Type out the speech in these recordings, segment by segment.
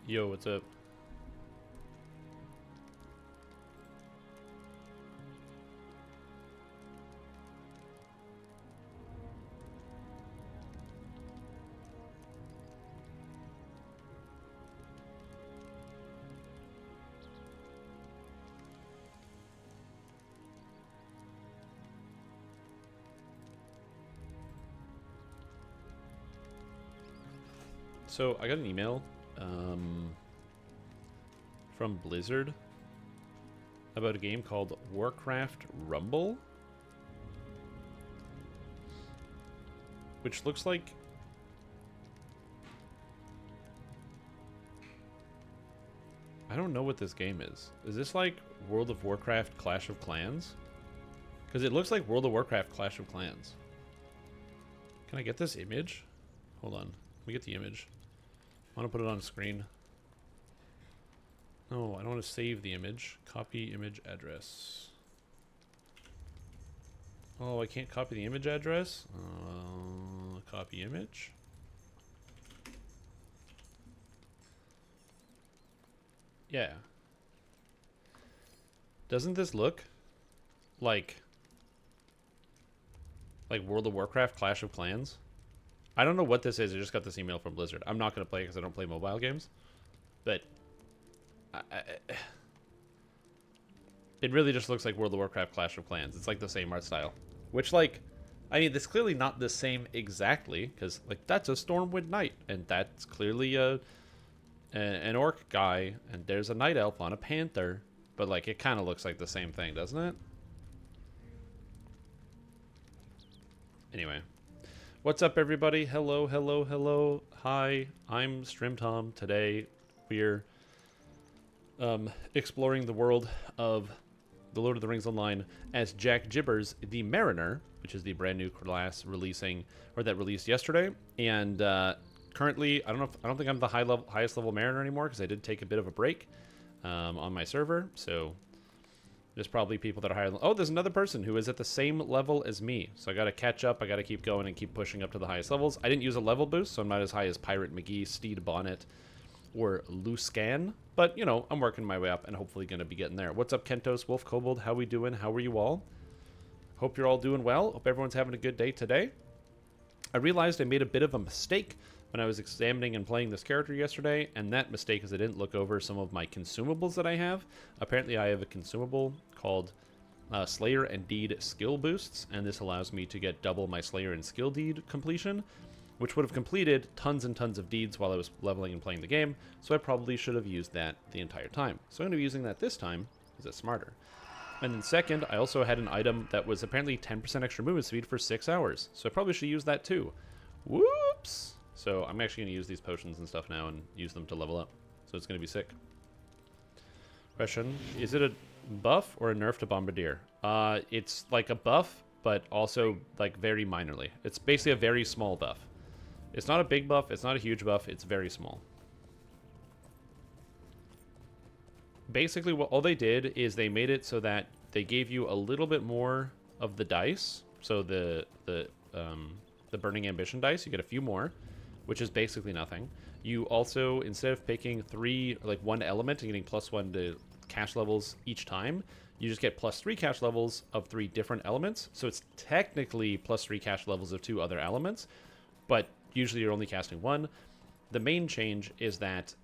Yo, what's up? So I got an email from Blizzard about a game called Warcraft Rumble, which looks like I don't know what this game is. Is this like World of Warcraft Clash of Clans? Because it looks like World of Warcraft Clash of Clans. Can I get this image? Hold on. Let me get the image. I want to put it on screen. No, I don't want to save the image. Copy image address. Oh, I can't copy the image address? Copy image. Yeah. Doesn't this look like World of Warcraft Clash of Clans? I don't know what this is. I just got this email from Blizzard. I'm not going to play it because I don't play mobile games. But it really just looks like World of Warcraft Clash of Clans. It's like the same art style. Which, like, I mean, it's clearly not the same exactly. Because, like, that's a Stormwind Knight. And that's clearly an orc guy. And there's a night elf on a panther. But, like, it kind of looks like the same thing, doesn't it? Anyway. What's up, everybody? Hello, hello, hello. Hi, I'm StrimTom. Today, we're exploring the world of The Lord of the Rings Online as Jack Gibbers the Mariner, which is the brand new class releasing, or that released yesterday. And currently, I don't think I'm the highest level Mariner anymore because I did take a bit of a break on my server. So there's probably people that are higher. Oh, there's another person who is at the same level as me. So I got to catch up. I got to keep going and keep pushing up to the highest levels. I didn't use a level boost, so I'm not as high as Pirate McGee, Steed Bonnet, or Luscan. But, you know, I'm working my way up and hopefully going to be getting there. What's up, Kentos, Wolf Kobold? How we doing? How are you all? Hope you're all doing well. Hope everyone's having a good day today. I realized I made a bit of a mistake when I was examining and playing this character yesterday, and that mistake is I didn't look over some of my consumables that I have. Apparently I have a consumable called Slayer and Deed skill boosts, and this allows me to get double my Slayer and skill deed completion, which would have completed tons and tons of deeds while I was leveling and playing the game, so I probably should have used that the entire time. So I'm going to be using that this time, because it's smarter. And then second, I also had an item that was apparently 10% extra movement speed for 6 hours, so I probably should use that too. Whoops! So I'm actually going to use these potions and stuff now and use them to level up. So it's going to be sick. Question, is it a buff or a nerf to Bombardier? It's like a buff, but also like very minorly. It's basically a very small buff. It's not a big buff, it's not a huge buff, it's very small. Basically, all they did is they made it so that they gave you a little bit more of the dice. So the Burning Ambition dice, you get a few more, which is basically nothing. You also, instead of picking one element and getting +1 to cash levels each time, you just get +3 cash levels of 3 different elements. So it's technically +3 cash levels of 2 other elements, but usually you're only casting 1. The main change is that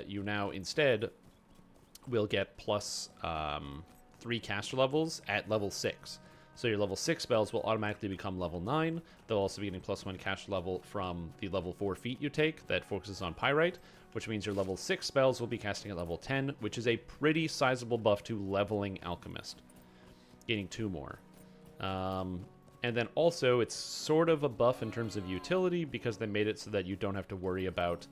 you now instead will get +3 caster levels at level 6. So your level 6 spells will automatically become level 9. They'll also be getting +1 caster level from the level 4 feat you take that focuses on Pyrite, which means your level 6 spells will be casting at level 10, which is a pretty sizable buff to leveling Alchemist, getting 2 more. And then also, it's sort of a buff in terms of utility because they made it so that you don't have to worry about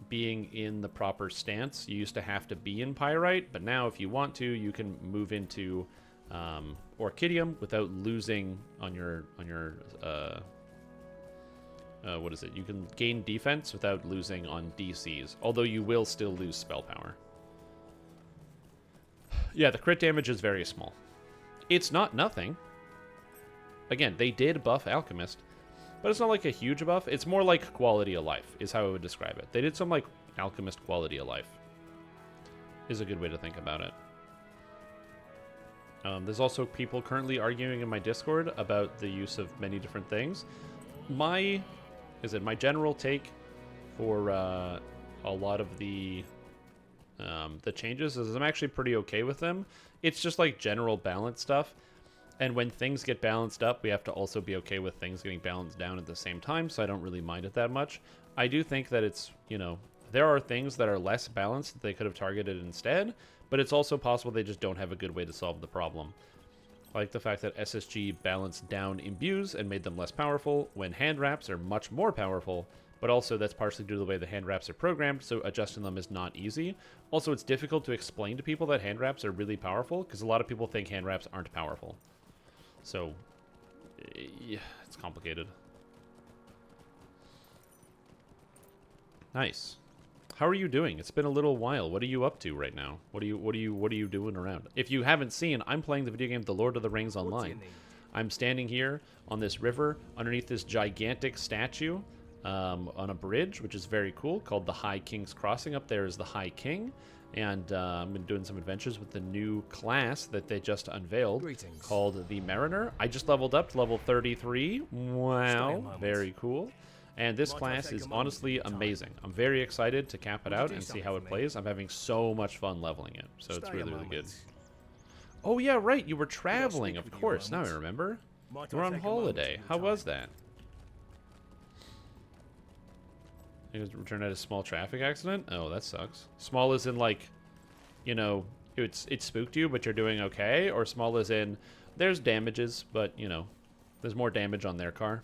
being in the proper stance. You used to have to be in Pyrite, but now if you want to, you can move into Orchidium without losing on your what is it? You can gain defense without losing on DCs, although you will still lose spell power. Yeah, the crit damage is very small. It's not nothing. Again, they did buff Alchemist, but it's not like a huge buff. It's more like quality of life is how I would describe it. They did some like alchemist quality of life is a good way to think about it. There's also people currently arguing in my Discord about the use of many different things. My general take for a lot of the changes is I'm actually pretty okay with them. It's just like general balance stuff. And when things get balanced up, we have to also be okay with things getting balanced down at the same time, so I don't really mind it that much. I do think that it's, you know, there are things that are less balanced that they could have targeted instead, but it's also possible they just don't have a good way to solve the problem. I like the fact that SSG balanced down imbues and made them less powerful when hand wraps are much more powerful, but also that's partially due to the way the hand wraps are programmed, so adjusting them is not easy. Also, it's difficult to explain to people that hand wraps are really powerful, because a lot of people think hand wraps aren't powerful. So, yeah, it's complicated. Nice. How are you doing? It's been a little while. What are you up to right now? What are you doing around? If you haven't seen, I'm playing the video game The Lord of the Rings Online. I'm standing here on this river underneath this gigantic statue on a bridge, which is very cool, called the High King's Crossing. Up there is the High King. And I've been doing some adventures with the new class that they just unveiled called the Mariner. I just leveled up to level 33. Wow, very cool. And this class is honestly amazing. I'm very excited to cap it out and see how it plays. I'm having so much fun leveling it, so it's really, really good. Oh yeah, right, you were traveling, of course. Now I remember. You were on holiday. How was that? You returned at a small traffic accident? Oh, that sucks. Small as in, like, you know, it spooked you, but you're doing okay? Or small as in, there's damages, but, you know, there's more damage on their car?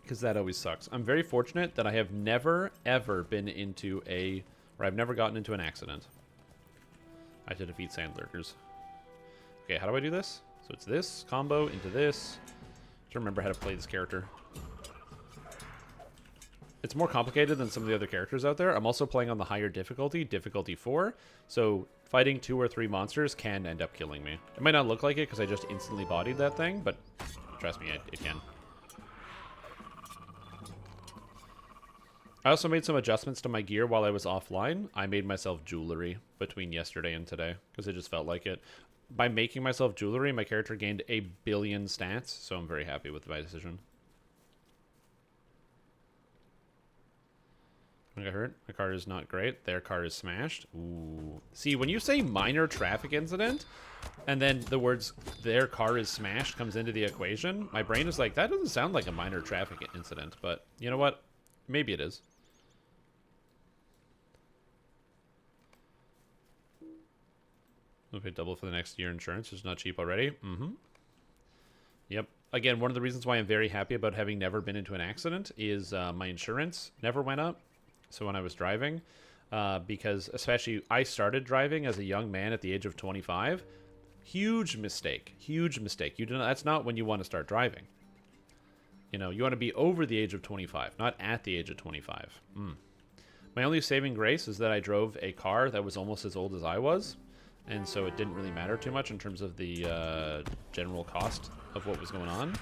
Because that always sucks. I'm very fortunate that I have never, ever been into I've never gotten into an accident. I have to defeat sand lurkers. Okay, how do I do this? So it's this combo into this. To remember how to play this character. It's more complicated than some of the other characters out there. I'm also playing on the higher difficulty, difficulty 4. So fighting 2 or 3 monsters can end up killing me. It might not look like it because I just instantly bodied that thing, but trust me, it can. I also made some adjustments to my gear while I was offline. I made myself jewelry between yesterday and today because it just felt like it. By making myself jewelry, my character gained 1 billion stats, so I'm very happy with my decision. I got hurt. My car is not great. Their car is smashed. Ooh. See, when you say minor traffic incident, and then the words their car is smashed comes into the equation, my brain is like, that doesn't sound like a minor traffic incident, but you know what? Maybe it is. We'll pay double for the next year insurance. It's not cheap already. Mm-hmm. Yep. Again, one of the reasons why I'm very happy about having never been into an accident is my insurance never went up. So when I was driving, because especially I started driving as a young man at the age of 25. Huge mistake. Huge mistake. That's not when you want to start driving. You know, you want to be over the age of 25, not at the age of 25. My only saving grace is that I drove a car that was almost as old as I was. And so it didn't really matter too much in terms of the general cost of what was going on.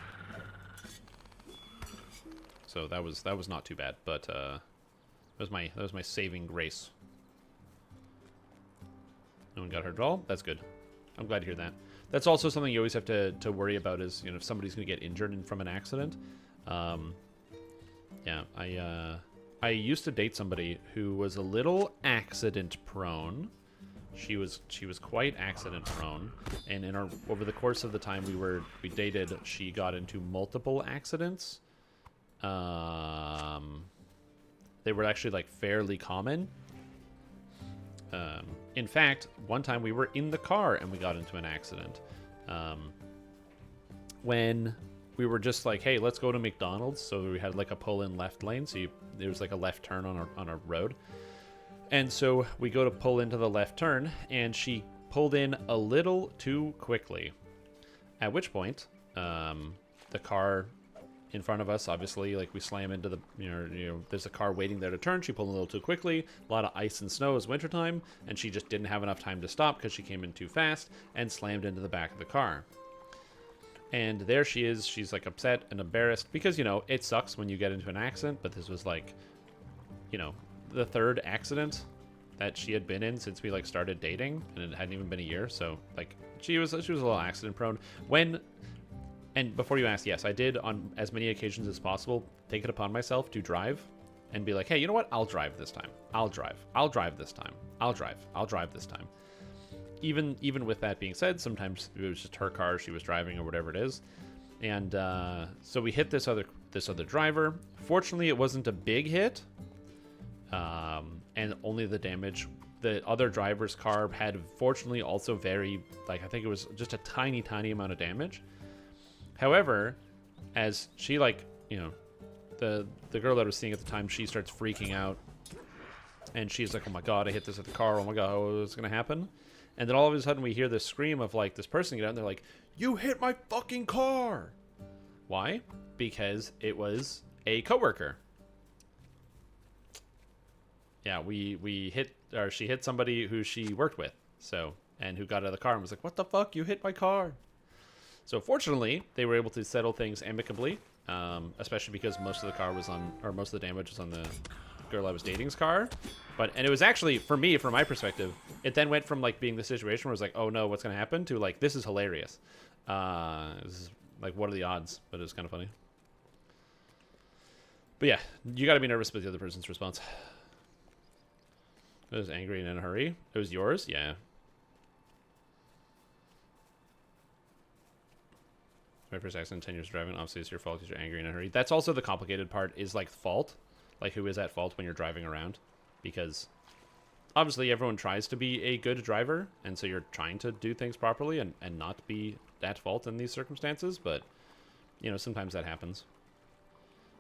So that was not too bad, but that was my saving grace. No one got hurt at all. That's good. I'm glad to hear that. That's also something you always have to worry about is, you know, if somebody's going to get injured from an accident. Yeah, I used to date somebody who was a little accident prone. She was quite accident prone, and over the course of the time we dated, she got into multiple accidents. They were actually like fairly common. In fact, one time we were in the car and we got into an accident. When we were just like, hey, let's go to McDonald's. So we had like a pull-in left lane. So there was like a left turn on a road. And so we go to pull into the left turn, and she pulled in a little too quickly. At which point, the car in front of us. Obviously, like we slam into the, there's a car waiting there to turn. She pulled a little too quickly. A lot of ice and snow is wintertime, and she just didn't have enough time to stop because she came in too fast and slammed into the back of the car. And there she is. She's like upset and embarrassed because, it sucks when you get into an accident, but this was like, the third accident that she had been in since we like started dating, and it hadn't even been a year. So like she was a little accident prone. And before you ask, yes, I did on as many occasions as possible take it upon myself to drive and be like, hey, you know what? I'll drive this time. I'll drive this time. I'll drive this time. Even with that being said, sometimes it was just her car she was driving or whatever it is. And so we hit this other driver. Fortunately, it wasn't a big hit. And only the damage. The other driver's car had fortunately also very, like, I think it was just a tiny amount of damage. However, as she, like, the girl that I was seeing at the time, she starts freaking out. And she's like, oh my god, I hit this at the car. Oh my god, what's going to happen? And then all of a sudden we hear this scream of, like, this person get out and they're like, you hit my fucking car! Why? Because it was a coworker. Yeah, she hit somebody who she worked with, and who got out of the car and was like, what the fuck, you hit my car? So fortunately, they were able to settle things amicably, especially because most of the damage was on the girl I was dating's car. And it was actually, for me, from my perspective, it then went from like being the situation where it was like, oh no, what's going to happen, to like, this is hilarious. This is like, what are the odds? But it was kind of funny. But yeah, you got to be nervous about the other person's response. It was angry and in a hurry. It was yours? Yeah. My first accident, 10 years of driving. Obviously, it's your fault because you're angry and in a hurry. That's also the complicated part, is like fault. Like, who is at fault when you're driving around? Because obviously everyone tries to be a good driver, and so you're trying to do things properly and not be at fault in these circumstances. But, sometimes that happens.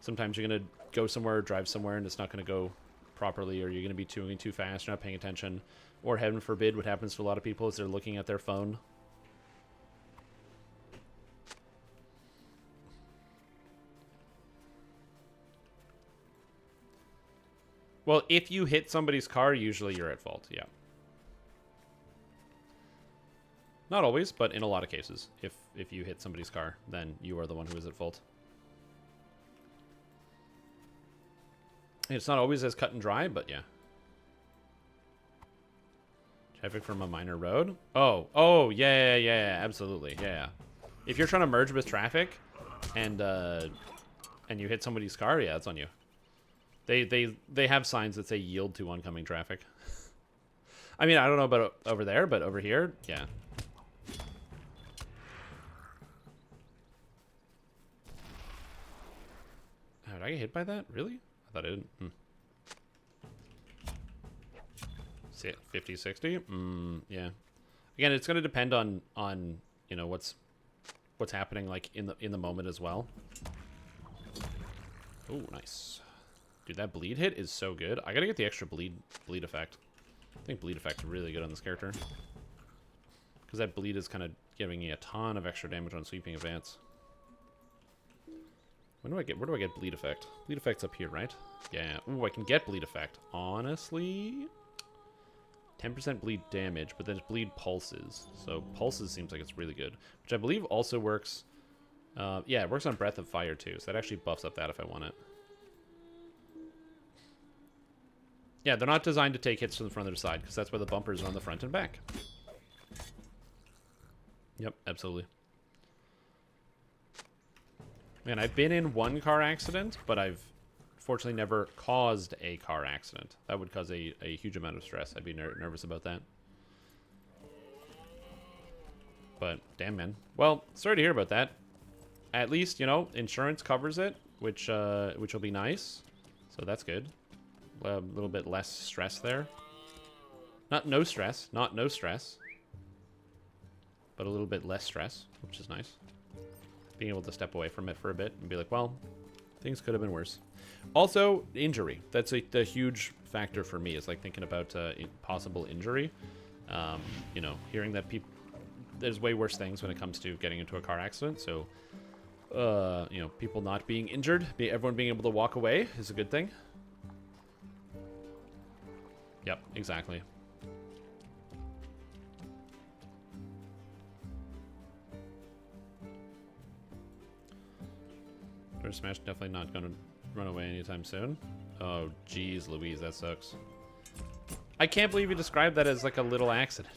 Sometimes you're going to go somewhere, drive somewhere, and it's not going to go properly, or you're going to be going too fast, you're not paying attention, or heaven forbid, what happens to a lot of people is they're looking at their phone. Well, if you hit somebody's car, usually you're at fault, yeah. Not always, but in a lot of cases, if you hit somebody's car, then you are the one who is at fault. It's not always as cut and dry, but yeah. Traffic from a minor road? Oh, yeah, absolutely, yeah. If you're trying to merge with traffic, and you hit somebody's car, yeah, it's on you. They have signs that say yield to oncoming traffic. I mean, I don't know about over there, but over here, yeah. Oh, did I get hit by that? Really? I thought I didn't. 50, 60? Yeah. Again, it's going to depend on what's happening like in the moment as well. Oh, nice. Dude, that bleed hit is so good. I got to get the extra bleed effect. I think bleed effect's really good on this character. Because that bleed is kind of giving me a ton of extra damage on sweeping advance. Where do I get bleed effect? Bleed effect's up here, right? Yeah. Ooh, I can get bleed effect. Honestly, 10% bleed damage, but then it's bleed pulses. So pulses seems like it's really good, which I believe also works. Yeah, it works on breath of fire too. So that actually buffs up that if I want it. Yeah, they're not designed to take hits from the front or the side because that's where the bumpers are on the front and back. Yep, absolutely. Man, I've been in one car accident, but I've fortunately never caused a car accident. That would cause a huge amount of stress. I'd be nervous about that. But, damn, man. Well, sorry to hear about that. At least, insurance covers it, which will be nice. So that's good. A little bit less stress there. Not no stress, but a little bit less stress, which is nice. Being able to step away from it for a bit and be like, well, things could have been worse. Also, injury. That's the huge factor for me, is like thinking about possible injury. Hearing that there's way worse things when it comes to getting into a car accident. So You know, people not being injured, everyone being able to walk away is a good thing. Yep, exactly. First Smash definitely not going to run away anytime soon. Oh, geez, Louise, that sucks. I can't believe you described that as like a little accident.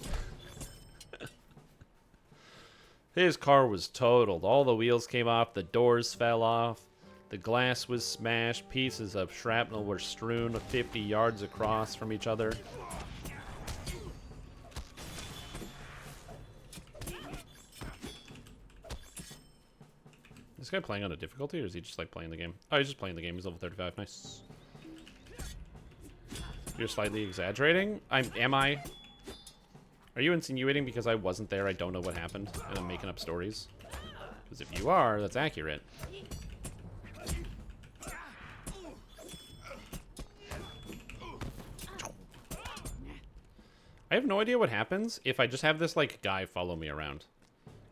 His car was totaled. All the wheels came off, the doors fell off, the glass was smashed, pieces of shrapnel were strewn 50 yards across from each other. Is this guy playing on a difficulty, or is he just like playing the game? Oh, he's just playing the game. He's level 35. Nice. You're slightly exaggerating? Am I? Are you insinuating because I wasn't there, I don't know what happened, and I'm making up stories? Because if you are, that's accurate. I have no idea what happens if I just have this, like, guy follow me around.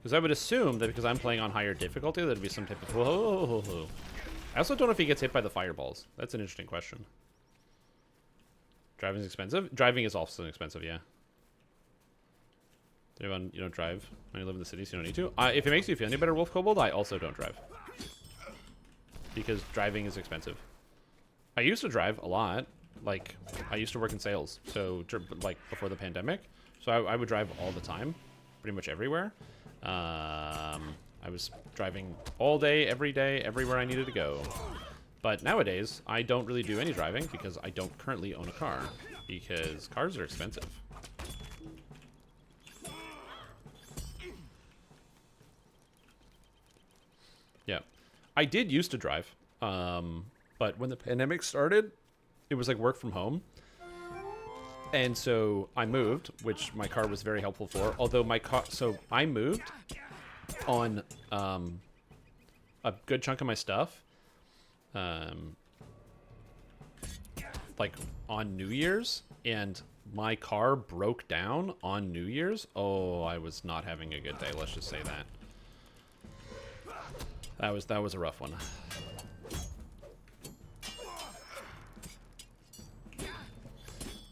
Because I would assume that because I'm playing on higher difficulty, there'd be some type of... Whoa. I also don't know if he gets hit by the fireballs. That's an interesting question. Driving's expensive? Driving is also expensive, yeah. Anyone, you don't drive when you live in the city, so you don't need to. If it makes you feel any better, Wolf Kobold, I also don't drive. Because driving is expensive. I used to drive a lot. Like, I used to work in sales, so, like, before the pandemic. So I would drive all the time, pretty much everywhere. I was driving all day, everywhere I needed to go. But nowadays, I don't really do any driving because I don't currently own a car. Because cars are expensive. Yeah. I did used to drive. But when the pandemic started, it was like work from home. And so I moved, which my car was very helpful for. Although my car... So I moved on a good chunk of my stuff. Like on New Year's, and my car broke down on New Year's. Oh, I was not having a good day, let's just say that. That was a rough one.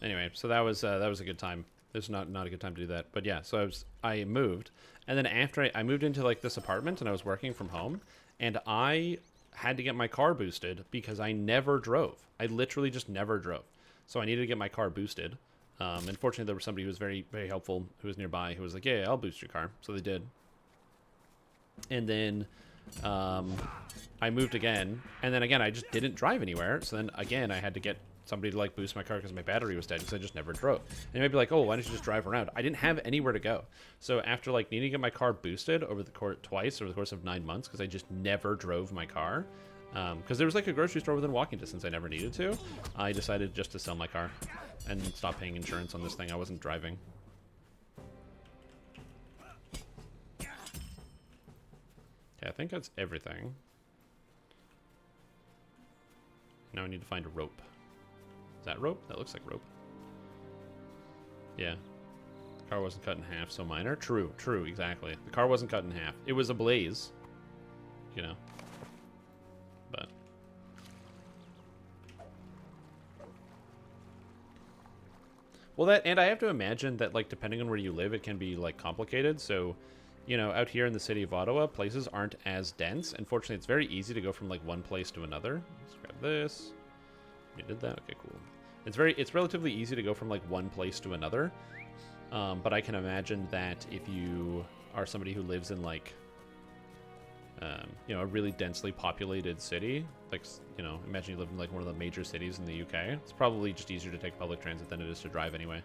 Anyway, so that was a good time. This is not a good time to do that, but yeah. So I moved, and then after I moved into like this apartment, and I was working from home, and I had to get my car boosted because I never drove. I literally just never drove. So I needed to get my car boosted. Unfortunately, there was somebody who was very, very helpful who was nearby who was like, yeah, I'll boost your car. So they did. And then I moved again. And then again, I just didn't drive anywhere. So then again, I had to get somebody to like boost my car because my battery was dead because I just never drove. And you might be like, oh, why don't you just drive around? I didn't have anywhere to go. So after like needing to get my car boosted over the twice over the course of 9 months because I just never drove my car, because there was like a grocery store within walking distance I never needed to, I decided just to sell my car and stop paying insurance on this thing I wasn't driving. Yeah, I think that's everything. Now I need to find a rope. Is that rope? That looks like rope. Yeah. The car wasn't cut in half, so minor. True, exactly. The car wasn't cut in half. It was ablaze. You know. But. Well, and I have to imagine that, like, depending on where you live, it can be, like, complicated. So, you know, out here in the city of Ottawa, places aren't as dense. Unfortunately, it's very easy to go from, like, one place to another. Let's grab this. You did that? Okay, cool. It's relatively easy to go from like one place to another, but I can imagine that if you are somebody who lives in like, you know, a really densely populated city, like, you know, imagine you live in like one of the major cities in the UK, it's probably just easier to take public transit than it is to drive anyway.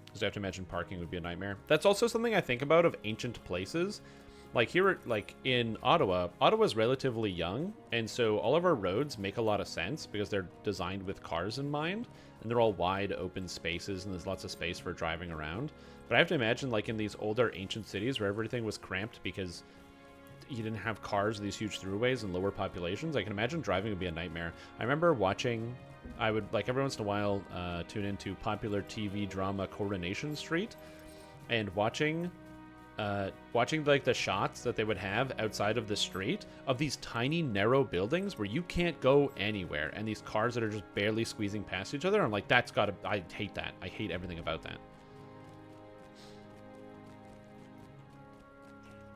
Because I have to imagine parking would be a nightmare. That's also something I think about of ancient places. Like here, like in Ottawa, Ottawa's relatively young, and so all of our roads make a lot of sense because they're designed with cars in mind, and they're all wide open spaces, and there's lots of space for driving around. But I have to imagine, like in these older ancient cities where everything was cramped because you didn't have cars, these huge throughways, and lower populations, I can imagine driving would be a nightmare. I remember watching, I would, like every once in a while, tune into popular TV drama Coronation Street, and watching watching like the shots that they would have outside of the street of these tiny narrow buildings where you can't go anywhere, and these cars that are just barely squeezing past each other. I'm like, that's gotta. I hate that. I hate everything about that.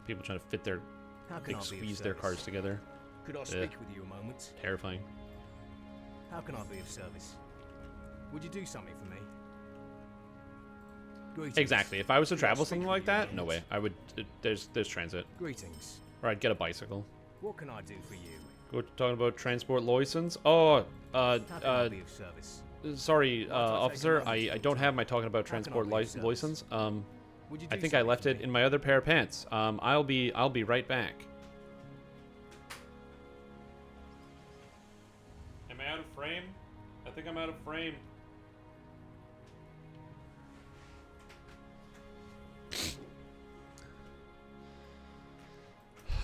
People trying to fit their, like, squeeze their cars together. Could I speak with you a moment? Terrifying. How can I be of service? Would you do something for me? Greetings. Exactly. If I was to travel something like that, no way. I would. There's transit. Greetings. Or I'd get a bicycle. What can I do for you? We're talking about transport license. Oh, How can I be of service? sorry, officer. I don't have my talking about transport license. I think I left it in my other pair of pants. I'll be right back. Am I out of frame? I think I'm out of frame.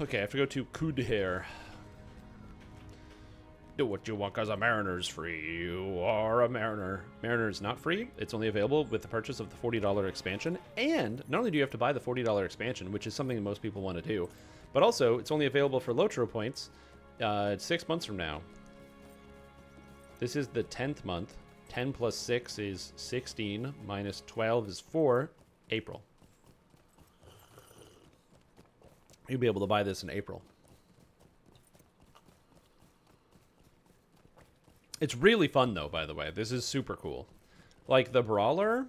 Okay, I have to go to Kudher. Do what you want, cause a mariner's free. You are a mariner. Mariner is not free. It's only available with the purchase of the $40 expansion. And not only do you have to buy the $40 expansion, which is something that most people want to do, but also it's only available for LotRO points 6 months from now. This is the 10th month. 10 plus 6 is 16, minus 12 is 4, April. You'll be able to buy this in April. It's really fun, though, by the way. This is super cool. Like, the Brawler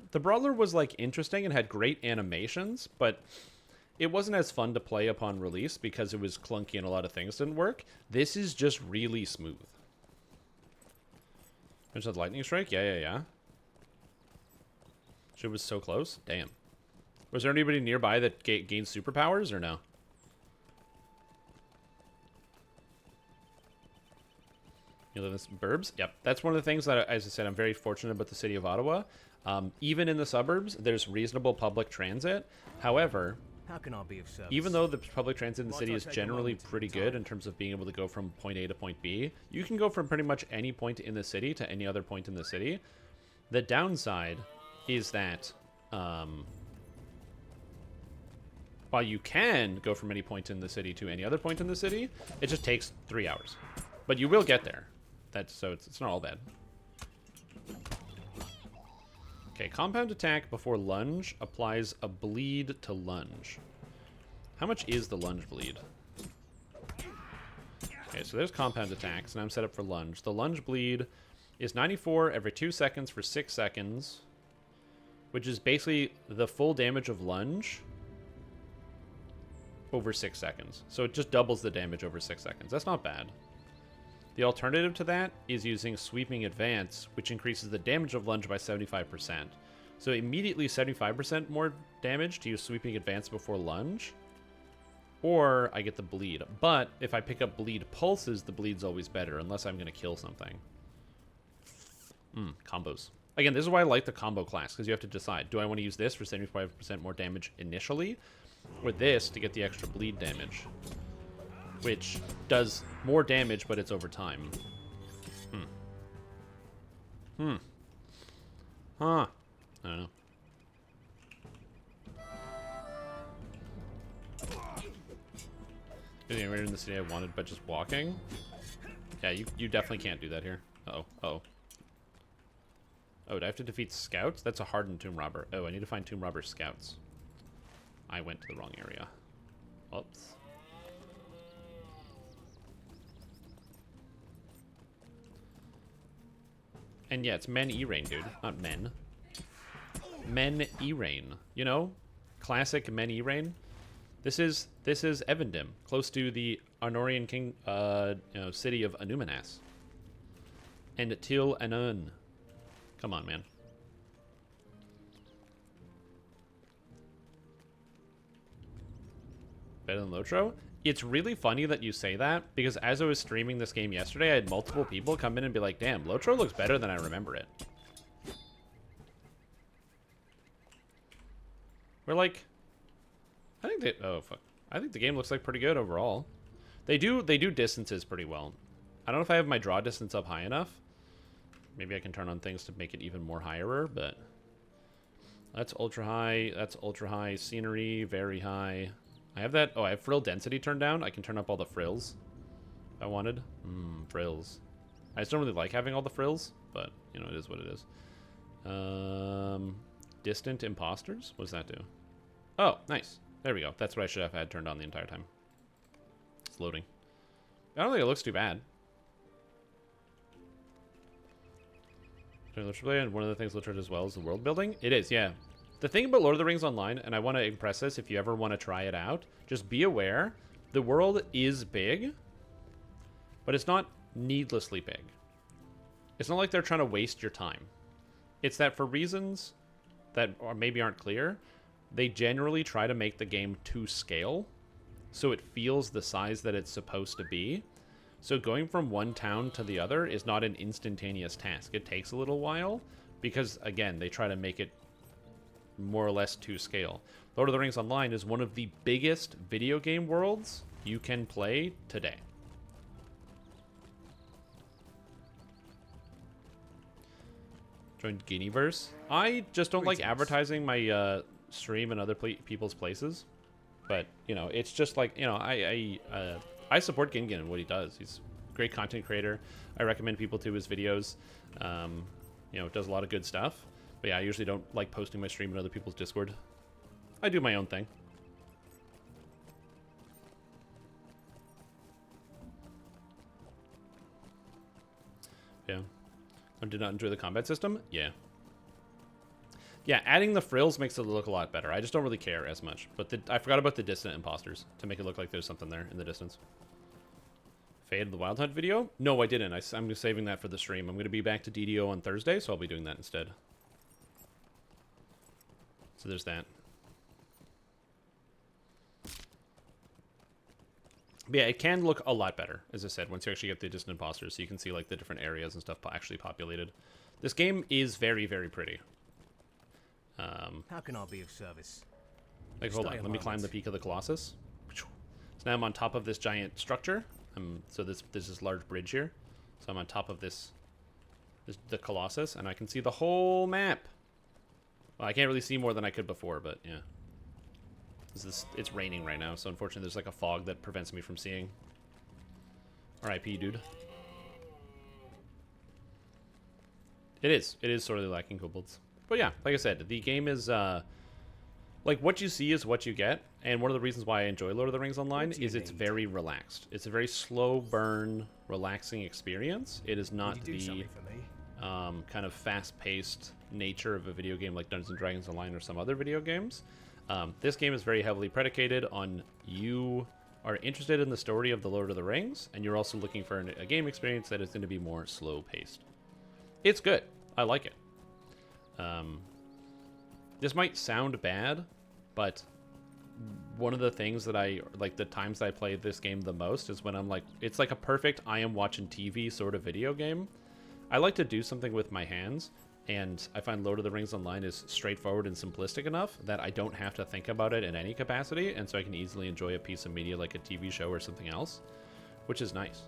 was, like, interesting and had great animations, but it wasn't as fun to play upon release because it was clunky and a lot of things didn't work. This is just really smooth. There's that lightning strike? Yeah. Shit was so close. Damn. Was there anybody nearby that gained superpowers, or no? You live in some burbs? Yep. That's one of the things that, as I said, I'm very fortunate about the city of Ottawa. Even in the suburbs, there's reasonable public transit. However, how can I be of service? Even though the public transit in the city is generally pretty good in terms of being able to go from point A to point B, you can go from pretty much any point in the city to any other point in the city. The downside is that while you can go from any point in the city to any other point in the city, it just takes 3 hours. But you will get there. So it's not all bad. Okay, compound attack before lunge applies a bleed to lunge. How much is the lunge bleed? Okay, so there's compound attacks, and I'm set up for lunge. The lunge bleed is 94 every 2 seconds for 6 seconds, which is basically the full damage of lunge over 6 seconds. So it just doubles the damage over 6 seconds. That's not bad. The alternative to that is using Sweeping Advance, which increases the damage of lunge by 75%. So immediately 75% more damage to use Sweeping Advance before lunge, or I get the bleed. But if I pick up bleed pulses, the bleed's always better, unless I'm going to kill something. Combos. Again, this is why I like the combo class, because you have to decide, do I want to use this for 75% more damage initially, or this to get the extra bleed damage? Which does more damage, but it's over time. Huh. I don't know. Is anywhere in the city I wanted, but just walking? Yeah, you definitely can't do that here. Oh, do I have to defeat scouts? That's a hardened tomb robber. Oh, I need to find tomb robber scouts. I went to the wrong area. Oops. And yeah, it's Men E-Rain, dude. Not men. Men E-Rain. You know? Classic Men E-Rain. This is Evendim, close to the Arnorian king city of Anumanas. And Til Anun. Come on, man. Better than LotRO? It's really funny that you say that, because as I was streaming this game yesterday, I had multiple people come in and be like, damn, LotRO looks better than I remember it. We're like, I think the game looks like pretty good overall. They do distances pretty well. I don't know if I have my draw distance up high enough. Maybe I can turn on things to make it even more higher, but That's ultra high. That's ultra high. Scenery, very high. I have that. Oh, I have frill density turned down. I can turn up all the frills if I wanted. Frills. I just don't really like having all the frills, but, you know, it is what it is. Distant imposters? What does that do? Oh, nice. There we go. That's what I should have had turned on the entire time. It's loading. I don't think it looks too bad. And one of the things LotRO as well is the world building. It is, yeah. The thing about Lord of the Rings Online, and I want to impress this if you ever want to try it out, just be aware, the world is big, but it's not needlessly big. It's not like they're trying to waste your time. It's that for reasons that maybe aren't clear, they generally try to make the game to scale, so it feels the size that it's supposed to be. So going from one town to the other is not an instantaneous task. It takes a little while because, again, they try to make it more or less to scale. Lord of the Rings Online is one of the biggest video game worlds you can play today. Joined Guineaverse. I just don't like advertising my stream in other people's places. But, you know, it's just like, you know, I support Gingin and what he does. He's a great content creator. I recommend people to his videos. You know, does a lot of good stuff. But yeah, I usually don't like posting my stream in other people's Discord. I do my own thing. Yeah. I did not enjoy the combat system? Yeah. Yeah, adding the frills makes it look a lot better. I just don't really care as much. But I forgot about the distant imposters to make it look like there's something there in the distance. Fade the Wild Hunt video? No, I didn't. I'm just saving that for the stream. I'm going to be back to DDO on Thursday, so I'll be doing that instead. So there's that. But yeah, it can look a lot better, as I said, once you actually get the distant imposters, so you can see like the different areas and stuff actually populated. This game is very, very pretty. How can I be of service? Like, hold on, let me climb the peak of the Colossus. So now I'm on top of this giant structure. So there's this large bridge here. So I'm on top of the Colossus, and I can see the whole map. Well, I can't really see more than I could before, but yeah. It's raining right now, so unfortunately there's like a fog that prevents me from seeing. R.I.P., dude. It is sorely lacking kobolds. But yeah, like I said, the game is, like, what you see is what you get. And one of the reasons why I enjoy Lord of the Rings Online is it's very relaxed. It's a very slow burn, relaxing experience. It is not the kind of fast-paced nature of a video game like Dungeons & Dragons Online or some other video games. This game is very heavily predicated on you are interested in the story of the Lord of the Rings, and you're also looking for a game experience that is going to be more slow-paced. It's good. I like it. This might sound bad, but one of the things that the times that I play this game the most is when I'm like, it's like a perfect I am watching TV sort of video game. I like to do something with my hands, and I find Lord of the Rings Online is straightforward and simplistic enough that I don't have to think about it in any capacity, and so I can easily enjoy a piece of media like a TV show or something else, which is nice.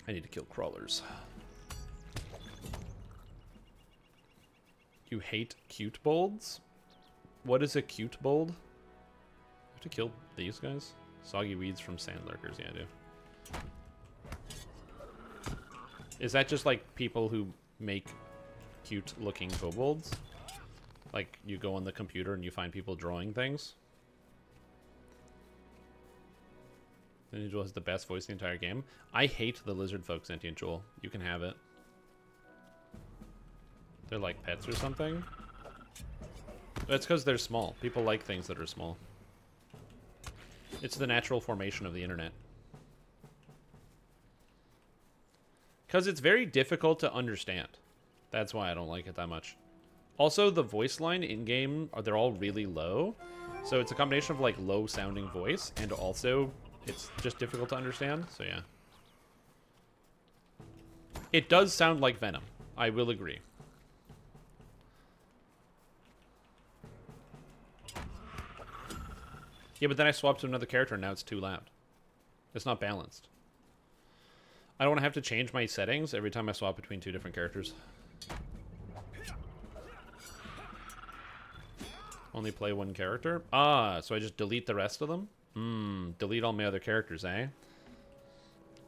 I need to kill crawlers. You hate cute bolds? What is a cute bold? I have to kill these guys? Soggy weeds from sand lurkers, yeah, I do. Is that just like people who make cute looking kobolds? Like you go on the computer and you find people drawing things? Sentient Jewel has the best voice in the entire game. I hate the lizard folk Sentient Jewel. You can have it. They're like pets or something. That's because they're small. People like things that are small. It's the natural formation of the internet. Because it's very difficult to understand. That's why I don't like it that much. Also, the voice line in-game, they're all really low. So it's a combination of like low-sounding voice, and also it's just difficult to understand. So yeah. It does sound like Venom. I will agree. Yeah, but then I swapped to another character and now it's too loud. It's not balanced. I don't want to have to change my settings every time I swap between two different characters. Only play one character? Ah, so I just delete the rest of them? Delete all my other characters, eh?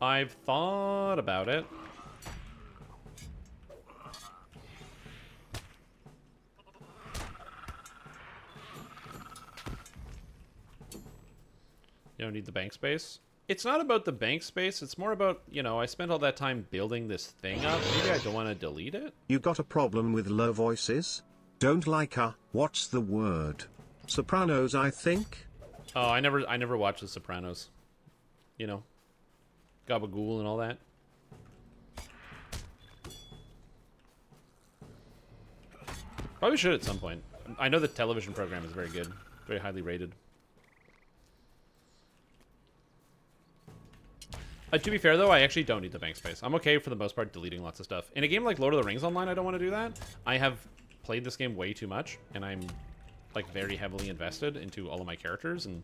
I've thought about it. You don't need the bank space? It's not about the bank space. It's more about, you know, I spent all that time building this thing up. Maybe I don't want to delete it? You got a problem with low voices? Don't like what's the word? Sopranos, I think? Oh, I never watched The Sopranos. You know, Gabagool and all that. Probably should at some point. I know the television program is very good. Very highly rated. To be fair, though, I actually don't need the bank space. I'm okay for the most part deleting lots of stuff. In a game like Lord of the Rings Online, I don't want to do that. I have played this game way too much, and I'm like very heavily invested into all of my characters and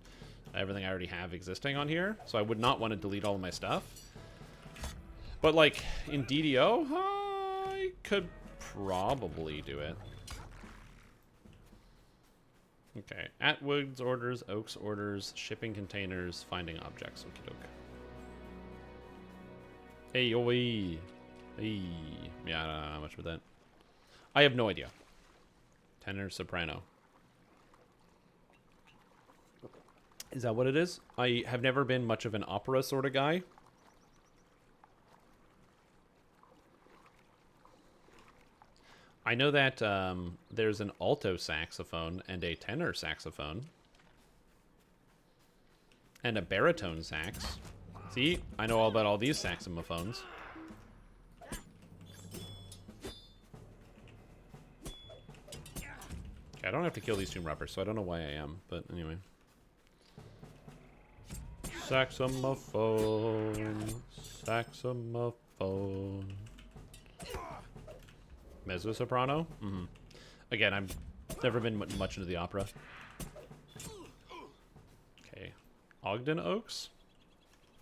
everything I already have existing on here. So I would not want to delete all of my stuff. But like in DDO, I could probably do it. Okay, Atwood's orders, Oak's orders, shipping containers, finding objects. Okie doke. Hey, oi. Hey. Yeah, I don't know much about that. I have no idea. Tenor, soprano. Is that what it is? I have never been much of an opera sort of guy. I know that there's an alto saxophone and a tenor saxophone. And a baritone sax. See? I know all about all these saxophones. Okay, I don't have to kill these tomb robbers, so I don't know why I am, but anyway. Saxophone. Saxophone. Mezzo-soprano? Mm-hmm. Again, I've never been much into the opera. Okay. Ogden Oaks?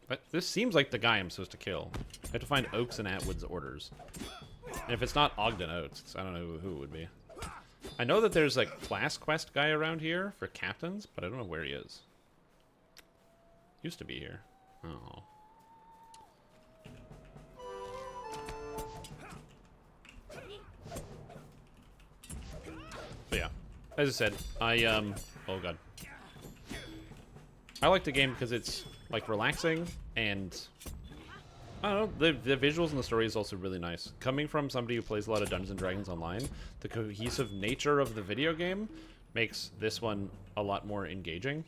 But this seems like the guy I'm supposed to kill. I have to find Oaks and Atwood's orders. And if it's not Ogden Oaks, I don't know who it would be. I know that there's like class quest guy around here for captains, but I don't know where he is. Used to be here. Oh. But yeah, as I said, oh god. I like the game because it's like relaxing and I don't know, the visuals and the story is also really nice. Coming from somebody who plays a lot of Dungeons and Dragons online, the cohesive nature of the video game makes this one a lot more engaging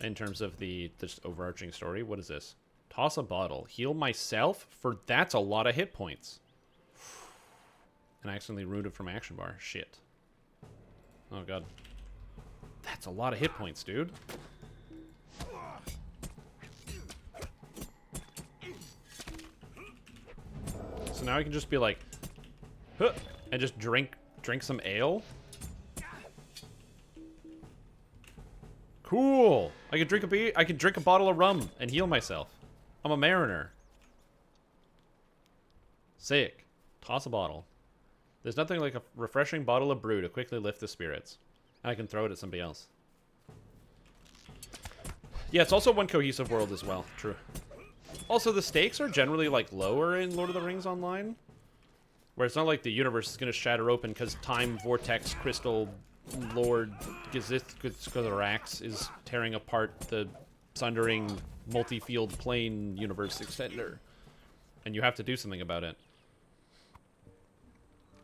in terms of the just overarching story. What is this? Toss a bottle. Heal myself for that's a lot of hit points. And I accidentally ruined it from action bar. Shit. Oh god. That's a lot of hit points, dude. So now I can just be like, huh, and just drink some ale. Cool. I can drink a beer. I can drink a bottle of rum and heal myself. I'm a mariner. Sick. Toss a bottle. There's nothing like a refreshing bottle of brew to quickly lift the spirits. And I can throw it at somebody else. Yeah, it's also one cohesive world as well. True. Also, the stakes are generally, like, lower in Lord of the Rings Online. Where it's not like the universe is going to shatter open because Time Vortex Crystal Lord Gizithrax is tearing apart the sundering multi-field plane universe extender. And you have to do something about it.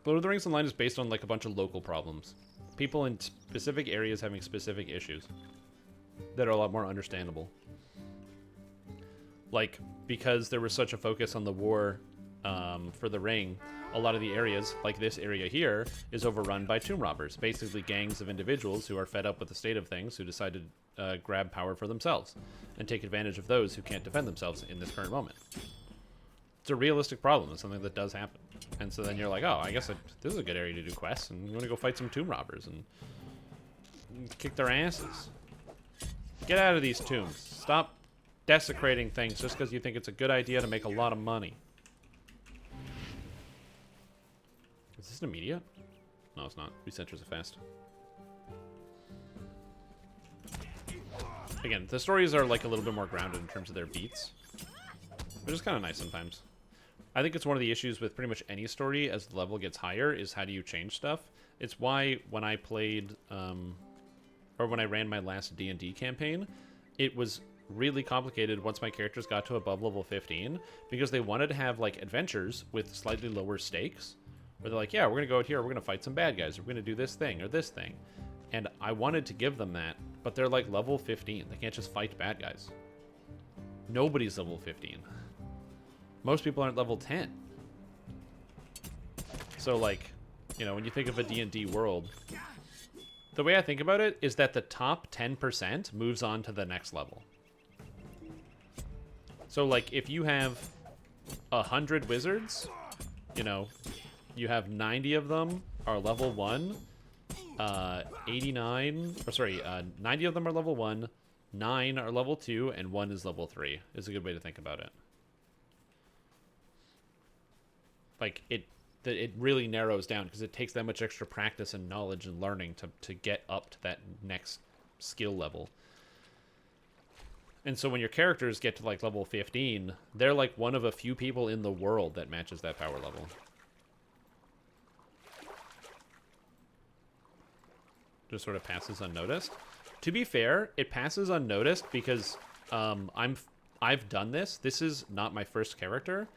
Lord of the Rings Online is based on, like, a bunch of local problems. People in specific areas having specific issues that are a lot more understandable. Like, because there was such a focus on the war for the ring, a lot of the areas, like this area here, is overrun by tomb robbers. Basically gangs of individuals who are fed up with the state of things, who decide to grab power for themselves and take advantage of those who can't defend themselves in this current moment. It's a realistic problem. It's something that does happen. And so then you're like, oh, I guess this is a good area to do quests, and you want to go fight some tomb robbers and kick their asses. Get out of these tombs. Stop desecrating things just because you think it's a good idea to make a lot of money. Is this an immediate? No, it's not. Recenters are fast. again, the stories are like a little bit more grounded in terms of their beats, which is kind of nice sometimes. I think it's one of the issues with pretty much any story as the level gets higher is how do you change stuff. It's why when I played, or when I ran my last D&D campaign, it was really complicated once my characters got to above level 15 because they wanted to have like adventures with slightly lower stakes where they're like, yeah, we're going to go out here, we're going to fight some bad guys, we're going to do this thing or this thing. And I wanted to give them that, but they're like level 15. They can't just fight bad guys. Nobody's level 15. Most people aren't level 10. So like, you know, when you think of a D&D world, the way I think about it is that the top 10% moves on to the next level. So like if you have 100 wizards, you know, you have 90 of them are level 1, 90 of them are level 1, 9 are level 2, and 1 is level 3 is a good way to think about it. Like it really narrows down because it takes that much extra practice and knowledge and learning to get up to that next skill level. And so when your characters get to like level 15, they're like one of a few people in the world that matches that power level. Just sort of passes unnoticed. To be fair, it passes unnoticed because I've done this. This is not my first character.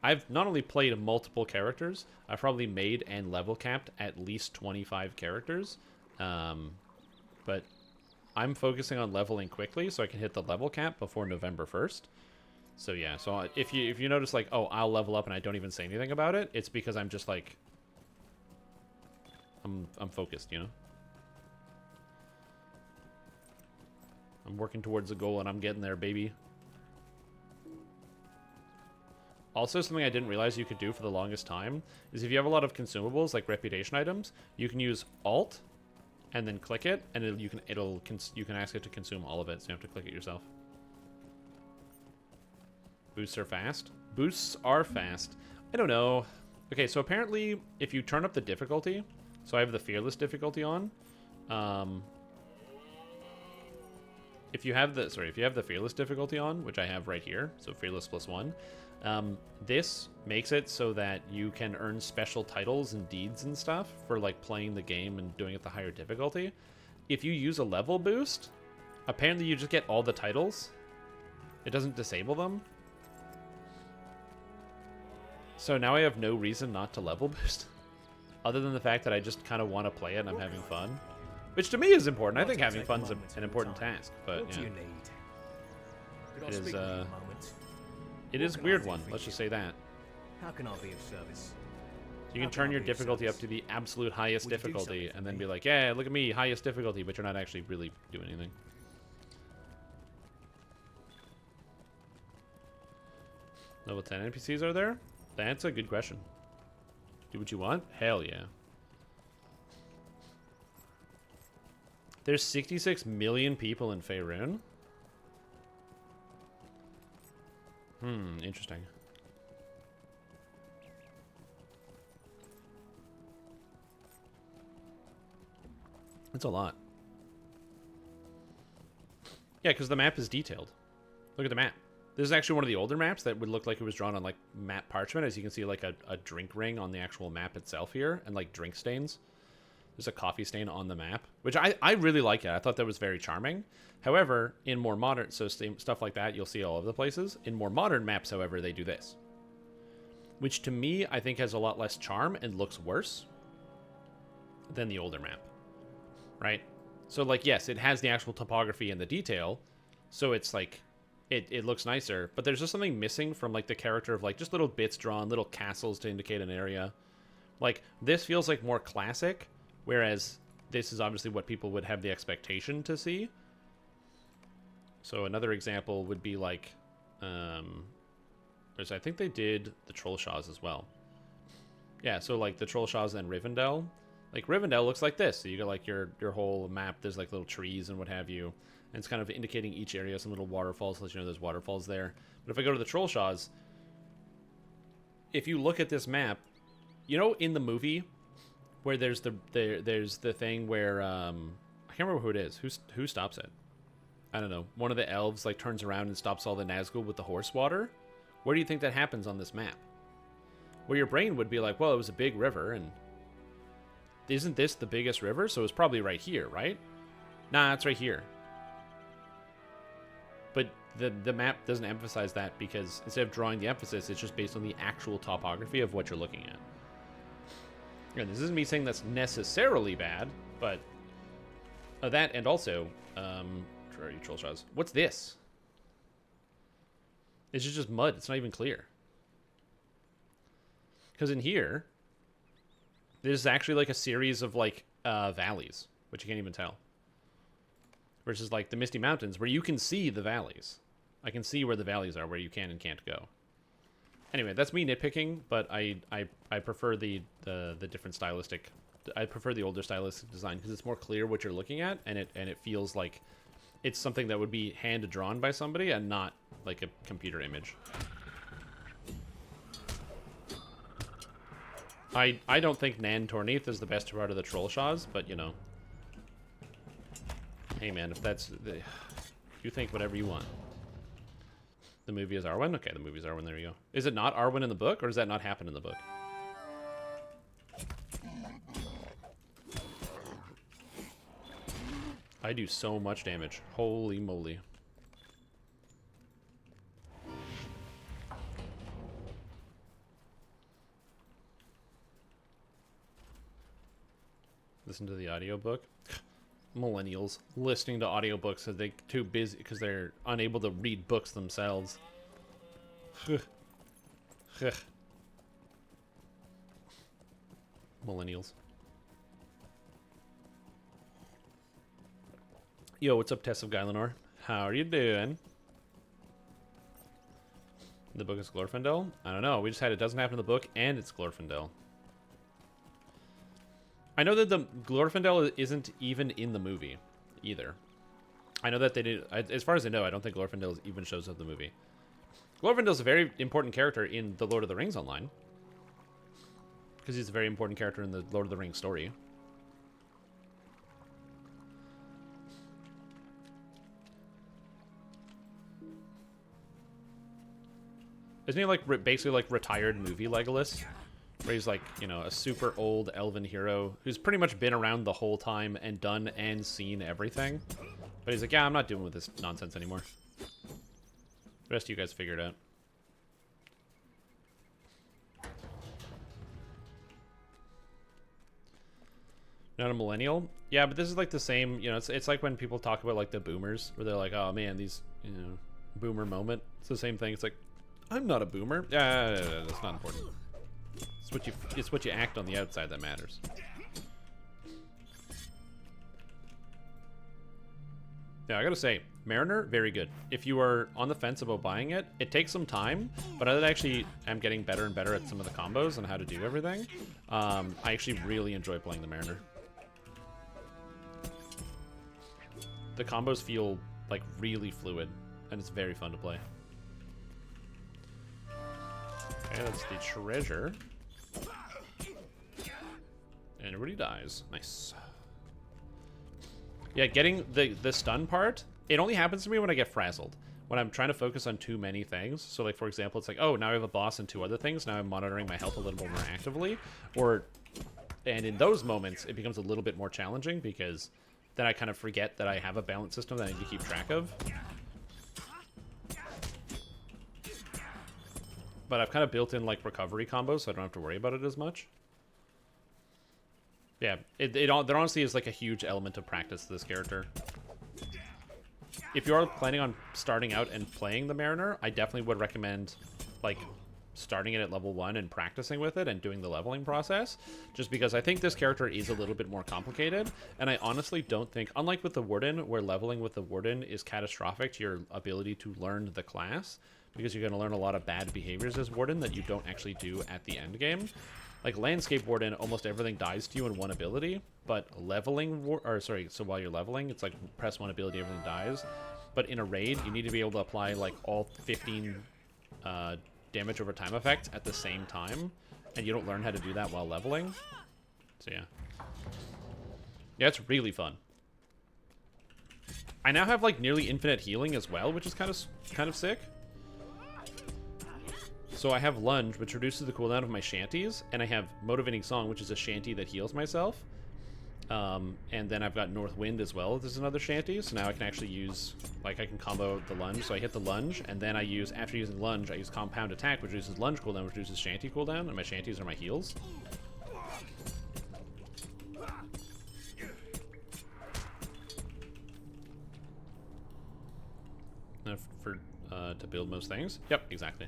I've not only played multiple characters, I've probably made and level capped at least 25 characters. But I'm focusing on leveling quickly so I can hit the level cap before November 1st. So yeah, so if you notice like, oh, I'll level up and I don't even say anything about it, it's because I'm just like I'm focused, you know? I'm working towards a goal and I'm getting there, baby. Also, something I didn't realize you could do for the longest time is if you have a lot of consumables, like reputation items, you can use Alt and then click it, and you can ask it to consume all of it, so you have to click it yourself. Boosts are fast. Boosts are fast. I don't know. Okay, so apparently, if you turn up the difficulty, so I have the Fearless difficulty on. If you have the Fearless difficulty on, which I have right here, so Fearless +1. This makes it so that you can earn special titles and deeds and stuff for like playing the game and doing it the higher difficulty. If you use a level boost, apparently you just get all the titles. It doesn't disable them. So now I have no reason not to level boost, other than the fact that I just kind of want to play it and I'm having fun. Which to me is important. I think having fun's an important task, but yeah. It is it is a weird one, let's just say that. How can I be of service? You can turn your difficulty up to the absolute highest difficulty and then be like, yeah, look at me, highest difficulty, but you're not actually really doing anything. Level 10 NPCs are there? That's a good question. Do what you want? Hell yeah. There's 66 million people in Faerun. Interesting. That's a lot. Yeah, because the map is detailed. Look at the map. This is actually one of the older maps that would look like it was drawn on like map parchment. As you can see, like a drink ring on the actual map itself here, and like drink stains. There's a coffee stain on the map, which I really like it. I thought that was very charming. However, in more modern, so stuff like that, you'll see all over the places. In more modern maps, however, they do this. Which to me, I think has a lot less charm and looks worse than the older map. Right? So like, yes, it has the actual topography and the detail. So it's like, it looks nicer. But there's just something missing from like the character of like just little bits drawn, little castles to indicate an area. Like, this feels like more classic. Whereas this is obviously what people would have the expectation to see. So another example would be like, I think they did the Trollshaws as well. Yeah, so like the Trollshaws and Rivendell. Like Rivendell looks like this. So you got like your whole map. There's like little trees and what have you. And it's kind of indicating each area, some little waterfalls, so that you know there's waterfalls there. But if I go to the Trollshaws, if you look at this map, you know in the movie where there's the thing where I can't remember who it is. Who stops it? I don't know, one of the elves like turns around and stops all the Nazgul with the horse water, where do you think that happens on this map? Where your brain would be like, well, it was a big river, and isn't this the biggest river? So it's probably right here, right? Nah, it's right here. But the map doesn't emphasize that because instead of drawing the emphasis, it's just based on the actual topography of what you're looking at. And this isn't me saying that's necessarily bad, but that and also, troll shots. What's this? It's just mud. It's not even clear. Because in here, there's actually like a series of like valleys, which you can't even tell. Versus like the Misty Mountains, where you can see the valleys. I can see where the valleys are, where you can and can't go. Anyway, that's me nitpicking, but I prefer the different stylistic. I prefer the older stylistic design because it's more clear what you're looking at, and it feels like it's something that would be hand drawn by somebody and not like a computer image. I don't think Nan Torneath is the best part of the Troll Shaws, but you know. Hey man, if that's you think whatever you want. The movie is Arwen? Okay, the movie is Arwen, there you go. Is it not Arwen in the book, or does that not happen in the book? I do so much damage. Holy moly. Listen to the audiobook. Millennials listening to audiobooks because they're too busy because they're unable to read books themselves. Millennials. Yo, what's up, Tess of Gylenor? How are you doing? The book is Glorfindel? I don't know. We just had it doesn't happen in the book, and it's Glorfindel. I know that the Glorfindel isn't even in the movie, either. I know that they did. As far as I know, I don't think Glorfindel even shows up in the movie. Glorfindel's a very important character in the Lord of the Rings Online. Because he's a very important character in the Lord of the Rings story. Isn't he like basically like retired movie Legolas? Where he's like, you know, a super old elven hero who's pretty much been around the whole time and done and seen everything. But he's like, yeah, I'm not dealing with this nonsense anymore. The rest of you guys figure it out. Not a millennial? Yeah, but this is like the same, you know, it's like when people talk about like the boomers, where they're like, oh man, these, you know, boomer moment. It's the same thing. It's like, I'm not a boomer. Yeah, that's not important. It's what you act on the outside that matters. Yeah, I gotta say, Mariner, very good. If you are on the fence about buying it, it takes some time, but I actually am getting better and better at some of the combos and how to do everything. I actually really enjoy playing the Mariner. The combos feel like really fluid, and it's very fun to play. Okay, that's the treasure. And everybody dies. Nice. Yeah, getting the stun part, it only happens to me when I get frazzled. When I'm trying to focus on too many things. So, like, for example, it's like, oh, now I have a boss and 2 other things. Now I'm monitoring my health a little bit more actively. And in those moments, it becomes a little bit more challenging because then I kind of forget that I have a balance system that I need to keep track of. But I've kind of built in, like, recovery combos, so I don't have to worry about it as much. Yeah, there honestly is, like, a huge element of practice to this character. If you are planning on starting out and playing the Mariner, I definitely would recommend, like, starting it at level 1 and practicing with it and doing the leveling process. Just because I think this character is a little bit more complicated, and I honestly don't think, unlike with the Warden, where leveling with the Warden is catastrophic to your ability to learn the class, because you're going to learn a lot of bad behaviors as Warden that you don't actually do at the end game. Like Landscape Warden, almost everything dies to you in one ability, but leveling, so while you're leveling, it's like press 1 ability, everything dies. But in a raid, you need to be able to apply like all 15 damage over time effects at the same time, and you don't learn how to do that while leveling. So yeah. Yeah, it's really fun. I now have like nearly infinite healing as well, which is kind of sick. So I have Lunge, which reduces the cooldown of my shanties, and I have Motivating Song, which is a shanty that heals myself. And then I've got North Wind as well. There's another shanty, so now I can actually use, like, I can combo the Lunge. So I hit the Lunge, and then I use, after using Lunge, I use Compound Attack, which reduces Lunge cooldown, which reduces shanty cooldown, and my shanties are my heals. To build most things. Yep, exactly.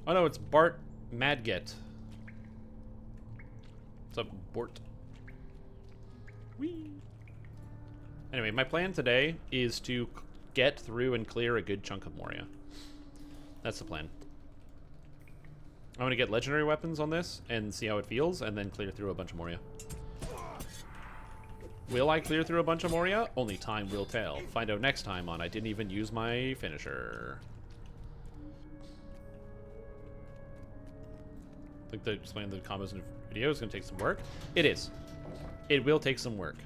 Oh no, it's Bart Madget. What's up, Bort? Whee! Anyway, my plan today is to get through and clear a good chunk of Moria. That's the plan. I'm gonna get legendary weapons on this and see how it feels, and then clear through a bunch of Moria. Will I clear through a bunch of Moria? Only time will tell. Find out next time on I Didn't Even Use My Finisher. I think that explaining the combos in the video is going to take some work. It is. It will take some work.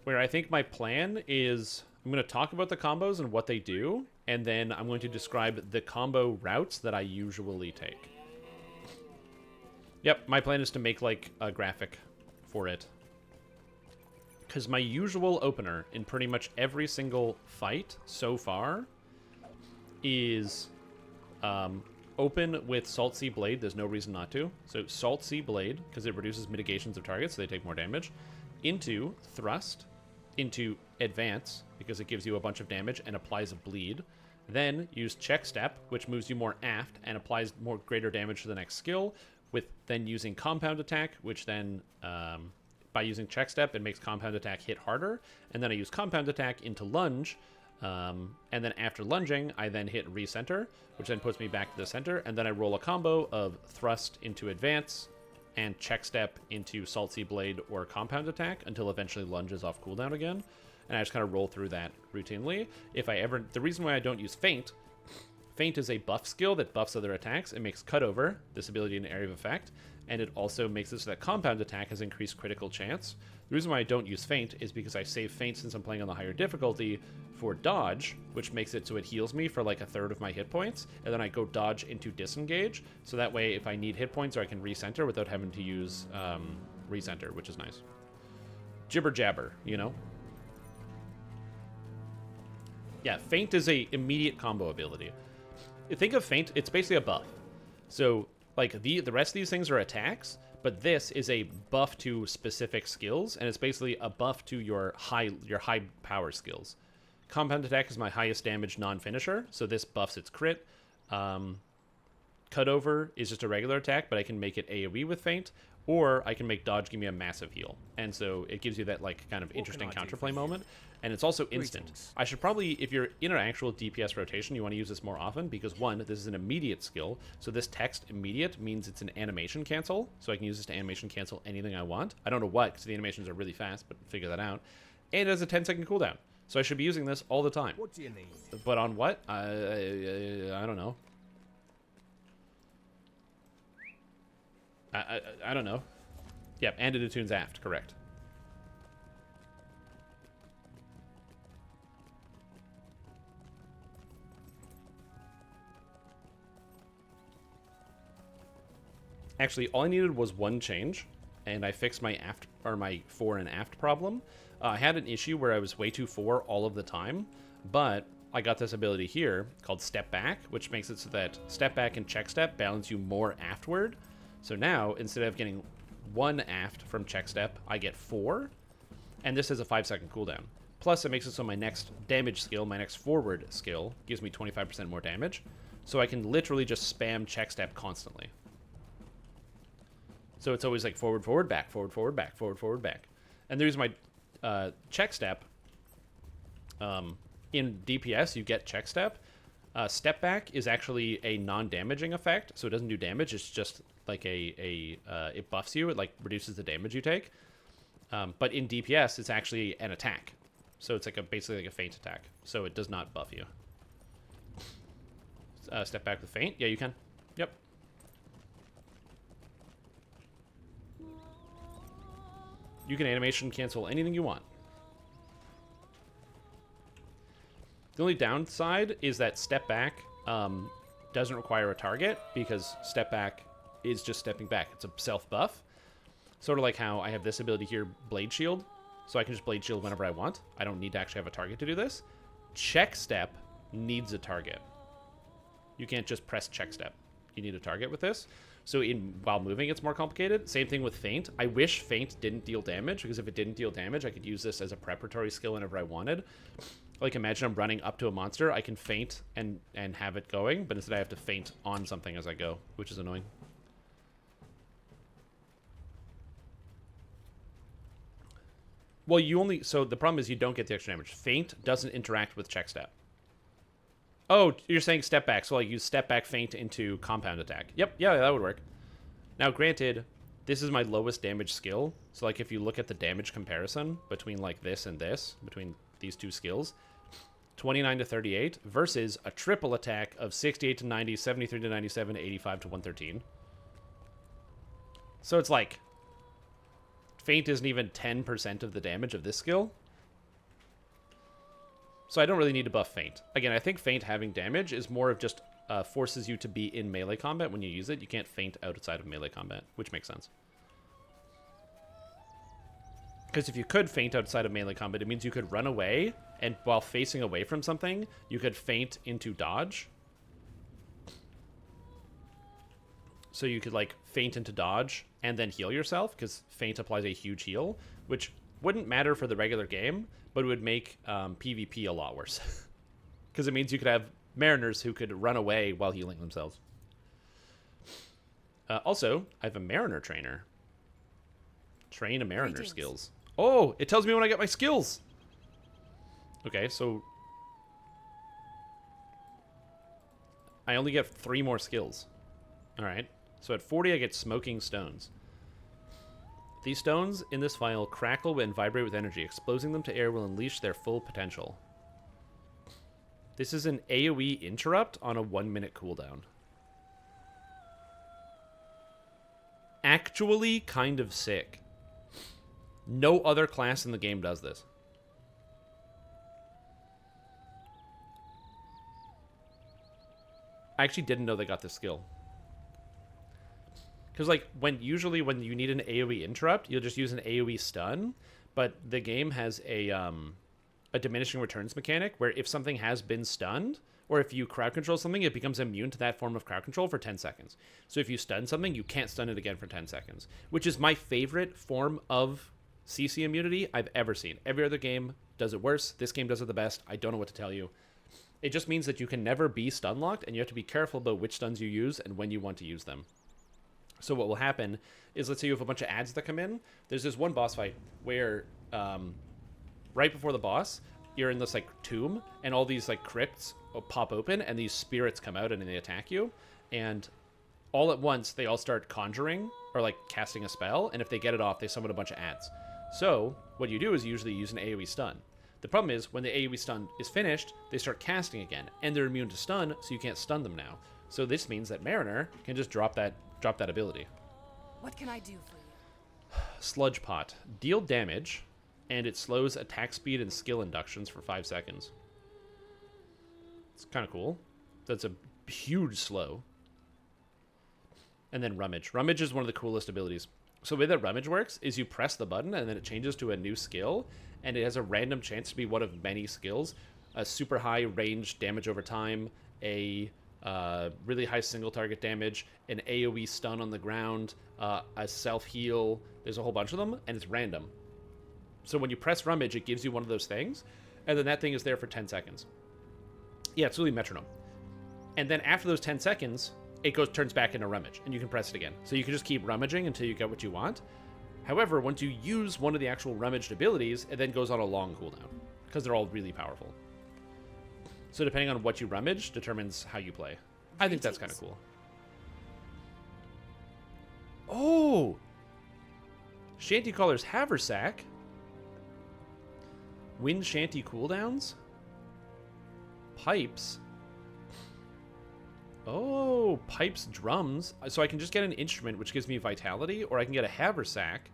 Where I think my plan is I'm going to talk about the combos and what they do, and then I'm going to describe the combo routes that I usually take. Yep, my plan is to make like a graphic for it. Because my usual opener in pretty much every single fight so far is open with Salt Sea Blade. There's no reason not to. So Salt Sea Blade, because it reduces mitigations of targets, so they take more damage. Into Thrust. Into Advance, because it gives you a bunch of damage and applies a bleed. Then use Check Step, which moves you more aft and applies more greater damage to the next skill. With then using Compound Attack, which then... by using Check Step, it makes Compound Attack hit harder. And then I use Compound Attack into Lunge. And then after lunging, I then hit Recenter, which then puts me back to the center. And then I roll a combo of Thrust into Advance and Check Step into Salt Sea Blade or Compound Attack until eventually Lunge is off cooldown again. And I just kind of roll through that routinely. If I ever... The reason why I don't use Feint... Feint is a buff skill that buffs other attacks. It makes Cutover, this ability in area of effect, and it also makes it so that Compound Attack has increased critical chance. The reason why I don't use Feint is because I save Feint since I'm playing on the higher difficulty for Dodge, which makes it so it heals me for like a third of my hit points, and then I go Dodge into Disengage, so that way if I need hit points, or I can recenter without having to use recenter, which is nice. Jibber jabber, you know? Yeah, Feint is a immediate combo ability. Think of Feint, it's basically a buff. So, like, the rest of these things are attacks, but this is a buff to specific skills, and it's basically a buff to your high power skills. Compound Attack is my highest damage non-finisher, so this buffs its crit. Cutover is just a regular attack, but I can make it AoE with Feint, or I can make Dodge give me a massive heal. And so it gives you that, like, kind of interesting counterplay moment. And it's also instant. I should probably, if you're in an actual DPS rotation, you want to use this more often, because one, this is an immediate skill. So this text immediate means it's an animation cancel. So I can use this to animation cancel anything I want. I don't know what, because the animations are really fast, but figure that out. And it has a 10-second cooldown. So I should be using this all the time. What do you need? But on what? I don't know. I don't know. Yep, and it attunes aft, correct. Actually, all I needed was one change, and I fixed my aft, or my fore and aft problem. I had an issue where I was way too fore all of the time, but I got this ability here called Step Back, which makes it so that Step Back and Check Step balance you more aftward. So now, instead of getting 1 aft from Check Step, I get 4, and this has a 5-second cooldown. Plus, it makes it so my next damage skill, my next forward skill, gives me 25% more damage, so I can literally just spam Check Step constantly. So it's always like forward, forward, back, forward, forward, back, forward, forward, back. And the reason my Check Step, in DPS, you get Check Step. Step Back is actually a non-damaging effect, so it doesn't do damage. It's just like it buffs you. It like reduces the damage you take. But in DPS, it's actually an attack. So it's like basically like a feint attack. So it does not buff you. Step Back with feint? Yeah, you can. Yep. You can animation cancel anything you want. The only downside is that step back doesn't require a target, because step back is just stepping back. It's a self buff. Sort of like how I have this ability here, Blade Shield. So I can just Blade Shield whenever I want. I don't need to actually have a target to do this. Check step needs a target. You can't just press check step. You need a target with this. So while moving, it's more complicated. Same thing with feint. I wish feint didn't deal damage, because if it didn't deal damage, I could use this as a preparatory skill whenever I wanted. Like, imagine I'm running up to a monster, I can feint and have it going, but instead I have to feint on something as I go, which is annoying. Well, so the problem is you don't get the extra damage. Feint doesn't interact with check step. Oh, you're saying step back. So, like, use step back feint into compound attack. Yep, yeah, that would work. Now, granted, this is my lowest damage skill. So, like, if you look at the damage comparison between, like, this and this, between these two skills, 29 to 38 versus a triple attack of 68 to 90, 73 to 97, 85 to 113. So it's like, feint isn't even 10% of the damage of this skill. So I don't really need to buff feint. Again, I think feint having damage is more of just forces you to be in melee combat when you use it. You can't feint outside of melee combat, which makes sense. Because if you could feint outside of melee combat, it means you could run away, and while facing away from something, you could feint into dodge. So you could, like, feint into dodge and then heal yourself, because feint applies a huge heal, which wouldn't matter for the regular game, but it would make PvP a lot worse. Because it means you could have mariners who could run away while healing themselves. Also, I have a mariner trainer. Train a mariner skills. Oh, it tells me when I get my skills. Okay, so I only get 3 more skills. All right. So at 40, I get smoking stones. These stones in this file crackle and vibrate with energy. Exposing them to air will unleash their full potential. This is an AoE interrupt on a 1-minute cooldown. Actually kind of sick. No other class in the game does this. I actually didn't know they got this skill. Because, like, usually when you need an AoE interrupt, you'll just use an AoE stun, but the game has a diminishing returns mechanic where if something has been stunned, or if you crowd control something, it becomes immune to that form of crowd control for 10 seconds. So if you stun something, you can't stun it again for 10 seconds, which is my favorite form of CC immunity I've ever seen. Every other game does it worse. This game does it the best. I don't know what to tell you. It just means that you can never be stun locked, and you have to be careful about which stuns you use and when you want to use them. So what will happen is, let's say you have a bunch of ads that come in. There's this one boss fight where right before the boss, you're in this, like, tomb, and all these, like, crypts pop open, and these spirits come out and they attack you. And all at once, they all start conjuring or, like, casting a spell, and if they get it off, they summon a bunch of ads. So what you do is you usually use an AoE stun. The problem is, when the AoE stun is finished, they start casting again, and they're immune to stun, so you can't stun them now. So this means that Mariner can just drop that ability. What can I do for you? Sludge Pot. Deal damage, and it slows attack speed and skill inductions for 5 seconds. It's kind of cool. That's a huge slow. And then Rummage. Rummage is one of the coolest abilities. So the way that Rummage works is you press the button, and then it changes to a new skill, and it has a random chance to be one of many skills. A super high range damage over time, a really high single target damage, an AoE stun on the ground, a self-heal. There's a whole bunch of them, and it's random. So when you press Rummage, it gives you one of those things, and then that thing is there for 10 seconds. Yeah, it's really metronome. And then after those 10 seconds, it turns back into Rummage, and you can press it again. So you can just keep rummaging until you get what you want. However, once you use one of the actual rummaged abilities, it then goes on a long cooldown, because they're all really powerful. So depending on what you rummage determines how you play. I think that's kind of cool. Oh! Shanty Caller's Haversack. Wind Shanty cooldowns. Pipes. Oh, pipes, drums. So I can just get an instrument, which gives me vitality, or I can get a haversack,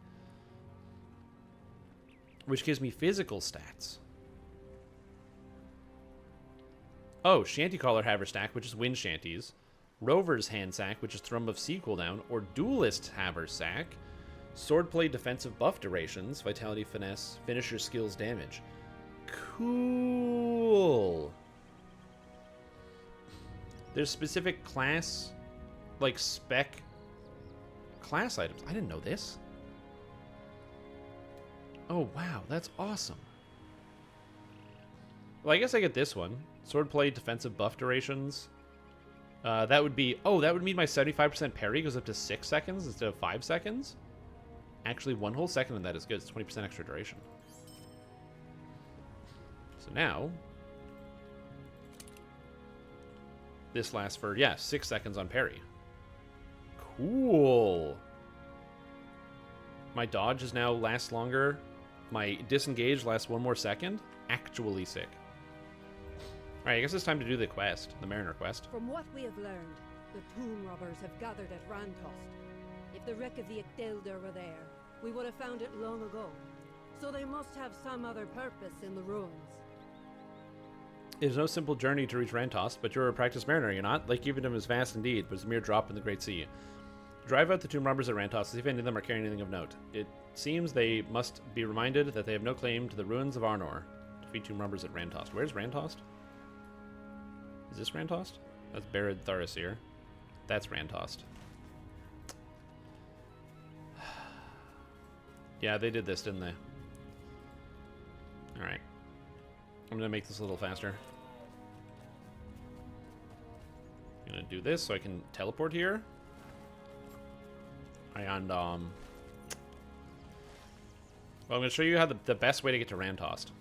which gives me physical stats. Oh, Shantycaller Haversack, which is Wind Shanties. Rover's Handsack, which is Thrum of Sea cooldown. Or Duelist Haversack. Swordplay defensive buff durations. Vitality finesse. Finisher skills damage. Cool. There's specific class, like spec class items. I didn't know this. Oh, wow. That's awesome. Well, I guess I get this one. Swordplay defensive buff durations. That would be... Oh, that would mean my 75% parry goes up to 6 seconds instead of 5 seconds? Actually, 1 whole second of that is good. It's 20% extra duration. So now... This lasts for, yeah, 6 seconds on parry. Cool. My dodge is now lasts longer. My disengage lasts 1 more second. Actually sick. Alright, I guess it's time to do the quest, the Mariner quest. From what we have learned, the tomb robbers have gathered at Rantost. If the wreck of the Ictilder were there, we would have found it long ago. So they must have some other purpose in the ruins. It is no simple journey to reach Rantost, but you're a practiced mariner, you're not? Lake Evendom is vast indeed, but it's a mere drop in the Great Sea. Drive out the tomb robbers at Rantost to see if any of them are carrying anything of note. It seems they must be reminded that they have no claim to the ruins of Arnor. Defeat tomb robbers at Rantost. Where's Rantost? Is this Rantost? That's Barid Tharasir. That's Rantost. Yeah, they did this, didn't they? Alright. I'm gonna make this a little faster. I'm gonna do this so I can teleport here. And, well, I'm gonna show you how the best way to get to Rantost.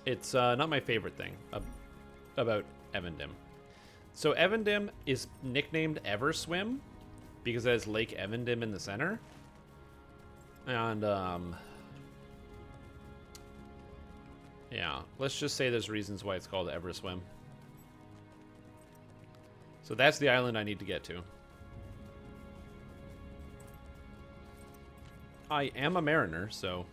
It's not my favorite thing about Evendom. So Evendom is nicknamed Everswim because it has Lake Evendom in the center. And, yeah, let's just say there's reasons why it's called Everswim. So that's the island I need to get to. I am a mariner, so...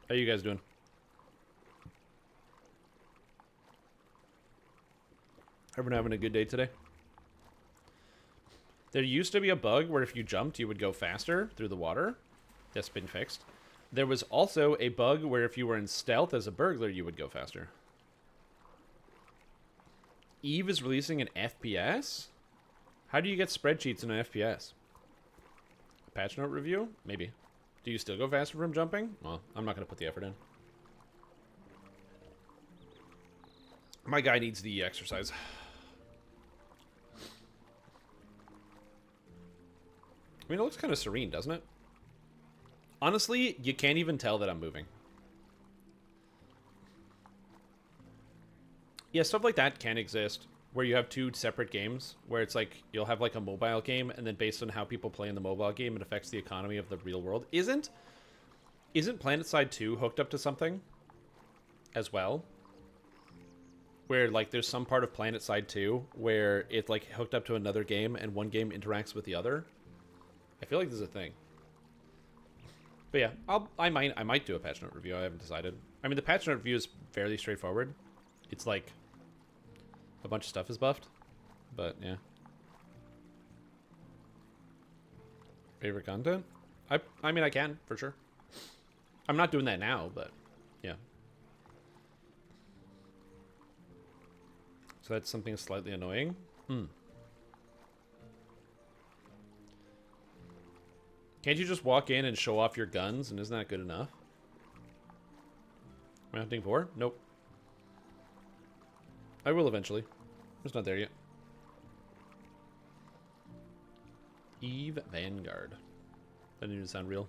How you guys doing? Everyone having a good day today? There used to be a bug where if you jumped, you would go faster through the water. That's been fixed. There was also a bug where if you were in stealth as a burglar, you would go faster. Eve is releasing an FPS? How do you get spreadsheets in an FPS? A patch note review? Maybe. Do you still go faster from jumping? Well, I'm not going to put the effort in. My guy needs the exercise. I mean, it looks kind of serene, doesn't it? Honestly, you can't even tell that I'm moving. Yeah, stuff like that can exist, where you have two separate games, where it's like, you'll have like a mobile game, and then based on how people play in the mobile game, it affects the economy of the real world. Isn't PlanetSide 2 hooked up to something as well? Where, like, there's some part of PlanetSide 2 where it's, like, hooked up to another game, and one game interacts with the other? I feel like there's a thing. But yeah, I might do a patch note review. I haven't decided. I mean, the patch note review is fairly straightforward. It's like a bunch of stuff is buffed, but yeah. Favorite content? I mean, I can for sure. I'm not doing that now, but yeah. So that's something slightly annoying. Can't you just walk in and show off your guns, and isn't that good enough? Am I hunting for? Nope. I will eventually. It's not there yet. Eve Vanguard. That didn't even sound real.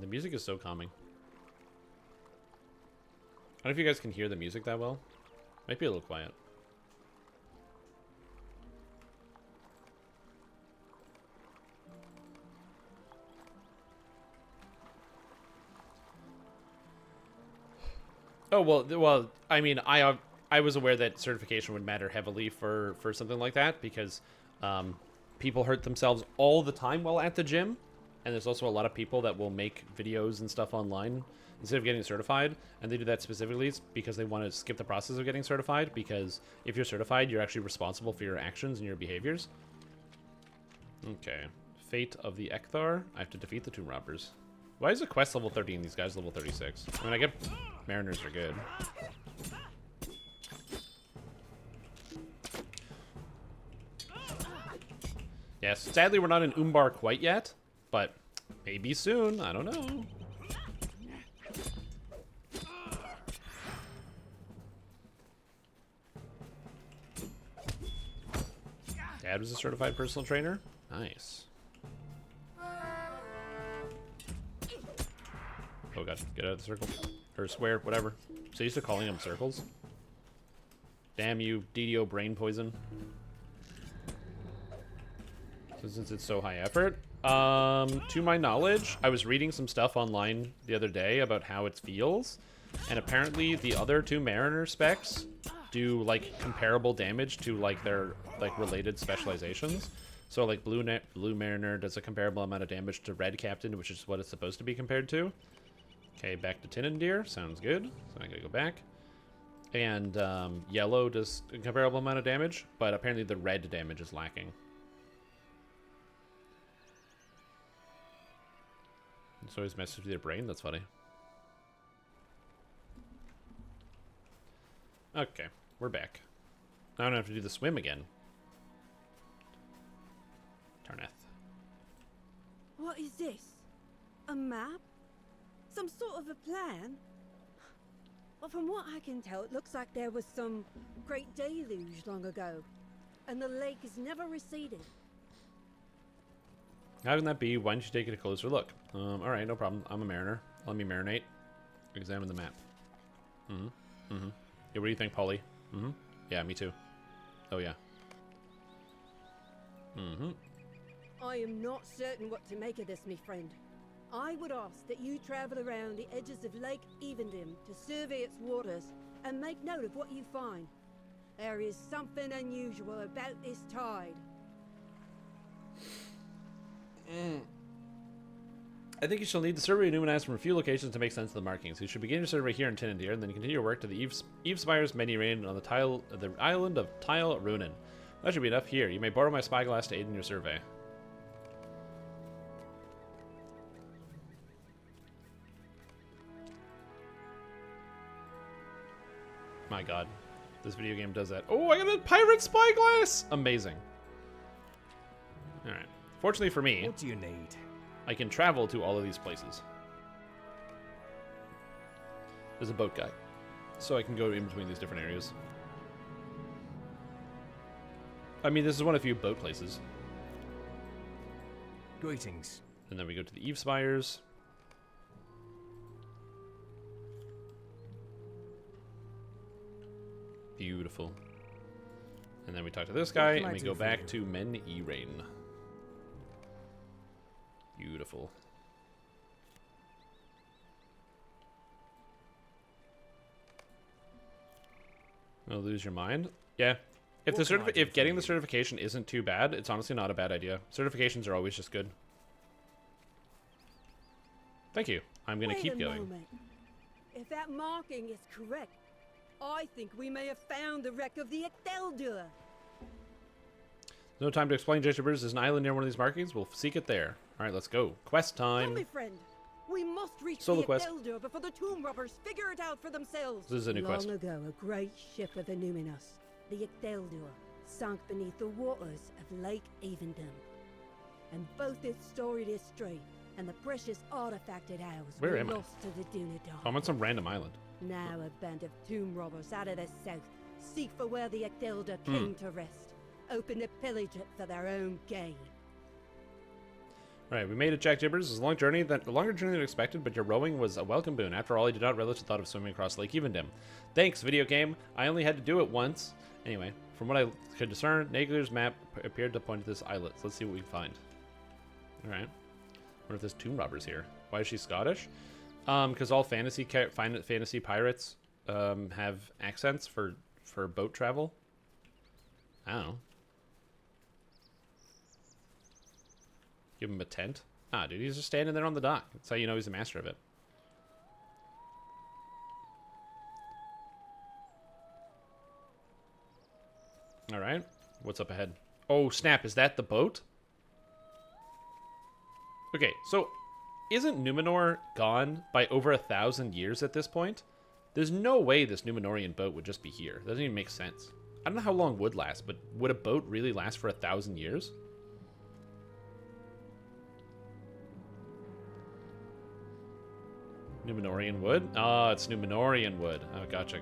The music is so calming. I don't know if you guys can hear the music that well. Might be a little quiet. Oh well. I mean, I was aware that certification would matter heavily for something like that because people hurt themselves all the time while at the gym, and there's also a lot of people that will make videos and stuff online instead of getting certified, and they do that specifically because they want to skip the process of getting certified. Because if you're certified, you're actually responsible for your actions and your behaviors. Okay, Fate of the Ekthar. I have to defeat the Tomb Robbers. Why is the quest level 30 and these guys level 36? I mean, I get Mariners are good. Yes, sadly we're not in Umbar quite yet, but maybe soon. I don't know. Dad was a certified personal trainer. Nice. Oh god, get out of the circle. Or square, whatever. So used to calling them circles. Damn you, DDO brain poison. So since it's so high effort. To my knowledge, I was reading some stuff online the other day about how it feels. And apparently the other two Mariner specs do like comparable damage to like their like related specializations. So like Blue Mariner does a comparable amount of damage to Red Captain, which is what it's supposed to be compared to. Okay, back to Tinandir. Sounds good. So I gotta go back. And Yellow does a comparable amount of damage, but apparently the red damage is lacking. It's always messes with your brain. That's funny. Okay, we're back. Now I don't have to do the swim again. Tarneth. What is this? A map? Some sort of a plan? Well, from what I can tell, it looks like there was some great deluge long ago, and the lake has never receded. How can that be? Why don't you take a closer look? Alright, no problem. I'm a mariner. Let me marinate. Examine the map. Yeah, what do you think, Polly? Yeah, me too. Oh, yeah. I am not certain what to make of this, me friend. I would ask that you travel around the edges of Lake Evendim to survey its waters and make note of what you find. There is something unusual about this tide. I think you shall need the survey numinized from a few locations to make sense of the markings. You should begin your survey here in Tinandir, and then continue your work to the Evespires Many-Rain on the island of Tile Runin. That should be enough here. You may borrow my spyglass to aid in your survey. My god. This video game does that. Oh, I got a pirate spyglass! Amazing. Alright. Fortunately for me, What do you need? I can travel to all of these places. There's a boat guy, so I can go in between these different areas. I mean, this is one of the few boat places. Greetings. And then we go to the Evespires. Beautiful. And then we talk to this guy, can and I we do go for back you? to Men-E-Rain. Beautiful. I'll lose your mind. Yeah. If What can I do if for getting you? the certification isn't too bad, it's honestly not a bad idea. Certifications are always just good. Thank you. I'm gonna Wait keep a going. moment. If that marking is correct, I think we may have found the wreck of the Ecteldur. No time to explain, Jeshibers. There's an island near one of these markings. We'll seek it there. All right, let's go. Quest Come, time. my friend. We must reach Solo the quest. Ecteldur before the tomb robbers figure it out for themselves. This is a new Long quest. ago, a great ship of the Numinos, the Ecteldur, sunk beneath the waters of Lake Evendom. And both its storied history and the precious artifact it housed Where were am I? lost to the Dunedain. I'm on some random island. Now a band of tomb robbers out of the south seek for where the Ecteldur came to rest, open to pillage it for their own gain. All right, we made it, Jack Jibbers. It was a longer journey than expected, but your rowing was a welcome boon. After all, I did not relish the thought of swimming across Lake Evendim. Thanks, video game. I only had to do it once. Anyway, from what I could discern, Naglir's map appeared to point to this islet. So let's see what we can find. All right. Wonder if there's tomb robbers here. Why is she Scottish? Because all fantasy pirates have accents for boat travel? I don't know. Give him a tent? Ah, dude, he's just standing there on the dock. That's how you know he's a master of it. Alright. What's up ahead? Oh, snap. Is that the boat? Okay, so isn't Numenor gone by over 1,000 years at this point? There's no way this Numenorian boat would just be here. That doesn't even make sense. I don't know how long wood lasts, but would a boat really last for 1,000 years? Numenorian wood? Oh, it's Numenorian wood. Oh, gotcha.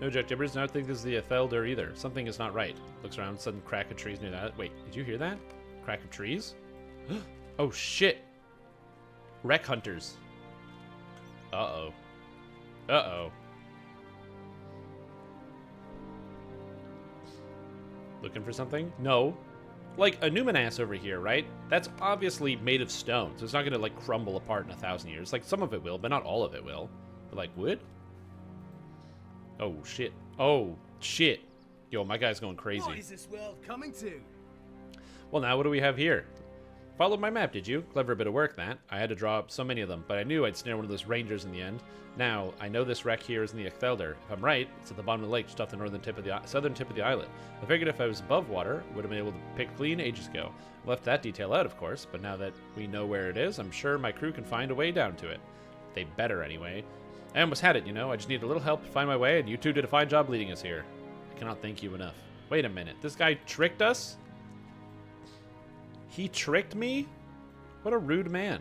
No, Jack Gibbers, I don't think this is the Ethelder either. Something is not right. Looks around, sudden crack of trees near that. Wait, did you hear that? Crack of trees? Oh, shit. Wreck hunters. Uh-oh. Uh-oh. Looking for something? No. Like, a Numenas over here, right? That's obviously made of stone, so it's not gonna, like, crumble apart in 1,000 years. Like, some of it will, but not all of it will. But, like, wood? Oh, shit. Oh, shit. Yo, my guy's going crazy. What is this world coming to? Well, now what do we have here? Followed my map, did you? Clever bit of work, that. I had to draw up so many of them, but I knew I'd snare one of those rangers in the end. Now, I know this wreck here is in the Ethelder. If I'm right, it's at the bottom of the lake, just off the southern tip of the islet. I figured if I was above water, would have been able to pick clean ages ago. Left that detail out, of course, but now that we know where it is, I'm sure my crew can find a way down to it. They better, anyway. I almost had it, you know? I just needed a little help to find my way, and you two did a fine job leading us here. I cannot thank you enough. Wait a minute. This guy tricked us? He tricked me? What a rude man.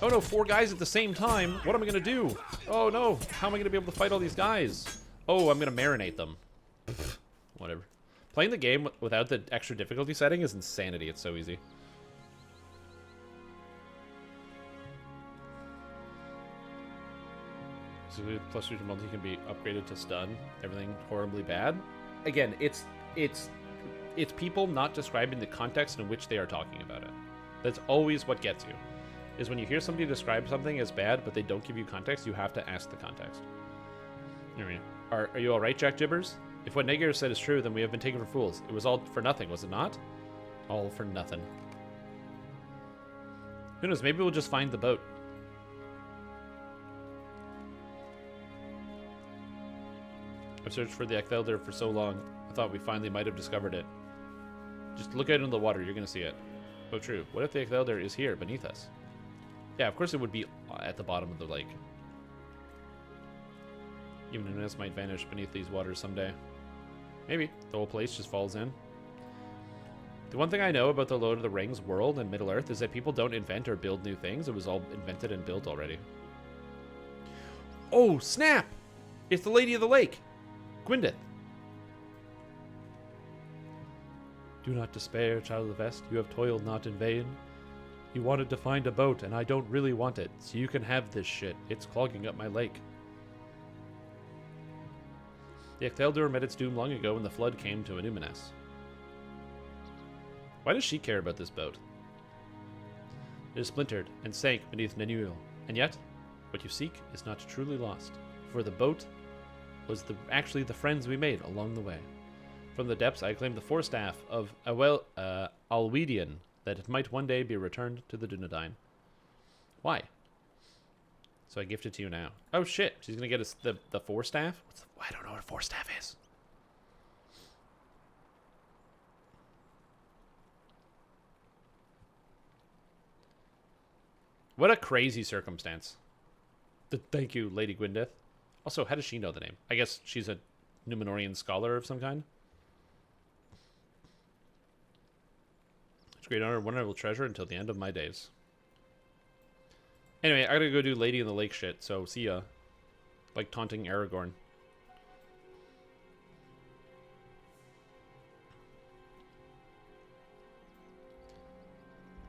Oh no, 4 guys at the same time. What am I going to do? Oh no, how am I going to be able to fight all these guys? Oh, I'm going to marinate them. Whatever. Playing the game without the extra difficulty setting is insanity. It's so easy. So plus 2 to multi can be upgraded to stun. Everything horribly bad. Again, it's people not describing the context in which they are talking about it. That's always what gets you. Is when you hear somebody describe something as bad, but they don't give you context, you have to ask the context. Anyway, are you alright, Jack Gibbers? If what Nagar said is true, then we have been taken for fools. It was all for nothing, was it not? All for nothing. Who knows, maybe we'll just find the boat. I've searched for the Ethelder for so long, I thought we finally might have discovered it. Just look out into the water, you're gonna see it. Oh, true. What if the Ethelder is here, beneath us? Yeah, of course it would be at the bottom of the lake. Even Nunes might vanish beneath these waters someday. Maybe. The whole place just falls in. The one thing I know about the Lord of the Rings world and Middle-earth is that people don't invent or build new things. It was all invented and built already. Oh, snap! It's the Lady of the Lake! Gwyneth. Do not despair, child of the Vest. You have toiled not in vain. You wanted to find a boat, and I don't really want it, so you can have this shit. It's clogging up my lake. The Etheldur met its doom long ago when the flood came to Numenas. Why does she care about this boat? It is splintered and sank beneath Nenuil, and yet, what you seek is not truly lost, for the boat was actually the friends we made along the way. From the depths, I claimed the forestaff of Alwedian, that it might one day be returned to the Dunedain. Why? So I gift it to you now. Oh shit, she's gonna get us the forestaff? I don't know what a forestaff is. What a crazy circumstance. Thank you, Lady Gwyneth. Also, how does she know the name? I guess she's a Numenorian scholar of some kind? It's a great honor, one I will treasure until the end of my days. Anyway, I gotta go do Lady in the Lake shit, so see ya. Like taunting Aragorn.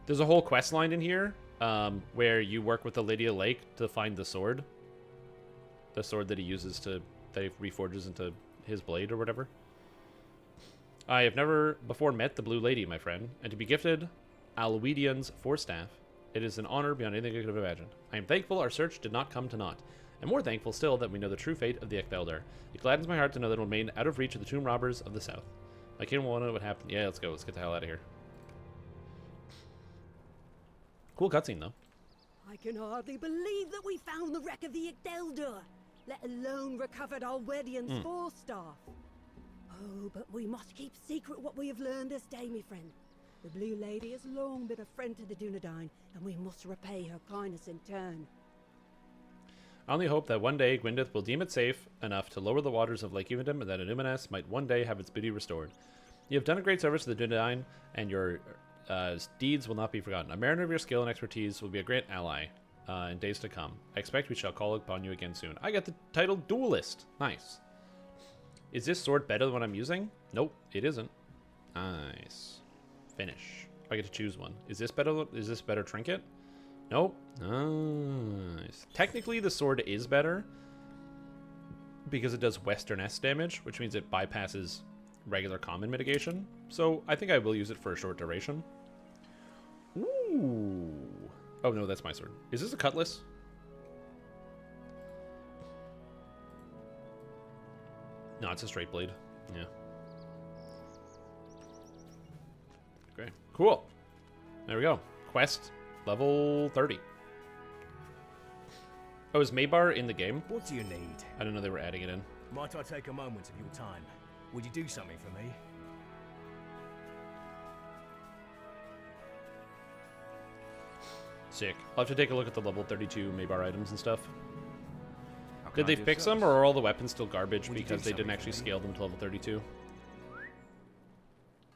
There's a whole quest line in here where you work with the Lady of the Lake to find the sword. The sword that he uses that he reforges into his blade or whatever. I have never before met the Blue Lady, my friend, and to be gifted Alwedian's forestaff. It is an honor beyond anything I could have imagined. I am thankful our search did not come to naught, and more thankful still that we know the true fate of the Echelder. It gladdens my heart to know that it will remain out of reach of the tomb robbers of the south. My kingdom will know what happened. Yeah, let's go. Let's get the hell out of here. Cool cutscene, though. I can hardly believe that we found the wreck of the Echelder, let alone recovered Alwedian's forestaff. Oh, but we must keep secret what we have learned this day, my friend. The Blue Lady has long been a friend to the Dunedain, and we must repay her kindness in turn. I only hope that one day Gwyneth will deem it safe enough to lower the waters of Lake Evendom and that Illuminus might one day have its beauty restored. You have done a great service to the Dunedain, and your deeds will not be forgotten. A mariner of your skill and expertise will be a great ally in days to come. I expect we shall call upon you again soon. I got the title Duelist. Nice. Is this sword better than what I'm using? Nope, it isn't. Nice. Finish. I get to choose one. Is this better? Is this better trinket? Nope. Nice. Technically, the sword is better because it does Western S damage, which means it bypasses regular common mitigation. So I think I will use it for a short duration. Ooh. Oh no, that's my sword. Is this a cutlass? No, it's a straight blade. Yeah. Okay, cool. There we go. Quest level 30. Oh, is Maybar in the game? What do you need? I didn't know they were adding it in. Might I take a moment of your time? Would you do something for me? Sick. I'll have to take a look at the level 32 Maybar items and stuff. How can Did I they be of fix them, service? or are all the weapons still garbage Would you because do they didn't something actually for me? scale them to level 32?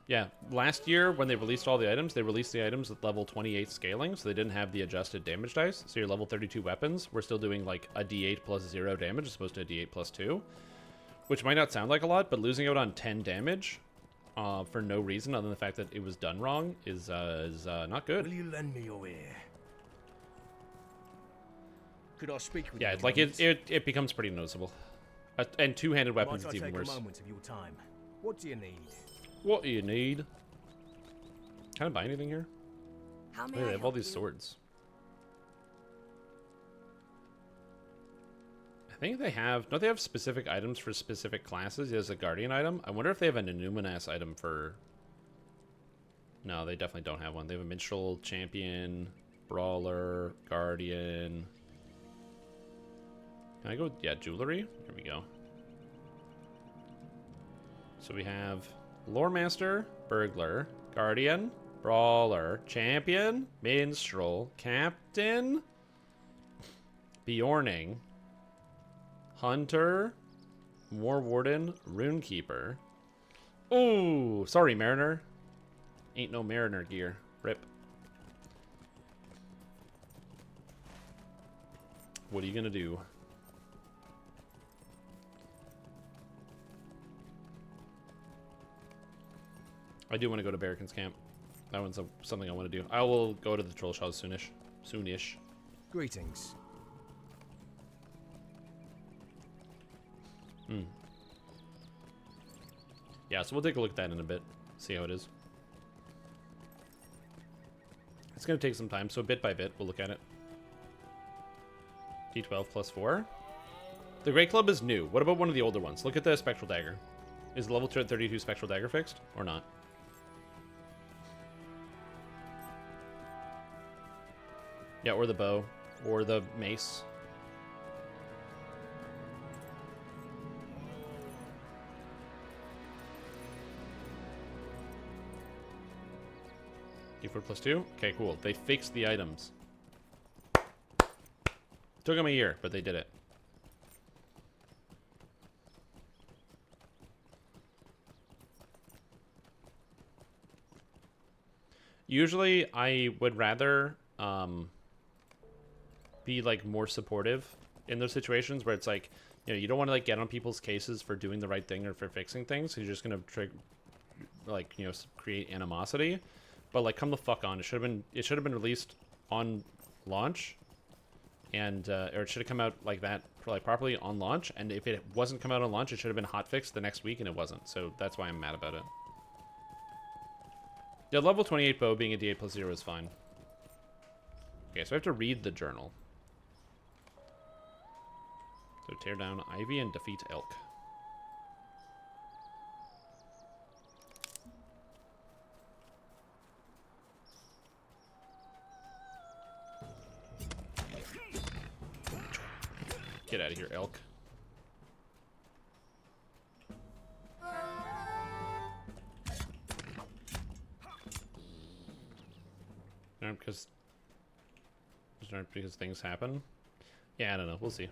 Yeah, last year when they released all the items, they released the items with level 28 scaling, so they didn't have the adjusted damage dice. So your level 32 weapons were still doing like a d8 plus 0 damage as opposed to a d8 plus 2, which might not sound like a lot, but losing out on 10 damage for no reason other than the fact that it was done wrong is not good. Will you lend me your ear? Could I speak with Yeah, you? it's like it becomes pretty noticeable. And two-handed weapons Might I is even take worse. a moment of your time? What do you need? What do you need? Can I buy anything here? How Oh, may yeah, I they have all help these you? swords. I think they have... Don't they have specific items for specific classes? There's a Guardian item. I wonder if they have an Illuminas item for... No, they definitely don't have one. They have a Minstrel, Champion, Brawler, Guardian... Can I go... Yeah, Jewelry? Here we go. So we have Lore Master, Burglar, Guardian, Brawler, Champion, Minstrel, Captain, Bjorning, Hunter, War Warden, Runekeeper. Ooh, sorry, Mariner. Ain't no Mariner gear. Rip. What are you gonna do? I do want to go to Barrican's camp. That one's something I want to do. I will go to the Troll Shaws soonish. Soonish. Greetings. Yeah, so we'll take a look at that in a bit. See how it is. It's going to take some time, so bit by bit, we'll look at it. D12 plus 4. The Great Club is new. What about one of the older ones? Look at the Spectral Dagger. Is the level 32 Spectral Dagger fixed, or not? Yeah, or the bow, or the mace. D4 plus 2? Okay, cool. They fixed the items. Took them a year, but they did it. Usually, I would rather be like more supportive in those situations where it's like, you know, you don't want to like get on people's cases for doing the right thing or for fixing things. So you're just gonna like, you know, create animosity. But like, come the fuck on! It should have been released on launch, and or it should have come out like that, like properly on launch. And if it wasn't come out on launch, it should have been hotfixed the next week, and it wasn't. So that's why I'm mad about it. Yeah, level 28 bow being a D8 plus 0 is fine. Okay, so I have to read the journal. So tear down Ivy and defeat Elk. Get out of here, Elk. Because things happen. Yeah, I don't know. We'll see.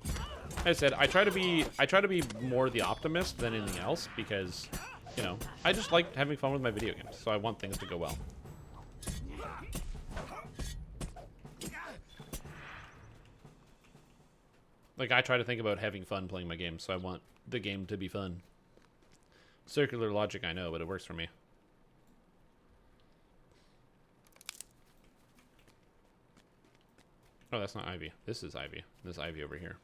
Like I said, I try to be more the optimist than anything else because, you know, I just like having fun with my video games, so I want things to go well. Like, I try to think about having fun playing my game, so I want the game to be fun. Circular logic, I know, but it works for me. Oh, that's not Ivy. This is Ivy. This is Ivy over here.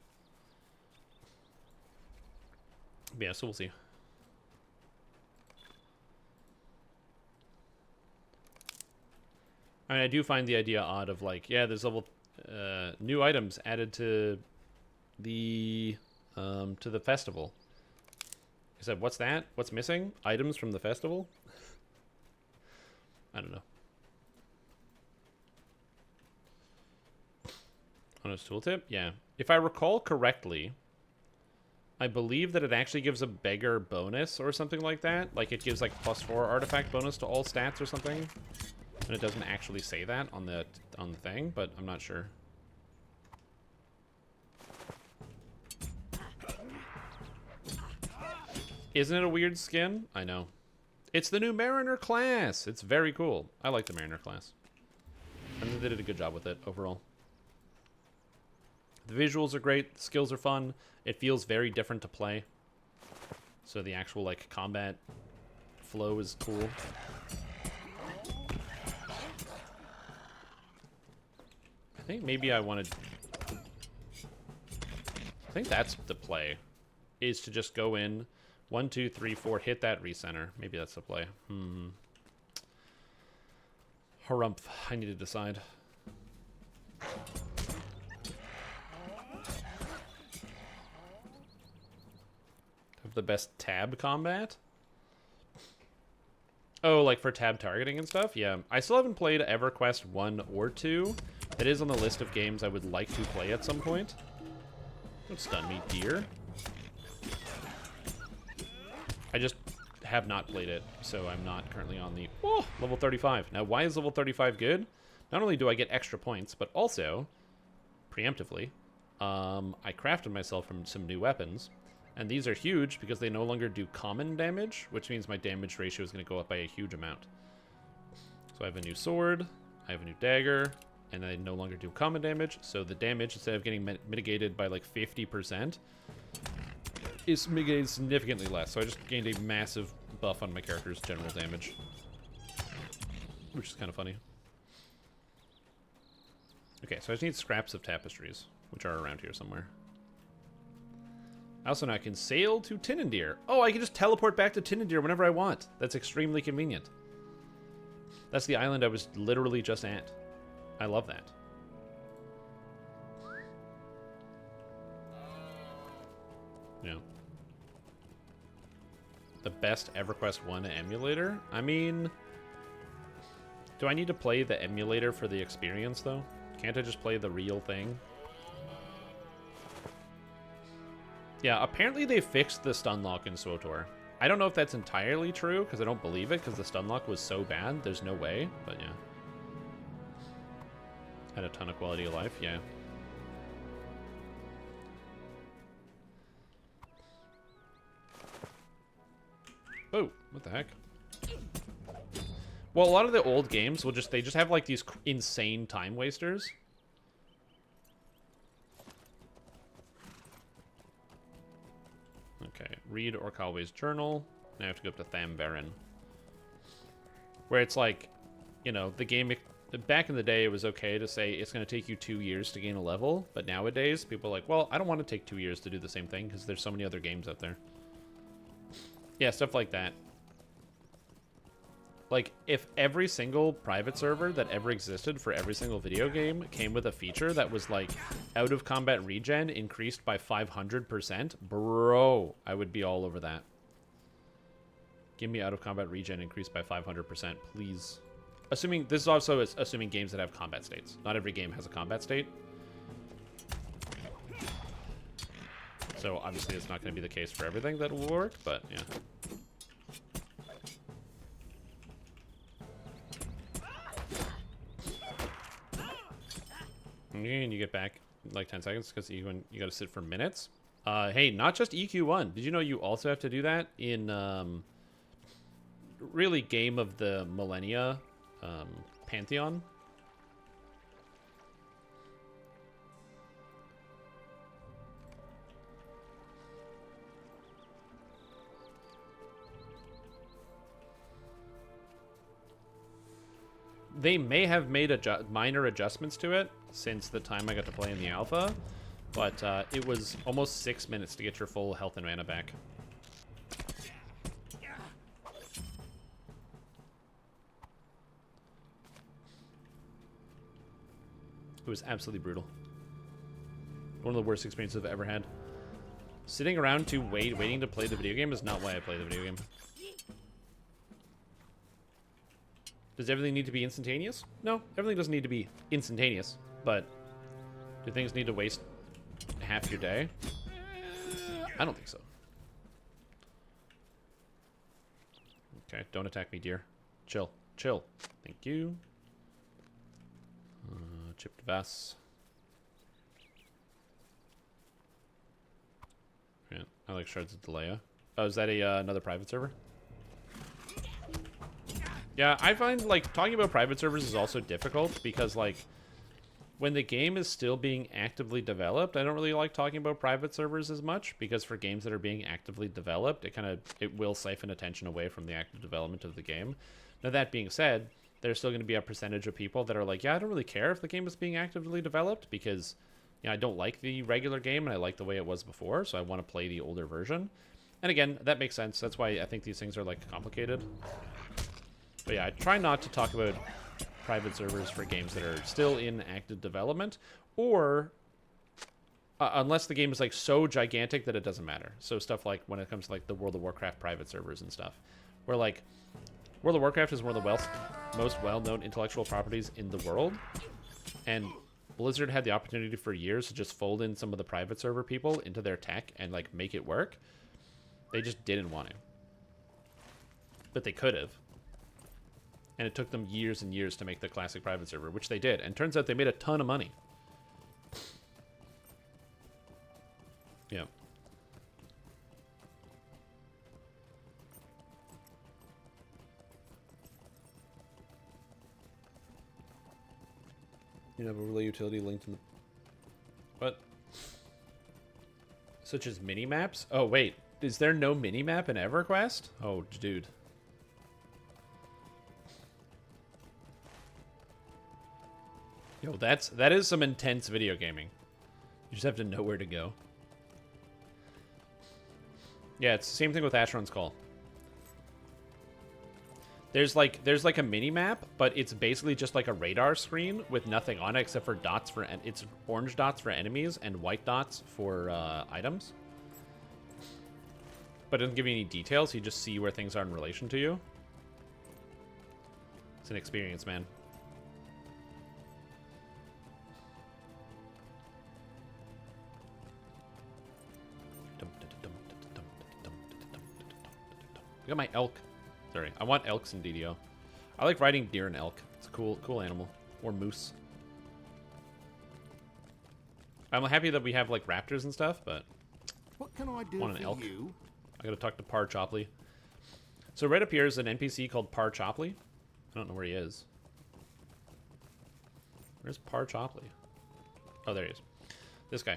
But yeah, so we'll see. I mean, I do find the idea odd of like, yeah, there's level new items added to the festival. I said, what's that? What's missing? Items from the festival? I don't know. Honest tooltip? Yeah. If I recall correctly, I believe that it actually gives a beggar bonus or something like that. Like it gives like +4 artifact bonus to all stats or something. And it doesn't actually say that on the thing, but I'm not sure. Isn't it a weird skin? I know. It's the new Mariner class. It's very cool. I like the Mariner class. I think they did a good job with it overall. The visuals are great. The skills are fun. It feels very different to play. So the actual like combat flow is cool. I think maybe I wanted... I think that's the play. Is to just go in 1, 2, 3, 4, hit that recenter. Maybe that's the play. Harumph. I need to decide. Have the best tab combat? Oh, like for tab targeting and stuff? Yeah. I still haven't played EverQuest 1 or 2. It is on the list of games I would like to play at some point. Don't stun me, dear. I just have not played it, so I'm not currently on the... Oh, level 35. Now, why is level 35 good? Not only do I get extra points, but also, preemptively, I crafted myself from some new weapons. And these are huge because they no longer do common damage, which means my damage ratio is going to go up by a huge amount. So I have a new sword, I have a new dagger, and I no longer do common damage. So the damage, instead of getting mitigated by like 50%, is mitigated significantly less. So I just gained a massive buff on my character's general damage, which is kind of funny. Okay, so I just need scraps of tapestries, which are around here somewhere. Also now I can sail to Tinandir. Oh, I can just teleport back to Tinandir whenever I want. That's extremely convenient. That's the island I was literally just at. I love that. Yeah. The best EverQuest 1 emulator? I mean... Do I need to play the emulator for the experience, though? Can't I just play the real thing? Yeah, apparently they fixed the stun lock in SWTOR. I don't know if that's entirely true, because I don't believe it, because the stun lock was so bad. There's no way, but yeah. Had a ton of quality of life, yeah. Oh, what the heck? Well, a lot of the old games will they just have like these insane time wasters. Okay, read Orkalwe's journal. Now I have to go up to Thamvarin. Where it's like, you know, the game... Back in the day, it was okay to say it's going to take you 2 years to gain a level. But nowadays, people are like, well, I don't want to take 2 years to do the same thing because there's so many other games out there. Yeah, stuff like that. Like, if every single private server that ever existed for every single video game came with a feature that was like out of combat regen increased by 500%, bro, I would be all over that. Give me out of combat regen increased by 500%, please. Assuming, this is also assuming games that have combat states. Not every game has a combat state. So obviously it's not going to be the case for everything that will work, but yeah. And you get back in like 10 seconds because you got to sit for minutes. Hey, not just EQ1. Did you know you also have to do that in really Game of the Millennia Pantheon? They may have made minor adjustments to it since the time I got to play in the alpha, but it was almost 6 minutes to get your full health and mana back. It was absolutely brutal. One of the worst experiences I've ever had. Sitting around to waiting to play the video game is not why I play the video game. Does everything need to be instantaneous? No, everything doesn't need to be instantaneous. But do things need to waste half your day? I don't think so. Okay, don't attack me, dear. Chill. Chill. Thank you. Chipped Vass. Yeah, I like Shards of Delaya. Oh, is that another private server? Yeah, I find, like, talking about private servers is also difficult because, like, when the game is still being actively developed, I don't really like talking about private servers as much because for games that are being actively developed, it will siphon attention away from the active development of the game. Now, that being said, there's still going to be a percentage of people that are like, yeah, I don't really care if the game is being actively developed because, you know, I don't like the regular game and I like the way it was before, so I want to play the older version. And again, that makes sense. That's why I think these things are, like, complicated. But yeah, I try not to talk about private servers for games that are still in active development, or unless the game is like so gigantic that it doesn't matter. So stuff like when it comes to like the World of Warcraft private servers and stuff, where like World of Warcraft is one of the most well-known intellectual properties in the world, and Blizzard had the opportunity for years to just fold in some of the private server people into their tech and like make it work. They just didn't want to, but they could have. And it took them years and years to make the classic private server, which they did. And turns out they made a ton of money. Yeah. You have a relay utility linked in the... What? Such as mini-maps? Oh, wait. Is there no mini-map in EverQuest? Oh, dude. Yo, that is some intense video gaming. You just have to know where to go. Yeah, it's the same thing with Asheron's Call. There's like a mini map, but it's basically just like a radar screen with nothing on it except for dots for it's orange dots for enemies and white dots for items. But it doesn't give you any details. You just see where things are in relation to you. It's an experience, man. Look at my elk. Sorry, I want elks in DDO. I like riding deer and elk. It's a cool animal. Or moose. I'm happy that we have like raptors and stuff, but What can I do want an for elk. you? I gotta talk to Par Chopley. So right up here is an NPC called Par Chopley. I don't know where he is. Where's Par Chopley? Oh, there he is. This guy.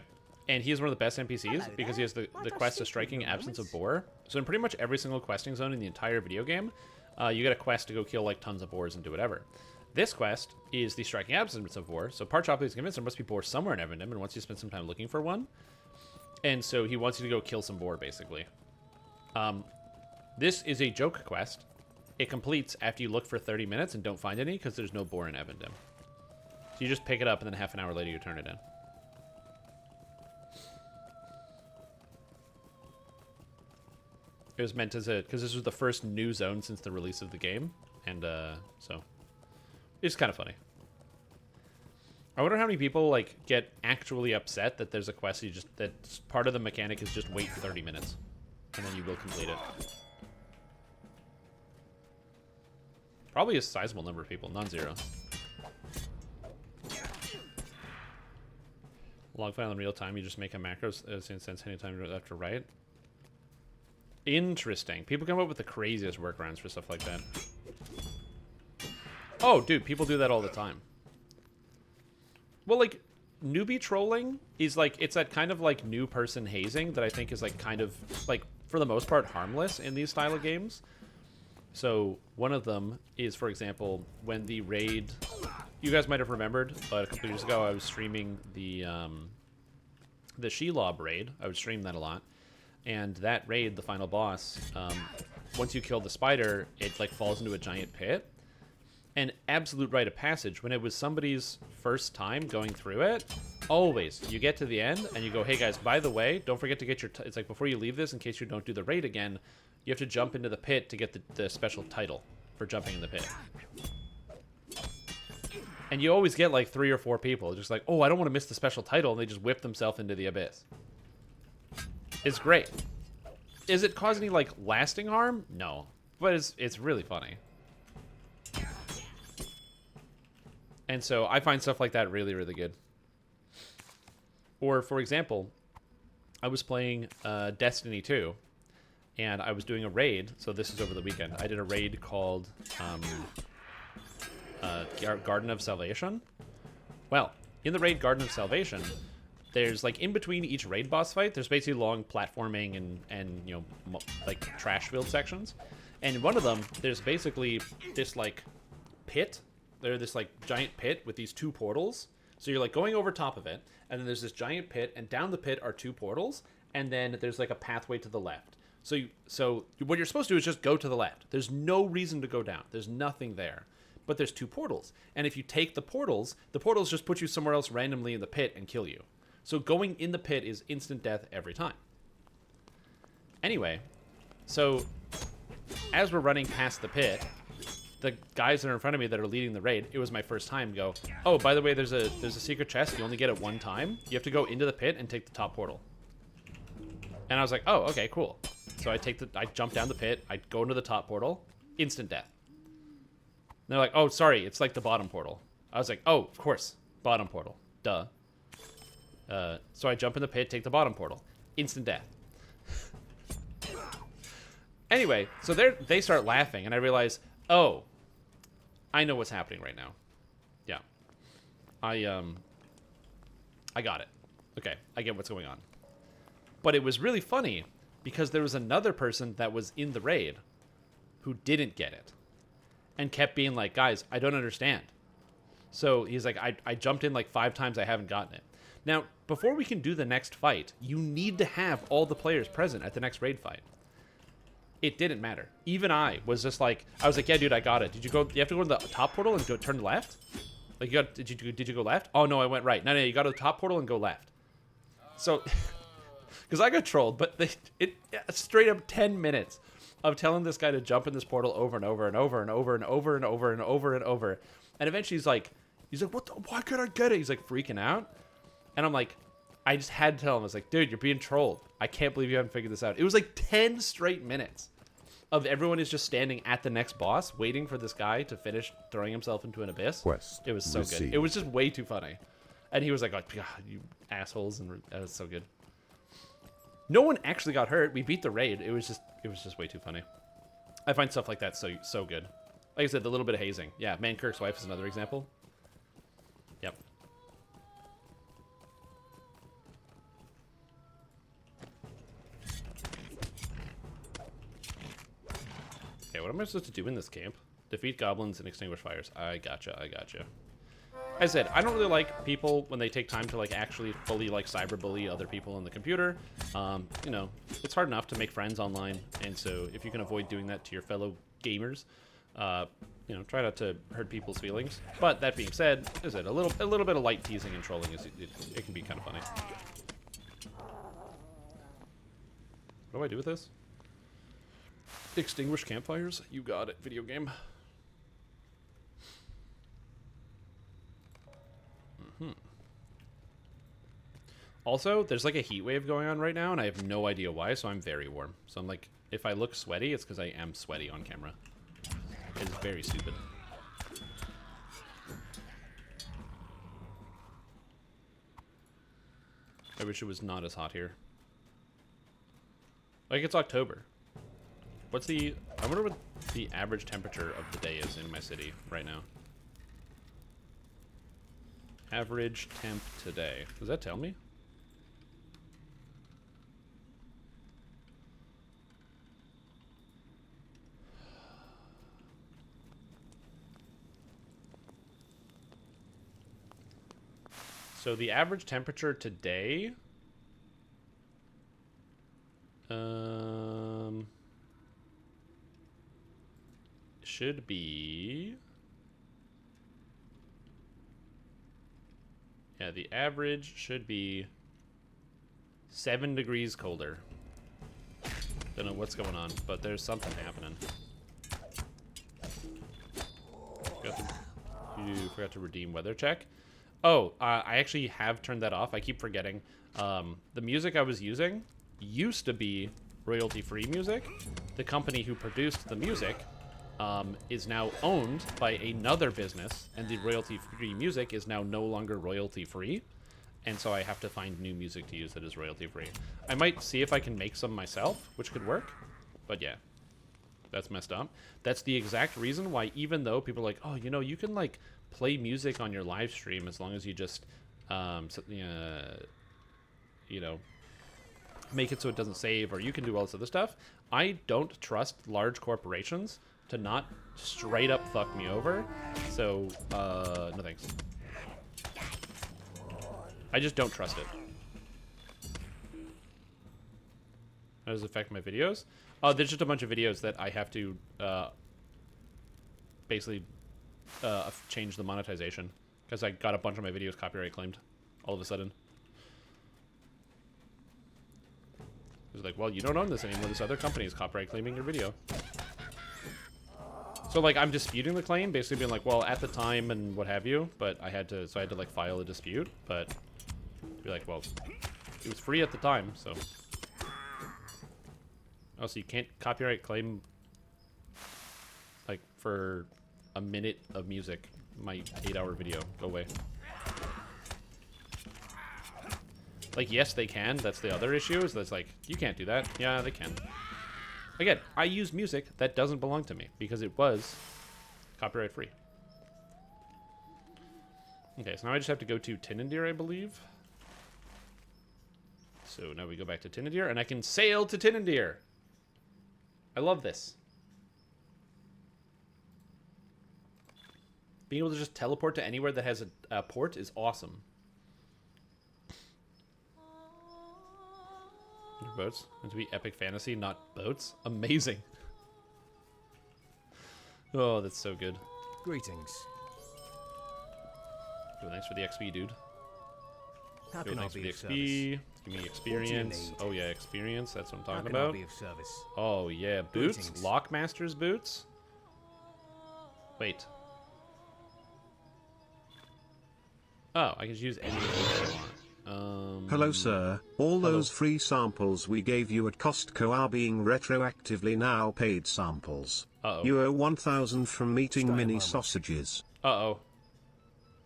And he is one of the best NPCs because he has the quest of Striking Absence of Boar. So in pretty much every single questing zone in the entire video game, you get a quest to go kill like tons of boars and do whatever. This quest is the Striking Absence of Boar. So Par Chopley is convinced there must be boar somewhere in Evendom and wants you to spend some time looking for one. And so he wants you to go kill some boar, basically. This is a joke quest it completes after you look for 30 minutes and don't find any because there's no boar in Evendim. So you just pick it up and then half an hour later you turn it in. It was meant as a, because this was the first new zone since the release of the game, and so it's kind of funny. I wonder how many people like get actually upset that there's a quest you just, that part of the mechanic is just wait 30 minutes, and then you will complete it. Probably a sizable number of people, non-zero. Log file in real time, you just make a macro since anytime left or right. Interesting. People come up with the craziest workarounds for stuff like that. Oh, dude, people do that all the time. Well, like, newbie trolling is like, it's that kind of like new person hazing that I think is like kind of like, for the most part, harmless in these style of games. So one of them is, for example, when the raid, you guys might have remembered, but a couple years ago I was streaming the Shelob raid. I would stream that a lot. And that raid, the final boss, once you kill the spider, it like falls into a giant pit. And absolute rite of passage, when it was somebody's first time going through it, always, you get to the end and you go, hey guys, by the way, don't forget to get your, it's like before you leave this, in case you don't do the raid again, you have to jump into the pit to get the special title for jumping in the pit. And you always get like 3 or 4 people just like, oh, I don't want to miss the special title, and they just whip themselves into the abyss. It's great. Is it cause any like lasting harm? No, but it's really funny. And so I find stuff like that really, really good. Or for example, I was playing Destiny 2, and I was doing a raid. So this is over the weekend. I did a raid called Garden of Salvation. Well, in the raid Garden of Salvation, there's like in between each raid boss fight, there's basically long platforming and you know, like trash filled sections. And in one of them, there's basically this like pit. There's this like giant pit with these 2 portals. So you're like going over top of it, and then there's this giant pit, and down the pit are 2 portals, and then there's like a pathway to the left. So what you're supposed to do is just go to the left. There's no reason to go down. There's nothing there. But there's 2 portals. And if you take the portals just put you somewhere else randomly in the pit and kill you. So going in the pit is instant death every time. Anyway, so as we're running past the pit, the guys that are in front of me that are leading the raid, it was my first time, go, oh, by the way, there's a secret chest. You only get it 1 time. You have to go into the pit and take the top portal. And I was like, oh, okay, cool. So I jump down the pit. I go into the top portal. Instant death. And they're like, oh, sorry, it's like the bottom portal. I was like, oh, of course, bottom portal. Duh. So I jump in the pit, take the bottom portal. Instant death. Anyway, so they start laughing, and I realize, oh, I know what's happening right now. Yeah. I got it. Okay, I get what's going on. But it was really funny because there was another person that was in the raid who didn't get it and kept being like, guys, I don't understand. So he's like, I jumped in like 5 times, I haven't gotten it. Now, before we can do the next fight, you need to have all the players present at the next raid fight. It didn't matter. Even I was just like, I was like, yeah, dude, I got it. You have to go to the top portal and go turn left? Like, did you go left? Oh, no, I went right. No, you go to the top portal and go left. So, because I got trolled, but it straight up 10 minutes of telling this guy to jump in this portal over and over and over and over and over and over and over and over. And eventually he's like, why can't I get it? He's like freaking out. And I'm like, I just had to tell him, I was like, dude, you're being trolled. I can't believe you haven't figured this out. It was like 10 straight minutes of everyone is just standing at the next boss, waiting for this guy to finish throwing himself into an abyss. Quest it was so received. good. It was just way too funny. And he was like, oh, God, you assholes. And that was so good. No one actually got hurt. We beat the raid. It was just way too funny. I find stuff like that so good. Like I said, the little bit of hazing. Yeah, Man Kirk's wife is another example. Yep. Okay, what am I supposed to do in this camp? Defeat goblins and extinguish fires. I gotcha. As I said, I don't really like people when they take time to like actually fully like cyberbully other people on the computer. You know, it's hard enough to make friends online, and so if you can avoid doing that to your fellow gamers. You know, try not to hurt people's feelings. But that being said, is it a little bit of light teasing and trolling is it can be kind of funny. What do I do with this? Extinguish campfires? You got it, video game. Also, there's like a heat wave going on right now, and I have no idea why, so I'm very warm. So I'm like, if I look sweaty, it's because I am sweaty on camera. It's very stupid. I wish it was not as hot here. Like, it's October. What's the... I wonder what the average temperature of the day is in my city right now. Average temp today. Does that tell me? So the average temperature today... should be... Yeah, the average should be 7 degrees colder. Don't know what's going on, but there's something happening. Forgot to redeem weather check. Oh, I actually have turned that off. I keep forgetting. The music I was using used to be royalty-free music. The company who produced the music is now owned by another business, and the royalty-free music is now no longer royalty-free. And so I have to find new music to use that is royalty-free. I might see if I can make some myself, which could work. But yeah, that's messed up. That's the exact reason why, even though people are like, oh, you know, you can like play music on your live stream as long as you just, you know, make it so it doesn't save, or you can do all this other stuff. I don't trust large corporations to not straight up fuck me over. So, no thanks. I just don't trust it. How does it affect my videos? Oh, there's just a bunch of videos that I have to basically change the monetization because I got a bunch of my videos copyright claimed all of a sudden. It was like, well, you don't own this anymore. This other company is copyright claiming your video. So like, I'm disputing the claim, basically being like, well, at the time and what have you, but I had to like file a dispute, but be like, well, it was free at the time, so. Oh, so you can't copyright claim like for a minute of music, my 8-hour video. Go away. Like, yes, they can. That's the other issue, is that's like, you can't do that. Yeah, they can. Again, I use music that doesn't belong to me because it was copyright free. Okay, so now I just have to go to Tinandir, I believe. So now we go back to Tinandir, and I can sail to Tinandir. I love this. Being able to just teleport to anywhere that has a port is awesome. Boats. Meant to be epic fantasy, not boats. Amazing. Oh, that's so good. Greetings. Oh, thanks for the XP, dude. How Oh, can I thanks for be the of XP. service? Give me experience. need? Oh yeah, experience. That's what I'm How talking can I about. be of service? Oh yeah, boots. Greetings. Lockmaster's boots. Wait. Oh, I can just use any boots I want. Hello sir, all those free samples we gave you at Costco are being retroactively now paid samples. Uh-oh. You owe 1,000 from eating Stay a mini moment. sausages. Uh-oh.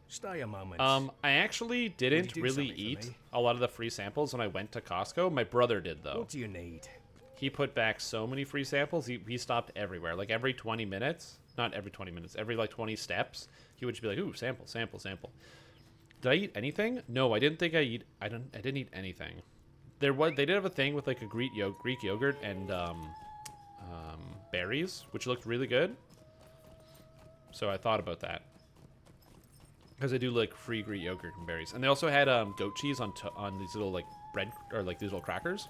Stay a moment. I actually didn't do really something for eat me? a lot of the free samples when I went to Costco. My brother did, though. What do you need? He put back so many free samples. He stopped everywhere. Like, every 20 minutes. Not every 20 minutes. Every, like, 20 steps. He would just be like, ooh, sample, sample, sample. Did I eat anything? No, I didn't think I didn't eat anything. They did have a thing with, like, a Greek yogurt and, berries, which looked really good. So I thought about that. Because I do like free Greek yogurt and berries. And they also had goat cheese on these little like bread, or like these little crackers.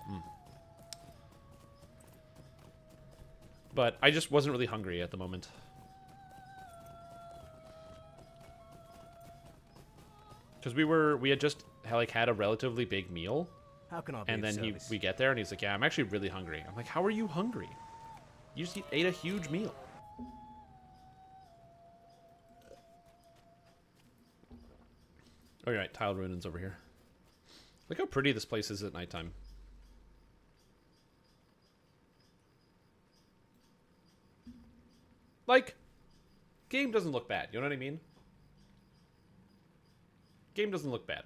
But I just wasn't really hungry at the moment. Because we had just had a relatively big meal, How can I be and of then service? we get there and he's like, "Yeah, I'm actually really hungry." I'm like, "How are you hungry? You just ate a huge meal." Oh, you're right. Tiled ruins over here. Look how pretty this place is at nighttime. Like, game doesn't look bad. You know what I mean? Game doesn't look bad.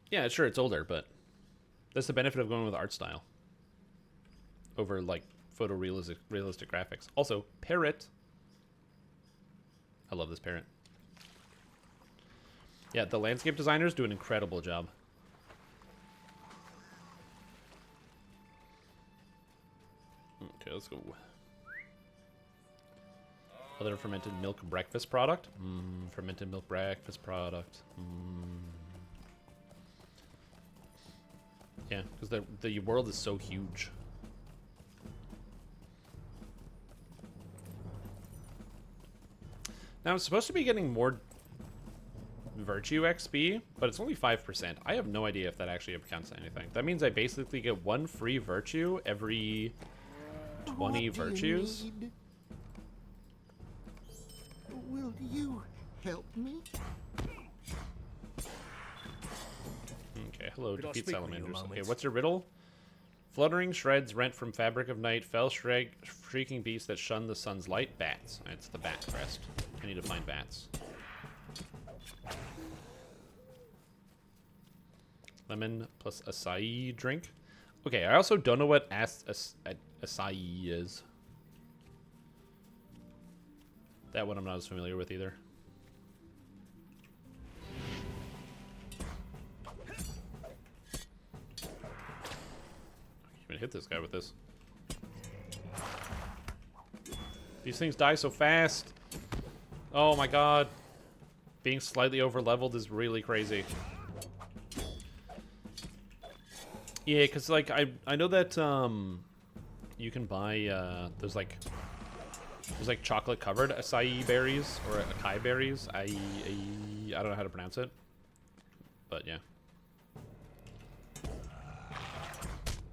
Yeah, sure, it's older, but that's the benefit of going with art style over, like, photorealistic graphics. Also, parrot. I love this parrot. Yeah, the landscape designers do an incredible job. Okay, let's go. Other fermented milk breakfast product. Fermented milk breakfast product. Yeah, because the world is so huge. Now, I'm supposed to be getting more virtue XP, but it's only 5%. I have no idea if that actually counts to anything. That means I basically get 1 free virtue every 20 virtues. Will you help me? Okay, hello, Could I defeat speak with you a salamanders. Okay, moment? what's your riddle? Fluttering shreds rent from fabric of night, fell shrieking beasts that shun the sun's light. Bats. It's the bat crest. I need to find bats. Lemon plus acai drink. Okay, I also don't know what acai is. That one I'm not as familiar with either. I'm gonna hit this guy with this. These things die so fast. Oh my god. Being slightly over leveled is really crazy. Yeah, because like I know that you can buy there's like chocolate covered acai berries or acai berries. I don't know how to pronounce it, but yeah.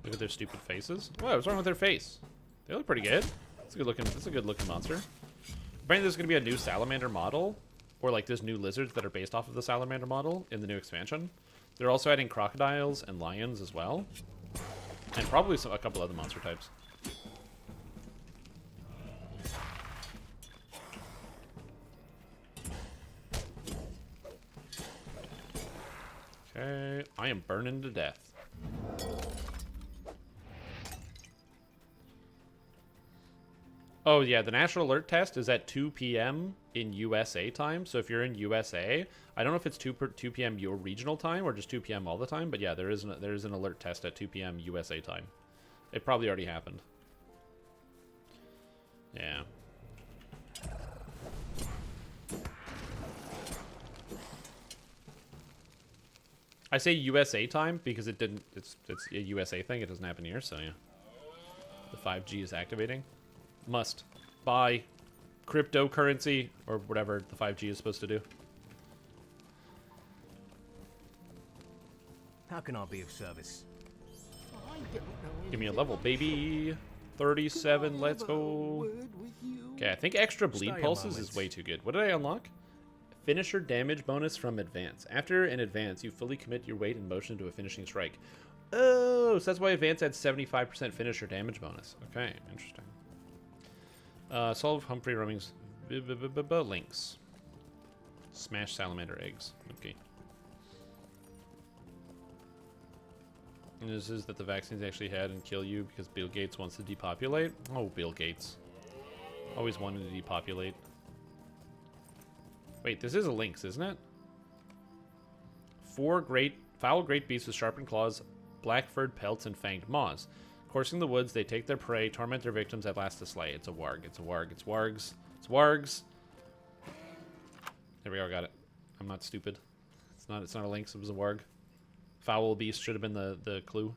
Look at their stupid faces. What? What's wrong with their face? They look pretty good. It's a good looking. It's a good looking monster. Apparently, there's gonna be a new salamander model, or like there's new lizards that are based off of the salamander model in the new expansion. They're also adding crocodiles and lions as well, and probably a couple other monster types. Okay, I am burning to death. Oh yeah, the national alert test is at 2 p.m. in USA time. So if you're in USA, I don't know if it's 2 p.m. your regional time or just 2 p.m. all the time, but yeah, there is an alert test at 2 p.m. USA time. It probably already happened. Yeah. I say USA time because it didn't. It's a USA thing. It doesn't happen here, so yeah. The 5G is activating. Must buy cryptocurrency or whatever the 5G is supposed to do. How can I be of service? I don't know Give me a anything level, about baby. Can 37. I Let's have a go. word with you? Okay, I think extra bleed Stay a pulses is moment. way too good. What did I unlock? Finisher damage bonus from advance. After an advance, you fully commit your weight and motion to a finishing strike. Oh, so that's why advance had 75% finisher damage bonus. Okay, interesting. Solve Humphrey Rumming's links. Smash salamander eggs. Okay. And this is that the vaccines actually had and kill you because Bill Gates wants to depopulate. Oh, Bill Gates. Always wanted to depopulate. Wait, this is a lynx, isn't it? 4 foul great beasts with sharpened claws, black furred pelts, and fanged maws. Coursing the woods, they take their prey, torment their victims, at last to slay. It's a warg. It's a warg. It's wargs. It's wargs. There we go. Got it. I'm not stupid. It's not a lynx. It was a warg. Foul beast should have been the clue.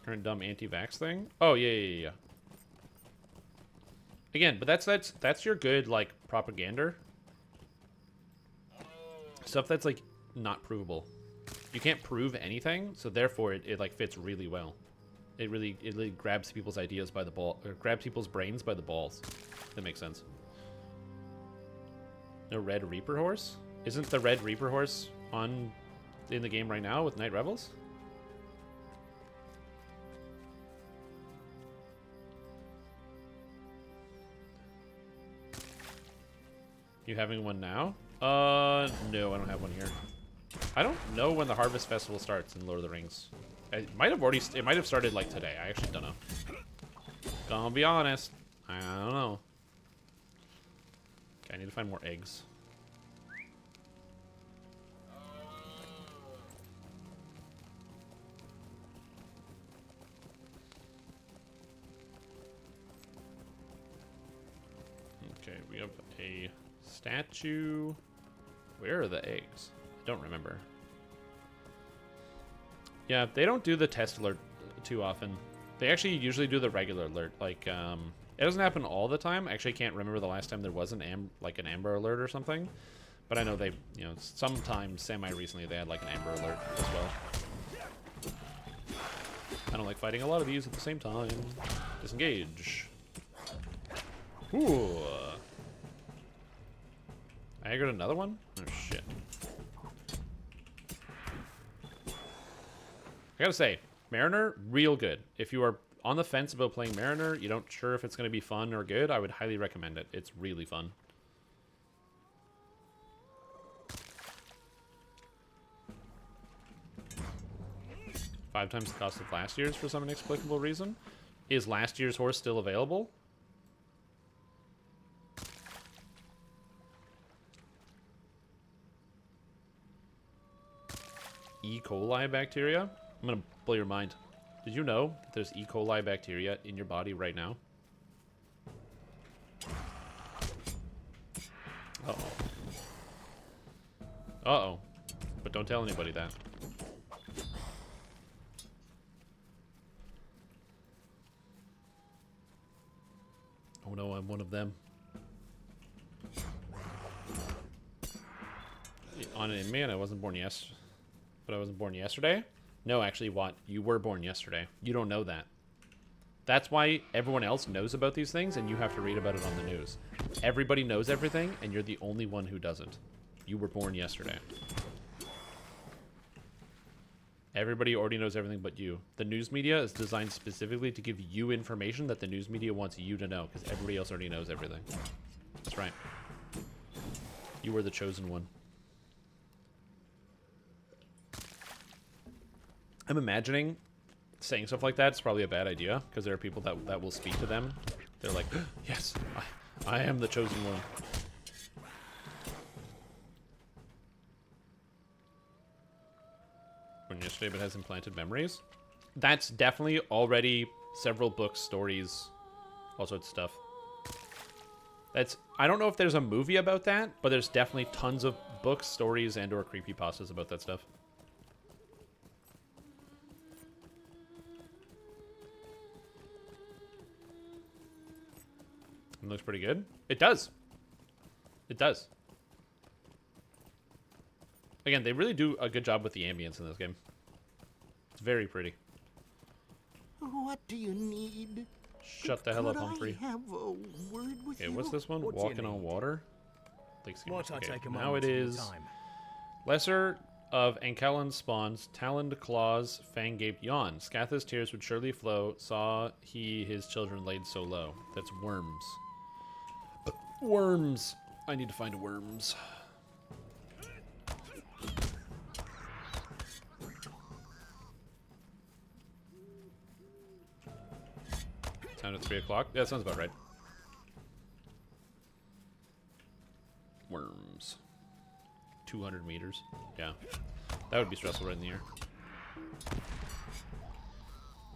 Current dumb anti-vax thing. Oh yeah. Again, but that's your good like propaganda stuff that's like not provable. You can't prove anything, so therefore it like fits really well. It really grabs people's ideas by the ball, or grabs people's brains by the balls. That makes sense. No Red Reaper horse? Isn't the Red Reaper horse on in the game right now with Night Revels? You having one now? No, I don't have one here. I don't know when the Harvest Festival starts in Lord of the Rings. It might have started like today. I actually don't know. Gonna be honest. I don't know. Okay, I need to find more eggs. Okay, we have a statue. Where are the eggs? I don't remember. Yeah, they don't do the test alert too often. They actually usually do the regular alert. Like, it doesn't happen all the time. Actually, I can't remember the last time there was an Amber alert or something. But I know they, you know, sometimes semi-recently they had like an Amber alert as well. I don't like fighting a lot of these at the same time. Disengage. Ooh. I aggroed another one? Oh, shit. I gotta say, Mariner, real good. If you are on the fence about playing Mariner, you don't sure if it's going to be fun or good, I would highly recommend it. It's really fun. Five times the cost of last year's for some inexplicable reason. Is last year's horse still available? E. coli bacteria? I'm gonna blow your mind. Did you know that there's E. coli bacteria in your body right now? Uh-oh. Uh-oh. But don't tell anybody that. Oh no, I'm one of them. On an man, I wasn't born yesterday. But I wasn't born yesterday? No, actually, what? You were born yesterday. You don't know that. That's why everyone else knows about these things, and you have to read about it on the news. Everybody knows everything, and you're the only one who doesn't. You were born yesterday. Everybody already knows everything but you. The news media is designed specifically to give you information that the news media wants you to know, because everybody else already knows everything. That's right. You were the chosen one. I'm imagining saying stuff like that is probably a bad idea, because there are people that will speak to them. They're like, yes, I am the chosen one. Born yesterday but has implanted memories. That's definitely already several books, stories, all sorts of stuff. I don't know if there's a movie about that, but there's definitely tons of books, stories, and or creepypastas about that stuff. It looks pretty good. It does. It does. Again, they really do a good job with the ambience in this game. It's very pretty. What do you need? Shut the hell up, Humphrey. I have a word with Okay, you? what's this one? What do you Walking on need? water? Lake scheme. Might I Okay, take a now moment it of your is time? lesser of Ankelon's spawns, taloned claws, fang-gaped yawn. Scath's tears would surely flow, saw he his children laid so low. That's worms. Worms. I need to find worms. Time at 3 o'clock? Yeah, that sounds about right. Worms. 200 meters. Yeah. That would be stressful right in the air.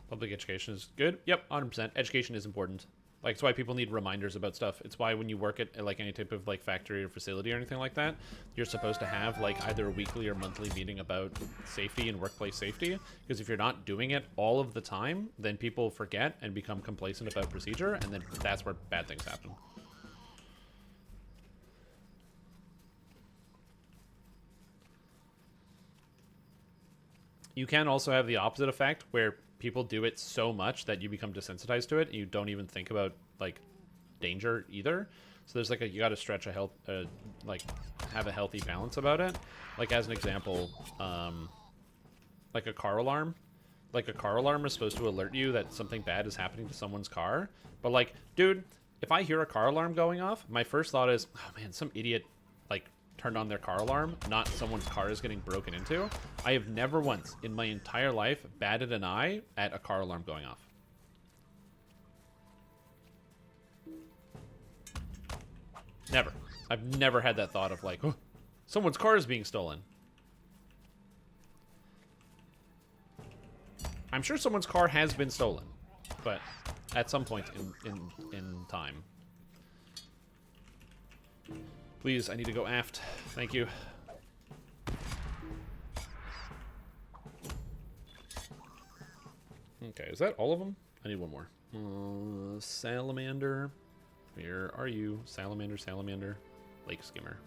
Public education is good. Yep, 100%. Education is important. Like, it's why people need reminders about stuff. It's why when you work at like any type of like factory or facility or anything like that, you're supposed to have like either a weekly or monthly meeting about safety and workplace safety. Because if you're not doing it all of the time, then people forget and become complacent about procedure, and then that's where bad things happen. You can also have the opposite effect where people do it so much that you become desensitized to it and you don't even think about like danger either. So there's like you got to stretch like have a healthy balance about it. Like as an example, like a car alarm. Like a car alarm is supposed to alert you that something bad is happening to someone's car. But like, dude, if I hear a car alarm going off, my first thought is, oh man, some idiot like turned on their car alarm, not someone's car is getting broken into. I have never once in my entire life batted an eye at a car alarm going off. Never. I've never had that thought of like, oh, someone's car is being stolen. I'm sure someone's car has been stolen, but at some point in time. Please, I need to go aft. Thank you. Okay, is that all of them? I need one more. Salamander. Where are you? Salamander, salamander. Lake skimmer.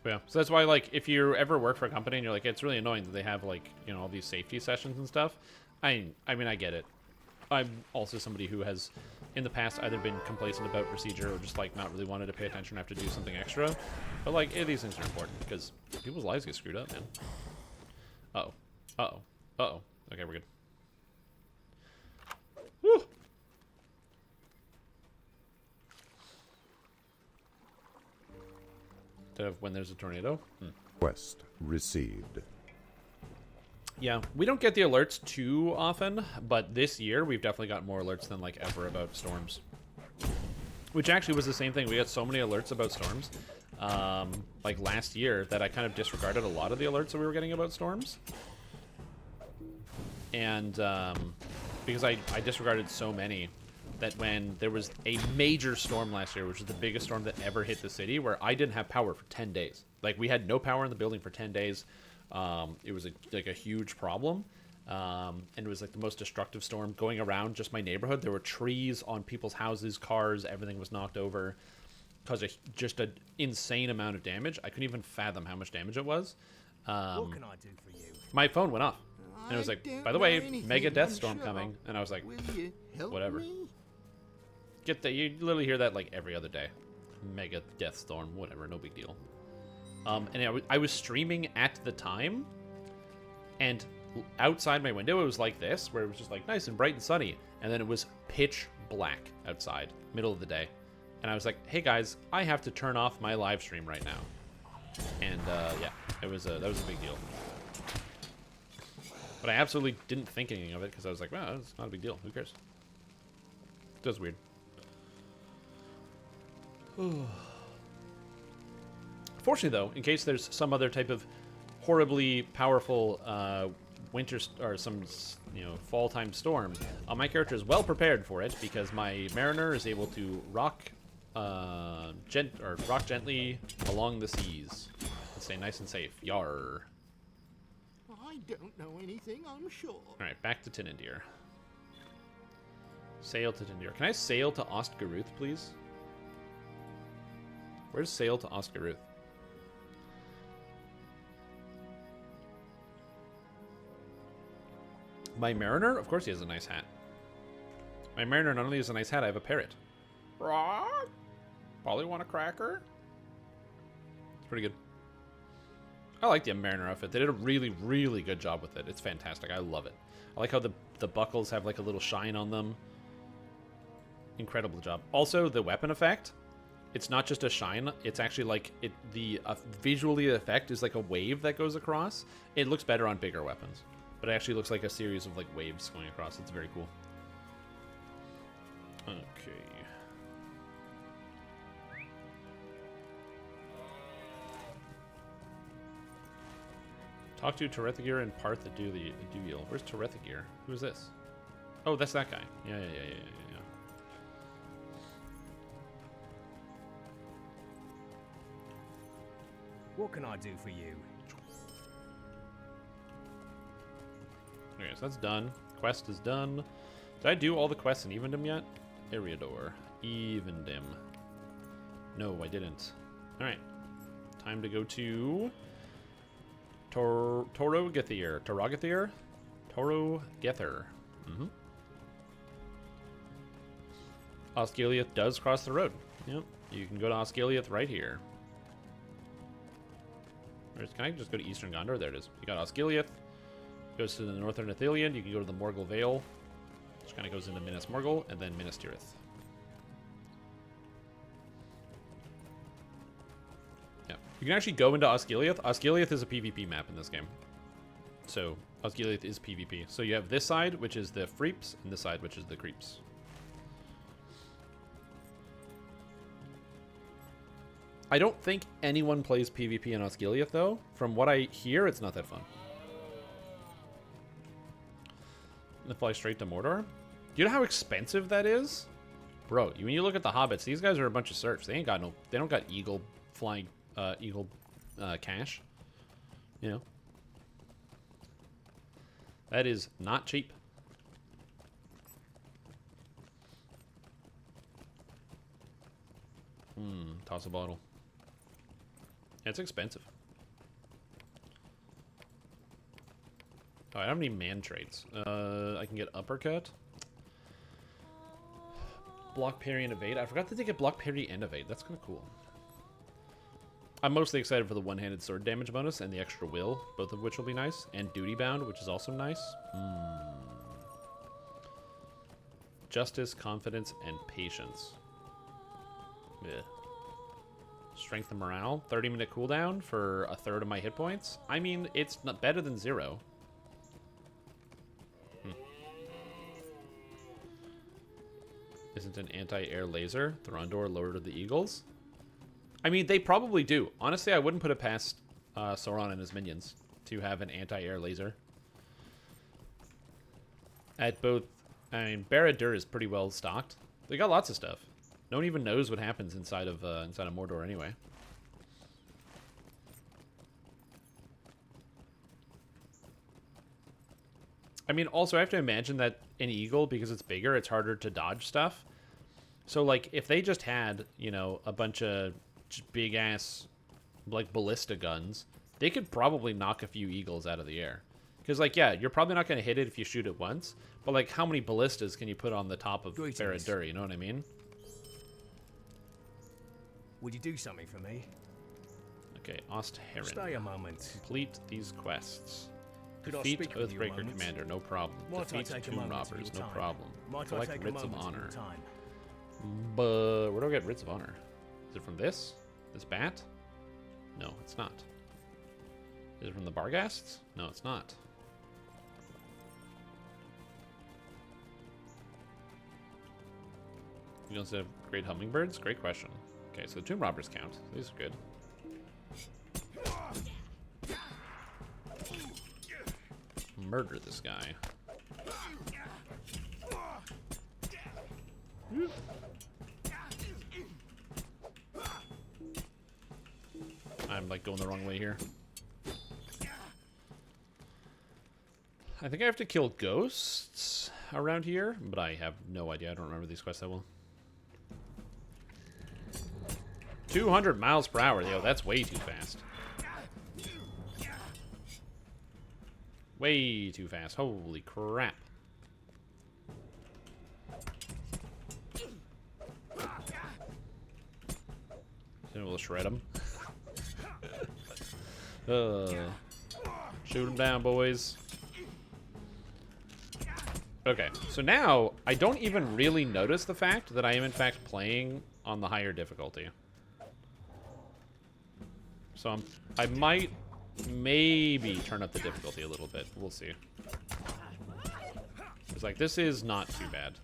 Yeah, so that's why, like, if you ever work for a company and you're like, it's really annoying that they have, like, you know, all these safety sessions and stuff. I mean, I get it. I'm also somebody who has, in the past, either been complacent about procedure or just, like, not really wanted to pay attention or have to do something extra. But, like, these things are important because people's lives get screwed up, man. Uh-oh. Uh-oh. Uh-oh. Okay, we're good. Woo! When there's a tornado. Request received. Yeah, we don't get the alerts too often, but this year we've definitely got more alerts than like ever about storms. Which actually was the same thing. We got so many alerts about storms, like last year, that I kind of disregarded a lot of the alerts that we were getting about storms. And because I disregarded so many, that when there was a major storm last year, which was the biggest storm that ever hit the city, where I didn't have power for 10 days. Like, we had no power in the building for 10 days. It was like a huge problem. And it was like the most destructive storm going around just my neighborhood. There were trees on people's houses, cars, everything was knocked over. Caused just an insane amount of damage. I couldn't even fathom how much damage it was. What can I do for you? My phone went off. And it was like, by the way, mega death storm sure. coming. And I was like, Will you help whatever. me? Get that? You literally hear that like every other day. Mega death storm, whatever, no big deal. And I was streaming at the time, and outside my window it was like this, where it was just like nice and bright and sunny, and then it was pitch black outside, middle of the day, and I was like, hey guys, I have to turn off my live stream right now. And yeah, that was a big deal. But I absolutely didn't think anything of it because I was like, well, it's not a big deal. Who cares? It was weird. Fortunately, though, in case there's some other type of horribly powerful winter or some fall time storm, my character is well prepared for it because my mariner is able to rock gently along the seas and stay nice and safe. Yar. I don't know anything, I'm sure. All right, back to Tinandir. Sail to Tinandir. Can I sail to Ostgaruth, please? Where's sail to Ostgaruth? My mariner? Of course he has a nice hat. My mariner not only has a nice hat, I have a parrot. Rock? Probably want a cracker? It's pretty good. I like the mariner outfit. They did a really, really good job with it. It's fantastic. I love it. I like how the buckles have like a little shine on them. Incredible job. Also, the weapon effect. It's not just a shine. It's actually like visually the effect is like a wave that goes across. It looks better on bigger weapons, but it actually looks like a series of like waves going across. It's very cool. Okay. Talk to Terethagir and Parth the Dual. Where's Terethagir? Who is this? Oh, that's that guy. Yeah. What can I do for you? Okay, so that's done. Quest is done. Did I do all the quests in Evendom yet? Eriador. Evendom. No, I didn't. Alright. Time to go to... Torogathir. Torogathir? Torogathir. Osgiliath does cross the road. Yep. You can go to Osgiliath right here. Can I just go to Eastern Gondor? There it is. You got Osgiliath. Goes to the Northern Ithilien. You can go to the Morgul Vale, which kind of goes into Minas Morgul, and then Minas Tirith. Yeah. You can actually go into Osgiliath. Osgiliath is a PvP map in this game. So, Osgiliath is PvP. So you have this side, which is the Freeps, and this side, which is the Creeps. I don't think anyone plays PvP in Osgiliath, though. From what I hear, it's not that fun. To fly straight to Mordor? Do you know how expensive that is? Bro, when you look at the hobbits, these guys are a bunch of serfs. They don't got eagle flying, cash. You know? That is not cheap. Toss a bottle. Yeah, it's expensive. Oh, I don't have any man traits. I can get uppercut. Block, parry, and evade. I forgot that they get block, parry, and evade. That's kind of cool. I'm mostly excited for the one-handed sword damage bonus and the extra will, both of which will be nice. And duty bound, which is also nice. Justice, confidence, and patience. Yeah. Strength and morale. 30-minute cooldown for a third of my hit points. I mean, it's not better than 0. Isn't an anti-air laser Throndur Lord of the Eagles? I mean, they probably do. Honestly, I wouldn't put it past Sauron and his minions to have an anti-air laser. At both, I mean, Barad-dûr is pretty well stocked. They got lots of stuff. No one even knows what happens inside of Mordor anyway. I mean, also I have to imagine that an eagle, because it's bigger, it's harder to dodge stuff. So, like, if they just had, you know, a bunch of big ass, like, ballista guns, they could probably knock a few eagles out of the air. Because, like, yeah, you're probably not going to hit it if you shoot it once, but, like, how many ballistas can you put on the top of Barad-dûr, you know what I mean? Would you do something for me? Okay, Ost-Heron. Stay a moment. Complete these quests. Could I Defeat speak with you a Oathbreaker moment? Commander, no problem. Might I Defeat take a Tomb moment of Robbers, your no time? problem. Might I Collect take a Writs of moment of your Honor. time? But where do I get Writs of Honor? Is it from this? This bat? No, it's not. Is it from the Barghasts? No, it's not. You don't have great hummingbirds? Great question. Okay, so the Tomb Robbers count. These are good. Murder this guy. I'm like going the wrong way here. I think I have to kill ghosts around here, but I have no idea. I don't remember these quests that well. 200 miles per hour. Yo, that's way too fast. Way too fast. Holy crap. Then we'll shred him. Shoot him down, boys. Okay, so now I don't even really notice the fact that I am in fact playing on the higher difficulty. So I might maybe turn up the difficulty a little bit. We'll see. It's like, this is not too bad.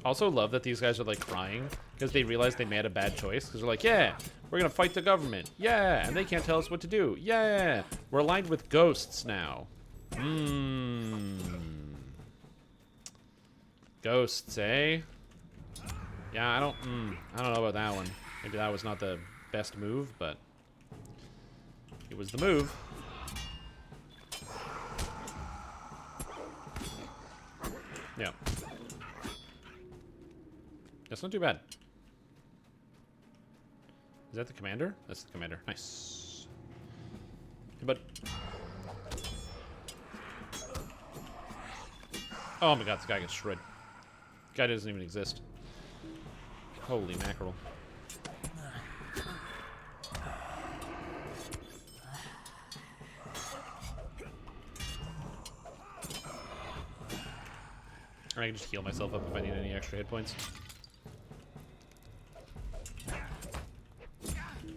Also love that these guys are like crying because they realize they made a bad choice. Because they're like, yeah, we're gonna fight the government. Yeah, and they can't tell us what to do. Yeah, we're aligned with ghosts now. Ghosts, eh? Yeah, I don't know about that one. Maybe that was not the best move, but it was the move. Yeah. That's not too bad. Is that the commander? That's the commander. Nice. Hey, bud. Oh my god, this guy gets shredded. This guy doesn't even exist. Holy mackerel. Or I can just heal myself up if I need any extra hit points.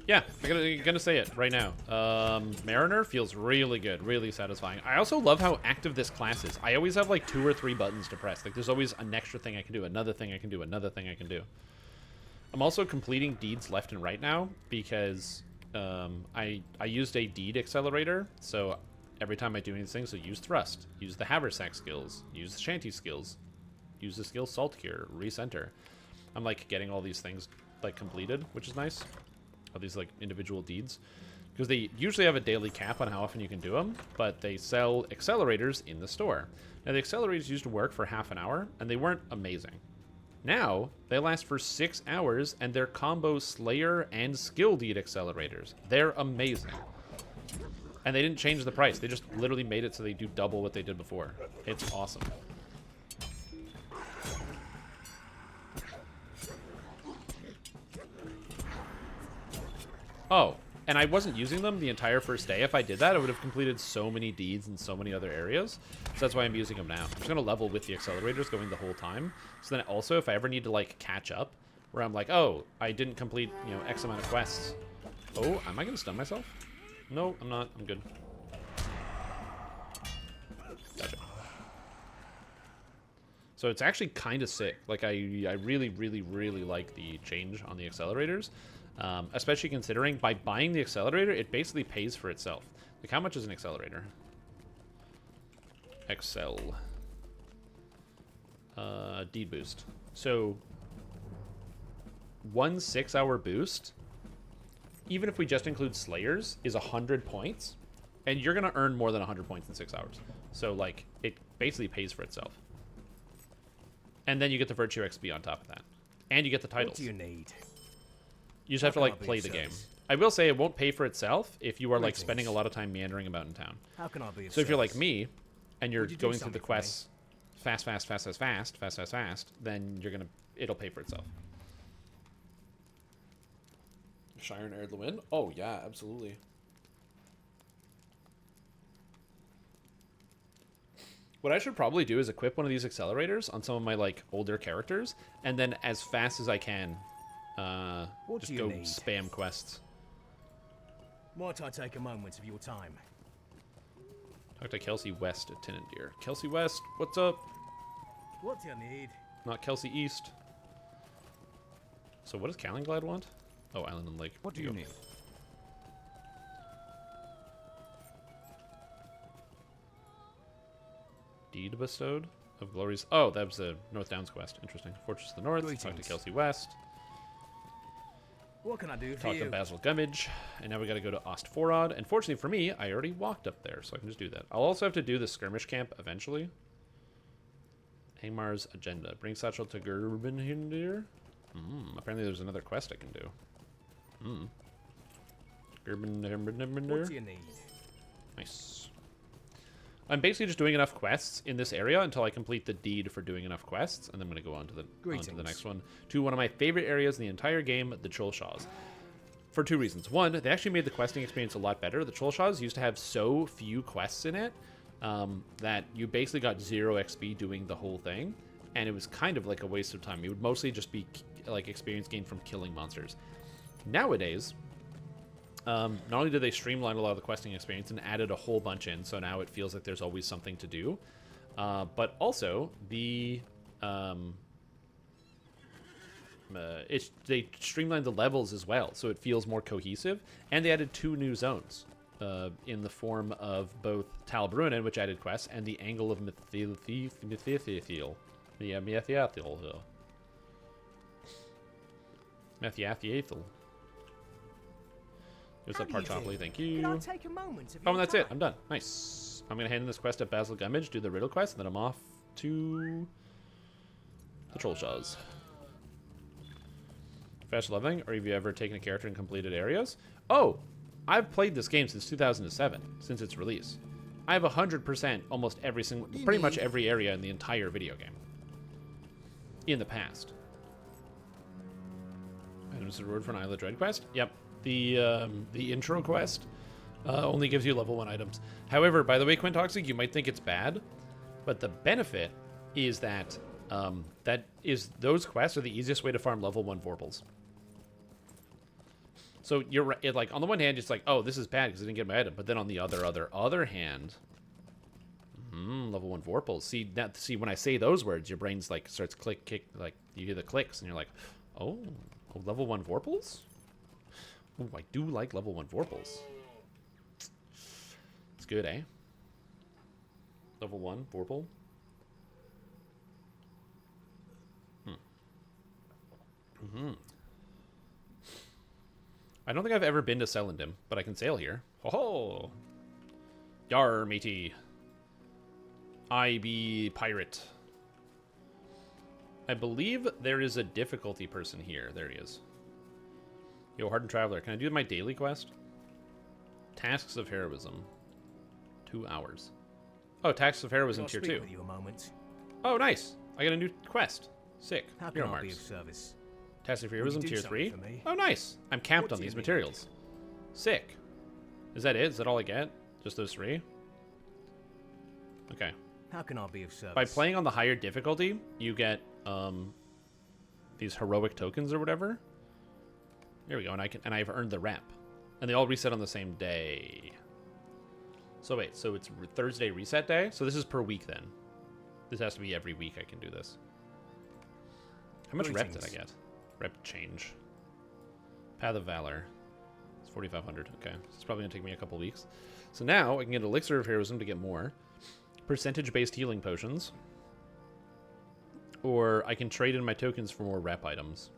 Yeah, I'm gonna say it right now. Mariner feels really good, really satisfying. I also love how active this class is. I always have like 2 or 3 buttons to press. Like there's always an extra thing I can do, another thing I can do, another thing I can do. I'm also completing deeds left and right now because I used a deed accelerator. So every time I do these things, so use thrust, use the haversack skills, use the shanty skills, use the skill salt cure, recenter. I'm like getting all these things like completed, which is nice. All these like individual deeds, because they usually have a daily cap on how often you can do them, but they sell accelerators in the store. Now the accelerators used to work for half an hour, and they weren't amazing. Now they last for 6 hours, and they're combo Slayer and skill deed accelerators. They're amazing, and they didn't change the price. They just literally made it so they do double what they did before. It's awesome. Oh, and I wasn't using them the entire first day. If I did that, I would have completed so many deeds in so many other areas. So that's why I'm using them now. I'm just going to level with the accelerators going the whole time. So then also, if I ever need to, like, catch up, where I'm like, oh, I didn't complete, you know, X amount of quests. Oh, am I going to stun myself? No, I'm not. I'm good. Gotcha. So it's actually kind of sick. Like, I really, really, really like the change on the accelerators. Especially considering by buying the accelerator, it basically pays for itself. Like, how much is an accelerator? Excel. Deed boost. So, 1 6-hour boost, even if we just include Slayers, is 100 points. And you're going to earn more than 100 points in 6 hours. So, like, it basically pays for itself. And then you get the Virtue XP on top of that. And you get the titles. What do you need? You just have to, like, play the game. I will say it won't pay for itself if you are, like, spending a lot of time meandering about in town. How can I be of So if you're like service? me, and you're Would you do going through the something for me? quests fast, then you're gonna, it'll pay for itself. Shire and Erd Lewin? Oh, yeah, absolutely. What I should probably do is equip one of these accelerators on some of my, like, older characters, and then as fast as I can, What just do you go need? spam quests. Might I take a moment of your time? Talk to Kelsey West at Tenandeer. Kelsey West, what's up? What do you need? Not Kelsey East. So what does Calenglad want? Oh, Island and Lake. What do you need? Deed bestowed of glories. Oh, that was the North Downs quest. Interesting. Fortress of the North. Talk to Greetings. Kelsey West. What can I do for Talk you? to Basil Gummidge. And now we got to go to Ostforod. And fortunately for me, I already walked up there, so I can just do that. I'll also have to do the skirmish camp eventually. Angmar's agenda. Bring Satchel to Gerbinhindir. Apparently there's another quest I can do. What Gerbinhindir. do you need? Nice. I'm basically just doing enough quests in this area until I complete the deed for doing enough quests, and then I'm going to go on to the Greetings. next one. To one of my favorite areas in the entire game, the Cholshaws. For 2 reasons. One, they actually made the questing experience a lot better. The Cholshaws used to have so few quests in it that you basically got 0 XP doing the whole thing, and it was kind of like a waste of time. It would mostly just be like experience gained from killing monsters. Nowadays, not only did they streamline a lot of the questing experience and added a whole bunch in, so now it feels like there's always something to do, but also the they streamlined the levels as well, so it feels more cohesive. And they added 2 new zones in the form of both Tal Bruinen, which added quests, and the Angle of Methiathiel. Yeah, Methiathiel. Methiathiel. There's that part chocolate, thank you. Can I take a moment of Oh, your and that's it. time? I'm done. Nice. I'm going to hand in this quest at Basil Gummidge, do the riddle quest, and then I'm off to the Troll Shaws. Fast leveling, or have you ever taken a character in completed areas? Oh, I've played this game since 2007, since its release. I have 100% almost every single, pretty much every area in the entire video game. In the past. Items reward for an Isla Dread quest? Yep. The intro quest only gives you level 1 items. However, by the way, Quintoxic, you might think it's bad, but the benefit is that those quests are the easiest way to farm level 1 Vorpals. So you're right, like on the one hand, it's like, oh, this is bad because I didn't get my item, but then on the other hand, level 1 Vorpals. See, when I say those words, your brain's like starts click, like you hear the clicks, and you're like, oh, level 1 Vorpals. Oh, I do like level 1 Vorpals. It's good, eh? Level 1 Vorpal. I don't think I've ever been to Celandum, but I can sail here. Ho-ho! Yar, matey. I be pirate. I believe there is a difficulty person here. There he is. Yo, Hardened Traveler. Can I do my daily quest? Tasks of Heroism. 2 hours. Oh, Tasks of Heroism I'll tier speak 2. with you a moment. Oh, nice. I got a new quest. Sick. How Hero can I be of marks. service? Tasks of Will you Heroism do tier something 3. for me? Oh, nice. I'm capped What on do these you need? materials. Sick. Is that it? Is that all I get? Just those 3? Okay. How can I be of service? By playing on the higher difficulty, you get these heroic tokens or whatever. There we go, and I've earned the rep, and they all reset on the same day. So wait, so it's Thursday reset day. So this is per week then. This has to be every week. I can do this. How much rep did I get? Rep change. Path of Valor. It's 4,500. Okay, so it's probably gonna take me a couple weeks. So now I can get Elixir of Heroism to get more. Percentage-based healing potions. Or I can trade in my tokens for more rep items.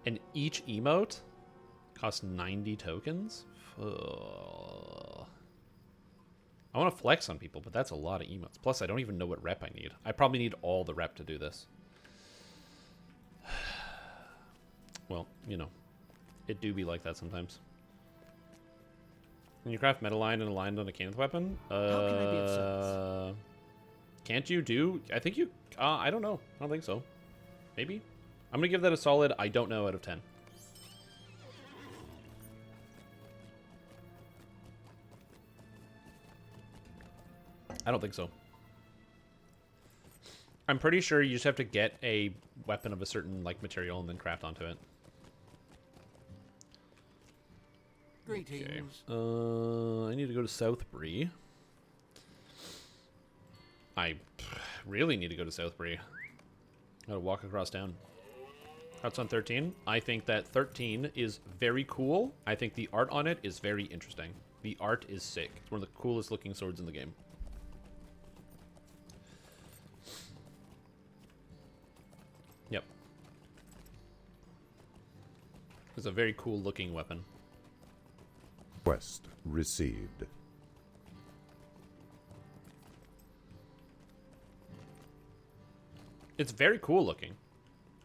And each emote costs 90 tokens? Ugh. I want to flex on people, but that's a lot of emotes. Plus, I don't even know what rep I need. I probably need all the rep to do this. Well, you know, it do be like that sometimes. Can you craft metal line and aligned on a Caneth weapon? How can I be of service? Can't you do? I think you. I don't know. I don't think so. Maybe. I'm gonna give that a solid I don't know out of 10. I don't think so. I'm pretty sure you just have to get a weapon of a certain like material and then craft onto it. Greetings. I need to go to Southbury. I really need to go to Southbury. Gotta walk across town. Thoughts on 13? I think that 13 is very cool. I think the art on it is very interesting. The art is sick. It's one of the coolest looking swords in the game. Yep. It's a very cool looking weapon. Quest received. It's very cool looking.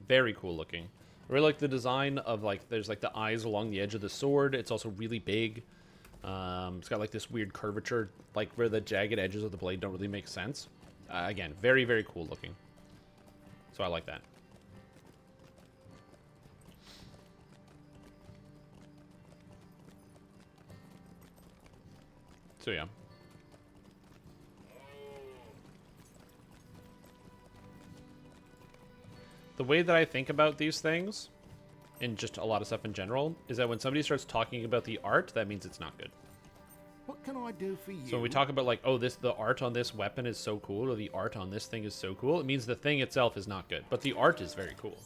Very cool looking. I really like the design of like, there's like the eyes along the edge of the sword. It's also really big. It's got like this weird curvature, like where the jagged edges of the blade don't really make sense. Again, very, very cool looking. So I like that. So yeah. The way that I think about these things, and just a lot of stuff in general, is that when somebody starts talking about the art, that means it's not good. What can I do for you? So when we talk about like, oh, the art on this weapon is so cool, or the art on this thing is so cool, it means the thing itself is not good, but the art is very cool.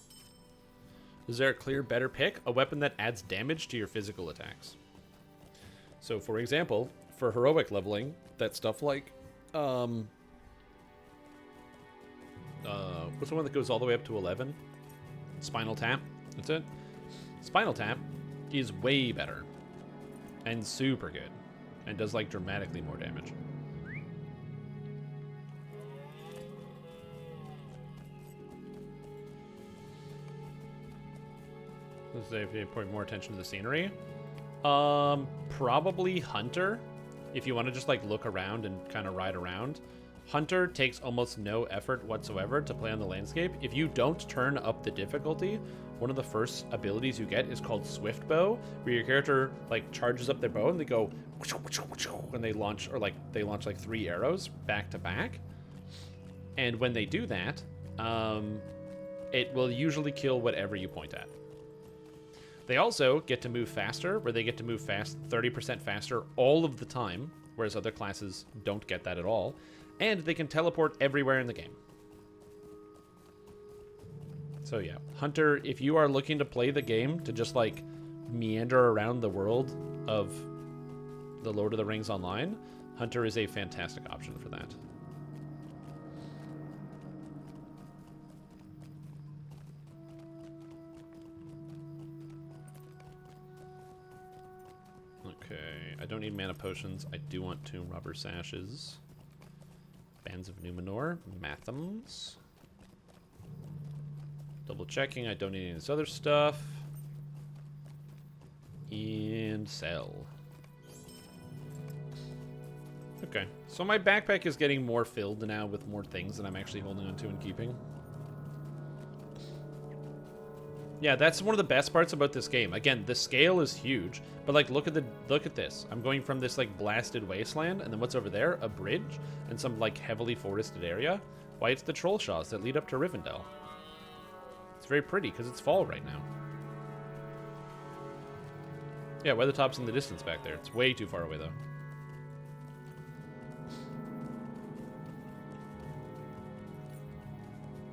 Is there a clear better pick? A weapon that adds damage to your physical attacks. So for example, for heroic leveling, that stuff like, what's the one that goes all the way up to 11? Spinal Tap. That's it. Spinal Tap is way better and super good and does like dramatically more damage. Let's say if you put more attention to the scenery. Probably Hunter, if you want to just like look around and kind of ride around. Hunter takes almost no effort whatsoever to play on the landscape. If you don't turn up the difficulty, one of the first abilities you get is called Swift Bow, where your character like charges up their bow and they go and they launch like 3 arrows back to back. And when they do that, it will usually kill whatever you point at. They also get to move faster, where they get to move fast 30% faster all of the time, whereas other classes don't get that at all. And they can teleport everywhere in the game. So yeah, Hunter, if you are looking to play the game to just like meander around the world of the Lord of the Rings Online, Hunter is a fantastic option for that. Okay, I don't need mana potions. I do want Tomb Robber Sashes. Bands of Numenor, Mathams. Double checking, I don't need any of this other stuff. And sell. Okay, so my backpack is getting more filled now with more things that I'm actually holding onto and keeping. Yeah, that's one of the best parts about this game. Again, the scale is huge, but like look at this. I'm going from this like blasted wasteland, and then what's over there? A bridge and some like heavily forested area. Why, it's the troll shaws that lead up to Rivendell. It's very pretty because it's fall right now. Yeah, Weathertop's in the distance back there. It's way too far away though.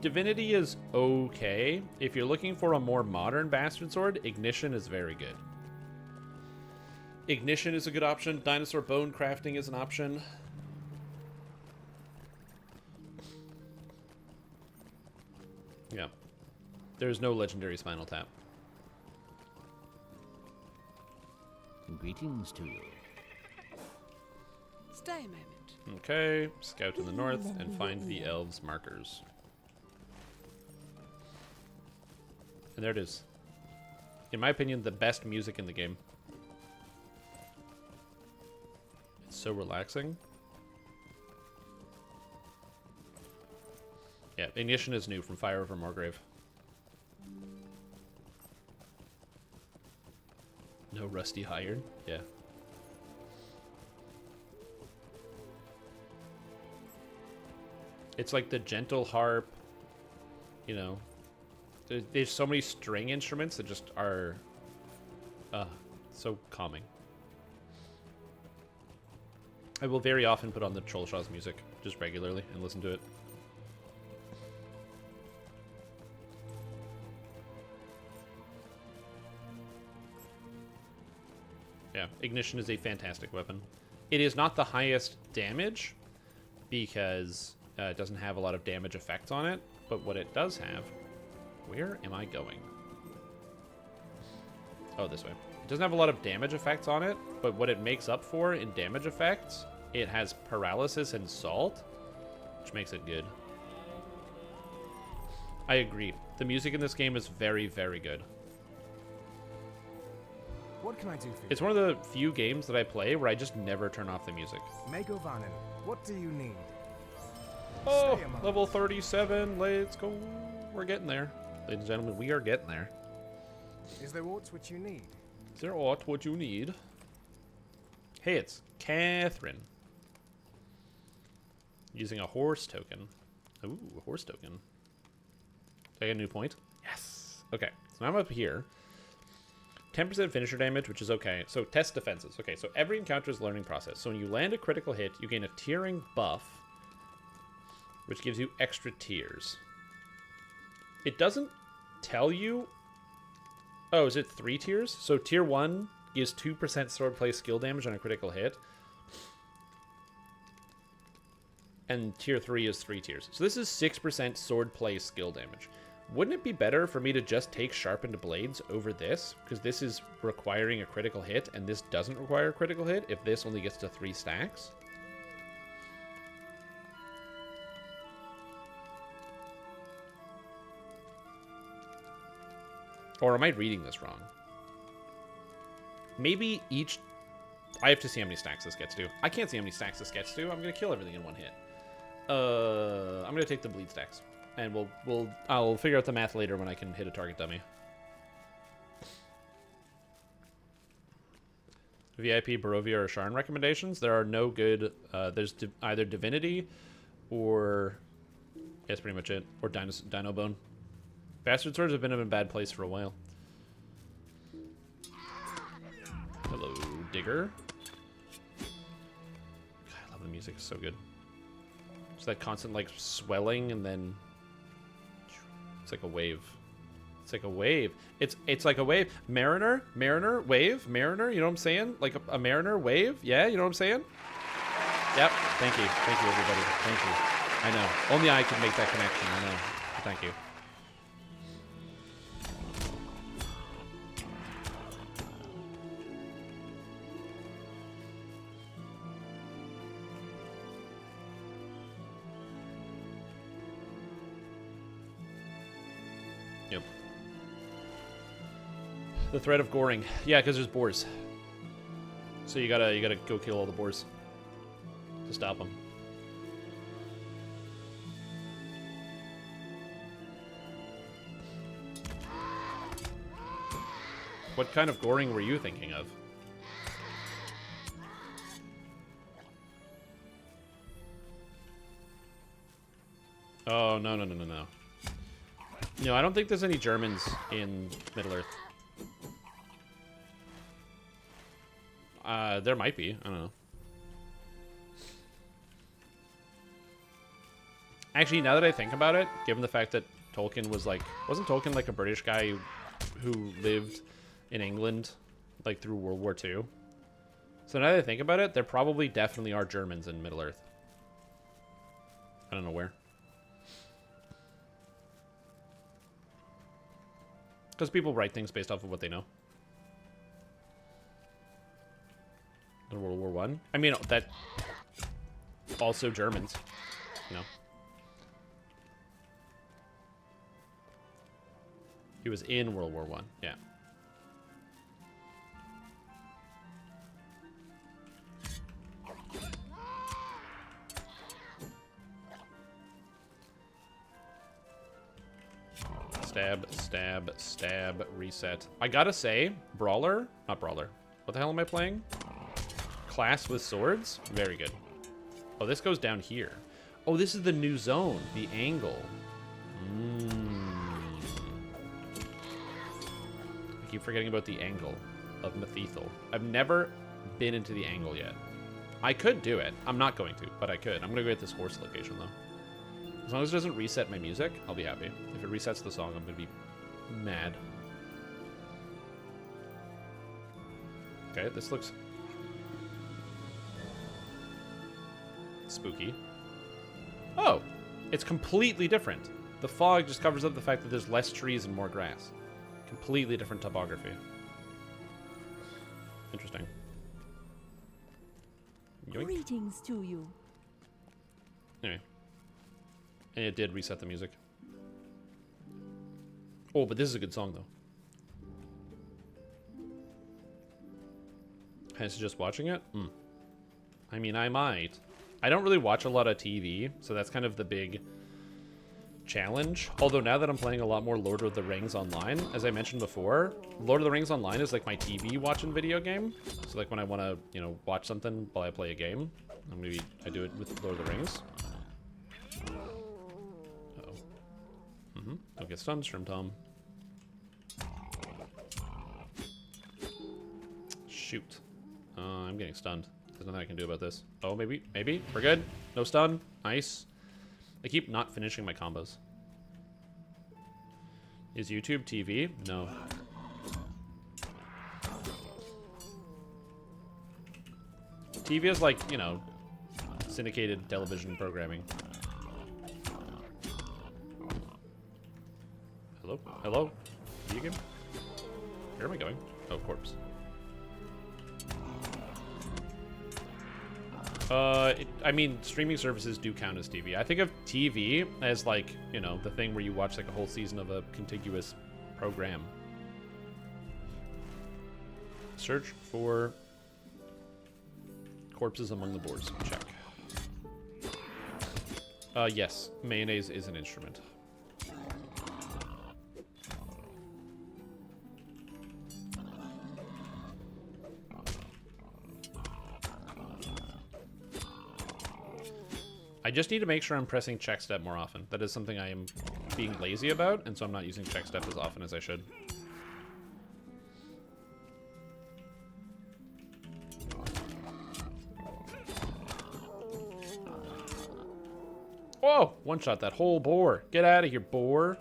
Divinity is okay. If you're looking for a more modern Bastard Sword, Ignition is very good. Ignition is a good option. Dinosaur Bone Crafting is an option. Yeah. There's no legendary Spinal Tap. Greetings to you. Stay a moment. Okay. Scout in the north and find the elves' markers. And there it is. In my opinion, the best music in the game. It's so relaxing. Yeah, Ignition is new from Fire Over Morgrave. No rusty iron? Yeah. It's like the gentle harp, you know. There's so many string instruments that just are so calming. I will very often put on the Troll Shaw's music, just regularly, and listen to it. Yeah, Ignition is a fantastic weapon. It is not the highest damage, because it doesn't have a lot of damage effects on it, but what it does have... Where am I going? Oh, this way. It doesn't have a lot of damage effects on it, but what it makes up for in damage effects, it has paralysis and salt, which makes it good. I agree. The music in this game is very, very good. What can I do for you? It's one of the few games that I play where I just never turn off the music. Mago Vanen, what do you need? Oh, Stay a moment. level 37. Let's go. We're getting there. Ladies and gentlemen, we are getting there. Is there aught which you need? Is there aught what you need? Hey, it's Catherine. Using a horse token. Ooh, a horse token. Did I get a new point? Yes. Okay, so now I'm up here. 10% finisher damage, which is okay. So test defenses. Okay, so every encounter is a learning process. So when you land a critical hit, you gain a tiering buff, which gives you extra tiers. It doesn't tell you... Oh, is it 3 tiers? So tier 1 gives 2% swordplay skill damage on a critical hit. And tier 3 is 3 tiers. So this is 6% swordplay skill damage. Wouldn't it be better for me to just take sharpened blades over this? Because this is requiring a critical hit, and this doesn't require a critical hit if this only gets to 3 stacks? Or am I reading this wrong? Maybe each... I have to see how many stacks this gets to. I can't see how many stacks this gets to. I'm going to kill everything in one hit. I'm going to take the bleed stacks. And I'll figure out the math later when I can hit a target dummy. VIP, Barovia, or Sharn recommendations. There are no good... there's either Divinity or... Yeah, that's pretty much it. Or Dino Bone. Bastard Swords have been in a bad place for a while. Hello, Digger. God, I love the music. It's so good. It's that constant, like, swelling, and then... It's like a wave. It's like a wave. It's like a wave. Mariner, wave, Mariner, you know what I'm saying? Like a Mariner, wave? Yeah, you know what I'm saying? Yep. Thank you, everybody. Thank you. I know. Only I can make that connection, I know. Thank you. Yep. The threat of goring. Yeah, because there's boars. So you gotta go kill all the boars to stop them. What kind of goring were you thinking of? Oh, no. No, I don't think there's any Germans in Middle-earth. There might be. I don't know. Actually, now that I think about it, given the fact that Tolkien was like... Wasn't Tolkien like a British guy who lived in England, like, through World War II? So now that I think about it, there probably definitely are Germans in Middle-earth. I don't know where. Because people write things based off of what they know. In World War I? I mean, that... Also Germans. You know. He was in World War I. Yeah. Stab, reset. I gotta say, Brawler, not Brawler. What the hell am I playing? Class with swords? Very good. Oh, this goes down here. Oh, this is the new zone, the angle. I keep forgetting about the angle of Mathethel. I've never been into the angle yet. I could do it. I'm not going to, but I could. I'm gonna go get this horse location, though. As long as it doesn't reset my music, I'll be happy. If it resets the song, I'm gonna be mad. Okay, this looks spooky. Oh, it's completely different. The fog just covers up the fact that there's less trees and more grass. Completely different topography. Interesting. Yoink. Greetings to you. Anyway. And it did reset the music. Oh, but this is a good song, though. I suggest watching it? I mean, I might. I don't really watch a lot of TV, so that's kind of the big challenge. Although now that I'm playing a lot more Lord of the Rings Online, as I mentioned before, Lord of the Rings Online is like my TV watching video game. So like when I want to, you know, watch something while I play a game, maybe I do it with Lord of the Rings. Don't get stunned, Shrimp Tom. Shoot. I'm getting stunned. There's nothing I can do about this. Oh, maybe. Maybe. We're good. No stun. Nice. I keep not finishing my combos. Is YouTube TV? No. TV is like, you know, syndicated television programming. Hello? Hello? Video game? Where am I going? Oh, corpse. I mean, streaming services do count as TV. I think of TV as like, you know, the thing where you watch like a whole season of a contiguous program. Search for corpses among the boards. Check. Yes, mayonnaise is an instrument. I just need to make sure I'm pressing check step more often. That is something I am being lazy about, and so I'm not using check step as often as I should. Whoa! One shot that whole boar. Get out of here, boar.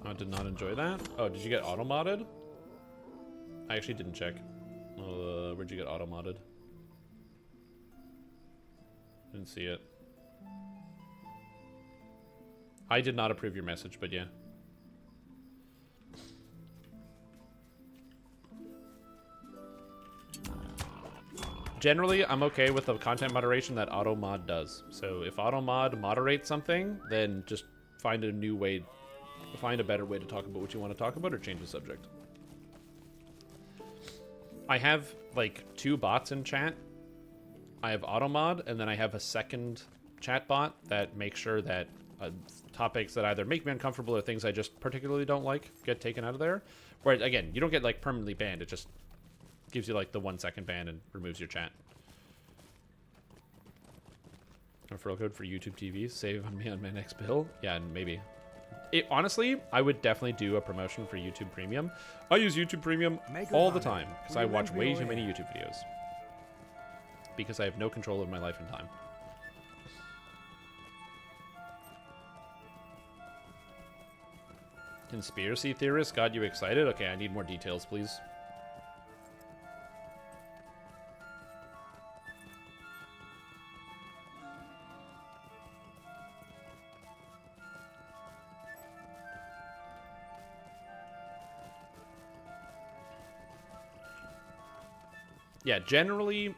I did not enjoy that. Oh, did you get auto-modded? I actually didn't check. Where'd you get auto-modded? Didn't see it. I did not approve your message, but yeah. Generally, I'm okay with the content moderation that auto-mod does. So if auto-mod moderates something, then just find a new way, find a better way to talk about what you want to talk about or change the subject. I have like 2 bots in chat. I have automod, and then I have a second chat bot that makes sure that topics that either make me uncomfortable or things I just particularly don't like get taken out of there. Where, again, you don't get like permanently banned. It just gives you like the 1-second ban and removes your chat. Referral code for YouTube TV. Save on me on my next bill. Yeah, maybe. Honestly, I would definitely do a promotion for YouTube Premium. I use YouTube Premium all the time because I watch way too many YouTube videos. Because I have no control over my life and time. Conspiracy theorists got you excited? Okay, I need more details, please. Yeah, generally,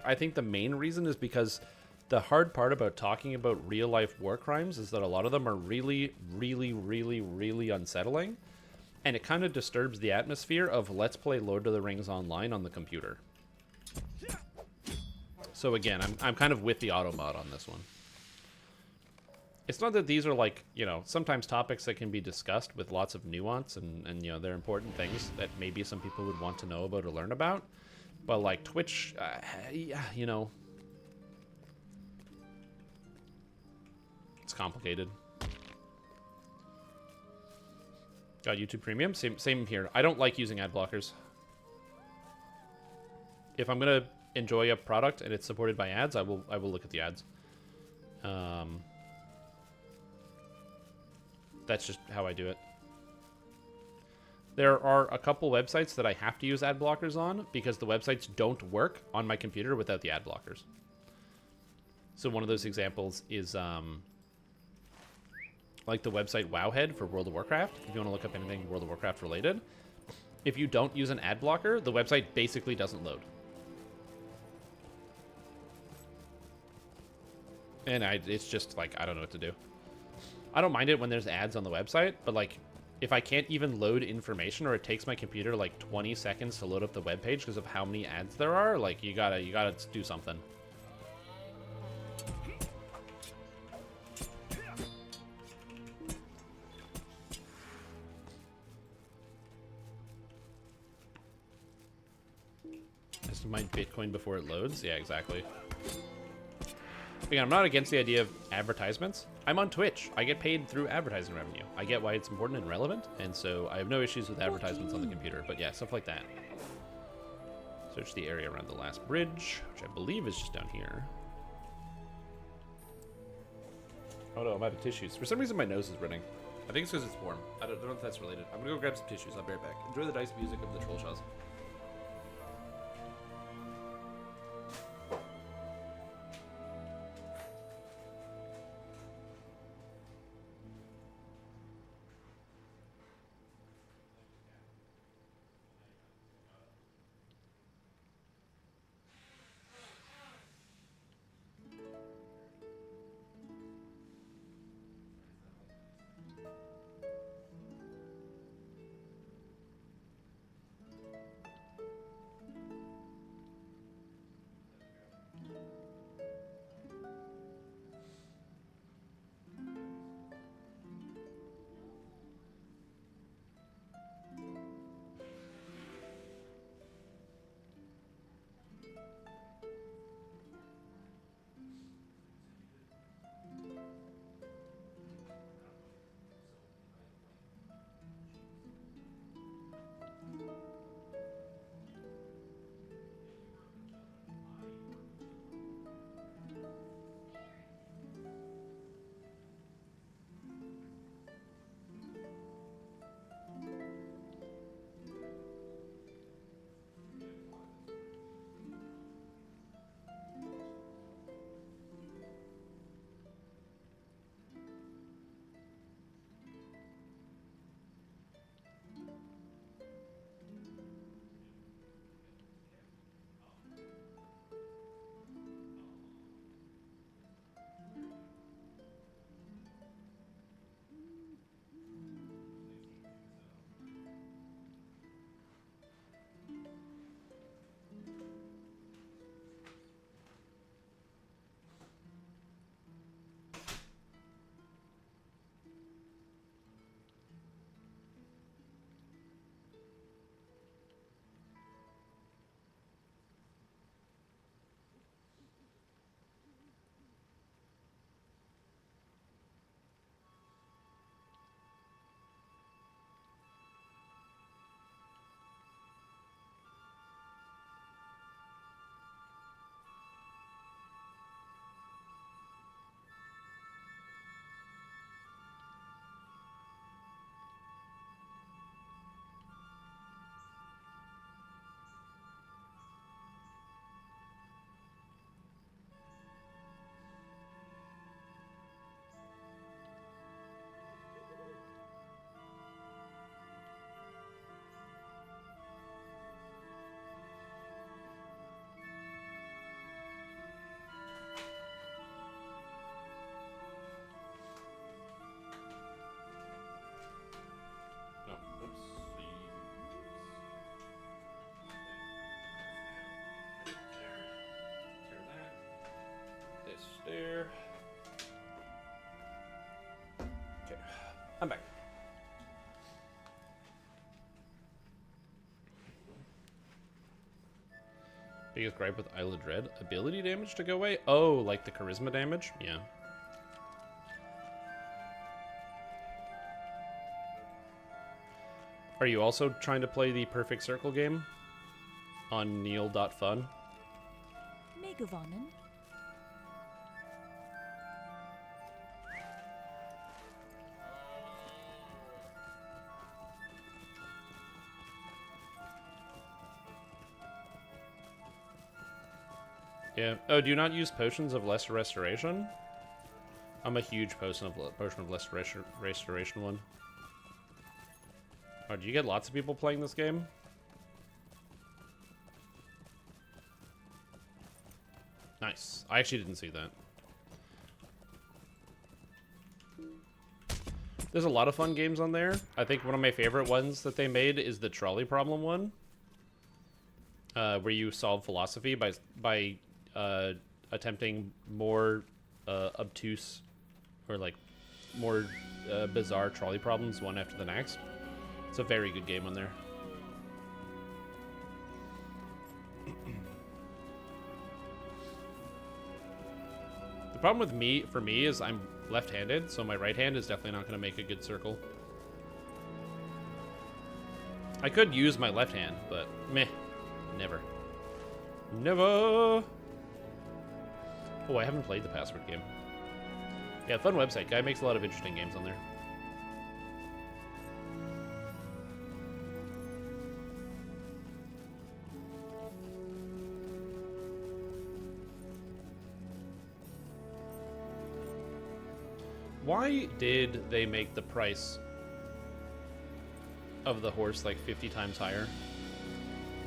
I think the main reason is because the hard part about talking about real-life war crimes is that a lot of them are really, really, really, really unsettling, and it kind of disturbs the atmosphere of let's play Lord of the Rings online on the computer. So again, I'm kind of with the auto-mod on this one. It's not that these are like, you know, sometimes topics that can be discussed with lots of nuance and you know, they're important things that maybe some people would want to know about or learn about. But like Twitch, yeah, you know, it's complicated. Got YouTube Premium, same here. I don't like using ad blockers. If I'm gonna enjoy a product and it's supported by ads, I will look at the ads. That's just how I do it. There are a couple websites that I have to use ad blockers on because the websites don't work on my computer without the ad blockers. So one of those examples is like the website Wowhead for World of Warcraft. If you want to look up anything World of Warcraft related, if you don't use an ad blocker, the website basically doesn't load. And it's just like, I don't know what to do. I don't mind it when there's ads on the website, but like, if I can't even load information or it takes my computer like 20 seconds to load up the web page because of how many ads there are, like you gotta do something. Just mine Bitcoin before it loads? Yeah, exactly. Again, I'm not against the idea of advertisements. I'm on Twitch. I get paid through advertising revenue. I get why it's important and relevant, and so I have no issues with advertisements on the computer. But yeah, stuff like that. Search the area around the last bridge, which I believe is just down here. Oh no, I'm out of tissues. For some reason, my nose is running. I think it's because it's warm. I don't know if that's related. I'm gonna go grab some tissues. I'll be right back. Enjoy the dice music of the troll shows. There. Okay, I'm back. Biggest gripe with Isle of Dread? Ability damage to go away? Oh, like the charisma damage? Yeah. Are you also trying to play the Perfect Circle game on Neil.fun? Megavonen. Yeah. Oh, do you not use potions of lesser restoration? I'm a huge potion of lesser restoration one. Oh, do you get lots of people playing this game? Nice. I actually didn't see that. There's a lot of fun games on there. I think one of my favorite ones that they made is the trolley problem one, where you solve philosophy by attempting more obtuse or like more bizarre trolley problems one after the next. It's a very good game on there. The problem with for me, is I'm left-handed, so my right hand is definitely not going to make a good circle. I could use my left hand, but meh. Never. Never! Oh, I haven't played the Password game. Yeah, fun website. Guy makes a lot of interesting games on there. Why did they make the price of the horse like 50 times higher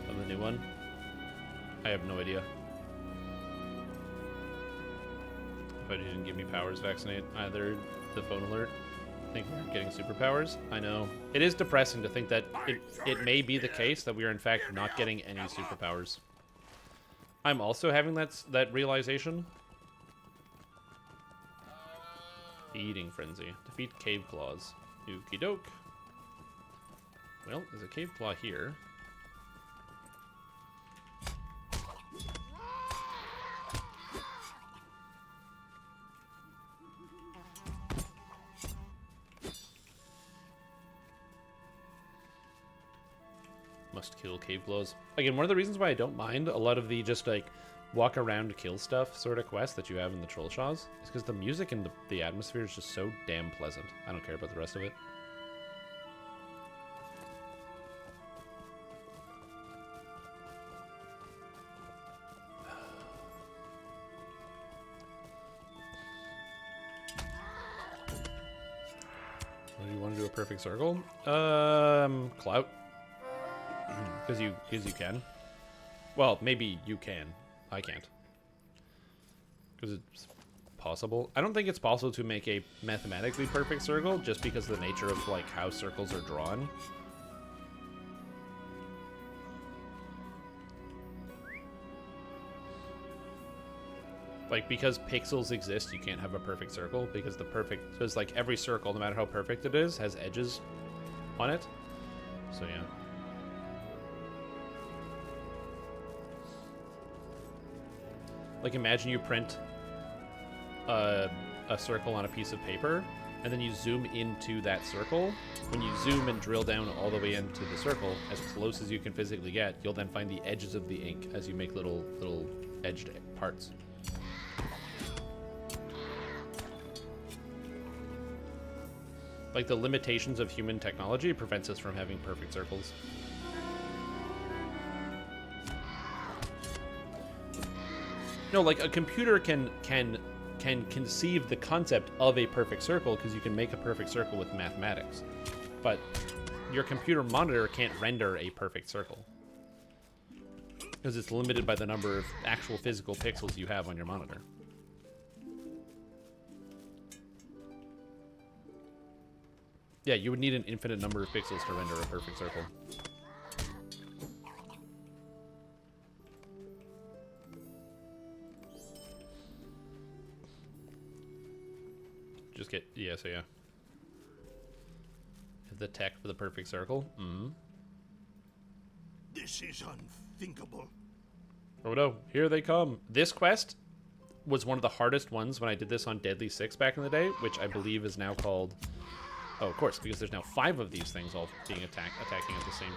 than the new one? I have no idea. But it didn't give me powers vaccinate either. The phone alert. I think we're getting superpowers. I know. It is depressing to think that it may be the case that we are in fact not getting any superpowers. I'm also having that realization. Feeding frenzy. Defeat cave claws. Okie doke. Well, there's a cave claw here. Must kill cave claws. Again, one of the reasons why I don't mind a lot of the just like walk around kill stuff sort of quests that you have in the Troll Shaws is because the music and the atmosphere is just so damn pleasant. I don't care about the rest of it. Do you want to do a perfect circle? Clout. Because you can. Well, maybe you can. I can't. Because it's possible. I don't think it's possible to make a mathematically perfect circle just because of the nature of like how circles are drawn. Like, because pixels exist, you can't have a perfect circle because because like every circle, no matter how perfect it is, has edges on it. So yeah. Like, imagine you print a circle on a piece of paper, and then you zoom into that circle. When you zoom and drill down all the way into the circle, as close as you can physically get, you'll then find the edges of the ink as you make little edged parts. Like, the limitations of human technology prevents us from having perfect circles. No, like a computer can conceive the concept of a perfect circle because you can make a perfect circle with mathematics. But your computer monitor can't render a perfect circle because it's limited by the number of actual physical pixels you have on your monitor. Yeah, you would need an infinite number of pixels to render a perfect circle. Just get, yeah, so yeah. The tech for the perfect circle. This is unthinkable. Oh no, here they come. This quest was one of the hardest ones when I did this on Deadly 6 back in the day, which I believe is now called... Oh, of course, because there's now 5 of these things all being attacking at the same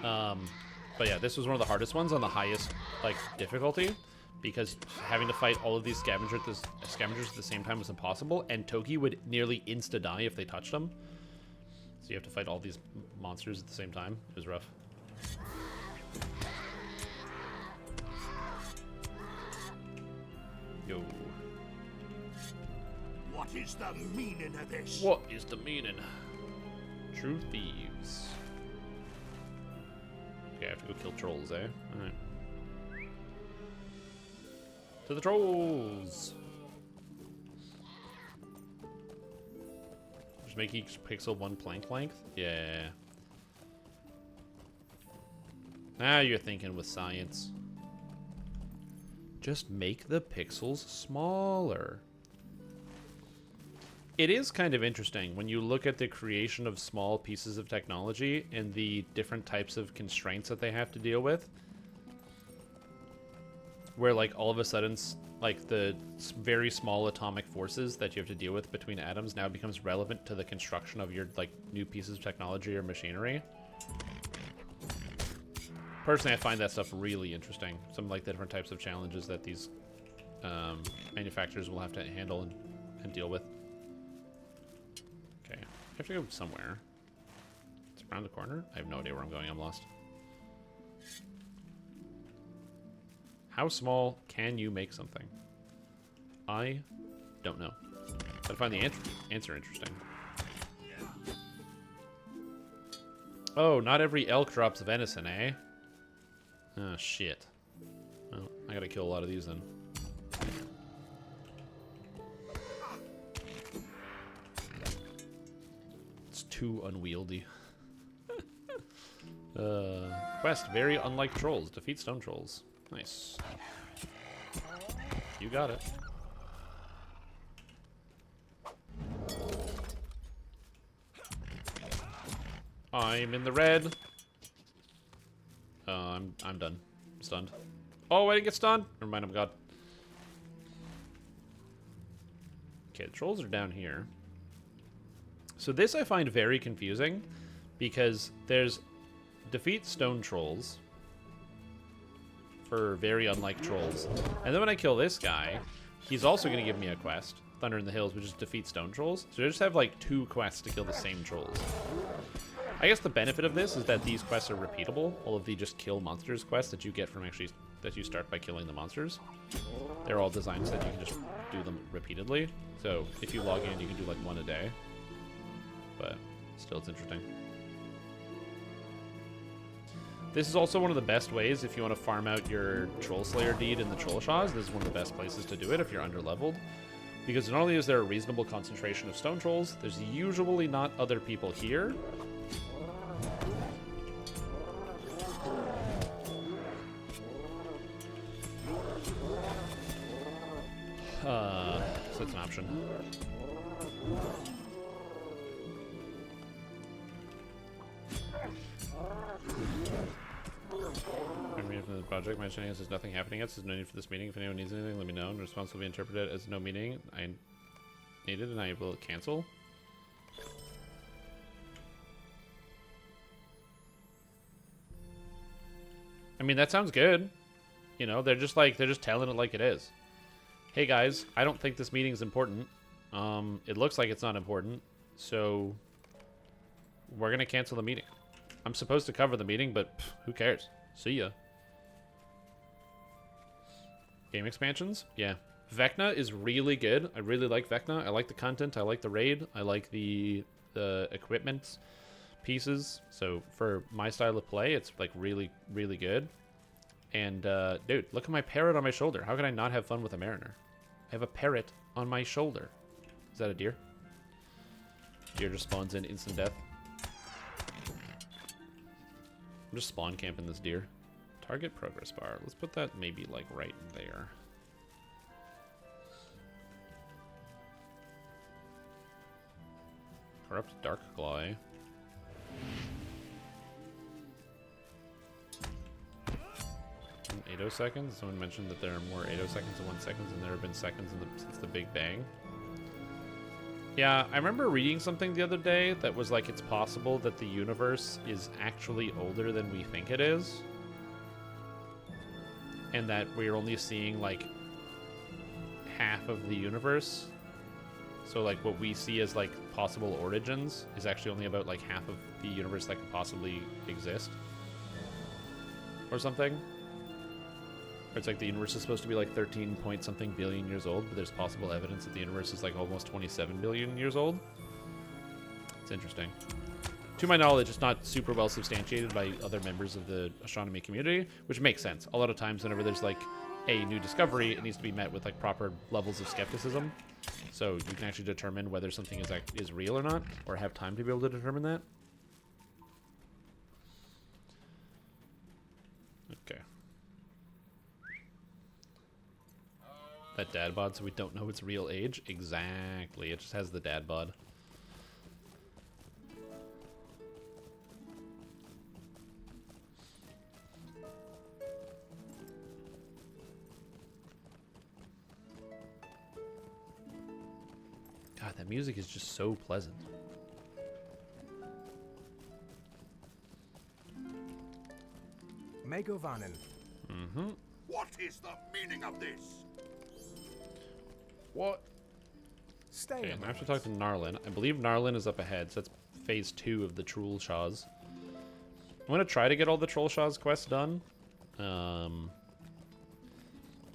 time. But yeah, this was one of the hardest ones on the highest, like, difficulty, because having to fight all of these scavengers at the same time was impossible, and Toki would nearly insta-die if they touched them. So you have to fight all these monsters at the same time. It was rough. Yo. What is the meaning of this? What is the meaning? True thieves. Okay, I have to go kill trolls, eh? Alright. To the trolls! Just make each pixel 1 plank length? Yeah. Now you're thinking with science. Just make the pixels smaller. It is kind of interesting when you look at the creation of small pieces of technology and the different types of constraints that they have to deal with. where like all of a sudden like the very small atomic forces that you have to deal with between atoms now becomes relevant to the construction of your like new pieces of technology or machinery. Personally, I find that stuff really interesting. Some like the different types of challenges that these manufacturers will have to handle and deal with. Okay, I have to go somewhere. It's around the corner. I have no idea where I'm going. I'm lost. How small can you make something? I don't know. But I find the answer interesting. Oh, not every elk drops venison, eh? Oh, shit. Well, I gotta kill a lot of these then. It's too unwieldy. Quest, very unlike trolls. Defeat stone trolls. Nice. You got it. I'm in the red. I'm done. I'm stunned. Oh, I didn't get stunned. Never mind, I'm God. Okay, the trolls are down here. So this I find very confusing because there's defeat stone trolls for very unlike trolls. And then when I kill this guy, he's also going to give me a quest, Thunder in the Hills, which is defeat stone trolls. So I just have like 2 quests to kill the same trolls. I guess the benefit of this is that these quests are repeatable. All of the just kill monsters quests that you get from actually, that you start by killing the monsters. They're all designed so that you can just do them repeatedly. So if you log in, you can do like 1 a day. But still, it's interesting. This is also one of the best ways if you want to farm out your Troll Slayer deed in the Troll Shaws. This is one of the best places to do it if you're under-leveled. Because not only is there a reasonable concentration of stone trolls, there's usually not other people here. So that's an option. From the project, my understanding is there's nothing happening yet, so there's no need for this meeting. If anyone needs anything, let me know. The response will be interpreted as no meeting. I needed, and I will cancel. I mean, that sounds good. You know, they're just telling it like it is. Hey guys, I don't think this meeting's important. It looks like it's not important, so we're gonna cancel the meeting. I'm supposed to cover the meeting, but who cares? See ya. Game expansions? Yeah. Vecna is really good. I really like Vecna. I like the content. I like the raid. I like the equipment pieces. So for my style of play, it's like really, really good. And dude, look at my parrot on my shoulder. How can I not have fun with a mariner? I have a parrot on my shoulder. Is that a deer? Deer just spawns in instant death. I'm just spawn camping this deer. Target progress bar. Let's put that maybe like right there. Corrupt Dark Claw. 8 seconds. Someone mentioned that there are more 8 seconds and 1 second than there have been seconds since the Big Bang. Yeah, I remember reading something the other day that was like it's possible that the universe is actually older than we think it is. And that we're only seeing like half of the universe. So like what we see as like possible origins is actually only about like half of the universe that could possibly exist. Or something. Or it's like the universe is supposed to be like 13 point something billion years old, but there's possible evidence that the universe is like almost 27 billion years old. It's interesting. To my knowledge, it's not super well substantiated by other members of the astronomy community, which makes sense. A lot of times whenever there's like a new discovery, it needs to be met with like proper levels of skepticism. So you can actually determine whether something is real or not, or have time to be able to determine that. Okay. That dad bod, so we don't know its real age? Exactly. It just has the dad bod. God, that music is just so pleasant. Megovanen. Mm-hmm. What is the meaning of this? What? Stay Okay, a I have to moment. talk to Narlin. I believe Narlin is up ahead, so that's phase 2 of the Troll Shaws. I'm going to try to get all the Troll Shaws quests done.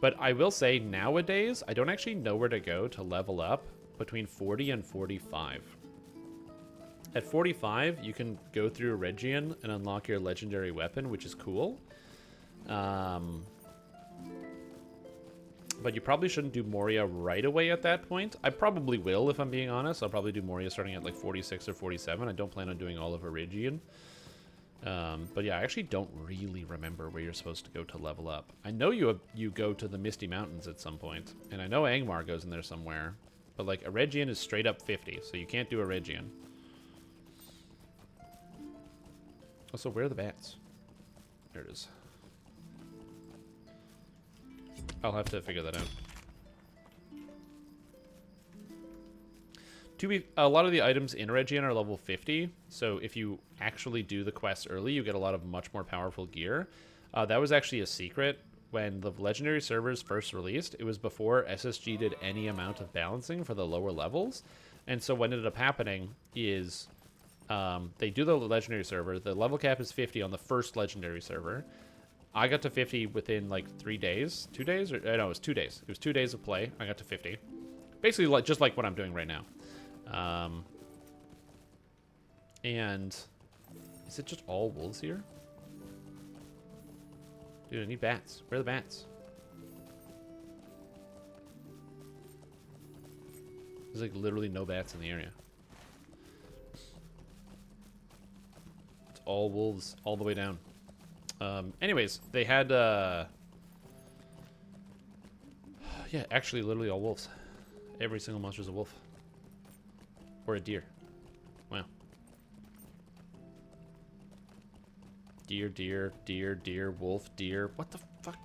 But I will say, nowadays, I don't actually know where to go to level up between 40 and 45. At 45, you can go through Regian and unlock your legendary weapon, which is cool. But you probably shouldn't do Moria right away at that point. I probably will, if I'm being honest. I'll probably do Moria starting at like 46 or 47. I don't plan on doing all of Eregion. But yeah, I actually don't really remember where you're supposed to go to level up. I know you go to the Misty Mountains at some point, and I know Angmar goes in there somewhere. But like Eregion is straight up 50, so you can't do Eregion. Also, where are the bats? There it is. I'll have to figure that out. A lot of the items in Eregion are level 50, so if you actually do the quests early, you get a lot of much more powerful gear. That was actually a secret when the legendary servers first released. It was before SSG did any amount of balancing for the lower levels, and so what ended up happening is they do the legendary server. The level cap is 50 on the first legendary server. I got to 50 within like 3 days. 2 days? Or no, it was 2 days. It was 2 days of play. I got to 50. Basically, just like what I'm doing right now. And is it just all wolves here? Dude, I need bats. Where are the bats? There's like literally no bats in the area. It's all wolves all the way down. Anyways, they had, yeah, actually literally all wolves. Every single monster is a wolf. Or a deer. Wow. Deer, deer, deer, deer, wolf, deer. What the fuck?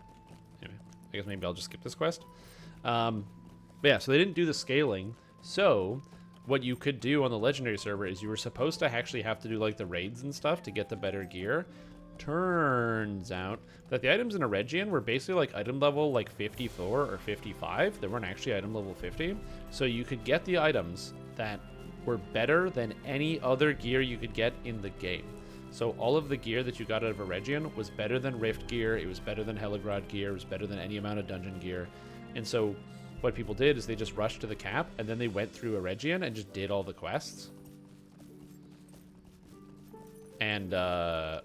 Anyway, I guess maybe I'll just skip this quest. But yeah, so they didn't do the scaling. So what you could do on the legendary server is you were supposed to actually have to do like the raids and stuff to get the better gear. Turns out that the items in Eregion were basically like item level like 54 or 55. They weren't actually item level 50. So you could get the items that were better than any other gear you could get in the game. So all of the gear that you got out of Eregion was better than Rift gear, it was better than Heligrod gear, it was better than any amount of dungeon gear. And so what people did is they just rushed to the cap, and then they went through Eregion and just did all the quests. And,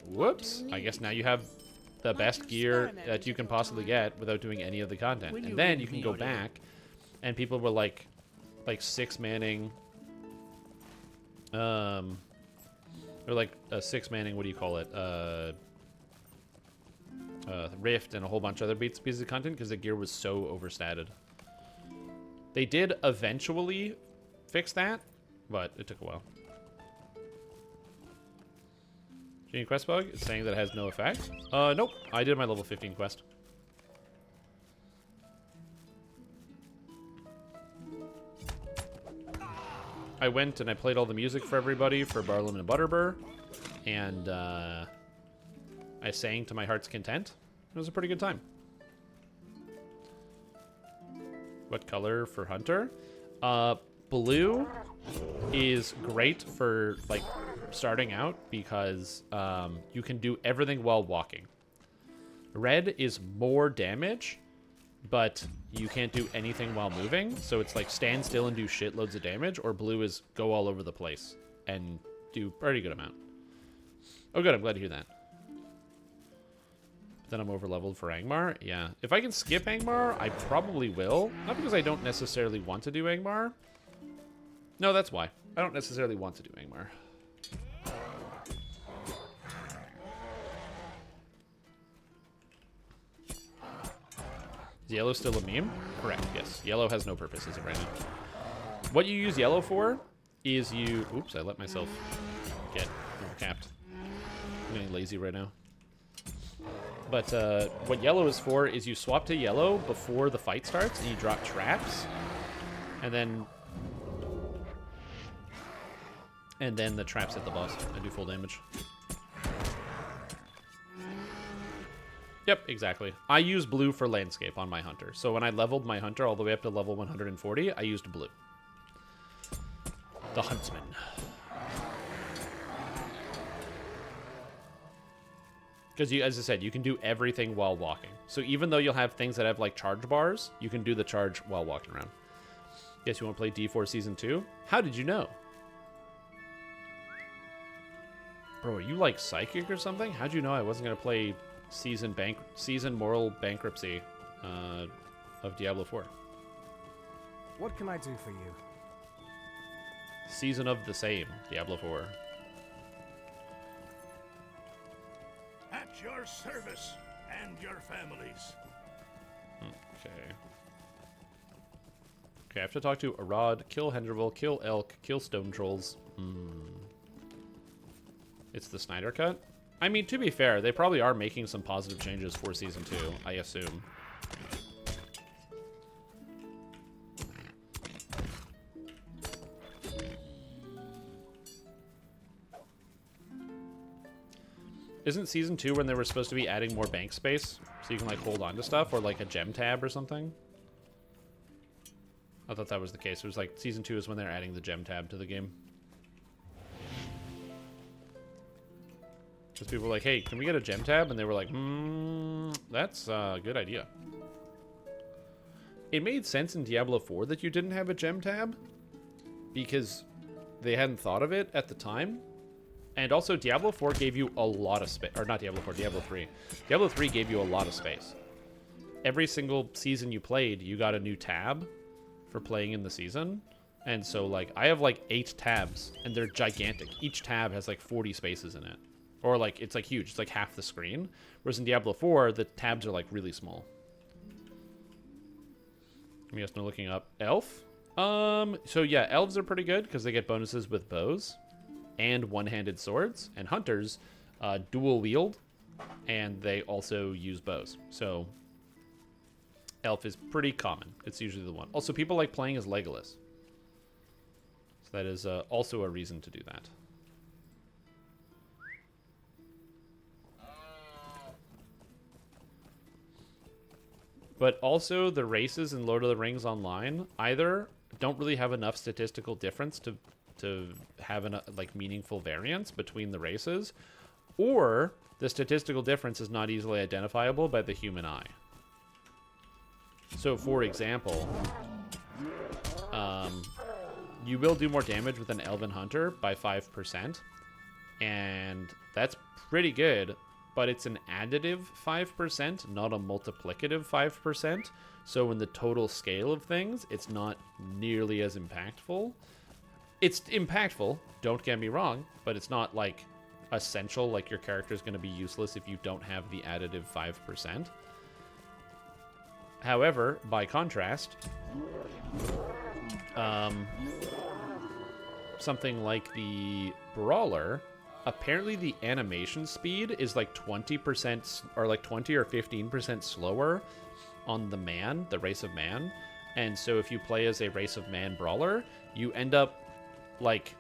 whoops, I guess now you have the best gear that you can possibly get without doing any of the content. And then you can go back, and people were like 6-manning, or like a 6-manning, what do you call it, Rift and a whole bunch of other pieces of content because the gear was so overstated. They did eventually fix that, but it took a while. Genie quest bug? It's saying that it has no effect. Nope. I did my level 15 quest. I went and I played all the music for everybody for Barlam and Butterbur, and I sang to my heart's content. It was a pretty good time. What color for Hunter? Blue is great for like starting out because you can do everything while walking. Red is more damage, but you can't do anything while moving, so it's like stand still and do shitloads of damage, or blue is go all over the place and do a pretty good amount. Oh good, I'm glad to hear that. But then I'm over leveled for Angmar. Yeah, if I can skip Angmar, I probably will. Not because I don't necessarily want to do Angmar. No, that's why. I don't necessarily want to do Angmar. Is yellow still a meme? Correct, yes. Yellow has no purpose as of right now. What you use yellow for is you... Oops, I let myself get overcapped. I'm getting lazy right now. But what yellow is for is you swap to yellow before the fight starts and you drop traps. And then And then the traps hit the boss and do full damage. Yep, exactly. I use blue for landscape on my hunter. So when I leveled my hunter all the way up to level 140, I used blue. The huntsman. Because, as I said, you can do everything while walking. So even though you'll have things that have, like, charge bars, you can do the charge while walking around. Guess you want to play D4 Season 2? How did you know? Bro, are you, like, psychic or something? How'd you know I wasn't going to play Season Moral Bankruptcy of Diablo 4? What can I do for you? Season of the Same, Diablo 4. At your service and your families. Okay. Okay, I have to talk to Arad, kill Henderville, kill Elk, kill Stone Trolls. It's the Snyder Cut? I mean, to be fair, they probably are making some positive changes for Season 2, I assume. Isn't Season 2 when they were supposed to be adding more bank space? So you can, like, hold on to stuff? Or, like, a gem tab or something? I thought that was the case. It was, like, Season 2 is when they're adding the gem tab to the game. Because people were like, hey, can we get a gem tab? And they were like, that's a good idea. It made sense in Diablo 4 that you didn't have a gem tab. Because they hadn't thought of it at the time. And also, Diablo 4 gave you a lot of space. Or not Diablo 4, Diablo 3. Diablo 3 gave you a lot of space. Every single season you played, you got a new tab for playing in the season. And so, like, I have, like, 8 tabs, and they're gigantic. Each tab has, like, 40 spaces in it. Or, like, it's, like, huge. It's, like, half the screen. Whereas in Diablo 4, the tabs are, like, really small. I'm just looking up. Elf? So, yeah, elves are pretty good, because they get bonuses with bows. And one-handed swords, and hunters dual wield, and they also use bows. So elf is pretty common. It's usually the one. Also, people like playing as Legolas. So that is also a reason to do that. But also, the races in Lord of the Rings Online either don't really have enough statistical difference to have a like meaningful variance between the races, or the statistical difference is not easily identifiable by the human eye. So, for example, you will do more damage with an Elven Hunter by 5%, and that's pretty good, but it's an additive 5%, not a multiplicative 5%, so in the total scale of things, it's not nearly as impactful. It's impactful, don't get me wrong, but it's not, like, essential, like your character is going to be useless if you don't have the additive 5%. However, by contrast, something like the Brawler, apparently the animation speed is like 20% or like 20 or 15% slower on the man, the race of man. And so if you play as a race of man Brawler, you end up like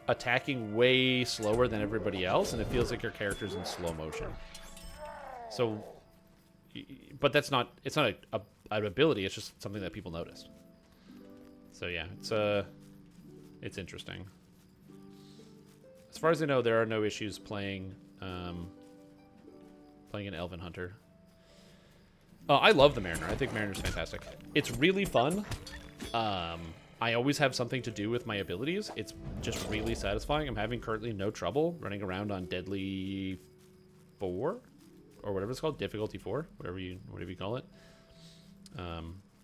attacking way slower than everybody else, and it feels like your character's in slow motion. So, but that's not, it's not an ability, it's just something that people noticed. So yeah, it's interesting. As far as I know, there are no issues playing playing an Elven Hunter. I love the Mariner. I think Mariner's fantastic. It's really fun. I always have something to do with my abilities. It's just really satisfying. I'm having currently no trouble running around on Deadly 4, or whatever it's called, Difficulty 4, whatever you call it. Yeah,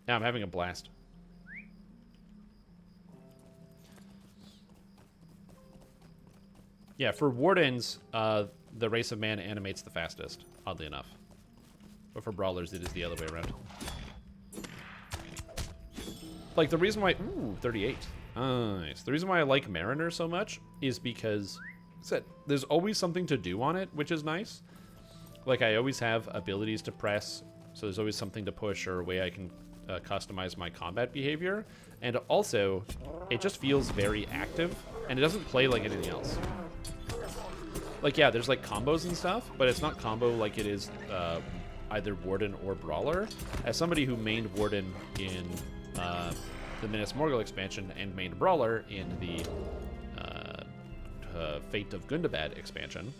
I'm having a blast. Yeah, for Wardens, the race of man animates the fastest, oddly enough. But for Brawlers, it is the other way around. Like, the reason why... Ooh, 38. Nice. The reason why I like Mariner so much is because there's always something to do on it, which is nice. Like, I always have abilities to press, so there's always something to push or a way I can customize my combat behavior. And also, it just feels very active. and it doesn't play like anything else. Like, yeah, there's like combos and stuff, but it's not combo like it is either Warden or Brawler. As somebody who mained Warden in the Minas Morgul expansion and mained Brawler in the Fate of Gundabad expansion,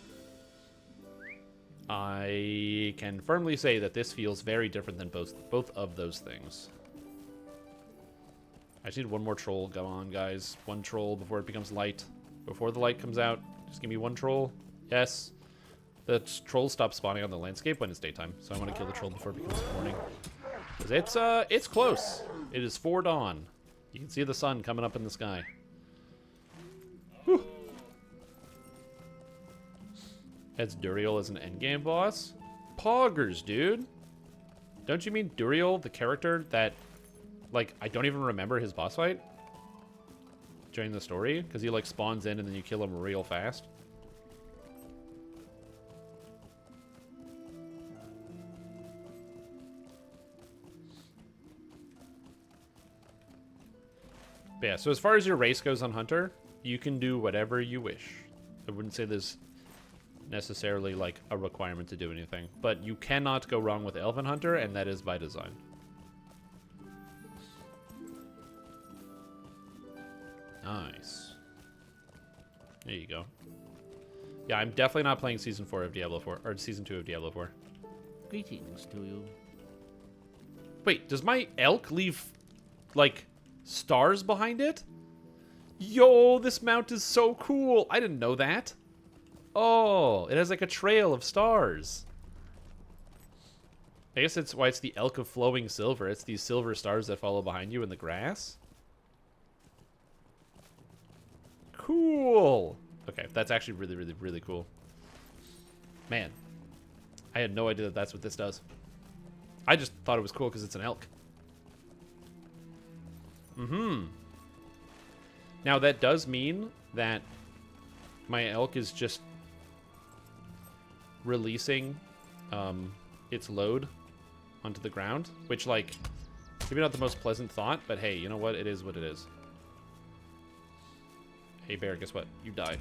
I can firmly say that this feels very different than both of those things. I just need one more troll. Go on, guys. One troll before it becomes light. Before the light comes out, just give me one troll. Yes. The trolls stop spawning on the landscape when it's daytime, so I want to kill the troll before it becomes morning. Because it's close. It is 4 dawn. You can see the sun coming up in the sky. Whew. That's Duriel as an endgame boss? Poggers, dude. Don't you mean Duriel, the character that, like, I don't even remember his boss fight during the story? Because he, like, spawns in and then you kill him real fast. But yeah, so as far as your race goes on Hunter, you can do whatever you wish. I wouldn't say there's necessarily like a requirement to do anything, but you cannot go wrong with Elven Hunter, and that is by design. Nice. There you go. Yeah, I'm definitely not playing Season 4 of Diablo 4, or Season 2 of Diablo 4. Greetings to you. Wait, does my elk leave, like, stars behind it? Yo, this mount is so cool. I didn't know that. Oh, it has like a trail of stars. I guess it's why it's the elk of flowing silver. It's these silver stars that follow behind you in the grass. Cool. Okay, that's actually really, really, really cool. Man, I had no idea that that's what this does. I just thought it was cool because it's an elk. Now that does mean that my elk is just releasing its load onto the ground, which, like, maybe not the most pleasant thought, but hey, you know what? It is what it is. Hey, bear, guess what? You die.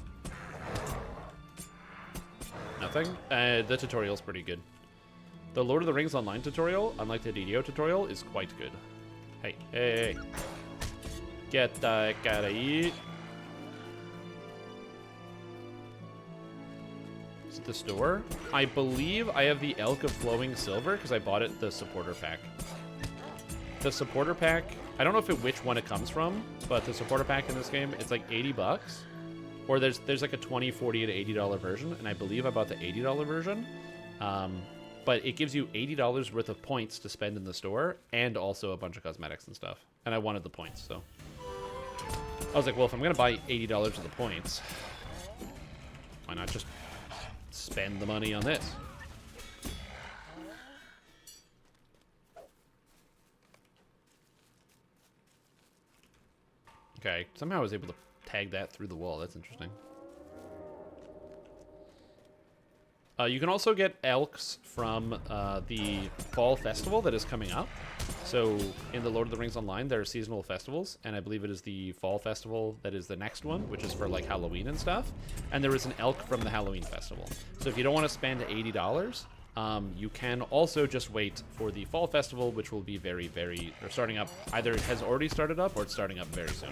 Nothing? The tutorial's pretty good. The Lord of the Rings Online tutorial, unlike the DDO tutorial, is quite good. Hey, hey, hey. Get the gotta eat. Is it the store? I believe I have the Elk of Flowing Silver because I bought it the supporter pack. The supporter pack, I don't know which one it comes from, but the supporter pack in this game, it's like 80 bucks. Or there's like a $20, $40 to $80 version, and I believe I bought the $80 version. But it gives you $80 worth of points to spend in the store, and also a bunch of cosmetics and stuff. And I wanted the points, so I was like, well, if I'm gonna buy $80 worth of points, why not just spend the money on this? Okay, somehow I was able to tag that through the wall. That's interesting. You can also get elks from the fall festival that is coming up. So in the Lord of the Rings Online, there are seasonal festivals, and I believe it is the fall festival that is the next one, which is for like Halloween and stuff. And there is an elk from the Halloween festival. So if you don't want to spend $80, you can also just wait for the fall festival, which will be very, very, or starting up. Either it has already started up or it's starting up very soon.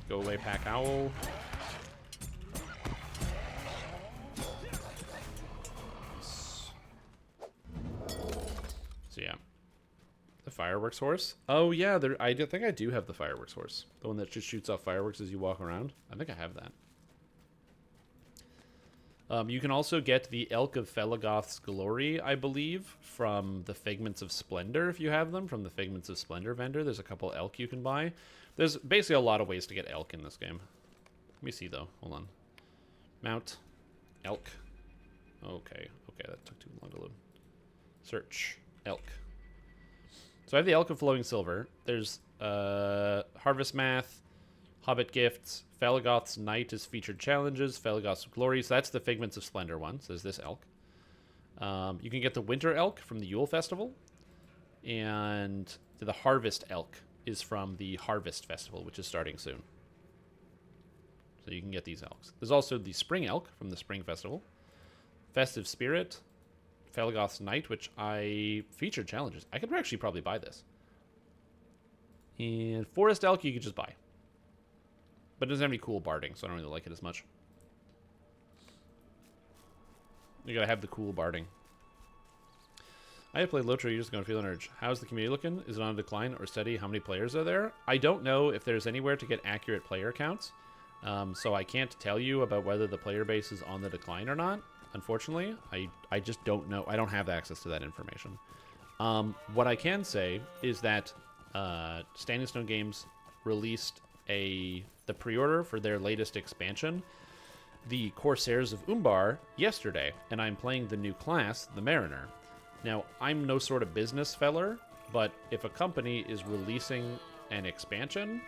Go away, Pack Owl. So yeah, the fireworks horse. Oh yeah, I think I do have the fireworks horse, the one that just shoots off fireworks as you walk around. I think I have that. You can also get the Elk of Felagoth's Glory, I believe, from the Figments of Splendor if you have them, from the Figments of Splendor vendor. There's a couple elk you can buy. There's basically a lot of ways to get elk in this game. Let me see, though. Hold on. Mount. Elk. Okay, that took too long to load. Search. Elk. So I have the Elk of Flowing Silver. There's Harvest Math, Hobbit Gifts, Felagoth's Night is featured challenges, Felagoth's Glory. So that's the Figments of Splendor one. So there's this elk. You can get the Winter Elk from the Yule Festival. And the Harvest Elk is from the Harvest Festival, which is starting soon. So you can get these elks. There's also the Spring Elk from the Spring Festival. Festive Spirit. Felgoth's Night, which I featured challenges. I could actually probably buy this. And Forest Elk you could just buy. But it doesn't have any cool barding, so I don't really like it as much. You gotta have the cool barding. I have played LotRO years ago and feel an urge. How's the community looking? Is it on a decline or steady? How many players are there? I don't know if there's anywhere to get accurate player counts. So I can't tell you about whether the player base is on the decline or not. Unfortunately, I just don't know. I don't have access to that information. What I can say is that Standing Stone Games released the pre-order for their latest expansion, the Corsairs of Umbar, yesterday, and I'm playing the new class, the Mariner. Now, I'm no sort of business feller, but if a company is releasing an expansion,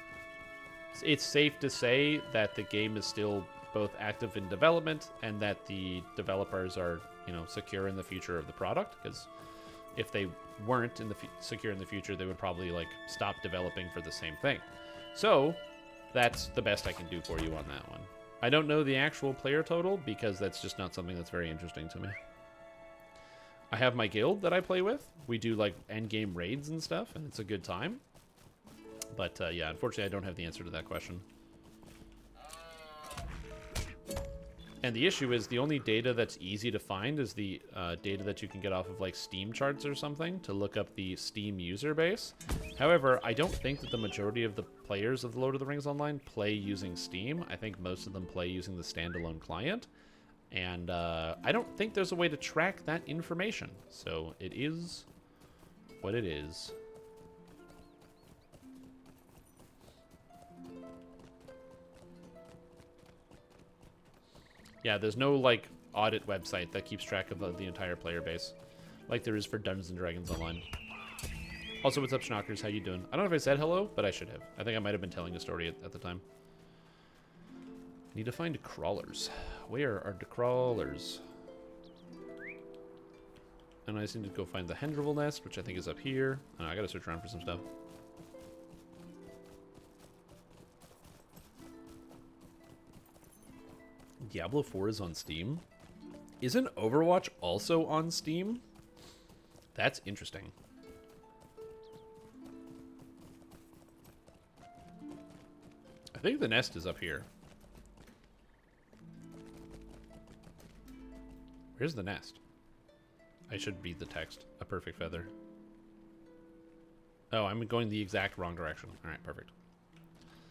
it's safe to say that the game is still both active in development and that the developers are, secure in the future of the product. Because if they weren't secure in the future, they would probably stop developing for the same thing. So that's the best I can do for you on that one. I don't know the actual player total because that's just not something that's very interesting to me. I have my guild that I play with. We do end game raids and stuff, and it's a good time. But yeah, unfortunately, I don't have the answer to that question. And the issue is the only data that's easy to find is the data that you can get off of Steam charts or something to look up the Steam user base. However, I don't think that the majority of the players of the Lord of the Rings Online play using Steam. I think most of them play using the standalone client. And I don't think there's a way to track that information. So it is what it is. Yeah, there's no audit website that keeps track of the entire player base, like there is for Dungeons and Dragons Online. Also, what's up, Schnockers? How you doing? I don't know if I said hello, but I should have. I think I might have been telling a story at the time. Need to find crawlers. Where are the crawlers? And I just need to go find the Hendrivel nest, which I think is up here. Oh, I gotta search around for some stuff. Diablo 4 is on Steam. Isn't Overwatch also on Steam? That's interesting. I think the nest is up here. Where's the nest? I should read the text. A perfect feather. Oh, I'm going the exact wrong direction. Alright, perfect.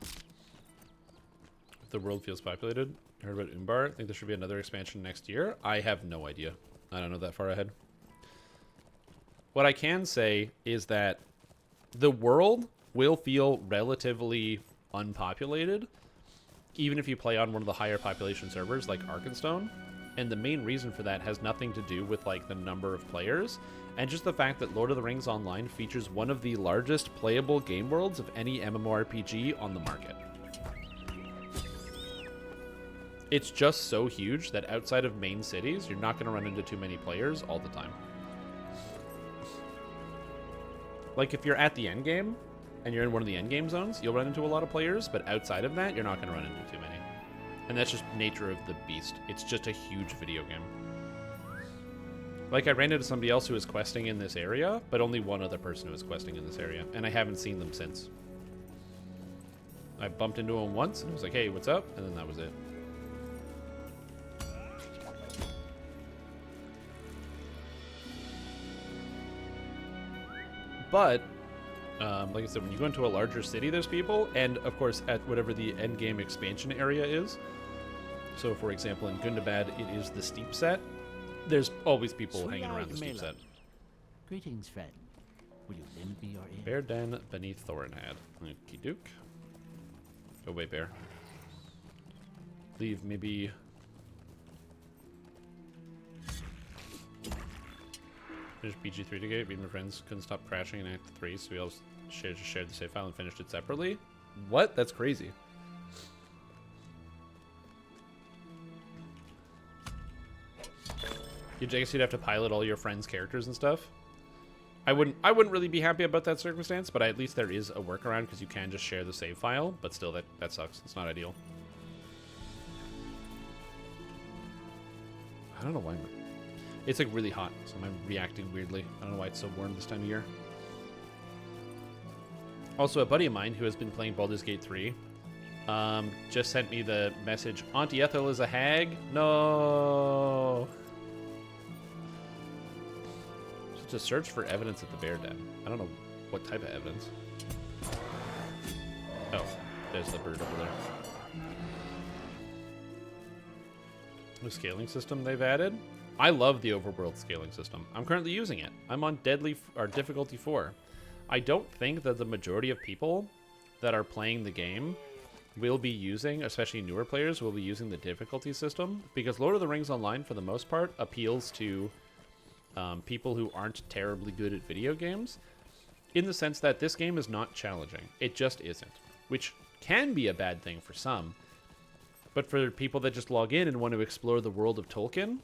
If the world feels populated. Heard about Umbar. I think there should be another expansion next year. I have no idea. I don't know that far ahead. What I can say is that the world will feel relatively unpopulated, even if you play on one of the higher population servers like Arkenstone. And the main reason for that has nothing to do with the number of players, and just the fact that Lord of the Rings Online features one of the largest playable game worlds of any MMORPG on the market. It's just so huge that outside of main cities, you're not going to run into too many players all the time. If you're at the end game, and you're in one of the end game zones, you'll run into a lot of players, but outside of that, you're not going to run into too many. And that's just nature of the beast. It's just a huge video game. I ran into somebody else who was questing in this area, but only one other person who was questing in this area, and I haven't seen them since. I bumped into him once, and I was like, hey, what's up? And then that was it. But, like I said, when you go into a larger city, there's people, and of course, at whatever the endgame expansion area is. So, for example, in Gundabad, it is the steep set. There's always people hanging around the steep set. Greetings, friend. Will you lend me your ear? Bear den beneath Thorinhad. Okie doke. Go away, bear. Leave me be. Finished BG3 today. Me and my friends couldn't stop crashing in Act 3, so we all just shared the save file and finished it separately. What? That's crazy. I guess you'd have to pilot all your friends' characters and stuff. I wouldn't really be happy about that circumstance, but at least there is a workaround because you can just share the save file, but still that sucks. It's not ideal. I don't know why it's like really hot, so I'm reacting weirdly. I don't know why it's so warm this time of year. Also, a buddy of mine who has been playing Baldur's Gate 3 just sent me the message, Auntie Ethel is a hag? No. To search for evidence at the bear den. I don't know what type of evidence. Oh, there's the bird over there. The scaling system they've added. I love the overworld scaling system. I'm currently using it. I'm on difficulty 4. I don't think that the majority of people that are playing the game will be using, especially newer players, will be using the difficulty system because Lord of the Rings Online, for the most part, appeals to people who aren't terribly good at video games, in the sense that this game is not challenging. It just isn't, which can be a bad thing for some. But for people that just log in and want to explore the world of Tolkien,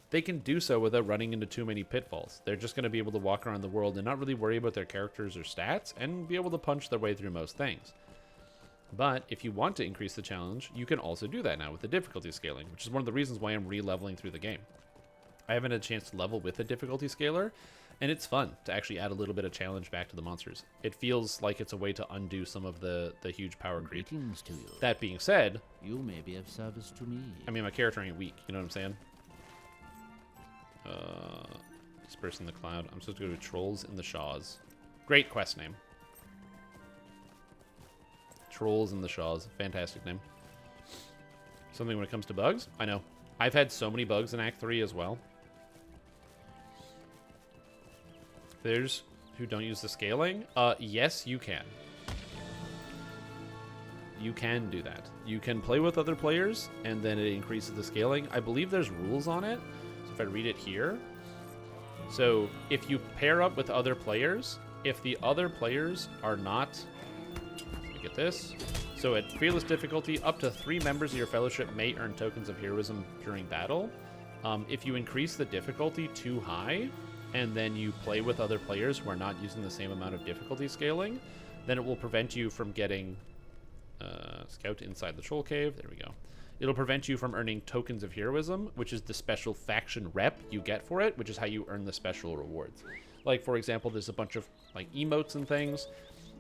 they can do so without running into too many pitfalls. They're just going to be able to walk around the world and not really worry about their characters or stats and be able to punch their way through most things. But if you want to increase the challenge, you can also do that now with the difficulty scaling, which is one of the reasons why I'm re-leveling through the game. I haven't had a chance to level with a difficulty scaler, and it's fun to actually add a little bit of challenge back to the monsters. It feels like it's a way to undo some of the huge power creep. Greetings to you. That being said, You may be of service to me. I mean, my character ain't weak, you know what I'm saying? Dispersing the cloud. I'm supposed to go to Trolls in the Shaws. Great quest name. Trolls in the Shaws. Fantastic name. Something when it comes to bugs? I know. I've had so many bugs in Act 3 as well. There's who don't use the scaling. Yes, you can. You can do that. You can play with other players, and then it increases the scaling. I believe there's rules on it. So if I read it here. So if you pair up with other players, if the other players are not... Let me get this. So at Fearless difficulty, up to 3 members of your fellowship may earn tokens of heroism during battle. If you increase the difficulty too high, and then you play with other players who are not using the same amount of difficulty scaling, then it will prevent you from getting... Scout inside the troll cave. There we go. It'll prevent you from earning tokens of heroism, which is the special faction rep you get for it, which is how you earn the special rewards. Like, for example, there's a bunch of like emotes and things,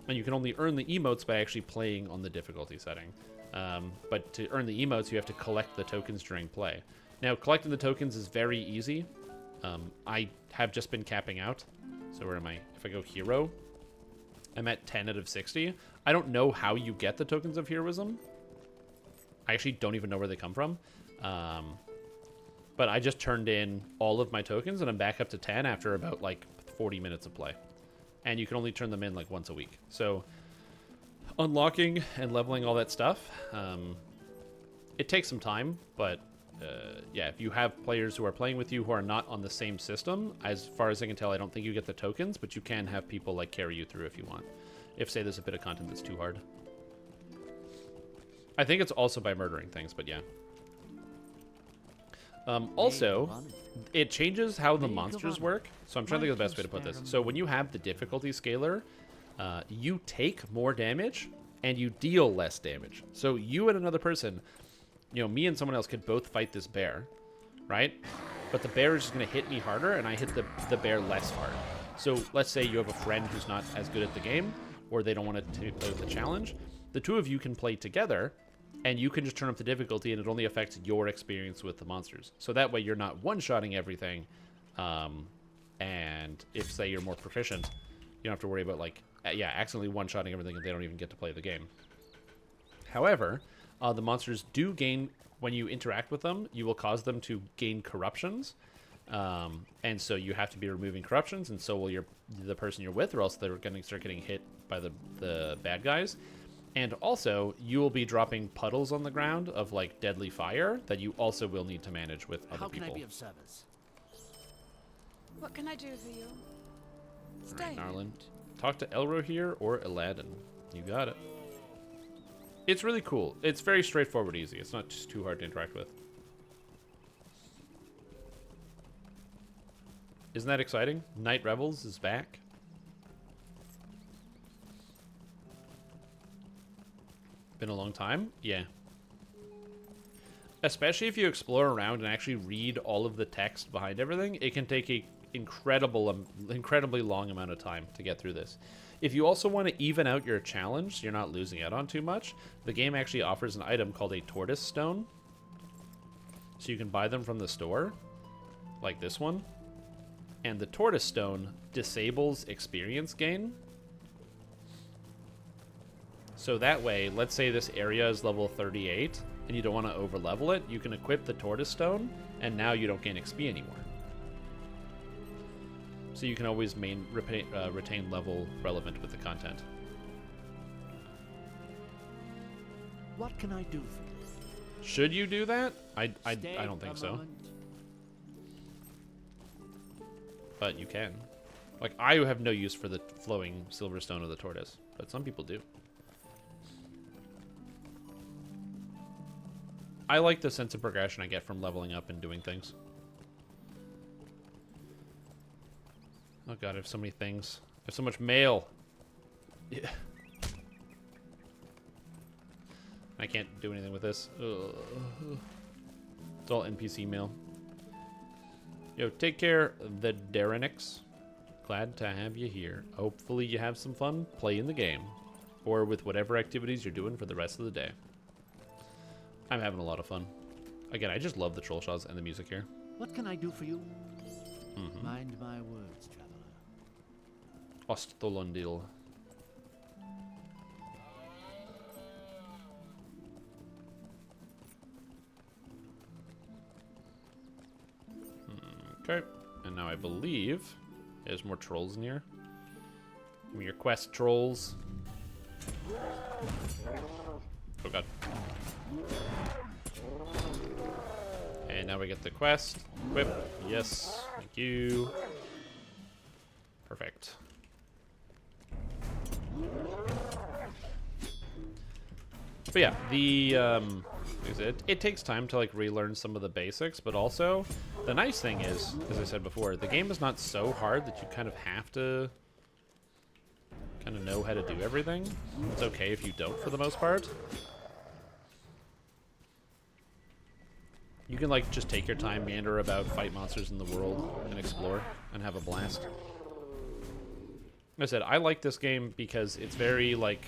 and you can only earn the emotes by actually playing on the difficulty setting. But to earn the emotes, you have to collect the tokens during play. Now, collecting the tokens is very easy. I have just been capping out. So where am I? If I go hero, I'm at 10 out of 60. I don't know how you get the tokens of heroism. I actually don't even know where they come from. But I just turned in all of my tokens, and I'm back up to 10 after about, like, 40 minutes of play. And you can only turn them in, like, once a week. So, unlocking and leveling all that stuff, it takes some time, but... yeah, if you have players who are playing with you who are not on the same system, as far as I can tell, I don't think you get the tokens, but you can have people like carry you through if you want. If, say, there's a bit of content that's too hard. I think it's also by murdering things, but yeah. Also, it changes how the monsters work. So I'm trying to think of the best way to put this. So when you have the difficulty scaler, you take more damage and you deal less damage. So you and another person... You know, me and someone else could both fight this bear, right? But the bear is just going to hit me harder, and I hit the bear less hard. So let's say you have a friend who's not as good at the game, or they don't want to play with the challenge. The two of you can play together, and you can just turn up the difficulty, and it only affects your experience with the monsters. So that way you're not one-shotting everything, and if, say, you're more proficient, you don't have to worry about, like, yeah, accidentally one-shotting everything, and they don't even get to play the game. However... the monsters do gain, when you interact with them, you will cause them to gain corruptions. And so you have to be removing corruptions, and so will the person you're with, or else they're going to start getting hit by the bad guys. And also, you will be dropping puddles on the ground of, like, deadly fire that you also will need to manage with other people. How can I be of service? What can I do for you? Stay. Right, Narlin. Talk to Elro here or Aladdin. You got it. It's really cool. It's very straightforward, easy. It's not just too hard to interact with. Isn't that exciting? Night Rebels is back. been a long time. Yeah. Especially if you explore around and actually read all of the text behind everything, it can take a incredibly long amount of time to get through this. If you also want to even out your challenge so you're not losing out on too much, the game actually offers an item called a tortoise stone. So you can buy them from the store, like this one. And the tortoise stone disables experience gain. So that way, let's say this area is level 38 and you don't want to over level it, you can equip the tortoise stone and now you don't gain XP anymore. So you can always retain level relevant with the content. What can I do for you? Should you do that? I don't think so. But you can. Like, I have no use for the flowing silver stone of the tortoise, but some people do. I like the sense of progression I get from leveling up and doing things. Oh god, I have so many things. I have so much mail. Yeah. I can't do anything with this. Ugh. It's all NPC mail. Yo, take care, the Darenix. Glad to have you here. Hopefully you have some fun playing the game. Or with whatever activities you're doing for the rest of the day. I'm having a lot of fun. Again, I just love the troll shots and the music here. What can I do for you? Mind my words, traveler. Ostolondil. Okay, and now I believe there's more trolls in here. Give me your quest, trolls. Oh god. And now we get the quest. Equip. Yes. Thank you. Perfect. But yeah, it takes time to like relearn some of the basics, but also the nice thing is, as I said before, the game is not so hard that you kind of have to kind of know how to do everything. It's okay if you don't for the most part. You can like just take your time, meander about, fight monsters in the world, and explore, and have a blast. Like I said, I like this game because it's very like,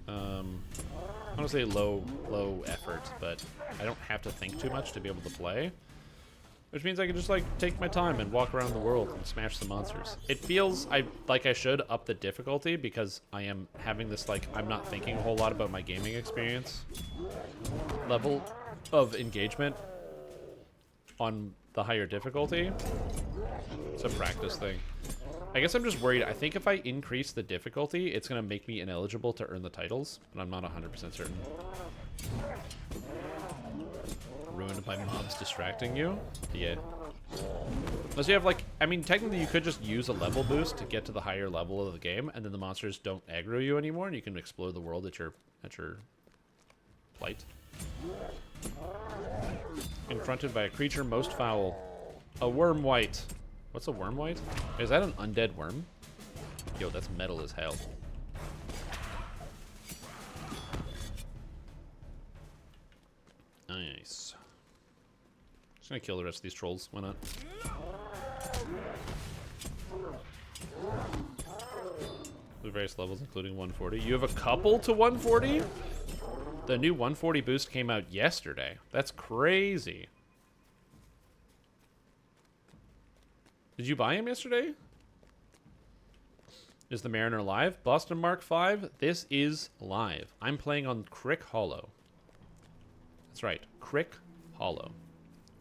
I don't want to say low effort, but I don't have to think too much to be able to play. Which means I can just like take my time and walk around the world and smash some monsters. It feels like I should up the difficulty because I am having this like, I'm not thinking a whole lot about my gaming experience level of engagement on the higher difficulty. It's a practice thing. I guess I'm just worried. I think if I increase the difficulty, it's going to make me ineligible to earn the titles, but I'm not 100% certain. Ruined by mobs distracting you? Yeah. Unless you have like, I mean, technically you could just use a level boost to get to the higher level of the game, and then the monsters don't aggro you anymore, and you can explore the world at your plight. Confronted by a creature most foul. A worm white. What's a worm white? Is that an undead worm? Yo, that's metal as hell. Nice. Just gonna kill the rest of these trolls. Why not? The various levels, including 140. You have a couple to 140? The new 140 boost came out yesterday. That's crazy. Did you buy him yesterday? Is the Mariner live? Boston Mark 5? This is live. I'm playing on Crick Hollow. That's right. Crick Hollow.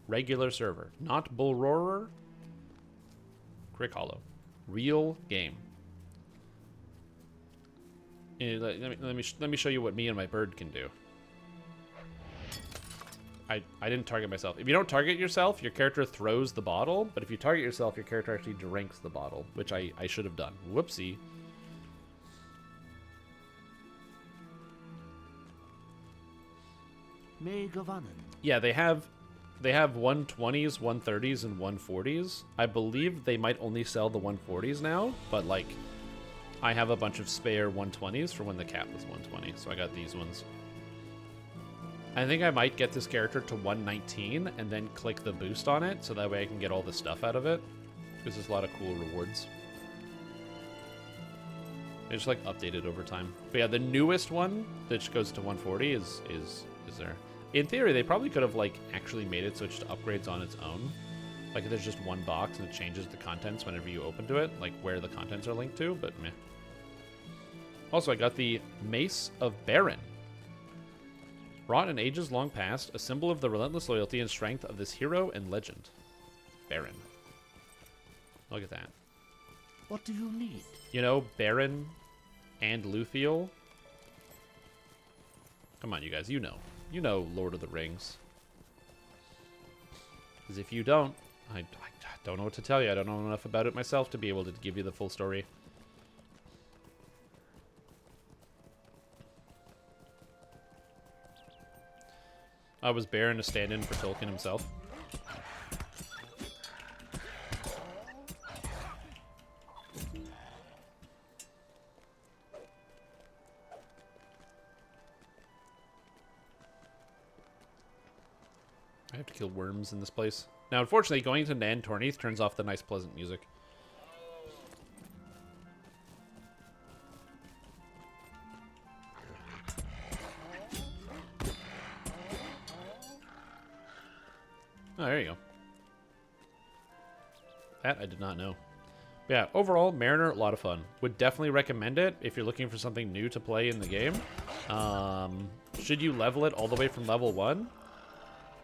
Regular server. Not Bull Roarer. Crick Hollow. Real game. Let me show you what me and my bird can do. I didn't target myself. If you don't target yourself, your character throws the bottle, but if you target yourself, your character actually drinks the bottle, which I should have done. Whoopsie. Yeah, they have 120s, 130s, and 140s. I believe they might only sell the 140s now, but like I have a bunch of spare 120s for when the cap was 120, so I got these ones. I think I might get this character to 119 and then click the boost on it, so that way I can get all the stuff out of it. Because there's a lot of cool rewards. They just like updated over time. But yeah, the newest one that goes to 140 is there. In theory, they probably could have like actually made it so it just upgrades on its own. Like if there's just one box and it changes the contents whenever you open to it, like where the contents are linked to, but meh. Also, I got the Mace of Baron. Wrought in ages long past, a symbol of the relentless loyalty and strength of this hero and legend. Baron. Look at that. What do you need? You know, Baron and Luthiel. Come on, you guys. You know. You know Lord of the Rings. Because if you don't, I don't know what to tell you. I don't know enough about it myself to be able to give you the full story. Was Baron a stand-in for Tolkien himself? I have to kill worms in this place. Now, unfortunately, going to Nan Torneath turns off the nice, pleasant music. Oh, there you go. That I did not know. But yeah, overall, Mariner, a lot of fun. Would definitely recommend it if you're looking for something new to play in the game. Should you level it all the way from level 1?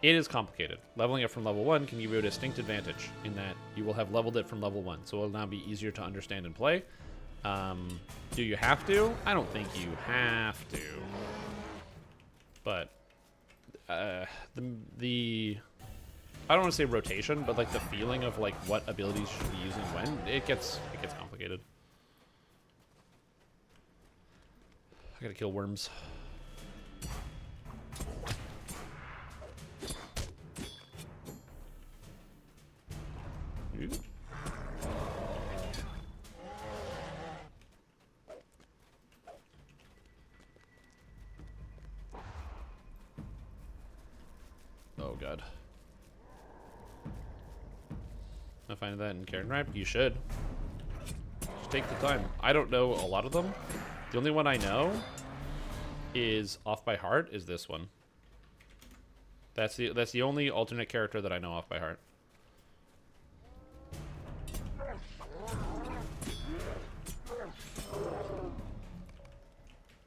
It is complicated. Leveling it from level 1 can give you a distinct advantage in that you will have leveled it from level 1, so it will now be easier to understand and play. Do you have to? I don't think you have to. But the I don't want to say rotation, but like the feeling of like what abilities you should be using when, it gets complicated. I gotta kill worms. Ooh. Oh god. I find that in Karen Rap? You should. Just take the time. I don't know a lot of them. The only one I know is off by heart is this one. That's the only alternate character that I know off by heart.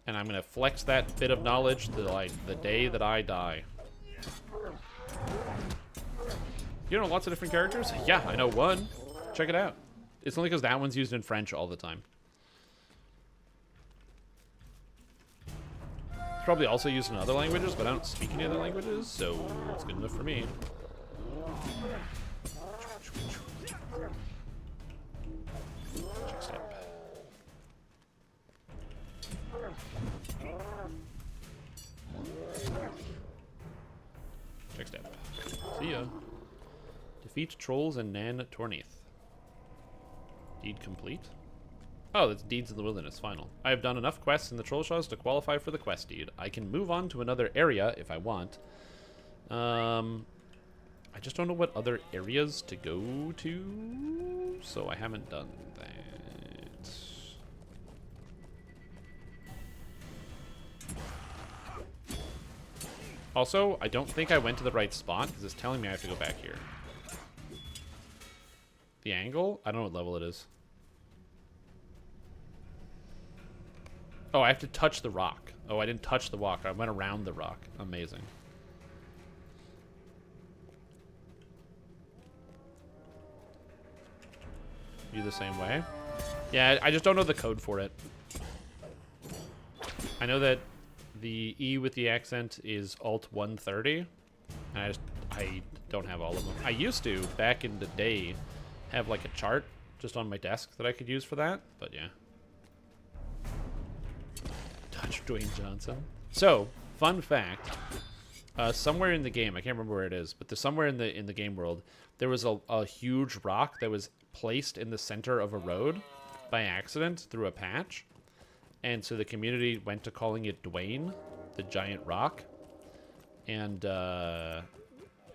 And I'm gonna flex that bit of knowledge till the day that I die. You know lots of different characters? Yeah, I know one. Check it out. It's only because that one's used in French all the time. It's probably also used in other languages, but I don't speak any other languages, so it's good enough for me. Check step. Check step. See ya. Defeat trolls in Nan Torneath. Deed complete. Oh, that's Deeds in the Wilderness, final. I have done enough quests in the Troll Shaws to qualify for the quest deed. I can move on to another area if I want. I just don't know what other areas to go to, so I haven't done that. Also, I don't think I went to the right spot because it's telling me I have to go back here. The angle? I don't know what level it is. Oh, I have to touch the rock. Oh, I didn't touch the rock. I went around the rock. Amazing. You the same way? Yeah, I just don't know the code for it. I know that the E with the accent is Alt 130. And I don't have all of them. I used to, back in the day, have like a chart just on my desk that I could use for that, but yeah. Touch Dwayne Johnson. So, fun fact, somewhere in the game, I can't remember where it is, but there's somewhere in the game world, there was a huge rock that was placed in the center of a road by accident through a patch, and so the community went to calling it Dwayne, the giant rock, And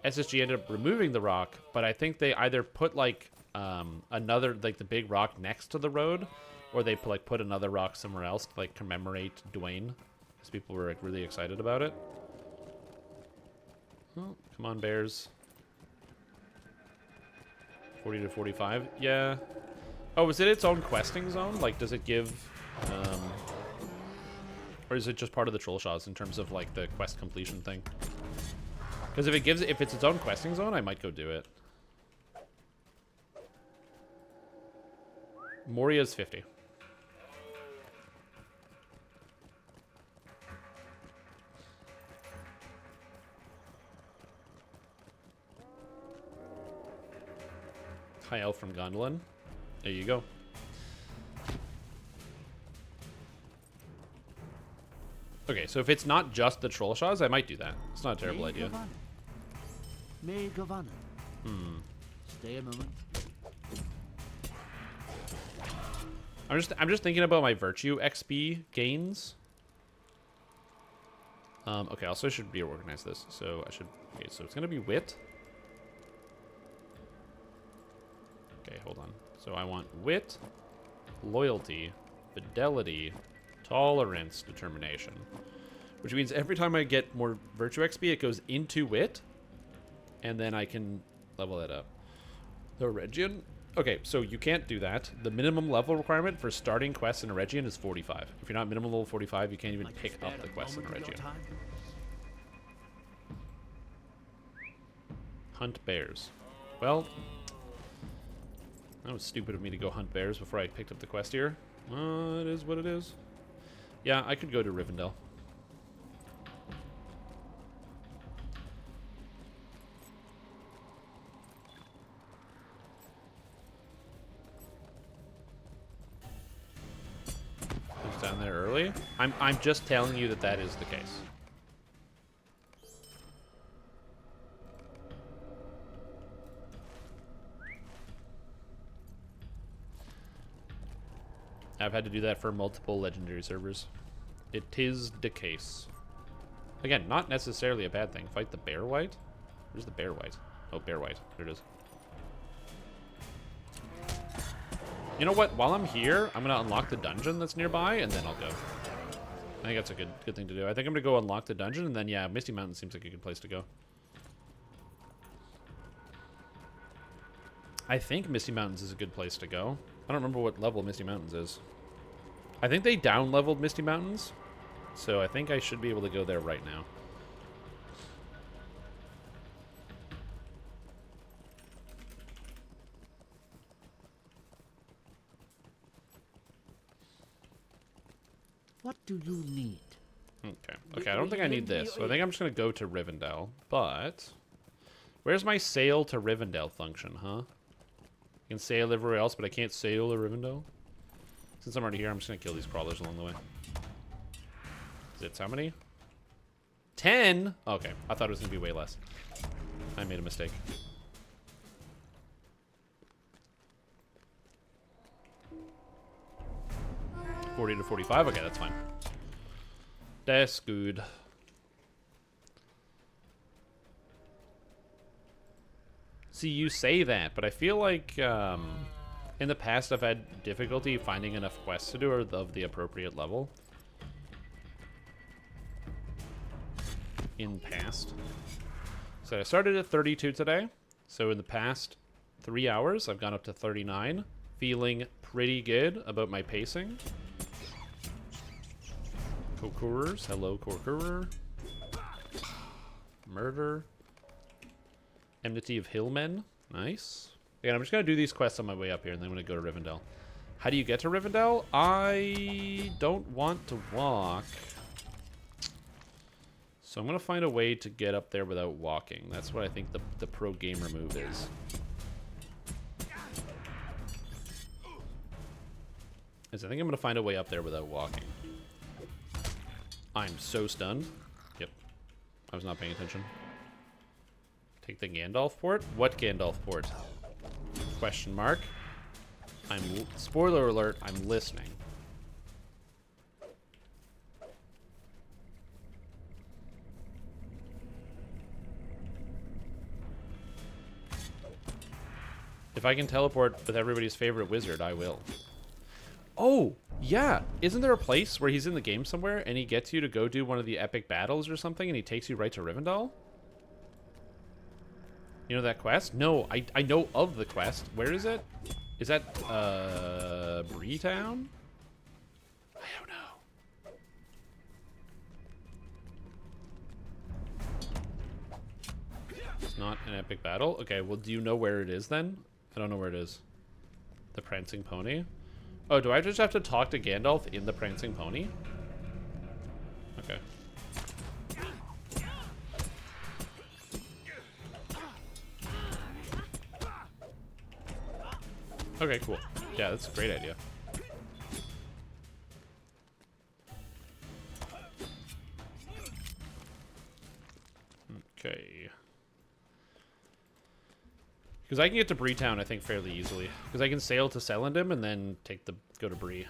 SSG ended up removing the rock, but I think they either put like another, like the big rock next to the road, or they put another rock somewhere else to like commemorate Dwayne, because people were like really excited about it. Oh, come on, bears. 40 to 45. Yeah. Oh, is it its own questing zone? Like, does it give or is it just part of the troll shots in terms of like the quest completion thing? Because if it's its own questing zone, I might go do it. Moria's 50. High elf from Gondolin. There you go. Okay, so if it's not just the troll shots, I might do that. It's not a terrible idea. May Gavanan. Stay a moment. I'm just thinking about my virtue XP gains. Okay, also I should reorganize this. So I should. Okay, so it's gonna be wit. Okay, hold on. So I want wit, loyalty, fidelity, tolerance, determination. Which means every time I get more virtue XP, it goes into wit, and then I can level that up. The Region. Okay, so you can't do that. The minimum level requirement for starting quests in a Region is 45. If you're not minimum level 45, you can't even pick up the quest in a Region. Hunt bears. Well, that was stupid of me to go hunt bears before I picked up the quest here. It is what it is. Yeah, I could go to Rivendell. Who's down there early? I'm just telling you that that is the case. I've had to do that for multiple legendary servers. It is the case. Again, not necessarily a bad thing. Fight the bear white? Where's the bear white? Oh, bear white. There it is. You know what? While I'm here, I'm going to unlock the dungeon that's nearby, and then I'll go. I think that's a good thing to do. I think I'm going to go unlock the dungeon, and then, yeah, Misty Mountain seems like a good place to go. I think Misty Mountains is a good place to go. I don't remember what level Misty Mountains is. I think they down-leveled Misty Mountains, so I think I should be able to go there right now. What do you need? Okay. Okay, I don't think I need this, so I think I'm just going to go to Rivendell, but... Where's my sail to Rivendell function, huh? I can sail everywhere else, but I can't sail to Rivendell. Since I'm already here, I'm just going to kill these crawlers along the way. It's how many? 10? Okay, I thought it was going to be way less. I made a mistake. $40 to $45? Okay, that's fine. That's good. See, you say that, but I feel like in the past I've had difficulty finding enough quests to do of the appropriate level. In past. So I started at 32 today. So in the past 3 hours, I've gone up to 39. Feeling pretty good about my pacing. Kokurers. Hello, Kokurer. Murder. Enmity of Hillmen. Nice. Again, I'm just going to do these quests on my way up here, and then I'm going to go to Rivendell. How do you get to Rivendell? I don't want to walk. So I'm going to find a way to get up there without walking. That's what I think the pro gamer move is. I think I'm going to find a way up there without walking. I'm so stunned. Yep. I was not paying attention. Take the Gandalf port? What Gandalf port? Question mark. Spoiler alert, I'm listening. If I can teleport with everybody's favorite wizard, I will. Oh, yeah. Isn't there a place where he's in the game somewhere and he gets you to go do one of the epic battles or something and he takes you right to Rivendell? You know that quest? No, I know of the quest. Where is it? Is that, Breetown? I don't know. It's not an epic battle? Okay, well, do you know where it is then? I don't know where it is. The Prancing Pony? Oh, do I just have to talk to Gandalf in the Prancing Pony? Okay. Okay, cool. Yeah, that's a great idea. Okay. Because I can get to Breetown, I think, fairly easily. Because I can sail to Selendum and then go to Bree.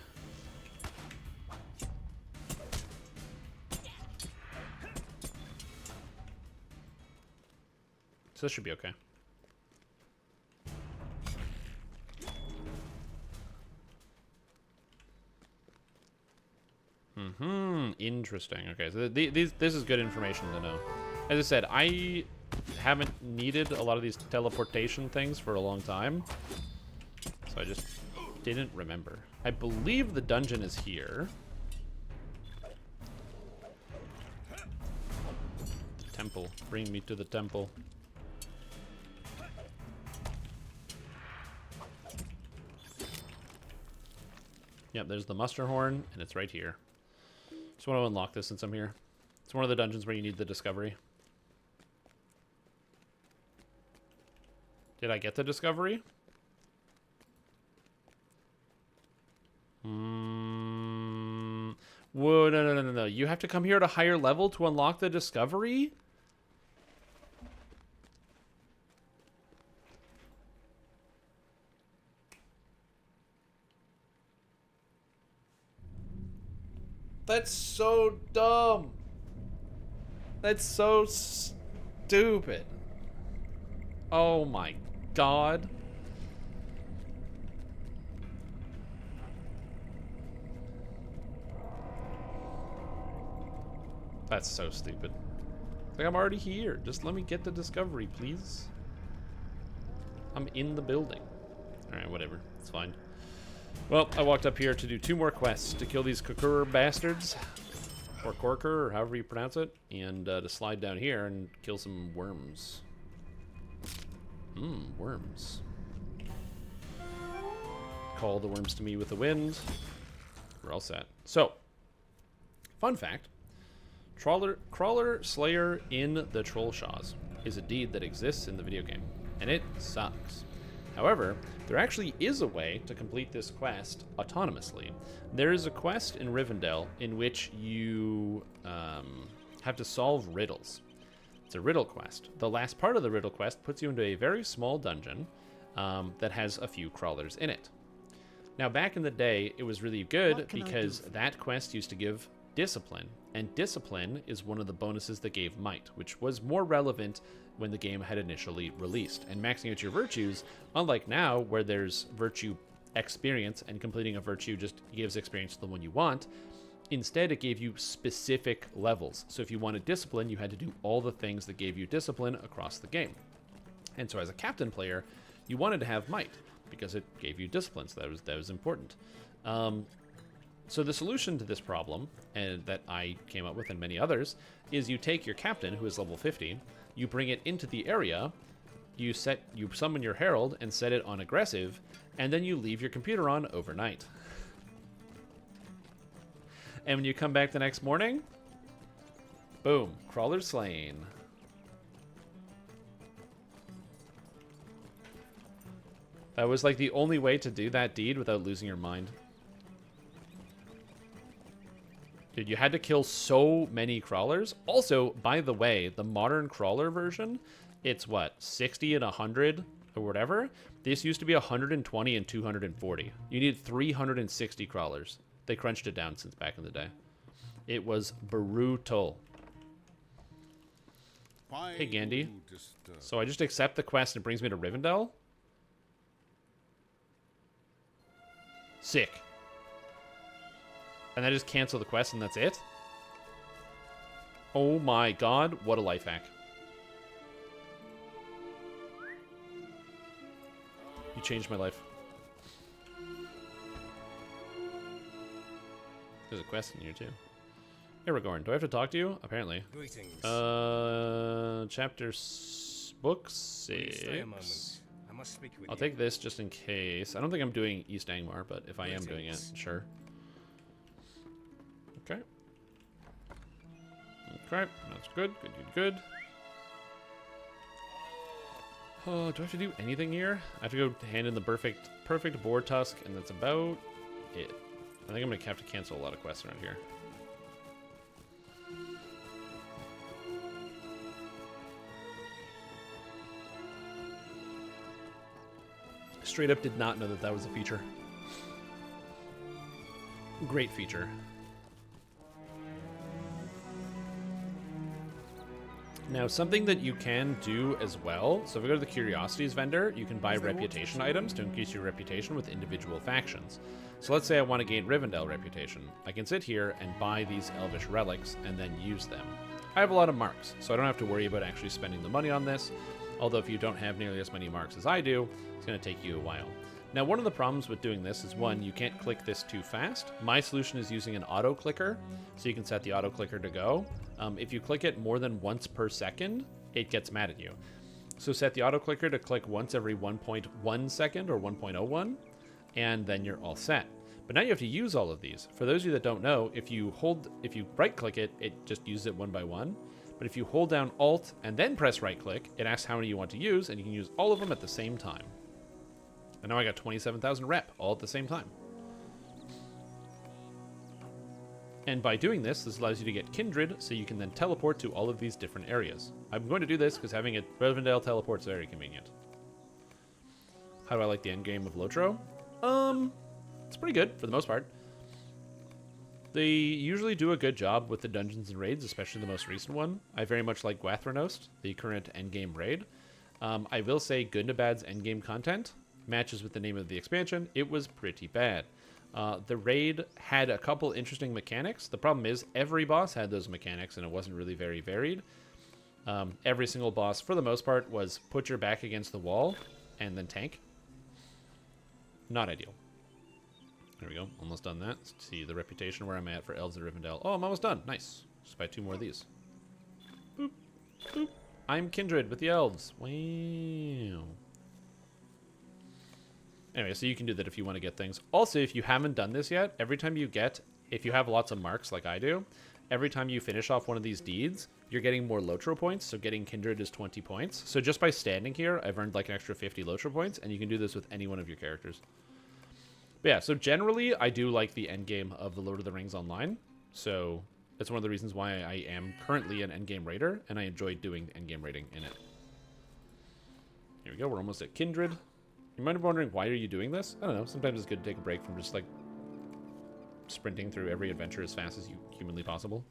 So this should be okay. Interesting. Okay, so this is good information to know. As I said, I haven't needed a lot of these teleportation things for a long time. So I just didn't remember. I believe the dungeon is here. The temple. Bring me to the temple. Yep, there's the muster horn, and it's right here. Just want to unlock this since I'm here. It's one of the dungeons where you need the discovery. Did I get the discovery? Whoa, no. You have to come here at a higher level to unlock the discovery? That's so dumb. That's so stupid. Oh my god. That's so stupid. It's like, I'm already here. Just let me get the discovery, please. I'm in the building. Alright, whatever. It's fine. Well, I walked up here to do 2 more quests. To kill these Kukur bastards. Or Korkur, or however you pronounce it. And to slide down here and kill some worms. Worms. Call the worms to me with the wind. We're all set. So, fun fact. Crawler Slayer in the Trollshaws is a deed that exists in the video game. And it sucks. However, there actually is a way to complete this quest autonomously. There is a quest in Rivendell in which you have to solve riddles. It's a riddle quest. The last part of the riddle quest puts you into a very small dungeon that has a few crawlers in it. Now, back in the day, it was really good because that quest used to give discipline, and discipline is one of the bonuses that gave might, which was more relevant when the game had initially released. And maxing out your virtues, unlike now where there's virtue experience and completing a virtue just gives experience to the one you want, instead it gave you specific levels. So if you wanted discipline, you had to do all the things that gave you discipline across the game. And so as a captain player, you wanted to have might because it gave you discipline, so that was important. So the solution to this problem, and that I came up with and many others, is you take your captain, who is level 50, you bring it into the area, you summon your herald and set it on aggressive, and then you leave your computer on overnight. And when you come back the next morning, boom, crawler slain. That was like the only way to do that deed without losing your mind. Dude, you had to kill so many crawlers. Also, by the way, the modern crawler version, it's what, 60 and 100 or whatever? This used to be 120 and 240. You need 360 crawlers. They crunched it down since back in the day. It was brutal. Hey, Gandhi. So I just accept the quest and it brings me to Rivendell? Sick. And I just cancel the quest and that's it? Oh my god, what a life hack. You changed my life. There's a quest in here too. Aragorn, do I have to talk to you? Apparently. Greetings. Chapter book Will you stay a 6. moment? I must speak with I'll you. take this just in case. I don't think I'm doing East Angmar, but if I am doing it, Greetings. sure. Okay. Okay, that's good. Good, good, good. Oh, do I have to do anything here? I have to go hand in the perfect boar tusk, and that's about it. I think I'm gonna have to cancel a lot of quests around here. Straight up did not know that that was a feature. Great feature. Now, something that you can do as well, so if we go to the Curiosities vendor, you can buy reputation items to increase your reputation with individual factions. So let's say I want to gain Rivendell reputation. I can sit here and buy these Elvish relics and then use them. I have a lot of marks, so I don't have to worry about actually spending the money on this, although if you don't have nearly as many marks as I do, it's going to take you a while. Now, one of the problems with doing this is, one, you can't click this too fast. My solution is using an auto clicker, so you can set the auto clicker to go. If you click it more than once per second, it gets mad at you. So set the auto clicker to click once every 1.1 second or 1.01, and then you're all set. But now you have to use all of these. For those of you that don't know, if you right click it, it just uses it one by one. But if you hold down Alt and then press right click, it asks how many you want to use, and you can use all of them at the same time. And now I got 27,000 rep all at the same time. And by doing this, this allows you to get Kindred, so you can then teleport to all of these different areas. I'm going to do this because having a Rivendell teleport is very convenient. How do I like the end game of LotRO? It's pretty good for the most part. They usually do a good job with the dungeons and raids, especially the most recent one. I very much like Gwathranost, the current endgame raid. I will say Gundabad's endgame content matches with the name of the expansion. It was pretty bad. The raid had a couple interesting mechanics. The problem is every boss had those mechanics and it wasn't really very varied. Every single boss, for the most part, was put your back against the wall and then tank. Not ideal. There we go. Almost done that. Let's see the reputation where I'm at for Elves of Rivendell. Oh, I'm almost done. Nice. Just buy 2 more of these. Boop. Boop. I'm Kindred with the Elves. Wow. Anyway, so you can do that if you want to get things. Also, if you haven't done this yet, every time you get, if you have lots of marks like I do, every time you finish off one of these deeds, you're getting more LotRO points, so getting Kindred is 20 points. So just by standing here, I've earned like an extra 50 LotRO points, and you can do this with any one of your characters. But yeah, so generally, I do like the endgame of the Lord of the Rings Online, so that's one of the reasons why I am currently an endgame raider, and I enjoy doing endgame raiding in it. Here we go, we're almost at Kindred. You might be wondering, why are you doing this? I don't know, sometimes it's good to take a break from just, like, sprinting through every adventure as fast as humanly possible.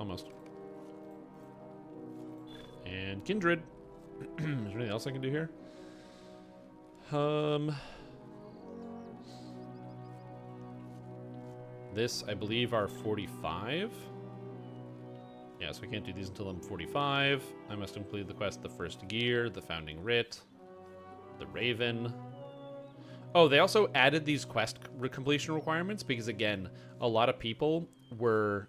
Almost. And Kindred. Is there anything else I can do here? This, I believe, are 45. Yeah, so I can't do these until I'm 45. I must complete the quest, the First Gear, the Founding Writ, the Raven. Oh, they also added these quest completion requirements because, again, a lot of people were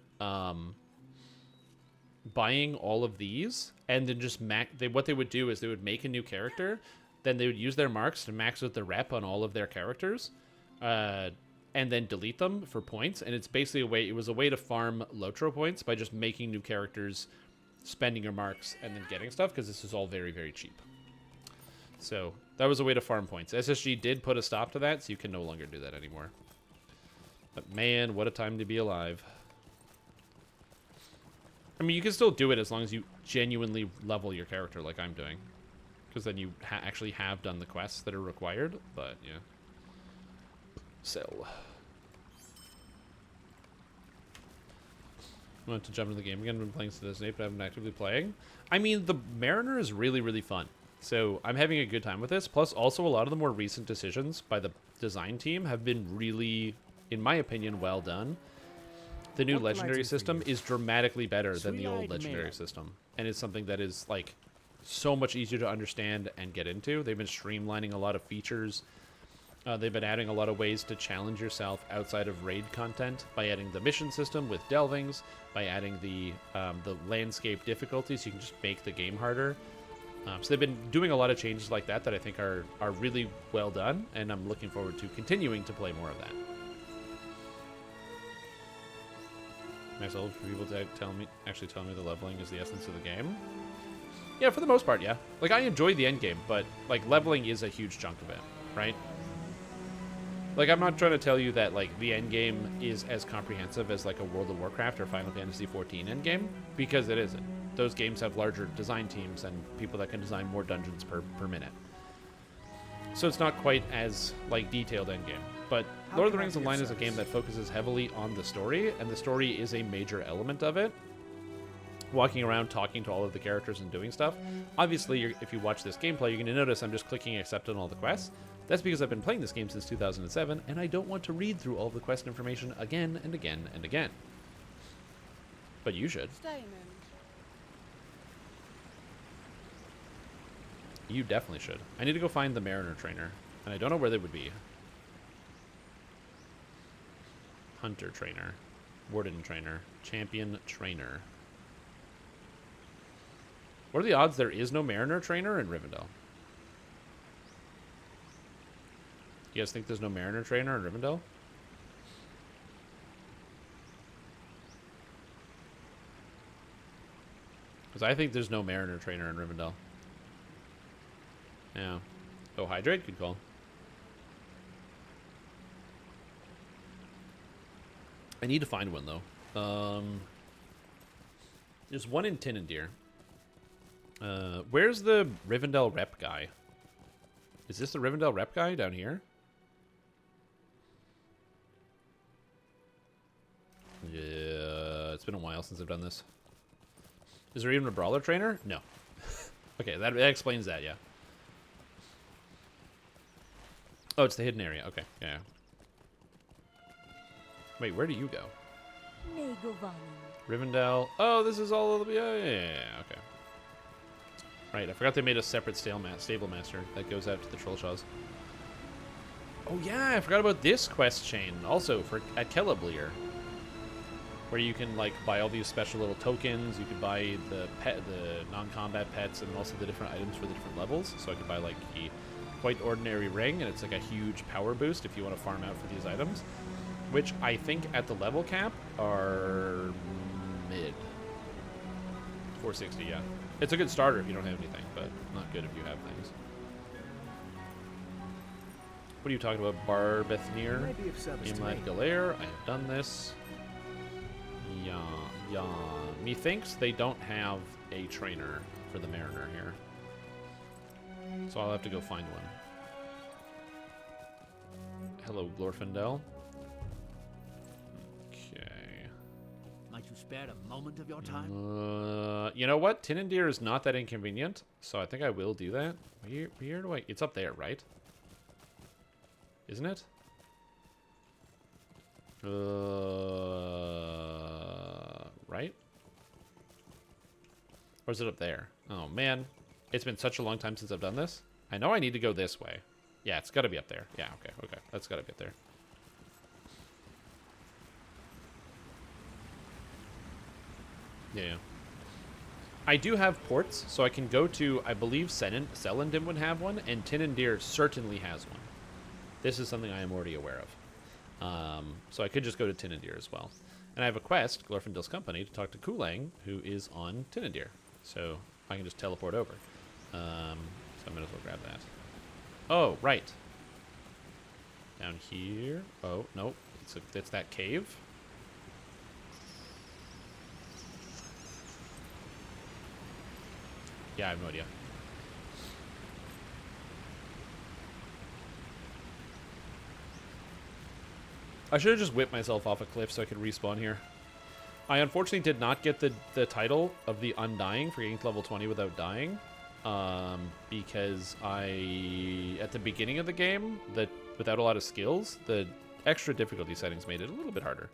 buying all of these and then just what they would do is they would make a new character, then they would use their marks to max out the rep on all of their characters, and then delete them for points. And it's basically it was a way to farm LotRO points by just making new characters, spending your marks, and then getting stuff, because this is all very, very cheap. So that was a way to farm points. SSG did put a stop to that, so you can no longer do that anymore. But man, what a time to be alive. I mean, you can still do it as long as you genuinely level your character like I'm doing. Because then you actually have done the quests that are required, but yeah. So. I want to jump into the game again. I've been playing Citizen 8, but I haven't actively playing. I mean, the Mariner is really, really fun. So I'm having a good time with this. Plus, also a lot of the more recent decisions by the design team have been really, in my opinion, well done. The new What can I legendary do for system you? is dramatically better than the old Sweet-eyed legendary man. system. And it's something that is, like, so much easier to understand and get into. They've been streamlining a lot of features. They've been adding a lot of ways to challenge yourself outside of raid content by adding the mission system with delvings, by adding the landscape difficulties. You can just make the game harder. So they've been doing a lot of changes like that that I think are really well done, and I'm looking forward to continuing to play more of that. Myself, for people to actually tell me the leveling is the essence of the game. Yeah, for the most part, yeah. Like, I enjoy the end game, but like leveling is a huge chunk of it, right? Like, I'm not trying to tell you that, like, the end game is as comprehensive as, like, a World of Warcraft or Final Fantasy XIV end game, because it isn't. Those games have larger design teams and people that can design more dungeons per minute. So it's not quite as, like, detailed end game. But Lord of the Rings Online is a game that focuses heavily on the story, and the story is a major element of it. Walking around, talking to all of the characters and doing stuff. Obviously, if you watch this gameplay, you're going to notice I'm just clicking accept on all the quests. That's because I've been playing this game since 2007, and I don't want to read through all the quest information again and again and again. But you should. Stay a moment. You definitely should. I need to go find the Mariner Trainer, and I don't know where they would be. Hunter Trainer. Warden Trainer. Champion Trainer. What are the odds there is no Mariner Trainer in Rivendell? You guys think there's no Mariner Trainer in Rivendell? Because I think there's no Mariner Trainer in Rivendell. Yeah. Oh, Hydrate? Good call. I need to find one, though. There's one in Tinandir. Where's the Rivendell rep guy? Is this the Rivendell rep guy down here? Yeah, it's been a while since I've done this. Is there even a brawler trainer? No. Okay, that explains that, yeah. Oh, it's the hidden area. Okay, yeah. Wait, where do you go? Rivendell. Oh, this is all of the... Yeah, okay. Right, I forgot they made a separate stable master that goes out to the Trollshaws. Oh yeah, I forgot about this quest chain also at Celebrier, where you can like buy all these special little tokens. You could buy the non-combat pets, and also the different items for the different levels. So I could buy like a quite ordinary ring, and it's like a huge power boost if you want to farm out for these items, which I think at the level cap are mid 460. Yeah, it's a good starter if you don't have anything, but not good if you have things. What are you talking about? Barbethnir? Imlad Galair. I have done this. Yeah. Methinks they don't have a trainer for the Mariner here. So I'll have to go find one. Hello, Glorfindel. Okay. Might you spare a moment of your time? You know what? Tinandir is not that inconvenient, so I think I will do that. Where do I... It's up there, right? Isn't it? Right? Or is it up there? Oh, man. It's been such a long time since I've done this. I know I need to go this way. Yeah, it's got to be up there. Yeah, okay. That's got to be up there. Yeah. I do have ports, so I can go to, I believe, Selendin would have one, and Tinandir certainly has one. This is something I am already aware of. So I could just go to Tinandir as well. And I have a quest, Glorfindel's Company, to talk to Kulang, who is on Tinandir. So I can just teleport over. So I might as well grab that. Oh, right. Down here. Oh, no. It's that cave. Yeah, I have no idea. I should have just whipped myself off a cliff so I could respawn here. I unfortunately did not get the title of the Undying for getting to level 20 without dying. because at the beginning of the game, without a lot of skills, the extra difficulty settings made it a little bit harder.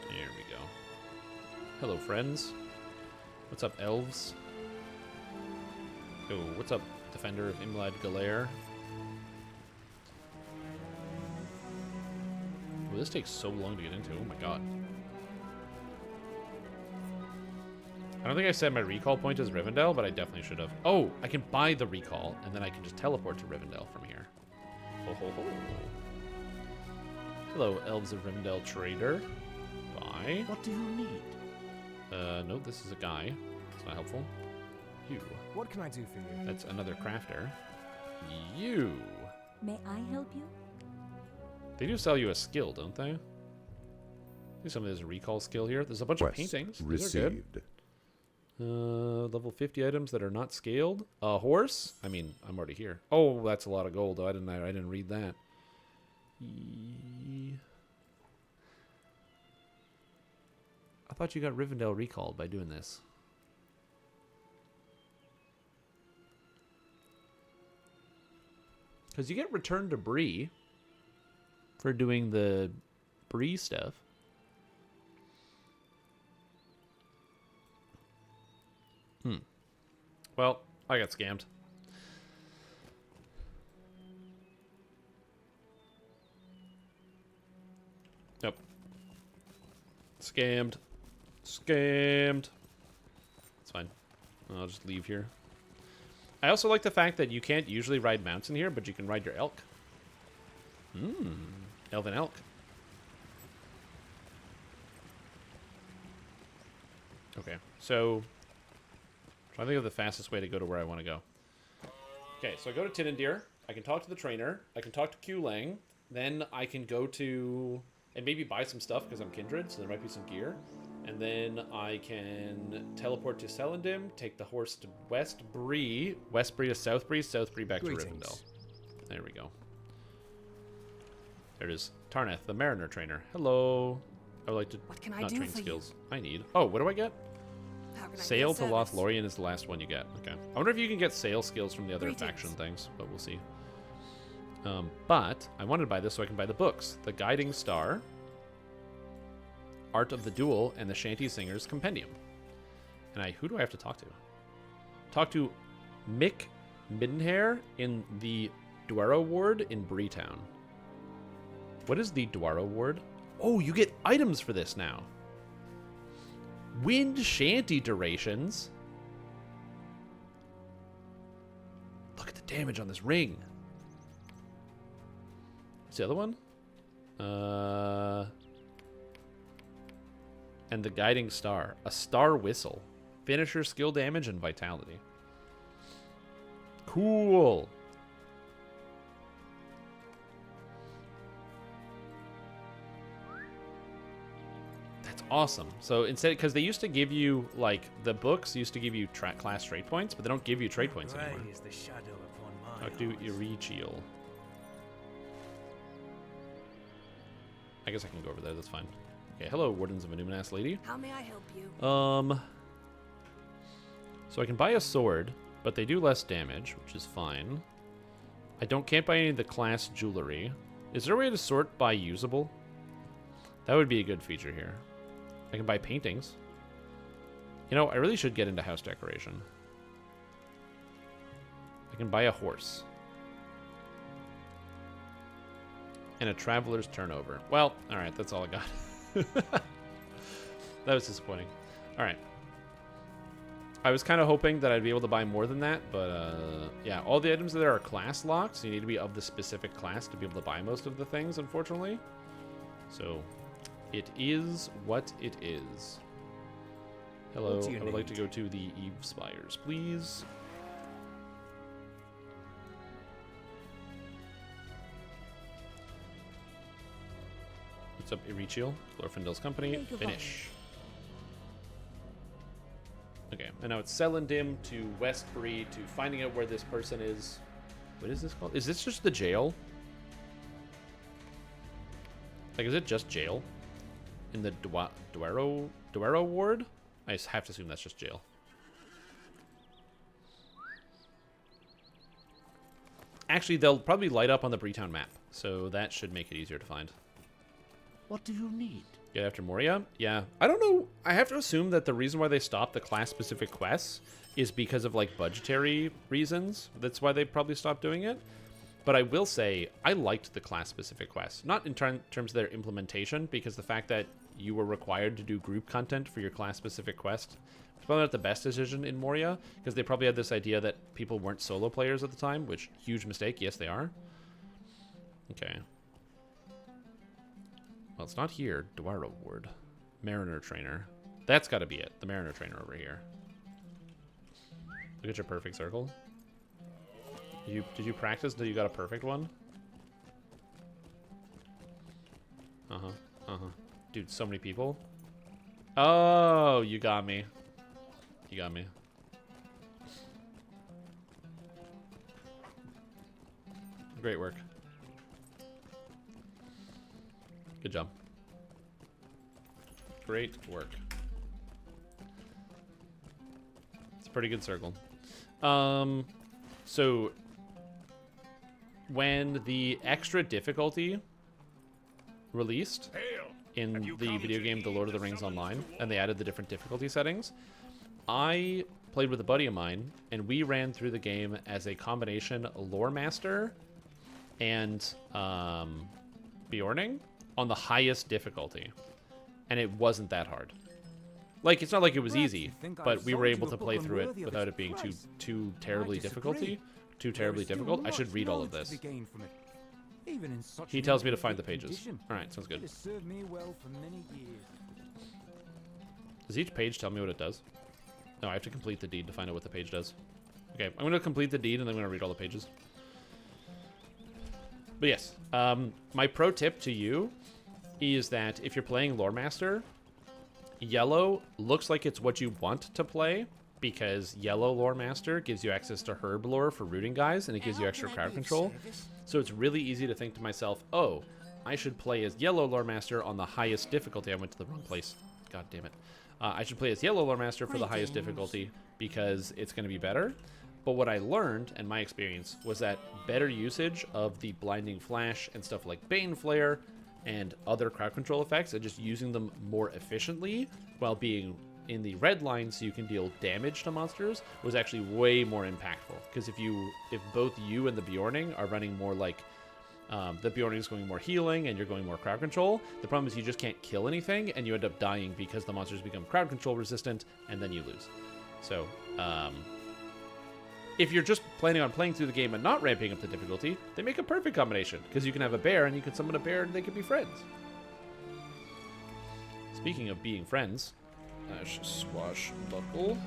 There we go. Hello, friends. What's up, elves? Oh, what's up, Defender of Imlad Galere? Well, this takes so long to get into. Oh my god. I don't think I set my recall point as Rivendell, but I definitely should have. Oh, I can buy the recall, and then I can just teleport to Rivendell from here. Ho ho ho. Hello, Elves of Rivendell Trader. Buy. What do you need? No, this is a guy. It's not helpful. You. What can I do for you? That's another crafter. You. May I help you? They do sell you a skill, don't they? See some of this recall skill here. There's a bunch of Quest paintings. These are good. received. Level 50 items that are not scaled. A horse? I mean, I'm already here. Oh, that's a lot of gold, though. I didn't read that. I thought you got Rivendell recalled by doing this. Because you get Return to Bree for doing the Bree stuff. Well, I got scammed. Nope. Scammed. Scammed. It's fine. I'll just leave here. I also like the fact that you can't usually ride mounts in here, but you can ride your elk. Elven elk. Okay, so trying to think of the fastest way to go to where I want to go. Okay, so I go to Tinandir. I can talk to the trainer. I can talk to Q Lang. Then I can go to and maybe buy some stuff because I'm kindred, so there might be some gear. And then I can teleport to Celandim, take the horse to West Bree to South Bree back to Rivendell. There we go. There it is. Tarneth, the Mariner Trainer. Hello. I would like to What can I not do train for you? skills. I need. Oh, what do I get? How can I be Sail of to service? Lothlorien is the last one you get. Okay. I wonder if you can get sail skills from the other Greetings. faction things, but we'll see. But I wanted to buy this so I can buy the books. The Guiding Star, Art of the Duel, and the Shanty Singer's Compendium. And who do I have to talk to? Talk to Mick Middenhair in the Dwaro Ward in Breetown. What is the Dwaro Ward? Oh, you get items for this now. Wind Shanty durations. Look at the damage on this ring. What's the other one? And the Guiding Star. A Star Whistle. Finisher skill damage and vitality. Cool. That's awesome. So instead, because they used to give you, like, the books used to give you class trait points, but they don't give you trait points anymore. Is the shadow upon my Talk to eyes. Irichiel. I guess I can go over there, that's fine. Okay, hello, Wardens of a Numenass Lady. How may I help you? So I can buy a sword, but they do less damage, which is fine. Can't buy any of the class jewelry. Is there a way to sort by usable? That would be a good feature here. I can buy paintings. You know, I really should get into house decoration. I can buy a horse. And a traveler's turnover. Well, alright, that's all I got. That was disappointing. Alright. I was kind of hoping that I'd be able to buy more than that, but yeah, all the items there are class locked, so you need to be of the specific class to be able to buy most of the things, unfortunately. So, it is what it is. Hello, What do you I would like to need? go to the Eve Spires, please. What's up, Irichiel? Glorfindel's company. Make a Finish. Okay, and now it's Celandim to Westbury to finding out where this person is. What is this called? Is this just the jail? Like, is it just jail? In the Dwaro Ward? I just have to assume that's just jail. Actually, they'll probably light up on the Breetown map, so that should make it easier to find. What do you need? Get after Moria? Yeah. I don't know. I have to assume that the reason why they stopped the class-specific quests is because of, like, budgetary reasons. That's why they probably stopped doing it. But I will say, I liked the class-specific quests. Not in terms of their implementation, because the fact that you were required to do group content for your class-specific quest was probably not the best decision in Moria, because they probably had this idea that people weren't solo players at the time, which, huge mistake. Yes, they are. Okay. Well, it's not here. Dwaro Ward. Mariner Trainer. That's got to be it. The Mariner Trainer over here. Look at your perfect circle. Did you practice until you got a perfect one? Uh-huh. Uh-huh. Dude, so many people. Oh, you got me. You got me. Great work. Good job. Great work. It's a pretty good circle. So when the extra difficulty released in the video game The Lord of the Rings Online, and they added the different difficulty settings, I played with a buddy of mine, and we ran through the game as a combination lore master and Bjorning on the highest difficulty, and it wasn't that hard. Like, it's not like it was easy, but we were able to play through it without it being too terribly difficult. I should read all of this. He tells me to find the pages. Alright, sounds good. Does each page tell me what it does? No, I have to complete the deed to find out what the page does. Okay, I'm going to complete the deed and then I'm going to read all the pages. But yes, my pro tip to you is that if you're playing Lore Master, yellow looks like it's what you want to play, because yellow Lore Master gives you access to herb lore for rooting guys, and it gives you extra crowd control. So it's really easy to think to myself, oh, I should play as yellow Lore Master on the highest difficulty. I went to the wrong place. God damn it. I should play as yellow Lore Master for the highest difficulty because it's going to be better. But what I learned, and my experience, was that better usage of the Blinding Flash and stuff like Bane Flare and other crowd control effects, and just using them more efficiently while being in the red line so you can deal damage to monsters, was actually way more impactful. Because if both you and the Bjorning are running more like the Bjorning is going more healing and you're going more crowd control, the problem is you just can't kill anything and you end up dying because the monsters become crowd control resistant and then you lose. So if you're just planning on playing through the game and not ramping up the difficulty, they make a perfect combination, because you can have a bear and you can summon a bear and they can be friends. Speaking of being friends, Swashbuckle.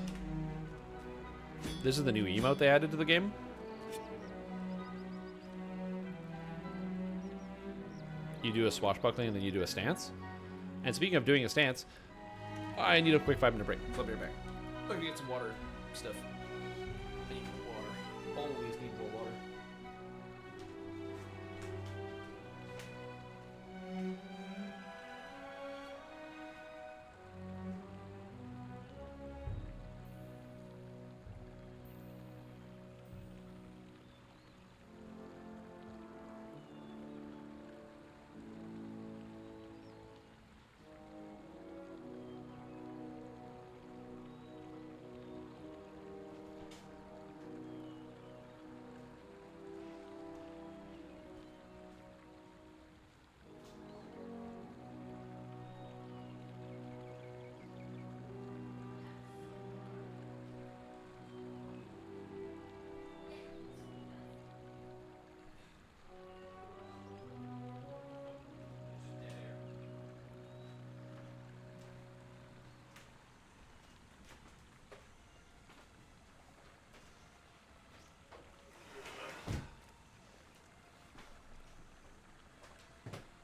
This is the new emote they added to the game. You do a swashbuckling and then you do a stance. And speaking of doing a stance, I need a quick 5-minute break. I'll be right back. I'm gonna get some water stuff. I need more water. Always need more water.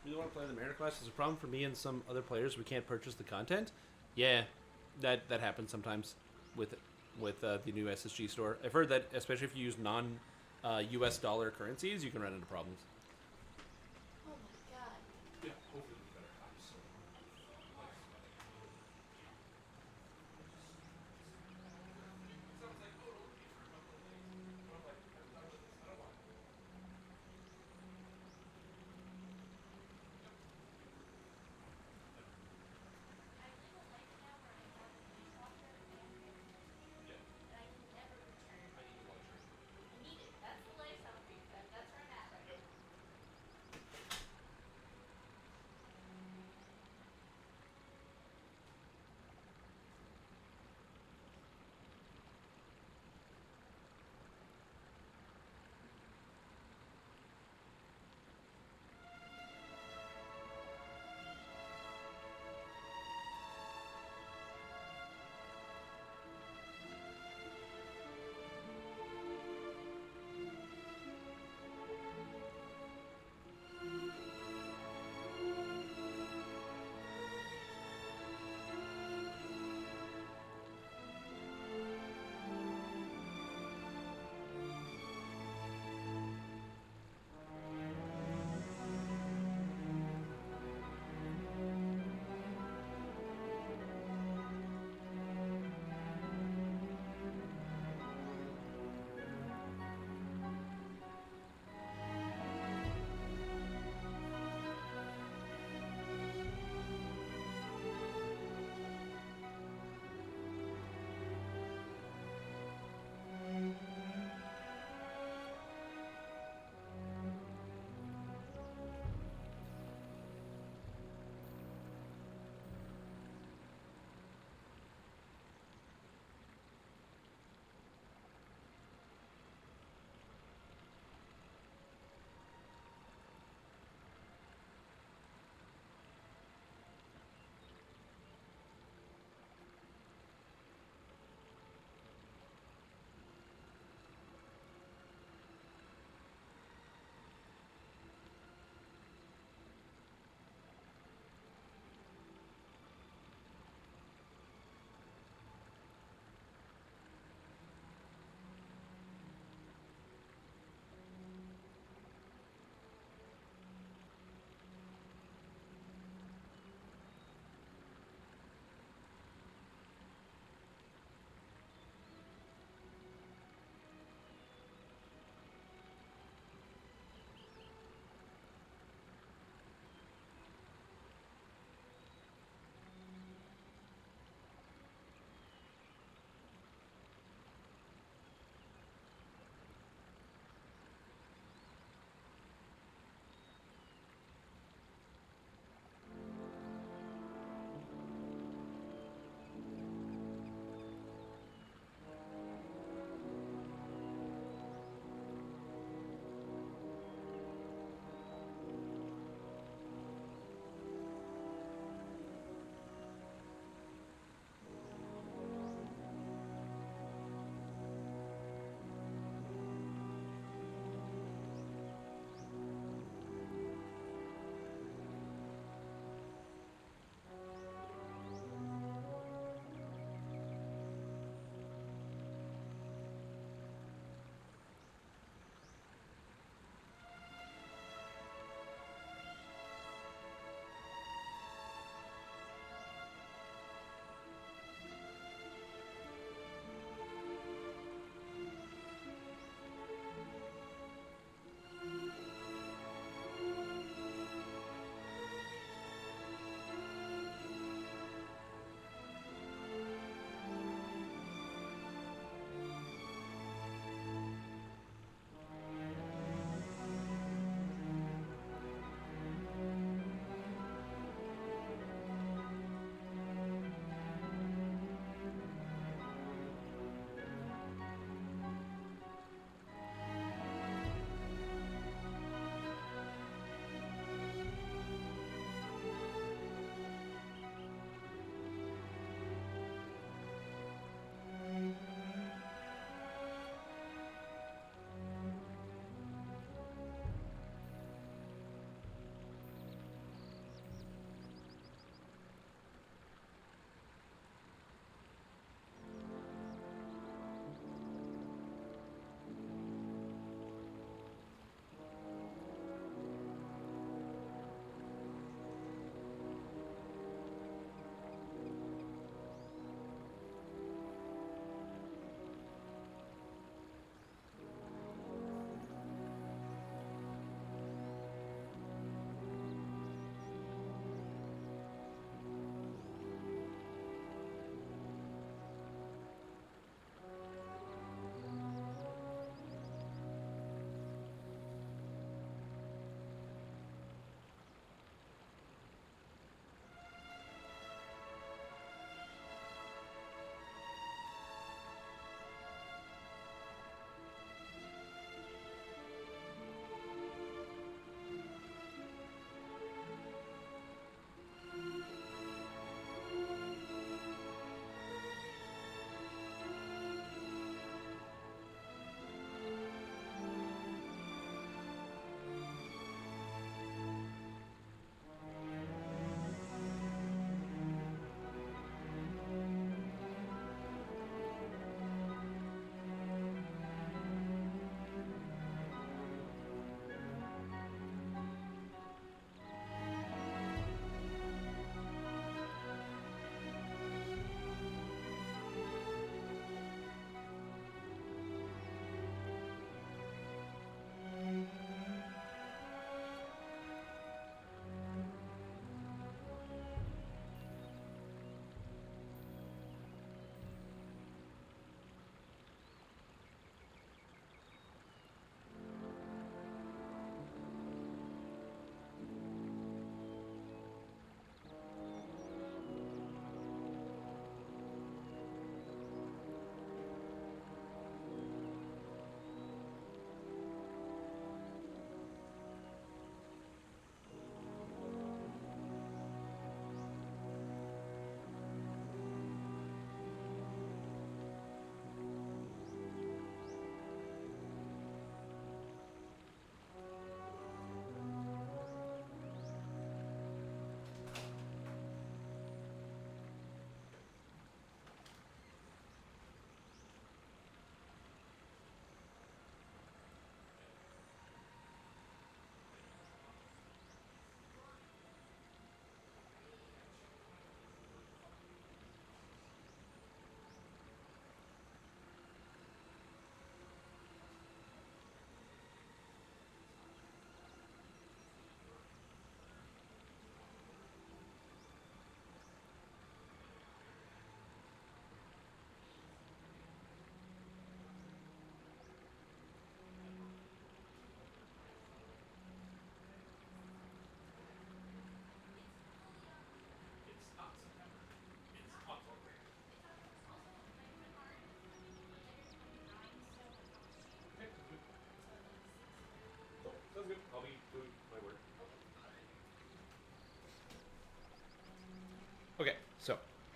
You want to play the Mariner class? There's a problem for me and some other players. We can't purchase the content. Yeah, that happens sometimes with the new SSG store. I've heard that, especially if you use non-US dollar currencies, you can run into problems. Oh my god. Yeah, hopefully better.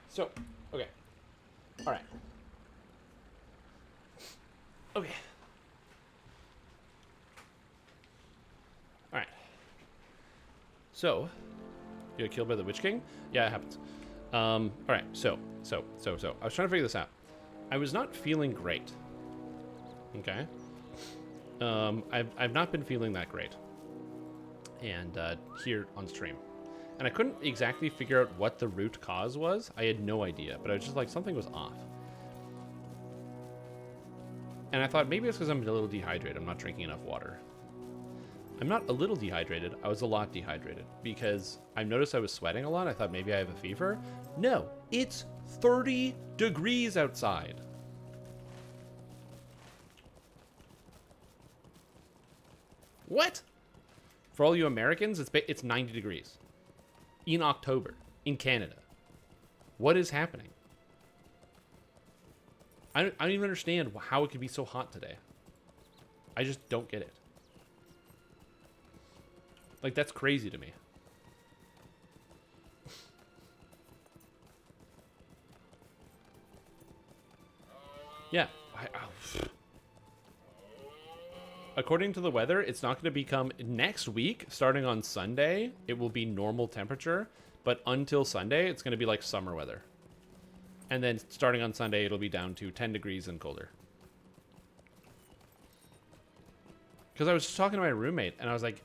So, okay. All right. Okay. All right. So, you got killed by the Witch King? Yeah, it happens. All right. So. I was trying to figure this out. I was not feeling great. Okay. I've not been feeling that great. And here on stream. And I couldn't exactly figure out what the root cause was. I had no idea, but I was just like, something was off. And I thought maybe it's because I'm a little dehydrated. I'm not drinking enough water. I'm not a little dehydrated. I was a lot dehydrated because I noticed I was sweating a lot. I thought maybe I have a fever. No, it's 30 degrees outside. What? For all you Americans, it's 90 degrees. In October, in Canada. What is happening? I don't even understand how it could be so hot today. I just don't get it. Like, that's crazy to me. Yeah. According to the weather, it's not going to become next week, starting on Sunday, it will be normal temperature, but until Sunday, it's going to be like summer weather. And then starting on Sunday, it'll be down to 10 degrees and colder. Because I was just talking to my roommate, and I was like,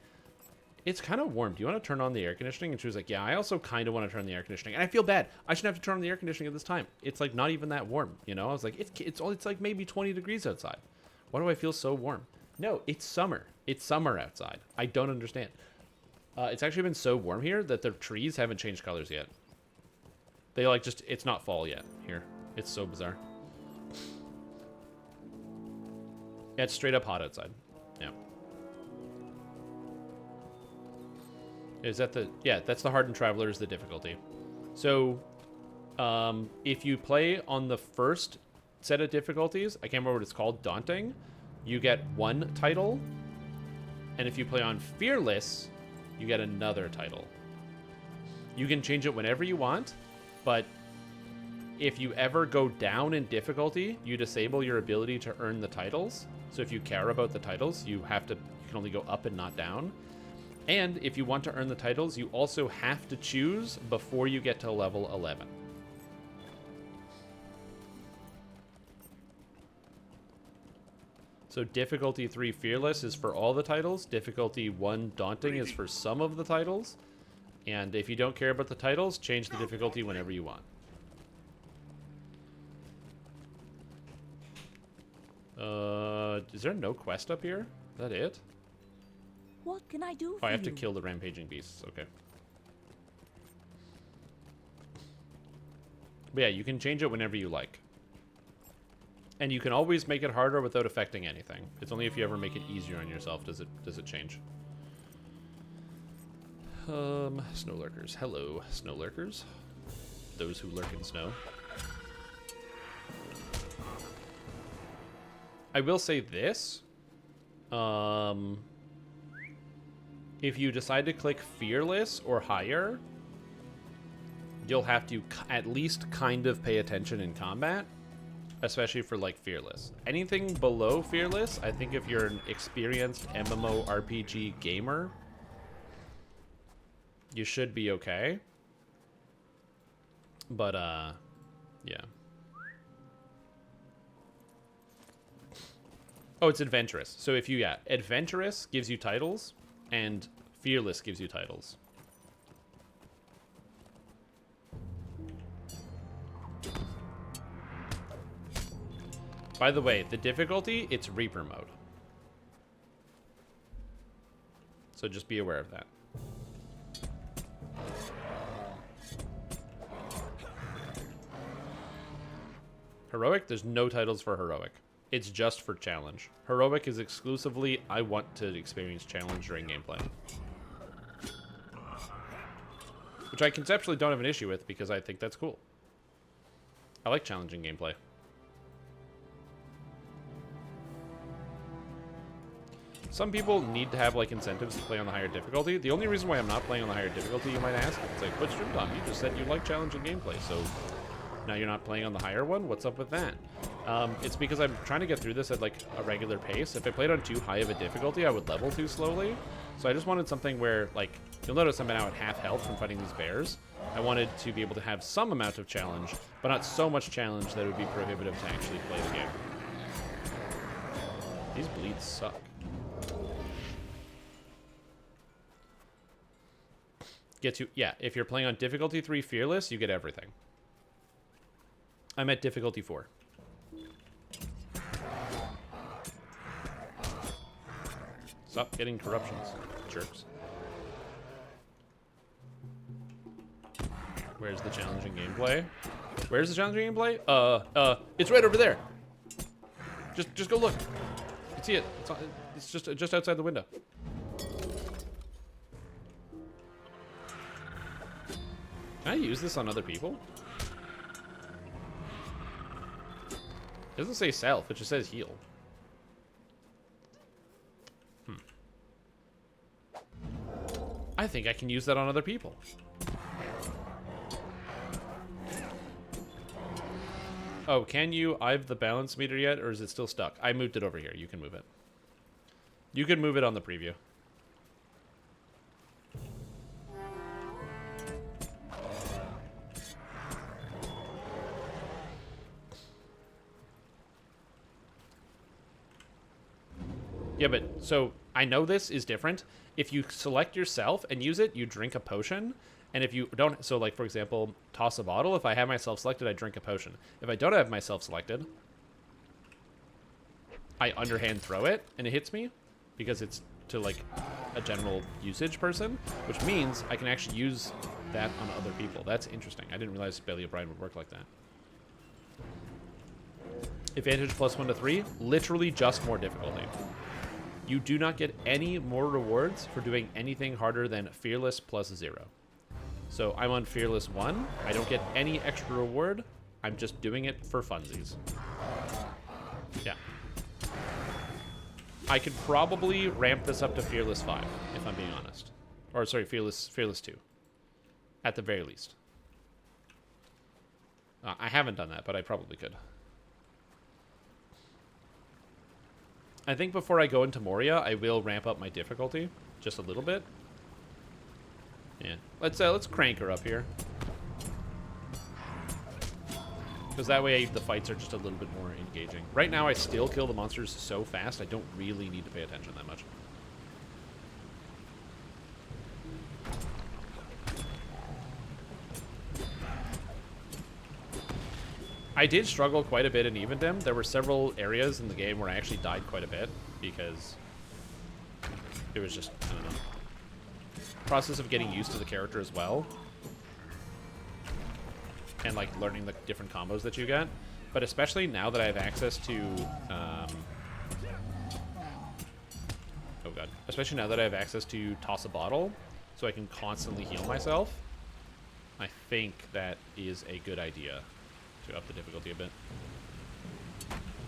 it's kind of warm. Do you want to turn on the air conditioning? And she was like, yeah, I also kind of want to turn the air conditioning. And I feel bad. I shouldn't have to turn on the air conditioning at this time. It's like not even that warm, you know? I was like, it's like maybe 20 degrees outside. Why do I feel so warm? No, it's summer. It's summer outside. I don't understand. It's actually been so warm here that the trees haven't changed colors yet. They like just, it's not fall yet here. It's so bizarre. Yeah, it's straight up hot outside. Yeah. Is that the, yeah, that's the Hardened Traveler, the difficulty. So, if you play on the first set of difficulties, I can't remember what it's called, Daunting, you get one title. And if you play on Fearless, you get another title. You can change it whenever you want, but if you ever go down in difficulty, you disable your ability to earn the titles. So if you care about the titles, you can only go up and not down. And if you want to earn the titles, you also have to choose before you get to level 11. So difficulty 3 Fearless is for all the titles. Difficulty 1 Daunting is for some of the titles. And if you don't care about the titles, change the difficulty whenever you want. Is there no quest up here? Is that it? What can I do Oh, for I have to you? kill the rampaging beasts. Okay. But yeah, you can change it whenever you like. And you can always make it harder without affecting anything. It's only if you ever make it easier on yourself does it change. Snow lurkers. Hello, snow lurkers. Those who lurk in snow. I will say this. If you decide to click Fearless or higher, you'll have to at least kind of pay attention in combat, especially for like Fearless. Anything below Fearless, I think if you're an experienced MMORPG gamer, you should be okay. But yeah. Oh, it's adventurous. So if you, yeah, adventurous gives you titles, and Fearless gives you titles. By the way, the difficulty, it's Reaper mode. So just be aware of that. Heroic, there's no titles for Heroic. It's just for challenge. Heroic is exclusively, I want to experience challenge during gameplay. Which I conceptually don't have an issue with because I think that's cool. I like challenging gameplay. Some people need to have like incentives to play on the higher difficulty. The only reason why I'm not playing on the higher difficulty, you might ask, it's like, but Stream Tom, you just said you like challenging gameplay, so Now you're not playing on the higher one? What's up with that? It's because I'm trying to get through this at like a regular pace. If I played on too high of a difficulty, I would level too slowly. So I just wanted something where, like, you'll notice I'm now at half health from fighting these bears. I wanted to be able to have some amount of challenge, but not so much challenge that it would be prohibitive to actually play the game. These bleeds suck. Yeah, if you're playing on difficulty 3 Fearless, you get everything. I'm at difficulty 4. Stop getting corruptions, jerks. Where's the challenging gameplay? Where's the challenging gameplay? It's right over there. Just go look. You can see it. It's just outside the window. Can I use this on other people? It doesn't say self, it just says heal. I think I can use that on other people. Oh, can you? I've the balance meter yet, or is it still stuck? I moved it over here. You can move it. You can move it on the preview. Yeah, but so I know this is different. If you select yourself and use it, you drink a potion. And if you don't, so like for example, toss a bottle. If I have myself selected, I drink a potion. If I don't have myself selected, I underhand throw it and it hits me because it's to like a general usage person, which means I can actually use that on other people. That's interesting. I didn't realize Belly O'Brien would work like that. Advantage +1 to 3, literally just more difficulty. You do not get any more rewards for doing anything harder than Fearless +0. So I'm on Fearless 1. I don't get any extra reward. I'm just doing it for funsies. Yeah. I could probably ramp this up to Fearless 5, if I'm being honest. Or sorry, Fearless 2. At the very least. I haven't done that, but I probably could. I think before I go into Moria, I will ramp up my difficulty just a little bit. Yeah, let's crank her up here, because that way the fights are just a little bit more engaging. Right now, I still kill the monsters so fast, I don't really need to pay attention that much. I did struggle quite a bit in Evendem. There were several areas in the game where I actually died quite a bit because it was just, I don't know, process of getting used to the character as well, and like learning the different combos that you get. But especially now that I have access to oh god, especially now that I have access to toss a bottle, so I can constantly heal myself, I think that is a good idea to up the difficulty a bit.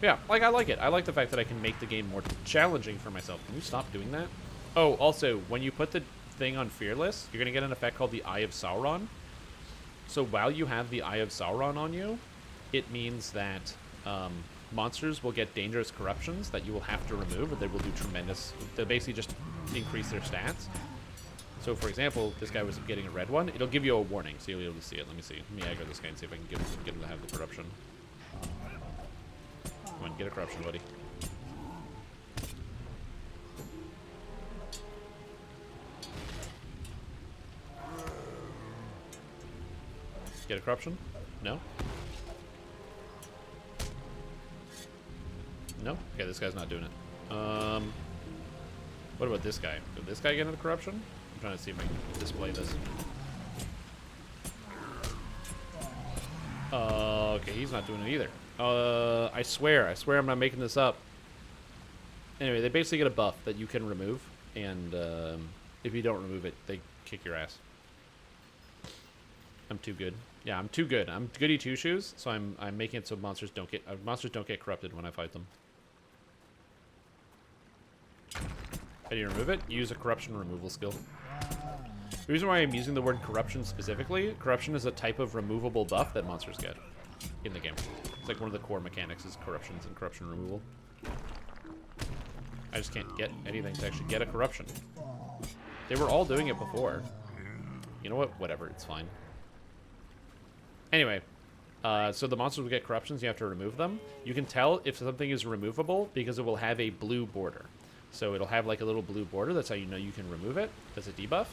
Yeah, like I like it. I like the fact that I can make the game more challenging for myself. Can you stop doing that? Oh, also, when you put the thing on Fearless, you're going to get an effect called the Eye of Sauron. So while you have the Eye of Sauron on you, it means that monsters will get dangerous corruptions that you will have to remove, or they will do tremendous... They'll basically just increase their stats. So, for example, this guy was getting a red one. It'll give you a warning, so you'll be able to see it. Let me see. Let me aggro this guy and see if I can get him to have the corruption. Come on, get a corruption, buddy. Get a corruption? No? No? Okay, this guy's not doing it. What about this guy? Did this guy get a corruption? I'm trying to see if I can display this. Okay, he's not doing it either. I swear I'm not making this up. Anyway, they basically get a buff that you can remove, and if you don't remove it, they kick your ass. I'm too good. Yeah, I'm too good. I'm goody two shoes, so I'm making it so monsters don't get corrupted when I fight them. How do you remove it? Use a corruption removal skill. The reason why I'm using the word corruption specifically, corruption is a type of removable buff that monsters get. in the game. It's like one of the core mechanics is corruptions and corruption removal. I just can't get anything to actually get a corruption. They were all doing it before. You know what? Whatever. It's fine. Anyway, so the monsters will get corruptions. You have to remove them. You can tell if something is removable because it will have a blue border. So it'll have like a little blue border. That's how you know you can remove it. That's a debuff.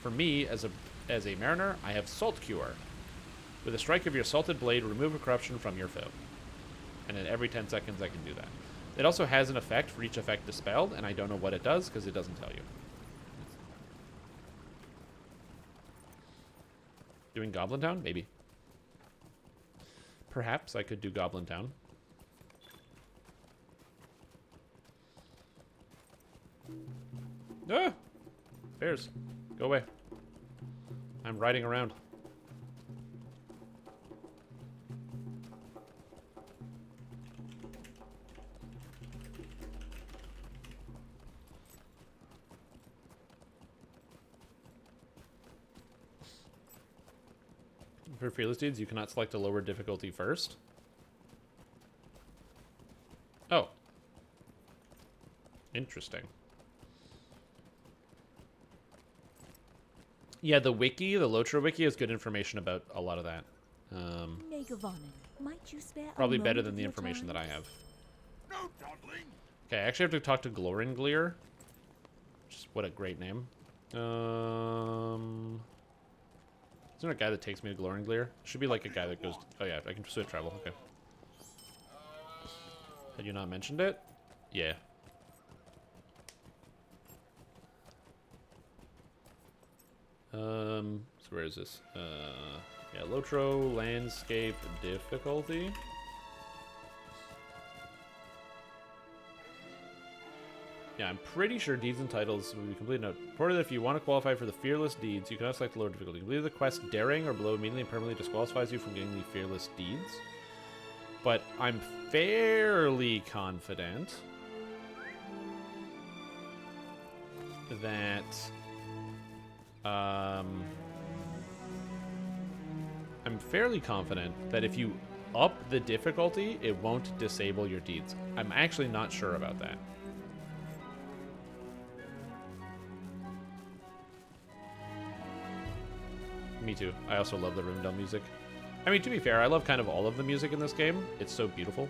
For me, as a mariner, I have Salt Cure. With a strike of your salted blade, remove a corruption from your foe. And then every 10 seconds I can do that. It also has an effect for each effect dispelled, and I don't know what it does because it doesn't tell you. Doing Goblin Town? Maybe. Perhaps I could do Goblin Town. Ah! Bears. Go away. I'm riding around. For Fearless Deeds, you cannot select a lower difficulty first. Oh. Interesting. Yeah, the wiki, the LotRO wiki, has good information about a lot of that. Might you spare Probably a better moment than of the your information time? that I have. No dawdling. Okay, I actually have to talk to Glorengleer. Just what a great name. Isn't there a guy that takes me to Glorengleer? Should be like a guy that goes... Oh yeah, I can swift travel. Okay. Had you not mentioned it? Yeah. So where is this? Yeah, LotRO, landscape, difficulty. Yeah, I'm pretty sure deeds and titles will be completed. Note, reported that if you want to qualify for the Fearless Deeds, you cannot select the lower difficulty. Completing the quest daring or below immediately and permanently disqualifies you from getting the Fearless Deeds. But I'm fairly confident that if you up the difficulty, it won't disable your deeds. I'm actually not sure about that. Me too. I also love the Rivendell music. I mean, to be fair, I love kind of all of the music in this game. It's so beautiful.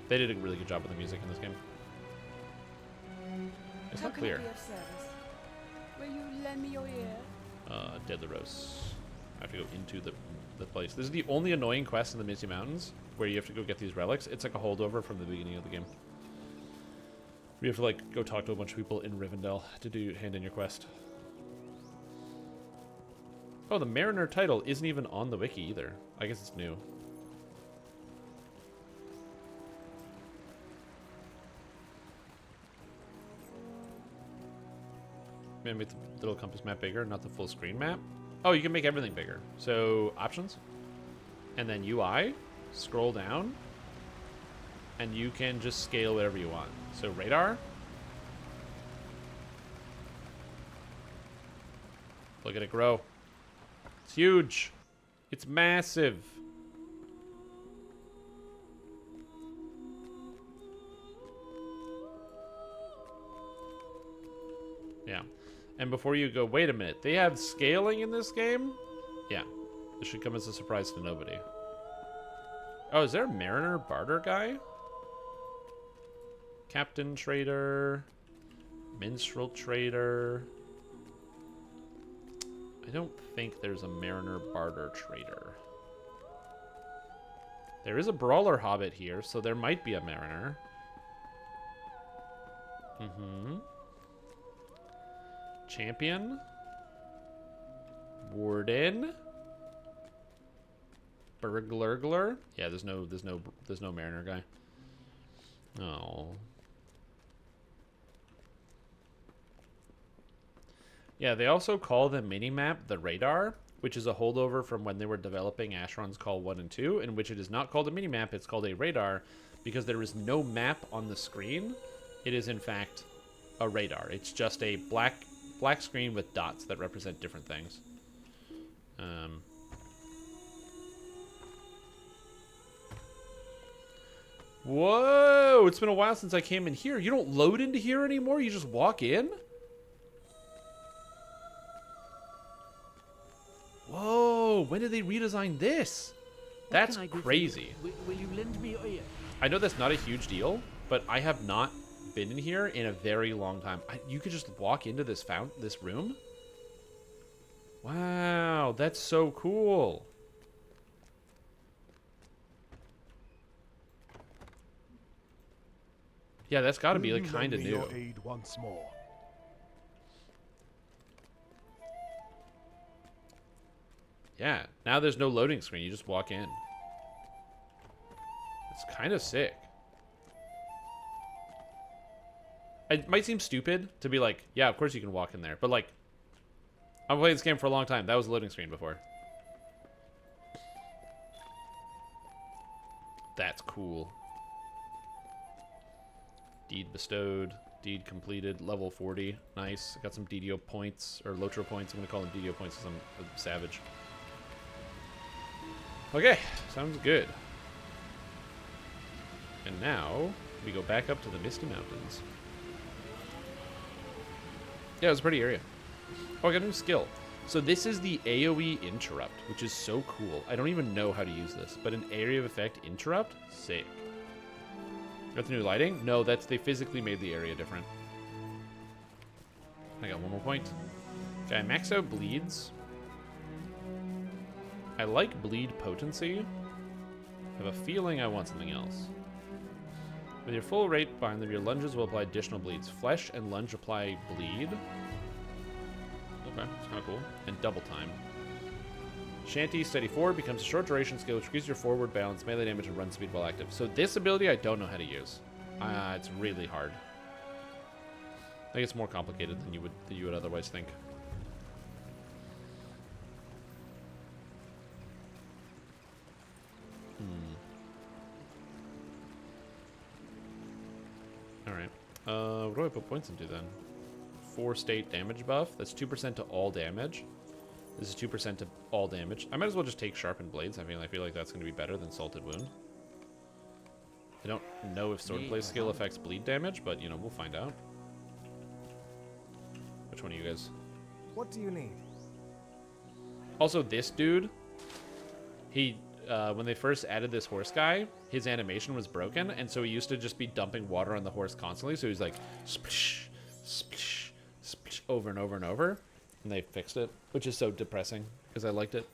They did a really good job with the music in this game. It's How not can I clear. be of service? Will you lend me your ear? Deadly Rose. I have to go into the place. This is the only annoying quest in the Misty Mountains where you have to go get these relics. It's like a holdover from the beginning of the game. We have to like go talk to a bunch of people in Rivendell to hand in your quest. Oh, the Mariner title isn't even on the wiki either. I guess it's new. Maybe make the little compass map bigger, not the full screen map. Oh, you can make everything bigger. So, options. And then UI. Scroll down. And you can just scale whatever you want. So, radar. Look at it grow. It's huge. It's massive. Yeah. And before you go, wait a minute. They have scaling in this game? Yeah. This should come as a surprise to nobody. Oh, is there a Mariner Barter guy? Captain Trader. Minstrel Trader. I don't think there's a Mariner Barter Trader. There is a Brawler Hobbit here, so there might be a Mariner. Champion. Warden. Burglargler. Yeah, there's no Mariner guy. Oh. Yeah, they also call the minimap the radar, which is a holdover from when they were developing Asheron's Call 1 and 2, in which it is not called a minimap, it's called a radar, because there is no map on the screen. It is, in fact, a radar. It's just a black screen with dots that represent different things. Whoa, it's been a while since I came in here. You don't load into here anymore? You just walk in? Whoa, when did they redesign this? That's What can I do for you? crazy. Will you lend me your ear? I know that's not a huge deal, but I have not been in here in a very long time. You could just walk into this room? Wow, that's so cool. Yeah, that's got to be like kind of new. Aid once more. Yeah, now there's no loading screen. You just walk in. It's kind of sick. It might seem stupid to be like, yeah, of course you can walk in there. But like, I've played this game for a long time. That was a loading screen before. That's cool. Deed bestowed. Deed completed. Level 40. Nice. Got some DDO points, or LotRO points. I'm going to call them DDO points because I'm a savage. Okay. Sounds good. And now, we go back up to the Misty Mountains. Yeah, it was a pretty area. Oh, I got a new skill. So this is the AoE interrupt, which is so cool. I don't even know how to use this, but an area of effect interrupt? Sick. Got the new lighting? No, they physically made the area different. I got one more point. Okay, max out bleeds. I like bleed potency. I have a feeling I want something else. With your full rate bind, your lunges will apply additional bleeds. Flesh and lunge apply bleed. Okay, it's kind of cool. And double time. Shanty Steady Forward becomes a short duration skill which increases your forward balance, melee damage, and run speed while active. So this ability I don't know how to use. It's really hard. I think it's more complicated than you would otherwise think. Alright. What do I put points into then? 4 state damage buff. That's 2% to all damage. This is 2% to all damage. I might as well just take Sharpened Blades. I feel like that's going to be better than Salted Wound. I don't know if Swordplay skill affects bleed damage, but, you know, we'll find out. Which one of you guys? What do you need? Also, this dude, he, when they first added this horse guy, his animation was broken, and so he used to just be dumping water on the horse constantly, so he's like, splish, splish, splish, over and over and over. And they fixed it, which is so depressing, because I liked it.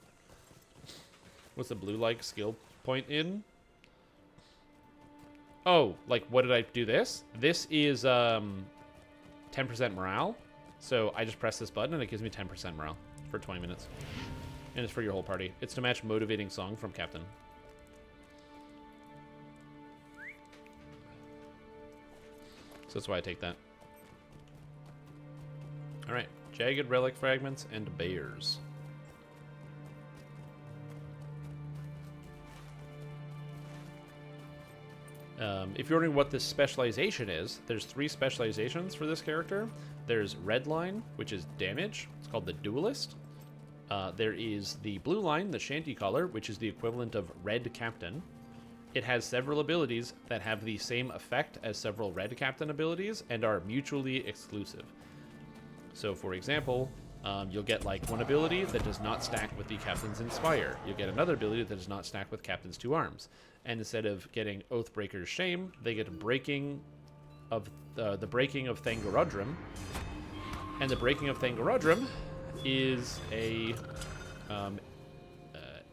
What's the blue-like skill point in? Oh, like, what did I do this? This is 10% morale. So I just press this button, and it gives me 10% morale for 20 minutes. And it's for your whole party. It's to match Motivating Song from Captain. So that's why I take that. Alright. Jagged Relic Fragments and Bears. If you're wondering what this specialization is, there's 3 specializations for this character. There's Red Line, which is damage. It's called the Duelist. There is the Blue Line, the Shanty Collar, which is the equivalent of Red Captain. It has several abilities that have the same effect as several Red Captain abilities and are mutually exclusive. So, for example, you'll get like one ability that does not stack with the Captain's Inspire. You'll get another ability that does not stack with Captain's 2 Arms. And instead of getting Oathbreaker's Shame, they get Breaking of the Breaking of Thangorodrim. And the Breaking of Thangorodrim is a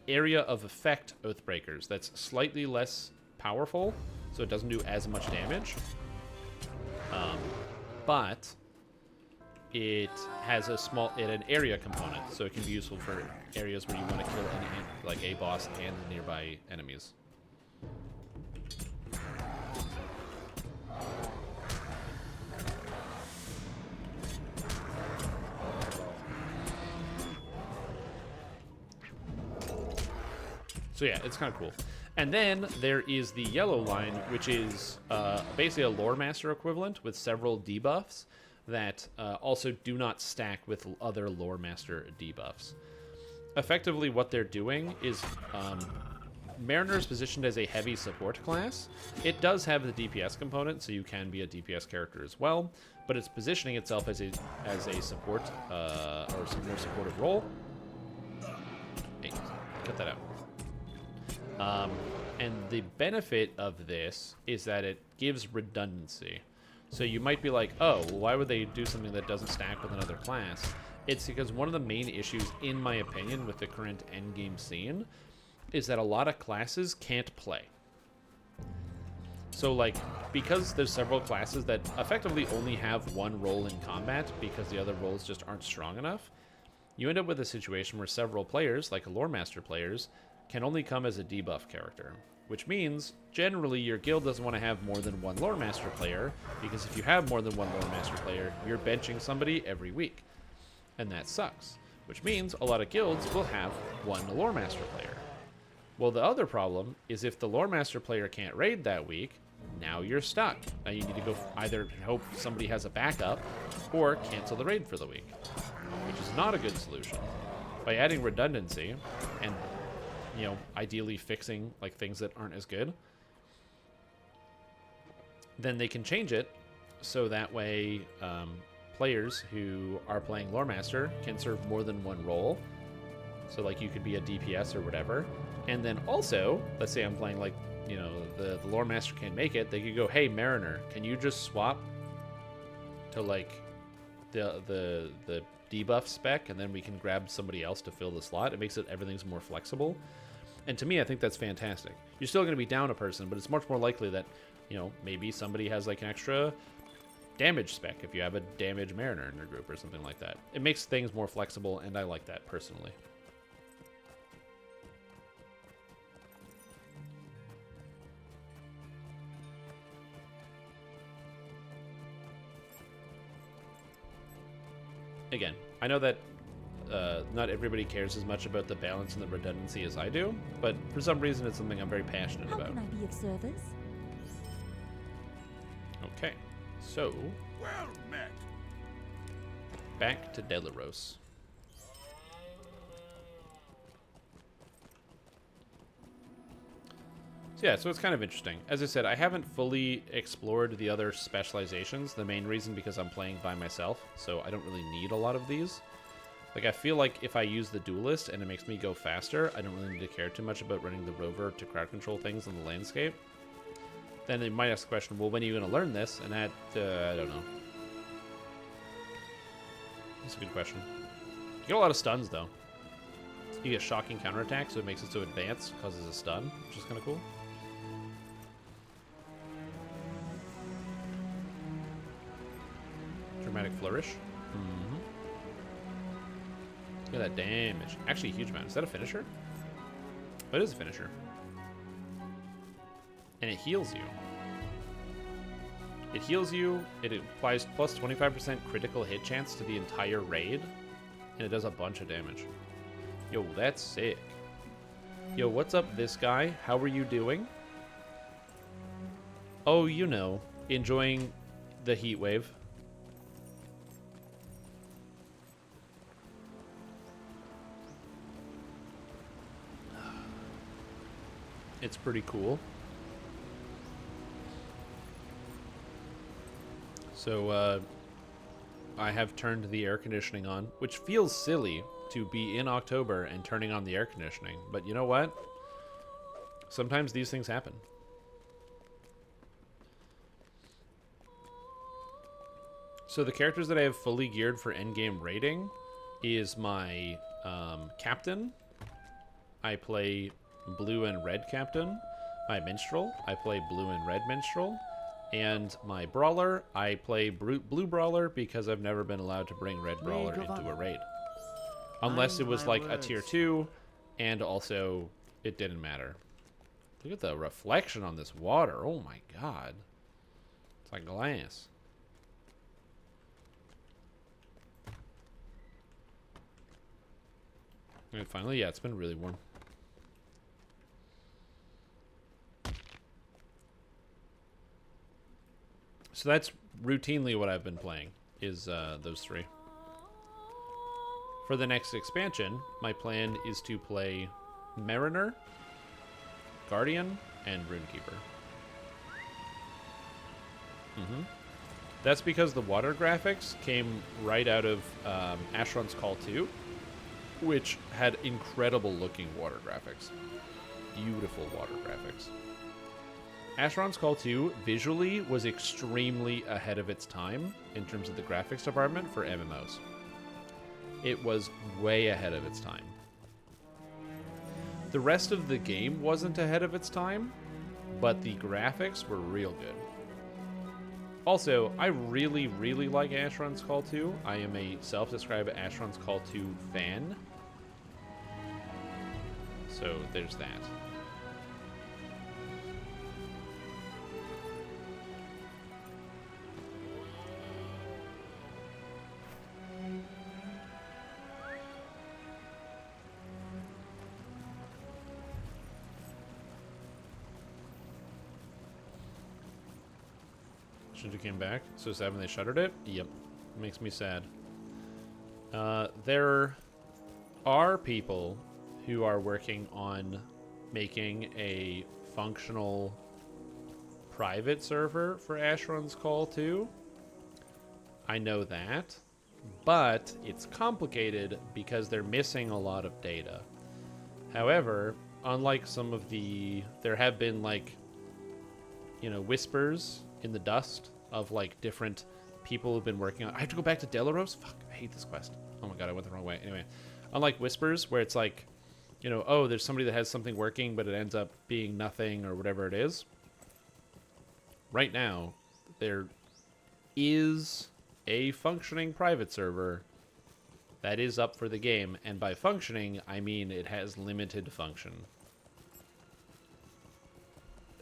area of effect Oathbreakers that's slightly less powerful, so it doesn't do as much damage. But it has an area component, so it can be useful for areas where you want to kill like a boss and nearby enemies. So yeah, it's kind of cool. And then there is the Yellow Line, which is basically a Lore Master equivalent with several debuffs that also do not stack with other Lore Master debuffs. Effectively, what they're doing is Mariner is positioned as a heavy support class. It does have the DPS component, so you can be a DPS character as well, but it's positioning itself as a support or some more supportive role. Hey, cut that out. And the benefit of this is that it gives redundancy. So you might be like, oh, well, why would they do something that doesn't stack with another class? It's because one of the main issues, in my opinion, with the current endgame scene is that a lot of classes can't play. So, like, because there's several classes that effectively only have one role in combat because the other roles just aren't strong enough, you end up with a situation where several players, like Lore Master players, can only come as a debuff character. Which means, generally, your guild doesn't want to have more than one Lore Master player, because if you have more than one Lore Master player, you're benching somebody every week. And that sucks. Which means a lot of guilds will have one Lore Master player. Well, the other problem is if the Lore Master player can't raid that week, now you're stuck. Now you need to go either hope somebody has a backup, or cancel the raid for the week. Which is not a good solution. By adding redundancy, and you know, ideally fixing like things that aren't as good, then they can change it so that way players who are playing Lore Master can serve more than one role. So like you could be a DPS or whatever, and then also, let's say I'm playing like, you know, the Lore Master can't make it, they could go, hey Mariner, can you just swap to like the debuff spec, and then we can grab somebody else to fill the slot. It makes it everything's more flexible. And to me, I think that's fantastic. You're still going to be down a person, but it's much more likely that, you know, maybe somebody has like an extra damage spec if you have a damage Mariner in your group or something like that. It makes things more flexible, and I like that personally. Again, I know that not everybody cares as much about the balance and the redundancy as I do, but for some reason it's something I'm very passionate How about. can I be of service? Okay, so Well met. back to Delaros. So yeah, so it's kind of interesting. As I said, I haven't fully explored the other specializations. The main reason because I'm playing by myself, so I don't really need a lot of these. Like, I feel like if I use the duelist and it makes me go faster, I don't really need to care too much about running the rover to crowd control things on the landscape. Then they might ask the question, well, when are you going to learn this? And that, I don't know. That's a good question. You get a lot of stuns, though. You get shocking counterattack, so it makes it so advanced, causes a stun, which is kind of cool. Dramatic flourish. Mm-hmm. Look at that damage. Actually, a huge amount. Is that a finisher? Oh, it is a finisher. And it heals you. It heals you. It applies plus 25% critical hit chance to the entire raid. And it does a bunch of damage. Yo, that's sick. Yo, what's up, this guy? How are you doing? Oh, you know, enjoying the heat wave. It's pretty cool. So, I have turned the air conditioning on, which feels silly to be in October and turning on the air conditioning. But you know what? Sometimes these things happen. So the characters that I have fully geared for endgame rating is my captain. I play blue and red captain. My minstrel, I play blue and red minstrel. And my brawler, I play blue brawler because I've never been allowed to bring red brawler into a raid. Unless it was like a tier 2, and also it didn't matter. Look at the reflection on this water. Oh my god. It's like glass. And finally, yeah, it's been really warm. So that's routinely what I've been playing, is those three. For the next expansion, my plan is to play Mariner, Guardian and Runekeeper. That's because the water graphics came right out of Asheron's Call 2, which had incredible looking water graphics. Beautiful water graphics. Asheron's Call 2 visually was extremely ahead of its time in terms of the graphics department for MMOs. It was way ahead of its time. The rest of the game wasn't ahead of its time, but the graphics were real good. Also, I really, really like Asheron's Call 2. I am a self-described Asheron's Call 2 fan. So there's that. Shinji came back. So sad when they shuttered it? Yep. Makes me sad. There are people who are working on making a functional private server for Asheron's Call 2. I know that. But it's complicated because they're missing a lot of data. However, unlike some of the... There have been, like, you know, whispers in the dust of, like, different people who've been working on... I have to go back to Delaros? Fuck, I hate this quest. Oh my god, I went the wrong way. Anyway, unlike whispers, where it's like, you know, oh, there's somebody that has something working, but it ends up being nothing or whatever it is. Right now, there is a functioning private server that is up for the game, and by functioning, I mean it has limited function.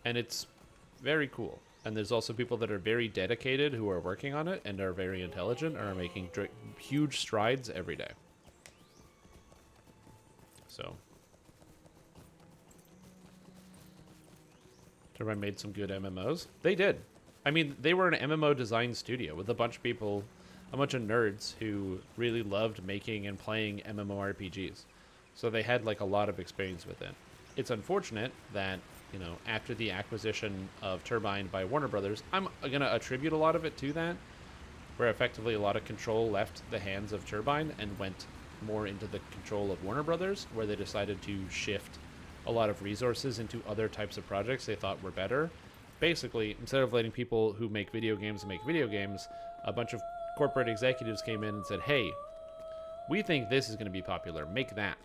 And it's very cool. And there's also people that are very dedicated who are working on it and are very intelligent and are making huge strides every day. So. Turbine made some good MMOs. They did. I mean, they were an MMO design studio with a bunch of people, a bunch of nerds who really loved making and playing MMORPGs. So they had like a lot of experience with it. It's unfortunate that, you know, after the acquisition of Turbine by Warner Brothers, I'm going to attribute a lot of it to that, where effectively a lot of control left the hands of Turbine and went more into the control of Warner Brothers, where they decided to shift a lot of resources into other types of projects they thought were better. Basically, instead of letting people who make video games make video games, a bunch of corporate executives came in and said, hey, we think this is going to be popular, make that.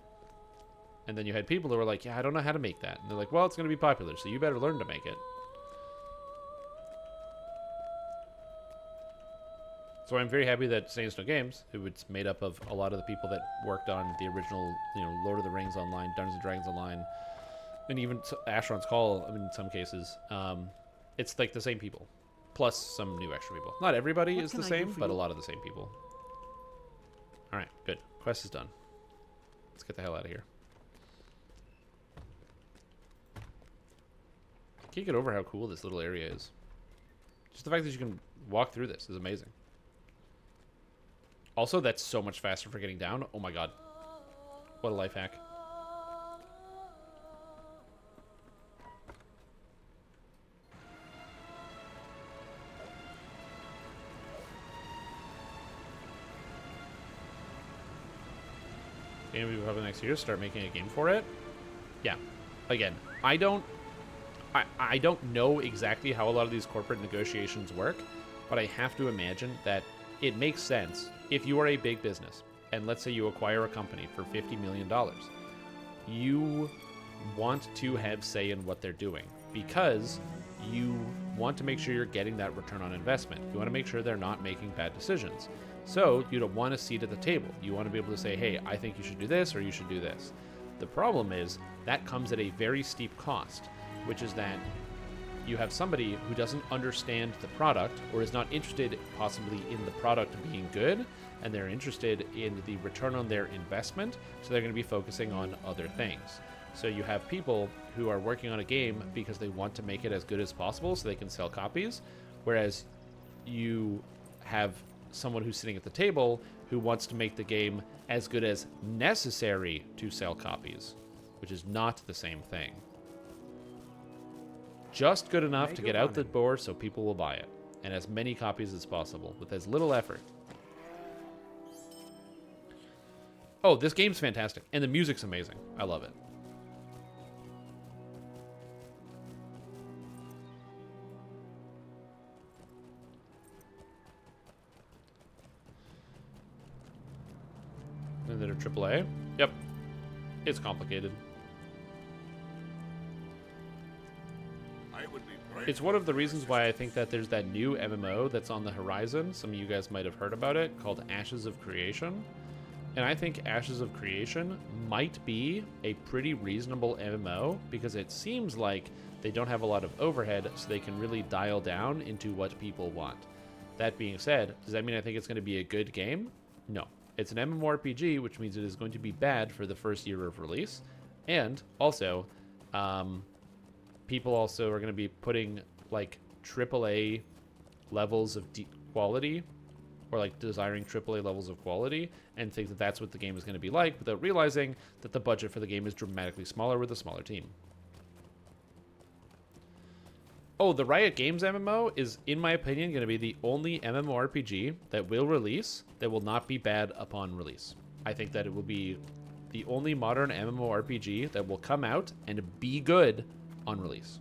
And then you had people who were like, yeah, I don't know how to make that. And they're like, well, it's going to be popular, so you better learn to make it. So I'm very happy that Saints No Games, who it's made up of a lot of the people that worked on the original, you know, Lord of the Rings Online, Dungeons & Dragons Online, and even Asheron's Call, I mean, in some cases, it's like the same people, plus some new extra people. Not everybody is the same, but a lot of the same people. All right, good. Quest is done. Let's get the hell out of here. I can't get over how cool this little area is. Just the fact that you can walk through this is amazing. Also, that's so much faster for getting down. Oh my god. What a life hack. Game will be probably next year. Start making a game for it. Yeah. Again, I don't know exactly how a lot of these corporate negotiations work, but I have to imagine that it makes sense if you are a big business and let's say you acquire a company for $50 million. You want to have say in what they're doing because you want to make sure you're getting that return on investment. You want to make sure they're not making bad decisions. So you don't want a seat at the table. You want to be able to say, hey, I think you should do this or you should do this. The problem is that comes at a very steep cost, which is that you have somebody who doesn't understand the product or is not interested possibly in the product being good, and they're interested in the return on their investment, so they're going to be focusing on other things. So you have people who are working on a game because they want to make it as good as possible so they can sell copies, whereas you have someone who's sitting at the table who wants to make the game as good as necessary to sell copies, which is not the same thing. just good enough to get out the door so people will buy it, and as many copies as possible with as little effort. Oh, this game's fantastic, and the music's amazing. I love it. And then a AAA. Yep. It's complicated. It's one of the reasons why I think that there's that new MMO that's on the horizon. Some of you guys might have heard about it, called Ashes of Creation. And I think Ashes of Creation might be a pretty reasonable MMO because it seems like they don't have a lot of overhead, so they can really dial down into what people want. That being said, does that mean I think it's going to be a good game? No. It's an MMORPG, which means it is going to be bad for the first year of release. And also, people also are going to be putting like AAA levels of quality, or like desiring AAA levels of quality, and think that that's what the game is going to be like, without realizing that the budget for the game is dramatically smaller with a smaller team. Oh, the Riot Games MMO is, in my opinion, going to be the only MMORPG that will release that will not be bad upon release. I think that it will be the only modern MMORPG that will come out and be good on release.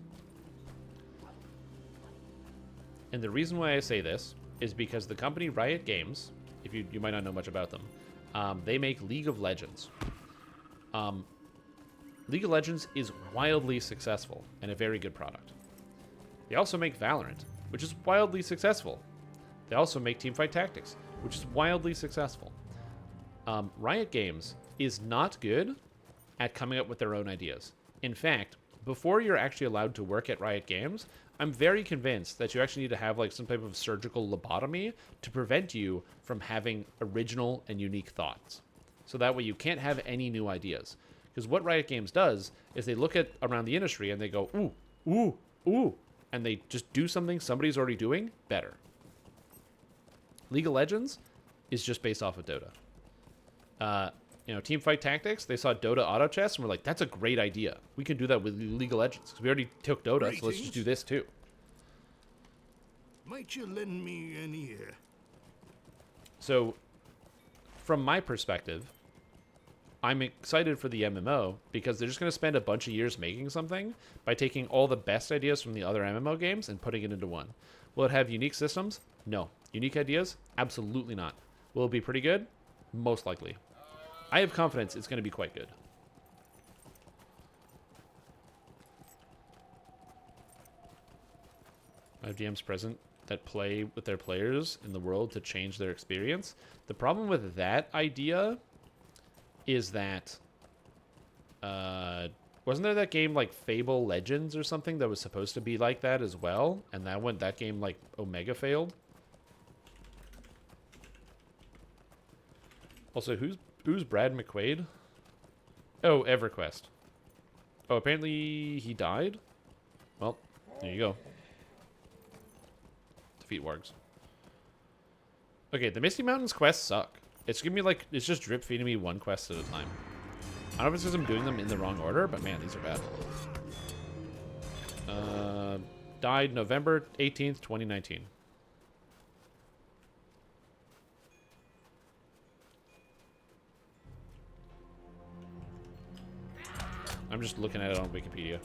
And the reason why I say this is because the company Riot Games, if you might not know much about them, they make League of Legends. League of Legends is wildly successful and a very good product. They also make Valorant, which is wildly successful. They also make Teamfight Tactics, which is wildly successful. Riot Games is not good at coming up with their own ideas. In fact, before you're actually allowed to work at Riot Games, I'm very convinced that you actually need to have like some type of surgical lobotomy to prevent you from having original and unique thoughts. So that way you can't have any new ideas. Because what Riot Games does is they look at around the industry and they go, ooh, ooh, ooh, and they just do something somebody's already doing better. League of Legends is just based off of Dota. Teamfight Tactics, they saw Dota Auto Chess and were like, that's a great idea. We can do that with League of Legends because we already took Dota, so let's just do this too. Might you lend me an ear? So, from my perspective, I'm excited for the MMO because they're just going to spend a bunch of years making something by taking all the best ideas from the other MMO games and putting it into one. Will it have unique systems? No. Unique ideas? Absolutely not. Will it be pretty good? Most likely. I have confidence it's going to be quite good. I have DMs present that play with their players in the world to change their experience. The problem with that idea is that wasn't there that game like Fable Legends or something that was supposed to be like that as well, and that game like Omega failed. Also, who's Brad McQuaid? Oh, EverQuest. Oh, apparently he died. Well, there you go. Defeat wargs. Okay, the Misty Mountains quests suck. It's giving me like, it's just drip feeding me one quest at a time. I don't know if it's because I'm doing them in the wrong order, but man, these are bad. Died November 18th, 2019. I'm just looking at it on Wikipedia.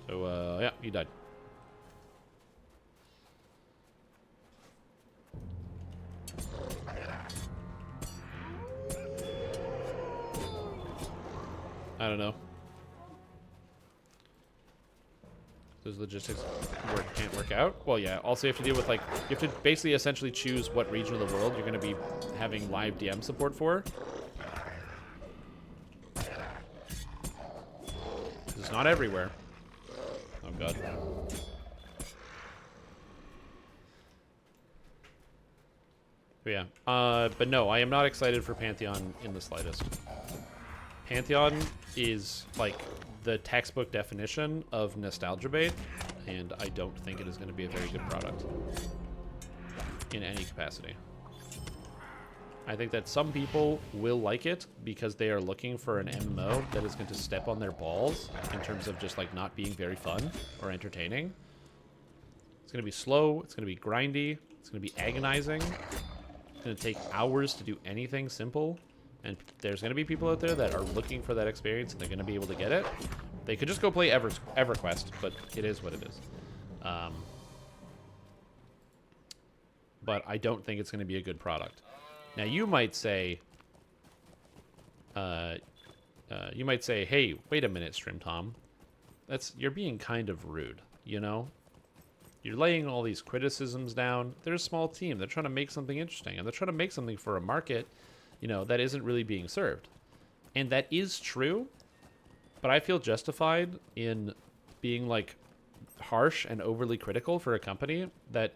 So, yeah, he died. I don't know. Those logistics can't work out. Well, yeah. Also, you have to deal with, like, you have to basically essentially choose what region of the world you're going to be having live DM support for. It's not everywhere. Oh, God. But yeah. But no, I am not excited for Pantheon in the slightest. Pantheon is like the textbook definition of nostalgia bait, and I don't think it is going to be a very good product in any capacity. I think that some people will like it because they are looking for an MMO that is going to step on their balls in terms of just like not being very fun or entertaining. It's going to be slow. It's going to be grindy. It's going to be agonizing. It's going to take hours to do anything simple. And there's going to be people out there that are looking for that experience, and they're going to be able to get it. They could just go play EverQuest, but it is what it is. But I don't think it's going to be a good product. Now, you might say, hey, wait a minute, Stream Tom. You're being kind of rude, you know? You're laying all these criticisms down. They're a small team. They're trying to make something interesting, and they're trying to make something for a market, you know, that isn't really being served. And that is true, but I feel justified in being, like, harsh and overly critical for a company that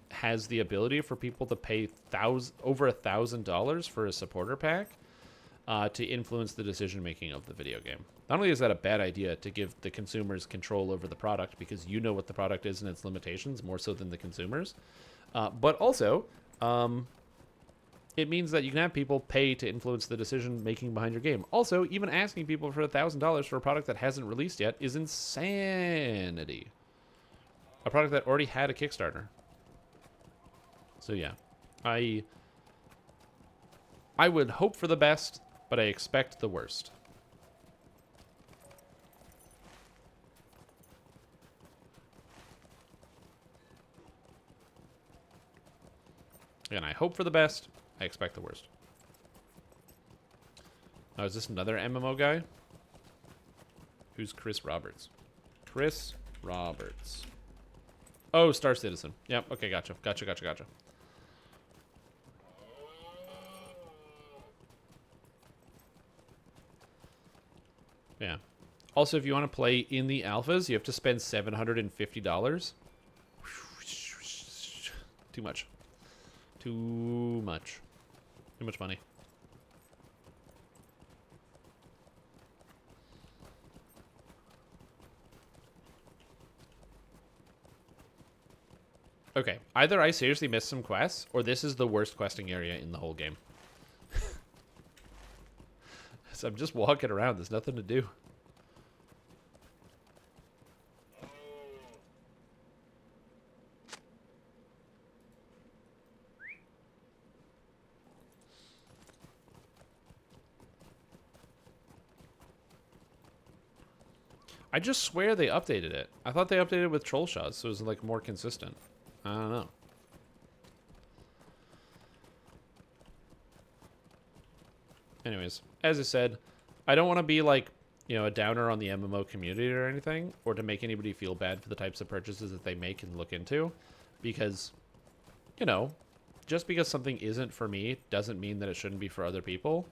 has the ability for people to pay over $1,000 for a supporter pack to influence the decision making of the video game. Not only is that a bad idea to give the consumers control over the product because you know what the product is and its limitations more so than the consumers, but also it means that you can have people pay to influence the decision making behind your game. Also, even asking people for $1,000 for a product that hasn't released yet is insanity. A product that already had a Kickstarter. So yeah, I would hope for the best, but I expect the worst. And I hope for the best, I expect the worst. Now, is this another MMO guy? Who's Chris Roberts? Chris Roberts. Oh, Star Citizen. Yep, okay, gotcha. Yeah. Also, if you want to play in the alphas, you have to spend $750. Too much. Too much money. Okay, either I seriously missed some quests, or this is the worst questing area in the whole game. So I'm just walking around. There's nothing to do. I just swear they updated it. I thought they updated it with troll shots, so it was like more consistent. I don't know. Anyways, as I said, I don't want to be like, you know, a downer on the MMO community or anything, or to make anybody feel bad for the types of purchases that they make and look into, because, you know, just because something isn't for me doesn't mean that it shouldn't be for other people.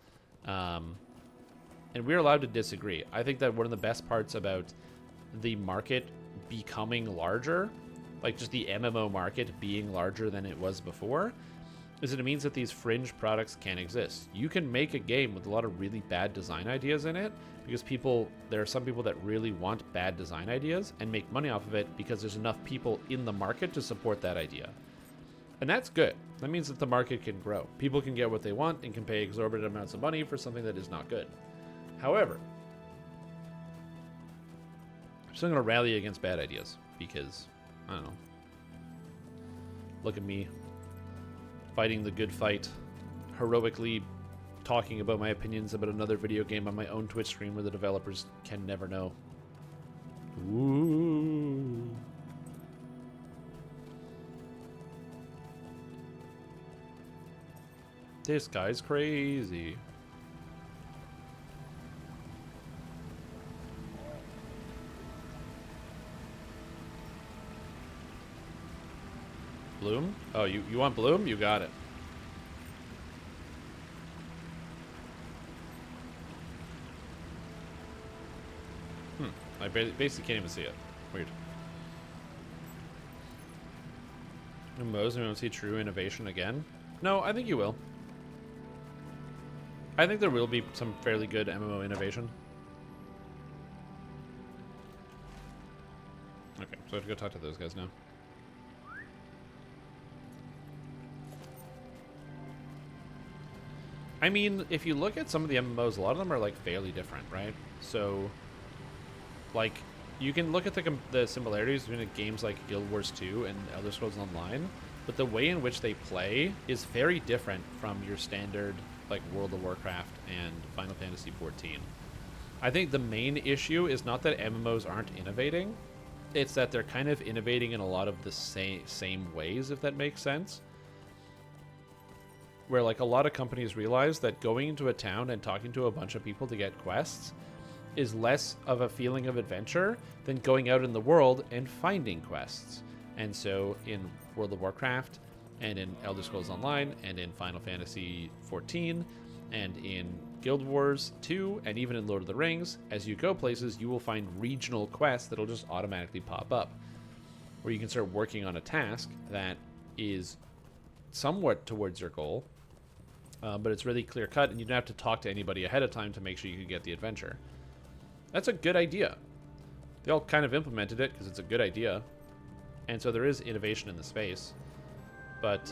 And we're allowed to disagree. I think that one of the best parts about the market becoming larger, like just the MMO market being larger than it was before, is that it means that these fringe products can exist. You can make a game with a lot of really bad design ideas in it because there are some people that really want bad design ideas and make money off of it because there's enough people in the market to support that idea. And that's good. That means that the market can grow. People can get what they want and can pay exorbitant amounts of money for something that is not good. However, I'm still going to rally against bad ideas because, I don't know, look at me fighting the good fight, heroically talking about my opinions about another video game on my own Twitch stream where the developers can never know. Ooh. This guy's crazy. Bloom? Oh, you want Bloom? You got it. I basically can't even see it. Weird. MMOs, we won't see true innovation again? No, I think you will. I think there will be some fairly good MMO innovation. Okay, so I have to go talk to those guys now. I mean, if you look at some of the MMOs, a lot of them are like fairly different, right? So, like, you can look at the similarities between games like Guild Wars 2 and Elder Scrolls Online, but the way in which they play is very different from your standard like World of Warcraft and Final Fantasy 14. I think the main issue is not that MMOs aren't innovating, it's that they're kind of innovating in a lot of the same ways, if that makes sense. Where like a lot of companies realize that going into a town and talking to a bunch of people to get quests is less of a feeling of adventure than going out in the world and finding quests. And so in World of Warcraft and in Elder Scrolls Online and in Final Fantasy 14 and in Guild Wars 2 and even in Lord of the Rings, as you go places, you will find regional quests that'll just automatically pop up, where you can start working on a task that is somewhat towards your goal, but it's really clear cut, and you don't have to talk to anybody ahead of time to make sure you can get the adventure. That's a good idea. They all kind of implemented it because it's a good idea, and so there is innovation in the space. But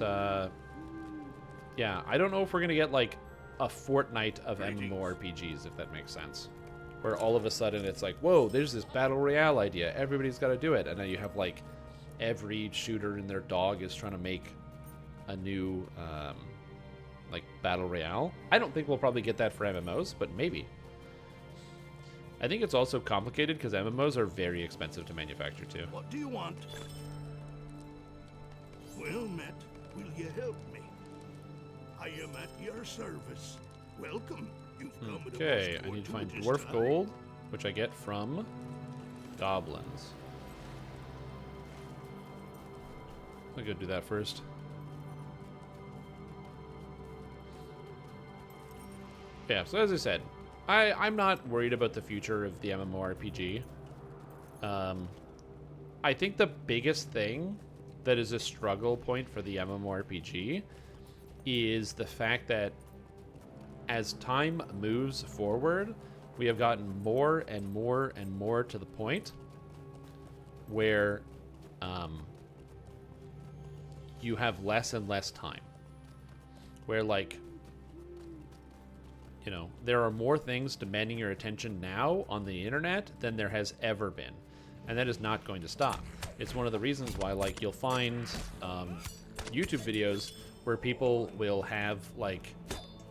yeah, I don't know if we're gonna get like a fortnight of MMORPGs, if that makes sense, where all of a sudden it's like, whoa, there's this battle royale idea, everybody's got to do it, and then you have like every shooter and their dog is trying to make a new like battle royale. I don't think we'll probably get that for MMOs, but maybe. I think it's also complicated because MMOs are very expensive to manufacture too. What do you want? Well met, will you help me? I am at your service. Welcome. You've come at a Okay, most I need to find fortuitous dwarf time. gold, which I get from goblins. I'll go do that first. Yeah, so as I said, I'm not worried about the future of the MMORPG. I think the biggest thing that is a struggle point for the MMORPG is the fact that as time moves forward, we have gotten more and more and more to the point where you have less and less time. Where, like, you know, there are more things demanding your attention now on the internet than there has ever been. And that is not going to stop. It's one of the reasons why, like, you'll find YouTube videos where people will have, like,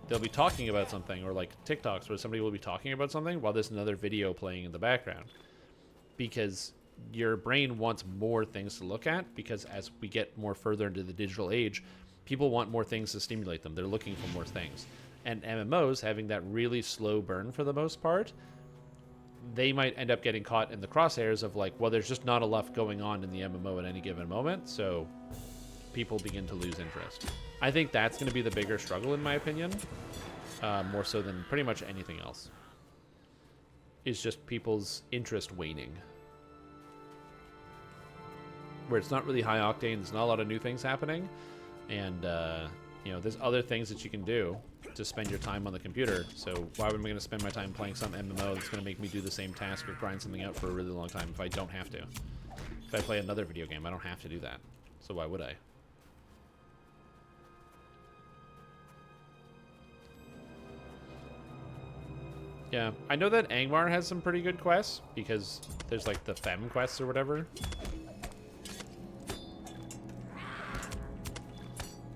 they'll be talking about something, or like TikToks where somebody will be talking about something while there's another video playing in the background. Because your brain wants more things to look at, because as we get more further into the digital age, people want more things to stimulate them. They're looking for more things. And MMOs, having that really slow burn for the most part, they might end up getting caught in the crosshairs of like, well, there's just not enough going on in the MMO at any given moment, so people begin to lose interest. I think that's going to be the bigger struggle, in my opinion, more so than pretty much anything else. Is just people's interest waning. Where it's not really high octane, there's not a lot of new things happening, and you know, there's other things that you can do to spend your time on the computer. So why am I going to spend my time playing some MMO that's going to make me do the same task or grind something out for a really long time if I don't have to? If I play another video game, I don't have to do that. So why would I? Yeah, I know that Angmar has some pretty good quests, because there's like the Fem quests or whatever.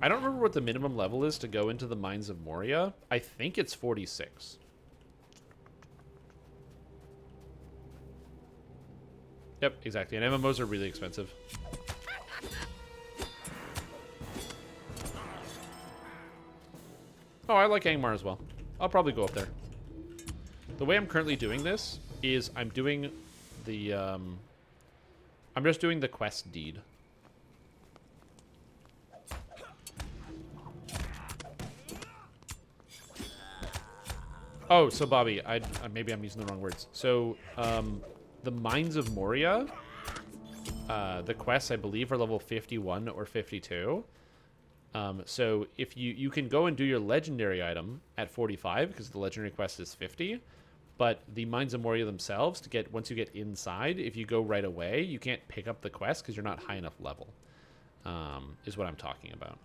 I don't remember what the minimum level is to go into the Mines of Moria. I think it's 46. Yep, exactly. And MMOs are really expensive. Oh, I like Angmar as well. I'll probably go up there. The way I'm currently doing this is I'm doing the, I'm just doing the quest deed. Oh, so Bobby, maybe I'm using the wrong words. So, the Mines of Moria, the quests, I believe, are level 51 or 52. So if you can go and do your legendary item at 45, because the legendary quest is 50, but the Mines of Moria themselves, once you get inside, if you go right away, you can't pick up the quest because you're not high enough level, is what I'm talking about.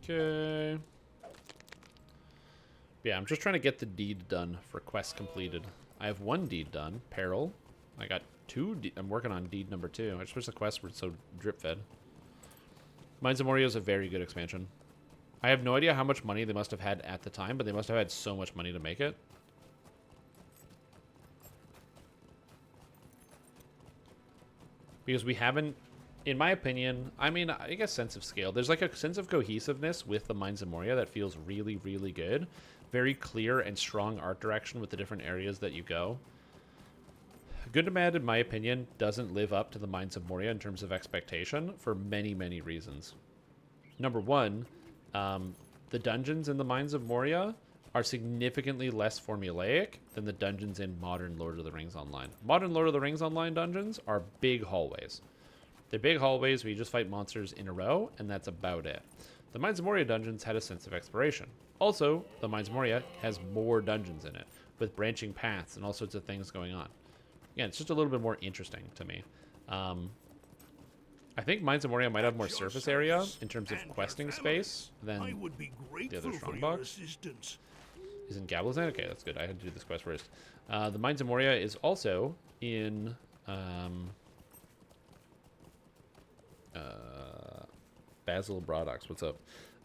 Okay. Yeah, I'm just trying to get the deed done for quest completed. I have 1 deed done, Peril. I got 2. I'm working on deed number 2. I just wish the quests were so drip fed. Mines of Moria is a very good expansion. I have no idea how much money they must have had at the time, but they must have had so much money to make it. Because we haven't, in my opinion, I mean, I guess sense of scale. There's like a sense of cohesiveness with the Mines of Moria that feels really, really good. Very clear and strong art direction with the different areas that you go. Gundamad, in my opinion, doesn't live up to the Mines of Moria in terms of expectation for many, many reasons. Number 1, the dungeons in the Mines of Moria are significantly less formulaic than the dungeons in modern Lord of the Rings Online. Modern Lord of the Rings Online dungeons are big hallways. They're big hallways where you just fight monsters in a row, and that's about it. The Mines of Moria dungeons had a sense of exploration. Also, the Mines of Moria has more dungeons in it, with branching paths and all sorts of things going on. Again, it's just a little bit more interesting to me. I think Mines of Moria might have more surface area in terms of questing space than the other strongbox. Is in Gablazan? Okay, that's good. I had to do this quest first. The Mines of Moria is also in Basil Broadox. What's up?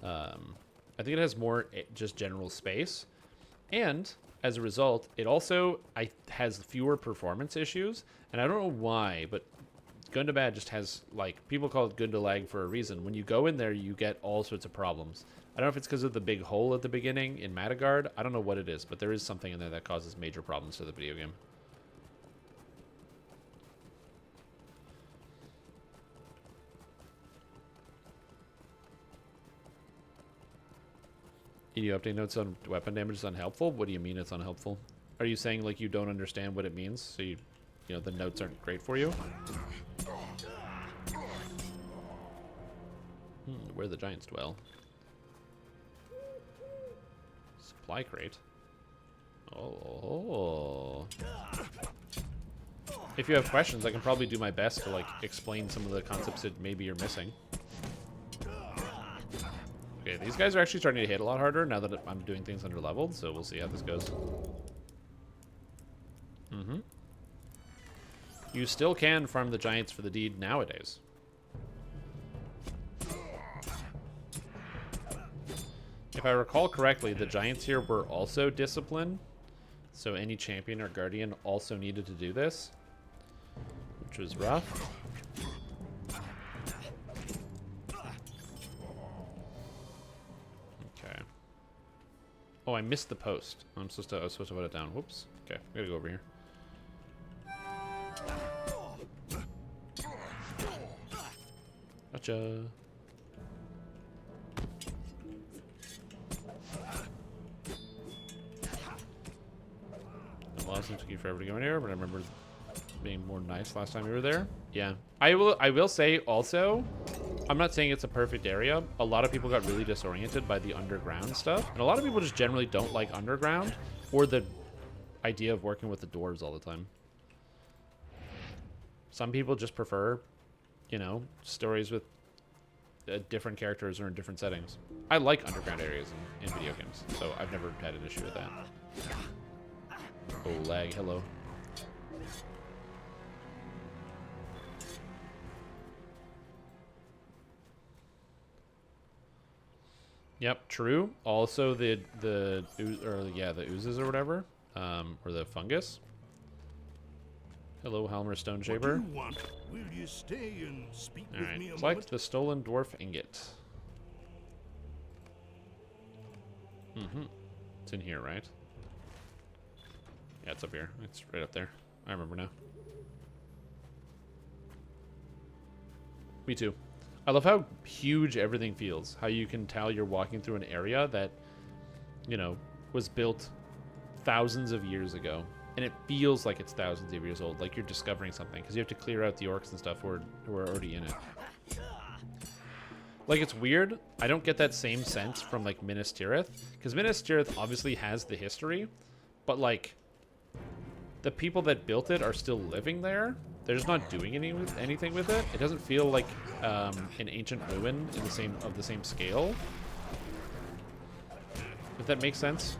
I think it has more just general space, and as a result, it also has fewer performance issues, and I don't know why, but Gundabad just has, like, people call it Gundalag for a reason. When you go in there, you get all sorts of problems. I don't know if it's because of the big hole at the beginning in Madagard. I don't know what it is, but there is something in there that causes major problems to the video game. EU update notes on weapon damage is unhelpful? What do you mean it's unhelpful? Are you saying, like, you don't understand what it means, so you know, the notes aren't great for you? Where the giants dwell. Supply crate. Oh. If you have questions, I can probably do my best to, like, explain some of the concepts that maybe you're missing. Okay, these guys are actually starting to hit a lot harder now that I'm doing things under leveled, so we'll see how this goes. You still can farm the giants for the deed nowadays. If I recall correctly, the giants here were also disciplined, so any champion or guardian also needed to do this, which was rough. Okay. Oh, I missed the post. I was supposed to put it down. Whoops. Okay, I gotta go over here. Gotcha. It took you forever to go in here, but I remember being more nice last time you were there. Yeah. I will say also, I'm not saying it's a perfect area. A lot of people got really disoriented by the underground stuff. And a lot of people just generally don't like underground or the idea of working with the dwarves all the time. Some people just prefer, you know, stories with different characters or in different settings. I like underground areas in video games, so I've never had an issue with that. Oh, lag, hello. Yep, true. Also the oozes or whatever, or the fungus. Hello, Halmer Stone Shaper. What do you want? Will you stay and speak with me a Collect moment? the stolen dwarf ingot. It's in here, right? Yeah, it's up here. It's right up there. I remember now. Me too. I love how huge everything feels. How you can tell you're walking through an area that, you know, was built thousands of years ago. And it feels like it's thousands of years old. Like you're discovering something. Because you have to clear out the orcs and stuff who are already in it. Like, it's weird. I don't get that same sense from, like, Minas Tirith. Because Minas Tirith obviously has the history. But, like, the people that built it are still living there. They're just not doing anything with it. It doesn't feel like an ancient ruin in the same scale. If that makes sense.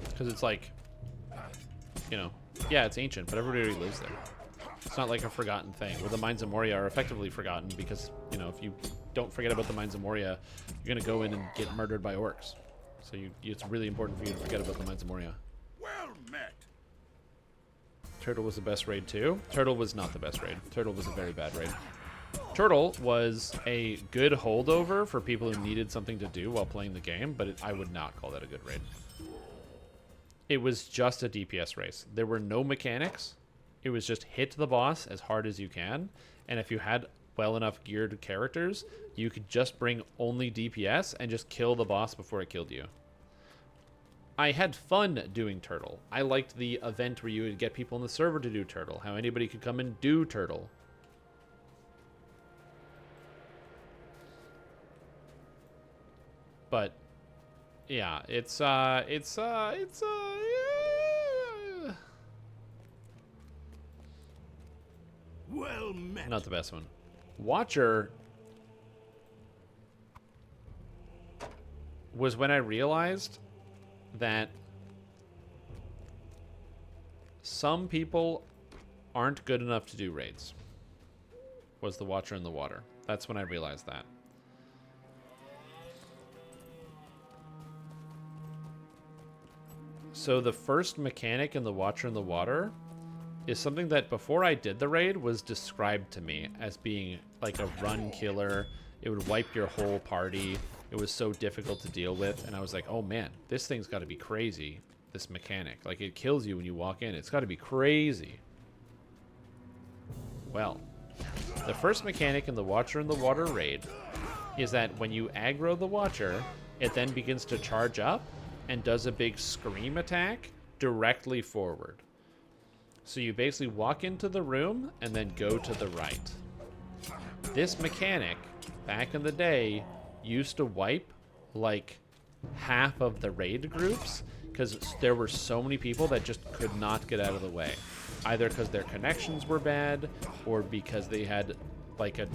Because it's like, you know, yeah, it's ancient, but everybody lives there. It's not like a forgotten thing, where the Mines of Moria are effectively forgotten because, you know, if you don't forget about the Mines of Moria, you're going to go in and get murdered by orcs. So it's really important for you to forget about the Mines of Moria. Well met. Turtle was the best raid too. Turtle was not the best raid. Turtle was a very bad raid. Turtle was a good holdover for people who needed something to do while playing the game, but I would not call that a good raid. It was just a DPS race. There were no mechanics. It was just hit the boss as hard as you can, and if you had well enough geared characters, you could just bring only DPS and just kill the boss before it killed you. I had fun doing Turtle. I liked the event where you would get people in the server to do Turtle, how anybody could come and do Turtle. But yeah, it's Well met. not the best one. Watcher was when I realized that some people aren't good enough to do raids. Was the Watcher in the water. That's when I realized that. So the first mechanic in the Watcher in the water is something that before I did the raid was described to me as being like a run killer. It would wipe your whole party. It was so difficult to deal with. And I was like, oh man, this thing's got to be crazy, this mechanic. Like, it kills you when you walk in. It's got to be crazy. Well, the first mechanic in the Watcher in the Water raid is that when you aggro the Watcher, it then begins to charge up and does a big scream attack directly forward. So you basically walk into the room and then go to the right. This mechanic, back in the day, used to wipe like half of the raid groups because there were so many people that just could not get out of the way. Either because their connections were bad or because they had like a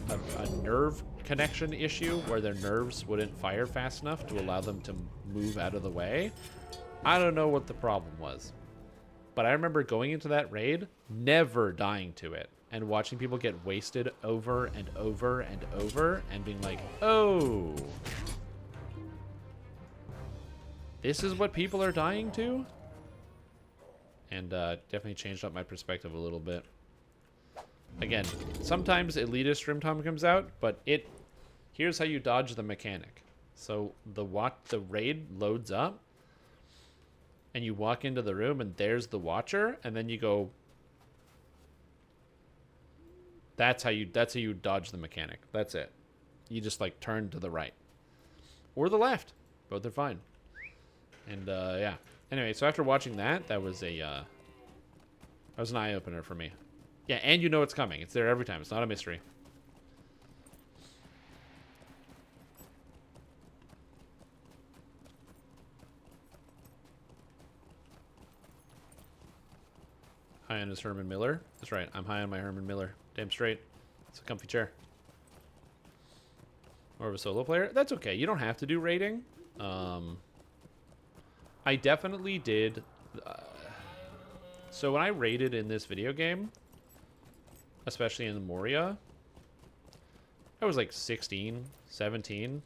nerve connection issue where their nerves wouldn't fire fast enough to allow them to move out of the way. I don't know what the problem was. But I remember going into that raid, never dying to it, and watching people get wasted over and over and over, and being like, oh, this is what people are dying to? And definitely changed up my perspective a little bit. Again, sometimes elitist Stream Time comes out, but here's how you dodge the mechanic. So the raid loads up, and you walk into the room and there's the Watcher, and then you go, that's how you dodge the mechanic. That's it. You just like turn to the right or the left. Both are fine. And yeah. Anyway, so after watching that was an eye opener for me. Yeah, and you know it's coming. It's there every time. It's not a mystery. High on his Herman Miller. That's right. I'm high on my Herman Miller. Damn straight. It's a comfy chair. More of a solo player. That's okay. You don't have to do raiding. I definitely did. So when I raided in this video game, especially in the Moria, I was like 16, 17.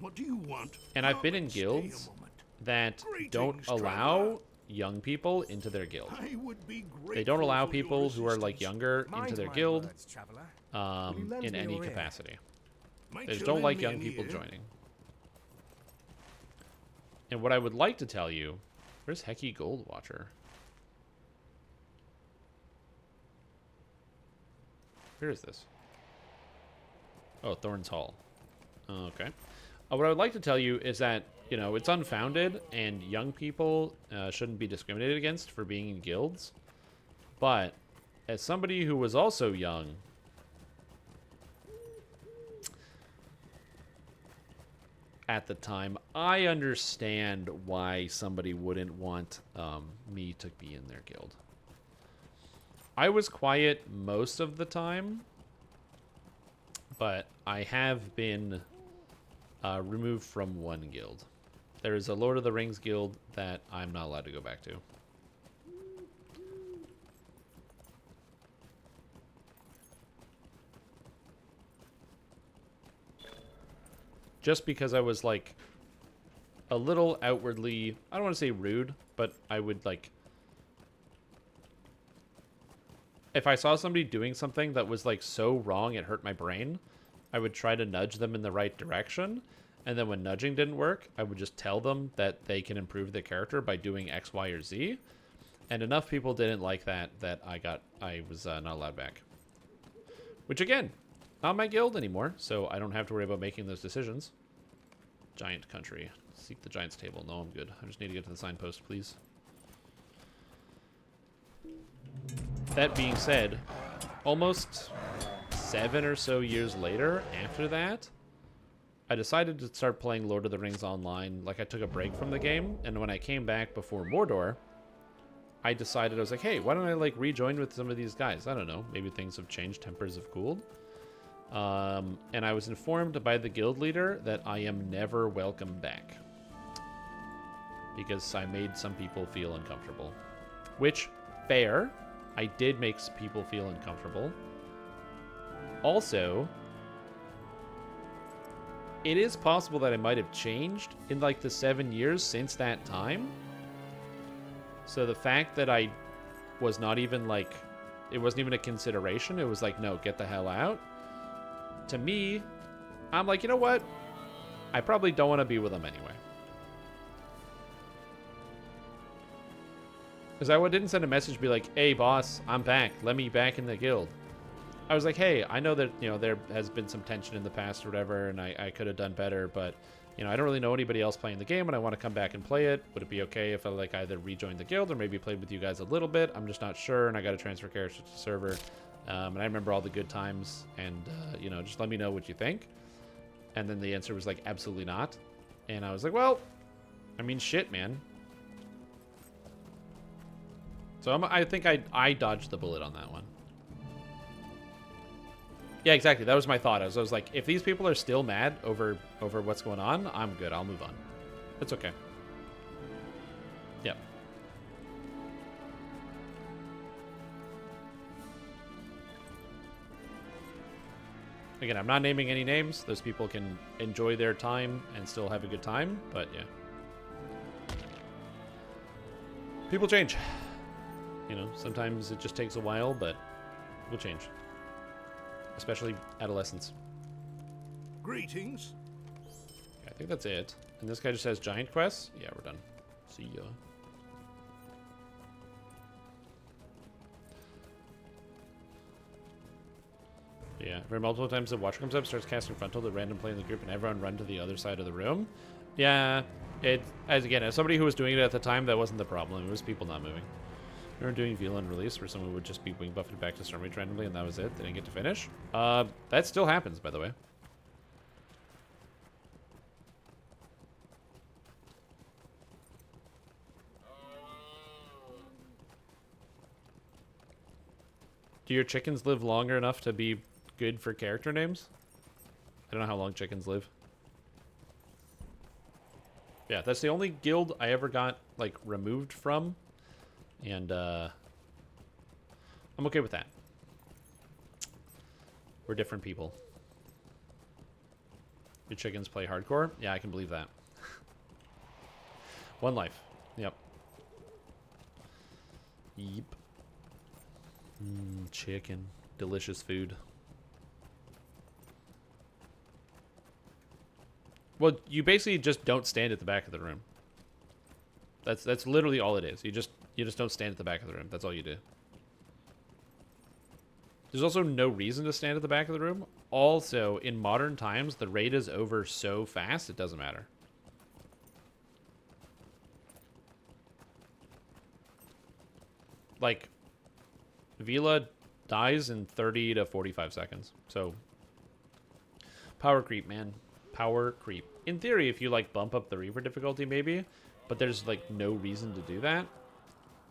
What do you want? And I've been Come in stay a guilds moment. that don't Greetings, allow traveler. young people into their guild. I would be They don't grateful allow for your people who are like assistance. younger into Mind their my guild words, traveler. Will you lend in me any your ear? capacity. Might They just you don't lend like me young an people ear? joining. And what I would like to tell you, where's Hecky Gold Watcher? Where is this? Oh, Thorns Hall. Okay. What I would like to tell you is that, you know, it's unfounded and young people shouldn't be discriminated against for being in guilds. But as somebody who was also young, at the time. I understand why somebody wouldn't want me to be in their guild. I was quiet most of the time, but I have been removed from one guild. There is a Lord of the Rings guild that I'm not allowed to go back to. Just because I was, like, a little outwardly, I don't want to say rude, but I would, like, if I saw somebody doing something that was, like, so wrong it hurt my brain, I would try to nudge them in the right direction. And then when nudging didn't work, I would just tell them that they can improve their character by doing X, Y, or Z. And enough people didn't like that I was not allowed back. Which, again, not my guild anymore, so I don't have to worry about making those decisions. Giant country. Seek the giant's table. No, I'm good. I just need to get to the signpost, please. That being said, almost 7 or so years later, after that, I decided to start playing Lord of the Rings Online. Like, I took a break from the game, and when I came back before Mordor, I decided, I was like, hey, why don't I, like, rejoin with some of these guys? I don't know. Maybe things have changed, tempers have cooled. And I was informed by the guild leader that I am never welcome back. Because I made some people feel uncomfortable. Which, fair. I did make people feel uncomfortable. Also, it is possible that I might have changed in, like, the 7 years since that time. So the fact that I was not even, like, it wasn't even a consideration. It was like, no, get the hell out. To me, I'm like, you know what? I probably don't want to be with them anyway. Because I didn't send a message be like, hey, boss, I'm back. Let me back in the guild. I was like, hey, I know that, you know, there has been some tension in the past or whatever, and I could have done better, but, you know, I don't really know anybody else playing the game, and I want to come back and play it. Would it be okay if I, like, either rejoined the guild or maybe played with you guys a little bit? I'm just not sure, and I got to transfer characters to the server. And I remember all the good times, and, you know, just let me know what you think. And then the answer was, like, absolutely not. And I was like, well, I mean, shit, man. So I think I dodged the bullet on that one. Yeah, exactly. That was my thought. I was like, if these people are still mad over what's going on, I'm good. I'll move on. It's okay. Yep. Again, I'm not naming any names. Those people can enjoy their time and still have a good time, but yeah. People change. You know, sometimes it just takes a while, but we'll change. Especially adolescents. Greetings. Okay, I think that's it. And this guy just has giant quests? Yeah, we're done. See ya. Yeah, for multiple times the watcher comes up, starts casting frontal to random play in the group, and everyone run to the other side of the room. Yeah, as somebody who was doing it at the time, that wasn't the problem. It was people not moving. We were doing VLAN release where someone would just be wing buffed back to Stormreach randomly, and that was it. They didn't get to finish. That still happens, by the way. Do your chickens live longer enough to be good for character names? I don't know how long chickens live. Yeah, that's the only guild I ever got, like, removed from. And, I'm okay with that. We're different people. Your chickens play hardcore? Yeah, I can believe that. One life. Yep. Yep. Chicken. Delicious food. Well, you basically just don't stand at the back of the room. That's literally all it is. You just don't stand at the back of the room. That's all you do. There's also no reason to stand at the back of the room. Also, in modern times, the raid is over so fast, it doesn't matter. Like, Vila dies in 30 to 45 seconds. So, power creep, man. Power creep. in theory, if you like bump up the Reaper difficulty, maybe, but there's like no reason to do that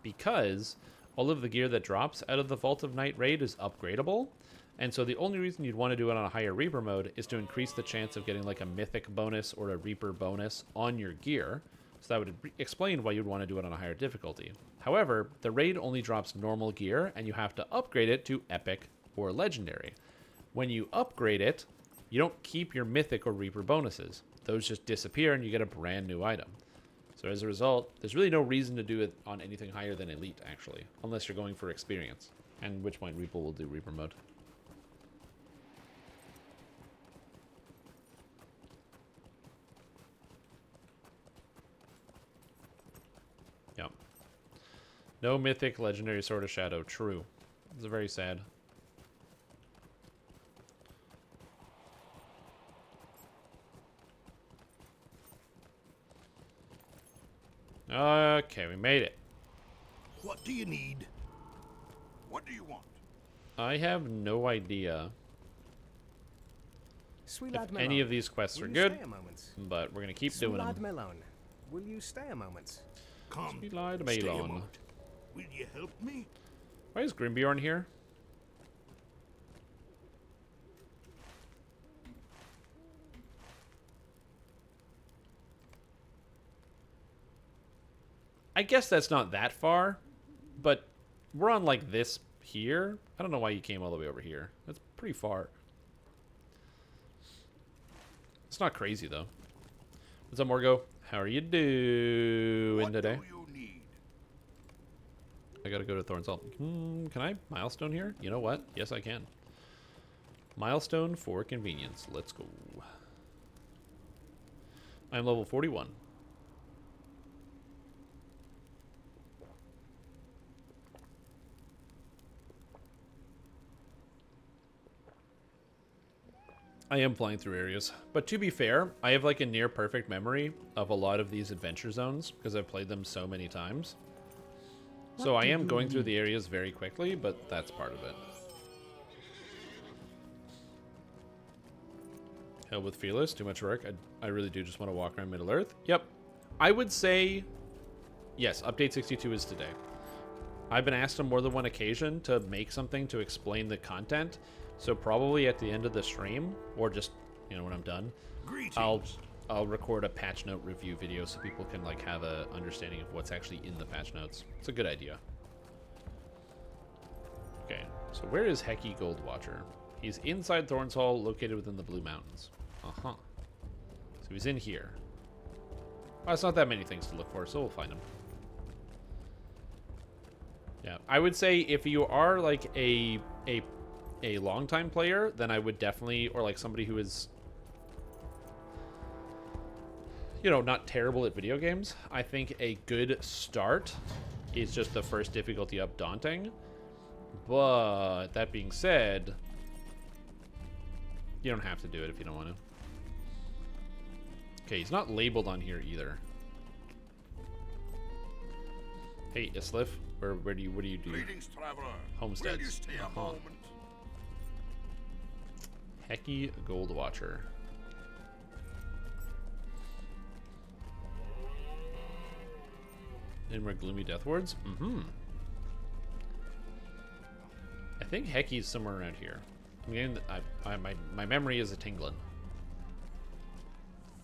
because all of the gear that drops out of the Vault of Night raid is upgradable. And so the only reason you'd want to do it on a higher Reaper mode is to increase the chance of getting like a Mythic bonus or a Reaper bonus on your gear. So that would explain why you'd want to do it on a higher difficulty. However, the raid only drops normal gear and you have to upgrade it to Epic or Legendary. When you upgrade it, you don't keep your Mythic or Reaper bonuses. Those just disappear and you get a brand new item. So as a result, there's really no reason to do it on anything higher than Elite, actually. Unless you're going for experience. And at which point Reaper will do Reaper mode. Yep. No Mythic, Legendary, Sword of Shadow. True. It's very sad. Okay, we made it. What do you need? What do you want? I have no idea Sweet if lad any Malone, of these quests will are you good, stay a moment? but we're going to keep Sweet doing lad them. Malone, will you stay a moment? Come. Sweet lad stay a Malone. moment. Will you help me? Why is Grimbjorn here? I guess that's not that far, but we're on like this here. I don't know why you came all the way over here. That's pretty far. It's not crazy though. What's up, Morgo? How are you doing What today? do you need? I gotta go to Thorn's Hall. Can I milestone here? You know what? Yes, I can. Milestone for convenience. Let's go. I'm level 41. I am flying through areas. But to be fair, I have like a near perfect memory of a lot of these adventure zones because I've played them so many times. So I am going through the areas very quickly, but that's part of it. Hell with Fearless, too much work. I really do just want to walk around Middle-earth. Yep. I would say, yes, update 62 is today. I've been asked on more than one occasion to make something to explain the content. So probably at the end of the stream, or just, you know, when I'm done, Greetings. I'll record a patch note review video so people can like have a understanding of what's actually in the patch notes. It's a good idea. Okay, so where is Hecky Goldwatcher? He's inside Thorn's Hall, located within the Blue Mountains. Uh-huh. So he's in here. Well, it's not that many things to look for, so we'll find him. Yeah, I would say if you are like a long-time player, then I would definitely, or like somebody who is, you know, not terrible at video games, I think a good start is just the first difficulty up Daunting. But that being said, you don't have to do it if you don't want to. Okay, he's not labeled on here either. Hey, Islif, what do you do? Greetings, traveler. Homesteads. Will you stay a moment? Hecky Goldwatcher. And more gloomy death wards? Mm-hmm. I think Hecky's somewhere around here. I'm getting my memory is a tingling.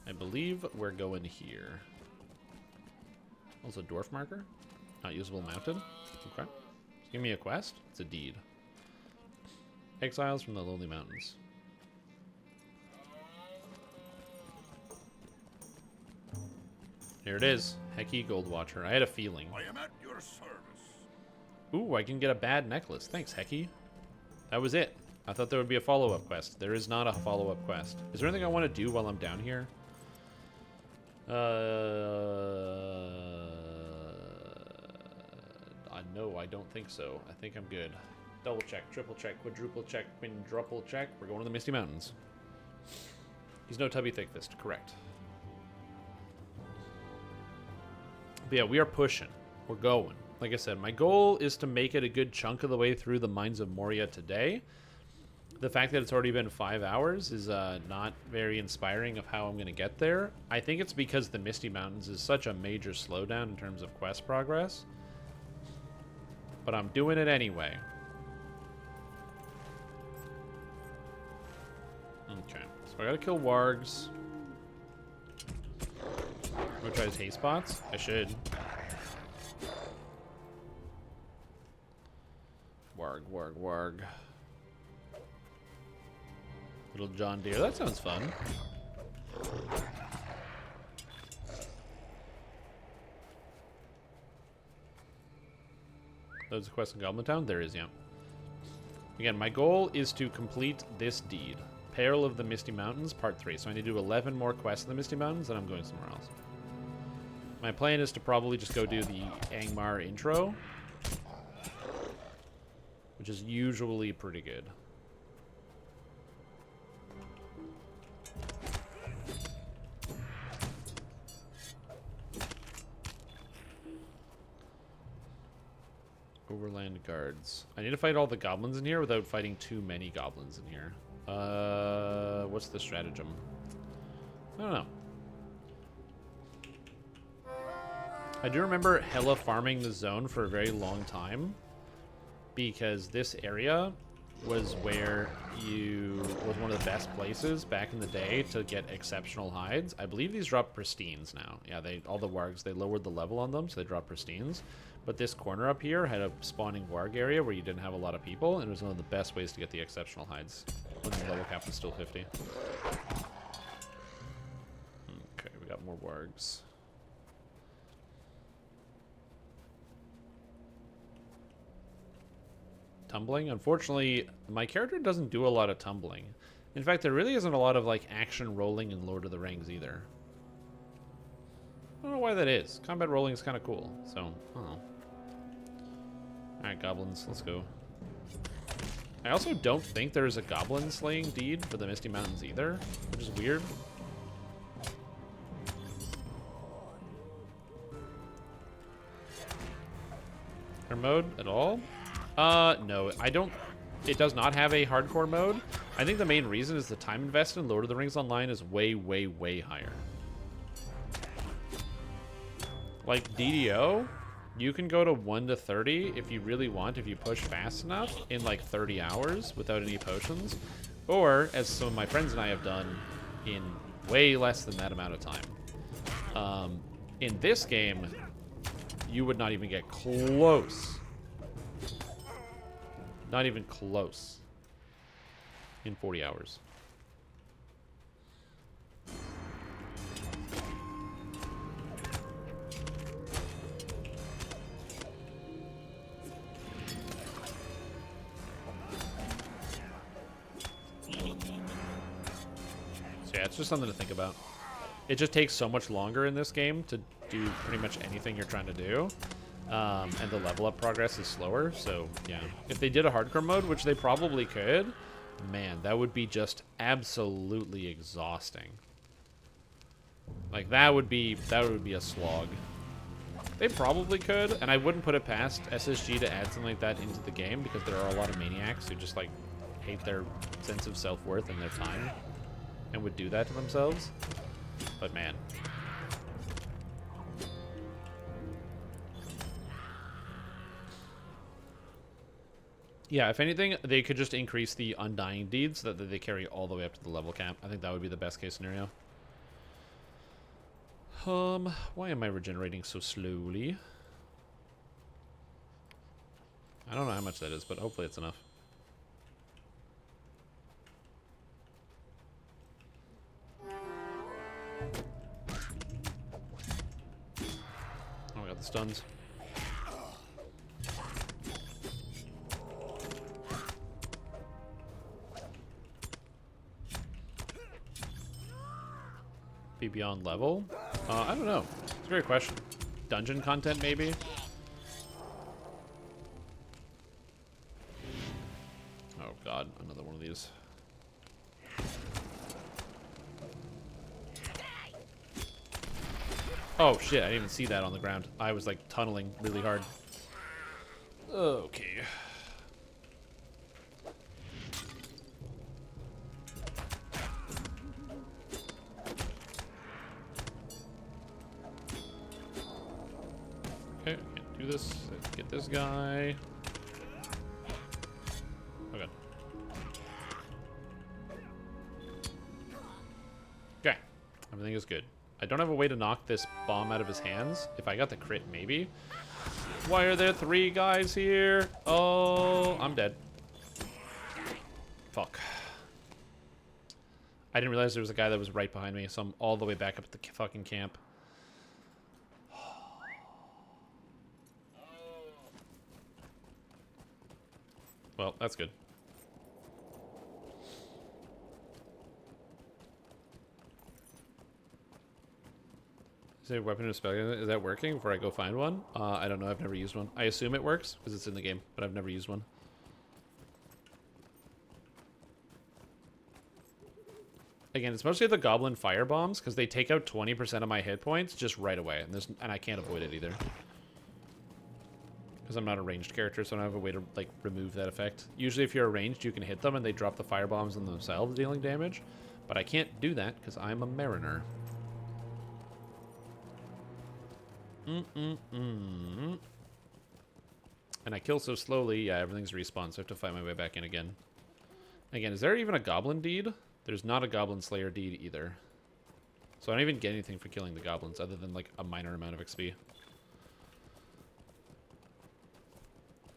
I believe we're going here. Also, dwarf marker. Not usable mounted. Okay. Give me a quest. It's a deed. Exiles from the Lonely Mountains. Here it is. Hecky Goldwatcher. I had a feeling. I am at your service. Ooh, I can get a bad necklace. Thanks, Hecky. That was it. I thought there would be a follow-up quest. There is not a follow-up quest. Is there anything I want to do while I'm down here? No, I don't think so. I think I'm good. Double check, triple check, quadruple check, quadruple check. We're going to the Misty Mountains. He's no Tubby Thickfist, correct. But yeah, we are pushing. We're going. Like I said, my goal is to make it a good chunk of the way through the Mines of Moria today. the fact that it's already been 5 hours is not very inspiring of how I'm going to get there. I think it's because the Misty Mountains is such a major slowdown in terms of quest progress. But I'm doing it anyway. Okay, so I gotta kill wargs. I'm gonna try to taste spots. I should. Warg, warg, warg. Little John Deere. That sounds fun. There's a quest in Goblin Town? There is, yeah. Again, my goal is to complete this deed. Peril of the Misty Mountains, Part 3. So I need to do 11 more quests in the Misty Mountains, and I'm going somewhere else. My plan is to probably just go do the Angmar intro, which is usually pretty good. Overland guards. I need to fight all the goblins in here without fighting too many goblins in here. What's the stratagem? I don't know. I do remember hella farming the zone for a very long time, because this area was where was one of the best places back in the day to get exceptional hides. I believe these drop pristines now. Yeah, all the wargs, they lowered the level on them, so they drop pristines. But this corner up here had a spawning warg area where you didn't have a lot of people, and it was one of the best ways to get the exceptional hides when the level cap was still 50. Okay, we got more wargs. Tumbling. Unfortunately, my character doesn't do a lot of tumbling. In fact, there really isn't a lot of like action rolling in Lord of the Rings either. I don't know why that is. Combat rolling is kind of cool, so I don't know. Alright, goblins, let's go. I also don't think there's a goblin slaying deed for the Misty Mountains either, which is weird. Or mode at all? No, I don't. It does not have a hardcore mode. I think the main reason is the time invested in Lord of the Rings Online is way, way, way higher. Like DDO, you can go to 1 to 30 if you really want, if you push fast enough, in like 30 hours without any potions. Or, as some of my friends and I have done, in way less than that amount of time. In this game, you would not even get close. Not even close. In 40 hours. So yeah, it's just something to think about. It just takes so much longer in this game to do pretty much anything you're trying to do. And the level up progress is slower, so yeah. If they did a hardcore mode, which they probably could, man, that would be just absolutely exhausting. Like that would be a slog. They probably could, and I wouldn't put it past SSG to add something like that into the game, because there are a lot of maniacs who just like hate their sense of self-worth and their time and would do that to themselves. But man. Yeah, if anything, they could just increase the Undying deeds so that they carry all the way up to the level cap. I think that would be the best case scenario. Why am I regenerating so slowly? I don't know how much that is, but hopefully it's enough. Oh, I got the stuns. Be beyond level? I don't know. It's a great question. Dungeon content, maybe? Oh god, another one of these. Oh shit, I didn't even see that on the ground. I was like tunneling really hard. Okay. Okay, can't do this. Let's get this guy. Okay. Okay, everything is good. I don't have a way to knock this bomb out of his hands. If I got the crit, maybe. Why are there 3 guys here? Oh, I'm dead. Fuck. I didn't realize there was a guy that was right behind me, so I'm all the way back up at the fucking camp. Well, that's good. Is there a weapon or spell? Is that working before I go find one? I don't know. I've never used one. I assume it works because it's in the game, but I've never used one. Again, it's mostly the goblin fire bombs because they take out 20% of my hit points just right away, and I can't avoid it either. Because I'm not a ranged character, so I don't have a way to like remove that effect. Usually if you're ranged, you can hit them and they drop the fire bombs on themselves, dealing damage. But I can't do that because I'm a mariner. And I kill so slowly, yeah, everything's respawned, so I have to find my way back in again. Again, is there even a goblin deed? There's not a goblin slayer deed either. So I don't even get anything for killing the goblins other than like a minor amount of XP.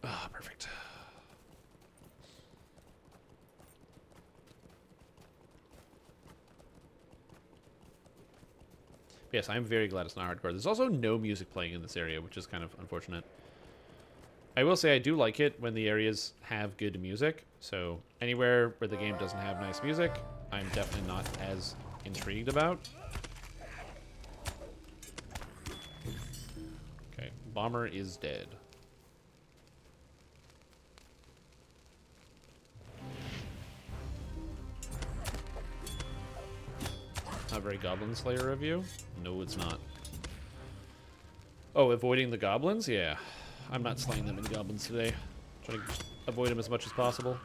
Ah, perfect. Yes, I'm very glad it's not hardcore. There's also no music playing in this area, which is kind of unfortunate. I will say I do like it when the areas have good music. So anywhere where the game doesn't have nice music, I'm definitely not as intrigued about. Okay, bomber is dead. Not very Goblin Slayer of you. No, it's not. Oh, avoiding the goblins? Yeah. I'm not slaying them in goblins today. Trying to avoid them as much as possible.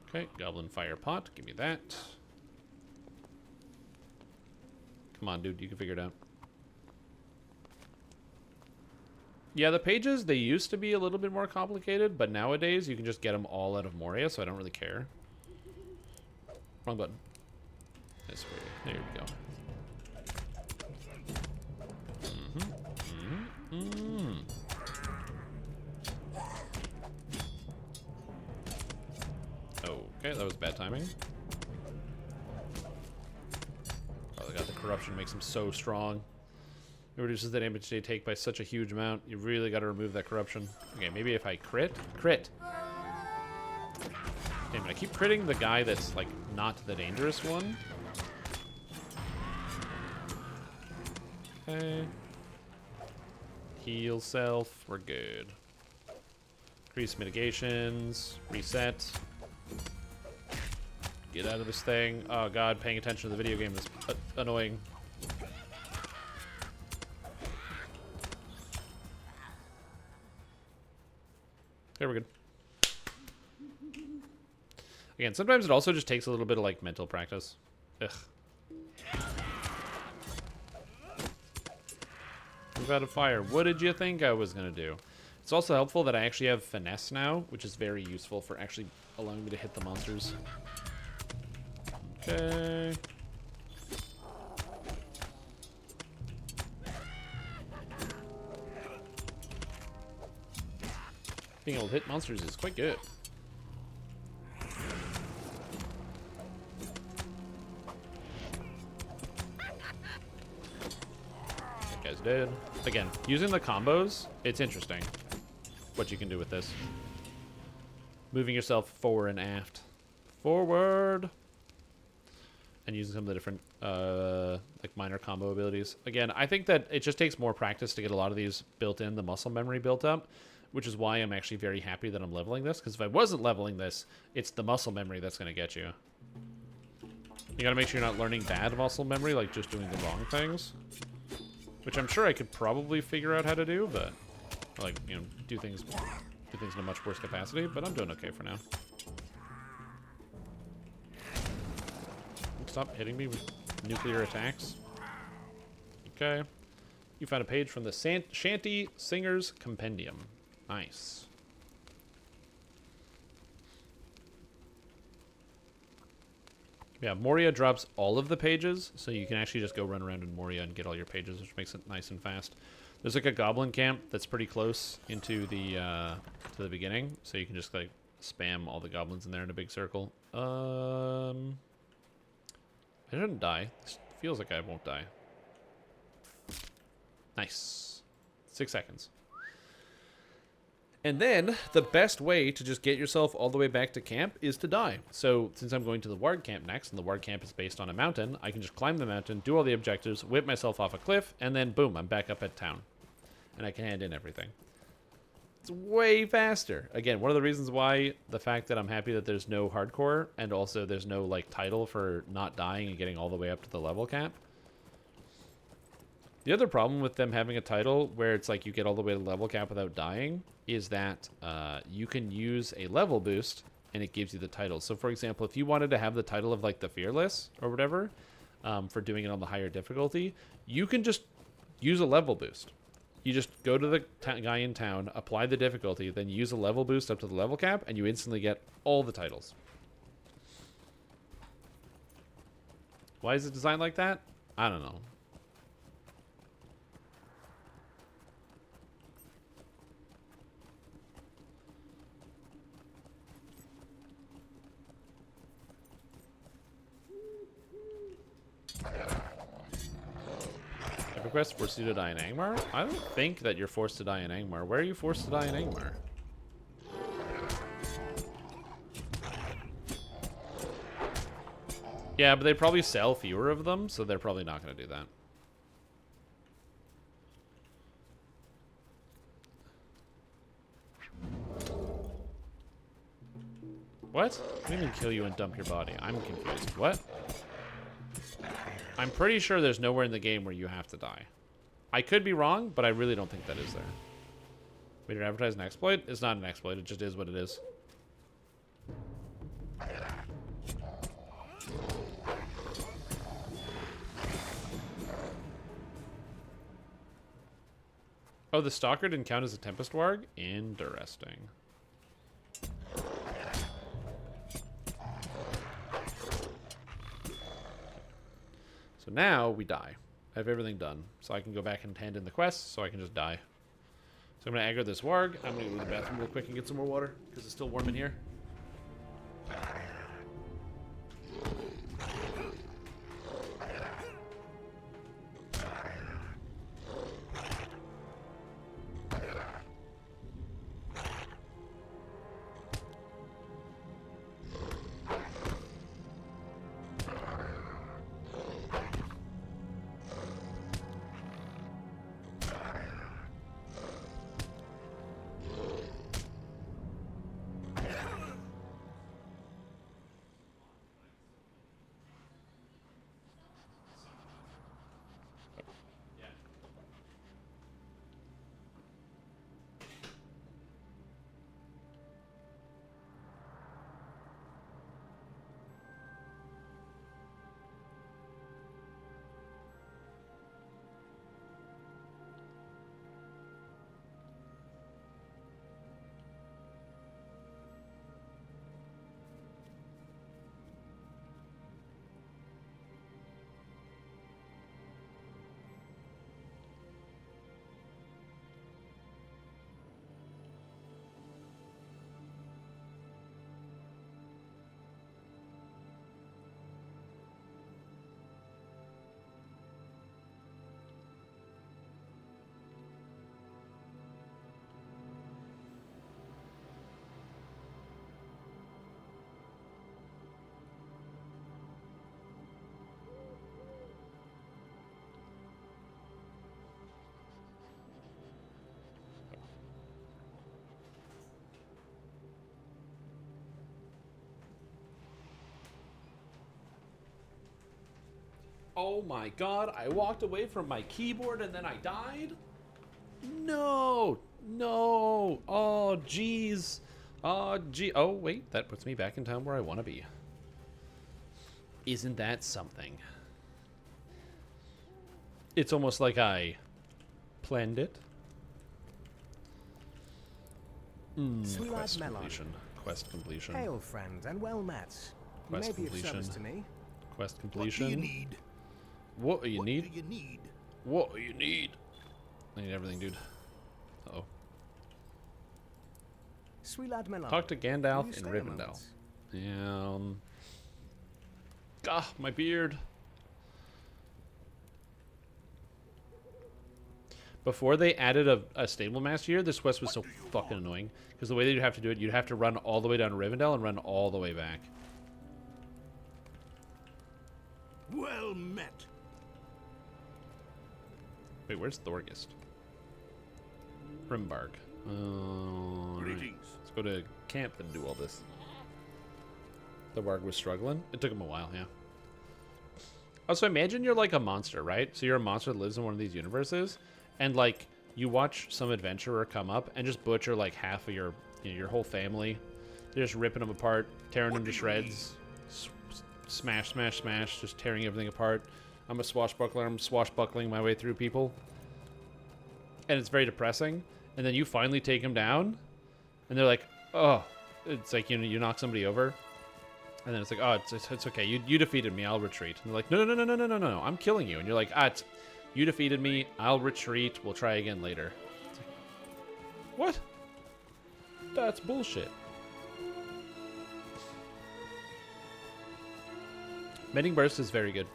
Okay, goblin fire pot. Give me that. Come on, dude. You can figure it out. Yeah, the pages, they used to be a little bit more complicated, but nowadays you can just get them all out of Moria, so I don't really care. Wrong button. This way. There we go. Okay, that was bad timing. Oh, they got the corruption, makes him so strong. It reduces the damage they take by such a huge amount. You really got to remove that corruption. Okay, maybe if I crit. Damn it, I keep critting the guy that's like not the dangerous one. Okay. Heal self. We're good. Increase mitigations. Reset. Get out of this thing. Oh god, paying attention to the video game is annoying. There, we're good. Again, sometimes it also just takes a little bit of like mental practice. Ugh. Move out of fire. What did you think I was gonna do? It's also helpful that I actually have finesse now, which is very useful for actually allowing me to hit the monsters. Okay. Being able to hit monsters is quite good. That guy's dead. Again, using the combos, it's interesting what you can do with this. Moving yourself forward and aft. Forward! And using some of the different, like, minor combo abilities. Again, I think that it just takes more practice to get a lot of these built in, the muscle memory built up, which is why I'm actually very happy that I'm leveling this, because if I wasn't leveling this, it's the muscle memory that's going to get you. You gotta make sure you're not learning bad muscle memory, like just doing the wrong things. Which I'm sure I could probably figure out how to do, but, like, you know, do things in a much worse capacity, but I'm doing okay for now. Stop hitting me with nuclear attacks. Okay. You found a page from the Shanty Singers Compendium. Nice. Yeah, Moria drops all of the pages, so you can actually just go run around in Moria and get all your pages, which makes it nice and fast. There's like a goblin camp that's pretty close into the to the beginning, so you can just like spam all the goblins in there in a big circle. I shouldn't die. This feels like I won't die. Nice. 6 seconds. And then, the best way to just get yourself all the way back to camp is to die. So, since I'm going to the Warg camp next, and the Warg camp is based on a mountain, I can just climb the mountain, do all the objectives, whip myself off a cliff, and then boom, I'm back up at town. And I can hand in everything. It's way faster. Again, one of the reasons why the fact that I'm happy that there's no hardcore, and also there's no, like, title for not dying and getting all the way up to the level cap. The other problem with them having a title where it's like you get all the way to level cap without dying is that you can use a level boost and it gives you the title. So, for example, if you wanted to have the title of like the Fearless or whatever for doing it on the higher difficulty, you can just use a level boost. You just go to the guy in town, apply the difficulty, then use a level boost up to the level cap, and you instantly get all the titles. Why is it designed like that? I don't know. Request forced you to die in Angmar? I don't think that you're forced to die in Angmar. Where are you forced to die in Angmar? Yeah, but they probably sell fewer of them, so they're probably not going to do that. What? I didn't even kill you and dump your body. I'm confused. What? I'm pretty sure there's nowhere in the game where you have to die. I could be wrong, but I really don't think that is there. We didn't advertise an exploit? It's not an exploit, it just is what it is. Oh, the Stalker didn't count as a Tempest Warg? Interesting. So now we die. I have everything done. So I can go back and hand in the quests, so I can just die. So I'm going to aggro this warg. I'm going to go to the bathroom real quick and get some more water, because it's still warm in here. Oh my god, I walked away from my keyboard and then I died? No! No! Oh, jeez. Oh, gee. Oh, wait, that puts me back in town where I want to be. Isn't that something? It's almost like I planned it. Sweet lad Quest Melon. completion. Quest completion. Hail, friend, and well met. You Quest may be of service completion. to me. Quest What do completion. you need? What do you What need? do you need? What do you need? I need everything, dude. Uh-oh. Sweet lad Melon. Talk to Will you Gandalf in stay a Rivendell. moment? Yeah. My beard. Before they added a stable master here, this quest was so fucking annoying. Because the way that you'd have to do it, you'd have to run all the way down to Rivendell and run all the way back. Well met. Wait, where's Thorgest? Rimbark. Right. Greetings. Let's go to camp and do all this. The warg was struggling. It took him a while, yeah. Also, imagine you're like a monster, right? So you're a monster that lives in one of these universes, and like you watch some adventurer come up and just butcher like half of your your whole family. They're just ripping them apart, tearing them to shreds, smash, smash, smash, just tearing everything apart. I'm a swashbuckler. I'm swashbuckling my way through people, and it's very depressing. And then you finally take them down, and they're like, "Oh," it's like you knock somebody over. And then it's like, oh, it's okay. You defeated me. I'll retreat. And they're like, no, no. I'm killing you. And you're like, you defeated me. I'll retreat. We'll try again later. It's like, what? That's bullshit. Mending Burst is very good.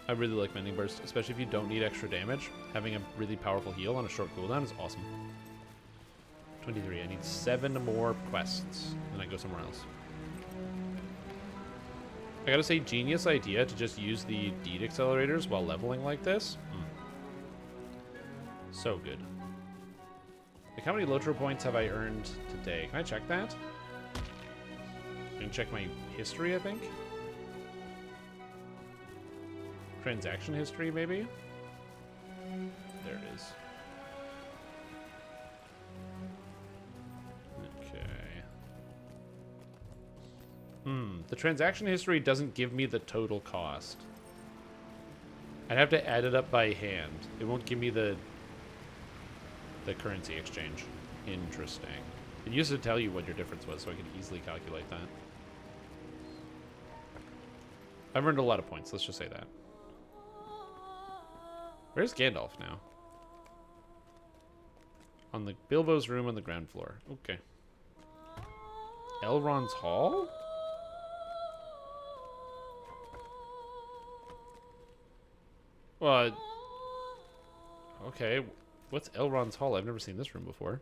I really like Mending Burst, especially if you don't need extra damage. Having a really powerful heal on a short cooldown is awesome. 23. I need 7 more quests. Then I go somewhere else. I gotta say, genius idea to just use the deed accelerators while leveling like this. So good. Like, how many LotRO points have I earned today? Can I check that? I can check my history, I think. Transaction history, maybe? There it is. The transaction history doesn't give me the total cost. I'd have to add it up by hand. It won't give me the currency exchange. Interesting. It used to tell you what your difference was, so I could easily calculate that. I've earned a lot of points, let's just say that. Where's Gandalf now? On the Bilbo's room on the ground floor. Okay. Elrond's Hall? Well, okay. What's Elrond's Hall? I've never seen this room before.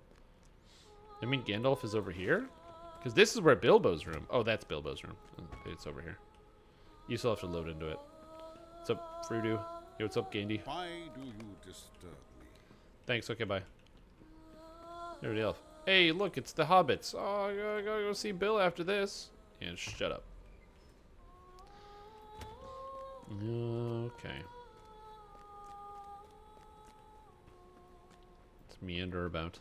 I mean, Gandalf is over here? Because this is where Bilbo's room... Oh, that's Bilbo's room. It's over here. You still have to load into it. What's up, Frodo? Yo, what's up, Gandy? Why do you disturb me? Thanks, okay, bye. Everybody else. Hey, look, it's the Hobbits. Oh, I gotta go see Bill after this. And shut up. Okay. Let's meander about.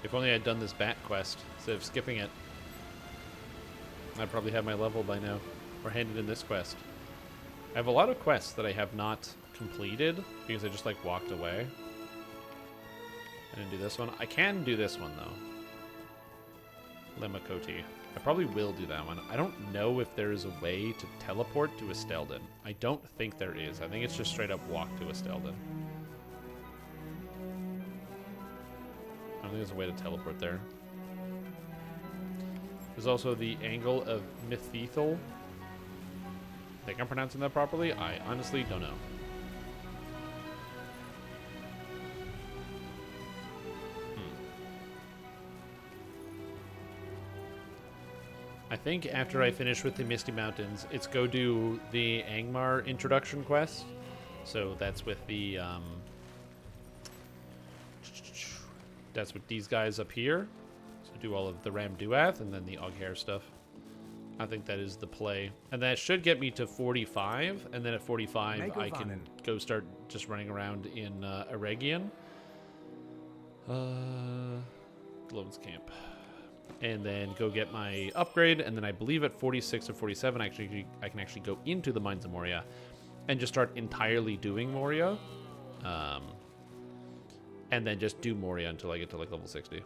If only I'd done this bat quest instead of skipping it. I'd probably have my level by now. Or handed in this quest. I have a lot of quests that I have not completed because I just like walked away. I didn't do this one. I can do this one though. Lemakoti. I probably will do that one. I don't know if there is a way to teleport to Estelden. I don't think there is. I think it's just straight up walk to Estelden. I don't think there's a way to teleport there. There's also the Angle of Mithethel. I think I'm pronouncing that properly. I honestly don't know. I think after I finish with the Misty Mountains, it's go do the Angmar introduction quest. So that's with the that's with these guys up here. So do all of the Ram Duath and then the Oghair stuff. I think that is the play. And that should get me to 45. And then at 45, I can go start just running around in Eregion. Gloam's Camp. and then go get my upgrade, and then I believe at 46 or 47 I can actually go into the Mines of Moria and just start entirely doing Moria, and then just do Moria until I get to like level 60,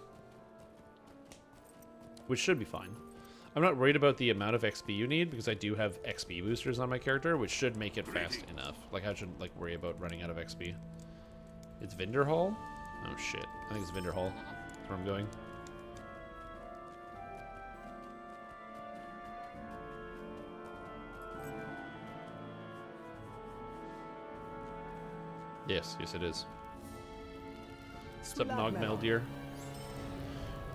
which should be fine. I'm not worried about the amount of XP you need because I do have XP boosters on my character, which should make it fast enough. Like I shouldn't like worry about running out of XP. It's Vendor Hall? Oh shit. I think it's Vendor Hall. That's where I'm going. Yes, yes it is. What's up, Nog Meldeer?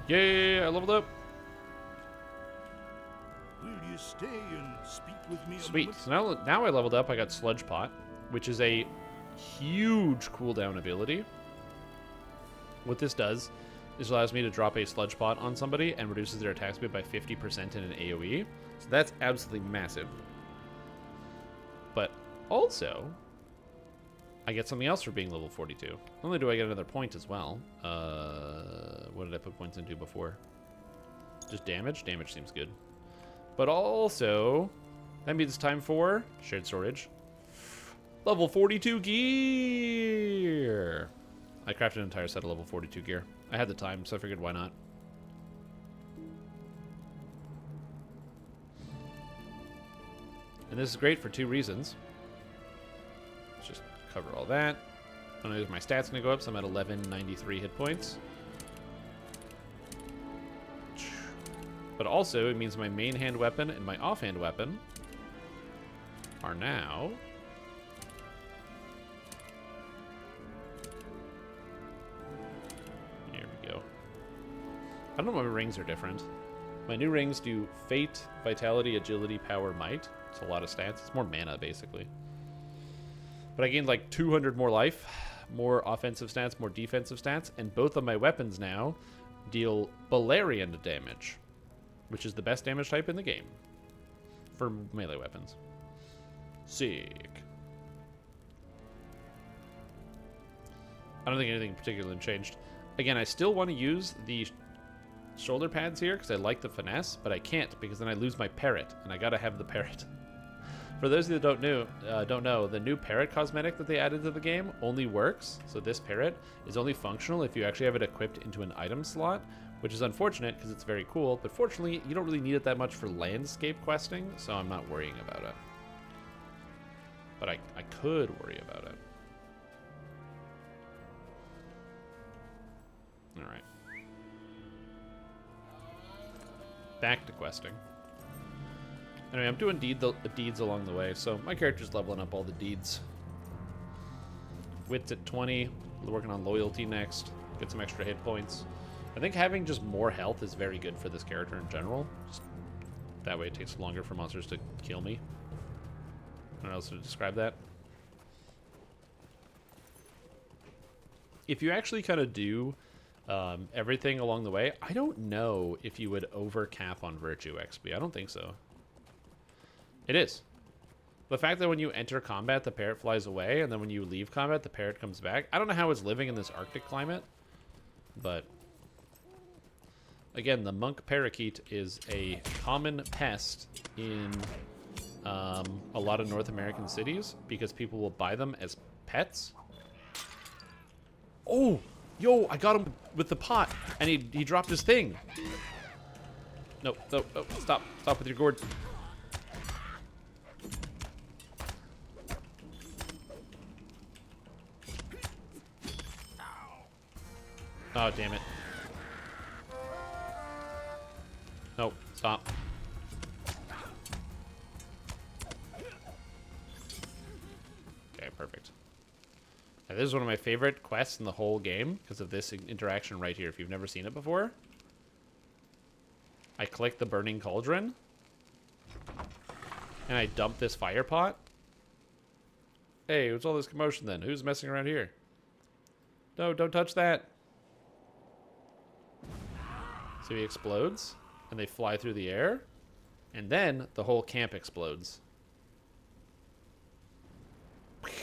Yay, I leveled up. Will you stay and speak with me? Sweet. So now I leveled up. I got Sludge Pot, which is a huge cooldown ability. What this does is allows me to drop a Sludge Pot on somebody and reduces their attack speed by 50% in an AoE. So that's absolutely massive. But also, I get something else for being level 42. Not only do I get another point as well. What did I put points into before? Just damage? Damage seems good. But also, that means it's time for shared storage. Level 42 gear! I crafted an entire set of level 42 gear. I had the time, so I figured why not. And this is great for two reasons. Let's just cover all that. I know my stats going to go up, so I'm at 1193 hit points. But also, it means my main hand weapon and my offhand weapon are now... Here we go. I don't know why my rings are different. My new rings do Fate, Vitality, Agility, Power, Might. It's a lot of stats. It's more mana, basically. But I gained like 200 more life, more offensive stats, more defensive stats, and both of my weapons now deal Balerian damage, which is the best damage type in the game for melee weapons. Sick. I don't think anything particularly changed. Again, I still want to use the shoulder pads here because I like the finesse, but I can't because then I lose my parrot, and I gotta have the parrot. For those of you that don't know, the new parrot cosmetic that they added to the game only works. So this parrot is only functional if you actually have it equipped into an item slot, which is unfortunate because it's very cool, but fortunately you don't really need it that much for landscape questing, so I'm not worrying about it. But I could worry about it. Alright. Back to questing. Anyway, I'm doing deeds along the way, so my character's leveling up all the deeds. Wit's at 20, working on loyalty next, get some extra hit points. I think having just more health is very good for this character in general. Just that way it takes longer for monsters to kill me. I don't know how else to describe that. If you actually kind of do everything along the way, I don't know if you would overcap on Virtue XP. I don't think so. It is. The fact that when you enter combat, the parrot flies away, and then when you leave combat, the parrot comes back. I don't know how it's living in this Arctic climate, but again, the monk parakeet is a common pest in a lot of North American cities because people will buy them as pets. Oh, yo, I got him with the pot, and he dropped his thing. No, no, no, stop with your gourd. Oh, damn it. No, stop. Okay, perfect. Now, this is one of my favorite quests in the whole game because of this interaction right here. If you've never seen it before, I click the burning cauldron and I dump this fire pot. Hey, what's all this commotion then? Who's messing around here? No, don't touch that. So he explodes, and they fly through the air, and then the whole camp explodes.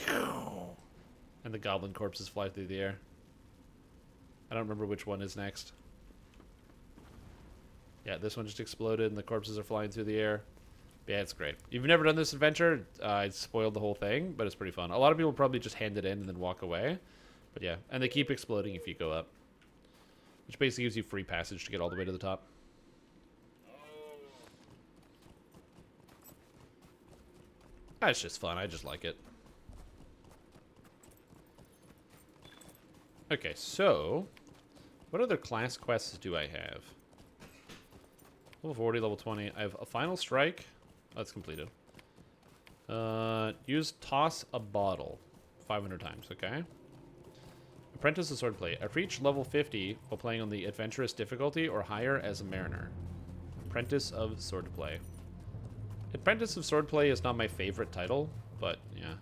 And the goblin corpses fly through the air. I don't remember which one is next. Yeah, this one just exploded and the corpses are flying through the air. Yeah, it's great. If you've never done this adventure, I spoiled the whole thing, but it's pretty fun. A lot of people probably just hand it in and then walk away. But yeah, and they keep exploding if you go up. Which basically gives you free passage to get all the way to the top. That's just fun. I just like it. Okay, so what other class quests do I have? Level 40, level 20. I have a final strike. Oh, that's completed. Use toss a bottle 500 times, okay? Apprentice of Swordplay. Reach level 50 while playing on the adventurous difficulty or higher as a mariner. Apprentice of Swordplay. Apprentice of Swordplay is not my favorite title, but yeah.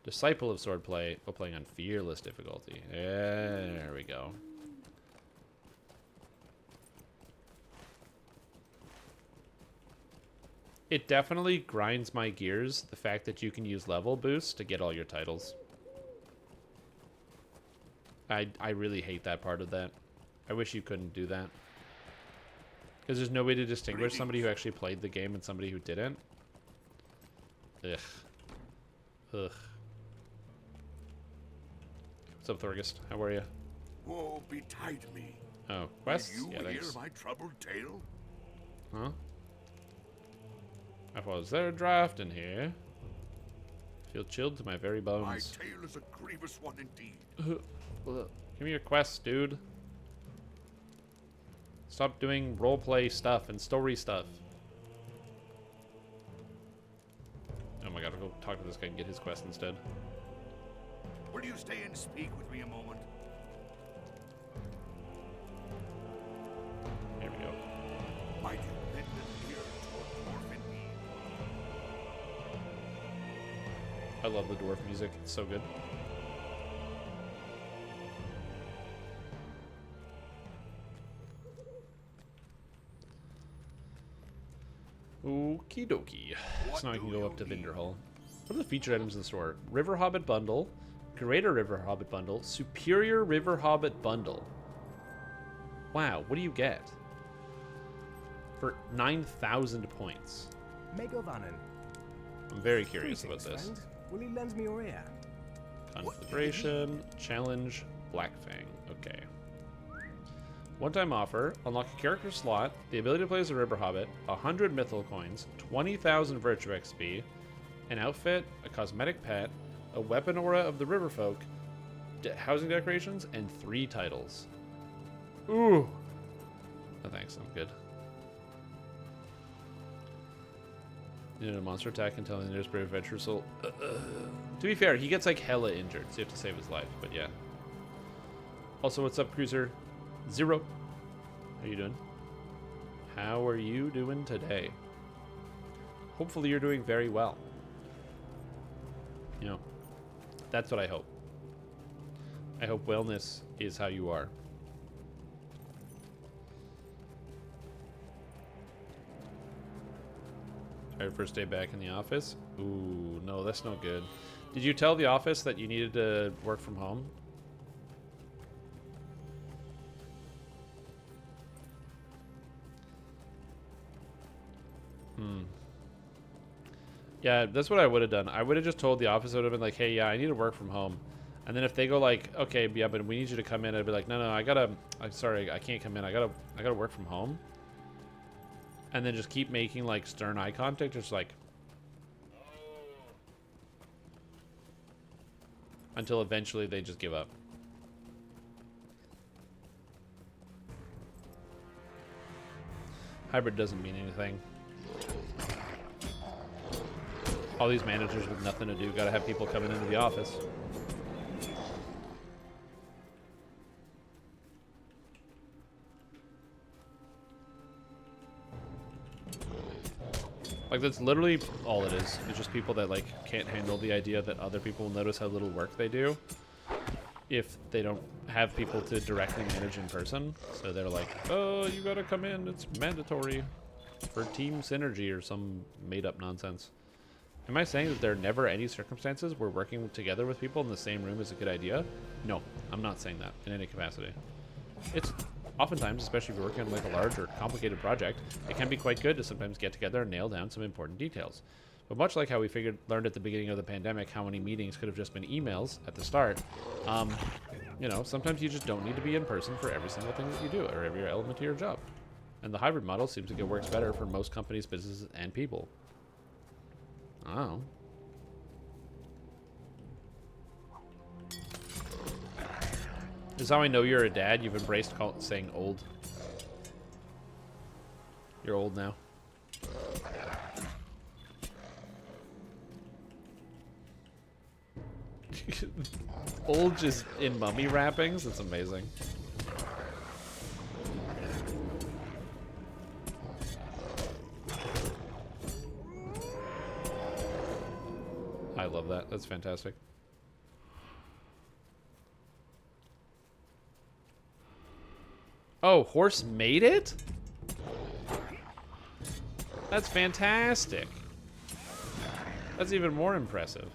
Disciple of Swordplay while playing on fearless difficulty. There we go. It definitely grinds my gears, the fact that you can use level boosts to get all your titles. I really hate that part of that. I wish you couldn't do that. Because there's no way to distinguish somebody who actually played the game and somebody who didn't. Ugh. Ugh. What's up, Thorgist? How are you? Woe betide me. Oh, quests? Will you Yeah, hear thanks. my troubled tale? Huh? Was there a draft in here? Feel chilled to my very bones. My tale is a grievous one indeed. Give me your quests, dude. Stop doing roleplay stuff and story stuff. Oh my god, I'll go talk to this guy and get his quest instead. Will you stay and speak with me a moment? Here we go. Might you lend an ear to a dwarf in need? I love the dwarf music. It's so good. Okie dokie. So now I can go up to Vinderhall. What are the featured items in the store? River Hobbit Bundle, Greater River Hobbit Bundle, Superior River Hobbit Bundle. Wow, what do you get? For 9,000 points. Megovanen. I'm very curious about this. Friend. Will you lend me your ear? Conflagration, Challenge, Blackfang. Okay. One-time offer. Unlock a character slot, the ability to play as a River Hobbit, 100 Mythal Coins, 20,000 Virtue XP, an outfit, a cosmetic pet, a weapon aura of the River Folk, housing decorations, and 3 titles. Ooh! No thanks, I'm good. Needed a monster attack until the nearest brave adventurer soul. To be fair, he gets like hella injured, so you have to save his life, but yeah. Also, what's up, Cruiser? Zero. How you doing? How are you doing today? Hopefully you're doing very well. You know, that's what I hope. I hope wellness is how you are. Our first day back in the office? Ooh, no, that's no good. Did you tell the office that you needed to work from home? Yeah, that's what I would have done. I would have just told the office. I would have been like, hey, yeah, I need to work from home. And then if they go like, okay, yeah, but we need you to come in, I'd be like, no, I'm sorry, I can't come in. I gotta work from home. And then just keep making like stern eye contact, just like until eventually they just give up. Hybrid doesn't mean anything. All these managers with nothing to do gotta have people coming into the office. Like, that's literally all it is. It's just people that, like, can't handle the idea that other people will notice how little work they do if they don't have people to directly manage in person. So they're like, oh, you gotta come in. It's mandatory for team synergy or some made-up nonsense. Am I saying that there are never any circumstances where working together with people in the same room is a good idea? No, I'm not saying that in any capacity. It's oftentimes, especially if you're working on like a large or complicated project, it can be quite good to sometimes get together and nail down some important details. But much like how we learned at the beginning of the pandemic how many meetings could have just been emails at the start, you know, sometimes you just don't need to be in person for every single thing that you do or every element of your job. And the hybrid model seems like it works better for most companies, businesses, and people. Oh. This is how I know you're a dad. You've embraced saying old. You're old now. Old just in mummy wrappings? It's amazing. I love that. That's fantastic. Oh, horse made it? That's fantastic. That's even more impressive.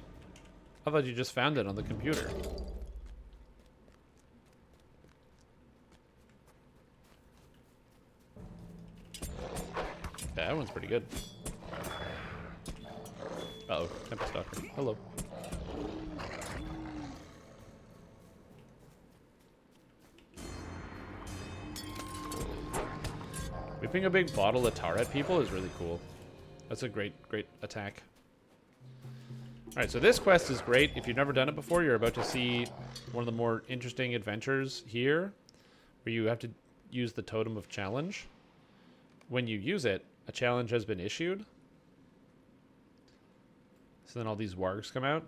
I thought you just found it on the computer. Yeah, that one's pretty good. Uh-oh, Tempest Stalker. Hello. Whipping a big bottle of tar at people is really cool. That's a great attack. Alright, so this quest is great. If you've never done it before, you're about to see one of the more interesting adventures here, where you have to use the Totem of Challenge. When you use it, a challenge has been issued. So then all these wargs come out.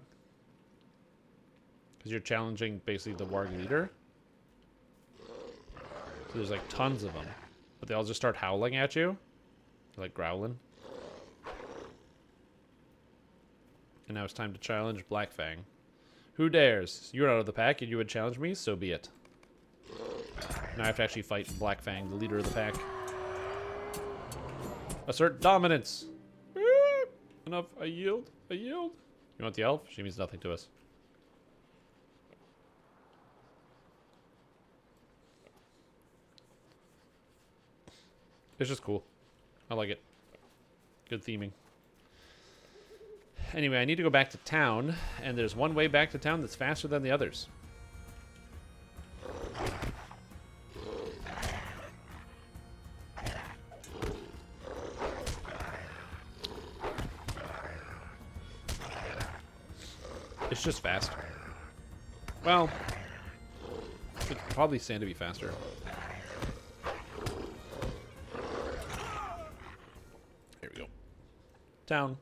Because you're challenging basically the warg leader. So there's like tons of them. But they all just start howling at you. They're like growling. And now it's time to challenge Blackfang. Who dares? You're out of the pack and you would challenge me? So be it. Now I have to actually fight Blackfang, the leader of the pack. Assert dominance! Enough, I yield. I yield. You want the elf? She means nothing to us. It's just cool. I like it. Good theming. Anyway, I need to go back to town, and there's one way back to town that's faster than the others. It's just fast. Well, it could probably stand to be faster. Here we go. Town.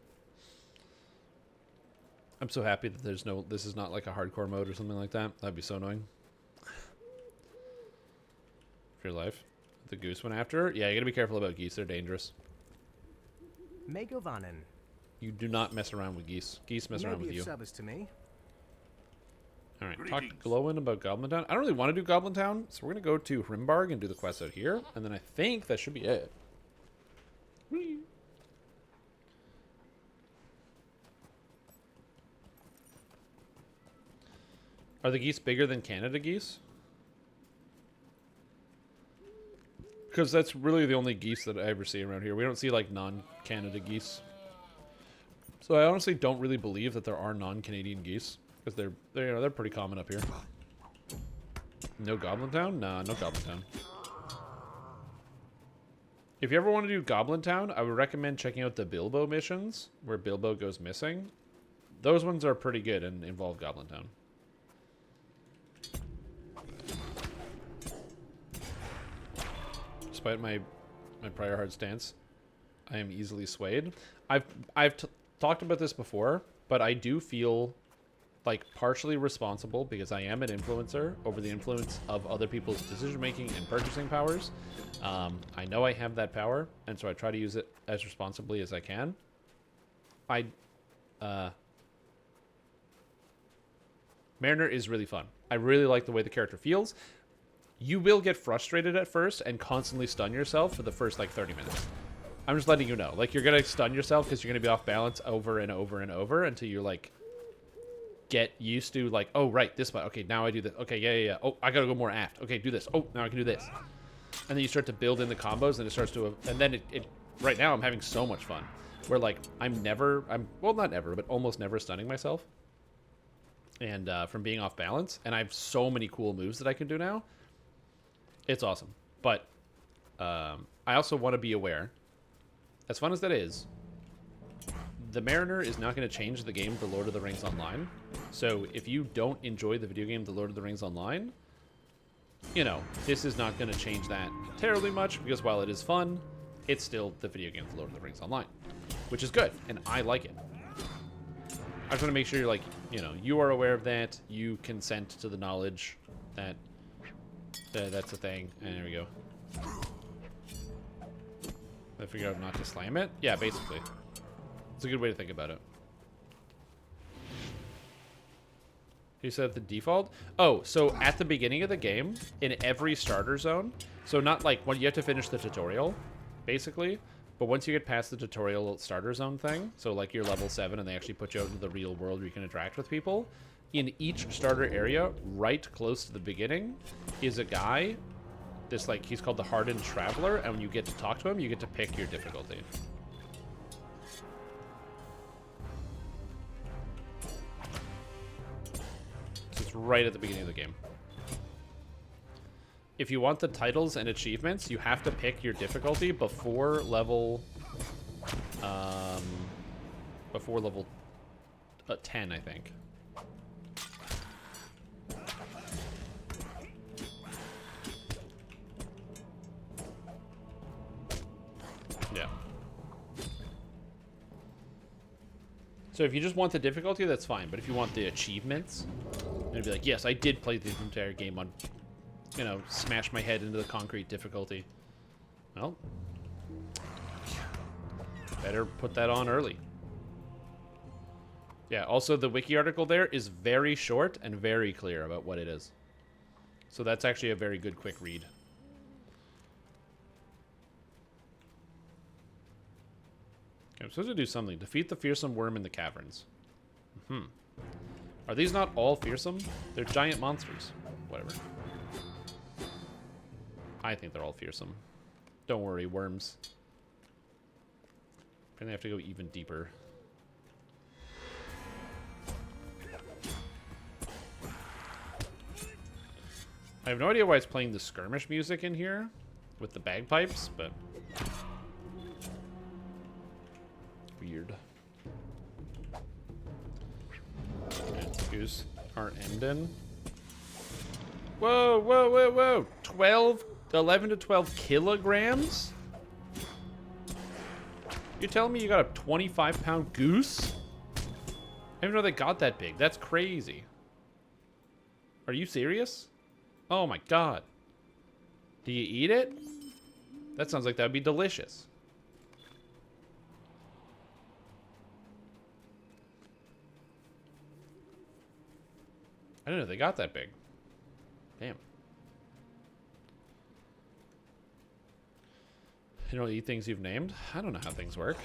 I'm so happy that there's no, this is not like a hardcore mode or something like that. That'd be so annoying. For your life. The goose went after her? Yeah, you gotta be careful about geese. They're dangerous. Megovanen. You do not mess around with geese. Geese mess around with you. Service to me. Alright, talk to Glowin about Goblin Town. I don't really want to do Goblin Town, so we're gonna go to Hrimbarg and do the quest out here. And then I think that should be it. Whee! Are the geese bigger than Canada geese? Because that's really the only geese that I ever see around here. We don't see, like, non-Canada geese. So I honestly don't really believe that there are non-Canadian geese. Because they're pretty common up here. No Goblin Town? Nah, no Goblin Town. If you ever want to do Goblin Town, I would recommend checking out the Bilbo missions, where Bilbo goes missing. Those ones are pretty good and involve Goblin Town. Despite my prior hard stance, I am easily swayed. I've talked about this before, but I do feel like partially responsible because I am an influencer over the influence of other people's decision making and purchasing powers. I know I have that power, and so I try to use it as responsibly as I can. Mariner is really fun. I really like the way the character feels. You will get frustrated at first and constantly stun yourself for the first, like, 30 minutes. I'm just letting you know. Like, you're going to stun yourself because you're going to be off balance over and over and over until you're, like, get used to, like, oh, right, this way. Okay, now I do this. Okay, yeah. Oh, I got to go more aft. Okay, do this. Oh, now I can do this. And then you start to build in the combos, and it starts to, and then it right now I'm having so much fun. Where like well, not ever, but almost never stunning myself. And from being off balance, and I have so many cool moves that I can do now. It's awesome. But I also want to be aware, as fun as that is, the Mariner is not going to change the game for Lord of the Rings Online. So if you don't enjoy the video game The Lord of the Rings Online, you know, this is not going to change that terribly much, because while it is fun, it's still the video game The Lord of the Rings Online, which is good, and I like it. I just want to make sure you're like, you know, you are aware of that, you consent to the knowledge that that's a thing, and there we go. I figure out not to slam it? Yeah, basically. It's a good way to think about it. You said the default? Oh, so at the beginning of the game, in every starter zone, so not like when you have to finish the tutorial, basically, but once you get past the tutorial starter zone thing, so like you're level 7 and they actually put you out into the real world where you can interact with people, in each starter area, right close to the beginning, is a guy, this like, he's called the Hardened Traveler, and when you get to talk to him, you get to pick your difficulty. Right at the beginning of the game. If you want the titles and achievements, you have to pick your difficulty before level 10, I think. Yeah. So if you just want the difficulty, that's fine. But if you want the achievements, and be like, yes, I did play the entire game on, you know, smash my head into the concrete difficulty. Well, better put that on early. Yeah, also the wiki article there is very short and very clear about what it is. So that's actually a very good quick read. Okay, I'm supposed to do something. Defeat the fearsome worm in the caverns. Are these not all fearsome? They're giant monsters. Whatever. I think they're all fearsome. Don't worry, worms. Apparently I have to go even deeper. I have no idea why it's playing the skirmish music in here with the bagpipes, but weird. Goose our ending. Whoa, whoa, whoa, whoa. 11 to 12 kilograms? You're telling me you got a 25-pound goose? I didn't know they got that big. That's crazy. Are you serious? Oh my god. Do you eat it? That sounds like that would be delicious. I didn't know they got that big. Damn. You don't eat things you've named? I don't know how things work.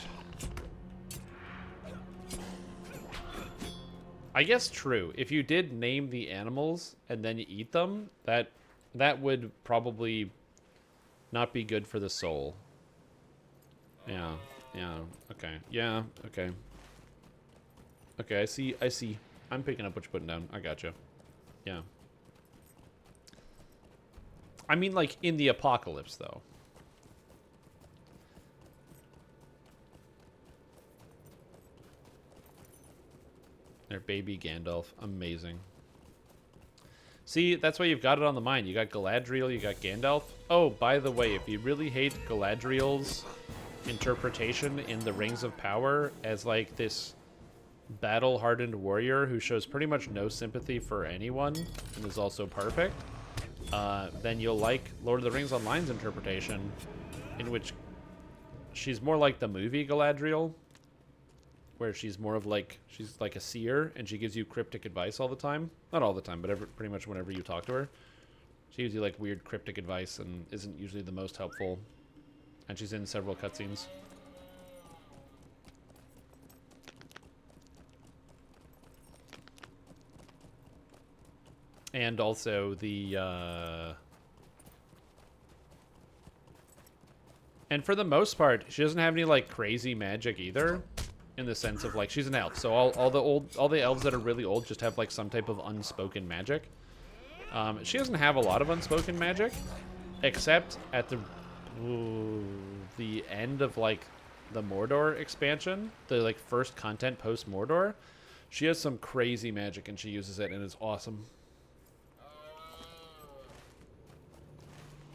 I guess true. If you did name the animals and then you eat them, that would probably not be good for the soul. Yeah. Yeah. Okay. Yeah. Okay. Okay. I see. I'm picking up what you're putting down. I gotcha. Yeah. I mean, like, in the apocalypse, though. Their baby Gandalf. Amazing. See, that's why you've got it on the mind. You got Galadriel, you got Gandalf. Oh, by the way, if you really hate Galadriel's interpretation in the Rings of Power as, like, this battle-hardened warrior who shows pretty much no sympathy for anyone and is also perfect, then you'll like Lord of the Rings Online's interpretation, in which she's more like the movie Galadriel, where she's more of like, she's like a seer, and she gives you cryptic advice all the time. Not all the time, but pretty much whenever you talk to her. She gives you like weird cryptic advice and isn't usually the most helpful. And she's in several cutscenes. And also the, And for the most part, she doesn't have any like crazy magic either, in the sense of like she's an elf. So all the elves that are really old just have like some type of unspoken magic. She doesn't have a lot of unspoken magic, except at the end of like the Mordor expansion, the like first content post Mordor. She has some crazy magic and she uses it and it's awesome.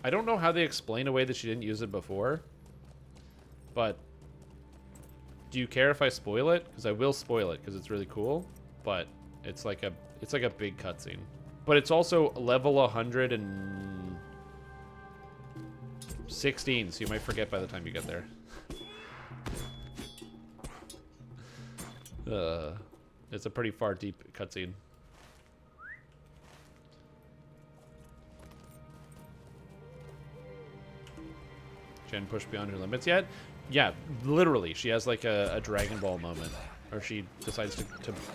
I don't know how they explain away that she didn't use it before, but do you care if I spoil it? Because I will spoil it because it's really cool, but it's like a big cutscene. But it's also level 116, so you might forget by the time you get there. It's a pretty far deep cutscene. She hadn't pushed beyond her limits yet? Yeah, literally. She has like a Dragon Ball moment. Or she decides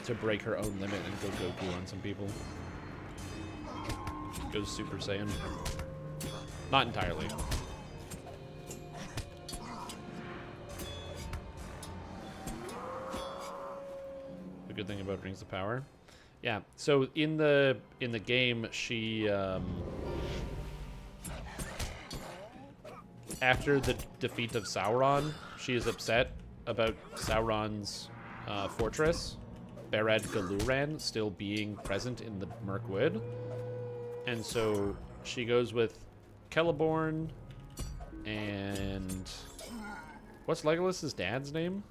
to break her own limit and go Goku on some people. Goes Super Saiyan. Not entirely. The good thing about Rings of Power. Yeah, so in the game, she after the defeat of Sauron, she is upset about Sauron's fortress, Barad Galuran, still being present in the Mirkwood. And so she goes with Celeborn and... What's Legolas's dad's name?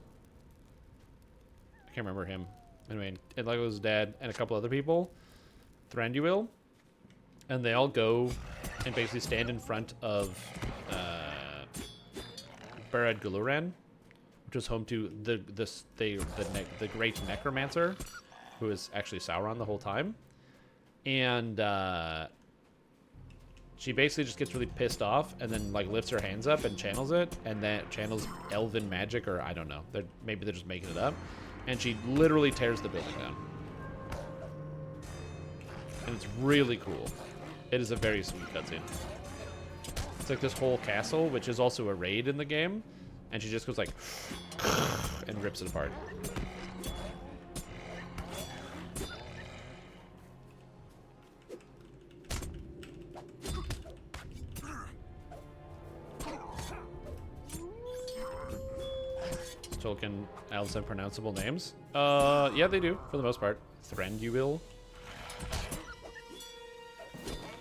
I can't remember him. Anyway, and Legolas's dad and a couple other people, Thranduil, and they all go and basically stand in front of Barad Galuran, which is home to the great necromancer, who is actually Sauron the whole time. And she basically just gets really pissed off and then like lifts her hands up and channels it, and then channels elven magic, or I don't know. Maybe they're just making it up. And she literally tears the building down. And it's really cool. It is a very sweet cutscene. It's like this whole castle, which is also a raid in the game, and she just goes like and rips it apart. Tolkien elves have pronounceable names? Yeah, they do, for the most part. Thranduil.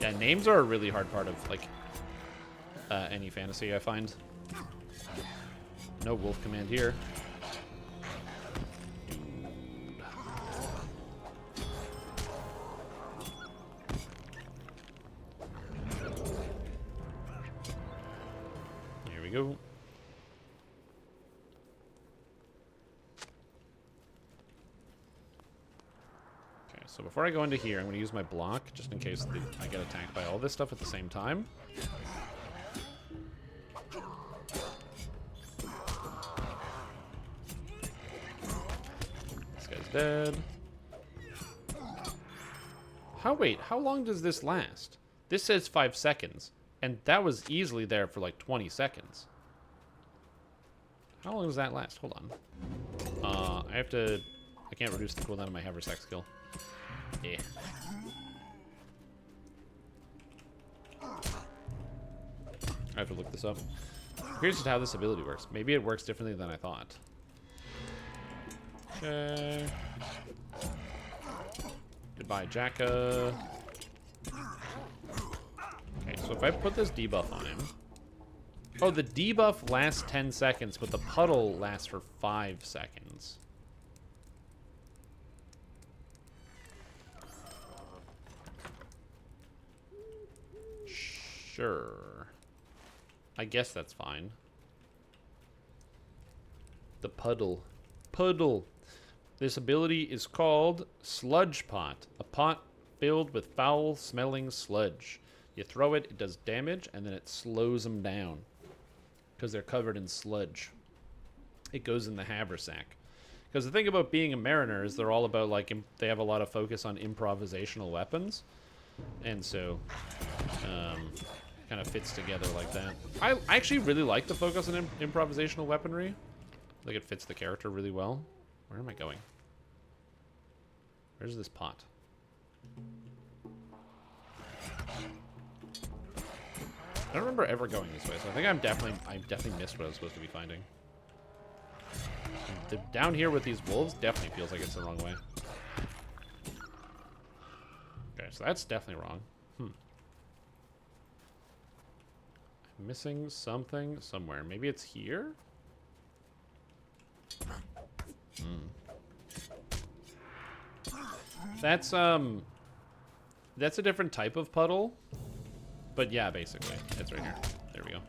Yeah, names are a really hard part of, like, any fantasy, I find. No wolf command here. Here we go. So before I go into here, I'm going to use my block, just in case I get attacked by all this stuff at the same time. This guy's dead. Wait, how long does this last? This says 5 seconds, and that was easily there for like 20 seconds. How long does that last? Hold on. I can't reduce the cooldown of my haversack skill. Yeah. I have to look this up. I'm curious as to how this ability works. Maybe it works differently than I thought. Okay. Goodbye, Jacka. Okay, so if I put this debuff on him... Oh, the debuff lasts 10 seconds, but the puddle lasts for 5 seconds. Sure. I guess that's fine. The puddle. Puddle. This ability is called Sludge Pot. A pot filled with foul-smelling sludge. You throw it, it does damage, and then it slows them down. Because they're covered in sludge. It goes in the haversack. Because the thing about being a mariner is they're all about, like, they have a lot of focus on improvisational weapons. And so, kind of fits together like that. I actually really like the focus on improvisational weaponry. I think it fits the character really well. Where am I going? Where's this pot? I don't remember ever going this way, so I think I definitely missed what I was supposed to be finding. Down here with these wolves definitely feels like it's the wrong way. Okay, so that's definitely wrong. I'm missing something somewhere. Maybe it's here? That's a different type of puddle. But yeah, basically. It's right here. There we go.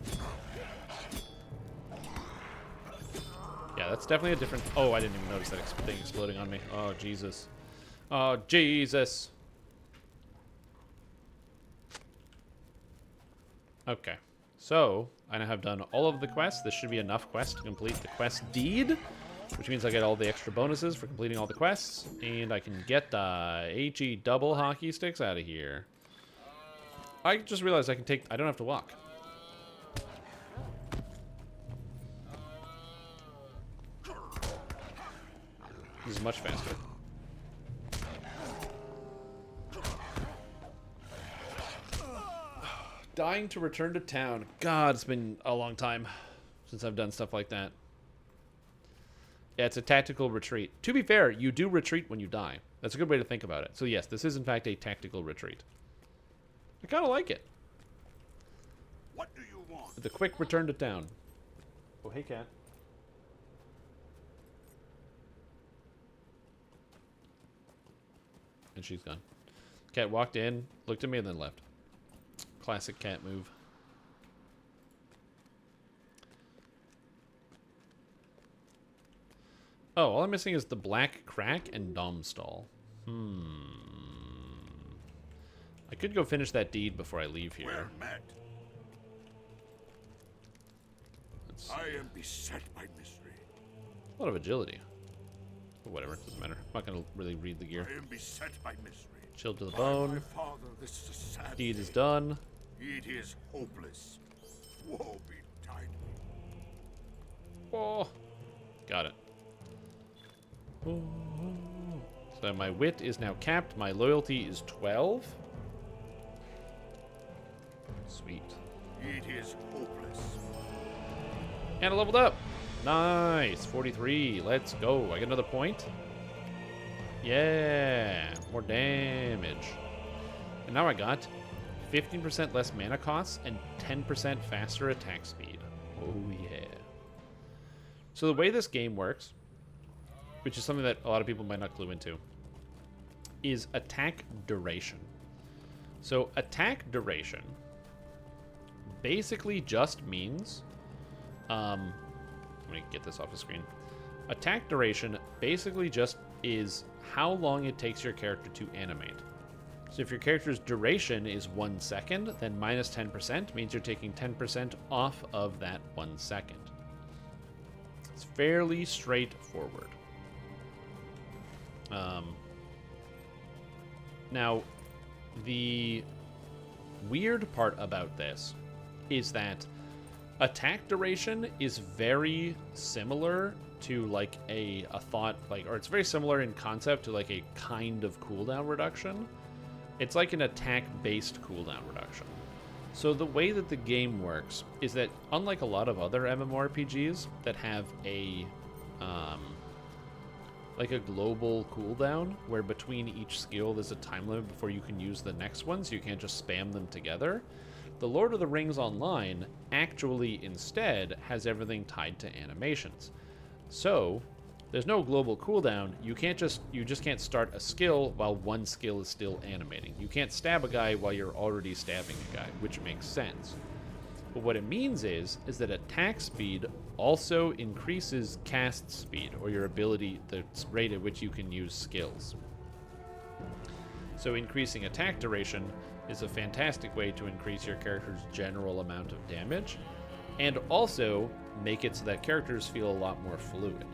Yeah, that's definitely a different... Oh, I didn't even notice that thing exploding on me. Oh, Jesus. Oh, Jesus. Okay. So, I now have done all of the quests. This should be enough quests to complete the quest deed, which means I get all the extra bonuses for completing all the quests, and I can get the HE double hockey sticks out of here. I just realized I don't have to walk. This is much faster. Dying to return to town. God, it's been a long time since I've done stuff like that. Yeah, it's a tactical retreat. To be fair, you do retreat when you die. That's a good way to think about it. So yes, this is in fact a tactical retreat. I kind of like it. What do you want? The quick return to town. Oh, hey, cat. And she's gone. Cat walked in, looked at me, and then left. Classic cat move. Oh, all I'm missing is the Black Crack and Domstall. I could go finish that deed before I leave here. Well met. I am beset by mystery. A lot of agility. But whatever, it doesn't matter. I'm not going to really read the gear. I am beset by mystery. Chilled to the By bone. my father, this is a sad Deed is day. done. It is hopeless. Woe betide me. Oh, got it. So my wit is now capped. My loyalty is 12. Sweet. It is hopeless. And I leveled up. Nice. 43. Let's go. I get another point. Yeah. More damage. And now I got 15% less mana costs and 10% faster attack speed. Oh, yeah. So the way this game works, which is something that a lot of people might not clue into, is attack duration. So attack duration basically just means... let me get this off the screen. Attack duration basically just is how long it takes your character to animate. So if your character's duration is 1 second, then minus 10% means you're taking 10% off of that 1 second. It's fairly straightforward. Now, the weird part about this is that attack duration is very similar to like a thought, like, or it's very similar in concept to like a kind of cooldown reduction. It's like an attack-based cooldown reduction. So the way that the game works is that, unlike a lot of other MMORPGs that have a like a global cooldown, where between each skill there's a time limit before you can use the next one, so you can't just spam them together, the Lord of the Rings Online actually instead has everything tied to animations. So there's no global cooldown. You just can't start a skill while one skill is still animating. You can't stab a guy while you're already stabbing a guy, which makes sense. But what it means is that attack speed also increases cast speed, or your ability, the rate at which you can use skills. So increasing attack duration is a fantastic way to increase your character's general amount of damage, and also make it so that characters feel a lot more fluid.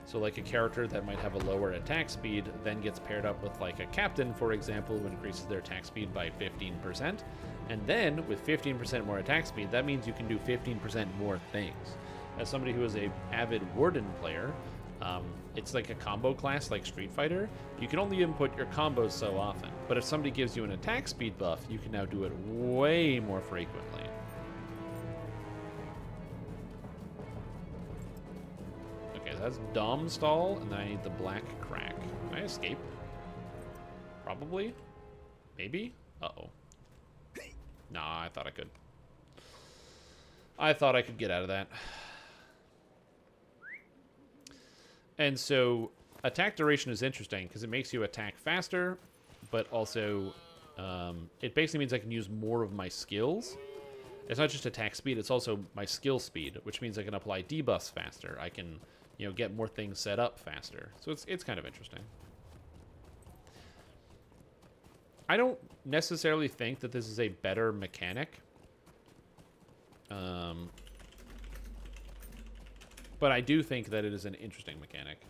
So like a character that might have a lower attack speed then gets paired up with like a captain, for example, who increases their attack speed by 15%. And then with 15% more attack speed, that means you can do 15% more things. As somebody who is a avid Warden player, it's like a combo class like Street Fighter. You can only input your combos so often. But if somebody gives you an attack speed buff, you can now do it way more frequently. Okay, so that's Dom Stall, and then I need the Black Crack. Can I escape? Probably? Maybe? Uh-oh. Nah, I thought I could. I thought I could get out of that. And so, attack duration is interesting because it makes you attack faster, but also it basically means I can use more of my skills. It's not just attack speed, it's also my skill speed, which means I can apply debuffs faster. I can, you know, get more things set up faster. So it's kind of interesting. I don't necessarily think that this is a better mechanic. But I do think that it is an interesting mechanic.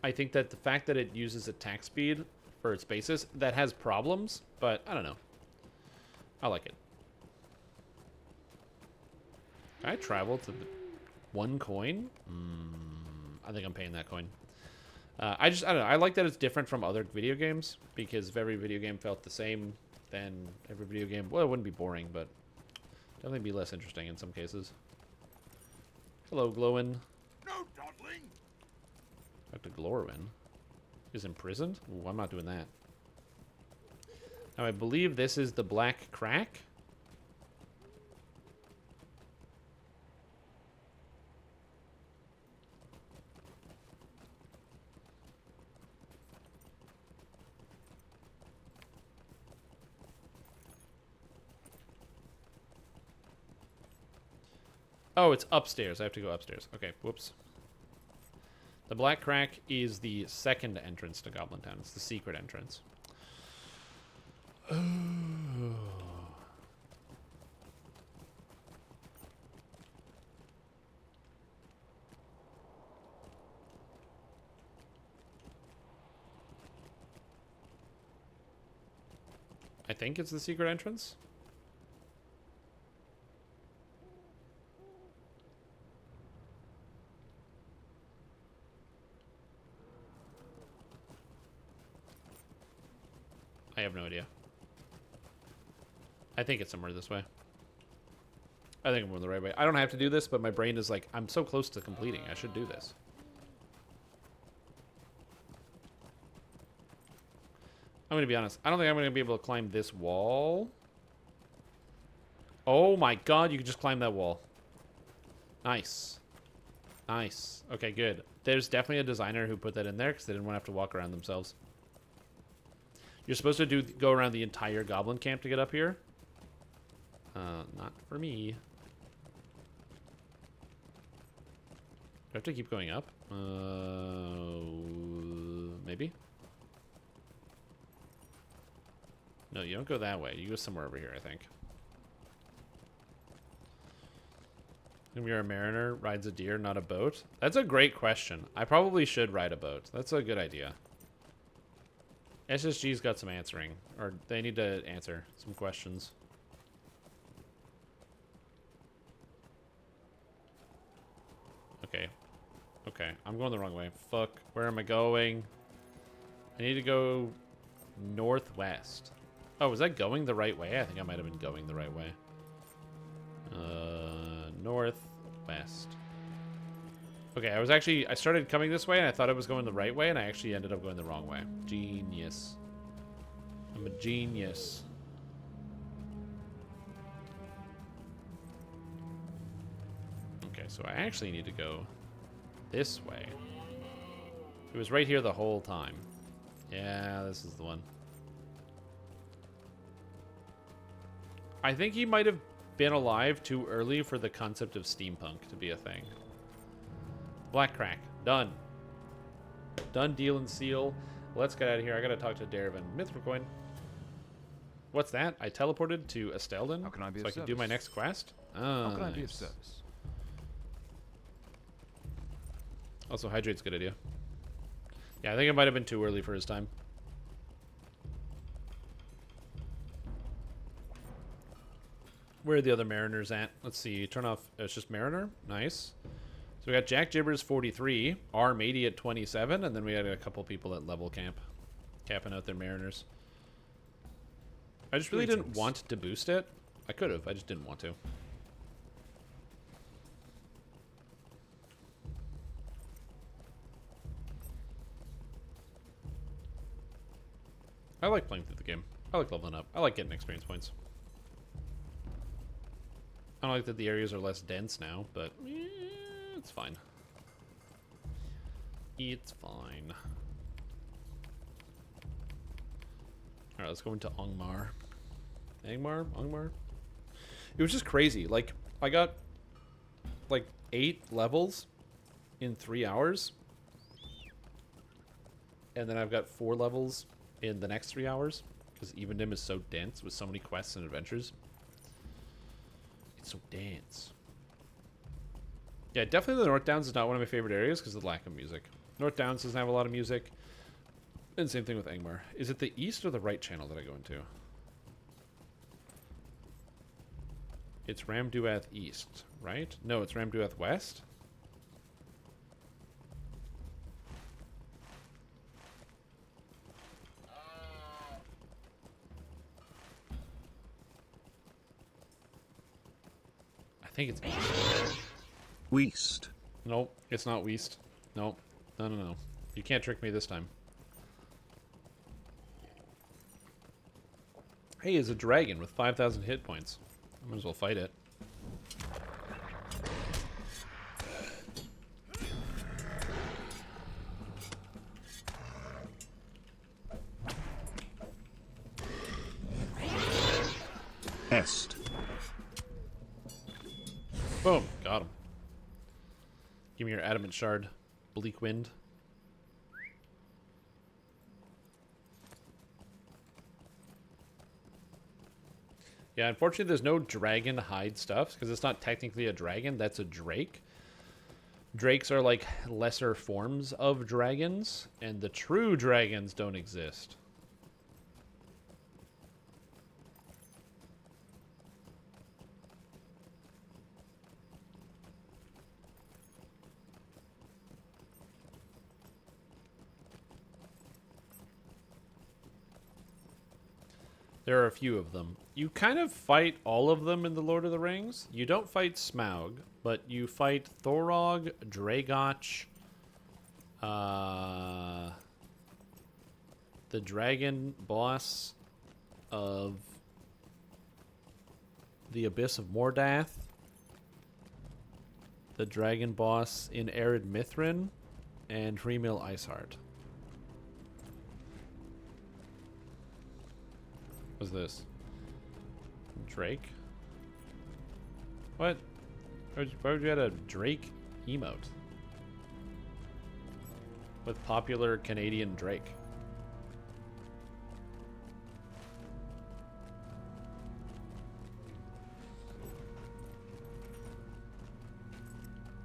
I think that the fact that it uses attack speed for its basis, that has problems, but I don't know. I like it. Can I travel to the 1 coin? I think I'm paying that coin. I don't know. I like that it's different from other video games, because if every video game felt the same, then every video game, well, it wouldn't be boring, but definitely be less interesting in some cases. Hello, Glowin. No dawdling. Dr. Glorwin is imprisoned? Ooh, I'm not doing that. Now, I believe this is the Black Crack. Oh, it's upstairs. I have to go upstairs. Okay, whoops. The Black Crack is the second entrance to Goblin Town. It's the secret entrance. Oh. I think it's the secret entrance. I have no idea. I think it's somewhere this way. I think I'm going the right way. I don't have to do this, but my brain is like, I'm so close to completing. I should do this. I'm going to be honest. I don't think I'm going to be able to climb this wall. Oh my god, you can just climb that wall. Nice. Nice. Okay, good. There's definitely a designer who put that in there because they didn't want to have to walk around themselves. You're supposed to go around the entire goblin camp to get up here. Not for me. Do I have to keep going up? Maybe? No, you don't go that way. You go somewhere over here, I think. And you're a mariner, rides a deer, not a boat? That's a great question. I probably should ride a boat. That's a good idea. SSG's got some answering. Or they need to answer some questions. Okay. Okay, I'm going the wrong way. Fuck. Where am I going? I need to go northwest. Oh, was that going the right way? I think I might have been going the right way. Northwest. Okay, I started coming this way and I thought I was going the right way and I actually ended up going the wrong way. Genius. I'm a genius. Okay, so I actually need to go this way. It was right here the whole time. Yeah, this is the one. I think he might have been alive too early for the concept of steampunk to be a thing. Black Crack. Done. Done, deal, and seal. Let's get out of here. I gotta talk to Darvin. Mithril coin. What's that? I teleported to Estelden? How can I be so I can do my next quest? Oh, how can I be of nice. service? Also, hydrate's a good idea. Yeah, I think it might have been too early for his time. Where are the other Mariners at? Let's see. Turn off. It's just Mariner. Nice. So we got Jack Gibbers 43, Arm 80 at 27, and then we had a couple people at level camp, capping out their Mariners. I just really didn't want to boost it. I could have. I just didn't want to. I like playing through the game. I like leveling up. I like getting experience points. I don't like that the areas are less dense now, but it's fine. It's fine. Alright, let's go into Angmar. Angmar? It was just crazy. Like, I got like 8 levels in 3 hours. And then I've got 4 levels in the next 3 hours. Because Evendim is so dense with so many quests and adventures. It's so dense. Yeah, definitely the North Downs is not one of my favorite areas because of the lack of music. North Downs doesn't have a lot of music. And same thing with Angmar. Is it the east or the right channel that I go into? It's Ramduath East, right? No, it's Ramduath West. I think it's east. West. Nope, it's not west. Nope. No. You can't trick me this time. Hey, it's a dragon with 5,000 hit points. I might as well fight it. Est. Boom, got him. Give me your adamant shard, bleak wind. Yeah, unfortunately there's no dragon hide stuff, because it's not technically a dragon, that's a drake. Drakes are like lesser forms of dragons, and the true dragons don't exist. There are a few of them. You kind of fight all of them in the Lord of the Rings. You don't fight Smaug, but you fight Thorog, Dragoch, the dragon boss of the Abyss of Mordath, the dragon boss in Arid Mithrin, and Hrimil Iceheart. What's this? Drake? What? Why would you add a Drake emote? With popular Canadian Drake.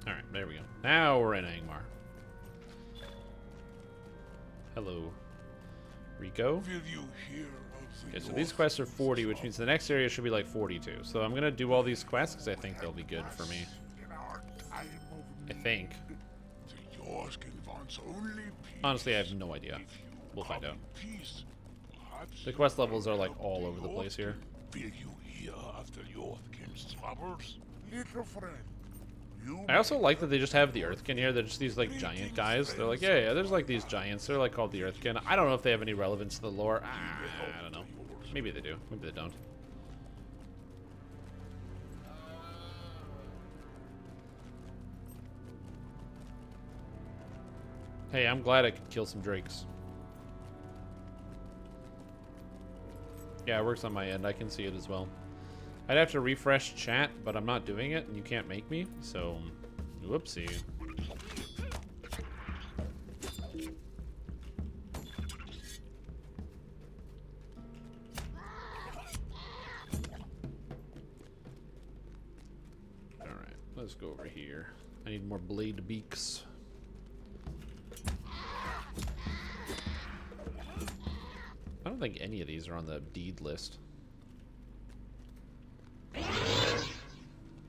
Alright, there we go. Now we're in Angmar. Hello. Rico? Will you hear of the Okay, so these quests are 40, which means the next area should be like 42. So I'm gonna do all these quests because I think they'll be good for me. I think. Honestly, I have no idea. We'll find out. The quest levels are like all over the place here. Will you hear after Yorkkin's troubles? Little friend. I also like that they just have the Earthkin here. They're just these like giant guys. They're like, yeah, there's like these giants. They're like called the Earthkin. I don't know if they have any relevance to the lore. I don't know. Maybe they do. Maybe they don't. Hey, I'm glad I could kill some drakes. Yeah, it works on my end. I can see it as well. I'd have to refresh chat, but I'm not doing it, and you can't make me, so whoopsie. Alright, let's go over here. I need more blade beaks. I don't think any of these are on the deed list.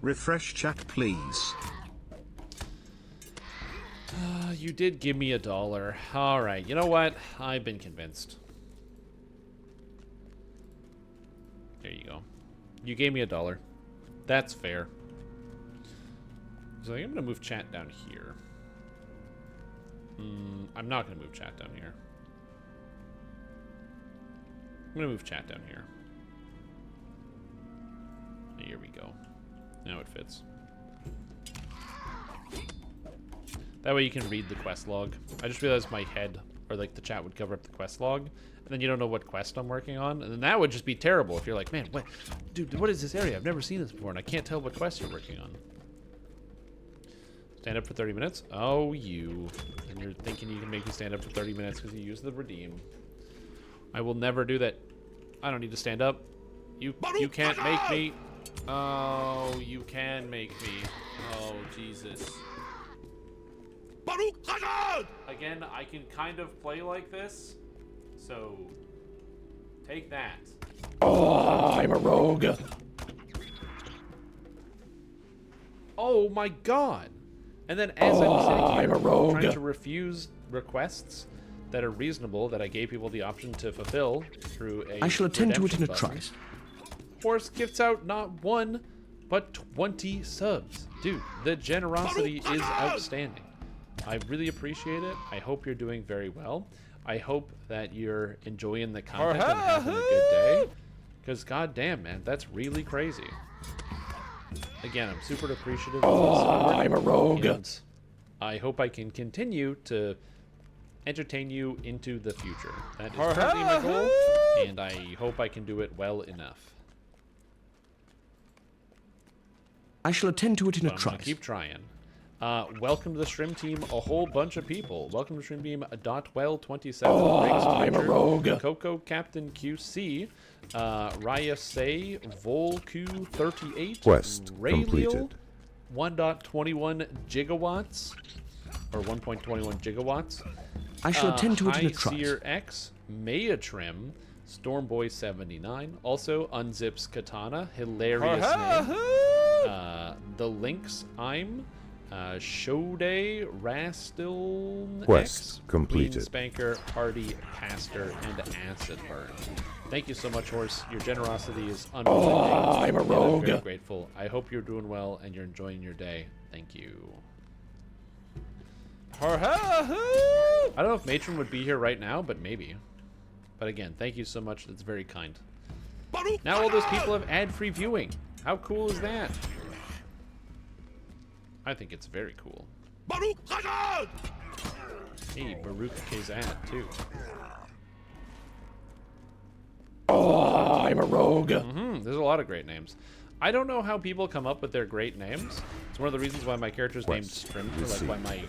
Refresh chat, please. You did give me $1. All right, you know what? I've been convinced. There you go. You gave me $1. That's fair. So I'm gonna move chat down here. I'm not gonna move chat down here. I'm gonna move chat down here. Here we go. Now it fits. That way you can read the quest log. I just realized my head, or like the chat would cover up the quest log, and then you don't know what quest I'm working on, and then that would just be terrible if you're like, man, what, dude, what is this area? I've never seen this before, and I can't tell what quest you're working on. Stand up for 30 minutes? Oh, you. And you're thinking you can make me stand up for 30 minutes because you use the redeem. I will never do that. I don't need to stand up. You can't make me. Oh, you can make me. Oh, Jesus. Again, I can kind of play like this, so take that. Oh, I'm a rogue. Oh my God! And then as I'm sitting here trying to refuse requests that are reasonable that I gave people the option to fulfill through a I shall attend to it in a redemption trice. Horse gifts out not 1, but 20 subs. Dude, the generosity is outstanding. I really appreciate it. I hope you're doing very well. I hope that you're enjoying the content and having a good day. Because goddamn, man, that's really crazy. Again, I'm super appreciative of the support. I'm a rogue. And I hope I can continue to entertain you into the future. That is currently my goal, and I hope I can do it well enough. I shall attend to it in a I'm gonna trice. keep trying. Welcome to the stream team, a whole bunch of people. Welcome to stream team .well27. I'm a rogue. Coco Captain QC, Raya Say, Volq38, Quest Rayleal, completed. 1.21 gigawatts, or 1.21 gigawatts. I shall attend to it in a High trice. Seer X, Maya Trim, Stormboy79, also Unzips Katana, hilarious name. The Links, I'm Shode, Rastil, Quest X, completed. Queen Spanker, Hardy, Pastor, and Acid Burn. Thank you so much, Horse. Your generosity is unbelievable. I'm a rogue. I'm very grateful. I hope you're doing well and you're enjoying your day. Thank you. I don't know if Matron would be here right now, but maybe. But again, thank you so much. That's very kind. Now all those people have ad-free viewing. How cool is that? I think it's very cool. Hey, Baruch Kazad, too. Oh, I'm a rogue. There's a lot of great names. I don't know how people come up with their great names. It's one of the reasons why my character's named Strim, or like why my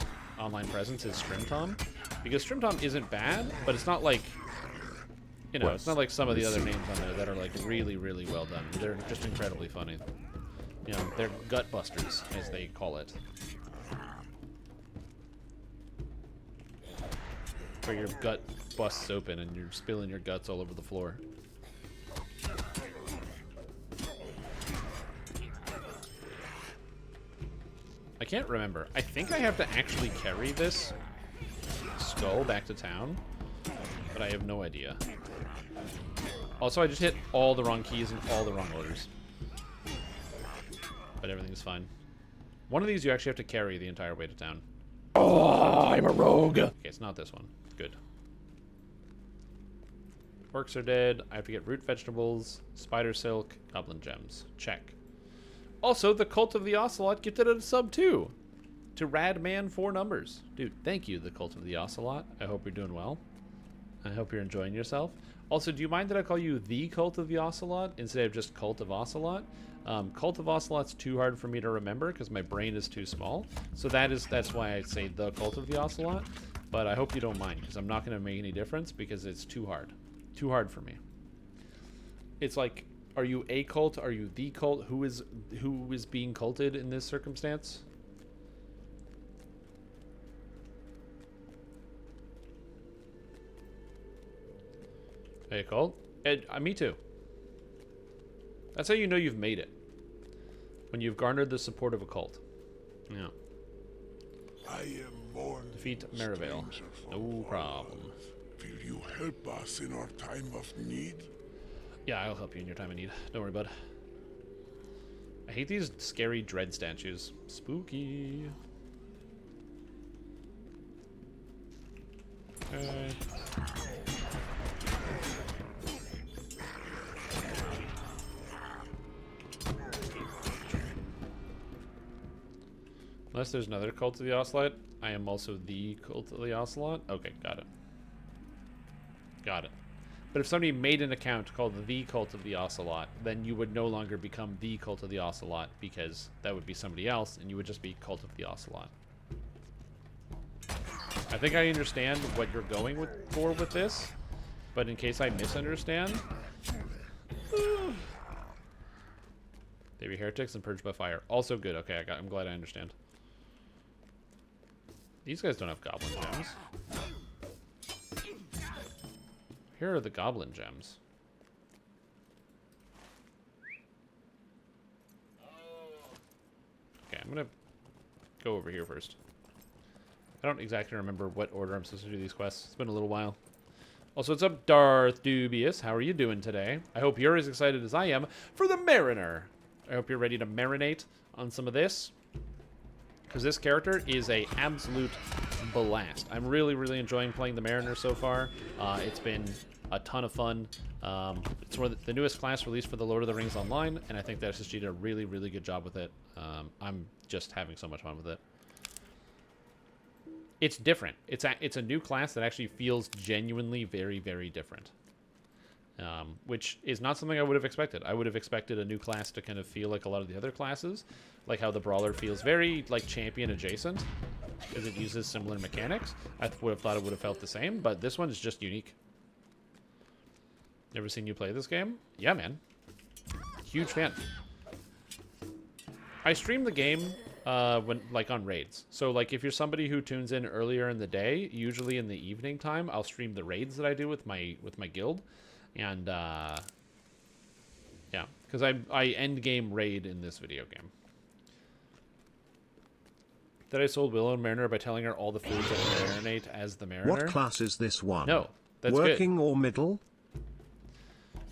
online presence is Strimtom. Because Strimtom isn't bad, but it's not like, you know, it's not like some of the other names on there that are like really, really well done. They're just incredibly funny. You know, they're gut busters, as they call it. Where your gut busts open and you're spilling your guts all over the floor. I can't remember. I think I have to actually carry this skull back to town, but I have no idea. Also, I just hit all the wrong keys in all the wrong orders. But everything's fine. One of these you actually have to carry the entire way to town. Oh, I'm a rogue. Okay, it's not this one. Good. Orcs are dead. I have to get root vegetables, spider silk, goblin gems. Check. Also, the Cult of the Ocelot gifted a sub too. To Radman 4 numbers. Dude, thank you, the Cult of the Ocelot. I hope you're doing well. I hope you're enjoying yourself. Also, do you mind that I call you the Cult of the Ocelot instead of just Cult of Ocelot? Cult of Ocelot's too hard for me to remember because my brain is too small. So that's why I say the Cult of the Ocelot. But I hope you don't mind because I'm not going to make any difference because it's too hard. Too hard for me. It's like, are you a cult? Are you the cult? Who is being culted in this circumstance? A cult? Me too. That's how you know you've made it. When you've garnered the support of a cult. Yeah. I am born. Defeat Merivale. No problem. Will you help us in our time of need? Yeah, I'll help you in your time of need. Don't worry, bud. I hate these scary dread statues. Spooky. Okay. Unless there's another Cult of the Ocelot, I am also the Cult of the Ocelot. Okay, got it. Got it. But if somebody made an account called the Cult of the Ocelot, then you would no longer become the Cult of the Ocelot, because that would be somebody else, and you would just be Cult of the Ocelot. I think I understand what you're going for with this, but in case I misunderstand... They be heretics and purged by fire. Also good. Okay, I'm glad I understand. These guys don't have goblin gems. Here are the goblin gems. Okay, I'm gonna go over here first. I don't exactly remember what order I'm supposed to do these quests. It's been a little while. Also, what's up, Darth Dubious? How are you doing today? I hope you're as excited as I am for the Mariner. I hope you're ready to marinate on some of this, because this character is a absolute blast. I'm really, really enjoying playing the Mariner so far. It's been a ton of fun. It's one of the newest class released for the Lord of the Rings Online, and I think that SSG did a really, really good job with it. I'm just having so much fun with it. It's different. It's a new class that actually feels genuinely very, very different. Which is not something I would have expected. I would have expected a new class to kind of feel like a lot of the other classes, like how the Brawler feels very like champion adjacent, because it uses similar mechanics. I would have thought it would have felt the same, but this one is just unique. Never seen you play this game? Yeah, man. Huge fan. I stream the game when like on raids. So like if you're somebody who tunes in earlier in the day, usually in the evening time, I'll stream the raids that I do with my guild. And yeah, because I end game raid in this video game. That I sold Willow and Mariner by telling her all the foods that marinate as the Mariner. What class is this one? No, that's working good. Or middle?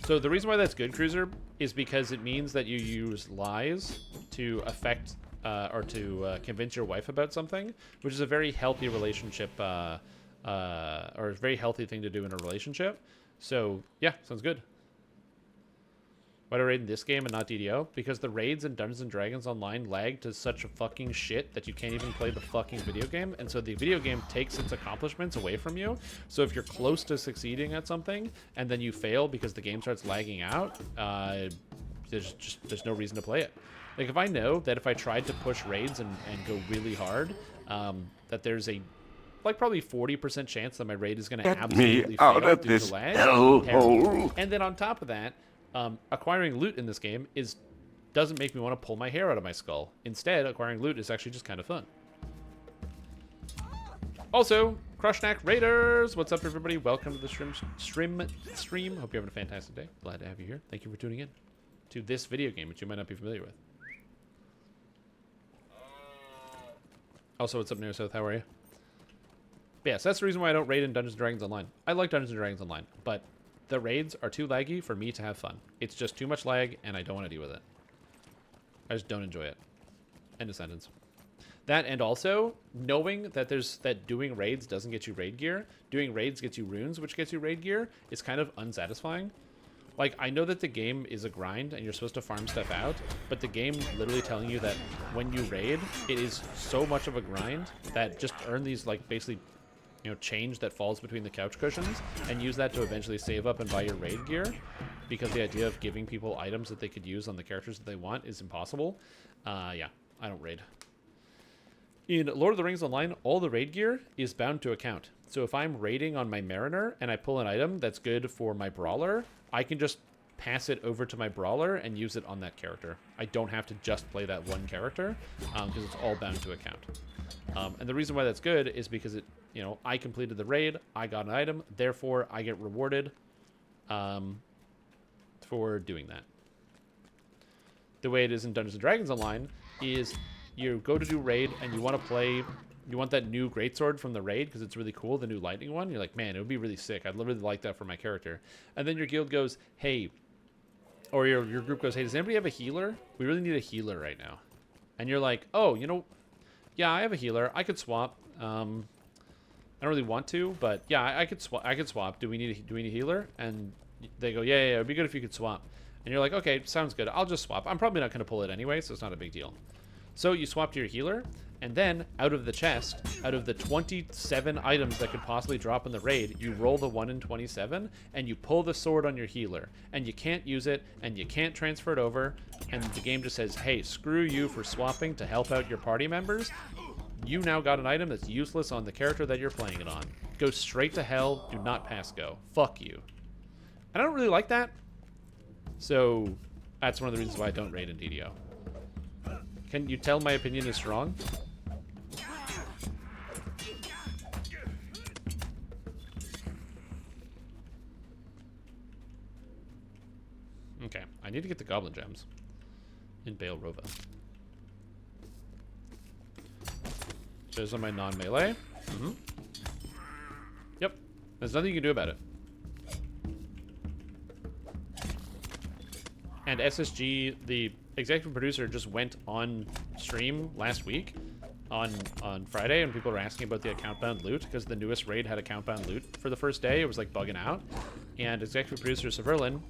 So the reason why that's good, Cruiser, is because it means that you use lies to affect or to convince your wife about something, which is a very healthy relationship or a very healthy thing to do in a relationship. So, yeah, sounds good. Why do I raid in this game and not DDO? Because the raids in Dungeons & Dragons Online lag to such a fucking shit that you can't even play the fucking video game. And so the video game takes its accomplishments away from you. So if you're close to succeeding at something and then you fail because the game starts lagging out, there's no reason to play it. Like, if I know that if I tried to push raids and go really hard, that there's a probably 40% chance that my raid is going to absolutely fail due to lag. Hellhole. And then on top of that, acquiring loot in this game doesn't make me want to pull my hair out of my skull. Instead, acquiring loot is actually just kind of fun. Also, Crushnack Raiders, what's up, everybody? Welcome to the stream. Hope you're having a fantastic day. Glad to have you here. Thank you for tuning in to this video game, which you might not be familiar with. Also, what's up, Near South? How are you? But yes, that's the reason why I don't raid in Dungeons & Dragons Online. I like Dungeons & Dragons Online, but the raids are too laggy for me to have fun. It's just too much lag, and I don't want to deal with it. I just don't enjoy it. End of sentence. That, and also, knowing that that doing raids doesn't get you raid gear, doing raids gets you runes, which gets you raid gear, is kind of unsatisfying. Like, I know that the game is a grind, and you're supposed to farm stuff out, but the game literally telling you that when you raid, it is so much of a grind that just earn these, like, basically, you know, change that falls between the couch cushions and use that to eventually save up and buy your raid gear, because the idea of giving people items that they could use on the characters that they want is impossible. Yeah, I don't raid. In Lord of the Rings Online, all the raid gear is bound to account. So if I'm raiding on my Mariner and I pull an item that's good for my Brawler, I can just pass it over to my Brawler and use it on that character. I don't have to just play that one character, because it's all bound to account. And the reason why that's good is because it, you know, I completed the raid, I got an item, therefore I get rewarded for doing that. the way it is in Dungeons and Dragons Online is you go to do raid and you want to play, you want that new greatsword from the raid because it's really cool, the new lightning one. You're like, man, it would be really sick. I'd really like that for my character. And then your guild goes, hey, or your group goes, hey, does anybody have a healer? We really need a healer right now. And you're like, oh, you know, yeah, I have a healer. I could swap. I don't really want to, but yeah, I could swap. I could swap. Do we need a healer? And they go, yeah, it'd be good if you could swap. And you're like, okay, sounds good. I'll just swap. I'm probably not going to pull it anyway, so it's not a big deal. So you swap to your healer, and then out of the chest, out of the 27 items that could possibly drop in the raid, you roll the 1 in 27, and you pull the sword on your healer. And you can't use it, and you can't transfer it over, and the game just says, hey, screw you for swapping to help out your party members. You now got an item that's useless on the character that you're playing it on. Go straight to hell, do not pass go. Fuck you. And I don't really like that, so that's one of the reasons why I don't raid in DDO. Can you tell my opinion is strong? Okay, I need to get the goblin gems in Baal Rova. Those are my non-melee. Yep, there's nothing you can do about it. And SSG, the executive producer, just went on stream last week on Friday, and people were asking about the account-bound loot because the newest raid had account-bound loot for the first day. It was like bugging out, and executive producer Severlin,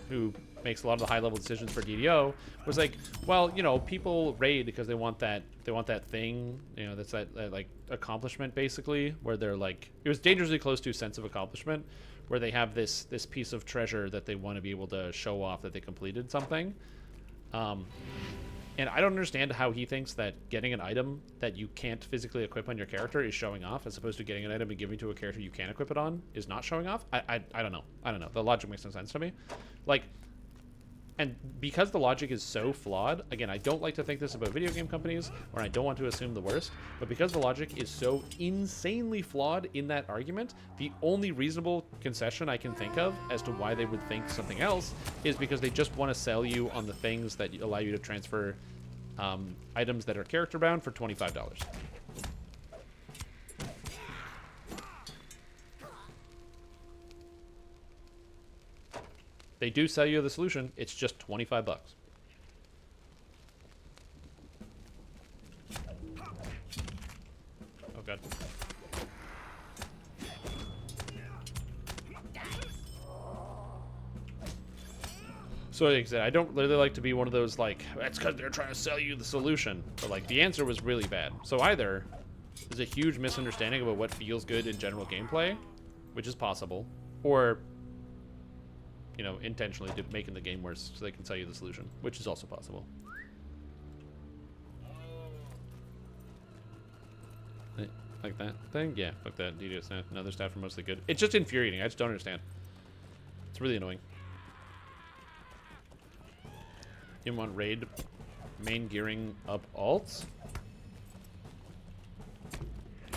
who makes a lot of the high-level decisions for DDO, was like, well, you know, people raid because they want that thing, you know, that's that like accomplishment basically, where they're like, it was dangerously close to a sense of accomplishment, where they have this piece of treasure that they want to be able to show off that they completed something. And I don't understand how he thinks that getting an item that you can't physically equip on your character is showing off, as opposed to getting an item and giving to a character you can equip it on is not showing off. I don't know. I don't know. The logic makes no sense to me. Like, and because the logic is so flawed, again, I don't like to think this about video game companies, or I don't want to assume the worst, but because the logic is so insanely flawed in that argument, the only reasonable concession I can think of as to why they would think something else is because they just want to sell you on the things that allow you to transfer items that are character bound for $25. They do sell you the solution. It's just $25. Oh god. So like I said, I don't really like to be one of those like, that's because they're trying to sell you the solution. But like the answer was really bad. So either there's a huge misunderstanding about what feels good in general gameplay, which is possible, or you know, intentionally making the game worse so they can sell you the solution, which is also possible. Like that thing? Yeah, fuck that. DDO staff. No, their staff are mostly good. It's just infuriating. I just don't understand. It's really annoying. You want raid main gearing up alts?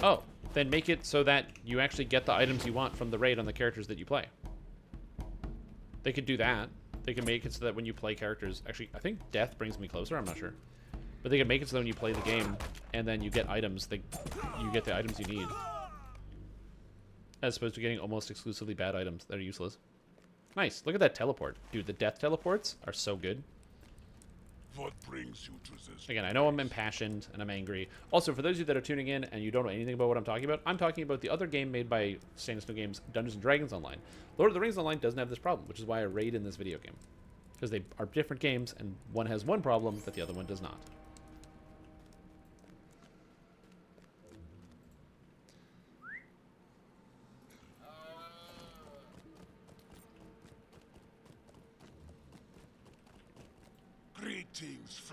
Oh, then make it so that you actually get the items you want from the raid on the characters that you play. They could do that. They can make it so that when you play characters... Actually, I think death brings me closer. I'm not sure. But they can make it so that when you play the game and then you get items, you get the items you need. As opposed to getting almost exclusively bad items that are useless. Nice. Look at that teleport. Dude, the death teleports are so good. What brings you to this? Again, I know I'm impassioned and I'm angry. Also, for those of you that are tuning in and you don't know anything about what I'm talking about the other game made by Stand Snow Games, Dungeons & Dragons Online. Lord of the Rings Online doesn't have this problem, which is why I raid in this video game. Because they are different games, and one has one problem that the other one does not.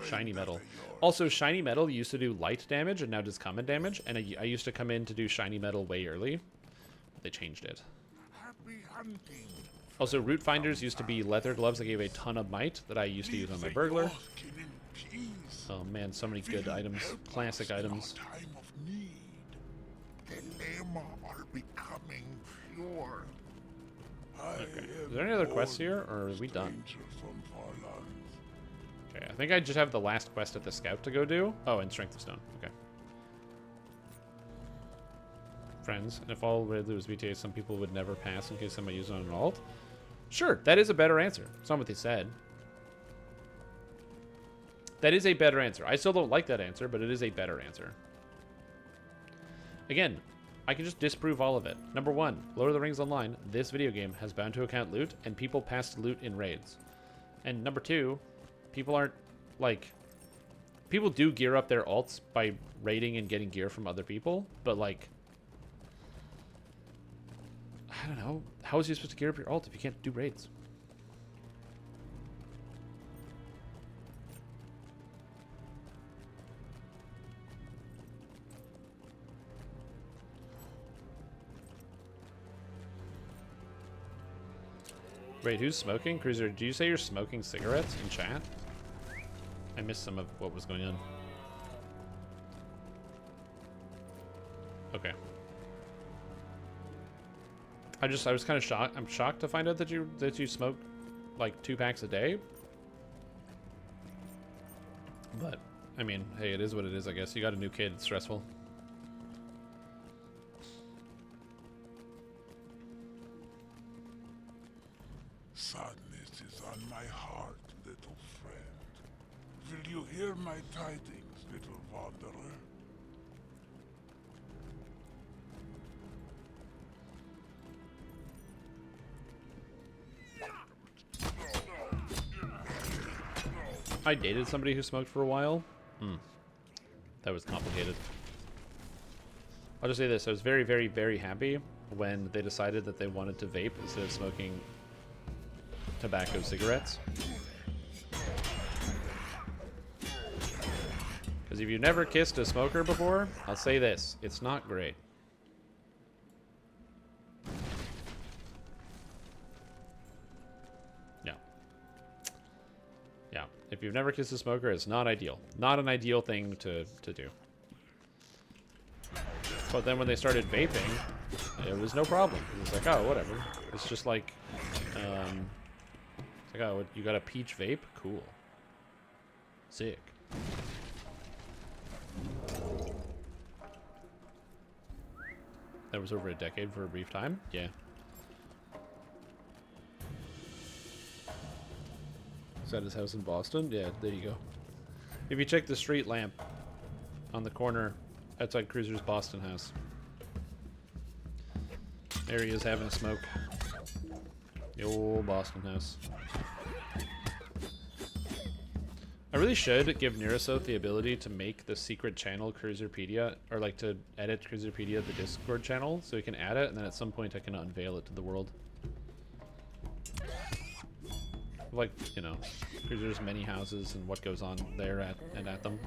Shiny metal. Also, shiny metal used to do light damage and now does common damage, and I used to come in to do shiny metal way early. But they changed it. Happy hunting. Also, root finders used to be leather gloves that gave a ton of might that I used to use on my burglar. Oh man, so many good items. Classic items. Time of need. The Lema are becoming pure. Okay. Is there any other quests here, or are we done? From far lands. Okay, I think I just have the last quest at the scout to go do. Oh, and Strength of Stone. Okay. Friends, and if all Red was VTA, some people would never pass in case somebody used it on an alt. Sure, that is a better answer. It's not what they said. That is a better answer. I still don't like that answer, but it is a better answer. Again, I can just disprove all of it. Number one, Lord of the Rings Online, this video game has bound to account loot, and people pass loot in raids. And number two, people aren't, like... People do gear up their alts by raiding and getting gear from other people, but, like... I don't know. How is you supposed to gear up your alt if you can't do raids? Wait, who's smoking? Cruiser, do you say you're smoking cigarettes in chat? I missed some of what was going on. Okay. I was kind of shocked. I'm shocked to find out that you smoke like 2 packs a day. But I mean, hey, it is what it is, I guess. You got a new kid, it's stressful. Sadness is on my heart, little friend. Will you hear my tidings, little wanderer? I dated somebody who smoked for a while. That was complicated. I'll just say this. I was very, very, very happy when they decided that they wanted to vape instead of smoking tobacco cigarettes. Because if you've never kissed a smoker before, I'll say this. It's not great. Yeah, if you've never kissed a smoker, it's not ideal. Not an ideal thing to do. But then when they started vaping, it was no problem. It was like, oh, whatever. It's just like, it's like, oh, you got a peach vape? Cool. Sick. That was over a decade for a brief time? Yeah. Is that his house in Boston? Yeah, there you go. If you check the street lamp on the corner outside Cruiser's Boston house. There he is having a smoke. The old Boston house. I really should give Neurosoth the ability to make the secret channel Cruiserpedia, or like to edit Cruiserpedia the Discord channel, so we can add it, and then at some point I can unveil it to the world. Like, you know, Cruiser's many houses and what goes on there at them.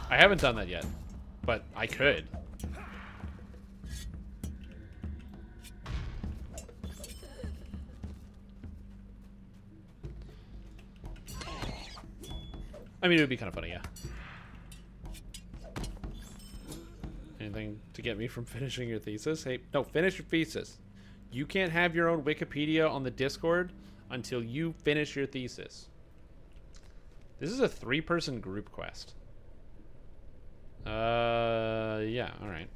I haven't done that yet, but I could. I mean, it would be kind of funny, yeah. Anything to get me from finishing your thesis? Hey, no, finish your thesis. You can't have your own Wikipedia on the Discord until you finish your thesis. This is a 3-person group quest. Yeah, alright.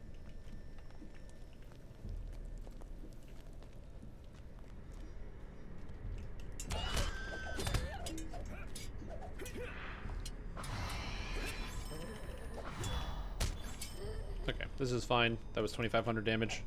Okay, this is fine. That was 2,500 damage.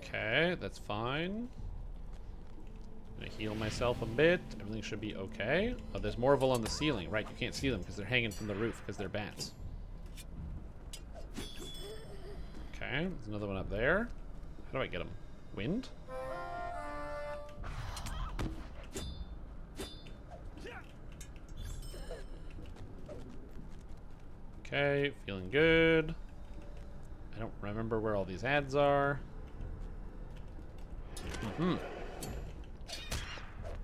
Okay, that's fine. I'm gonna heal myself a bit. Everything should be okay. Oh, there's Morville on the ceiling. Right, you can't see them because they're hanging from the roof because they're bats. Okay, there's another one up there. How do I get them? Wind? Okay, feeling good. I don't remember where all these ads are. Do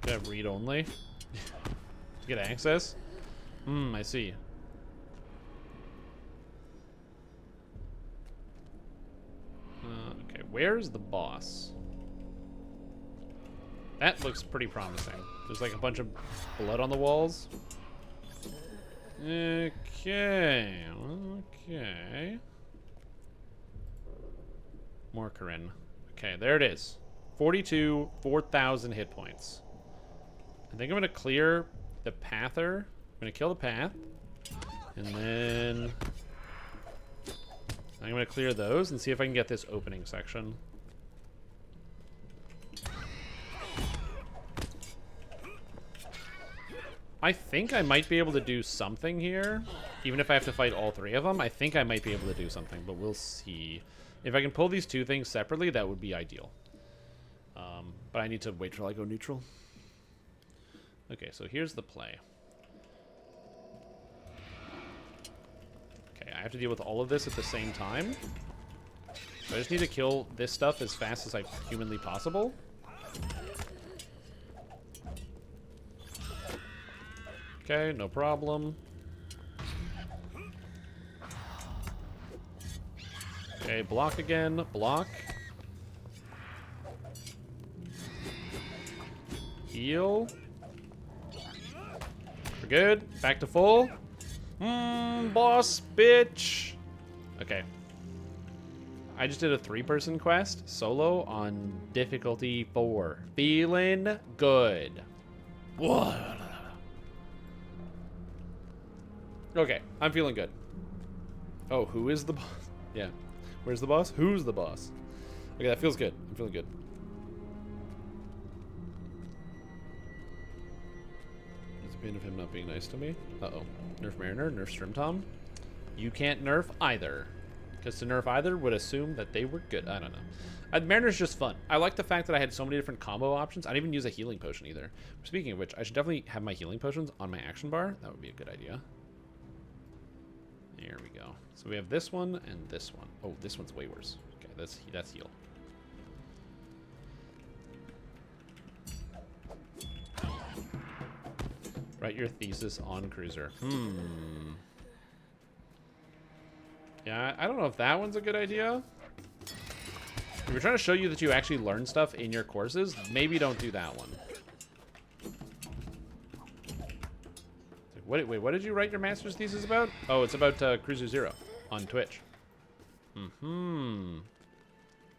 I have read only? To get access? I see. where's the boss? That looks pretty promising. There's like a bunch of blood on the walls. Okay. Okay. Morkarin. Okay, there it is. 42, 4,000 hit points. I think I'm gonna clear the pather. I'm gonna kill the path. And then I'm gonna clear those and see if I can get this opening section. I think I might be able to do something here. Even if I have to fight all three of them, I think I might be able to do something, but we'll see. If I can pull these two things separately, that would be ideal. But I need to wait till I go neutral. Okay, so here's the play. Okay, I have to deal with all of this at the same time. So I just need to kill this stuff as fast as I humanly possible. Okay, no problem. Okay, block again. Block. Heal. We're good. Back to full. Boss, bitch. Okay. I just did a 3-person quest, solo, on difficulty 4. Feeling good. What? Okay, I'm feeling good. Oh, who is the boss? Yeah. Where's the boss? Who's the boss? Okay, that feels good. I'm feeling good. It's a pain of him not being nice to me. Uh-oh. Nerf Mariner, nerf Strimtom. You can't nerf either. Because to nerf either would assume that they were good. I don't know. Mariner's just fun. I like the fact that I had so many different combo options. I didn't even use a healing potion either. Speaking of which, I should definitely have my healing potions on my action bar. That would be a good idea. There we go. So we have this one and this one. Oh, this one's way worse. Okay, that's heal. Write your thesis on cruiser. Yeah, I don't know if that one's a good idea. If you're trying to show you that you actually learn stuff in your courses, maybe don't do that one. Wait, what did you write your master's thesis about? Oh, it's about Cruiser Zero on Twitch. To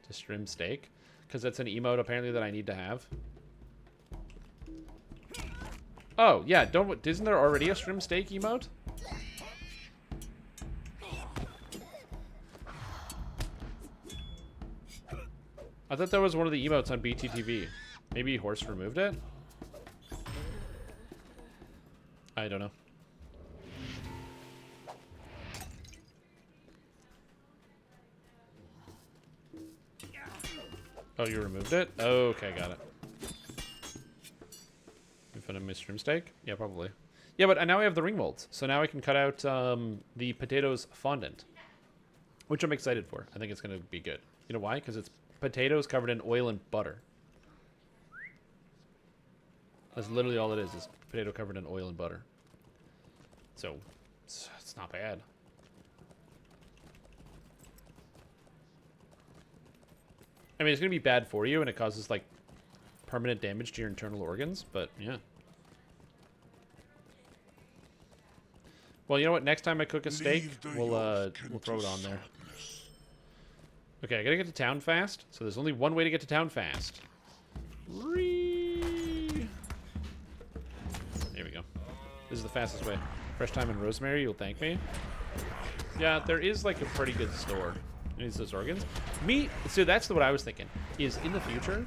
stream steak? Because that's an emote apparently that I need to have. Oh, yeah, isn't there already a stream steak emote? I thought that was one of the emotes on BTTV. Maybe Horse removed it? I don't know. Oh, you removed it? Okay, got it. In front of my stream steak? Yeah, probably. Yeah, but now I have the ring molds, so now I can cut out the potatoes fondant, which I'm excited for. I think it's going to be good. You know why? Because it's potatoes covered in oil and butter. That's literally all it is potato covered in oil and butter. So, it's not bad. I mean, it's going to be bad for you, and it causes, like, permanent damage to your internal organs, but, yeah. Well, you know what? Next time I cook a steak, we'll throw it on there. Okay, I gotta get to town fast, so there's only one way to get to town fast. There we go. This is the fastest way. Fresh thyme and rosemary, you'll thank me. Yeah, there is, like, a pretty good store. It needs those organs. So that's what I was thinking, is in the future,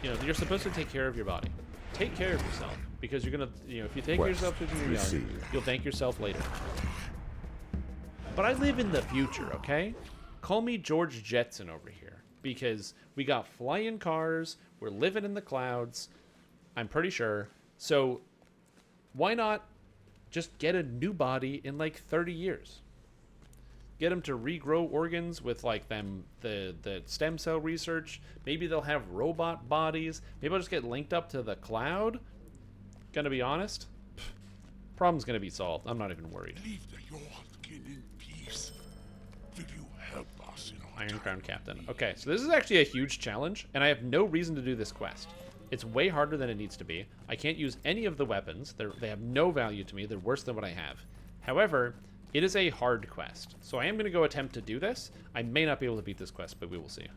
you know, you're supposed to take care of your body. Take care of yourself, because you're gonna, you know, if you take care of yourself when you're young, you'll thank yourself later. But I live in the future, okay? Call me George Jetson over here, because we got flying cars, we're living in the clouds, I'm pretty sure. So why not just get a new body in like 30 years? Get them to regrow organs with like the stem cell research. Maybe they'll have robot bodies. Maybe I'll just get linked up to the cloud. Gonna be honest, problem's gonna be solved. I'm not even worried. Leave the Jorkin in peace. Will you help us in Iron Crown Captain. Okay, so this is actually a huge challenge, and I have no reason to do this quest. It's way harder than it needs to be. I can't use any of the weapons. They have no value to me. They're worse than what I have. However, it is a hard quest. So I am going to go attempt to do this. I may not be able to beat this quest, but we will see.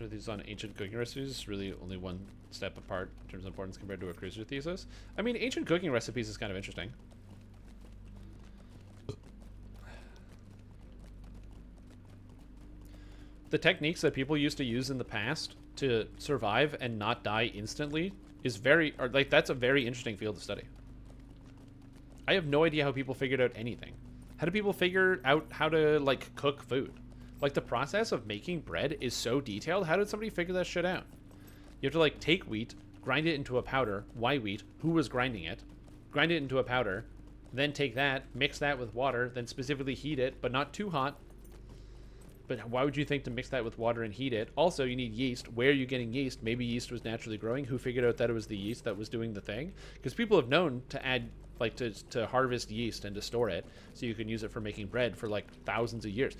Are these on ancient cooking recipes? Really only one step apart in terms of importance compared to a cruiser thesis. I mean, ancient cooking recipes is kind of interesting. The techniques that people used to use in the past to survive and not die instantly is that's a very interesting field of study. I have no idea how people figured out anything. How do people figure out how to, like, cook food? Like, the process of making bread is so detailed. How did somebody figure that shit out? You have to, like, take wheat, grind it into a powder. Why wheat? Who was grinding it? Grind it into a powder. Then take that, mix that with water, then specifically heat it, but not too hot. But why would you think to mix that with water and heat it? Also, you need yeast. Where are you getting yeast? Maybe yeast was naturally growing. Who figured out that it was the yeast that was doing the thing? Because people have known to add, like, to harvest yeast and to store it so you can use it for making bread for, like, thousands of years.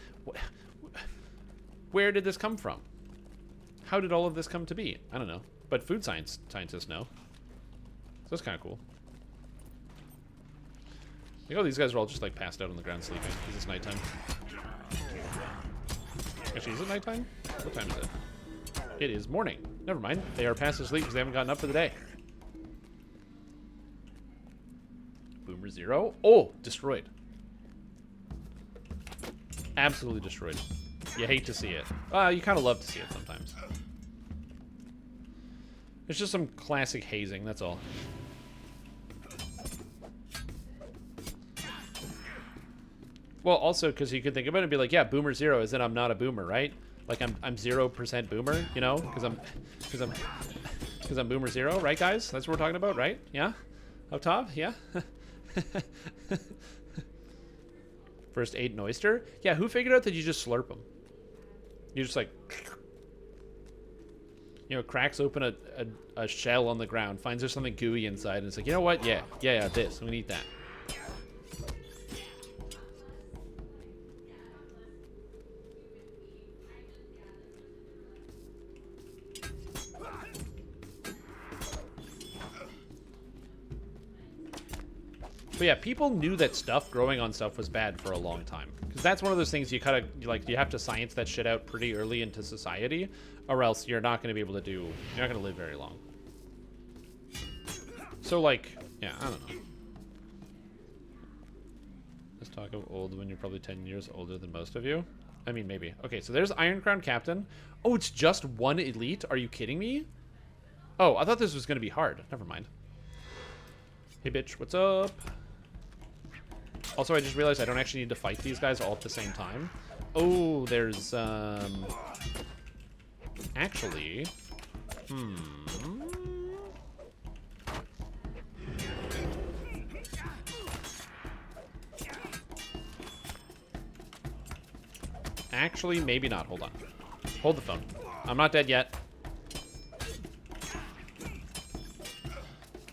Where did this come from? How did all of this come to be? I don't know. But food scientists know. So that's kind of cool. Like, oh, these guys are all just, like, passed out on the ground sleeping because it's nighttime. Actually, is it nighttime? What time is it? It is morning. Never mind. They are past asleep because they haven't gotten up for the day. Boomer 0. Oh, destroyed. Absolutely destroyed. You hate to see it. You kind of love to see it sometimes. It's just some classic hazing, that's all. Well, also, because you could think about it and be like, yeah, boomer 0, as in I'm not a boomer, right? Like, I'm 0% boomer, you know? Because I'm boomer 0, right, guys? That's what we're talking about, right? Yeah? Up top? Yeah? First ate an oyster? Yeah, who figured out that you just slurp them? You just, like, you know, cracks open a shell on the ground, finds there's something gooey inside, and it's like, you know what? Yeah, this. I'm gonna eat that. But yeah, people knew that stuff growing on stuff was bad for a long time. Because that's one of those things you kind of, like, you have to science that shit out pretty early into society, or else you're not going to be able to you're not going to live very long. So, like, yeah, I don't know. Let's talk of old when you're probably 10 years older than most of you. I mean, maybe. Okay, so there's Iron Crown Captain. Oh, it's just one elite? Are you kidding me? Oh, I thought this was going to be hard. Never mind. Hey, bitch, what's up? Also, I just realized I don't actually need to fight these guys all at the same time. Oh, there's, actually... Actually, maybe not. Hold on. Hold the phone. I'm not dead yet.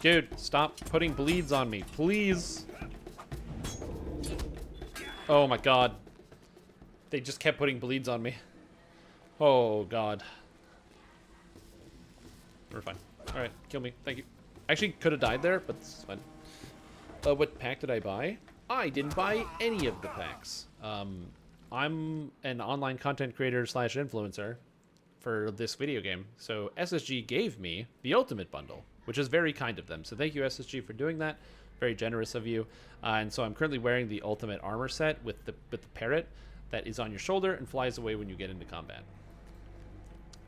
Dude, stop putting bleeds on me, please. Oh my god. They just kept putting bleeds on me. Oh god. We're fine. Alright, kill me. Thank you. Actually, could have died there, but it's fine. What pack did I buy? I didn't buy any of the packs. I'm an online content creator / influencer for this video game. So SSG gave me the Ultimate Bundle, which is very kind of them. So thank you, SSG, for doing that. Very generous of you. And so I'm currently wearing the Ultimate Armor set with the parrot that is on your shoulder and flies away when you get into combat.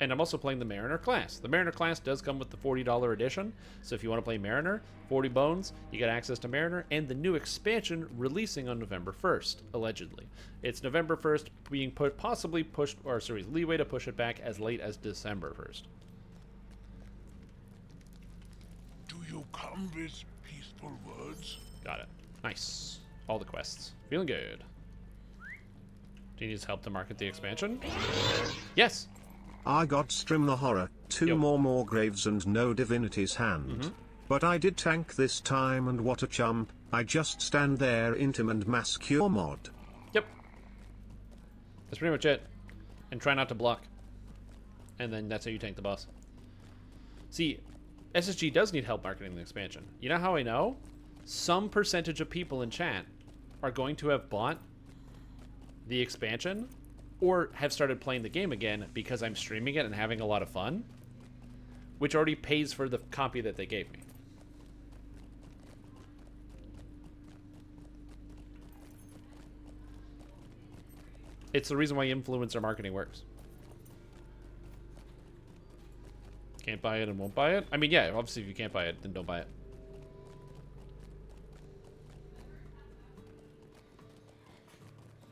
And I'm also playing the Mariner class. The Mariner class does come with the $40 edition. So if you want to play Mariner, 40 bones, you get access to Mariner and the new expansion releasing on November 1st, allegedly. It's November 1st being possibly pushed, or sorry, leeway to push it back as late as December 1st. Do you come with peaceful words? Got it. Nice. All the quests. Feeling good. Do you need help to market the expansion? Yes. I got Strim the Horror, 2 more graves and no divinity's hand. But I did tank this time, and what a chump. I just stand there intim and mass cure mod. Yep. That's pretty much it. And try not to block. And then that's how you tank the boss. See, SSG does need help marketing the expansion. You know how I know? Some percentage of people in chat are going to have bought the expansion or have started playing the game again because I'm streaming it and having a lot of fun, which already pays for the copy that they gave me. It's the reason why influencer marketing works. Can't buy it and won't buy it? I mean, yeah, obviously if you can't buy it, then don't buy it.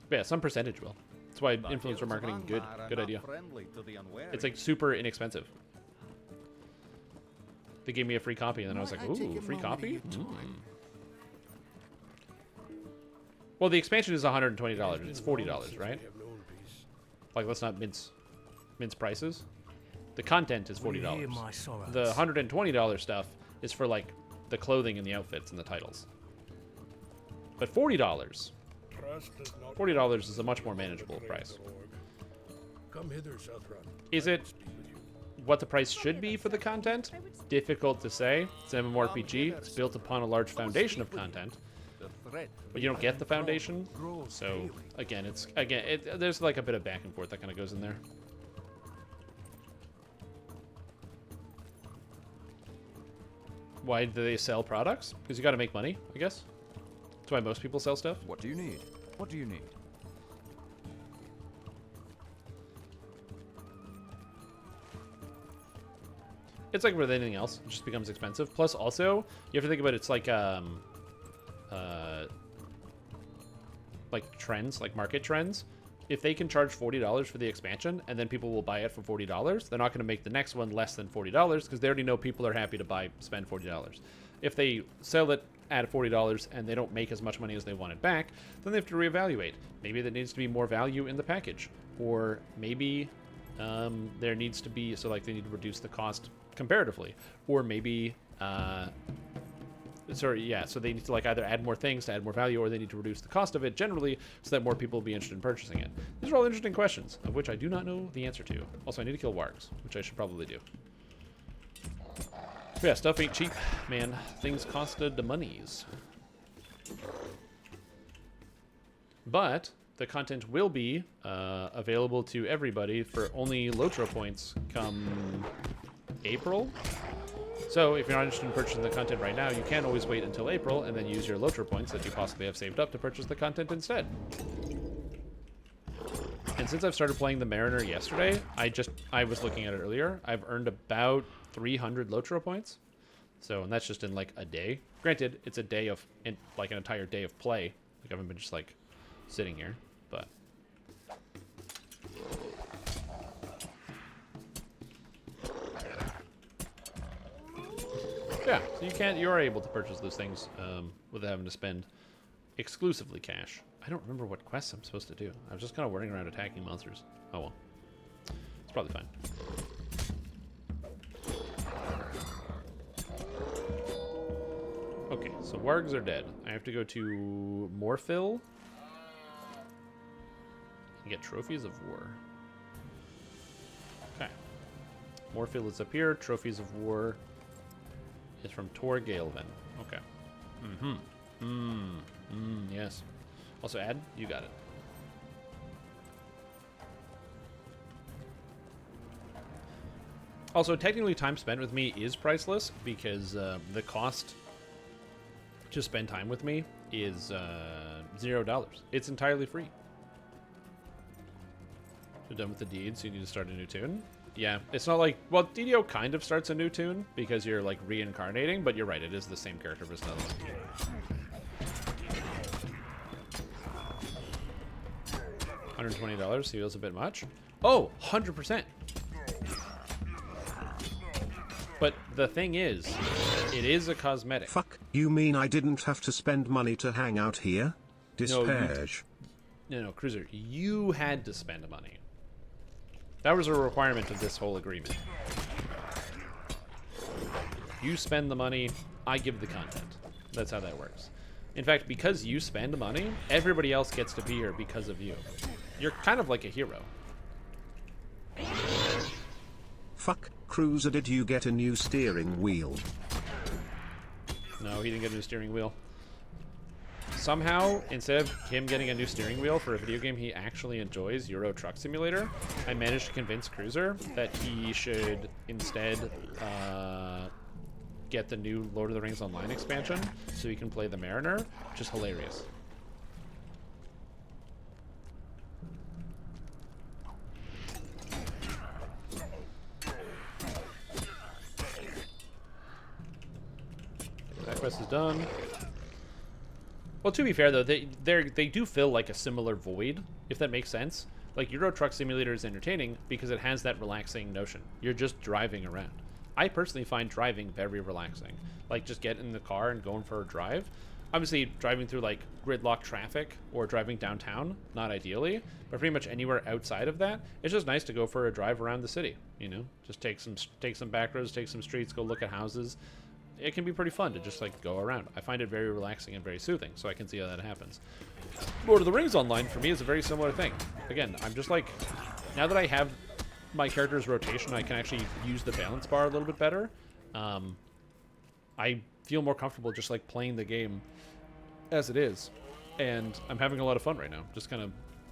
But yeah, some percentage will. That's why influencer marketing, good idea. It's like super inexpensive. They gave me a free copy and then I was like, ooh, free copy? Well, the expansion is $120. It's $40, right? Like, let's not mince prices. The content is $40. The $120 stuff is for, like, the clothing and the outfits and the titles. But $40 is a much more manageable price. Is it what the price should be for the content? Difficult to say. It's an MMORPG. It's built upon a large foundation of content. But you don't get the foundation. So, again, there's like a bit of back and forth that kind of goes in there. Why do they sell products? Because you got to make money, I guess. That's why most people sell stuff. What do you need? What do you need? It's like with anything else. It just becomes expensive. Plus, also, you have to think about it, it's like trends, like market trends. If they can charge $40 for the expansion and then people will buy it for $40, they're not going to make the next one less than $40 because they already know people are happy to spend $40. If they sell it at $40 and they don't make as much money as they wanted back, then they have to reevaluate. Maybe there needs to be more value in the package, or maybe there needs to be, so like they need to reduce the cost comparatively, or maybe so they need to like either add more things to add more value, or they need to reduce the cost of it generally so that more people will be interested in purchasing it. These are all interesting questions, of which I do not know the answer to. Also, I need to kill wargs, which I should probably do. But yeah, stuff ain't cheap, man. Things costed the monies. But the content will be available to everybody for only LotRO points come April. So if you're not interested in purchasing the content right now, you can always wait until April and then use your LotRO points that you possibly have saved up to purchase the content instead. And since I've started playing the Mariner yesterday, I was looking at it earlier, I've earned about 300 LotRO points. So, and that's just in like a day. Granted, it's a day of, like an entire day of play. Like I haven't been just like sitting here, but. Yeah, so you are able to purchase those things without having to spend exclusively cash. I don't remember what quests I'm supposed to do. I was just kind of running around attacking monsters. Oh well. It's probably fine. Okay, so wargs are dead. I have to go to Morphil and get trophies of war. Okay. Morphil is up here. Trophies of war is from Tor Galeven. Okay. Yes. Also add? You got it. Also, technically time spent with me is priceless because the cost to spend time with me is $0. It's entirely free. You're done with the deeds, so you need to start a new tune. Yeah, it's not like, well, DDO kind of starts a new tune because you're like reincarnating, but you're right, it is the same character as another one. $120 feels a bit much. Oh, 100%. But the thing is, it is a cosmetic. Fuck, you mean I didn't have to spend money to hang out here? Disparage. No, Cruiser, you had to spend money. That was a requirement of this whole agreement. You spend the money, I give the content. That's how that works. In fact, because you spend money, everybody else gets to be here because of you. You're kind of like a hero. Fuck, Cruiser, did you get a new steering wheel? No, he didn't get a new steering wheel. Somehow, instead of him getting a new steering wheel for a video game he actually enjoys, Euro Truck Simulator, I managed to convince Cruiser that he should instead get the new Lord of the Rings Online expansion so he can play the Mariner, which is hilarious. That quest is done. Well, to be fair though, they do fill like a similar void, if that makes sense. Like Euro Truck Simulator is entertaining because it has that relaxing notion. You're just driving around. I personally find driving very relaxing. Like just getting in the car and going for a drive. Obviously, driving through like gridlock traffic or driving downtown, not ideally, but pretty much anywhere outside of that, it's just nice to go for a drive around the city. You know, just take some back roads, take some streets, go look at houses. It can be pretty fun to just like go around. I find it very relaxing and very soothing, so I can see how that happens. Lord of the Rings Online for me is a very similar thing. Again, I'm just like, now that I have my character's rotation, I can actually use the balance bar a little bit better. I feel more comfortable just like playing the game as it is, and I'm having a lot of fun right now, just kind of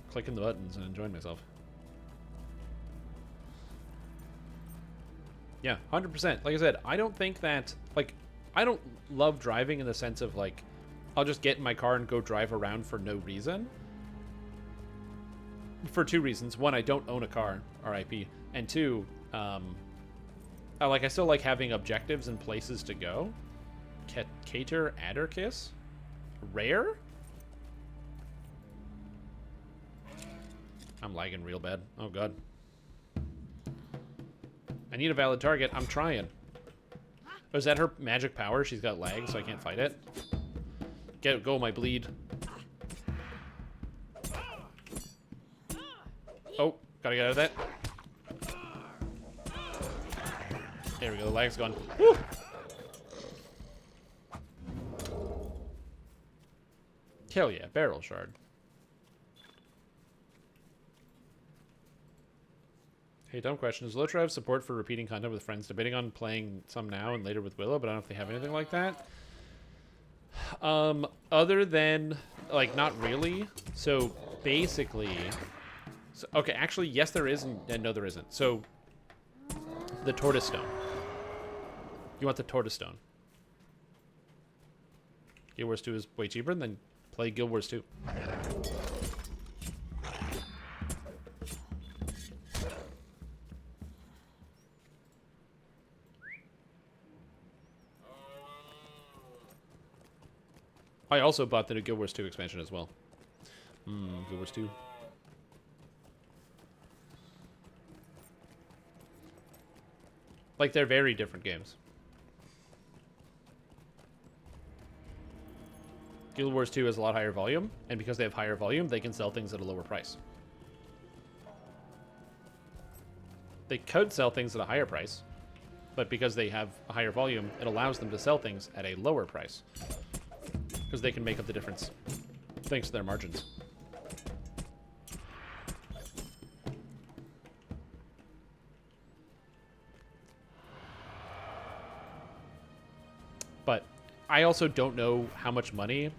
clicking the buttons and enjoying myself. Yeah, 100%. Like I said, I don't think that, like, I don't love driving in the sense of, like, I'll just get in my car and go drive around for no reason. For two reasons. One, I don't own a car, RIP. And two, I still like having objectives and places to go. Cater Adderkiss? Rare? I'm lagging real bad. Oh, God. I need a valid target. I'm trying. Oh, is that her magic power? She's got lag, so I can't fight it. Go, my bleed. Oh, gotta get out of that. There we go, the lag's gone. Woo! Hell yeah, barrel shard. Hey, dumb question. Does LotRO have support for repeating content with friends? Debating on playing some now and later with Willow, but I don't know if they have anything like that. Other than, like, not really. So, basically... So, okay, actually, yes, there is, and no, there isn't. So, the Tortoise Stone. You want the Tortoise Stone. Guild Wars 2 is way cheaper, then play Guild Wars 2. I also bought the new Guild Wars 2 expansion as well. Guild Wars 2. Like, they're very different games. Guild Wars 2 has a lot higher volume, and because they have higher volume, they can sell things at a lower price. They could sell things at a higher price, but because they have a higher volume, it allows them to sell things at a lower price. Because they can make up the difference, thanks to their margins. But I also don't know how much money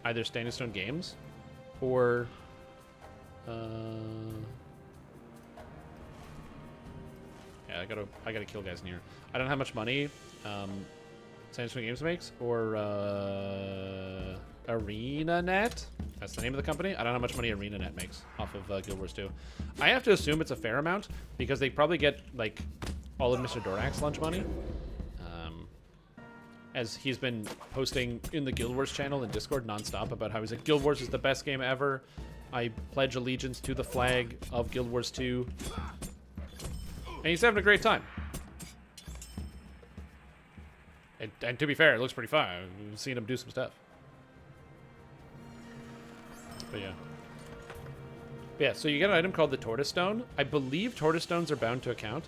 either Standing Stone Games or yeah, I gotta kill guys in here. I don't know how much money Standing Stone Games makes, or ArenaNet. That's the name of the company. I don't know how much money ArenaNet makes off of Guild Wars 2. I have to assume it's a fair amount because they probably get like all of Mr. Dorak's lunch money. As he's been posting in the Guild Wars channel and Discord nonstop about how he's like, Guild Wars is the best game ever. I pledge allegiance to the flag of Guild Wars 2. And he's having a great time. And to be fair, it looks pretty fun. I've seen him do some stuff. But yeah. But yeah, so you get an item called the Tortoise Stone. I believe Tortoise Stones are bound to account.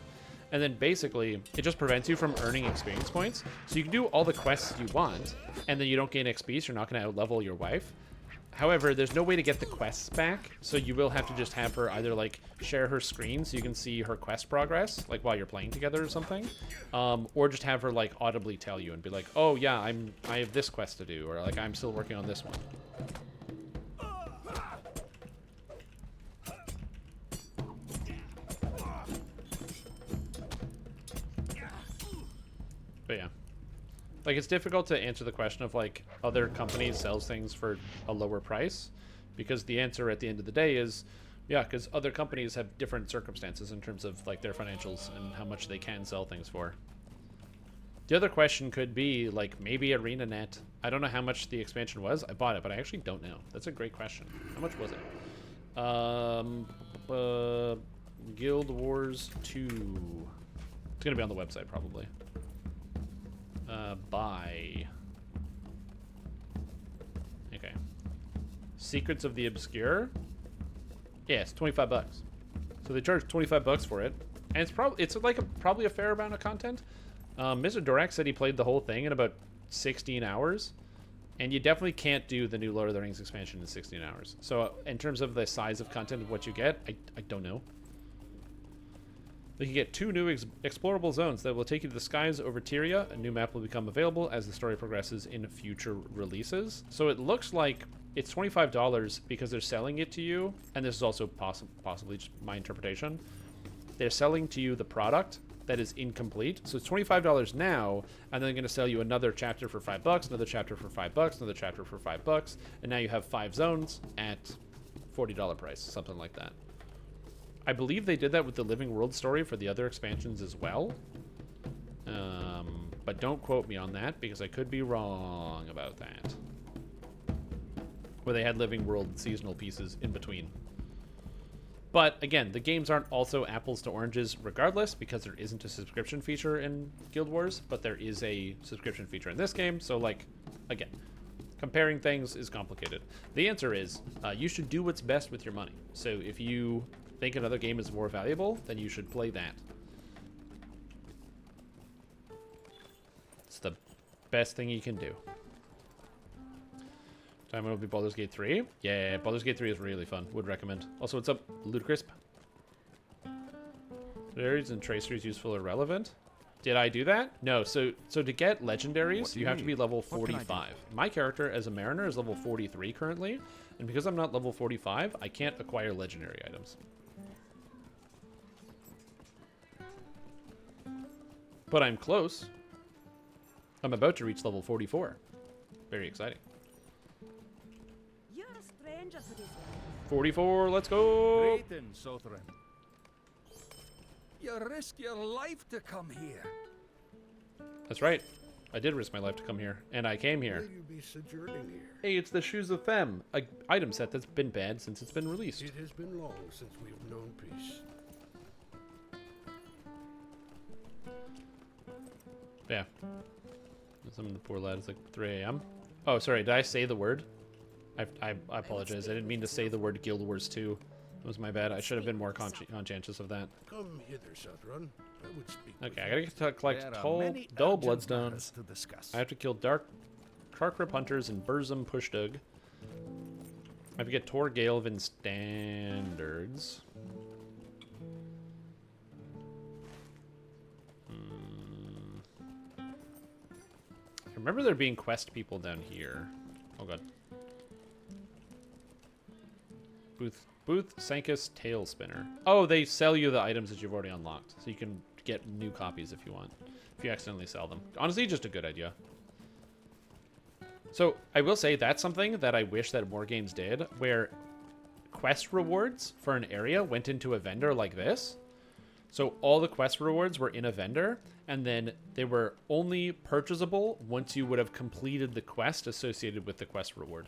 And then basically, it just prevents you from earning experience points. So you can do all the quests you want, and then you don't gain XP, so you're not going to out-level your wife. However, there's no way to get the quests back, so you will have to just have her either, like, share her screen so you can see her quest progress, like, while you're playing together or something, or just have her, like, audibly tell you and be like, oh, yeah, I have this quest to do, or, like, I'm still working on this one. But yeah, like, it's difficult to answer the question of, like, other companies sells things for a lower price, because the answer at the end of the day is, yeah, because other companies have different circumstances in terms of, like, their financials and how much they can sell things for. The other question cocould be, like, maybe ArenaNet. I don't know how much the expansion was. I bought it, but I actually don't know. That's a great question. How much was it? Guild Wars 2. It's gonna be on the website probably. Buy. Okay. Secrets of the Obscure. Yeah, it's 25 bucks. So they charge 25 bucks for it, and it's like probably a fair amount of content. Mr. Dorak said he played the whole thing in about 16 hours, and you definitely can't do the new Lord of the Rings expansion in 16 hours. So in terms of the size of content of what you get, I don't know. You can get 2 new explorable zones that will take you to the skies over Tyria. A new map will become available as the story progresses in future releases. So it looks like it's $25 because they're selling it to you, and this is also possibly just my interpretation. They're selling to you the product that is incomplete. So it's $25 now, and then they're going to sell you another chapter for $5, another chapter for $5, another chapter for $5, and now you have 5 zones at $40 price, something like that. I believe they did that with the Living World story for the other expansions as well. But don't quote me on that, because I could be wrong about that. Where they had Living World seasonal pieces in between. But again, the games aren't also apples to oranges regardless, because there isn't a subscription feature in Guild Wars, but there is a subscription feature in this game. So, like, again, comparing things is complicated. The answer is you should do what's best with your money. So if you think another game is more valuable, then you should play that. It's the best thing you can do. Time will be Baldur's Gate 3. Yeah, Baldur's Gate 3 is really fun. Would recommend. Also, what's up, Ludacrisp? Legendaries and traceries useful or relevant? Did I do that? No. So to get legendaries, you have to be level 45. My character as a mariner is level 43 currently, and because I'm not level 45, I can't acquire legendary items. But I'm close. I'm about to reach level 44. Very exciting. You're a stranger to this land. 44, let's go! Greetings, Sothran. You risk your life to come here. That's right. I did risk my life to come here, and I came here. Will you be sojourning here? Hey, it's the Shoes of Femme, an item set that's been banned since it's been released. It has been long since we've known peace. Yeah. Some of the poor lad. It's like 3 a.m. Oh, sorry. Did I say the word? I apologize. I didn't mean to say the word Guild Wars 2. It was my bad. I should have been more conscientious of that. Come hither, Southron. I would speak. Okay, I gotta get to collect dull bloodstones. I have to kill Karkrip hunters and Burzum Pushdug. I have to get Tor Galvin standards. I remember there being quest people down here. Oh god. Booth Sankus Tail Spinner. Oh, they sell you the items that you've already unlocked, so you can get new copies if you want. If you accidentally sell them. Honestly, just a good idea. So, I will say that's something that I wish that more games did, where quest rewards for an area went into a vendor like this. So all the quest rewards were in a vendor, and then they were only purchasable once you would have completed the quest associated with the quest reward.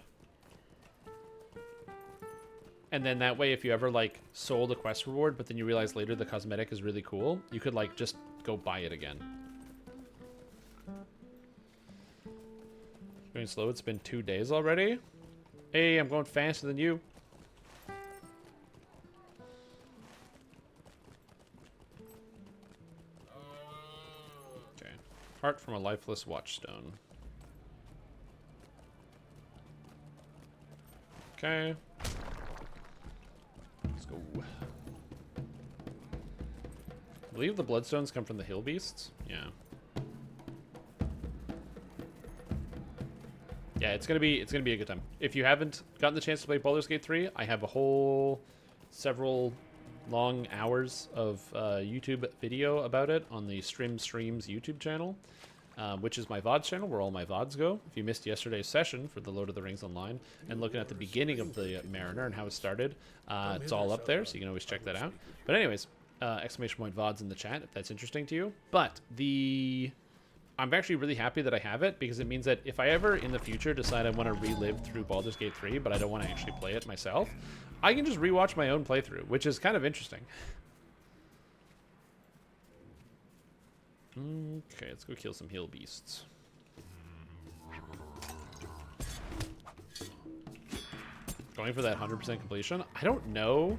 And then that way, if you ever, like, sold a quest reward, but then you realize later the cosmetic is really cool, you could, like, just go buy it again. Going slow, it's been 2 days already. Hey, I'm going faster than you. Heart from a lifeless watchstone. Okay. Let's go. I believe the bloodstones come from the hill beasts. Yeah. Yeah, it's gonna be a good time. If you haven't gotten the chance to play Baldur's Gate 3, I have a whole several long hours of YouTube video about it on the Streams YouTube channel, which is my VODs channel where all my VODs go. If you missed yesterday's session for the Lord of the Rings Online and looking at the beginning of the Mariner and how it started, it's all up there, so you can always check that out. But anyways, exclamation point VODs in the chat if that's interesting to you. But I'm actually really happy that I have it, because it means that if I ever in the future decide I want to relive through Baldur's Gate 3, but I don't want to actually play it myself, I can just rewatch my own playthrough, which is kind of interesting. Okay, let's go kill some hill beasts. Going for that 100% completion? I don't know.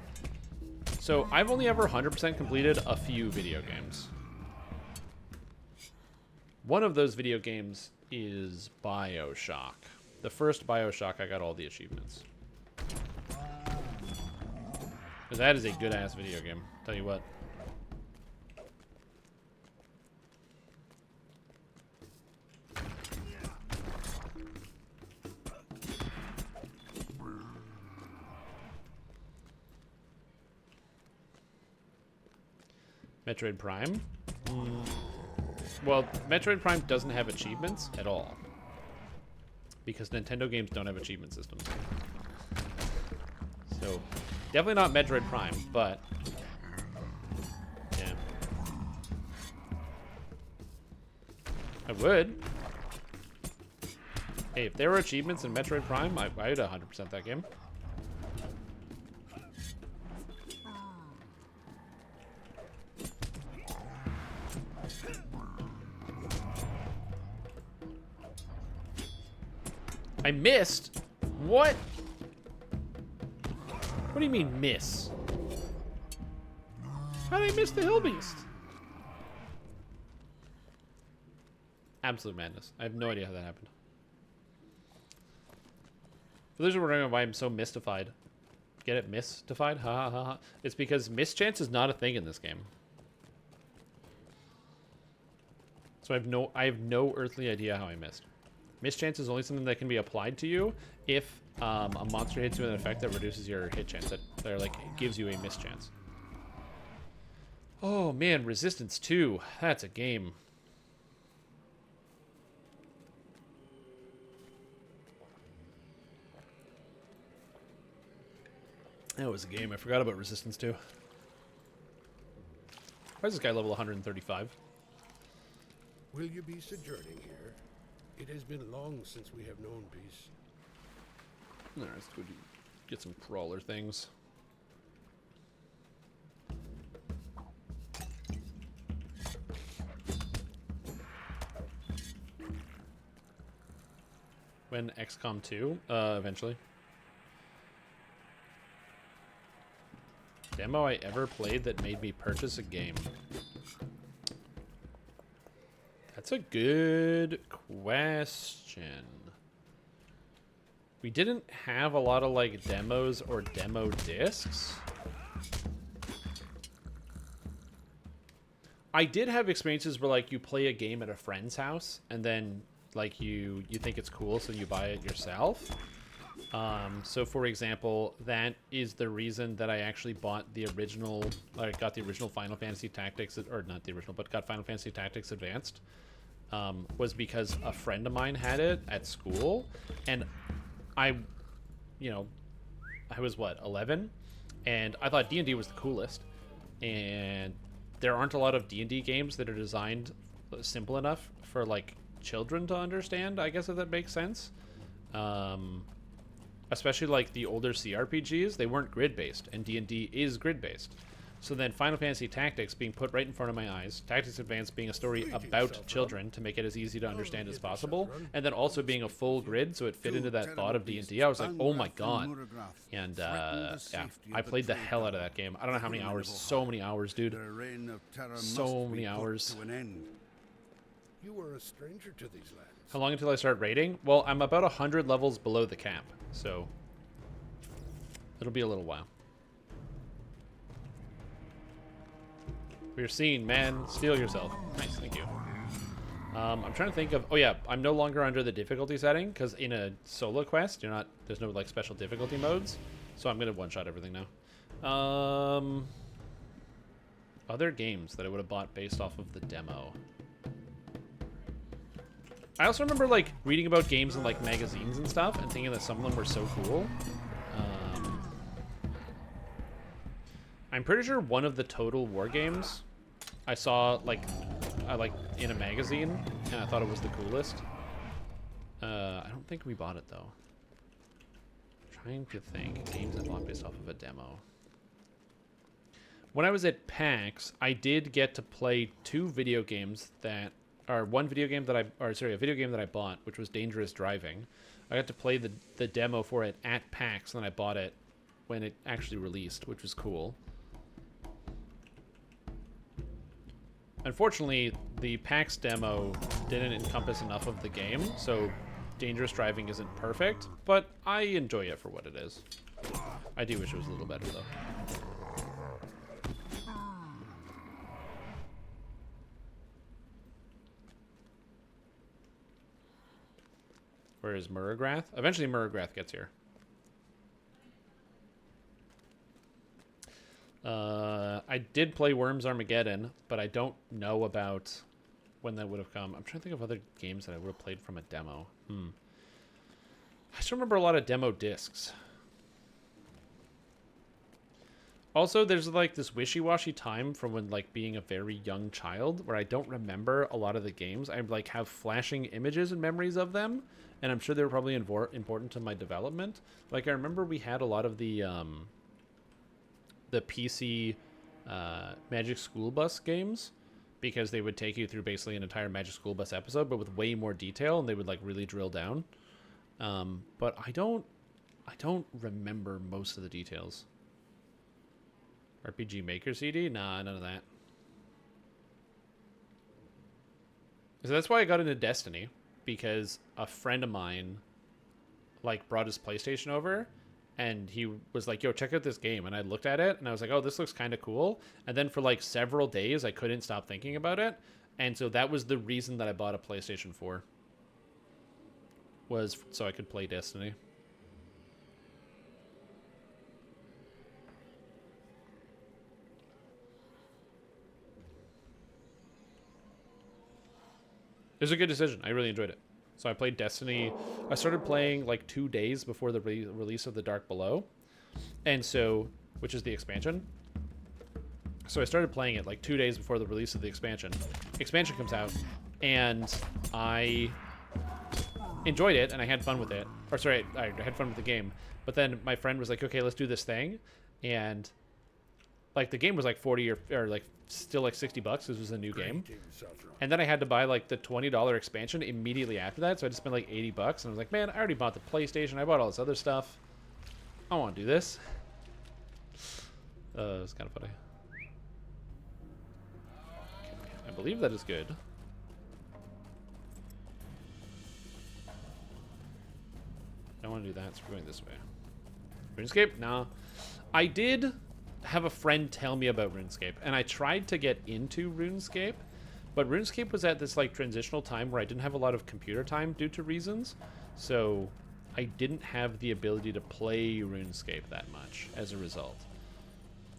So I've only ever 100% completed a few video games. One of those video games is BioShock. The first BioShock, I got all the achievements. Because that is a good-ass video game. Tell you what. Metroid Prime? Well, Metroid Prime doesn't have achievements at all. Because Nintendo games don't have achievement systems. So, definitely not Metroid Prime, but... yeah. I would. Hey, if there were achievements in Metroid Prime, I would 100% that game. I missed? What? What do you mean miss? How did I miss the hill beast? Absolute madness. I have no idea how that happened. For those who are wondering why I'm so mystified. Get it? Mystified? Ha ha ha ha. It's because mischance is not a thing in this game. So I have no earthly idea how I missed. Mischance is only something that can be applied to you if a monster hits you with an effect that reduces your hit chance. That like gives you a mischance. Oh man, Resistance 2. That's a game. That was a game. I forgot about Resistance 2. Why is this guy level 135? Will you be sojourning here? It has been long since we have known peace. Alright, let's go get some crawler things. When XCOM 2? Eventually. Demo I ever played that made me purchase a game. That's a good question. We didn't have a lot of like demos or demo discs. I did have experiences where like you play a game at a friend's house and then like you think it's cool, so you buy it yourself. So for example, that is the reason that I actually bought the original, like got the original Final Fantasy Tactics, or not the original, but got Final Fantasy Tactics Advanced. Was because a friend of mine had it at school, and I was what, 11, and I thought D&D was the coolest, and there aren't a lot of D&D games that are designed simple enough for like children to understand, I guess, if that makes sense. Especially like the older CRPGs, they weren't grid-based, and D&D is grid-based. So then Final Fantasy Tactics being put right in front of my eyes, Tactics Advanced being a story about children to make it as easy to understand as possible, and then also being a full grid so it fit into that thought of D&D, I was like, oh my god. And yeah, I played the hell out of that game. I don't know how many hours, so many hours, dude. So many hours. You are a stranger to these lands. How long until I start raiding? Well, I'm about 100 levels below the cap, so it'll be a little while. We're seen, man. Steal yourself. Nice, thank you. I'm trying to think of... Oh, yeah, I'm no longer under the difficulty setting, because in a solo quest, you're not... There's no, like, special difficulty modes, so I'm going to one-shot everything now. Other games that I would have bought based off of the demo. I also remember, like, reading about games in, like, magazines and stuff, and thinking that some of them were so cool. I'm pretty sure one of the Total War games I saw, like, in a magazine, and I thought it was the coolest. I don't think we bought it, though. Trying to think. Games I bought based off of a demo. When I was at PAX, I did get to play two video games that... Or one video game that a video game that I bought, which was Dangerous Driving. I got to play the demo for it at PAX, and then I bought it when it actually released, which was cool. Unfortunately, the PAX demo didn't encompass enough of the game, so Dangerous Driving isn't perfect, but I enjoy it for what it is. I do wish it was a little better, though. Where is Muragrath? Eventually Muragrath gets here. I did play Worms Armageddon, but I don't know about when that would have come. I'm trying to think of other games that I would have played from a demo. I still remember a lot of demo discs. Also, there's like this wishy-washy time from when like being a very young child where I don't remember a lot of the games. I like have flashing images and memories of them, and I'm sure they were probably important to my development. Like I remember we had a lot of the PC Magic School Bus games because they would take you through basically an entire Magic School Bus episode, but with way more detail, and they would like really drill down. But I don't remember most of the details. RPG Maker CD? Nah, none of that. So that's why I got into Destiny, because a friend of mine like brought his PlayStation over and he was like, yo, check out this game. And I looked at it and I was like, oh, this looks kind of cool. And then for like several days, I couldn't stop thinking about it. And so that was the reason that I bought a PlayStation 4. Was so I could play Destiny. It was a good decision. I really enjoyed it. So I played Destiny. I started playing like 2 days before the release of The Dark Below. And so, which is the expansion. So I started playing it like 2 days before the release of the expansion. Expansion comes out, and I enjoyed it, and I had fun with it. Or sorry, I had fun with the game. But then my friend was like, okay, let's do this thing. And like the game was like 40 or like still like $60 because it was a new game. And then I had to buy like the $20 expansion immediately after that. So I just spent like $80 and I was like, man, I already bought the PlayStation. I bought all this other stuff. I want to do this. It's kind of funny. I believe that is good. I don't want to do that, so we're going this way. RuneScape? No. I did have a friend tell me about RuneScape, and I tried to get into RuneScape, but RuneScape was at this like transitional time where I didn't have a lot of computer time due to reasons, so I didn't have the ability to play RuneScape that much as a result.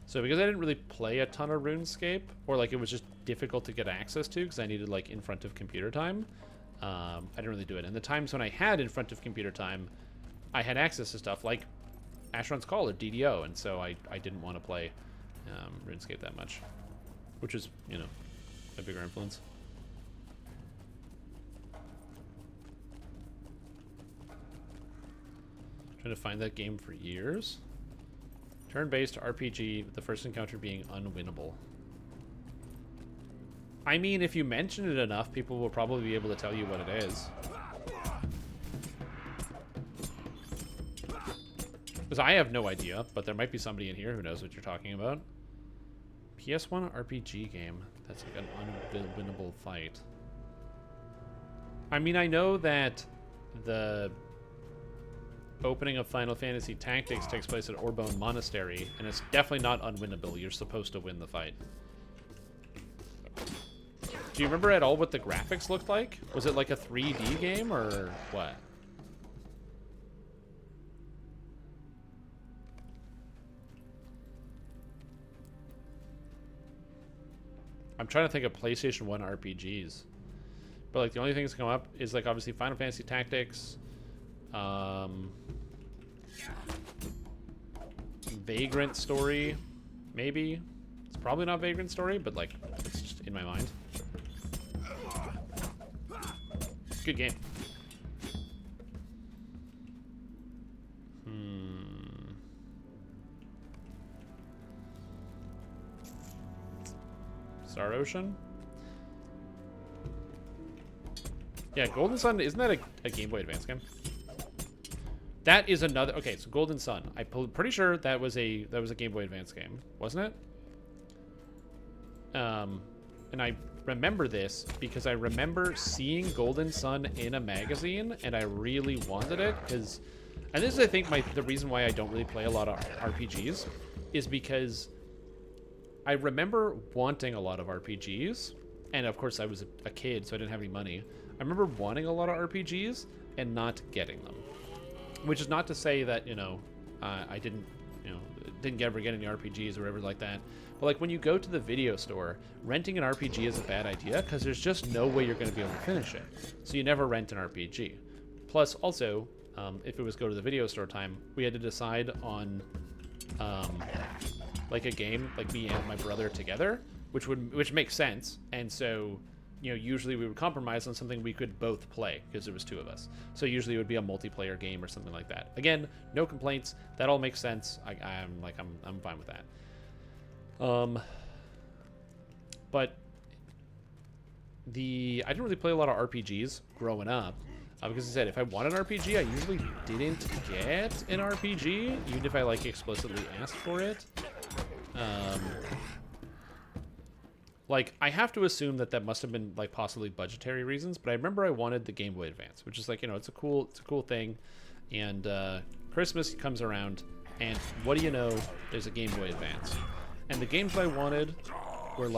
So because I didn't really play a ton of RuneScape, or like it was just difficult to get access to because I needed like in front of computer time, I didn't really do it. And the times when I had in front of computer time, I had access to stuff like Asheron's Call or DDO, and so I didn't want to play RuneScape that much, which is, you know, a bigger influence. Trying to find that game for years. Turn-based RPG, with the first encounter being unwinnable. I mean, if you mention it enough, people will probably be able to tell you what it is. Because I have no idea, but there might be somebody in here who knows what you're talking about. PS1 RPG game that's like an unwinnable fight. I mean, I know that the opening of Final Fantasy Tactics takes place at Orbone Monastery, and it's definitely not unwinnable. You're supposed to win the fight. Do you remember at all what the graphics looked like? Was it like a 3D game or what? I'm trying to think of PlayStation 1 RPGs. But like the only things that come up is like obviously Final Fantasy Tactics, Vagrant Story, maybe. It's probably not Vagrant Story, but like it's just in my mind. Good game. Star Ocean? Yeah, Golden Sun, isn't that a Game Boy Advance game? That is another, okay, so Golden Sun. I'm pretty sure that was a Game Boy Advance game, wasn't it? And I remember this because I remember seeing Golden Sun in a magazine and I really wanted it because, and this is I think the reason why I don't really play a lot of RPGs is because I remember wanting a lot of RPGs, and of course I was a kid, so I didn't have any money. I remember wanting a lot of RPGs and not getting them, which is not to say that I didn't ever get any RPGs or whatever like that. But like when you go to the video store, renting an RPG is a bad idea because there's just no way you're going to be able to finish it. So you never rent an RPG. Plus, also, if it was go to the video store time, we had to decide on like a game, like me and my brother together, which makes sense. And so, usually we would compromise on something we could both play because there was two of us. So usually it would be a multiplayer game or something like that. Again, no complaints. That all makes sense. I'm fine with that. But I didn't really play a lot of RPGs growing up. Because I said, if I want an RPG, I usually didn't get an RPG, even if I explicitly asked for it. I have to assume that must have been possibly budgetary reasons, but I remember I wanted the Game Boy Advance, which is it's a cool thing. And Christmas comes around, and what do you know? There's a Game Boy Advance, and the games I wanted were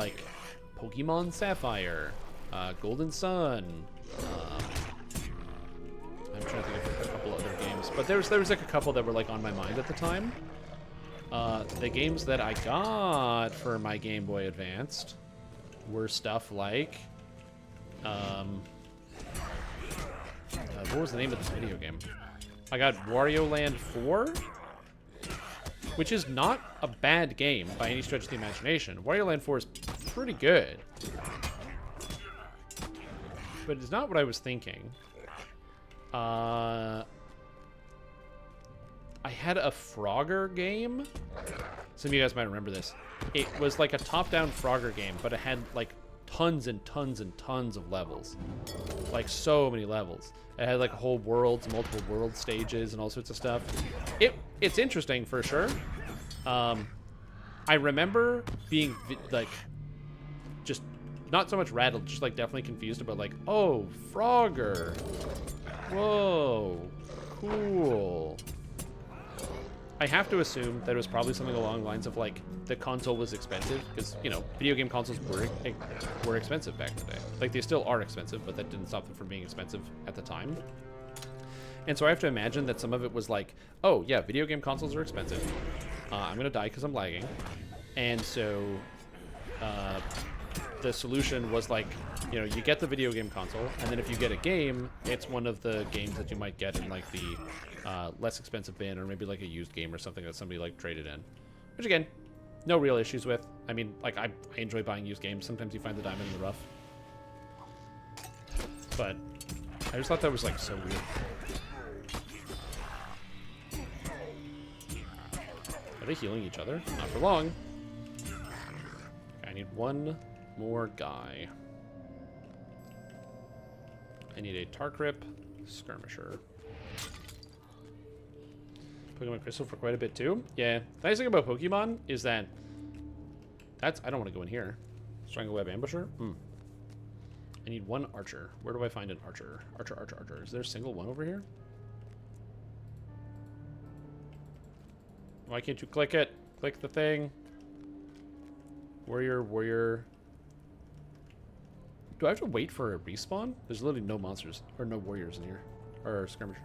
Pokemon Sapphire, Golden Sun. I'm trying to think of a couple other games, but there was a couple that were on my mind at the time. The games that I got for my Game Boy Advanced were stuff like, what was the name of this video game? I got Wario Land 4, which is not a bad game by any stretch of the imagination. Wario Land 4 is pretty good, but it's not what I was thinking. I had a Frogger game. Some of you guys might remember this. It was like a top-down Frogger game, but it had tons and tons and tons of levels. So many levels. It had a whole worlds, multiple world stages, and all sorts of stuff. It's interesting for sure. I remember being just not so much rattled, just definitely confused about oh, Frogger. Whoa, cool. I have to assume that it was probably something along the lines of the console was expensive because video game consoles were expensive back in the day. They still are expensive, but that didn't stop them from being expensive at the time. And so I have to imagine that some of it was oh yeah, video game consoles are expensive. I'm gonna die because I'm lagging, and so the solution was you get the video game console, and then if you get a game, it's one of the games that you might get in the less expensive bin, or maybe a used game or something that somebody traded in. Which again, no real issues with. I mean, I enjoy buying used games. Sometimes you find the diamond in the rough. But I just thought that was so weird. Are they healing each other? Not for long. Okay, I need one more guy. I need a Tarkrip Skirmisher. Pokemon Crystal for quite a bit too. Yeah, the nice thing about Pokemon is that I don't want to go in here. Strangleweb Ambusher? I need one archer. Where do I find an archer? Archer, archer, archer. Is there a single one over here? Why can't you click it? Click the thing. Warrior, warrior. Do I have to wait for a respawn? There's literally no monsters or no warriors in here. Or skirmishers.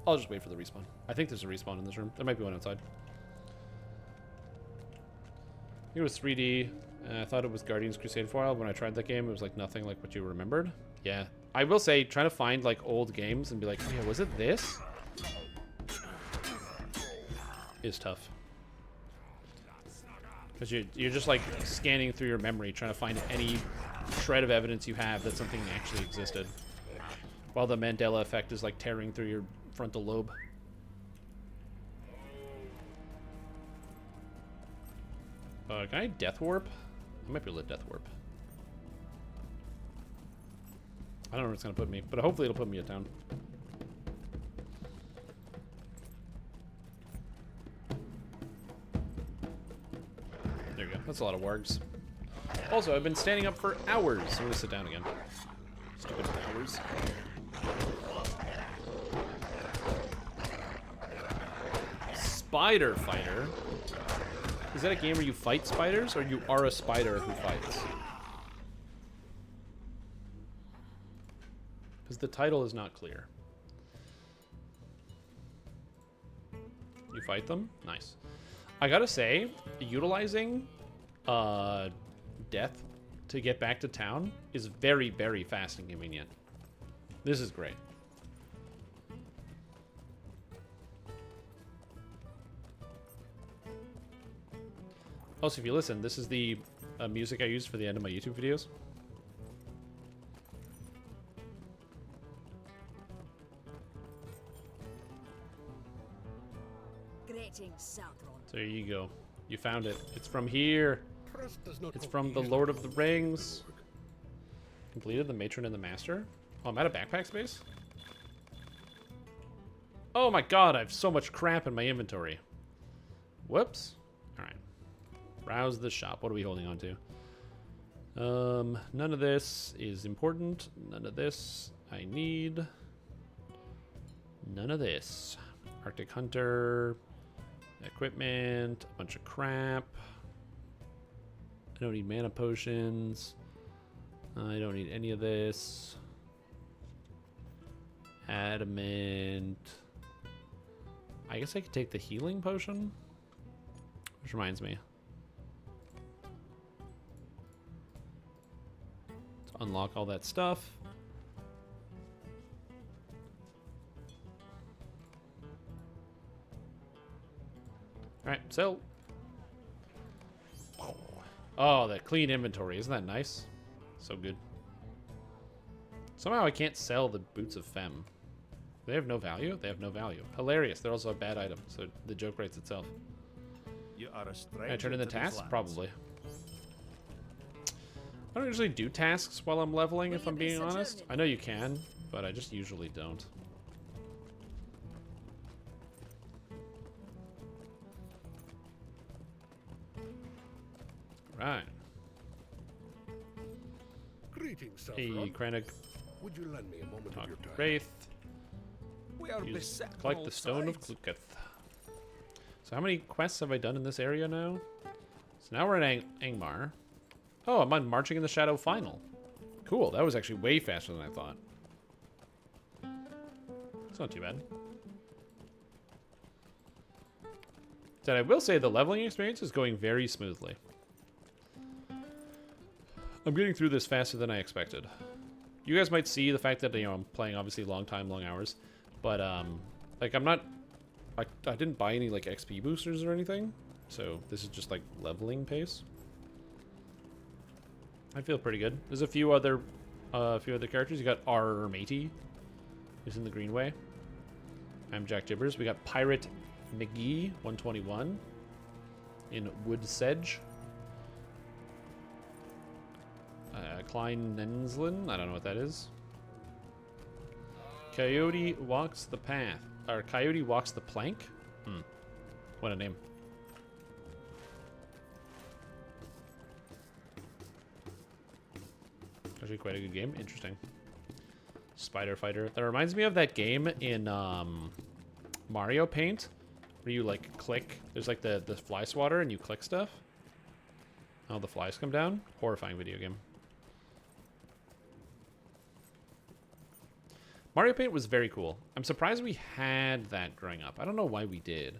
I'll just wait for the respawn. I think there's a respawn in this room. There might be one outside. I think it was 3D. I thought it was Guardians Crusade for a while. When I tried that game, it was like nothing like what you remembered. Yeah. I will say, trying to find like old games and be like, oh yeah, was it this? Is tough. Because you're just like scanning through your memory, trying to find any shred of evidence you have that something actually existed. While the Mandela effect is like tearing through your frontal lobe. Can I death warp? I might be able to death warp. I don't know where it's gonna put me, but hopefully it'll put me at town. There you go. That's a lot of wargs. Also, I've been standing up for hours. I'm gonna sit down again. Stupid hours. Spider Fighter. Is that a game where you fight spiders, or you are a spider who fights? Because the title is not clear. You fight them? Nice. I gotta say, utilizing death to get back to town is very, very fast and convenient. This is great. Also, if you listen, this is the music I use for the end of my YouTube videos. So there you go. You found it. It's from here. It's from the Lord of the Rings. Completed the Matron and the Master. Oh, I'm out of backpack space? Oh my god, I have so much crap in my inventory. Whoops. Alright. Browse the shop. What are we holding on to? None of this is important. None of this I need. None of this. Arctic Hunter. Equipment. A bunch of crap. I don't need mana potions. I don't need any of this. Adamant. I guess I could take the healing potion. Which reminds me. To unlock all that stuff. Alright, sell. Oh, that clean inventory. Isn't that nice? So good. Somehow I can't sell the Boots of Femme. They have no value? They have no value. Hilarious. They're also a bad item, so the joke writes itself. You are a stranger. Can I turn in the tasks? Probably. I don't usually do tasks while I'm leveling, if I'm being honest. I know you can, but I just usually don't. Right. Greetings, Hey, Saffron. Krennic. Would you lend me a moment of your time? Wraith. We are Use, beset on collect all the Stone of sides. Kluketh. So how many quests have I done in this area now? So now we're in Angmar. Oh, I'm on Marching in the Shadow Final. Cool, that was actually way faster than I thought. It's not too bad. Then I will say the leveling experience is going very smoothly. I'm getting through this faster than I expected. You guys might see the fact that, you know, I'm playing obviously long time, long hours, but like I'm not, I didn't buy any like XP boosters or anything, so this is just like leveling pace. I feel pretty good. There's a few other characters. You got R. Matey, who's in the Greenway. I'm Jack Jibbers. We got Pirate McGee 121 in Wood Sedge. Klein Nenslin, I don't know what that is. Coyote walks the path. Or Coyote walks the plank? What a name. Actually quite a good game. Interesting. Spider Fighter. That reminds me of that game in Mario Paint where you like click. There's like the fly swatter and you click stuff. Oh, the flies come down. Horrifying video game. Mario Paint was very cool. I'm surprised we had that growing up. I don't know why we did.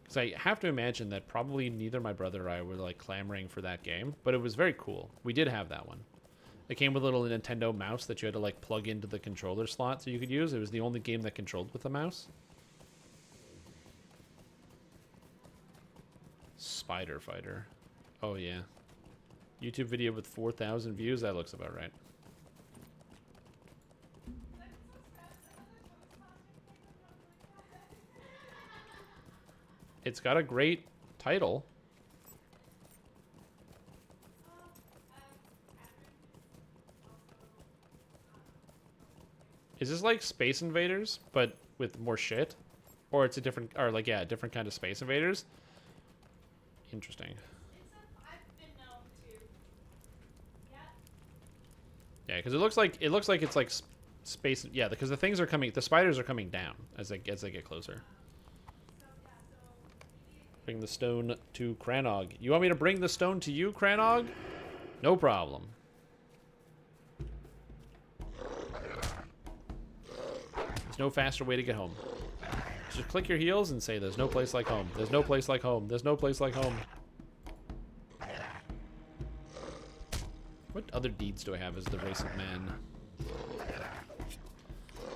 Because I have to imagine that probably neither my brother or I were like clamoring for that game. But it was very cool. We did have that one. It came with a little Nintendo mouse that you had to like plug into the controller slot so you could use. It was the only game that controlled with the mouse. Spider Fighter. Oh yeah. YouTube video with 4,000 views. That looks about right. It's got a great title. Is this like Space Invaders, but with more shit? Or it's a different, or like, yeah, a different kind of Space Invaders? Interesting. Yeah, because it looks like it's like space. Yeah, because the things are coming, the spiders are coming down as they get closer. Bring the stone to Cranog. You want me to bring the stone to you, Cranog? No problem. There's no faster way to get home. Just click your heels and say, there's no place like home. There's no place like home. There's no place like home. What other deeds do I have as the race of man?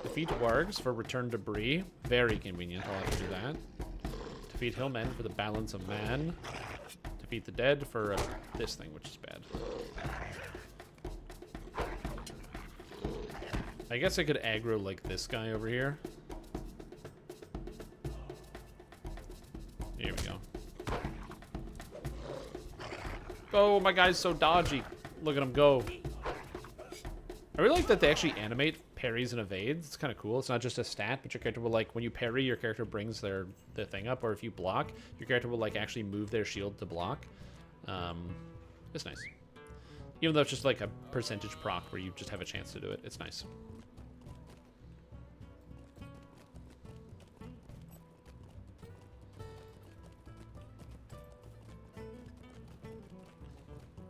Defeat wargs for return debris. Very convenient. I'll have to do that. Defeat hillmen for the balance of man. Defeat the dead for this thing, which is bad. I guess I could aggro like this guy over here. Here we go. Oh, my guy's so dodgy. Look at him go. I really like that they actually animate parries and evades. It's kind of cool. It's not just a stat, but your character will, like, when you parry, your character brings their thing up, or if you block, your character will, like, actually move their shield to block. It's nice. Even though it's just, like, a percentage proc where you just have a chance to do it. It's nice.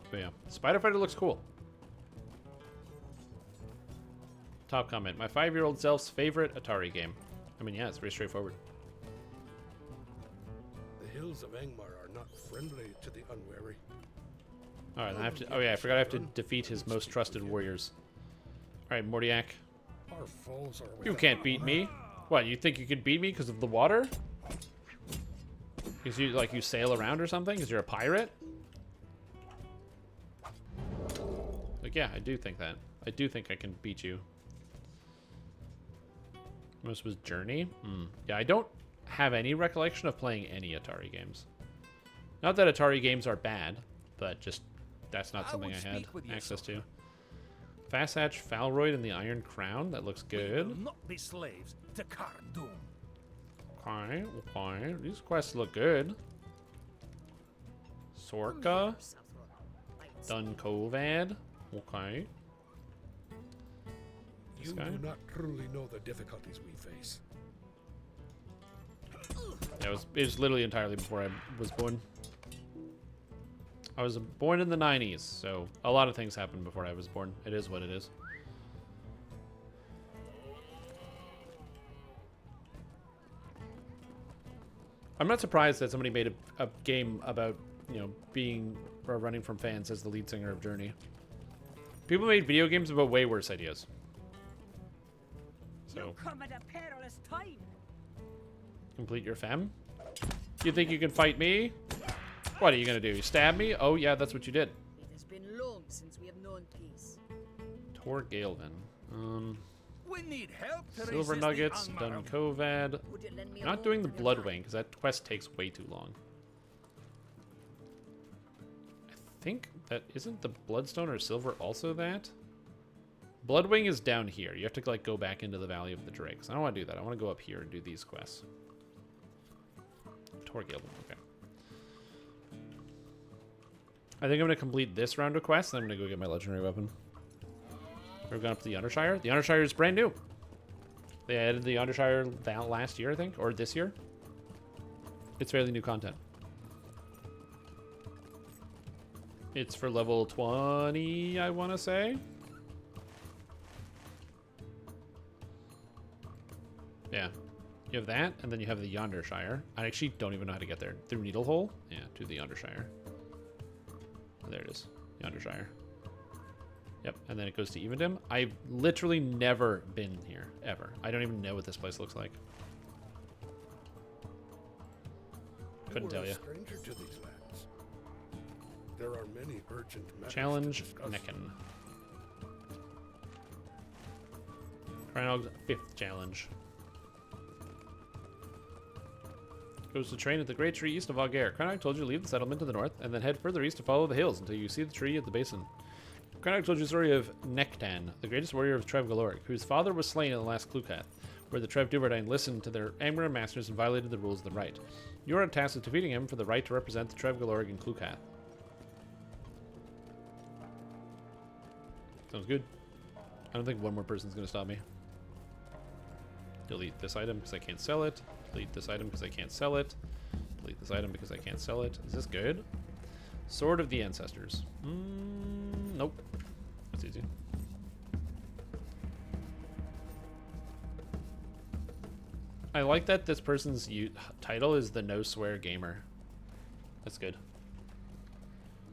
But yeah, Spider Fighter looks cool. Top comment. My 5-year-old self's favorite Atari game. I mean, yeah, it's very straightforward. The hills of Angmar are not friendly to the unwary. Alright, I have to. Oh yeah, I forgot I have to defeat his most trusted warriors. Alright, Mordiak. Our foes are You can't beat me. What, you think you could beat me because of the water? Because you sail around or something? Because you're a pirate? Like, yeah, I do think that. I do think I can beat you. This was Journey? Yeah, I don't have any recollection of playing any Atari games. Not that Atari games are bad, but just that's not something I had access to. Fast Hatch, Falroyd, and the Iron Crown. That looks good. We will not be slaves to Cardoon. Okay, okay. These quests look good. Sorka. Dunkovad. Okay. You do not truly know the difficulties we face. Yeah, it was literally entirely before I was born. I was born in the 90s, so a lot of things happened before I was born. It is what it is. I'm not surprised that somebody made a game about, you know, being or running from fans as the lead singer of Journey. People made video games about way worse ideas. So, come at a perilous time. Complete your fem? You think you can fight me? What are you gonna do? You stab me? Oh yeah, that's what you did. It has been long since we have known peace. Tor Galvin. We need help to Silver resist Nuggets, the Angmar. Dunkovad. Not doing the Bloodwing, because that quest takes way too long. I think that isn't the Bloodstone or Silver also that? Bloodwing is down here. You have to like go back into the Valley of the Drakes. I don't want to do that. I want to go up here and do these quests. Tor Galvin, okay. I think I'm going to complete this round of quests, and I'm going to go get my legendary weapon. We're going up to the Undershire. The Undershire is brand new. They added the Undershire that last year, I think, or this year. It's fairly new content. It's for level 20, I want to say. Yeah. You have that, and then you have the Yondershire. I actually don't even know how to get there. Through Needlehole? Yeah, to the Yondershire. There it is. Yondershire. Yep, and then it goes to Evendim. I've literally never been here, ever. I don't even know what this place looks like. Couldn't tell you. Stranger to these lands. There are many urgent matters Challenge to discuss. Necken. Cranog's 5th challenge. Goes to train at the great tree east of Augair. Cranog told you to leave the settlement to the north and then head further east to follow the hills until you see the tree at the basin. Cranog told you the story of Nektan, the greatest warrior of Trev Galoric, whose father was slain in the last Clucat, where the Trev Duvardine listened to their angry masters and violated the rules of the right. You are tasked with defeating him for the right to represent the Trev Galoric in Clucat. Sounds good. I don't think one more person's going to stop me. Delete this item because I can't sell it. Delete this item because I can't sell it. Delete this item because I can't sell it. Is this good? Sword of the Ancestors. Nope. That's easy. I like that this person's title is the No Swear Gamer. That's good.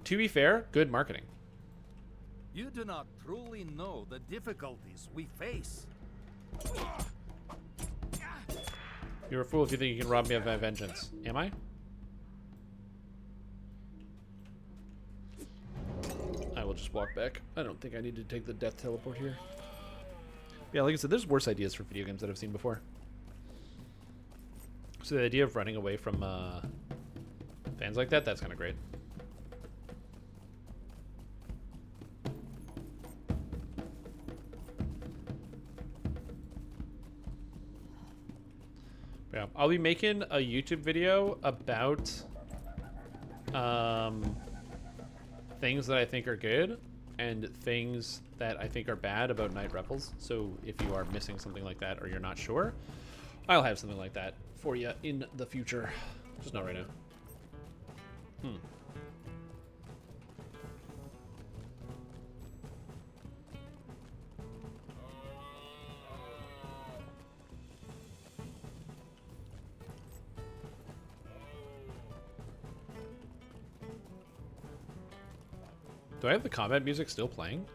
To be fair, good marketing. You do not truly know the difficulties we face. You're a fool if you think you can rob me of my vengeance. Am I? I will just walk back. I don't think I need to take the death teleport here. Yeah, like I said, there's worse ideas for video games that I've seen before. So the idea of running away from fans like that, that's kind of great. Yeah, I'll be making a YouTube video about things that I think are good and things that I think are bad about Night Rebels. So if you are missing something like that or you're not sure, I'll have something like that for you in the future. Just not right now. Do I have the combat music still playing?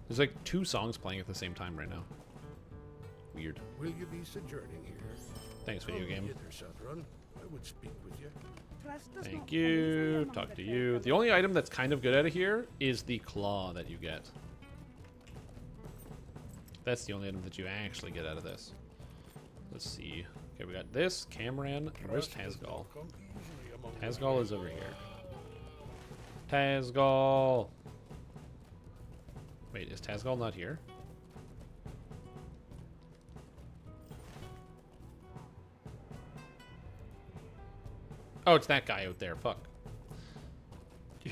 There's like 2 songs playing at the same time right now. Weird. Will you be sojourning here? Thanks, video game. Hither, Southron. I would speak with you. Thank you. Talk to you. The only item that's kind of good out of here is the claw that you get. That's the only item that you actually get out of this. Let's see. Okay, we got this. Cameron. Where's Tazgal? Tazgal is over here. Tazgal. Wait, is Tazgal not here? Oh, it's that guy out there. Fuck. I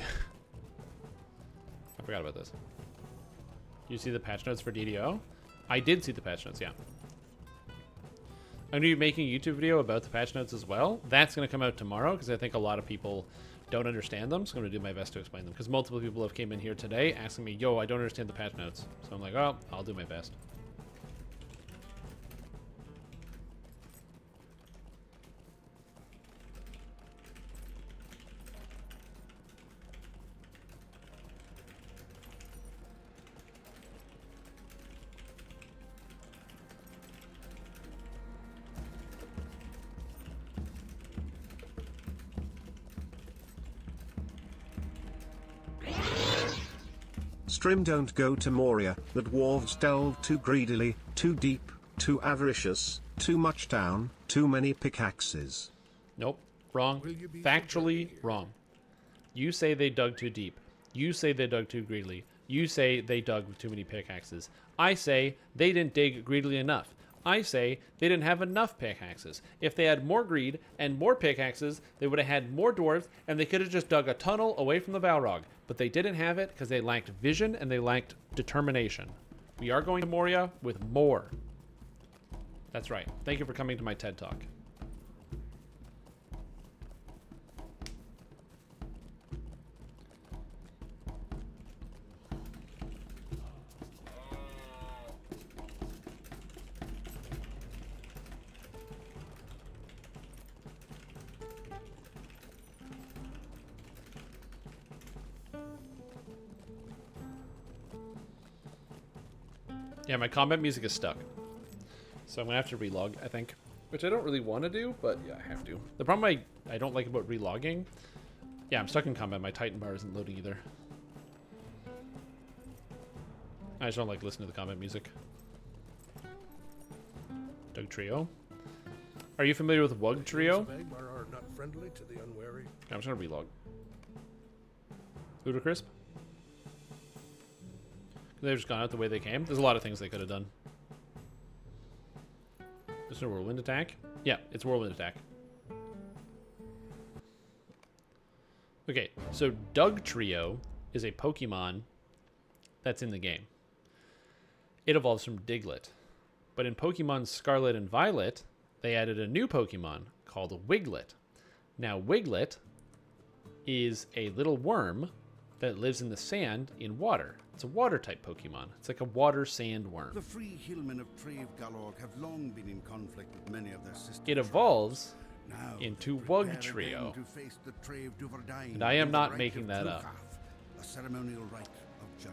forgot about this. You see the patch notes for DDO? I did see the patch notes, yeah. I'm going to be making a YouTube video about the patch notes as well. That's going to come out tomorrow because I think a lot of people don't understand them. So I'm going to do my best to explain them because multiple people have came in here today asking me, yo, I don't understand the patch notes. So I'm like, oh, I'll do my best. Strim don't go to Moria, that dwarves delve too greedily, too deep, too avaricious, too much down, too many pickaxes. Nope. Wrong. Factually wrong. You say they dug too deep. You say they dug too greedily. You say they dug with too many pickaxes. I say they didn't dig greedily enough. I say they didn't have enough pickaxes. If they had more greed and more pickaxes, they would have had more dwarves, and they could have just dug a tunnel away from the Balrog. But they didn't have it because they lacked vision and they lacked determination. We are going to Moria with more. That's right. Thank you for coming to my TED Talk. Yeah, my combat music is stuck. So I'm going to have to relog, I think. Which I don't really want to do, but yeah, I have to. The problem I don't like about relogging... Yeah, I'm stuck in combat. My Titan bar isn't loading either. I just don't like listening to the combat music. Doug Trio. Are you familiar with Wug Trio? Are not friendly to the unwary. I'm just going to relog. Ludicrisp? They've just gone out the way they came. There's a lot of things they could have done. Is there a whirlwind attack? Yeah, it's whirlwind attack. Okay, so Doug Trio is a Pokemon that's in the game. It evolves from Diglett. But in Pokemon Scarlet and Violet, they added a new Pokemon called Wiglet. Now, Wiglet is a little worm that lives in the sand in water. It's a water-type Pokemon. It's like a water sand worm. The free hillmen of Trave Galorg have long been in conflict with many of their sisters. It evolves into Wug Trio. And I am not making that up.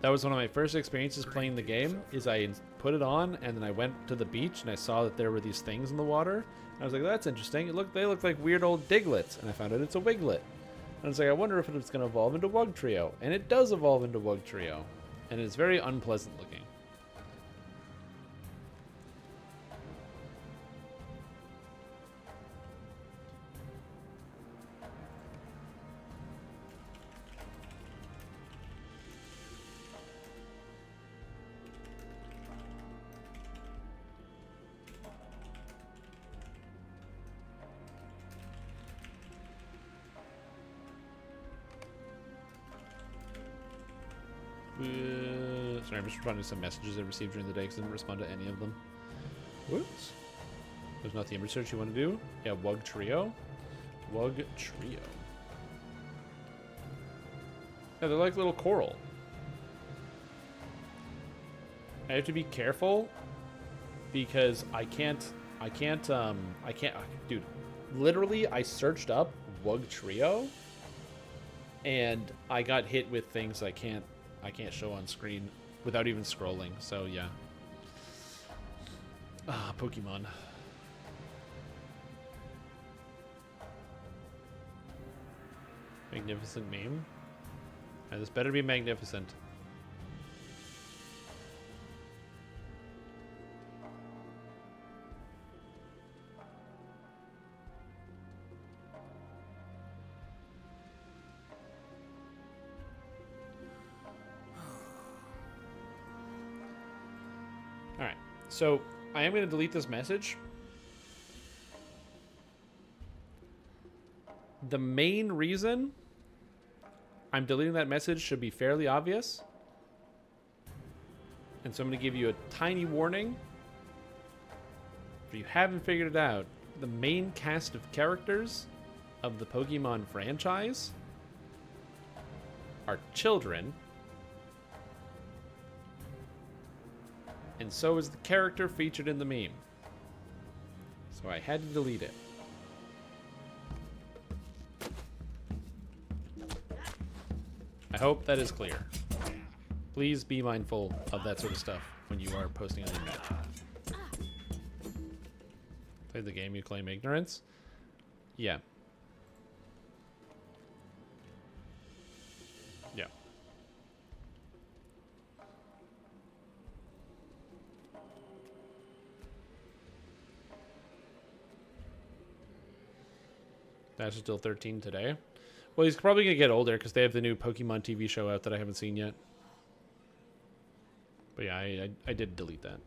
That was one of my first experiences playing the game, is I put it on, and then I went to the beach, and I saw that there were these things in the water. And I was like, that's interesting. They look like weird old Diglets. And I found out it's a Wiglet. And I was like, I wonder if it's going to evolve into Wug Trio. And it does evolve into Wug Trio. And it's very unpleasant looking. Sorry, I'm just responding to some messages I received during the day because I didn't respond to any of them. Whoops. There's not the image search you want to do? Yeah, Wug Trio. Wug Trio. Yeah, they're like little coral. I have to be careful because dude, literally I searched up Wug Trio and I got hit with things I can't show on screen without even scrolling, so yeah. Pokemon. Magnificent meme. And this better be magnificent. Alright, so I am going to delete this message. The main reason I'm deleting that message should be fairly obvious. And so I'm going to give you a tiny warning. If you haven't figured it out, the main cast of characters of the Pokemon franchise are children. And so is the character featured in the meme. So I had to delete it. I hope that is clear. Please be mindful of that sort of stuff when you are posting on the internet. Play the game, you claim ignorance? Yeah. Yeah. That's still 13 today. Well, he's probably going to get older because they have the new Pokemon TV show out that I haven't seen yet. But yeah, I did delete that.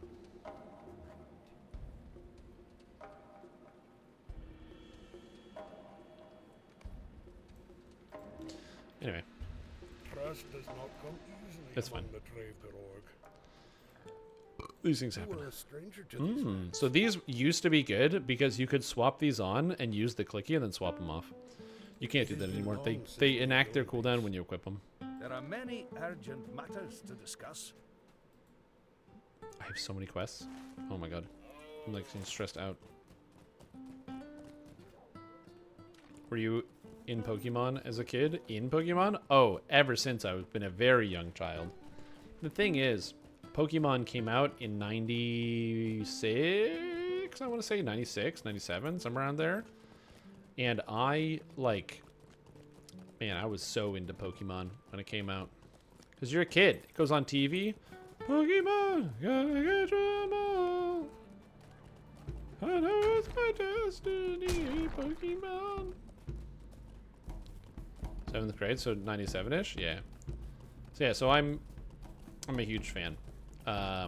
Anyway. Trust does not come easily That's among fine. the Trave Garorg. These things You happen. were a stranger to these lands. So these used to be good because you could swap these on and use the clicky and then swap them off. You can't do that anymore. They enact their cooldown when you equip them. There are many urgent matters to discuss. I have so many quests. Oh my god. I'm like getting stressed out. Were you in Pokemon as a kid? In Pokemon? Oh, ever since I've been a very young child. The thing is, Pokemon came out in 96, I want to say 96, 97, somewhere around there. And I, like, man, I was so into Pokemon when it came out. Because you're a kid. It goes on TV. Pokemon, gotta get them all. I know it's my destiny, Pokemon. 7th grade, so 97-ish? Yeah. So yeah, so I'm a huge fan. I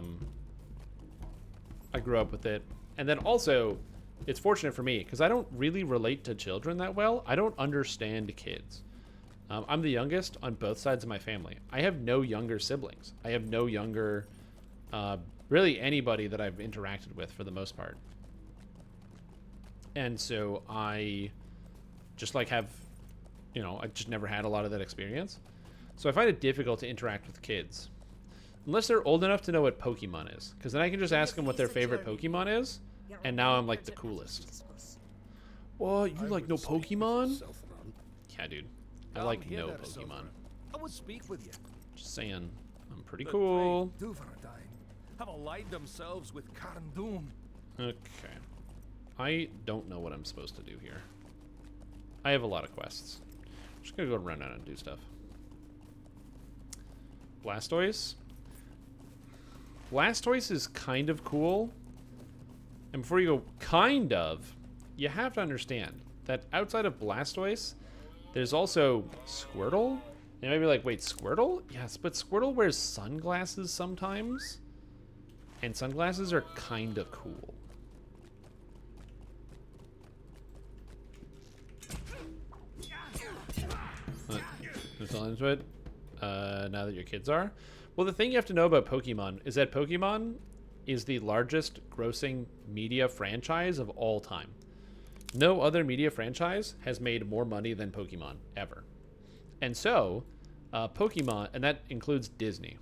grew up with it. And then also, it's fortunate for me, because I don't really relate to children that well. I don't understand kids. I'm the youngest on both sides of my family. I have no younger siblings. I have no younger, really anybody that I've interacted with for the most part. And so I just like have, you know, I just never had a lot of that experience. So I find it difficult to interact with kids. Unless they're old enough to know what Pokemon is. Because then I can just ask them what their favorite Pokemon is. And now I'm like the coolest. What? You like no Pokemon? Yeah, dude. I like no Pokemon. I would speak with you. Just saying. I'm pretty cool. Have allied themselves with Karndun. Okay. I don't know what I'm supposed to do here. I have a lot of quests. I'm just gonna go run out and do stuff. Blastoise. Blastoise is kind of cool. And before you go, kind of, you have to understand that outside of Blastoise, there's also Squirtle. You might be like, wait, Squirtle? Yes, but Squirtle wears sunglasses sometimes. And sunglasses are kind of cool. Just all into it. Now that your kids are. Well, the thing you have to know about Pokemon is that Pokemon is the largest grossing media franchise of all time. No other media franchise has made more money than Pokemon, ever. And so, Pokemon, and that includes Disney.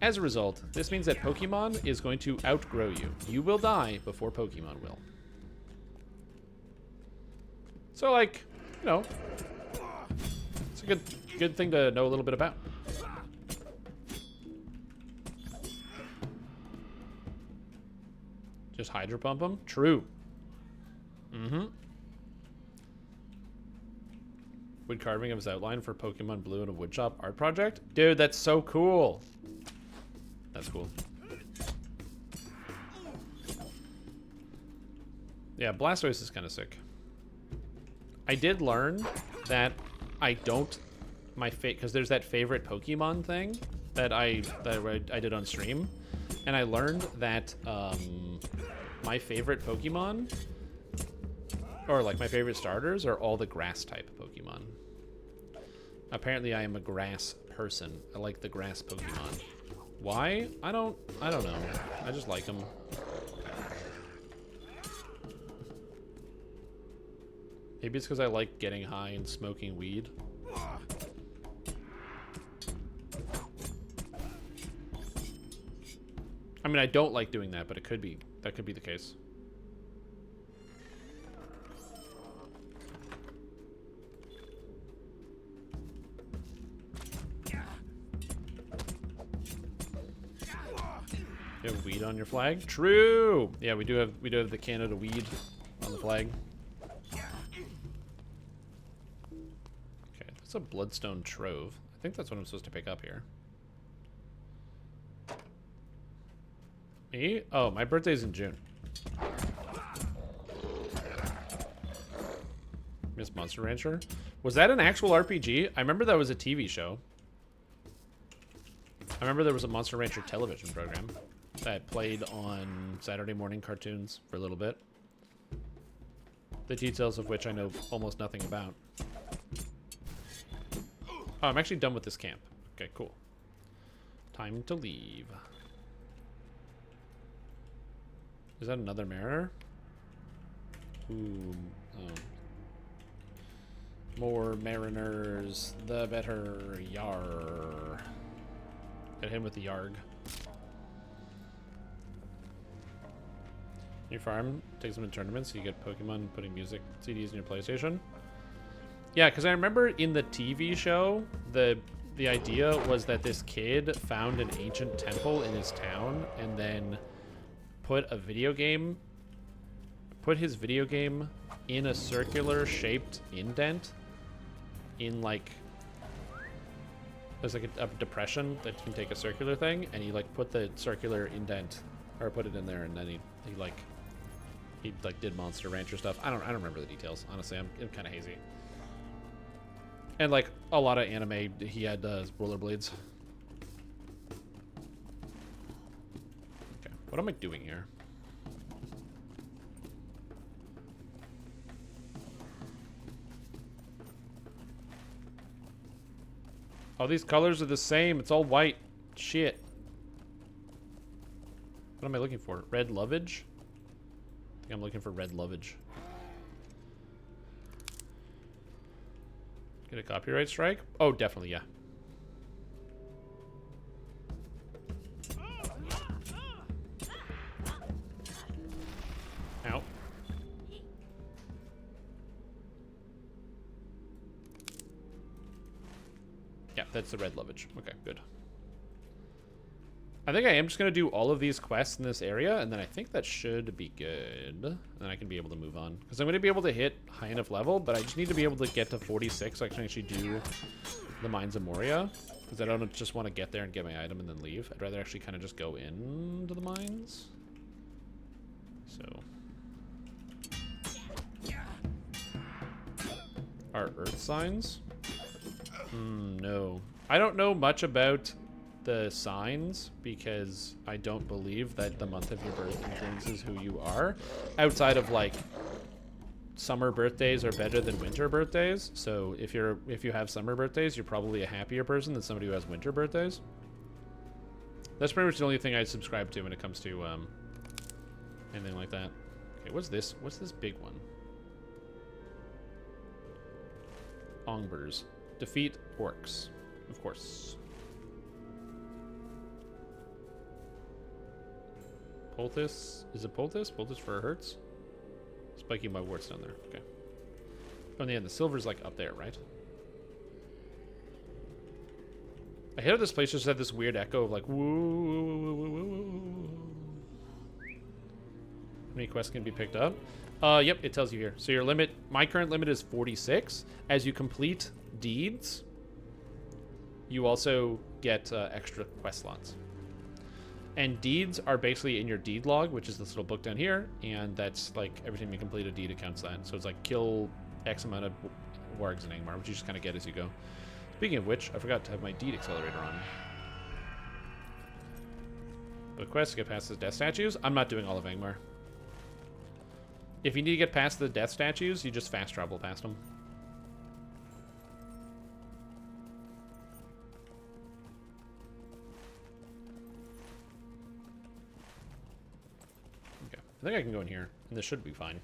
As a result, this means that Pokemon is going to outgrow you. You will die before Pokemon will. So, like, you know, it's a good thing to know a little bit about. Just Hydro Pump them? True. Wood carving of his outline for Pokemon Blue in a woodshop art project? Dude, that's so cool. That's cool. Yeah, Blastoise is kind of sick. I did learn that I don't... because there's that favorite Pokemon thing that I did on stream. And I learned that my favorite Pokemon, or like my favorite starters, are all the grass type Pokemon. Apparently I am a grass person. I like the grass Pokemon. Why? I don't know. I just like them. Maybe it's because I like getting high and smoking weed. I mean, I don't like doing that, but it could be. That could be the case. You have weed on your flag? True. Yeah, we do have the Canada weed on the flag. Okay, that's a bloodstone trove. I think that's what I'm supposed to pick up here. Me? Oh, my birthday's in June. Miss Monster Rancher? Was that an actual RPG? I remember that was a TV show. I remember there was a Monster Rancher television program that played on Saturday morning cartoons for a little bit. The details of which I know almost nothing about. Oh, I'm actually done with this camp. Okay, cool. Time to leave. Is that another mariner? Ooh. Oh. More mariners, the better. Yar. Get him with the yarg. Your farm takes them in tournaments, so you get Pokemon putting music CDs in your PlayStation. Yeah, because I remember in the TV show, the idea was that this kid found an ancient temple in his town and then put his video game in a circular shaped indent in like there's like a depression that can take a circular thing, and he like put the circular indent or put it in there, and then he did Monster Rancher stuff. I don't remember the details, honestly. I'm kind of hazy. And like a lot of anime, he had rollerblades. Okay, what am I doing here? All these colors are the same. It's all white. Shit. What am I looking for? Red lovage? I think I'm looking for red lovage. Get a copyright strike? Oh, definitely, yeah. Ow. Yeah, that's the red lovage. Okay, good. I think I am just going to do all of these quests in this area, and then I think that should be good. And then I can be able to move on. Because I'm going to be able to hit high enough level, but I just need to be able to get to 46 so I can actually do the Mines of Moria. Because I don't just want to get there and get my item and then leave. I'd rather actually kind of just go into the mines. So. Are earth signs? No. I don't know much about the signs because I don't believe that the month of your birth influences who you are, outside of like summer birthdays are better than winter birthdays. So if you have summer birthdays, you're probably a happier person than somebody who has winter birthdays. That's pretty much the only thing I subscribe to when it comes to anything like that. Okay, what's this? What's this big one? Ongbers. Defeat orcs. Of course. Poultice. Is it poultice? Poultice for hurts? Spiking my warts down there. Okay. Oh, yeah, the silver's like up there, right? I hate how this place just had this weird echo of like, woo, woo, woo, woo, woo, woo. How many quests can be picked up? Yep, it tells you here. So your limit, my current limit is 46. As you complete deeds, you also get extra quest slots. And deeds are basically in your deed log, which is this little book down here, and that's like every time you complete a deed, it counts that. So it's like kill X amount of wargs in Angmar, which you just kind of get as you go. Speaking of which, I forgot to have my deed accelerator on. But quests to get past the death statues. I'm not doing all of Angmar. If you need to get past the death statues, you just fast travel past them. Okay, I think I can go in here, and this should be fine.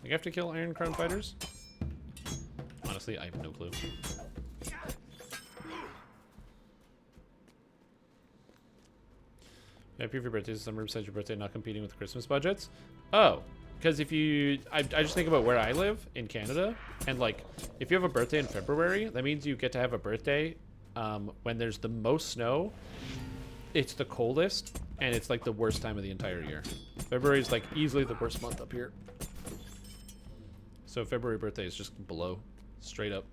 Like, I have to kill Iron Crown fighters? Honestly, I have no clue. Happy for your birthday. Summer besides your birthday, not competing with Christmas budgets. Oh, because if you, I just think about where I live in Canada, and like, if you have a birthday in February, that means you get to have a birthday when there's the most snow. It's the coldest, and it's like the worst time of the entire year. February is like easily the worst month up here. So February birthday is just below, straight up.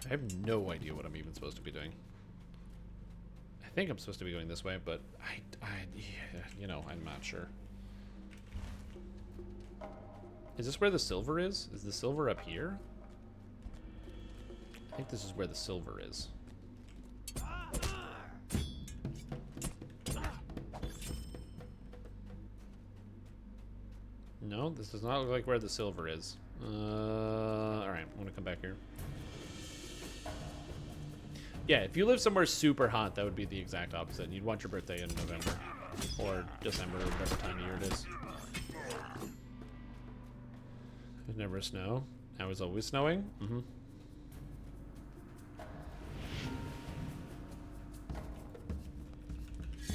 I have no idea what I'm even supposed to be doing. I think I'm supposed to be going this way, but yeah, you know, I'm not sure. Is this where the silver is? Is the silver up here? I think this is where the silver is. No, this does not look like where the silver is. Alright, I'm gonna come back here. Yeah, if you live somewhere super hot, that would be the exact opposite. And you'd want your birthday in November. Or December, or whatever time of year it is. There's never snow. Now it's always snowing? Mm-hmm.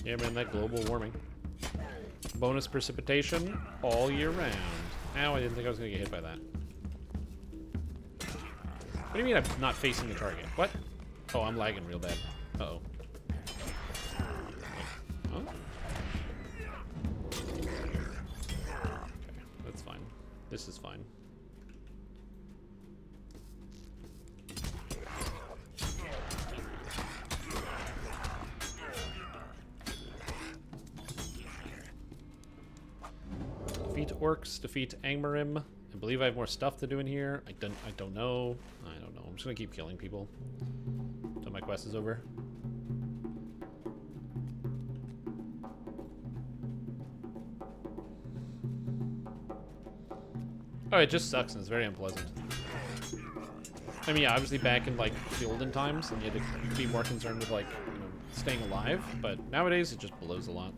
Yeah, man, that global warming. Bonus precipitation all year round. Ow, I didn't think I was going to get hit by that. What do you mean I'm not facing the target? What? Oh, I'm lagging real bad. Uh-oh. Huh? Okay, that's fine. This is fine. Defeat orcs, defeat Angmarim. I believe I have more stuff to do in here. I don't know. I don't know. I'm just gonna keep killing people until my quest is over. Oh, it just sucks and it's very unpleasant. I mean, yeah, obviously back in like the olden times, and you had to be more concerned with like, you know, staying alive. But nowadays, it just blows a lot.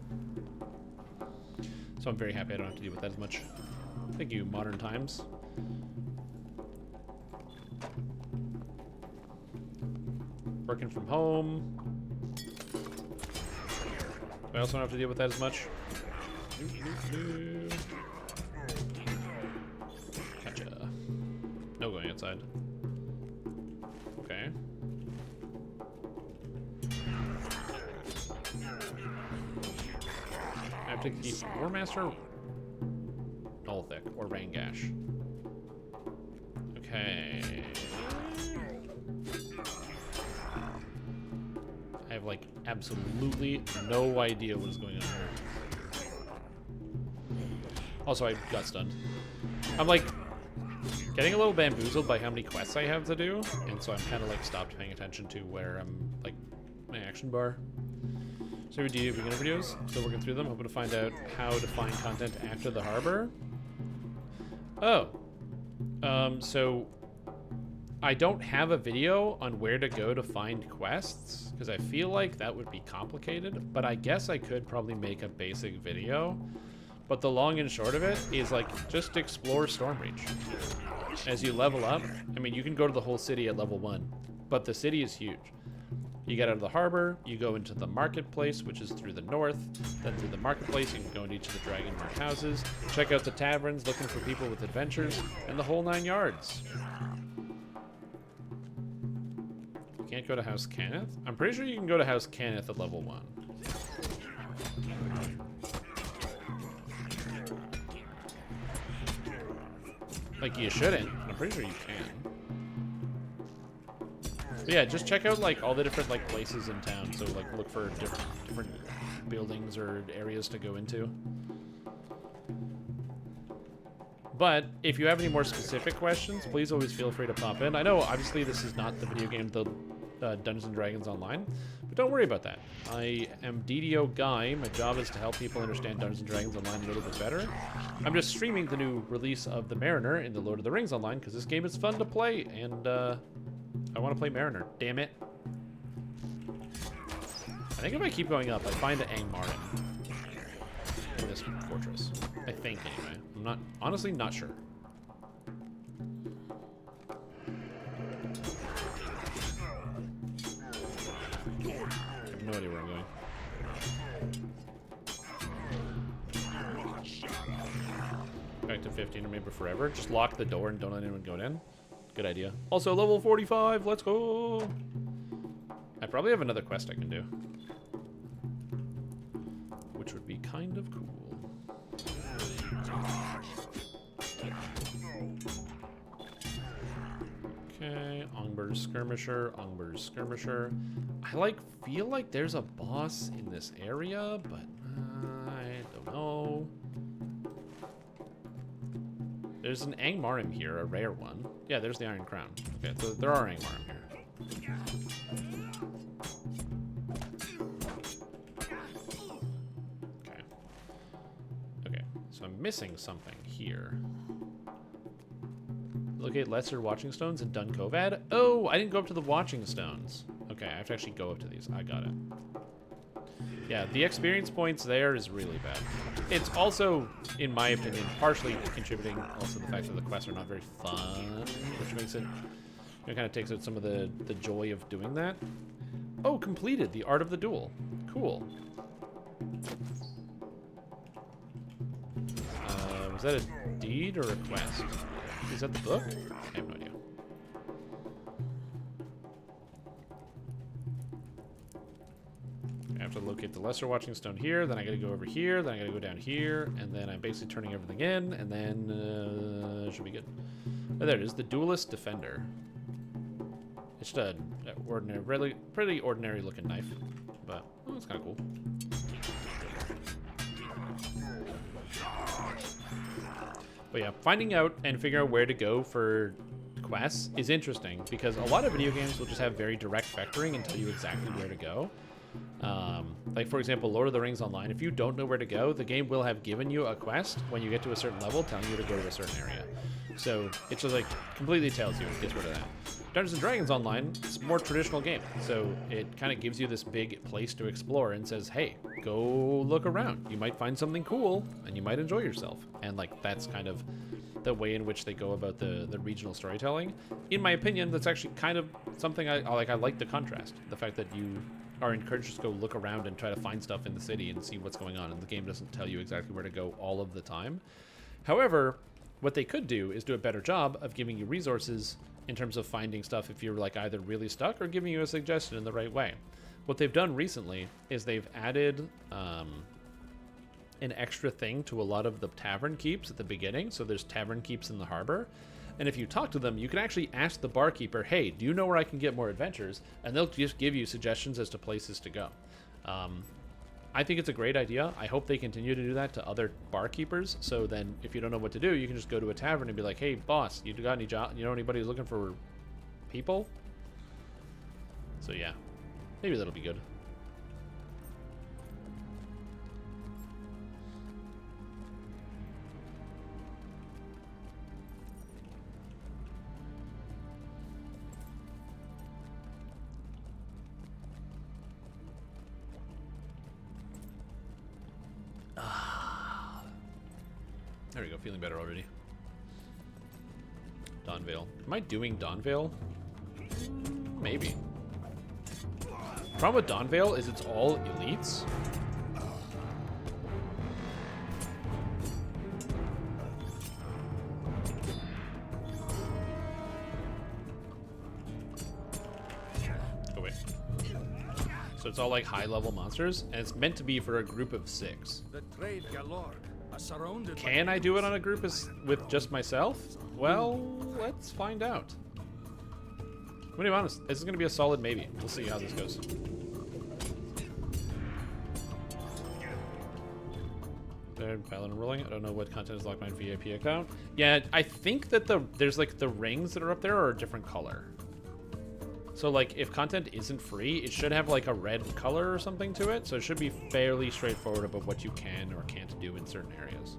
So I'm very happy I don't have to deal with that as much. Thank you, modern times. Working from home. I also don't have to deal with that as much. Gotcha. No going outside. Okay. I have to keep War Master, Nulthic, or Rangash. Okay. I have like absolutely no idea what is going on here. Also, I got stunned. I'm like getting a little bamboozled by how many quests I have to do, and so I'm kind of like stopped paying attention to where I'm like my action bar. So we do beginner videos, still working through them, hoping to find out how to find content after the harbor. Oh. So I don't have a video on where to go to find quests, because I feel like that would be complicated, but I guess I could probably make a basic video. But the long and short of it is like, just explore Stormreach. As you level up, I mean, you can go to the whole city at level 1, but the city is huge. You get out of the harbor, you go into the marketplace, which is through the north. Then through the marketplace, you can go into each of the Dragonmark houses, check out the taverns, looking for people with adventures, and the whole 9 yards. You can't go to House Cannith? I'm pretty sure you can go to House Cannith at level 1. Like, you shouldn't, but I'm pretty sure you can. But yeah, just check out like all the different like places in town. So like look for different buildings or areas to go into. But if you have any more specific questions, please always feel free to pop in. I know obviously this is not the video game, the Dungeons & Dragons Online, but don't worry about that. I am DDO Guy. My job is to help people understand Dungeons & Dragons Online a little bit better. I'm just streaming the new release of the Mariner in the Lord of the Rings Online because this game is fun to play, and I want to play Mariner. Damn it. I think if I keep going up, I find an Angmarim in this fortress. I think, anyway. I'm not, honestly, not sure. I have no idea where I'm going. Back to 15 or maybe forever. Just lock the door and don't let anyone go in. Good idea. Also, level 45. Let's go. I probably have another quest I can do, which would be kind of cool. Okay, Ongber's Skirmisher, Ongber's Skirmisher. I feel like there's a boss in this area, but I don't know. There's an Angmarim here, a rare one. Yeah, there's the Iron Crown. Okay, so there are Angmarim here. Okay. Okay, So I'm missing something here. Locate lesser watching stones in Dun Kovad. Oh, I didn't go up to the watching stones. Okay, I have to actually go up to these. I got it. Yeah, the experience points there is really bad. It's also, in my opinion, partially contributing also the fact that the quests are not very fun, which makes it, kind of takes out some of the joy of doing that. Oh, completed the Art of the Duel. Cool. Was that a deed or a quest? Is that the book? I have no idea. I have to locate the lesser watching stone here, then I gotta go over here, then I gotta go down here, and then I'm basically turning everything in, and then should be good. Oh, there it is, the Duelist Defender. It's just a ordinary, really pretty ordinary looking knife, but it's kind of cool. But yeah, finding out and figuring out where to go for quests is interesting because a lot of video games will just have very direct vectoring and tell you exactly where to go. Like for example, Lord of the Rings Online, if you don't know where to go, the game will have given you a quest when you get to a certain level telling you to go to a certain area. So it just like completely tells you, it gets rid of that. Dungeons & Dragons Online, it's a more traditional game, so it kind of gives you this big place to explore and says, hey, go look around. You might find something cool, and you might enjoy yourself. And like that's kind of the way in which they go about the regional storytelling. In my opinion, that's actually kind of something I like. I like the contrast, the fact that you are encouraged to go look around and try to find stuff in the city and see what's going on, and the game doesn't tell you exactly where to go all of the time. However, what they could do is do a better job of giving you resources in terms of finding stuff if you're like either really stuck or giving you a suggestion in the right way. What they've done recently is they've added an extra thing to a lot of the tavern keeps at the beginning. So there's tavern keeps in the harbor. And if you talk to them, you can actually ask the barkeeper, hey, do you know where I can get more adventures? And they'll just give you suggestions as to places to go. I think it's a great idea. I hope they continue to do that to other barkeepers. So then if you don't know what to do, you can just go to a tavern and be like, hey, boss, you got any job? You know anybody who's looking for people? So yeah, maybe that'll be good. There we go, feeling better already. Dawnvale. Am I doing Dawnvale? Maybe. Problem with Dawnvale is it's all elites. Oh wait. So it's all like high-level monsters, and it's meant to be for a group of 6. The trade galore. Can I do it on a group with just myself? Well, let's find out. I'm gonna be honest, this is gonna be a solid maybe. We'll see how this goes. There, Paladin rolling. I don't know what content is locked my VIP account. Yeah, I think that there's like the rings that are up there are a different color. So like if content isn't free, it should have like a red color or something to it. So it should be fairly straightforward about what you can or can't do in certain areas.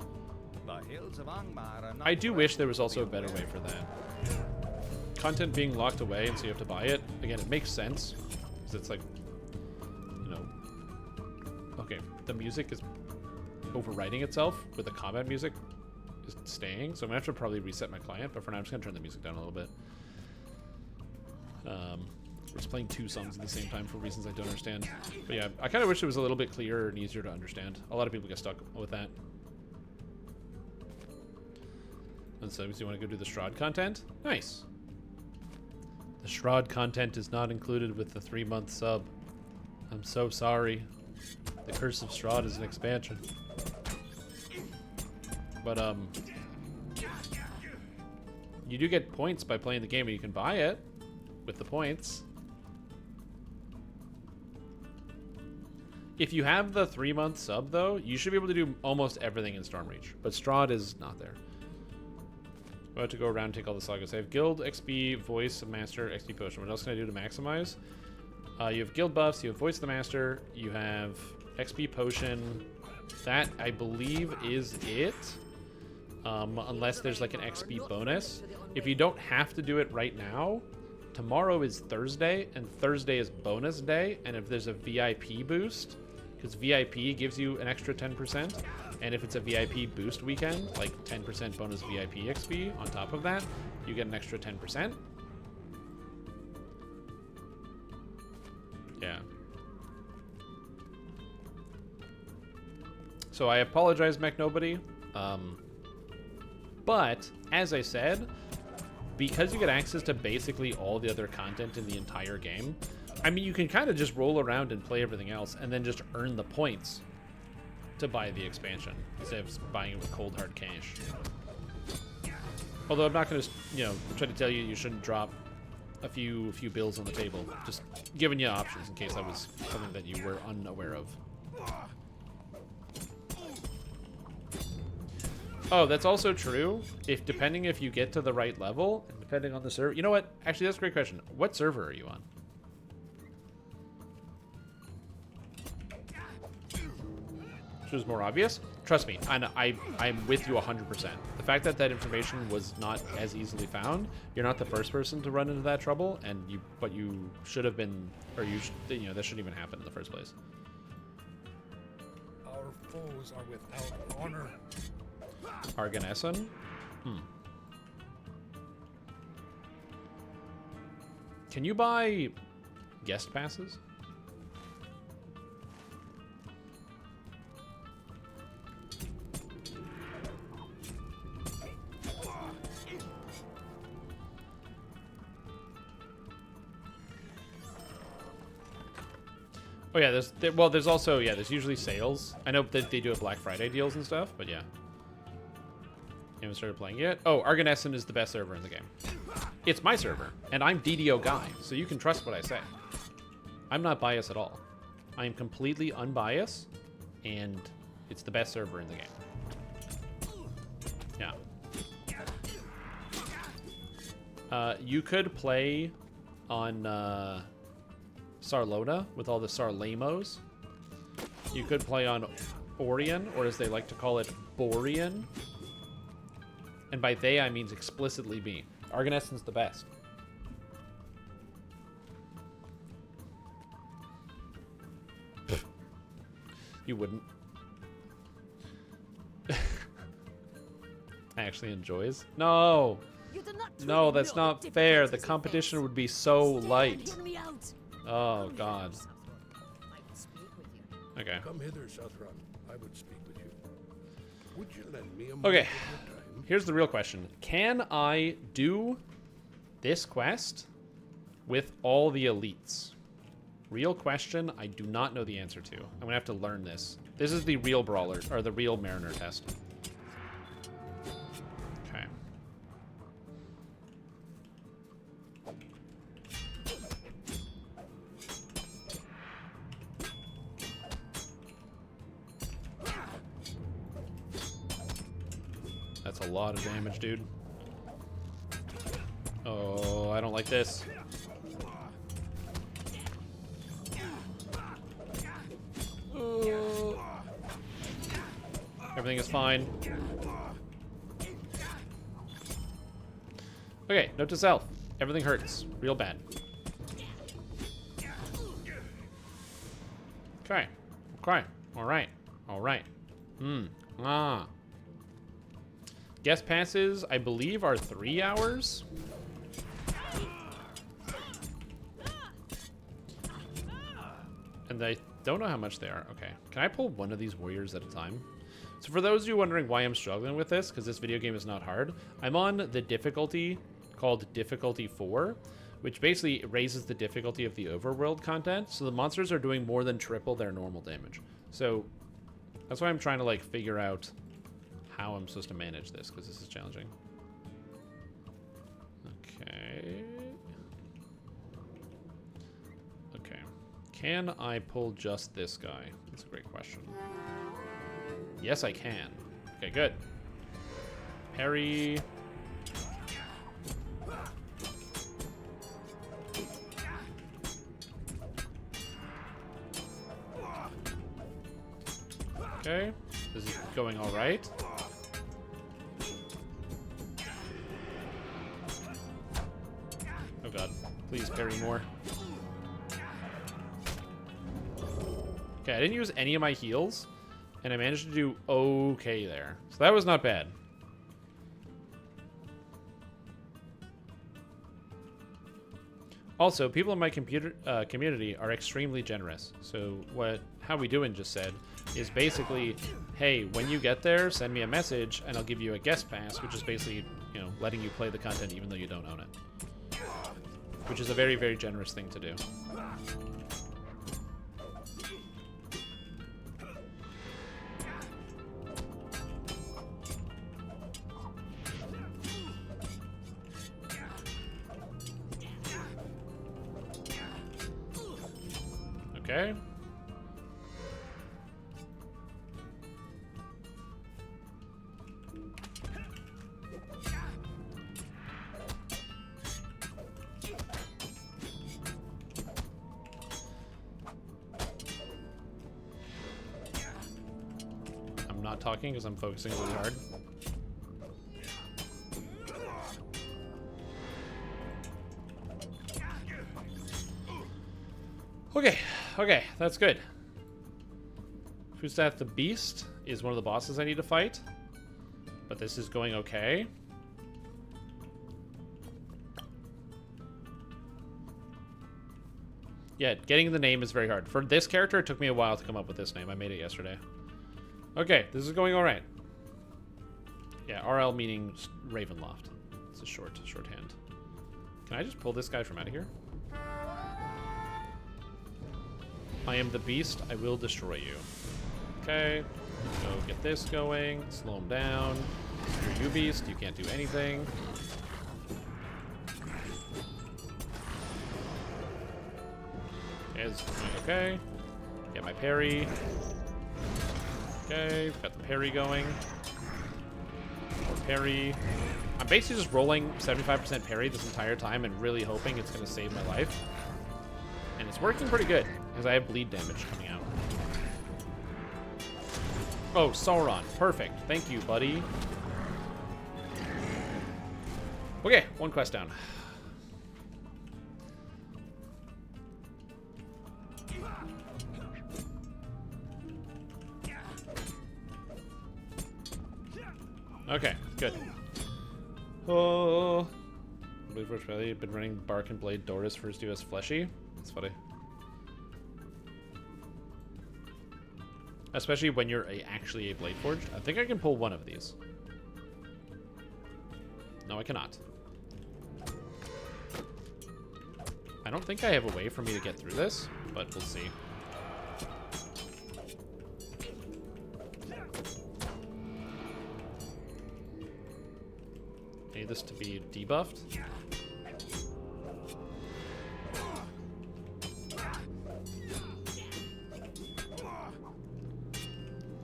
I do wish there was also a better way for that. Content being locked away and so you have to buy it. Again, it makes sense. Because it's like, you know, okay, the music is overwriting itself with the combat music is staying. So I'm gonna have to probably reset my client, but for now I'm just gonna turn the music down a little bit. We're just playing 2 songs at the same time for reasons I don't understand. But yeah, I kind of wish it was a little bit clearer and easier to understand. A lot of people get stuck with that. And so, you want to go do the Strahd content? Nice. The Strahd content is not included with the 3-month sub. I'm so sorry. The Curse of Strahd is an expansion. But, you do get points by playing the game and you can buy it with the points. If you have the 3-month sub, though, you should be able to do almost everything in Stormreach. But Strahd is not there. I'm about to go around and take all the sagas. I have Guild, XP, Voice, Master, XP Potion. What else can I do to maximize? You have Guild buffs, you have Voice of the Master, you have XP Potion, that, I believe, is it. Unless there's like an XP bonus. If you don't have to do it right now, tomorrow is Thursday, and Thursday is bonus day, and if there's a VIP boost, because VIP gives you an extra 10%, and if it's a VIP boost weekend, like 10% bonus VIP XP on top of that, you get an extra 10%. Yeah. So I apologize, McNobody. But, as I said, because you get access to basically all the other content in the entire game, I mean, you can kind of just roll around and play everything else and then just earn the points to buy the expansion instead of buying it with cold hard cash. Although I'm not going to, you know, try to tell you you shouldn't drop a few bills on the table. Just giving you options in case that was something that you were unaware of. Oh, that's also true. Depending if you get to the right level, and depending on the server. You know what? Actually, that's a great question. What server are you on? Which was more obvious. Trust me, I'm with you 100%. The fact that that information was not as easily found, you're not the first person to run into that trouble, but you should have been, or you know, that shouldn't even happen in the first place. Our foes are without honor. Arganessen? Can you buy guest passes? Oh yeah, there's also, yeah, there's usually sales. I know that they do have Black Friday deals and stuff, but yeah. You haven't started playing yet? Oh, Arganessen is the best server in the game. It's my server, and I'm DDO Guy, so you can trust what I say. I'm not biased at all. I am completely unbiased, and it's the best server in the game. Yeah. You could play on Sarlona with all the Sarlamos. You could play on Orion, or as they like to call it, Borean. And by they, I mean explicitly me. Arganessen's the best. You wouldn't. Actually enjoys? No! No, that's not fair. The competition would be so light. Oh, God. Okay. Come hither, Southron. I would speak with you. Would you lend me a moment Okay. of your time? Here's the real question. Can I do this quest with all the elites? Real question, I do not know the answer to. I'm gonna have to learn this. This is the real brawler, or the real mariner test. Okay. That's a lot of damage, dude. Oh, I don't like this. Everything is fine. Okay, note to self. Everything hurts. Real bad. Okay. Okay. Alright. Alright. Guest passes, I believe, are 3 hours. And I don't know how much they are. Okay. Can I pull one of these warriors at a time? So for those of you wondering why I'm struggling with this, because this video game is not hard, I'm on the difficulty called Difficulty 4, which basically raises the difficulty of the overworld content. So the monsters are doing more than triple their normal damage. So that's why I'm trying to like figure out how I'm supposed to manage this, because this is challenging. Okay. Okay. Can I pull just this guy? That's a great question. Yes, I can. Okay, good. Parry. Okay, this is going all right. Oh god, please parry more. Okay, I didn't use any of my heals, and I managed to do okay there. So that was not bad. Also, people in my community are extremely generous. So how we doing just said is basically, hey, when you get there, send me a message and I'll give you a guest pass, which is basically, you know, letting you play the content even though you don't own it. Which is a very, very generous thing to do. Okay. I'm not talking because I'm focusing really hard. Okay, that's good. Fustat the Beast is one of the bosses I need to fight, but this is going okay. Yeah, getting the name is very hard. For this character, it took me a while to come up with this name. I made it yesterday. Okay, this is going all right. Yeah, RL meaning Ravenloft. It's a shorthand. Can I just pull this guy from out of here? I am the beast. I will destroy you. Okay. Go get this going. Slow him down. You're you, beast. You can't do anything. Okay, this is going okay. Get my parry. Okay, got the parry going. More parry. I'm basically just rolling 75% parry this entire time and really hoping it's going to save my life. And it's working pretty good, because I have bleed damage coming out. Oh, Sauron. Perfect. Thank you, buddy. Okay, one quest down. Okay, good. Oh. Blade Forge Valley. Been running Bark and Blade Doris first do as fleshy. That's funny. Especially when you're actually a Blade Forged. I think I can pull one of these. No, I cannot. I don't think I have a way for me to get through this, but we'll see. Need this to be debuffed.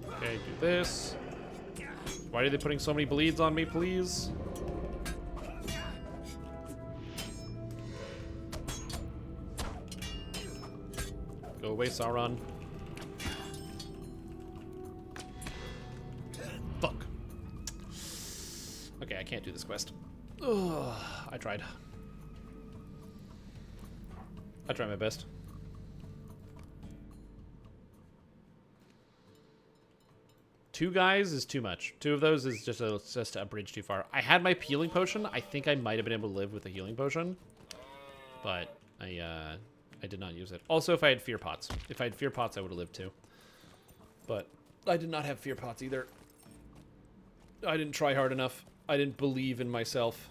Okay, do this. Why are they putting so many bleeds on me, please? Go away, Sauron. Fuck. Okay, I can't do this quest. Ugh, I tried. I tried my best. Two guys is too much. Two of those is just a bridge too far. I had my healing potion. I think I might have been able to live with a healing potion, but I did not use it. Also, if I had fear pots. If I had fear pots, I would have lived too. But I did not have fear pots either. I didn't try hard enough. I didn't believe in myself.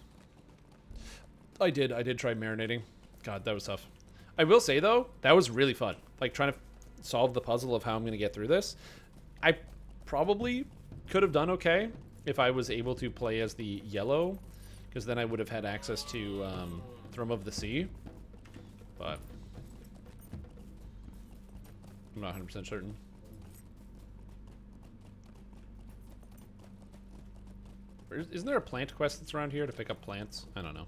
I did try marinating. God, that was tough. I will say, though, that was really fun. Like, trying to solve the puzzle of how I'm going to get through this. I probably could have done okay if I was able to play as the yellow, because then I would have had access to Throne of the Sea. But I'm not 100% certain. Isn't there a plant quest that's around here to pick up plants? I don't know.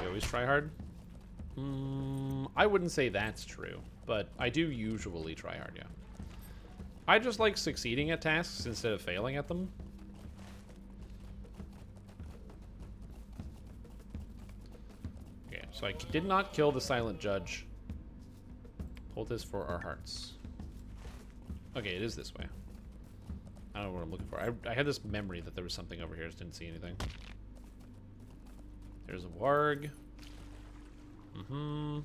You always try hard? I wouldn't say that's true, but I do usually try hard, yeah. I just like succeeding at tasks instead of failing at them. Okay, so I did not kill the silent judge. Hold this for our hearts. Okay, it is this way. I don't know what I'm looking for. I had this memory that there was something over here. I just didn't see anything. There's a warg. Mm-hmm.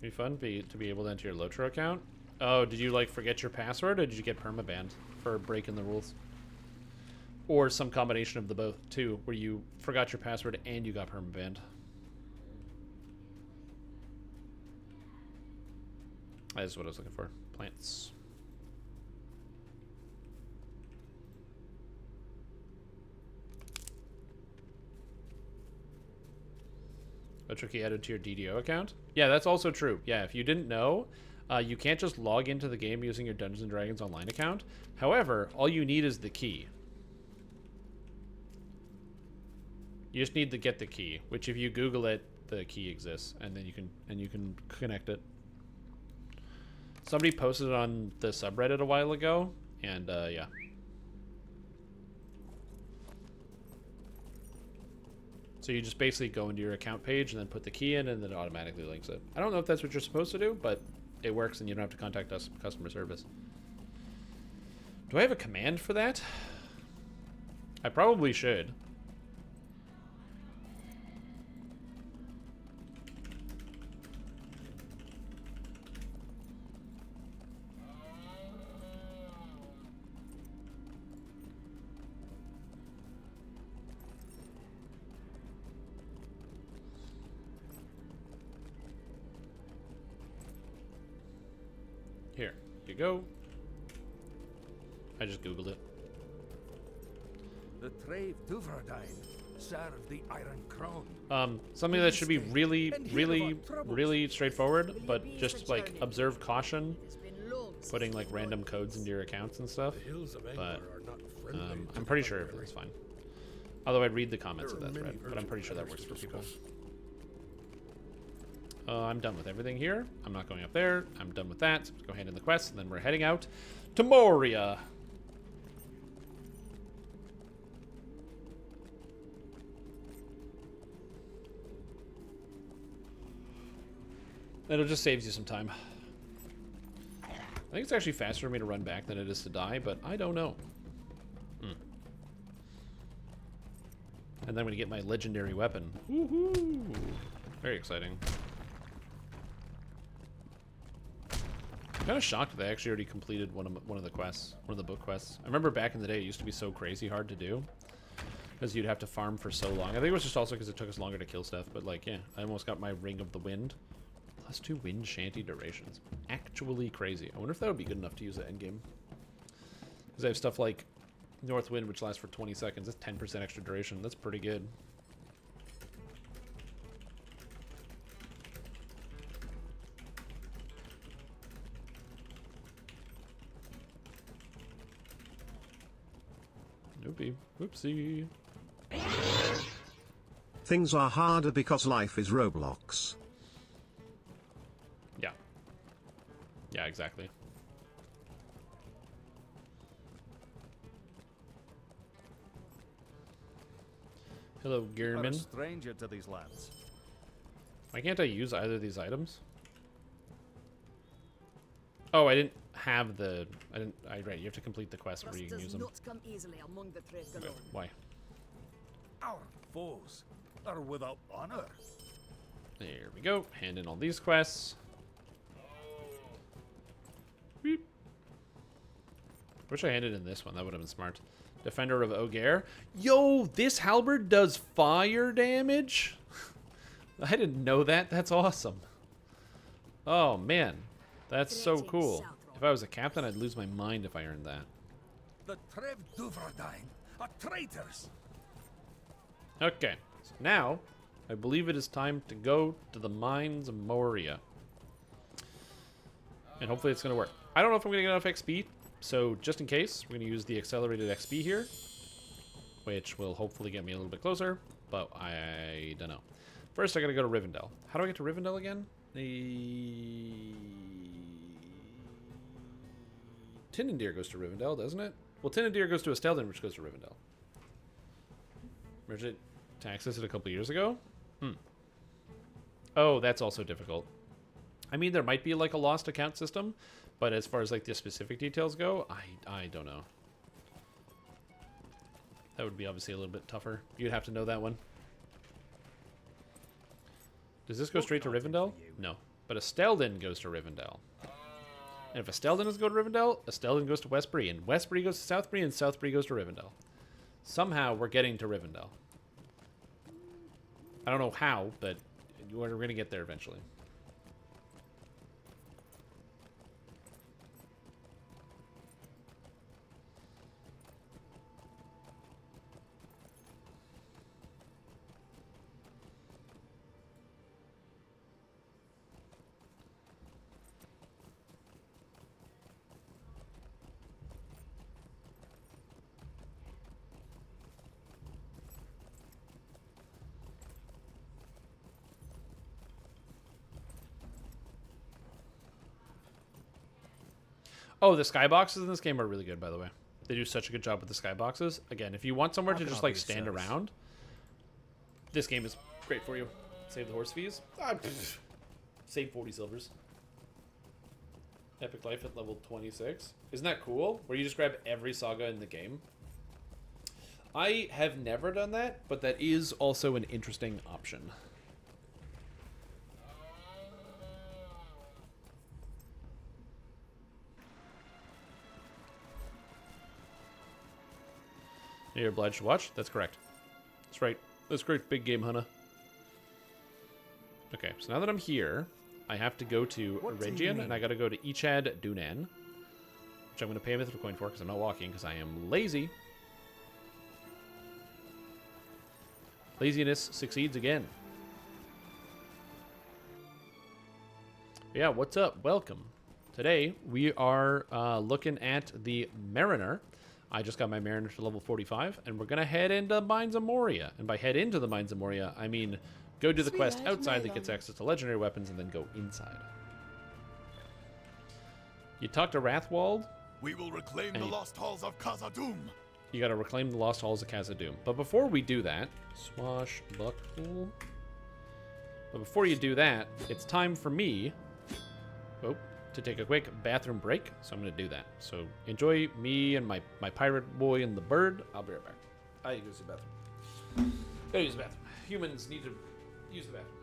Be fun to be able to enter your LotRO account. Oh, did you like forget your password, or did you get permabanned for breaking the rules? Or some combination of the both, too, where you forgot your password and you got permabanned. That is what I was looking for. Plants. LotRO key added to your DDO account? Yeah, that's also true. Yeah, if you didn't know, you can't just log into the game using your Dungeons & Dragons Online account. However, all you need is the key. You just need to get the key, which if you Google it, the key exists, and then you can connect it. Somebody posted it on the subreddit a while ago, and yeah. So you just basically go into your account page and then put the key in, and then it automatically links it. I don't know if that's what you're supposed to do, but it works, and you don't have to contact us customer service. Do I have a command for that? I probably should. Here you go. I just Googled it. The Trave Duverdine serve the Iron Crown. Something that should be really straightforward, but just like observe caution, putting like random codes into your accounts and stuff. But I'm pretty sure everything's fine. Although I'd read the comments of that thread, but I'm pretty sure that works for people. I'm done with everything here. I'm not going up there. I'm done with that. So let's go hand in the quest, and then we're heading out to Moria. It'll just saves you some time. I think it's actually faster for me to run back than it is to die, but I don't know. And then I'm going to get my legendary weapon. Woohoo! Very exciting. I'm kind of shocked that I actually already completed one of the quests, one of the book quests. I remember back in the day it used to be so crazy hard to do because you'd have to farm for so long. I think it was just also because it took us longer to kill stuff, but like, yeah, I almost got my Ring of the Wind. +2 wind shanty durations. Actually crazy. I wonder if that would be good enough to use at endgame. Because I have stuff like North Wind, which lasts for 20 seconds. That's 10% extra duration. That's pretty good. Noopy. Whoopsie. Things are harder because life is Roblox. Yeah. Yeah, exactly. Hello, You're a Gearman. stranger to these lands. Why can't I use either of these items? Oh, I didn't have the... right, you have to complete the quest where you can use them. Not come easily among the Trave Okay, galore. why? Our foes are without honor. There we go. Hand in all these quests. Beep. Wish I handed in this one. That would have been smart. Defender of Ogair. Yo, this halberd does fire damage? I didn't know that. That's awesome. Oh, man. That's so cool. If I was a captain, I'd lose my mind if I earned that. The Trave Duverdine are traitors. Okay. So now, I believe it is time to go to the mines of Moria. And hopefully it's going to work. I don't know if I'm going to get enough XP. So just in case, we're going to use the accelerated XP here, which will hopefully get me a little bit closer, but I don't know. First, I got to go to Rivendell. How do I get to Rivendell again? Tinandir goes to Rivendell, doesn't it? Well, Tinandir goes to Estelden, which goes to Rivendell. Merged it to access it a couple years ago? Oh, that's also difficult. I mean, there might be like a lost account system, but as far as like the specific details go, I don't know. That would be obviously a little bit tougher. You'd have to know that one. Does this go straight to Rivendell? No. But Estelden goes to Rivendell. And if Estelden doesn't go to Rivendell, Estelden goes to Westbury, and Westbury goes to Southbury, and Southbury goes to Rivendell. Somehow we're getting to Rivendell. I don't know how, but we're going to get there eventually. Oh, the skyboxes in this game are really good, by the way. They do such a good job with the skyboxes. Again, if you want somewhere to just like stand around, this game is great for you. Save the horse fees. Save 40 silvers. Epic Life at level 26. Isn't that cool? Where you just grab every saga in the game. I have never done that, but that is also an interesting option. You're obliged to watch? That's correct. That's right. That's great, big game hunter. Okay, so now that I'm here, I have to go to Regian, and I gotta go to Ichad Dunan, which I'm gonna pay a mythical coin for because I'm not walking because I am lazy. Laziness succeeds again. Yeah, what's up? Welcome. Today, we are looking at the Mariner. I just got my Mariner to level 45, and we're going to head into Mines of Moria. And by head into the Mines of Moria, I mean go do the quest outside that gets access to legendary weapons, and then go inside. You talk to Wrathwald. We will reclaim the lost halls of Khazad-dûm. You got to reclaim the lost halls of Khazad-dûm. But before we do that, swashbuckle. But before you do that, it's time for me to take a quick bathroom break. So I'm going to do that. So enjoy me and my pirate boy and the bird. I'll be right back. I need to use the bathroom. Gotta use the bathroom. Humans need to use the bathroom.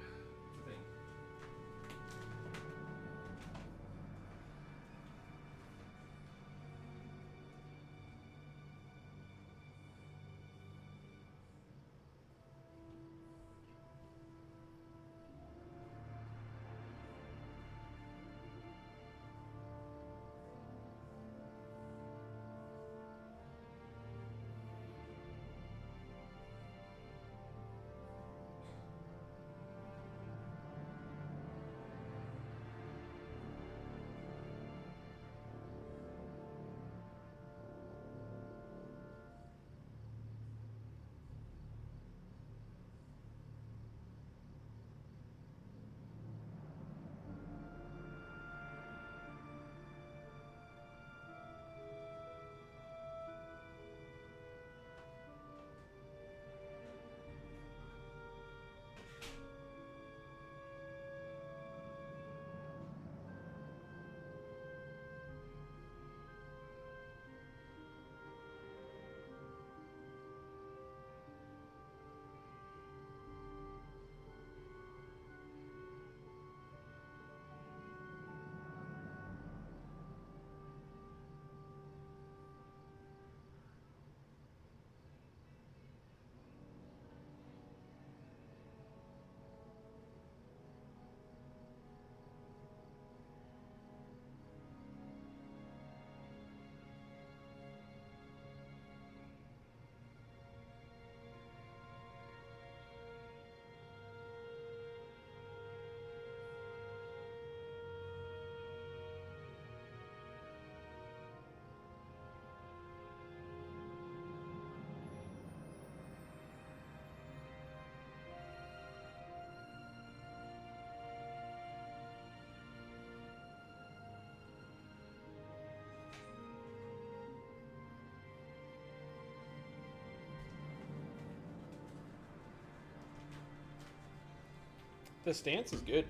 The stance is good.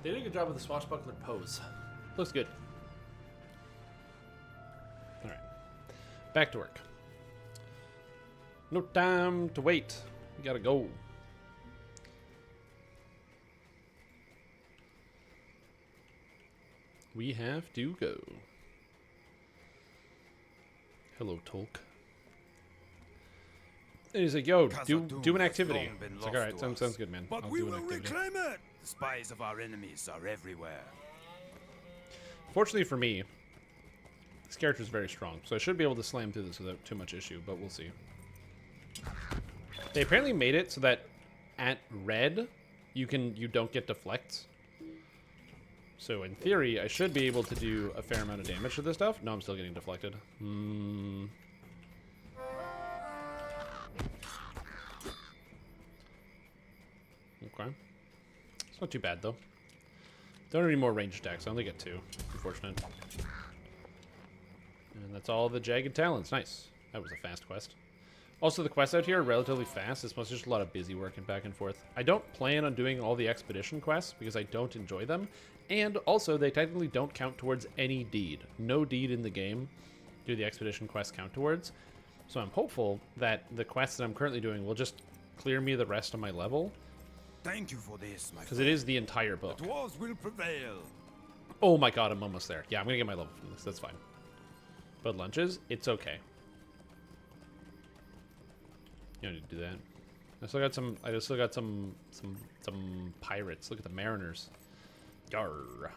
They did a good job with the swashbuckler pose. Looks good. Alright. Back to work. No time to wait. We gotta go. We have to go. Hello, Tolk. And he's like, yo, do an activity. It's like, alright, sounds good, man. But I'll we do an will activity. reclaim it! The spies of our enemies are everywhere. Fortunately for me, this character is very strong, so I should be able to slam through this without too much issue, but we'll see. They apparently made it so that at red, you don't get deflects. So in theory, I should be able to do a fair amount of damage to this stuff. No, I'm still getting deflected. Okay. It's not too bad, though. Don't need more range attacks. I only get 2. Unfortunate. And that's all the Jagged Talons. Nice. That was a fast quest. Also, the quests out here are relatively fast. It's mostly just a lot of busy work and back and forth. I don't plan on doing all the expedition quests because I don't enjoy them. And also, they technically don't count towards any deed. No deed in the game do the expedition quests count towards. So I'm hopeful that the quests that I'm currently doing will just clear me the rest of my level. Thank you for this, my Because it is the entire book. The dwarves will prevail. Oh my god, I'm almost there. Yeah, I'm going to get my level from this. That's fine. But lunches, it's okay. You don't need to do that. I still got some pirates. Look at the mariners. Yarr. I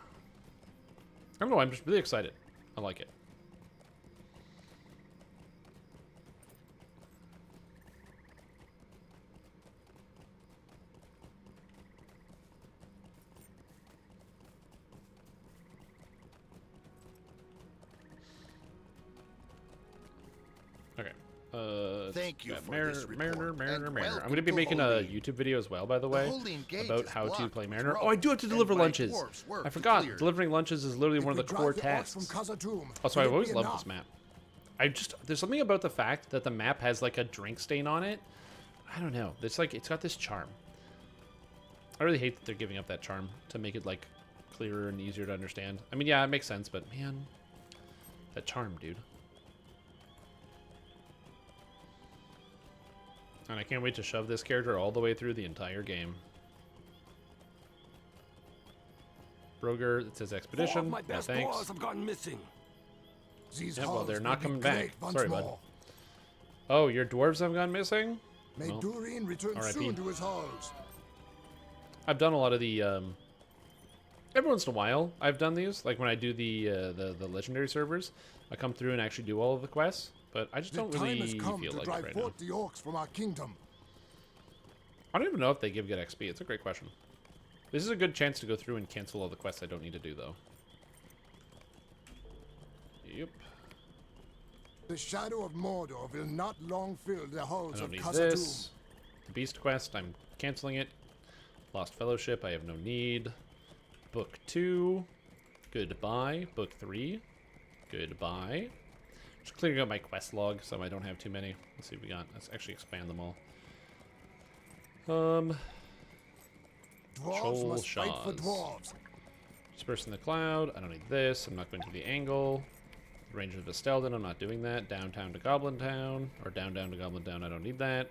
don't know, I'm just really excited. I like it. Okay. Thank you for this report. Mariner. And I'm going to be making a YouTube video as well, by the way, about how to play Mariner. Oh, I do have to deliver lunches. I forgot. Delivering lunches is literally one of the core tasks. Also, I've always loved this map. There's something about the fact that the map has like a drink stain on it. I don't know. It's like, it's got this charm. I really hate that they're giving up that charm to make it like clearer and easier to understand. I mean, yeah, it makes sense, but man, that charm, dude. And I can't wait to shove this character all the way through the entire game. Broger, it says expedition. My No, best thanks. dwarves have gone missing. These Yeah, well, they're hulls not will coming be back. great once Sorry, bud. more. Oh, your dwarves have gone missing? May Well, Durien return RIP. soon to his halls. I've done a lot of the every once in a while I've done these, like when I do the legendary servers, I come through and actually do all of the quests, but I just don't really time has come feel to like it drive right now. forth the orcs from our kingdom. I don't even know if they give good XP. It's a great question. This is a good chance to go through and cancel all the quests I don't need to do, though. Yep. The shadow of Mordor will not long fill the I halls don't of need Khazad-dûm. this. The Beast Quest, I'm canceling it. Lost Fellowship, I have no need. Book 2, goodbye. Book 3, goodbye. Just clearing up my quest log so I don't have too many. Let's see what we got. Let's actually expand them all. Dwarves must fight for dwarves. Disperse in the cloud. I don't need this. I'm not going to the angle. Ranger of Vestelden. I'm not doing that. Downtown to Goblin Town. Or down to Goblin Town. I don't need that.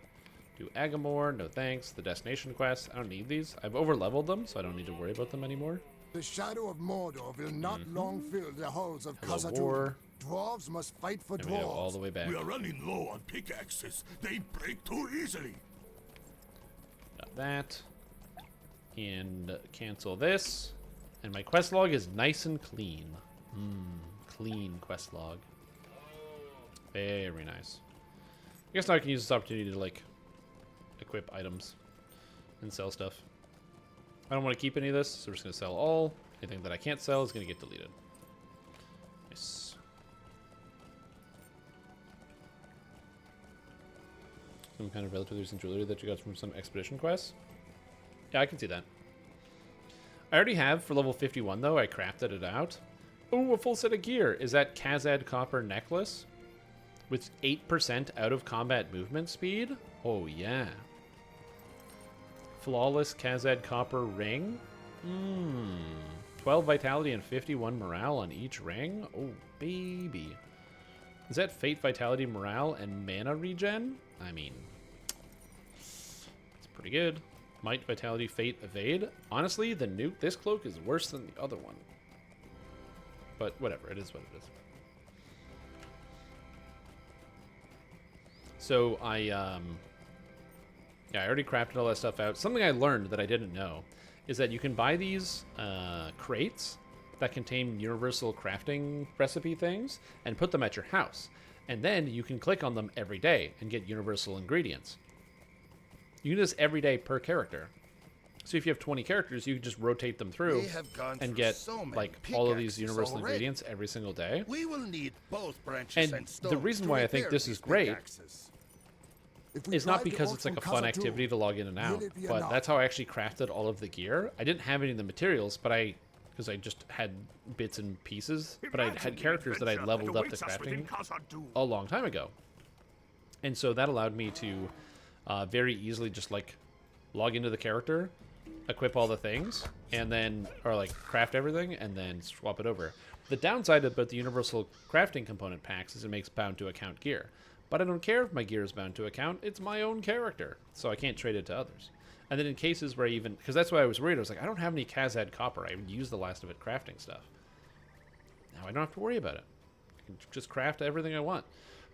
Do Agamor. No thanks. The destination quests. I don't need these. I've over-leveled them, so I don't need to worry about them anymore. The shadow of Mordor will not long fill the halls of Hello, Khazad-dûm. war. Dwarves must fight for And we go all dwarves. the way back. We are running low on pickaxes. They break too easily. Got that. And cancel this. And my quest log is nice and clean. Clean quest log. Very nice. I guess now I can use this opportunity to, like, equip items and sell stuff. I don't want to keep any of this, so we're just going to sell all. Anything that I can't sell is going to get deleted. Nice. Some kind of relatively recent jewelry that you got from some expedition quests. Yeah, I can see that. I already have for level 51, though. I crafted it out. Oh, a full set of gear. Is that Khazad Copper Necklace? With 8% out of combat movement speed? Oh, yeah. Flawless Kazad Copper ring. 12 vitality and 51 morale on each ring. Oh, baby. Is that fate, vitality, morale, and mana regen? I mean, it's pretty good. Might, vitality, fate, evade. Honestly, this cloak is worse than the other one. But whatever, it is what it is. So I already crafted all that stuff out. Something I learned that I didn't know is that you can buy these crates that contain universal crafting recipe things and put them at your house. And then you can click on them every day and get universal ingredients. You can do this every day per character. So if you have 20 characters, you can just rotate them through and get like all of these universal ingredients every single day. We will need both branches And the reason why I think this is great is not because it's like a fun activity to log in and out, but that's how I actually crafted all of the gear. I didn't have any of the materials, but because I just had bits and pieces, but I had characters that I leveled up to crafting a long time ago. And so that allowed me to very easily just like log into the character, equip all the things, and then, or like craft everything, and then swap it over. The downside about the universal crafting component packs is it makes bound to account gear. But I don't care if my gear is bound to account, it's my own character, so I can't trade it to others. And then in cases where because that's why I was worried, I was like, I don't have any Kazad copper, I would use the last of it crafting stuff. Now I don't have to worry about it. I can just craft everything I want.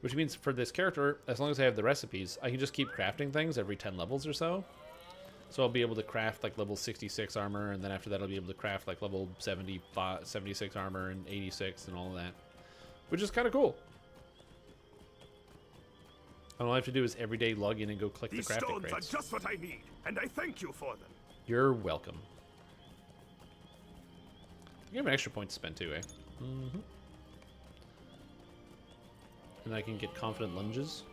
Which means for this character, as long as I have the recipes, I can just keep crafting things every 10 levels or so. So I'll be able to craft like level 66 armor, and then after that I'll be able to craft like level 76 armor and 86 and all of that. Which is kind of cool. All I have to do is every day log in and go click the crafting crates. These stones are just what I need, and I thank you for them. You're welcome. You have an extra point to spend too, eh? And I can get confident lunges.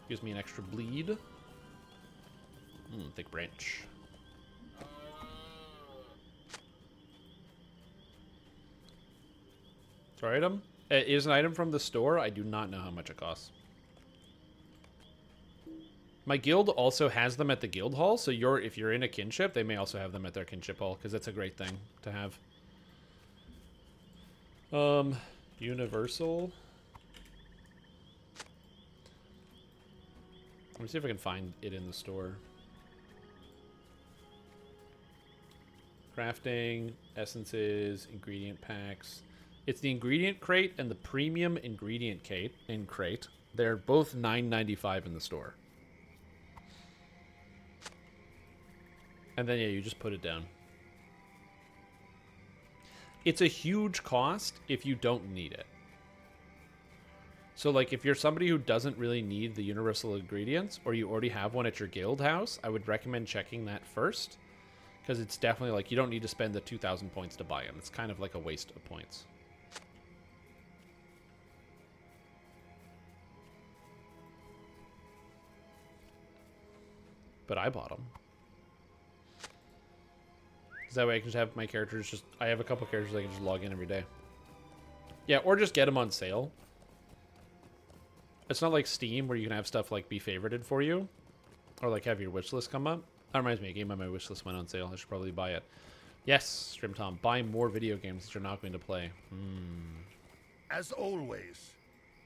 Gives me an extra bleed. Thick branch. Sorry, item? It is an item from the store. I do not know how much it costs. My guild also has them at the guild hall, so if you're in a kinship, they may also have them at their kinship hall, because that's a great thing to have. Universal. Let me see if I can find it in the store. Crafting, essences, ingredient packs. It's the ingredient crate and the premium ingredient crate. They're both $9.95 in the store. And then, yeah, you just put it down. It's a huge cost if you don't need it. So, like, if you're somebody who doesn't really need the universal ingredients, or you already have one at your guild house, I would recommend checking that first. Because it's definitely, like, you don't need to spend the 2,000 points to buy them. It's kind of like a waste of points. But I bought them. Because that way I can just have my characters I have a couple characters I can just log in every day. Yeah, or just get them on sale. It's not like Steam where you can have stuff like be favorited for you. Or like have your wish list come up. That reminds me, a game on my wish list went on sale. I should probably buy it. Yes, Strim Tom, buy more video games that you're not going to play. As always,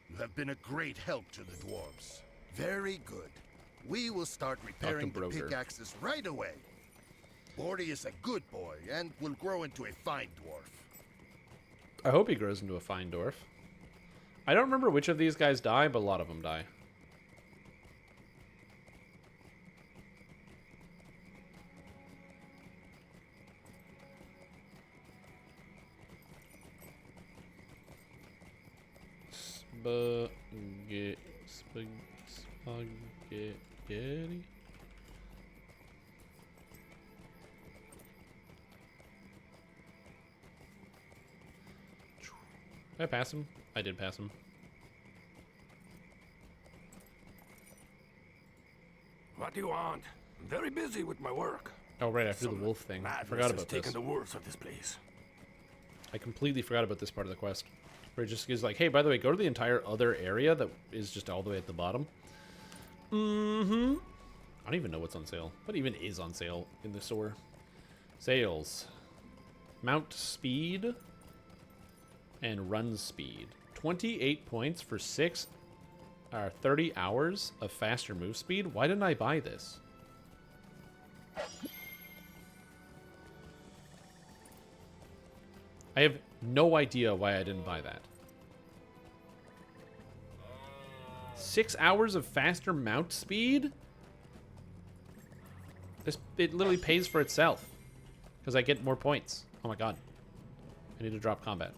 you have been a great help to the dwarves. Very good. We will start repairing the pickaxes right away. Bordy is a good boy and will grow into a fine dwarf. I hope he grows into a fine dwarf. I don't remember which of these guys die, but a lot of them die. Spaghetti. Did I pass him? I did pass him. What do you want? I'm very busy with my work. Oh, right, after the wolf thing. I forgot about this. The worst of this place. I completely forgot about this part of the quest. Where it just is like, hey, by the way, go to the entire other area that is just all the way at the bottom. I don't even know what's on sale. What even is on sale in the store? Sales. Mount speed and run speed. 28 points for 30 hours of faster move speed. Why didn't I buy this? I have no idea why I didn't buy that. 6 hours of faster mount speed? It literally pays for itself. Because I get more points. Oh my god. I need to drop combat.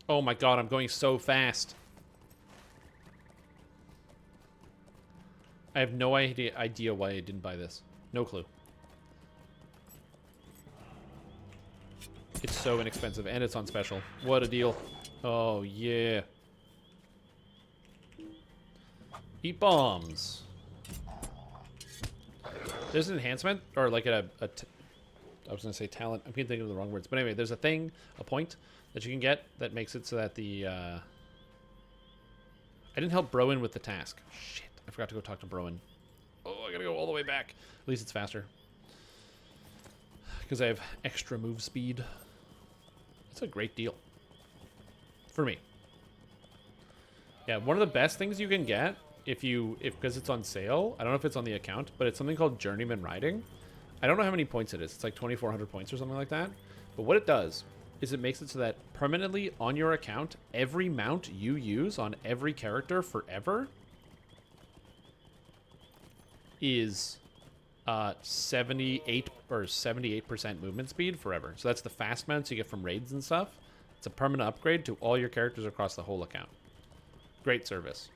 Oh my god, I'm going so fast. I have no idea why I didn't buy this. No clue. It's so inexpensive, and it's on special. What a deal. Oh, yeah. Eat bombs. There's an enhancement, or like I was going to say talent. I'm thinking of the wrong words. But anyway, there's a point that you can get that makes it so that the... I didn't help Browen with the task. Shit, I forgot to go talk to Browen. Oh, I gotta go all the way back. At least it's faster. Because I have extra move speed. It's a great deal. For me. Yeah, one of the best things you can get, because it's on sale, I don't know if it's on the account, but it's something called Journeyman Riding. I don't know how many points it is. It's like 2,400 points or something like that. But what it does is it makes it so that permanently on your account, every mount you use on every character forever is 78 or 78% movement speed forever. So that's the fast mounts you get from raids and stuff. It's a permanent upgrade to all your characters across the whole account. Great service.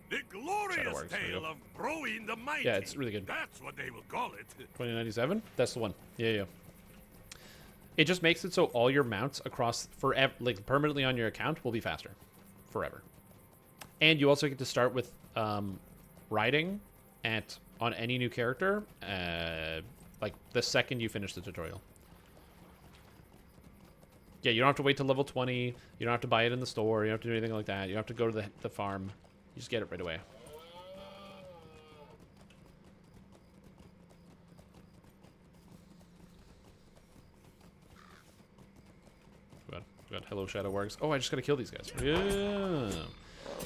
The glorious tale of growing the mighty. Yeah, it's really good. That's what they will call it. 2097? That's the one. Yeah. It just makes it so all your mounts across forever, like permanently on your account, will be faster. Forever. And you also get to start with riding on any new character, like the second you finish the tutorial. Yeah, you don't have to wait till level 20. You don't have to buy it in the store. You don't have to do anything like that. You don't have to go to the farm. You just get it right away. We got Hello Shadow Works. Oh, I just gotta kill these guys.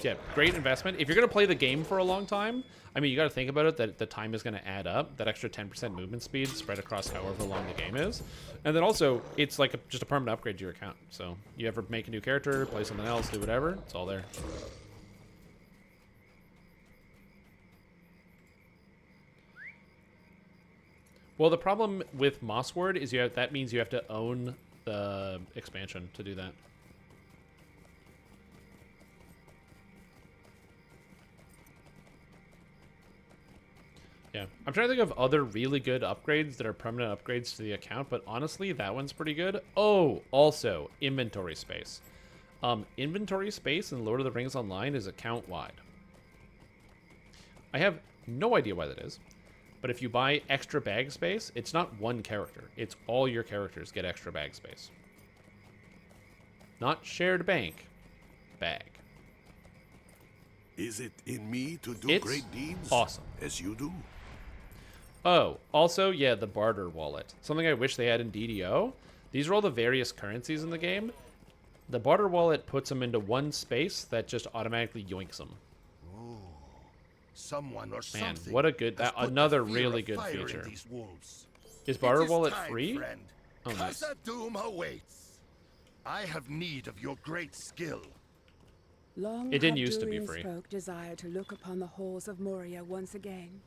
Yeah, great investment. If you're gonna play the game for a long time, I mean, you gotta think about it that the time is gonna add up. That extra 10% movement speed spread across however long the game is. And then also, it's like just a permanent upgrade to your account. So you ever make a new character, play something else, do whatever, it's all there. Well, the problem with Mossword is that means you have to own the expansion to do that. Yeah, I'm trying to think of other really good upgrades that are permanent upgrades to the account, but honestly, that one's pretty good. Oh, also, inventory space. Inventory space in Lord of the Rings Online is account-wide. I have no idea why that is. But if you buy extra bag space, it's not one character. It's all your characters get extra bag space. Not shared bank. Bag. Is it in me to do great deeds? Awesome. As you do? Oh, also, yeah, the barter wallet. Something I wish they had in DDO. These are all the various currencies in the game. The barter wallet puts them into one space that just automatically yoinks them. Someone or Man, something. what a good, another really good feature. Is barter wallet free? Friend. Oh, nice. Casa Doom awaits. I have need of your great skill. Long it didn't used to be Durian free. Folk desire to look upon the halls of Moria once again,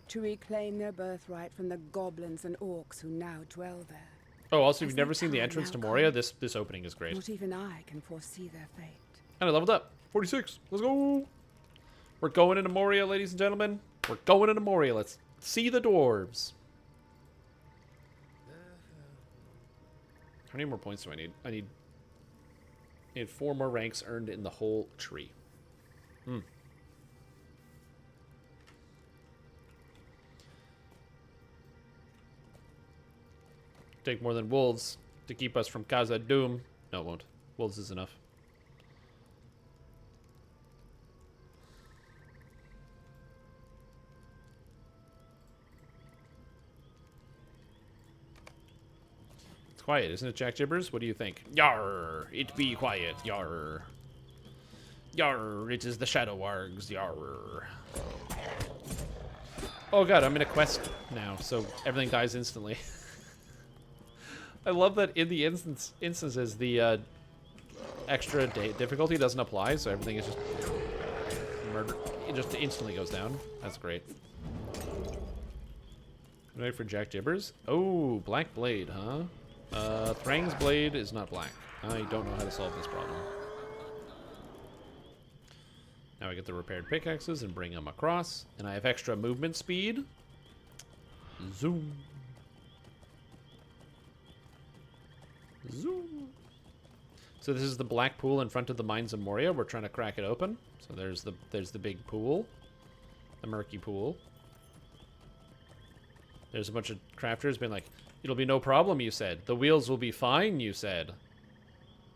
to reclaim their birthright from the goblins and orcs who now dwell there. Oh, also, if As you've never their seen the time entrance to now Moria, comes, this opening is great. Not even I can foresee their fate. And I leveled up. 46. Let's go. We're going into Moria, ladies and gentlemen. We're going into Moria. Let's see the dwarves. How many more points do I need? I need 4 more ranks earned in the whole tree. Take more than wolves to keep us from Casa Doom. No, it won't. Wolves is enough. It's quiet, isn't it, Jack Jibbers? What do you think? Yarr! It be quiet. Yarr. Yarr! It is the Shadow Wargs. Yarr. Oh god, I'm in a quest now, so everything dies instantly. I love that in the instances, the extra difficulty doesn't apply, so everything is just murder. It just instantly goes down. That's great. Ready for Jack Jibbers? Oh, Black Blade, huh? Thrang's Blade is not black. I don't know how to solve this problem. Now I get the repaired pickaxes and bring them across, and I have extra movement speed. Zoom. Zoom. So this is the black pool in front of the Mines of Moria. We're trying to crack it open. So there's the big pool, the murky pool. There's a bunch of crafters being like, "It'll be no problem," you said. "The wheels will be fine," you said.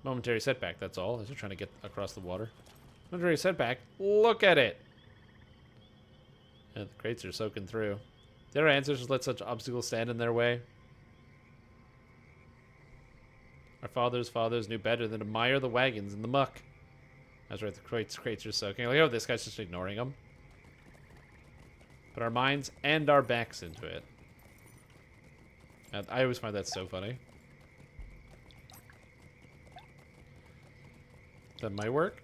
Momentary setback, that's all, as you're trying to get across the water. Momentary setback. Look at it. Yeah, the crates are soaking through. Their ancestors let such obstacles stand in their way. Our fathers knew better than to mire the wagons in the muck. That's right, the crates are soaking. Like, oh, this guy's just ignoring them. Put our minds and our backs into it. I always find that so funny. That might work?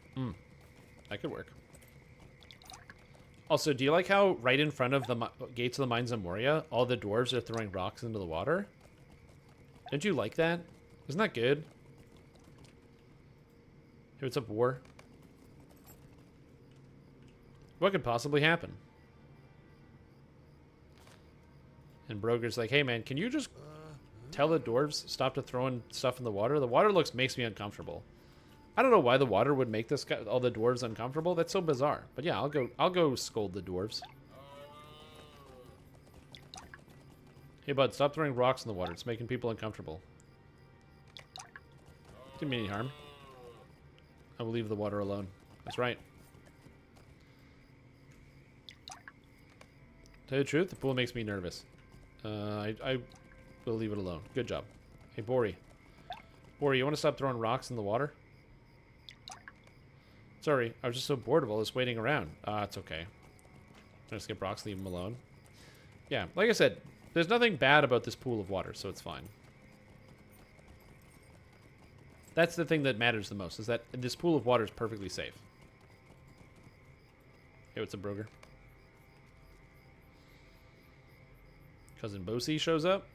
That could work. Also, do you like how right in front of the gates of the Mines of Moria, all the dwarves are throwing rocks into the water? Didn't you like that? Isn't that good? Hey, what's up, War? What could possibly happen? And Broger's like, hey man, can you just tell the dwarves stop to throwing stuff in the water? The water makes me uncomfortable. I don't know why the water would make all the dwarves uncomfortable. That's so bizarre. But yeah, I'll go scold the dwarves. Hey bud, stop throwing rocks in the water. It's making people uncomfortable. Didn't mean any harm. I will leave the water alone. That's right. Tell you the truth, the pool makes me nervous. I will leave it alone. Good job. Hey, Bori. Bori, you want to stop throwing rocks in the water? Sorry, I was just so bored of all this waiting around. It's okay. I'll skip rocks, leave them alone. Yeah, like I said, there's nothing bad about this pool of water, so it's fine. That's the thing that matters the most, is that this pool of water is perfectly safe. Hey, what's up, Broger? Cousin Bosie shows up.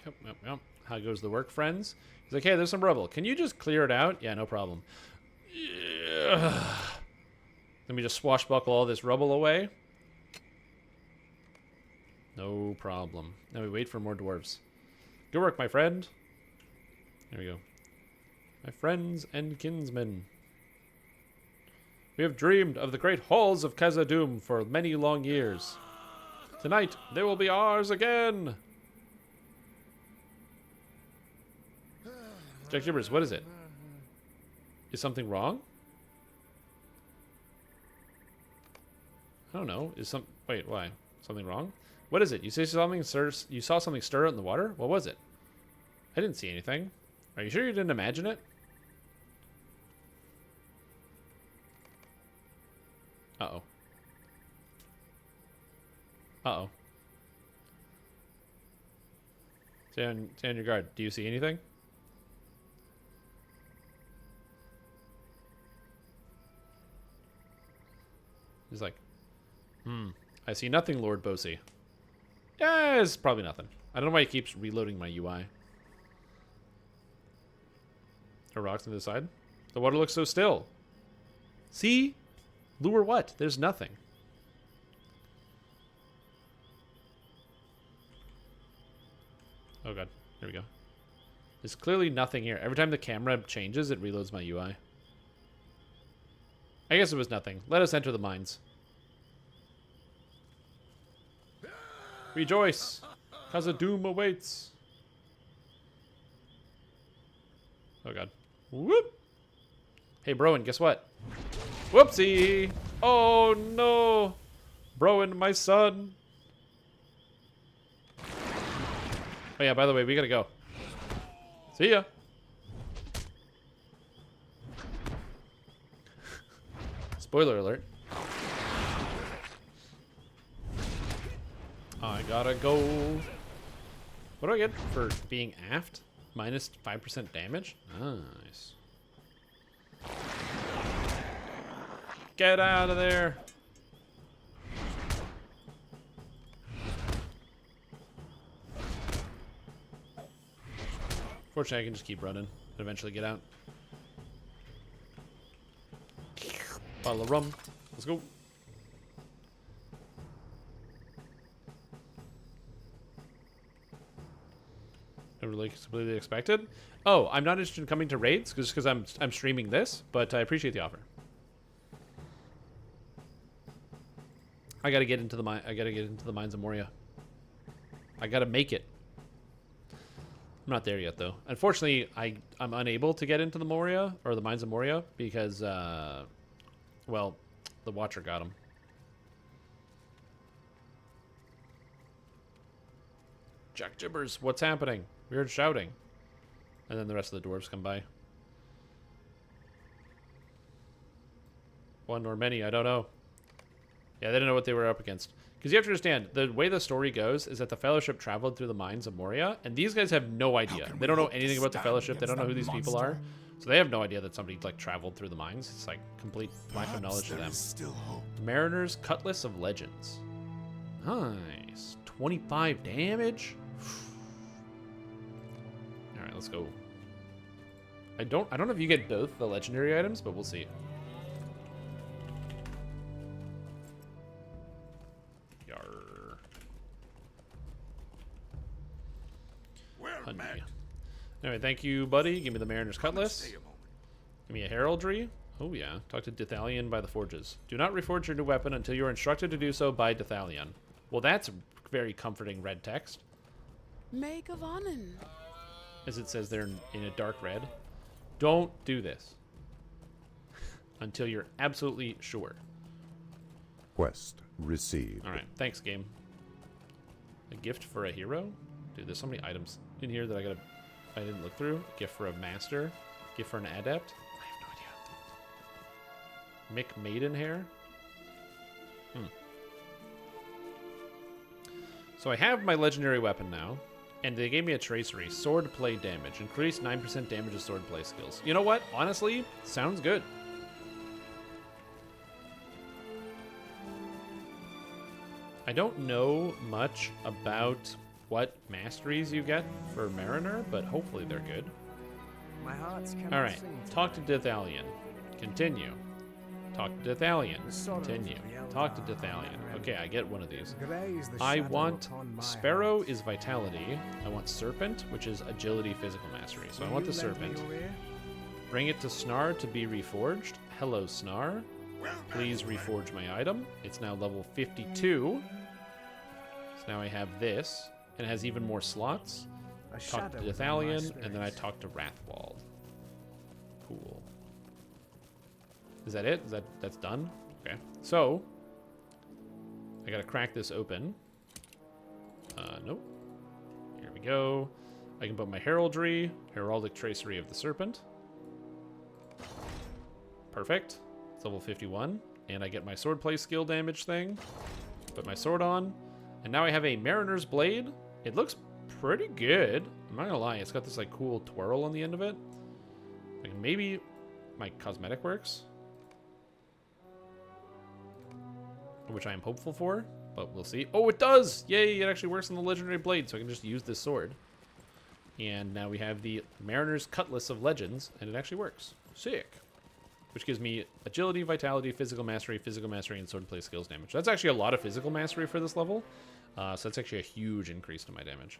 Yep. How goes the work, friends? He's like, hey, there's some rubble. Can you just clear it out? Yeah, no problem. Yeah. Let me just swashbuckle all this rubble away. No problem. Now we wait for more dwarves. Good work, my friend. There we go. My friends and kinsmen. We have dreamed of the great halls of Khazad-dûm for many long years. Tonight, they will be ours again. Jack Jibbers, what is it? Is something wrong? I don't know. Wait, why? Something wrong? What is it? You say something you saw something stir out in the water? What was it? I didn't see anything. Are you sure you didn't imagine it? Uh-oh. Uh-oh. Stay on your guard. Do you see anything? He's like, I see nothing, Lord Bosie. Yeah, it's probably nothing. I don't know why he keeps reloading my UI. Or rocks on the side. The water looks so still. See? Lure what? There's nothing. Oh god. There we go. There's clearly nothing here. Every time the camera changes, it reloads my UI. I guess it was nothing. Let us enter the mines. Rejoice! Cause a doom awaits. Oh god. Whoop! Hey, Broen, guess what? Whoopsie! Oh no! Broen, my son! Oh yeah, by the way, we gotta go. See ya! Spoiler alert. I gotta go. What do I get for being aft? Minus 5% damage? Nice. Get out of there! Fortunately, I can just keep running and eventually get out. Bottle of rum. Let's go. Never really completely expected. Oh, I'm not interested in coming to raids just because I'm streaming this, but I appreciate the offer. I gotta get into the mine. I gotta get into the mines of Moria. I gotta make it. I'm not there yet though. Unfortunately, I'm unable to get into the Moria or the mines of Moria because well, the Watcher got him. Jack Jibbers, what's happening? We heard shouting. And then the rest of the dwarves come by. One or many, I don't know. Yeah, they didn't know what they were up against. Because you have to understand, the way the story goes is that the Fellowship traveled through the mines of Moria, and these guys have no idea. They don't know anything about the Fellowship. They don't know who these people are. So they have no idea that somebody, like, traveled through the mines. It's, like, complete lack of knowledge to them. Still hope. Mariner's Cutlass of Legends. Nice. 25 damage? Alright, let's go. I don't know if you get both the legendary items, but we'll see. Yarr. Honey. Anyway, thank you, buddy. Give me the Mariner's Cutlass. Give me a heraldry. Oh yeah. Talk to Dithalion by the forges. Do not reforge your new weapon until you are instructed to do so by Dithalion. Well, that's very comforting red text. Make of Annen. As it says there in a dark red. Don't do this. Until you're absolutely sure. Quest received. Alright, thanks, game. A gift for a hero? Dude, there's so many items in here that I didn't look through. A gift for a master. A gift for an adept. I have no idea. Mick Maidenhair. So I have my legendary weapon now. And they gave me a tracery. Sword play damage. Increase 9% damage of sword play skills. You know what? Honestly, sounds good. I don't know much about what masteries you get for Mariner, but hopefully they're good. My heart's Alright, talk to Dithalion. Continue. Talk to Dithalion. Continue. Talk to Dithalion. Okay, I get one of these. I want Sparrow is Vitality. I want Serpent, which is Agility Physical Mastery. So I want the Serpent. Bring it to Snar to be reforged. Hello, Snar. Please reforge my item. It's now level 52. So now I have this. And it has even more slots. Talk to Dithalion, and then I talk to Wrathwald. Cool. Is that it? That's done? Okay. So, I gotta crack this open. Nope. Here we go. I can put my heraldry, heraldic tracery of the serpent. Perfect. It's level 51. And I get my sword play skill damage thing. Put my sword on. And now I have a Mariner's Blade. It looks pretty good. I'm not gonna lie, it's got this like cool twirl on the end of it. Like maybe my cosmetic works. Which I am hopeful for, but we'll see. Oh, it does! Yay, it actually works on the legendary blade, so I can just use this sword. And now we have the Mariner's Cutlass of Legends, and it actually works. Sick. Which gives me agility, vitality, physical mastery, and swordplay skills damage. That's actually a lot of physical mastery for this level. So that's actually a huge increase to my damage.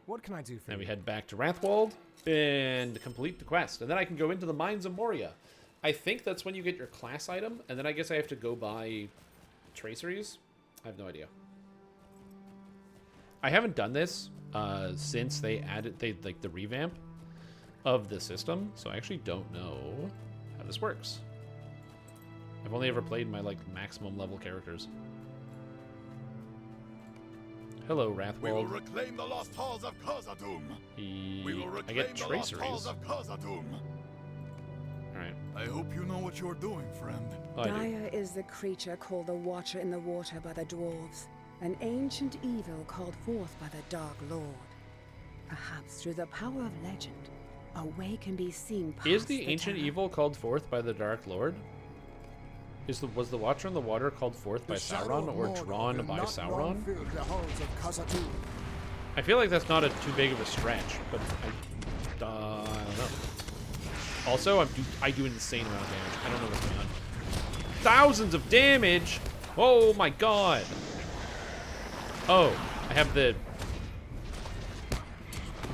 What can I do for Then you? we head back to Wrathwold and complete the quest. And then I can go into the Mines of Moria. I think that's when you get your class item, and then I guess I have to go buy traceries. I have no idea. I haven't done this since they added the revamp of the system, so I actually don't know how this works. I've only ever played my maximum level characters. Hello, Wrathwold. We will reclaim the lost halls of Khazad-dûm. We will reclaim I get the lost halls traceries. of Khazad-dûm. Alright. I hope you know what you're doing, friend. Dire is the creature called the Watcher in the Water by the dwarves, an ancient evil called forth by the Dark Lord. Perhaps through the power of legend, a way can be seen past Is the ancient terror. evil called forth by the Dark Lord? Was the Watcher in the Water called forth by Sauron or drawn by Sauron? I feel like that's not too big of a stretch, but I don't know. Also, I do an insane amount of damage. I don't know what's going on. Thousands of damage! Oh my god! Oh, I have the...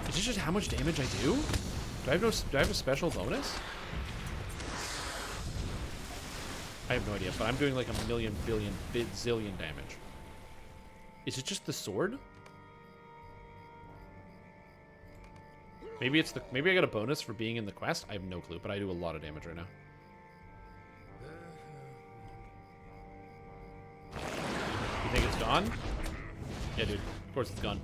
Is this just how much damage I do? Do I have a special bonus? I have no idea, but I'm doing like a million, billion, zillion damage. Is it just the sword? Maybe maybe I got a bonus for being in the quest. I have no clue, but I do a lot of damage right now. You think it's gone? Yeah, dude. Of course it's gone.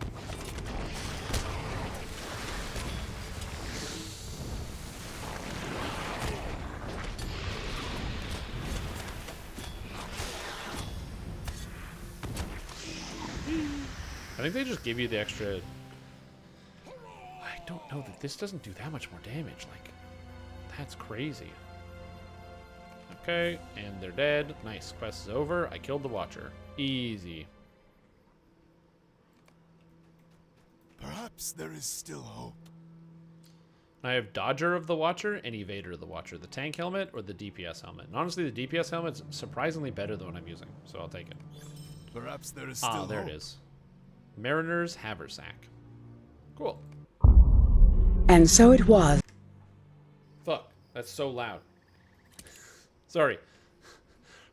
I think they just give you the extra... I don't know that this doesn't do that much more damage. Like, that's crazy. Okay, and they're dead. Nice. Quest is over. I killed the Watcher. Easy. Perhaps there is still hope. I have Dodger of the Watcher and Evader of the Watcher. The tank helmet or the DPS helmet. And honestly, the DPS helmet's surprisingly better than what I'm using, so I'll take it. Perhaps there is still hope. There it is. Mariner's Haversack. Cool. And so it was. Fuck, that's so loud. Sorry.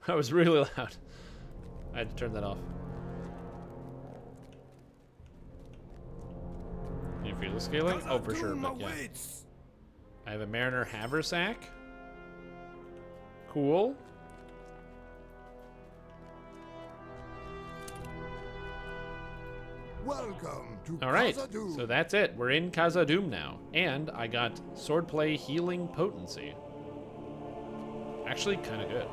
That was really loud. I had to turn that off. Can you feel the scaling? Oh, for sure, but yeah. I have a Mariner Haversack. Cool. Welcome to Alright, Khazad-dûm. so that's it. We're in Khazad-dûm now. And I got Swordplay Healing Potency. Actually, kind of good.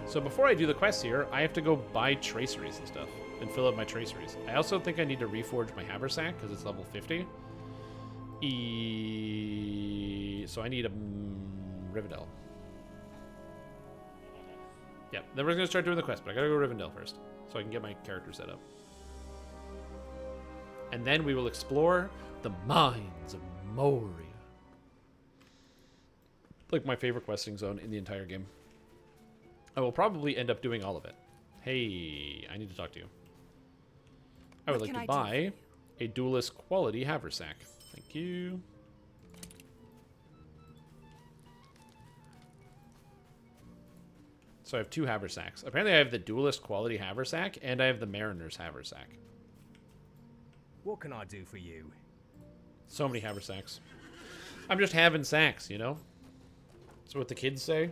So before I do the quest here, I have to go buy traceries and stuff. And fill up my traceries. I also think I need to reforge my Haversack, because it's level 50. So I need a Rivendell. Yep, then we're going to start doing the quest, but I gotta go Rivendell first. So I can get my character set up. And then we will explore the Mines of Moria. Like my favorite questing zone in the entire game. I will probably end up doing all of it. Hey, I need to talk to you. I would like to buy a duelist quality haversack. Thank you. So I have two haversacks. Apparently I have the duelist quality haversack and I have the mariner's haversack. What can I do for you? So many haversacks. I'm just having sacks, you know? That's what the kids say.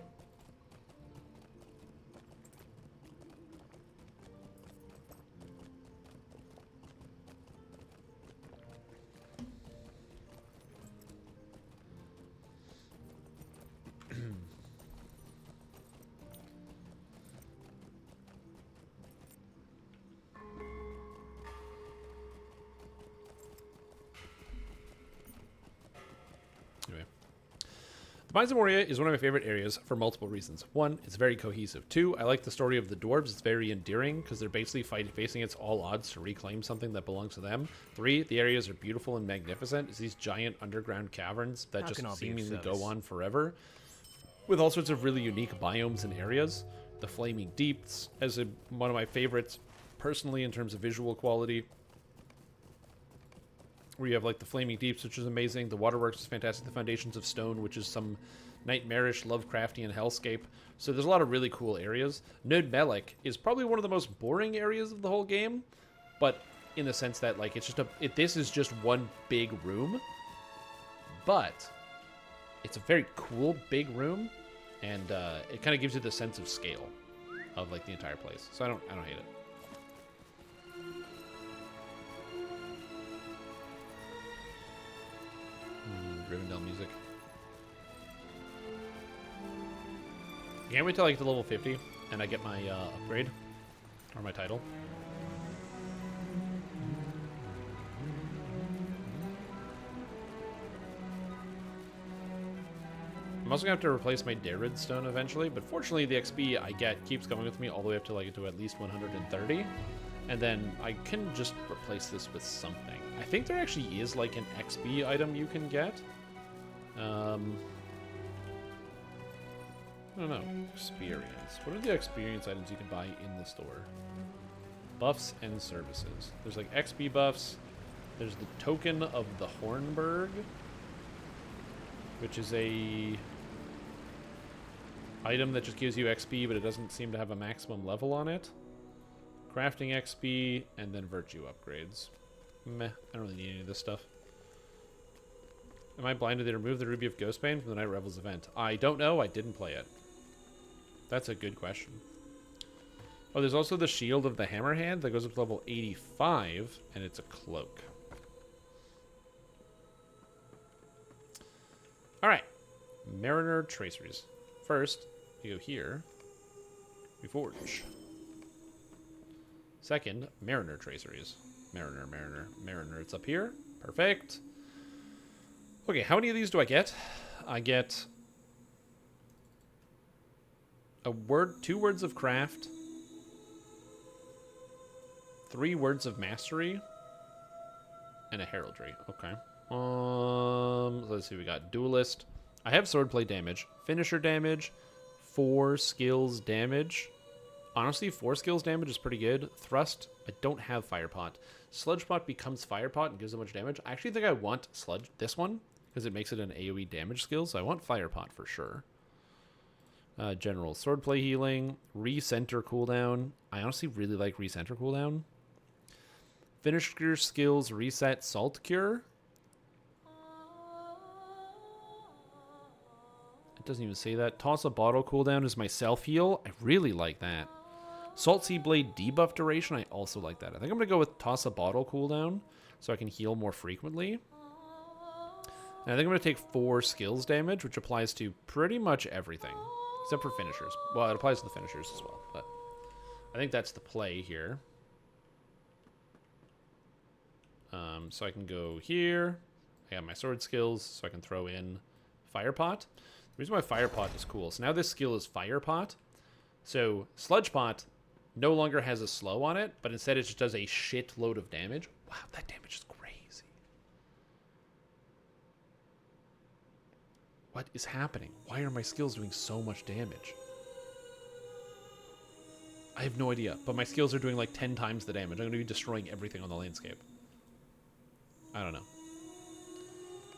Mines of Moria is one of my favorite areas for multiple reasons. One, it's very cohesive. Two, I like the story of the dwarves. It's very endearing because they're basically facing against all odds to reclaim something that belongs to them. Three, the areas are beautiful and magnificent. It's these giant underground caverns that just seemingly go on forever, with all sorts of really unique biomes and areas. The Flaming Deeps as one of my favorites, personally, in terms of visual quality. Where you have like the Flaming Deeps, which is amazing. The Waterworks is fantastic. The Foundations of Stone, which is some nightmarish, Lovecraftian hellscape. So there's a lot of really cool areas. Nod Melek is probably one of the most boring areas of the whole game, but in the sense that like it's just this is just one big room, but it's a very cool big room, and it kind of gives you the sense of scale of like the entire place. So I don't hate it. Rivendell music. Can't wait till I get to level 50 and I get my upgrade or my title. I'm also gonna have to replace my Darid stone eventually, but fortunately the XP I get keeps going with me all the way up to like at least 130, and then I can just replace this with something. I think there actually is like an XP item you can get. I don't know. Experience. What are the experience items you can buy in the store? Buffs and services. There's like XP buffs. There's the token of the Hornburg, which is a item that just gives you XP, but it doesn't seem to have a maximum level on it. Crafting XP, and then virtue upgrades. Meh, I don't really need any of this stuff. Am I blind? Did they remove the Ruby of Ghostbane from the Night Revels event? I don't know. I didn't play it. That's a good question. Oh, there's also the Shield of the Hammerhand that goes up to level 85, and it's a cloak. All right. Mariner Traceries. First, you go here. We forge. Second, Mariner Traceries. Mariner. It's up here. Perfect. Okay, how many of these do I get? I get a word, 2 words of craft, 3 words of mastery, and a heraldry. Okay. Let's see. We got duelist. I have swordplay damage, finisher damage, 4 skills damage. Honestly, 4 skills damage is pretty good. Thrust, I don't have Firepot. Sludgepot becomes Firepot and gives them much damage. I actually think I want this one, because it makes it an AoE damage skill, so I want Firepot for sure. General swordplay healing, recenter cooldown. I honestly really like recenter cooldown. Finisher skills reset salt cure. It doesn't even say that. Toss a bottle cooldown is my self heal. I really like that. Salt Sea Blade debuff duration, I also like that. I think I'm going to go with Toss a Bottle cooldown so I can heal more frequently. And I think I'm going to take 4 skills damage, which applies to pretty much everything, except for finishers. Well, it applies to the finishers as well, but I think that's the play here. So I can go here. I got my sword skills, so I can throw in Firepot. The reason why Firepot is cool, so now this skill is Firepot. So Sludgepot no longer has a slow on it, but instead it just does a shitload of damage. Wow, that damage is crazy. What is happening? Why are my skills doing so much damage? I have no idea, but my skills are doing like 10 times the damage. I'm going to be destroying everything on the landscape. I don't know.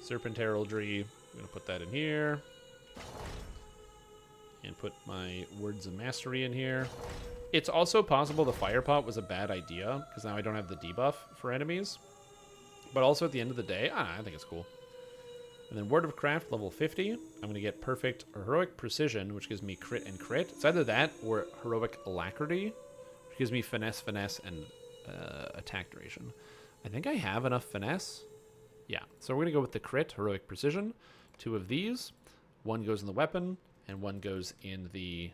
Serpent Heraldry. I'm going to put that in here. And put my Words of Mastery in here. It's also possible the Firepot was a bad idea, because now I don't have the debuff for enemies. But also at the end of the day, I think it's cool. And then Word of Craft, level 50. I'm going to get Perfect or Heroic Precision, which gives me crit and crit. It's either that or Heroic Alacrity, which gives me Finesse, and attack duration. I think I have enough Finesse. Yeah, so we're going to go with the crit, Heroic Precision. 2 of these. 1 goes in the weapon, and 1 goes in the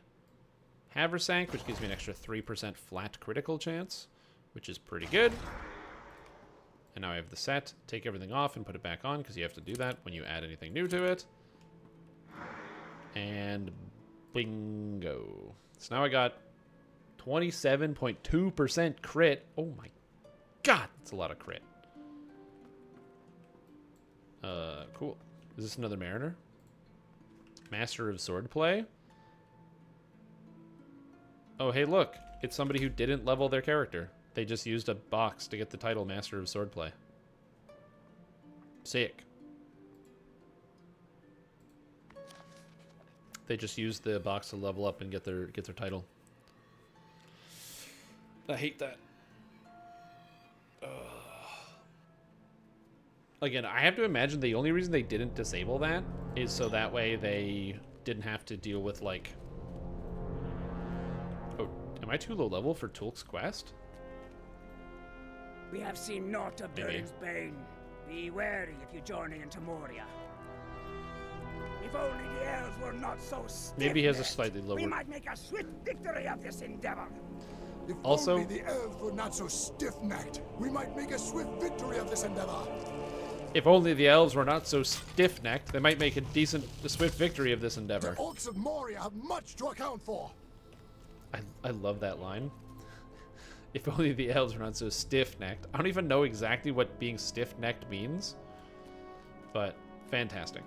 Haversack, which gives me an extra 3% flat critical chance, which is pretty good. And now I have the set. Take everything off and put it back on, because you have to do that when you add anything new to it. And bingo. So now I got 27.2% crit. Oh my god, that's a lot of crit. Cool. Is this another Mariner? Master of Swordplay? Oh, hey, look. It's somebody who didn't level their character. They just used a box to get the title Master of Swordplay. Sick. They just used the box to level up and get their title. I hate that. Again, I have to imagine the only reason they didn't disable that is so that way they didn't have to deal with, like... Oh, am I too low level for Tulk's quest? We have seen naught of Durin's bane. Be wary if you journey into Moria. If only the elves were not so stiff. Maybe he has a slightly lower... We might make a swift victory of this endeavor. If also, only the elves were not so stiff-necked, we might make a swift victory of this endeavor. If only the elves were not so stiff-necked, they might make a swift victory of this endeavor. The orcs of Moria have much to account for. I love that line. If only the elves were not so stiff-necked. I don't even know exactly what being stiff-necked means, but fantastic.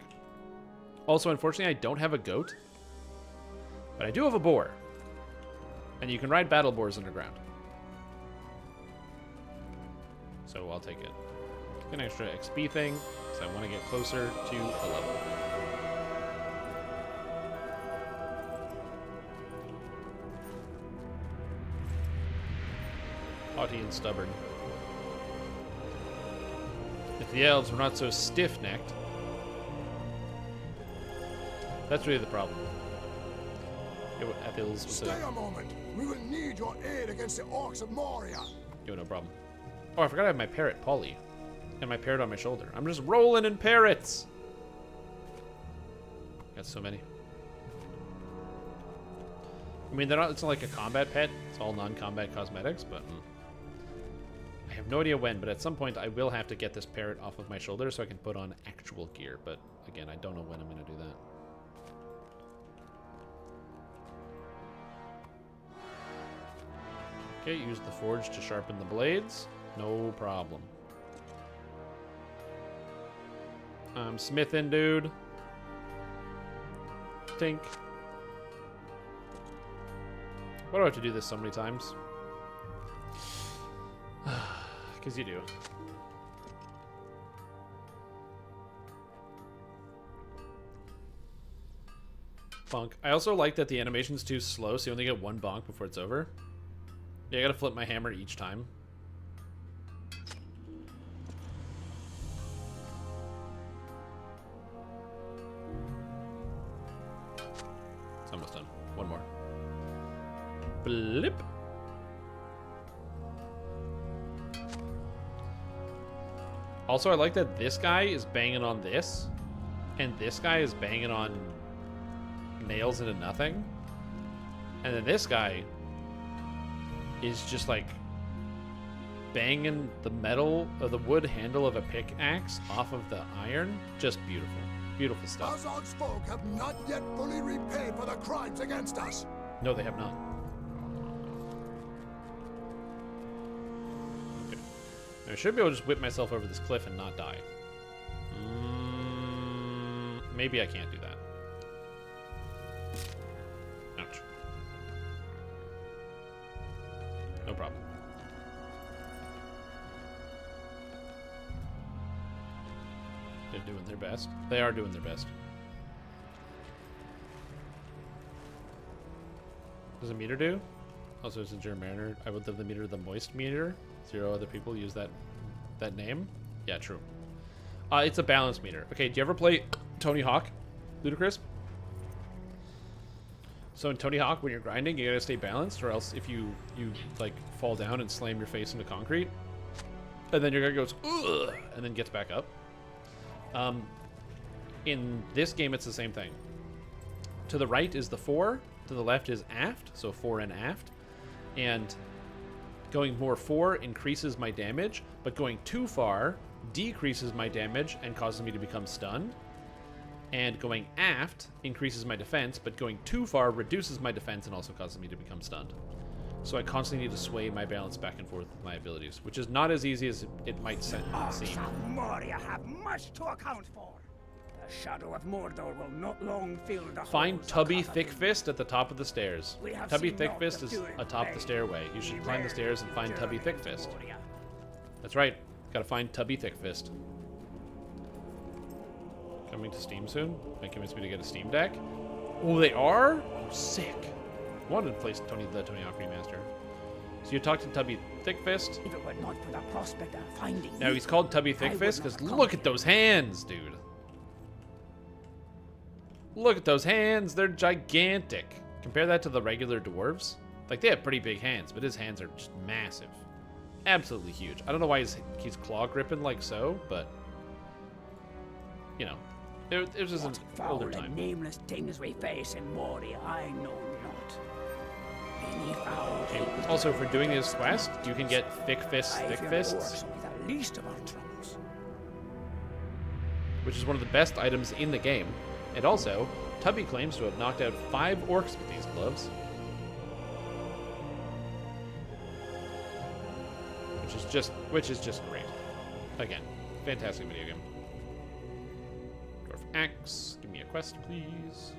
Also, unfortunately, I don't have a goat, but I do have a boar. And you can ride battle boars underground. So I'll take it. An extra XP thing, because I want to get closer to a level. Haughty and stubborn. If the elves were not so stiff-necked, that's really the problem. Stay a moment. We will need your aid against the orcs of Moria. Yo, no problem. Oh, I forgot I have my parrot, Polly. And my parrot on my shoulder. I'm just rolling in parrots. Got so many. I mean, it's not like a combat pet. It's all non-combat cosmetics, but I have no idea when, but at some point I will have to get this parrot off of my shoulder so I can put on actual gear. But again, I don't know when I'm going to do that. Okay, use the forge to sharpen the blades. No problem. I'm smithing, dude. Tink. Why do I have to do this so many times? Because you do. Bonk. I also like that the animation's too slow, so you only get one bonk before it's over. Yeah, I gotta flip my hammer each time. It's almost done. One more. Blip. Also, I like that this guy is banging on this, and this guy is banging on nails into nothing. And then this guy is just like banging the metal or the wood handle of a pickaxe off of the iron. Just beautiful. Beautiful stuff. Azog's folk have not yet fully repaid for the crimes against us. No, they have not. Okay. I should be able to just whip myself over this cliff and not die. Maybe I can't do that. Ouch. No problem. They're doing their best. They are doing their best. What does a meter do? Also, since you're a mariner, I would live the meter the moist meter. 0 other people use that name. Yeah, true. It's a balance meter. Okay, do you ever play Tony Hawk? Ludicrous? So in Tony Hawk, when you're grinding, you gotta stay balanced, or else if you like fall down and slam your face into concrete, and then your guy goes, ugh, and then gets back up. In this game, it's the same thing. To the right is the fore, to the left is aft, so fore and aft, and going more fore increases my damage, but going too far decreases my damage and causes me to become stunned. And going aft increases my defense, but going too far reduces my defense and also causes me to become stunned. So I constantly need to sway my balance back and forth with my abilities, which is not as easy as it might seem. Moria have much to account for. The shadow of Mordor will not long fill the Find Tubby Thickfist at the top of the stairs. We have Tubby seen Thickfist naught of is Durin atop the Bane. stairway. You should climb the stairs and find Tubby journey to Thickfist. Moria. That's right. Gotta find Tubby Thickfist. Coming to Steam soon? Might convince me to get a Steam Deck. Oh, they are? Oh, sick. Wanted to play the Tony Hawk Remaster. So you talked to Tubby Thickfist. If it were not for the prospect of finding Now he's called Tubby Thickfist because look at those hands, dude. Look at those hands. They're gigantic. Compare that to the regular dwarves. Like, they have pretty big hands, but his hands are just massive. Absolutely huge. I don't know why he's claw gripping like so, but, you know, it was just an older time. Nameless things we face in Moria, I know not. Many foul things Also, for doing this quest, you can get Thick Fists, the least of our troubles. which is one of the best items in the game. And also, Tubby claims to have knocked out 5 orcs with these gloves. Which is just great. Again, fantastic video game. Dwarf Axe, give me a quest, please.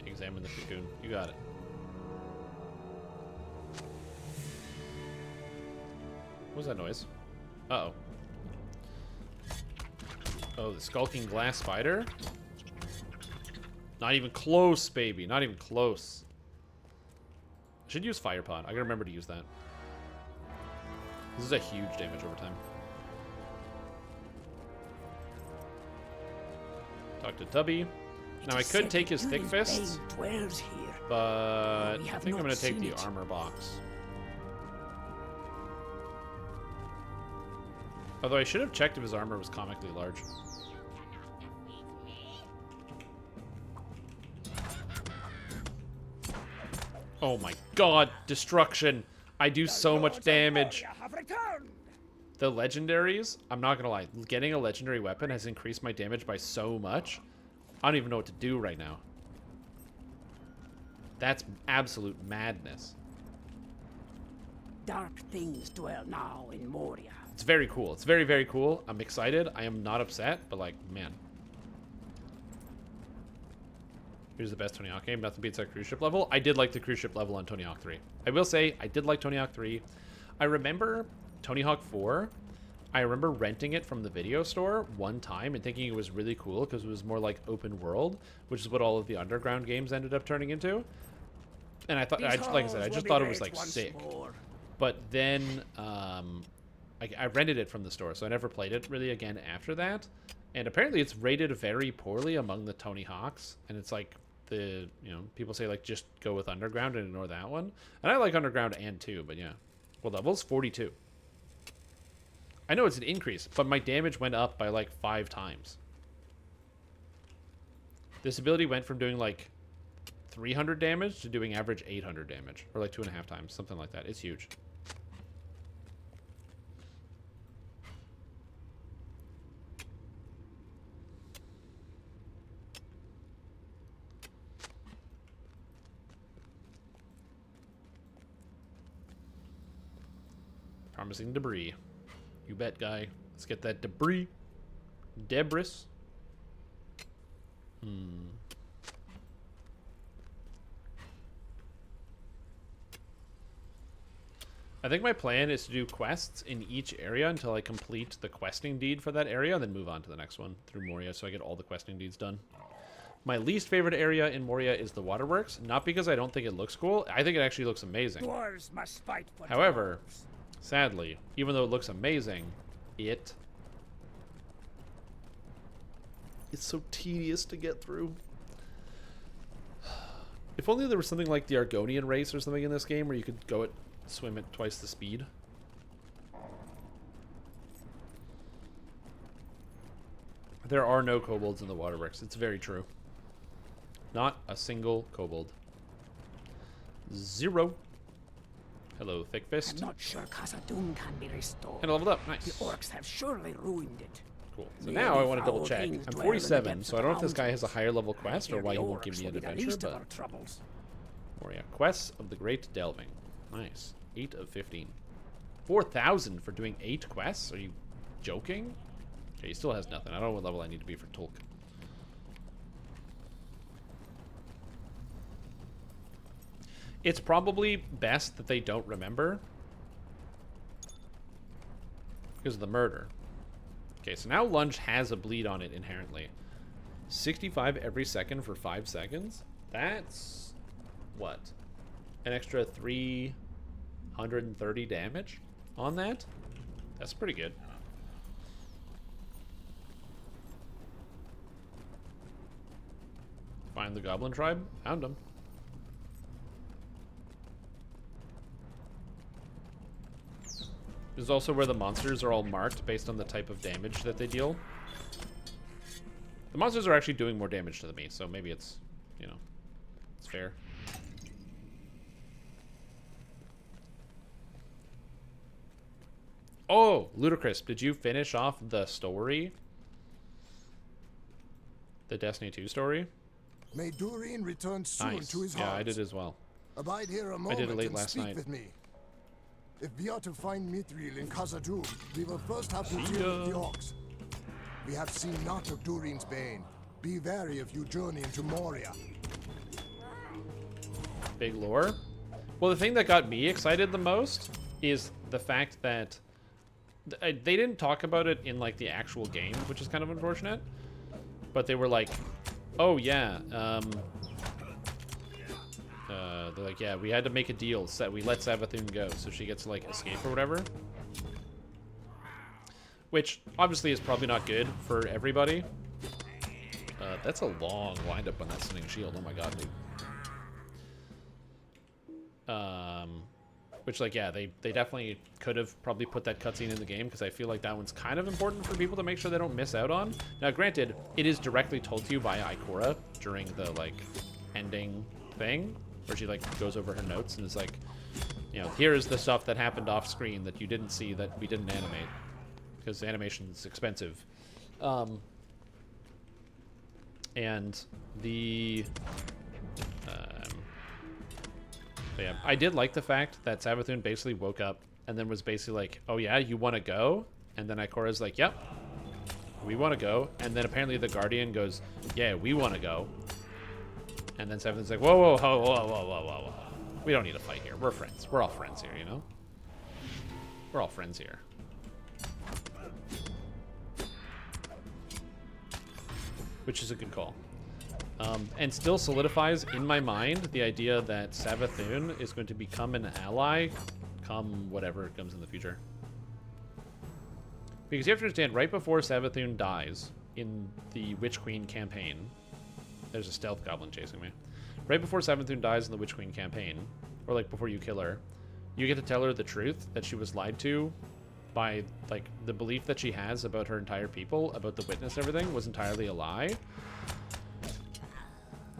Examine the cocoon. You got it. What was that noise? Uh-oh. Oh, the skulking glass spider? Not even close, baby. Not even close. I should use Fire Pod. I gotta remember to use that. This is a huge damage over time. Talk to Tubby. Now I could take his Thick Fists, but I think I'm gonna take the armor box. Although I should have checked if his armor was comically large. Oh my god, destruction. I do so much damage. The legendaries, I'm not gonna lie, getting a legendary weapon has increased my damage by so much. I don't even know what to do right now. That's absolute madness. Dark things dwell now in Moria. It's very cool. It's very, very cool. I'm excited. I am not upset, but like, man. Here's the best Tony Hawk game. Nothing beats that cruise ship level. I did like the cruise ship level on Tony Hawk 3. I will say, I did like Tony Hawk 3. I remember Tony Hawk 4. I remember renting it from the video store one time and thinking it was really cool because it was more like open world, which is what all of the underground games ended up turning into. And I thought, like I said, I just thought it was like sick. But then I rented it from the store, so I never played it really again after that. And apparently it's rated very poorly among the Tony Hawks. And it's like people say like just go with Underground and ignore that one. And I like Underground and 2, but yeah. Well, level's 42. I know it's an increase, but my damage went up by like 5 times. This ability went from doing like 300 damage to doing average 800 damage, or like 2.5 times, something like that. It's huge. Promising debris. You bet, guy. Let's get that debris. Debris. I think my plan is to do quests in each area until I complete the questing deed for that area, and then move on to the next one through Moria so I get all the questing deeds done. My least favorite area in Moria is the waterworks, not because I don't think it looks cool. I think it actually looks amazing. Dwarves must fight for However, sadly, even though it looks amazing, it's so tedious to get through. If only there was something like the Argonian race or something in this game where you could swim at twice the speed. There are no kobolds in the waterworks. It's very true. Not a single kobold. 0. Hello, Thick Fist. I'm not sure Khazad-dûm can be restored. And leveled up. Nice. The orcs have surely ruined it. Cool. So Maybe now I want to foul double check. things I'm dwell in the 47, depths so I of don't know if this guy mountains. has a higher level quest or Here why the he won't give orcs me will an be the adventure, least of but... our troubles. Moria. Quests of the Great Delving. Nice. 8 of 15. 4,000 for doing 8 quests? Are you joking? Okay, he still has nothing. I don't know what level I need to be for Tolk. It's probably best that they don't remember because of the murder. Okay, so now Lunge has a bleed on it inherently. 65 every second for 5 seconds? That's... what? An extra 330 damage on that? That's pretty good. Find the Goblin Tribe? Found them. This is also where the monsters are all marked based on the type of damage that they deal. The monsters are actually doing more damage to me, so maybe it's, you know, it's fair. Oh, Ludicrous, did you finish off the story? The Destiny 2 story? May Durin return soon Nice. to his Yeah, heart. I did as well. Abide here a I moment did it late and last speak night. with me. If we are to find Mithril in Khazad-dûm, we will first have to See deal ya. with the orcs. We have seen naught of Durin's bane. Be wary if you journey into Moria. Big lore. Well, the thing that got me excited the most is the fact that they didn't talk about it in like the actual game, which is kind of unfortunate. But they were like, "Oh yeah, they're like, yeah, we had to make a deal so that we let Savathûn go, so she gets to like escape or whatever." Which obviously is probably not good for everybody. That's a long windup on that Stunning Shield. Oh my god, dude. Which, like, yeah, they definitely could have probably put that cutscene in the game, because I feel like that one's kind of important for people to make sure they don't miss out on. Now, granted, it is directly told to you by Ikora during the, like, ending thing, where she, like, goes over her notes and is like, you know, here's the stuff that happened off screen that you didn't see that we didn't animate, because animation's expensive. And the... But yeah, I did like the fact that Savathûn basically woke up and then was basically like, oh yeah, you want to go? And then Ikora's like, yep, we want to go. And then apparently the Guardian goes, yeah, we want to go. And then Savathûn's like, whoa, whoa, whoa, whoa, whoa, whoa, whoa. We don't need to fight here. We're friends. We're all friends here, you know? We're all friends here. Which is a good call. And still solidifies in my mind the idea that Savathûn is going to become an ally come whatever comes in the future. Because you have to understand, right before Savathûn dies in the Witch Queen campaign, there's a stealth goblin chasing me. Right before Savathûn dies in the Witch Queen campaign, or like before you kill her, you get to tell her the truth that she was lied to by like the belief that she has about her entire people, about the witness, everything was entirely a lie.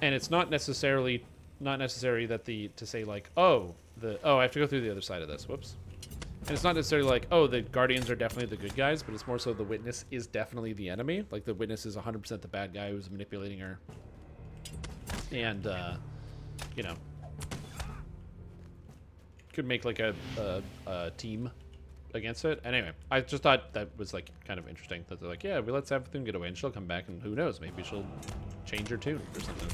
And it's not necessary that to say like, I have to go through the other side of this. Whoops. And it's not necessarily like, oh, the Guardians are definitely the good guys, but it's more so the witness is definitely the enemy. Like the witness is 100% the bad guy who's manipulating her. And you know, could make like a team against it. Anyway, I just thought that was like kind of interesting that they're like, yeah, we let Savathûn get away and she'll come back and who knows, maybe she'll change her tune or something.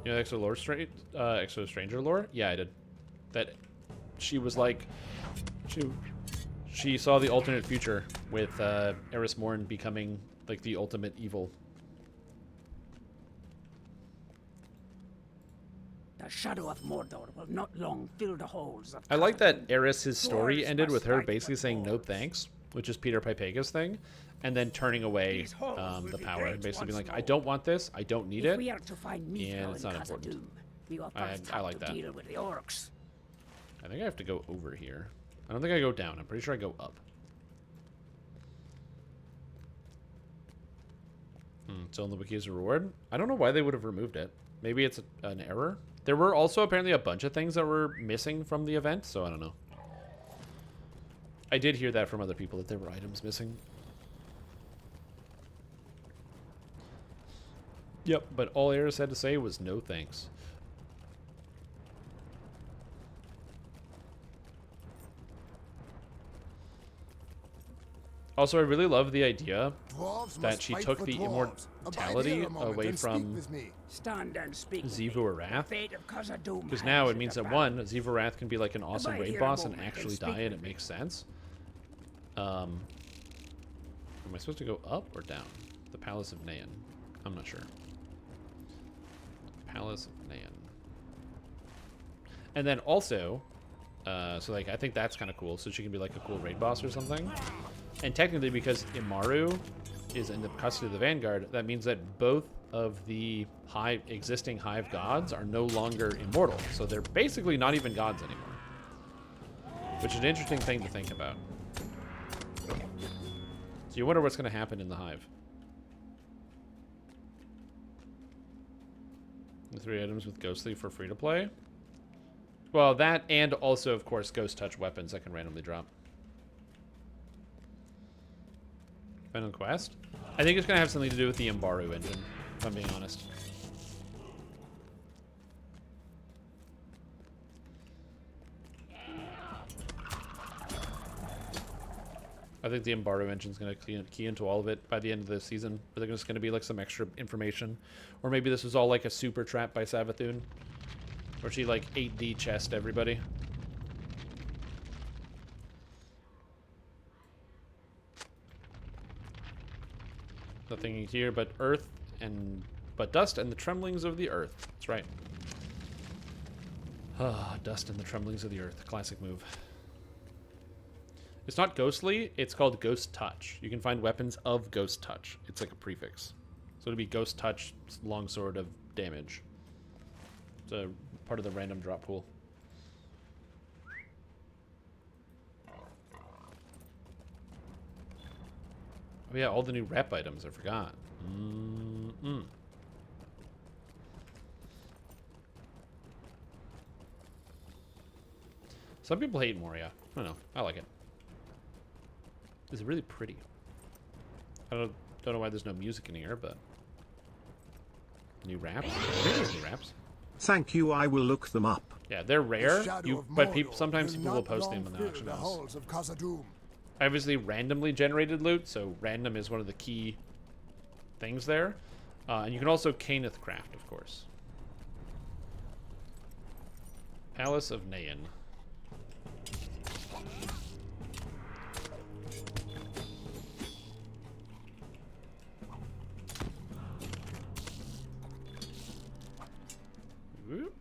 You know Exo Stranger lore? Yeah, I did. That she was like, she saw the alternate future with Eris Morn becoming like the ultimate evil. The shadow of Mordor will not long fill the holes of I like that Eris's story ended with her basically saying no thanks, which is Peter Pipega's thing, and then turning away the power and basically being like, I don't want this, I don't need it, we are to find and it's not important. We will first I like have to that. deal with the orcs. I think I have to go over here. I don't think I go down. I'm pretty sure I go up. So on the wiki is a reward. I don't know why they would have removed it. Maybe it's an error. There were also apparently a bunch of things that were missing from the event, so I don't know. I did hear that from other people that there were items missing. Yep, but all Eris had to say was no thanks. Also, I really love the idea that she took the immortality away from Xivu Arath. Because now it means that one, Xivu Arath can be like an awesome raid boss and actually die, and it makes sense. Am I supposed to go up or down? The Palace of Nayan. I'm not sure. Palace of Nayan. And then also, so like I think that's kind of cool. So she can be like a cool raid boss or something. And technically, because Imaru is in the custody of the Vanguard, that means that both of the existing Hive gods are no longer immortal. So they're basically not even gods anymore. Which is an interesting thing to think about. So you wonder what's going to happen in the Hive. The 3 items with Ghostly for free to play. Well, that and also, of course, Ghost Touch weapons that can randomly drop. Final quest? I think it's going to have something to do with the Imbaru engine, if I'm being honest. I think the Imbaru engine is going to key into all of it by the end of the season. Or there's going to be like some extra information. Or maybe this was all like a super trap by Savathun. Where she like 8D chest everybody. Nothing here but dust and the tremblings of the earth. That's right. Ah, dust and the tremblings of the earth. Classic move. It's not ghostly, it's called Ghost Touch. You can find weapons of Ghost Touch. It's like a prefix. So it'd be Ghost Touch longsword of damage. It's a part of the random drop pool. Oh yeah, all the new rep items, I forgot. Some people hate Moria. I don't know. I like it. It's really pretty. I don't know why there's no music in here, but... New raps? I think there's new raps. Thank you, I will look them up. Yeah, they're rare, but sometimes people will post them in the auction house. Obviously randomly generated loot, so random is one of the key things there. And you can also Caneth craft, of course. Palace of Nayan. Whoop.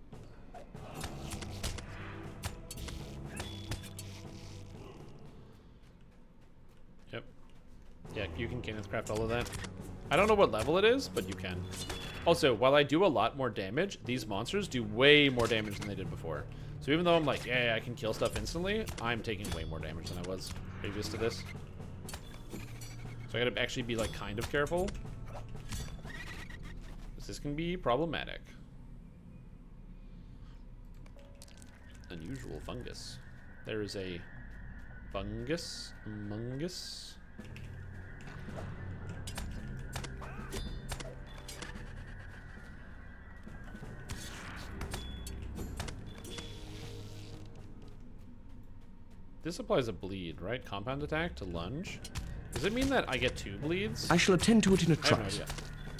Yep. Yeah, you can Caneth craft all of that. I don't know what level it is, but you can. Also, while I do a lot more damage, these monsters do way more damage than they did before. So even though I'm like, yeah, I can kill stuff instantly, I'm taking way more damage than I was previous to this. So I gotta actually be like kind of careful. This can be problematic. Unusual fungus. There is a fungus among us. This applies a bleed, right? Compound attack to lunge. Does it mean that I get 2 bleeds? I shall attend to it in a I have no trice. idea.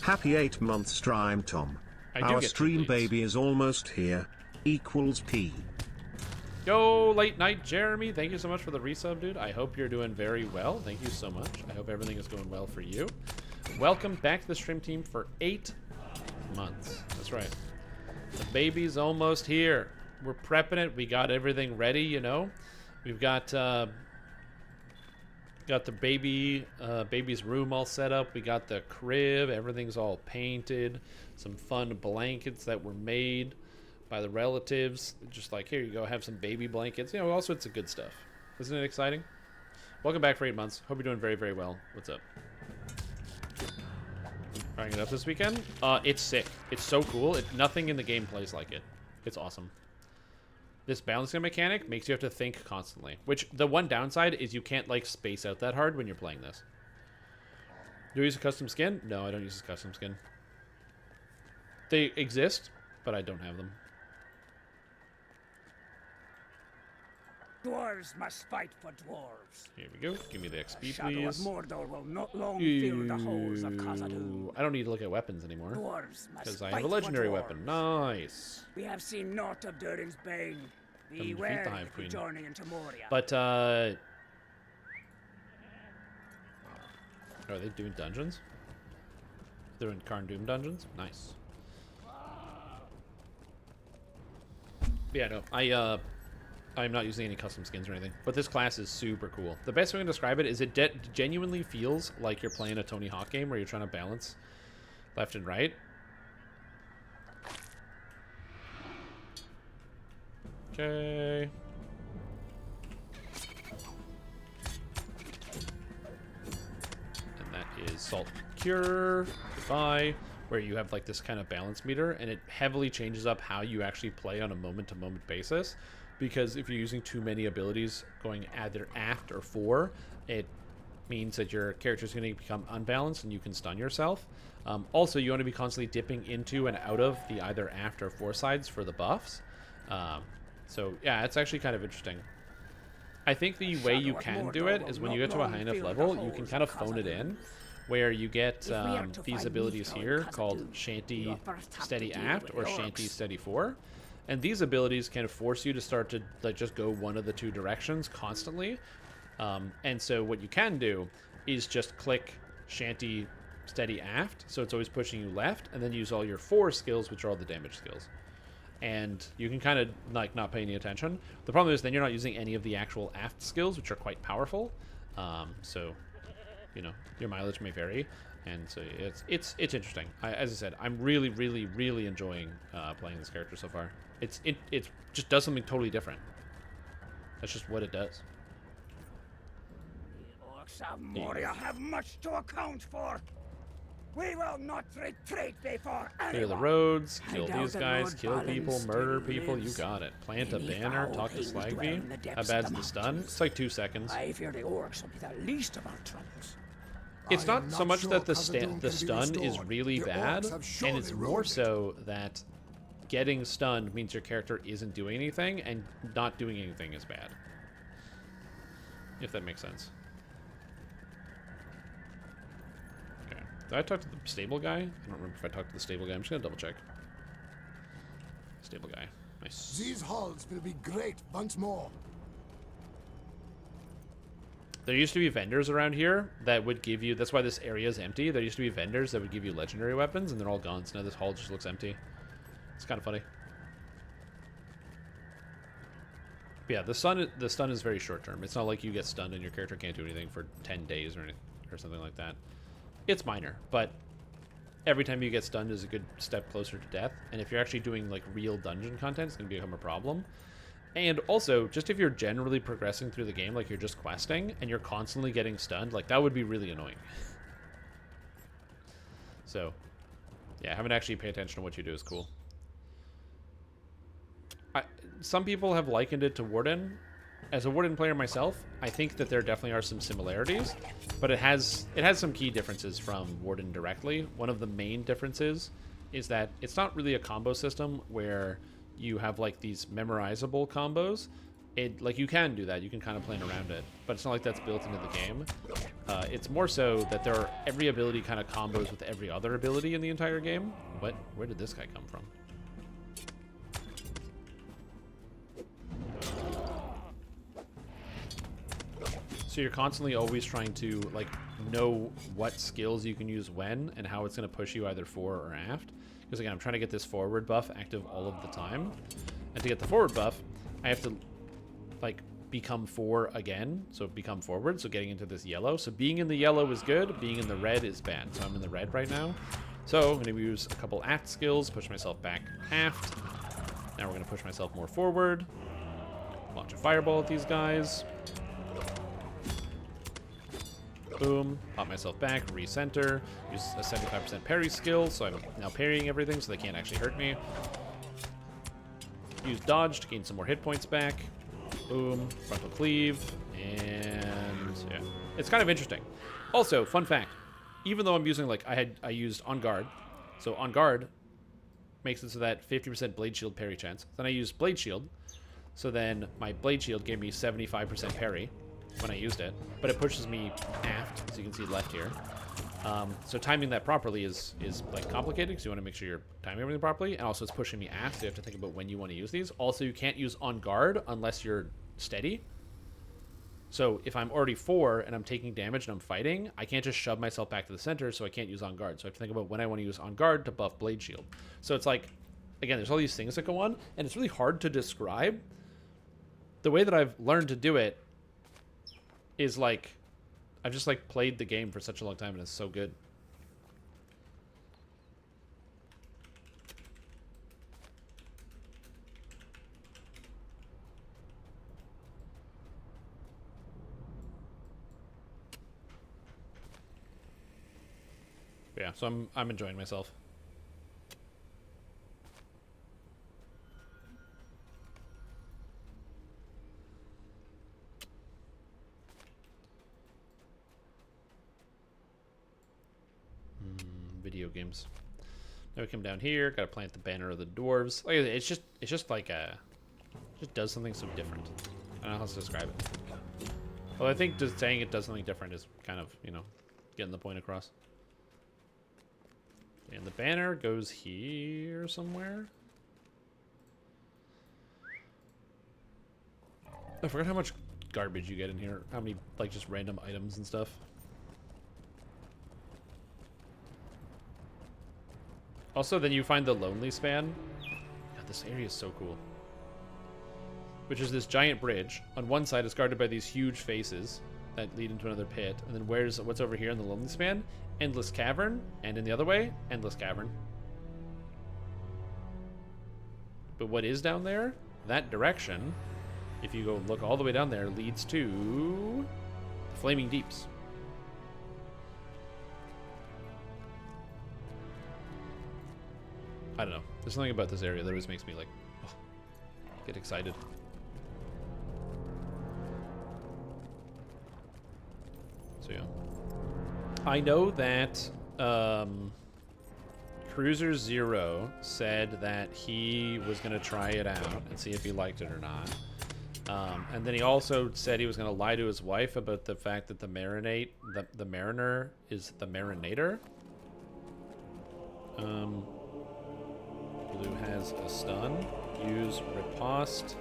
Happy 8-month stream, Tom. I do Our get 2 stream bleeds. baby is almost here. Equals P. Yo, late night Jeremy, thank you so much for the resub, dude. I hope you're doing very well. Thank you so much. I hope everything is going well for you. Welcome back to the stream team for 8 months. That's right. The baby's almost here. We're prepping it. We got everything ready, you know. We've got the baby's room all set up. We got the crib. Everything's all painted. Some fun blankets that were made by the relatives. Just like, here you go, have some baby blankets. You know, all sorts of good stuff. Isn't it exciting? Welcome back for 8 months. Hope you're doing very, very well. What's up? Trying it up this weekend. It's sick. It's so cool. Nothing in the game plays like it. It's awesome. This balancing mechanic makes you have to think constantly. Which, the one downside is you can't, like, space out that hard when you're playing this. Do you use a custom skin? No, I don't use a custom skin. They exist, but I don't have them. Dwarves must fight for dwarves. Here we go. Give me the XP, Shadow please. of Mordor will not long fill the halls of Khazad-dûm. I don't need to look at weapons anymore. Dwarves must Because I fight have a legendary for weapon. dwarves. Nice. We have seen naught of Durin's Bane. Defeat the Beware Hive if you Queen. journey into Moria. But, are they doing dungeons? They're in Karn Doom dungeons? Nice. Yeah, no. I'm not using any custom skins or anything. But this class is super cool. The best way to describe it is it genuinely feels like you're playing a Tony Hawk game where you're trying to balance left and right. Okay. And that is Salt Cure. Goodbye. Where you have like this kind of balance meter, and it heavily changes up how you actually play on a moment-to-moment basis. Because if you're using too many abilities going either aft or fore, it means that your character is going to become unbalanced and you can stun yourself. Also, you want to be constantly dipping into and out of the either aft or fore sides for the buffs. So yeah, it's actually kind of interesting. I think the way you can do it is when you get to a high enough level, you can kind of phone it in, where you get these abilities here called Shanty Steady Aft or Shanty Steady Fore. And these abilities kind of force you to start to like just go one of the two directions constantly. And so what you can do is just click Shanty Steady Aft, so it's always pushing you left, and then use all your fore skills, which are all the damage skills. And you can kind of like not pay any attention. The problem is then you're not using any of the actual aft skills, which are quite powerful. So, you know, your mileage may vary. And so it's interesting. As I said, I'm really, really, really enjoying playing this character so far. It just does something totally different. That's just what it does. The orcs of Moria have much to account for. We will not retreat before anyone. Clear the roads, kill these guys, kill people, murder people. You got it. Plant a banner, talk to Slagby. How bad's the stun? It's like 2 seconds. I fear the orcs will be the least of our troubles. It's not so much that the stun is really bad, and it's more so that getting stunned means your character isn't doing anything, and not doing anything is bad. If that makes sense. Okay. Did I talk to the stable guy? I don't remember if I talked to the stable guy. I'm just gonna double check. Stable guy. Nice. These halls will be great once more. There used to be vendors around here that would give you... That's why this area is empty. There used to be vendors that would give you legendary weapons, and they're all gone. So now this hall just looks empty. It's kind of funny. But yeah, the stun is very short term. It's not like you get stunned and your character can't do anything for 10 days or something like that. It's minor, but every time you get stunned is a good step closer to death. And if you're actually doing like real dungeon content, it's going to become a problem. And also, just if you're generally progressing through the game, like you're just questing, and you're constantly getting stunned, like that would be really annoying. So, yeah, having to actually pay attention to what you do is cool. Some people have likened it to Warden. As a Warden player myself, I think that there definitely are some similarities, but it has some key differences from Warden directly. One of the main differences is that it's not really a combo system where you have like these memorizable combos. Like you can do that, you can kind of plan around it, but it's not like that's built into the game. It's more so that there are every ability kind of combos with every other ability in the entire game. What? Where did this guy come from? So you're constantly always trying to like know what skills you can use when and how it's going to push you either fore or aft. Because again, I'm trying to get this forward buff active all of the time. And to get the forward buff, I have to like become fore again. So become forward. So getting into this yellow. So being in the yellow is good. Being in the red is bad. So I'm in the red right now. So I'm going to use a couple aft skills. Push myself back aft. Now we're going to push myself more forward. Launch a fireball at these guys. Boom. Pop myself back. Recenter. Use a 75% parry skill, so I'm now parrying everything, so they can't actually hurt me. Use dodge to gain some more hit points back. Boom. Frontal cleave. And yeah. It's kind of interesting. Also, fun fact. Even though I'm using, like, I used on guard. So on guard makes it so that 50% blade shield parry chance. Then I used blade shield. So then my blade shield gave me 75% parry when I used it. But it pushes me aft, as you can see left here. So timing that properly is like complicated because you want to make sure you're timing everything properly. And also it's pushing me aft, so you have to think about when you want to use these. Also, you can't use on guard unless you're steady. So if I'm already 4 and I'm taking damage and I'm fighting, I can't just shove myself back to the center, so I can't use on guard. So I have to think about when I want to use on guard to buff blade shield. So it's like, again, there's all these things that go on, and it's really hard to describe. The way that I've learned to do it is like, I've just like played the game for such a long time, and it's so good. Yeah, so I'm enjoying myself. Video games. Now we come down here. Got to plant the banner of the dwarves. Like it's just like it just does something so different. I don't know how else to describe it. Well, I think just saying it does something different is kind of, you know, getting the point across. And the banner goes here somewhere. I forgot how much garbage you get in here. How many, like, just random items and stuff. Also, then you find the Lonely Span. God, this area is so cool. Which is this giant bridge. On one side, it's guarded by these huge faces that lead into another pit. And then what's over here in the Lonely Span? Endless Cavern. And in the other way, Endless Cavern. But what is down there? That direction, if you go look all the way down there, leads to Flaming Deeps. I don't know. There's something about this area that always makes me like, oh, get excited. So yeah. I know that Cruiser Zero said that he was going to try it out and see if he liked it or not. And then he also said he was going to lie to his wife about the fact that the Mariner is the Marinator. Blue has a stun. Use Riposte.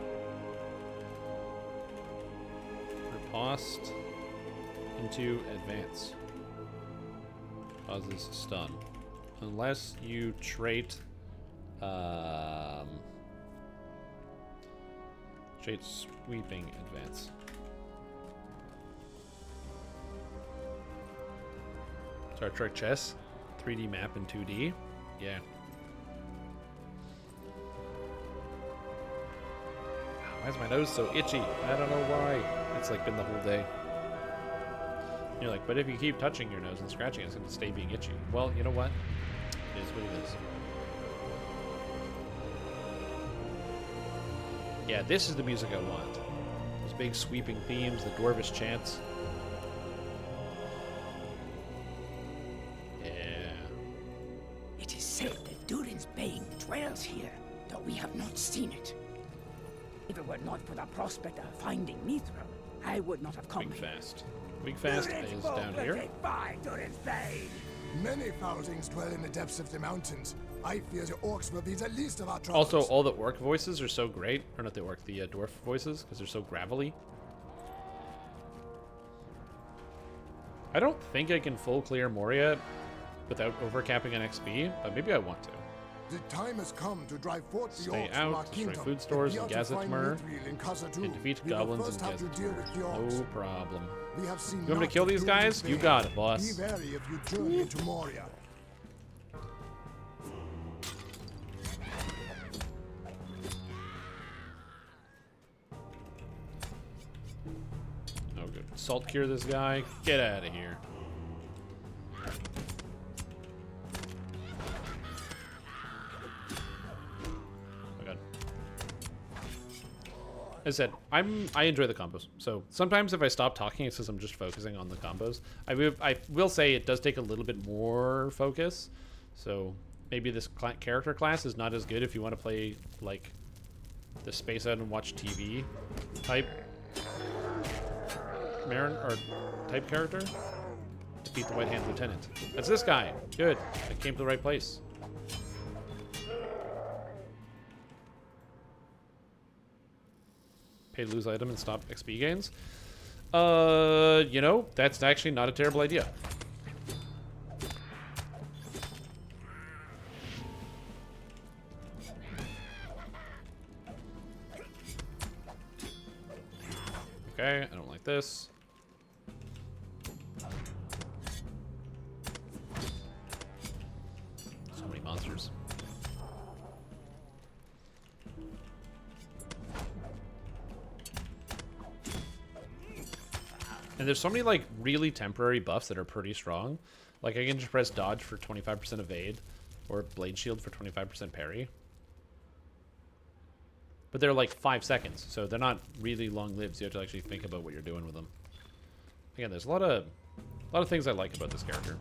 Riposte into advance. Causes stun. Unless you trait sweeping advance. Star Trek Chess. 3D map in 2D. Yeah. Why is my nose so itchy? I don't know why. It's like been the whole day. You're like, but if you keep touching your nose and scratching, it's going to stay being itchy. Well, you know what? It is what it is. Yeah, this is the music I want. Those big sweeping themes, the dwarvish chants. Yeah. It is said that Durin's Bane dwells here, though we have not seen it. If it were not for the prospect of finding Mithril, I would not have come here. Wigfast. Wigfast is down here. Many foulings dwell in the depths of the mountains. I fear the orcs will be the least of our troubles. Also, all the orc voices are so great. Or not the orc, the dwarf voices, because they're so gravelly. I don't think I can full clear Moria without overcapping an XP, but maybe I want to. The time has come to drive forth the Stay orcs from our out, destroy kingdom. food stores in If we are to find Gazatmer, Mithril in Khazad-dûr, and defeat we will goblins first in have to deal with the orcs. Gazatmer. No problem. We have seen You want me to naught kill of these Durin's guys? You Bane. got it, boss. Be wary if you journey into Moria. Oh, good. salt cure this guy. Get out of here. Oh god. As I said, I enjoy the combos. So sometimes if I stop talking, it's because I'm just focusing on the combos. I will say it does take a little bit more focus. So maybe this character class is not as good if you want to play like the space out and watch TV type Marin or type character. Defeat the White Hand Lieutenant. That's this guy. Good. I came to the right place. Pay to lose item and stop XP gains. You know, that's actually not a terrible idea. Okay, I don't like this. So many monsters. And there's so many like really temporary buffs that are pretty strong. Like I can just press dodge for 25% evade or blade shield for 25% parry. But they're like 5 seconds, so they're not really long-lived, so you have to actually think about what you're doing with them. Again, there's a lot of things I like about this character.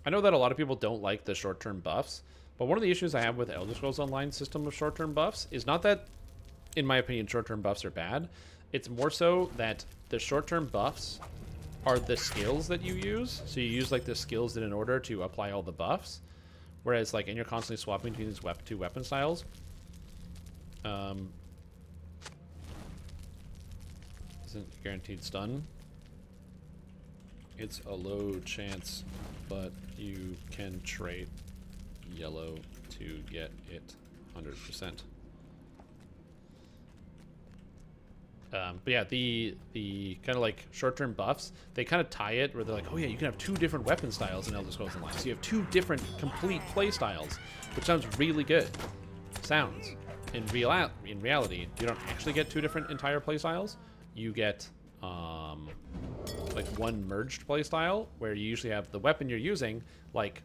I know that a lot of people don't like the short-term buffs, but one of the issues I have with Elder Scrolls Online system of short-term buffs is not that, in my opinion, short-term buffs are bad. It's more so that the short-term buffs are the skills that you use. So you use like the skills in order to apply all the buffs. Whereas like, and you're constantly swapping between these two weapon styles. Isn't guaranteed stun. It's a low chance, but you can trade yellow to get it 100%. But yeah, the kind of like short-term buffs, they kind of tie it where they're like, oh yeah, you can have 2 different weapon styles in Elder Scrolls Online. So you have 2 different complete play styles, which sounds really good. Sounds. In reality, you don't actually get 2 different entire play styles. You get like 1 merged play style where you usually have the weapon you're using, like,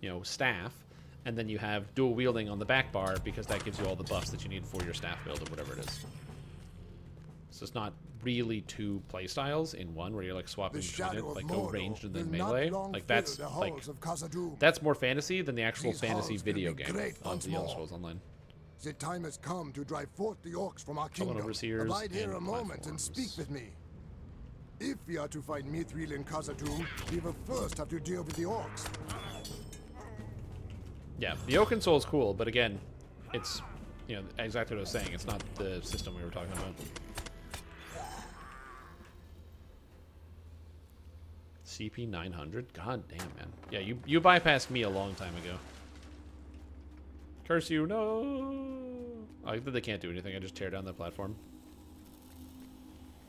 you know, staff, and then you have dual wielding on the back bar because that gives you all the buffs that you need for your staff build or whatever it is. So it's not really 2 playstyles in one where you're like swapping between it, like go ranged and then melee. Like that's more fantasy than the actual fantasy video game of the Elder Scrolls Online. The time has come to drive forth the orcs from our kingdom. Abide here a moment and speak with me. If we are to find Mithril in Khazad-dûm, we will first have to deal with the orcs. Yeah, the Oaken Soul is cool, but again, it's, you know, exactly what I was saying. It's not the system we were talking about. CP 900? God damn, man. Yeah, you bypassed me a long time ago. Curse you, no! I think they can't do anything. I just tear down the platform.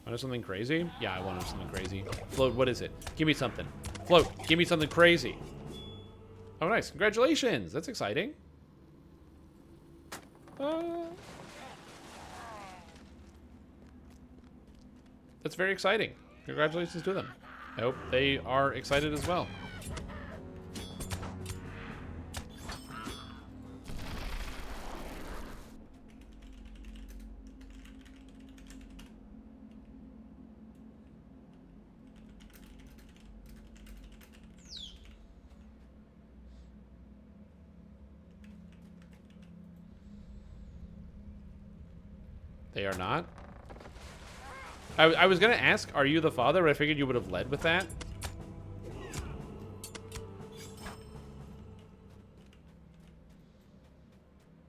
Want something crazy? Yeah, I wanted something crazy. Float, what is it? Give me something. Float, give me something crazy. Oh, nice. Congratulations. That's exciting. That's very exciting. Congratulations to them. I hope they are excited as well. They are not? I was gonna ask, are you the father? But I figured you would have led with that.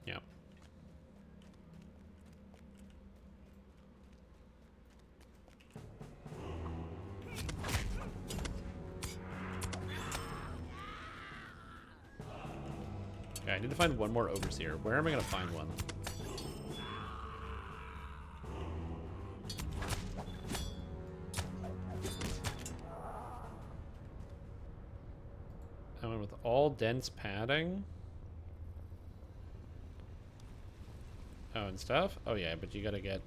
Yeah. Okay, I need to find one more overseer. Where am I gonna find one? With all dense padding. Oh, and stuff? Oh, yeah, but you gotta get...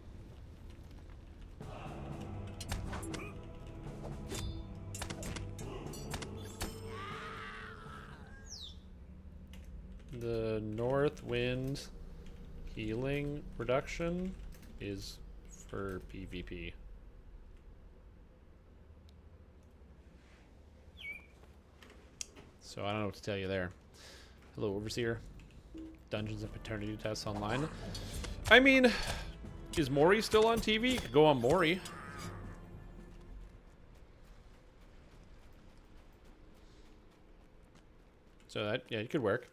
The north wind healing reduction is for PvP. So I don't know what to tell you there. Hello, Overseer. Dungeons and Paternity Tests online. I mean, is Mori still on TV? You could go on Mori. So that, yeah, it could work.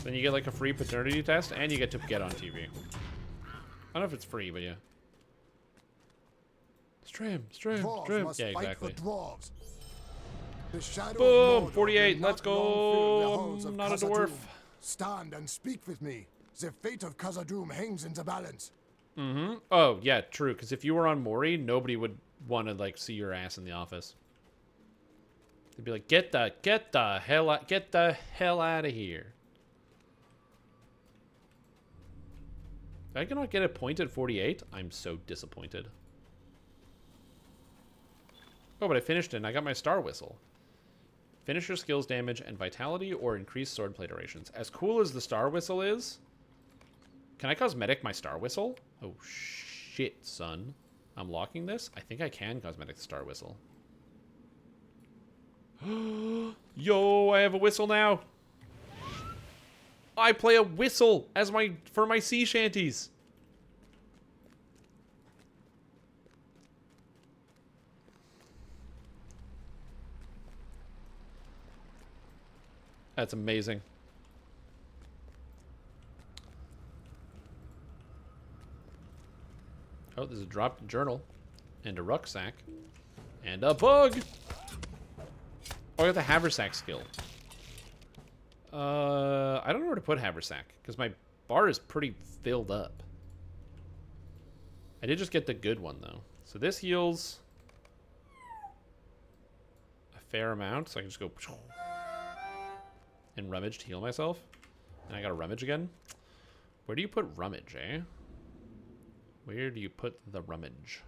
Then you get like a free paternity test, and you get to get on TV. I don't know if it's free, but yeah. Stream. Yeah, exactly. Boom! 48, let's go! I'm not a dwarf. Stand and speak with me. The fate of Khazad-dûm hangs in the balance. Mm-hmm. Oh, yeah, true. Because if you were on Mori, nobody would want to like see your ass in the office. They'd be like, get the hell out of here. I cannot get a point at 48. I'm so disappointed. Oh, but I finished it and I got my star whistle. Finish your skills damage and vitality or increase swordplay durations. As cool as the star whistle is, can I cosmetic my star whistle? Oh shit, son. I'm locking this? I think I can cosmetic the star whistle. Yo, I have a whistle now. I play a whistle as for my sea shanties. That's amazing. Oh, there's a dropped journal and a rucksack and a bug. Oh, I got the haversack skill. I don't know where to put haversack because my bar is pretty filled up. I did just get the good one though. So this heals a fair amount, so I can just go and rummage to heal myself. And I gotta rummage again. Where do you put rummage, eh? Where do you put the rummage?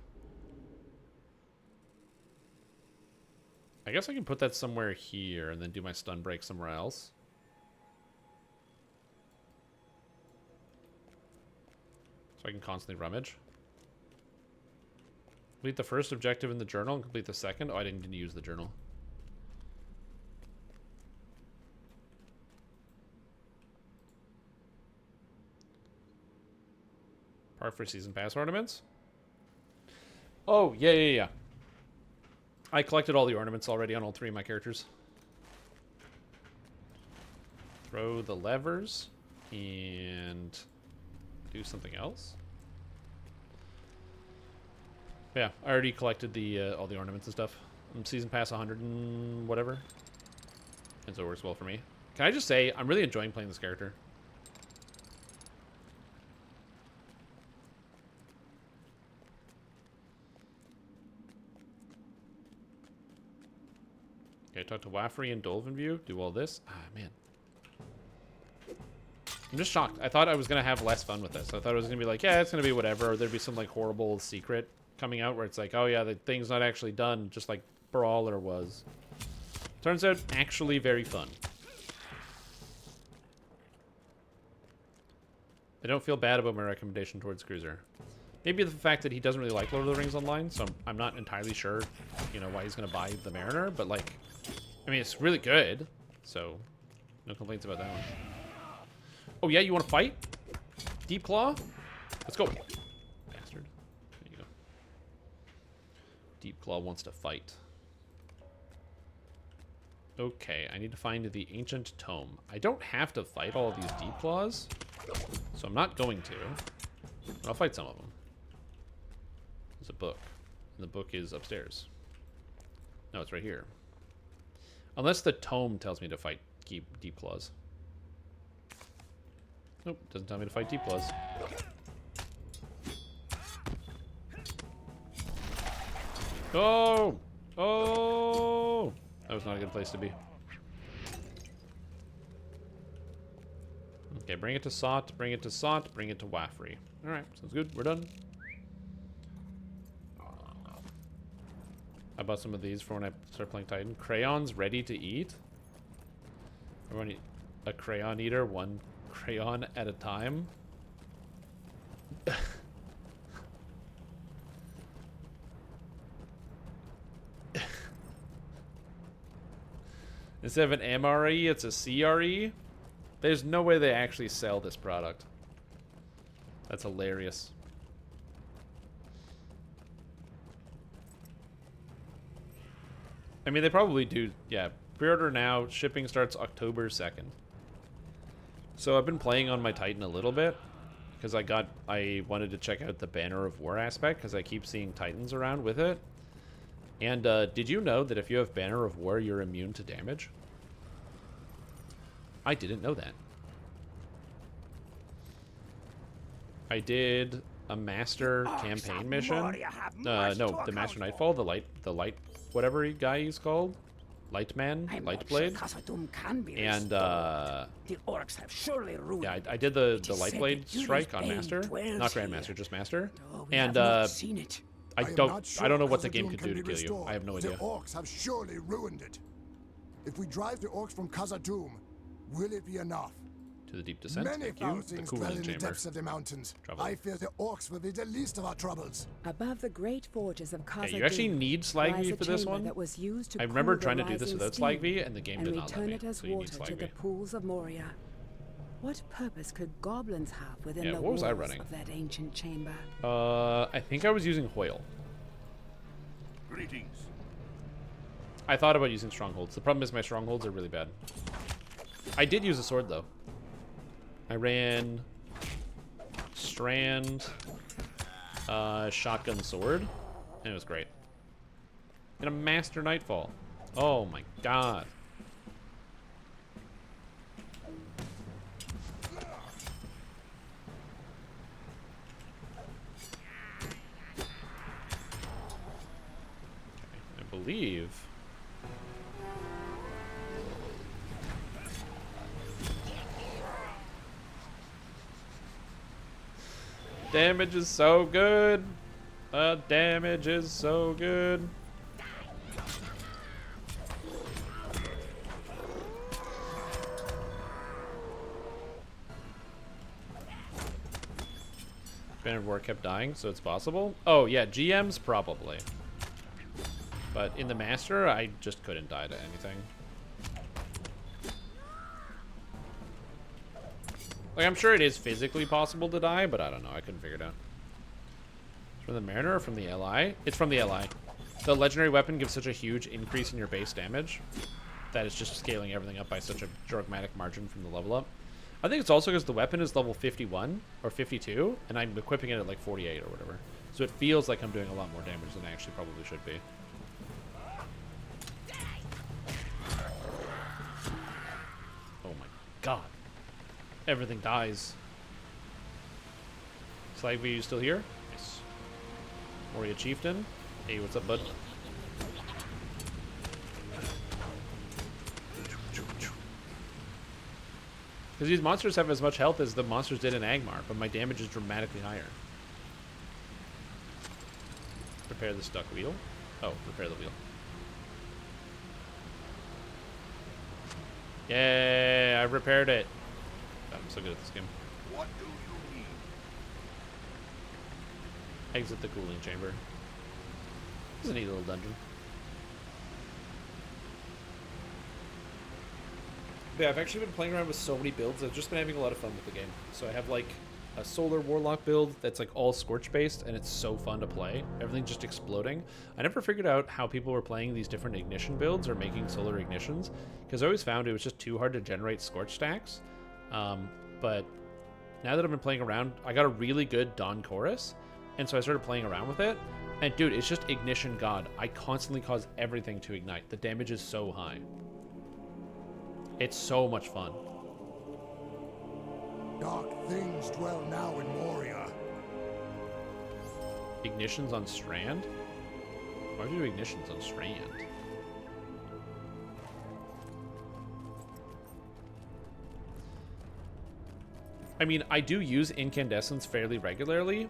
I guess I can put that somewhere here and then do my stun break somewhere else. So I can constantly rummage. Complete the first objective in the journal and complete the second. Oh, I didn't use the journal. Park for season pass ornaments. Oh, yeah. I collected all the ornaments already on all 3 of my characters. Throw the levers and do something else. Yeah, I already collected the all the ornaments and stuff. Season pass 100 and whatever. And so it works well for me. Can I just say, I'm really enjoying playing this character. Okay, talk to Waffrey and Dolphinview. Do all this. Ah, man. I'm just shocked. I thought I was going to have less fun with this. I thought it was going to be like, yeah, it's going to be whatever. Or there'd be some, like, horrible secret coming out where it's like, oh, yeah, the thing's not actually done, just like Brawler was. Turns out, actually very fun. I don't feel bad about my recommendation towards Cruiser. Maybe the fact that he doesn't really like Lord of the Rings Online, so I'm not entirely sure, you know, why he's going to buy the Mariner, but, like, I mean, it's really good, so no complaints about that one. Oh, yeah, you want to fight? Deep Claw? Let's go. Bastard. There you go. Deep Claw wants to fight. Okay, I need to find the Ancient Tome. I don't have to fight all of these Deep Claws, so I'm not going to. But I'll fight some of them. There's a book. And the book is upstairs. No, it's right here. Unless the tome tells me to fight Deep Claws. Nope, doesn't tell me to fight Deep Claws. Oh! Oh! That was not a good place to be. Okay, bring it to Sot, bring it to Sot, bring it to Wafri. Alright, sounds good. We're done. I bought some of these for when I start playing Titan. Crayons ready to eat? Everyone eat a crayon eater, one crayon at a time. Instead of an MRE, it's a CRE. There's no way they actually sell this product. That's hilarious. I mean, they probably do. Yeah, pre-order now. Shipping starts October 2nd. So I've been playing on my Titan a little bit because I wanted to check out the Banner of War aspect because I keep seeing Titans around with it. And did you know that if you have Banner of War, you're immune to damage? I didn't know that. I did a Master campaign mission. No, the Master Nightfall, the light, whatever guy he's called. Lightman, Lightblade. And the orcs have surely ruined. Yeah, I did the Lightblade strike on Master, not Grandmaster, just Master. And I don't know what the game could do to kill you. I have no idea. The orcs have surely ruined it. If we drive the orcs from Khazad-dûm, will it be enough? To the deep descent. Many Thank you. The cooling in the chamber. depths of the mountains. Trouble. I fear the orcs will be the least of our troubles. Above the great forges of Khazad-dûm, Okay, you actually need Slag V for this one. That was used to I remember cool the trying to do this rising without steam Slag V, and the game did not let return me. it as So you need water Slag to V. the pools of Moria. What purpose could goblins have within the what was I walls running? of that ancient chamber? I think I was using Hoyle. Greetings. I thought about using Strongholds. The problem is my Strongholds are really bad. I did use a sword, though. I ran Strand, Shotgun Sword, and it was great. And a Master Nightfall. Oh my god. I believe... Damage is so good. Damage is so good. Banner of War kept dying, so it's possible. Oh yeah, GMs probably. But in the Master, I just couldn't die to anything. Like, I'm sure it is physically possible to die, but I don't know. I couldn't figure it out. It's from the Mariner or from the LI? It's from the LI. The legendary weapon gives such a huge increase in your base damage that it's just scaling everything up by such a dramatic margin from the level up. I think it's also because the weapon is level 51 or 52, and I'm equipping it at like 48 or whatever. So it feels like I'm doing a lot more damage than I actually probably should be. Oh my god. Everything dies. Slag V, you still here? Nice. Moria Chieftain. Hey, what's up, bud? Because these monsters have as much health as the monsters did in Angmar, but my damage is dramatically higher. Repair the stuck wheel. Oh, repair the wheel. Yay, I repaired it. God, I'm so good at this game. What do you need? Exit the cooling chamber. This is a neat little dungeon. Yeah, I've actually been playing around with so many builds. I've just been having a lot of fun with the game. So I have like a solar warlock build that's like all scorch based, and it's so fun to play. Everything's just exploding. I never figured out how people were playing these different ignition builds or making solar ignitions, because I always found it was just too hard to generate scorch stacks. But now that I've been playing around, I got a really good Dawn Chorus, and so I started playing around with it. And dude, it's just ignition god. I constantly cause everything to ignite. The damage is so high. It's so much fun. Dark things dwell now in Moria. Ignitions on Strand? Why would you do ignitions on Strand? I mean, I do use incandescents fairly regularly.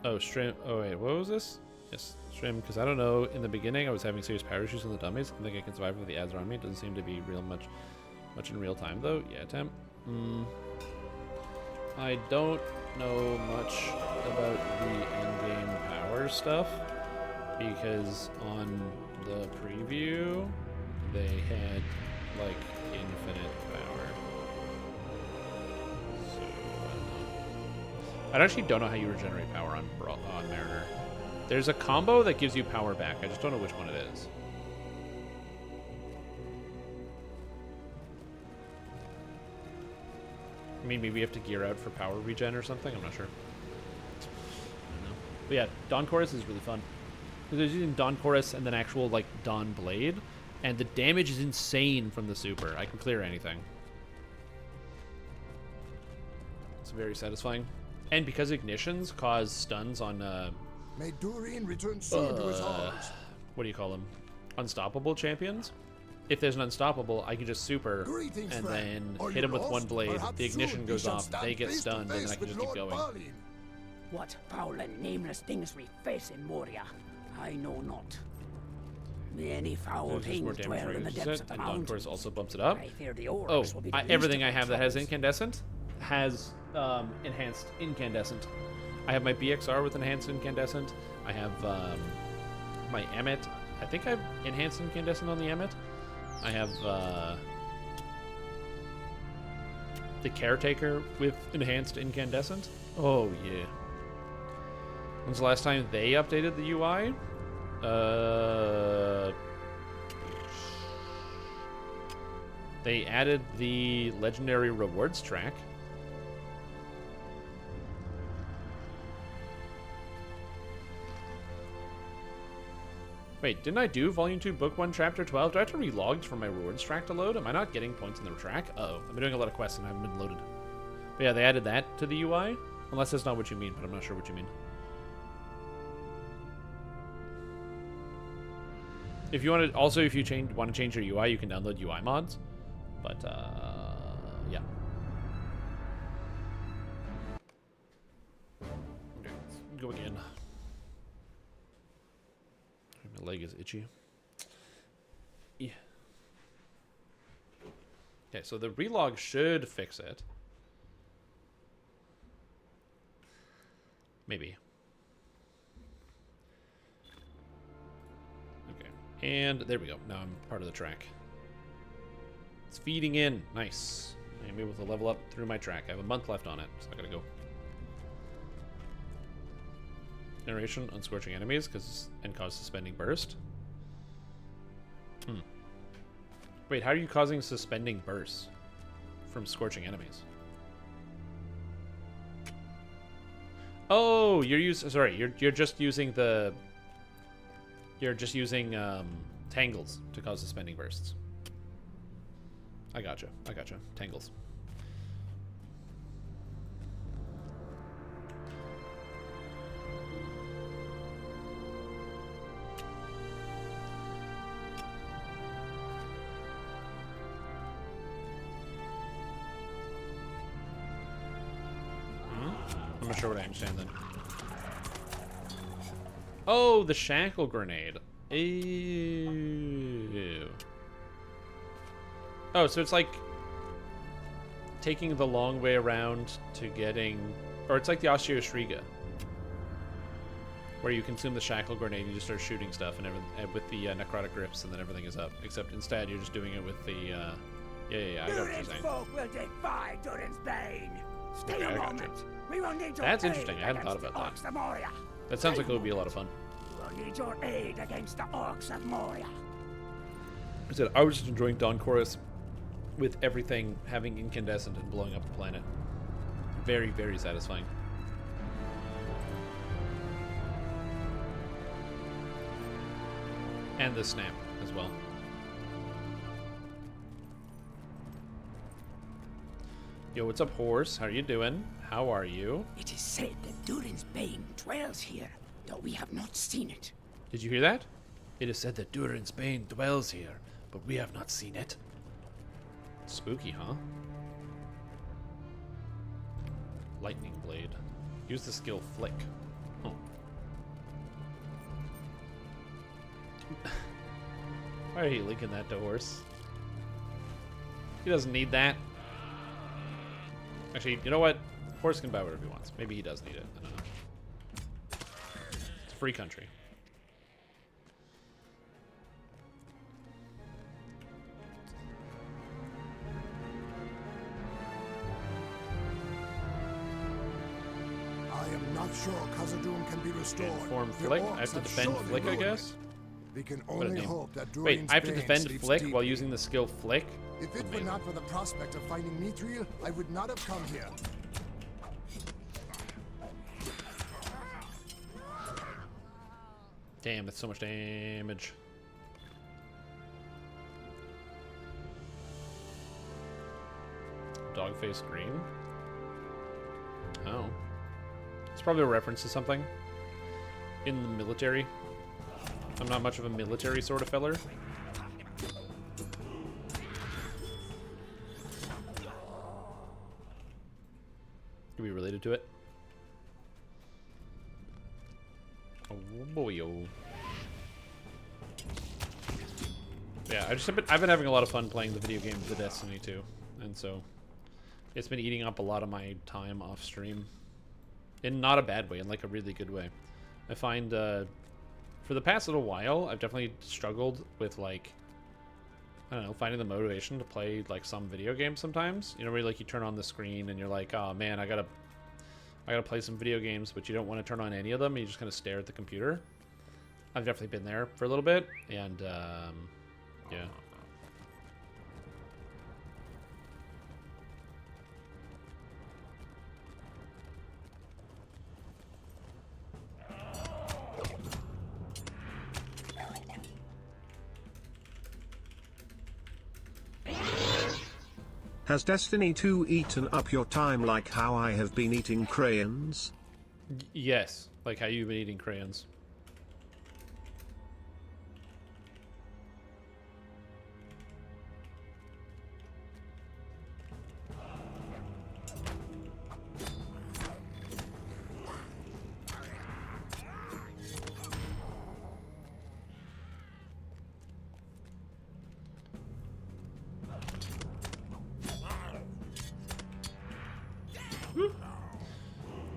Oh, stream. Oh, wait, what was this? Yes, stream, because I don't know. In the beginning, I was having serious power issues on the dummies. I think I can survive with the ads around me. It doesn't seem to be much in real time, though. Yeah, temp. I don't know much about the endgame power stuff, because on the preview, they had, like, infinite power. So, I don't know. I actually don't know how you regenerate power on Mariner. There's a combo that gives you power back. I just don't know which one it is. I mean, maybe you have to gear out for power regen or something. I'm not sure. I don't know. But yeah, Dawn Chorus is really fun. Because I was using Dawn Chorus and then actual, like, Dawn Blade. And the damage is insane from the super. I can clear anything. It's very satisfying. And because ignitions cause stuns on, May Durin return soon to his halls. what do you call them? Unstoppable champions? If there's an unstoppable, I can just super and then hit them with one blade. The ignition goes off, they get stunned, and then I can just keep going. What foul and nameless things we face in Moria, I know not. Many foul things dwell in the depths of the mountains. And Dawn Chorus also bumps it up. I fear the orcs will be everything I have that has incandescent has enhanced incandescent. I have my BXR with enhanced incandescent. I have my Emmet. I think I have enhanced incandescent on the Emmet. I have the Caretaker with enhanced incandescent. Oh yeah. When's the last time they updated the UI? They added the legendary rewards track. Wait, didn't I do Volume 2, Book 1, Chapter 12? Do I have to relog for my rewards track to load? Am I not getting points in the track? Uh-oh. I've been doing a lot of quests and I haven't been loaded. But yeah, they added that to the UI. Unless that's not what you mean, but I'm not sure what you mean. If you want to, also if you want to change your UI, you can download UI mods. But, yeah. Okay, let's go again. My leg is itchy. Yeah. Okay, so the relog should fix it. Maybe. Okay, and there we go. Now I'm part of the track. It's feeding in. Nice. I'm able to level up through my track. I have a month left on it, so I gotta go. Generation on scorching enemies and cause suspending burst. Wait, how are you causing suspending bursts from scorching enemies? Oh, you're just using tangles to cause suspending bursts. I gotcha. Tangles. I'm not sure what I understand then. Oh, the shackle grenade. Ew. Oh, so it's like taking the long way around to getting, or it's like the Osteostriga, where you consume the shackle grenade and you just start shooting stuff and everything with the necrotic grips, and then everything is up. Except instead, you're just doing it with the yeah. I got what you're saying. Folk will defy Durin's bane. Stay a moment. We will need your That's aid interesting. I hadn't thought about against the Moria. That sounds like it would be a lot of fun. We will need your aid against the orcs of Moria. I said I was just enjoying Dawn Chorus with everything having incandescent and blowing up the planet. Very, very satisfying. And the snap as well. Yo, what's up, horse? How are you doing? How are you? It is said that Durin's bane dwells here, though we have not seen it. Did you hear that? It is said that Durin's bane dwells here, but we have not seen it. Spooky, huh? Lightning blade. Use the skill flick. Oh. Why are you linking that to horse? He doesn't need that. Actually, you know what? Horse can buy whatever he wants. Maybe he does need it. I don't know. It's a free country. I am not sure Khazad-dûm can be restored. Inform Flick. I have to defend Flick, I guess. We can only hope that Wait, I have to defend Flick while using the skill Flick? If it were not for the prospect of finding Mithril, I would not have come here. Damn, that's so much damage. Dogface green. Oh. It's probably a reference to something in the military. I'm not much of a military sort of feller. Could be related to it. Oh boy, oh. Yeah, I've been having a lot of fun playing the video game The Destiny 2, and so it's been eating up a lot of my time off stream. In not a bad way, in like a really good way. I find for the past little while, I've definitely struggled with like, I don't know, finding the motivation to play like some video games sometimes. You know, where like you turn on the screen and you're like, oh man, I gotta play some video games, but you don't want to turn on any of them. You just kind of stare at the computer. I've definitely been there for a little bit, and yeah. Has Destiny 2 eaten up your time like how I have been eating crayons? Yes, like how you've been eating crayons.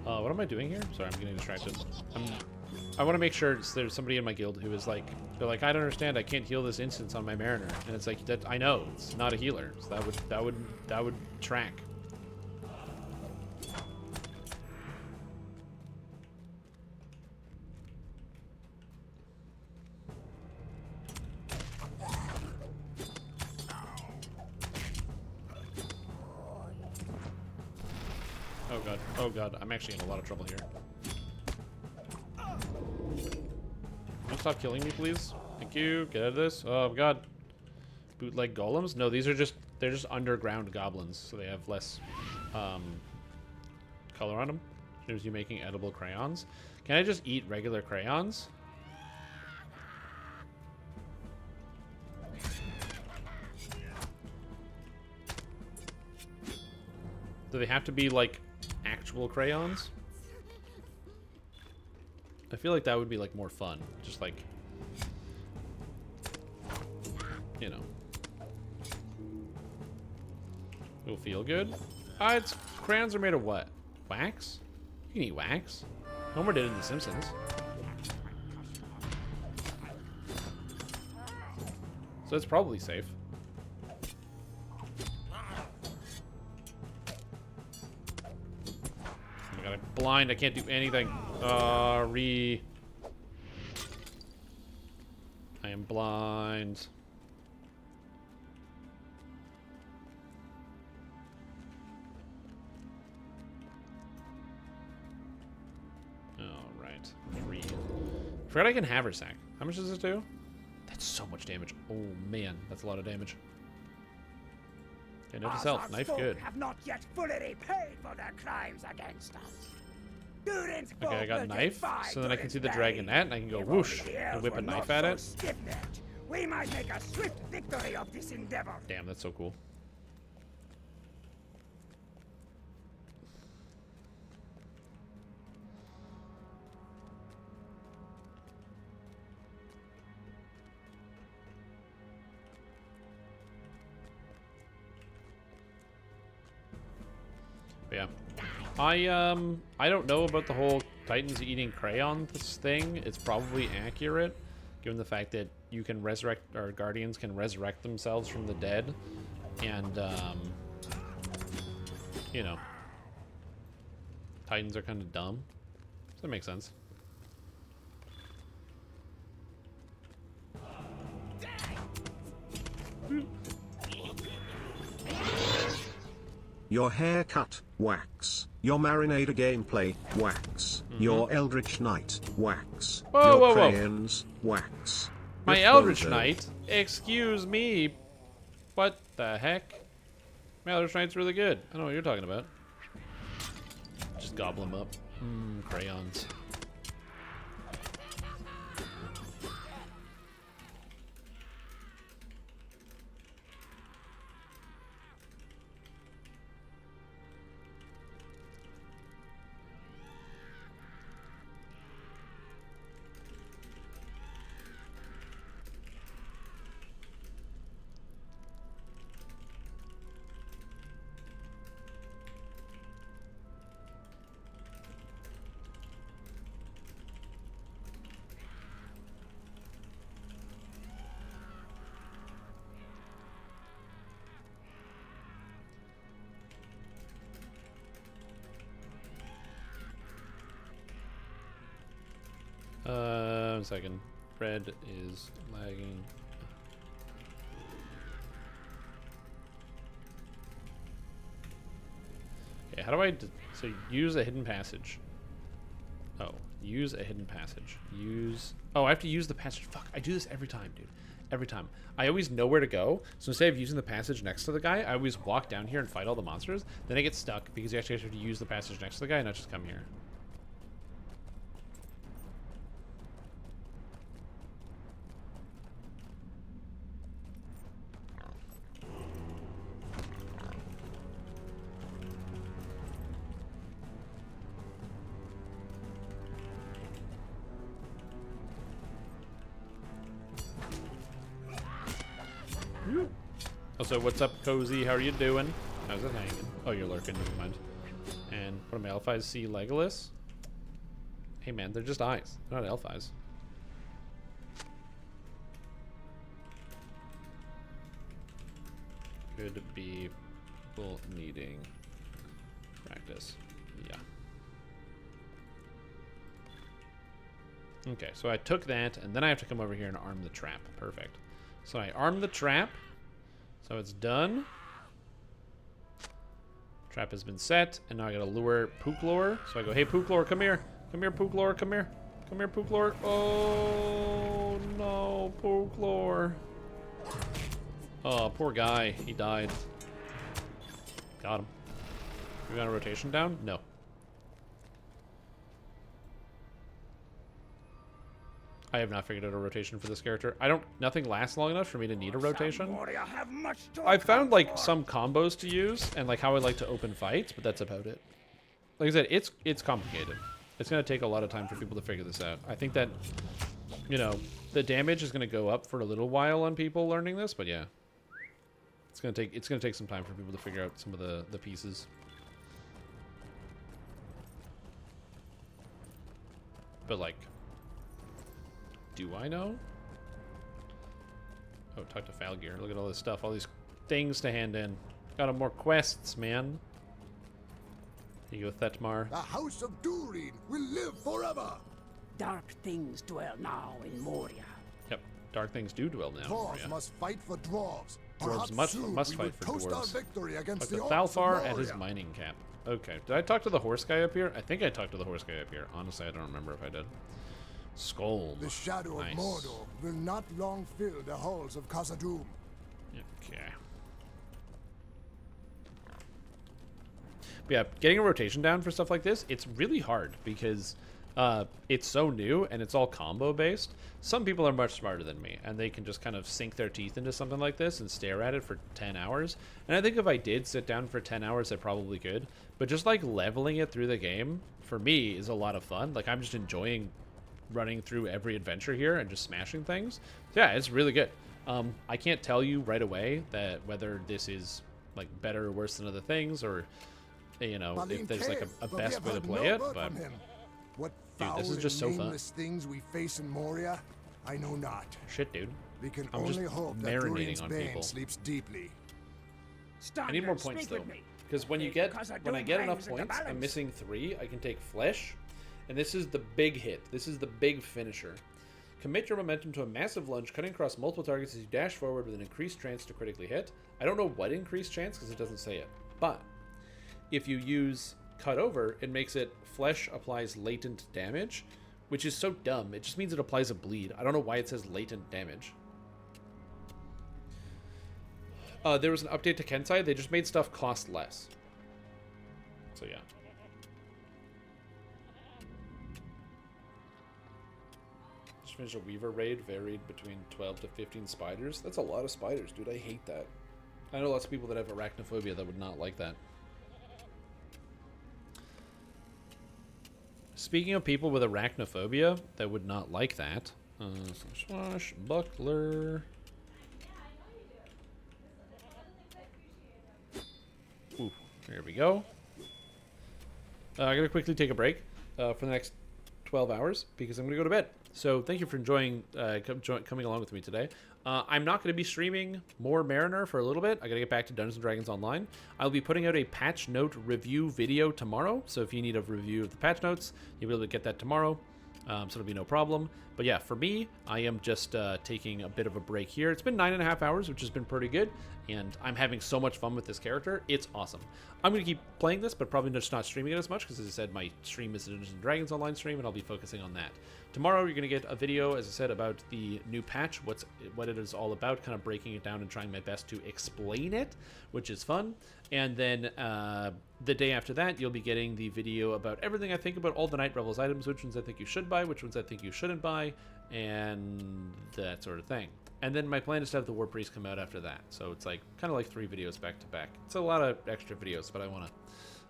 What am I doing here? Sorry, I'm getting distracted. I want to make sure there's somebody in my guild who is like, they're like, I don't understand. I can't heal this instance on my Mariner, and it's like that. I know it's not a healer, so that would track. Oh god, I'm actually in a lot of trouble here. Don't stop killing me, please. Thank you. Get out of this. Oh god. Bootleg golems? No, they're just underground goblins, so they have less color on them. There's you making edible crayons. Can I just eat regular crayons? Do they have to be like actual crayons? I feel like that would be like more fun. Just like, you know, it'll feel good. It's crayons are made of what? Wax? You can eat wax. Homer did it in The Simpsons. So it's probably safe. I'm blind. I can't do anything. I am blind. All right. Free. Forgot I can haversack. How much does this do? That's so much damage. Oh man, that's a lot of damage. Okay, note to self. Knife good. Have not yet fully repaid for their crimes against us. Okay, I got a knife, so then I can see the dragonette, and I can go whoosh and whip a knife at it. We might make a swift victory of this endeavor. Damn, that's so cool. But yeah. I don't know about the whole Titans eating crayons thing. It's probably accurate, given the fact that you can resurrect, or Guardians can resurrect themselves from the dead. And, you know, Titans are kind of dumb. So that makes sense. Your haircut, wax. Your Marinator gameplay, wax. Your Eldritch Knight, wax. Whoa, your whoa, whoa. crayons, wax. My Your Eldritch Bozo. Knight? Excuse me. What the heck? My Eldritch Knight's really good. I don't know what you're talking about. Just gobble them up. Crayons. One second. Fred is lagging. Okay, how do I... So use a hidden passage. Oh, use a hidden passage. Use... Oh, I have to use the passage. Fuck, I do this every time, dude. Every time. I always know where to go, so instead of using the passage next to the guy, I always walk down here and fight all the monsters. Then I get stuck because you actually have to use the passage next to the guy and not just come here. Also, what's up, Cozy? How are you doing? How's it hanging? Oh, you're lurking. Never mind. And what am I, elf eyes see Legolas? Hey, man, they're just eyes. They're not elf eyes. Could be people needing practice. Yeah. Okay, so I took that, and then I have to come over here and arm the trap. Perfect. So I arm the trap. So it's done. Trap has been set, and now I gotta lure Pooklore. So I go, hey Pooklore, come here. Come here, Pooklore, come here. Come here, Pooklore. Oh no, Pooklore. Oh, poor guy. He died. Got him. We got a rotation down? No. I have not figured out a rotation for this character. Nothing lasts long enough for me to need a rotation. I found like some combos to use and like how I like to open fights, but that's about it. Like I said, it's complicated. It's gonna take a lot of time for people to figure this out. I think that, you know, the damage is gonna go up for a little while on people learning this, but yeah. It's gonna take some time for people to figure out some of the pieces. But like, do I know? Oh, talk to Falgear. Look at all this stuff, all these things to hand in. Got more quests, man. Here you go, Thetmar. The House of Durin will live forever. Dark things dwell now in Moria. Yep, dark things do dwell now in Dwarves Moria. must fight for dwarves. Dwarves must fight for toast dwarves. our victory against Talk the to orcs of Thalfar at Moria. his mining camp. Okay, did I talk to the horse guy up here? I think I talked to the horse guy up here. Honestly, I don't remember if I did. Skull. The shadow Nice. of Mordor will not long fill the halls of Khazad-dûm. Okay. But yeah, getting a rotation down for stuff like this, it's really hard because it's so new and it's all combo based. Some people are much smarter than me and they can just kind of sink their teeth into something like this and stare at it for 10 hours. And I think if I did sit down for 10 hours, I probably could. But just like leveling it through the game, for me, is a lot of fun. Like I'm just enjoying running through every adventure here and just smashing things. So yeah, it's really good. I can't tell you right away that whether this is like better or worse than other things, or you know, if there's like a best way to play it, but what dude, this is foul just and so fun. nameless things we face in Moria, I know not. Shit, dude. We can I'm only just hope that marinating Durian's on bane people. sleeps deeply. I need more points though, because when I get enough points, I'm missing 3. I can take flesh, and this is the big hit. This is the big finisher. Commit your momentum to a massive lunge, cutting across multiple targets as you dash forward with an increased chance to critically hit. I don't know what increased chance because it doesn't say it, but if you use cut over, it makes it flesh applies latent damage, which is so dumb. It just means it applies a bleed. I don't know why it says latent damage. There was an update to Kensai. They just made stuff cost less. So yeah. Just finished a Weaver raid, varied between 12 to 15 spiders. That's a lot of spiders, dude. I hate that. I know lots of people that have arachnophobia that would not like that. Speaking of people with arachnophobia that would not like that, slash buckler. Ooh, there we go. I'm going to quickly take a break for the next 12 hours because I'm going to go to bed. So thank you for enjoying coming along with me today. I'm not going to be streaming more Mariner for a little bit. I got to get back to Dungeons & Dragons Online. I'll be putting out a patch note review video tomorrow. So if you need a review of the patch notes, you'll be able to get that tomorrow. So it'll be no problem. But yeah, for me, I am just taking a bit of a break here. It's been 9.5 hours, which has been pretty good. And I'm having so much fun with this character. It's awesome. I'm going to keep playing this, but probably just not streaming it as much because, as I said, my stream is the Dungeons & Dragons Online stream, and I'll be focusing on that. Tomorrow, you're going to get a video, as I said, about the new patch, what it is all about, kind of breaking it down and trying my best to explain it, which is fun. And then the day after that, you'll be getting the video about everything I think about all the Night Revels items, which ones I think you should buy, which ones I think you shouldn't buy, and that sort of thing. And then my plan is to have the War Priest come out after that. So it's like kind of like 3 videos back to back. It's a lot of extra videos, but I want to...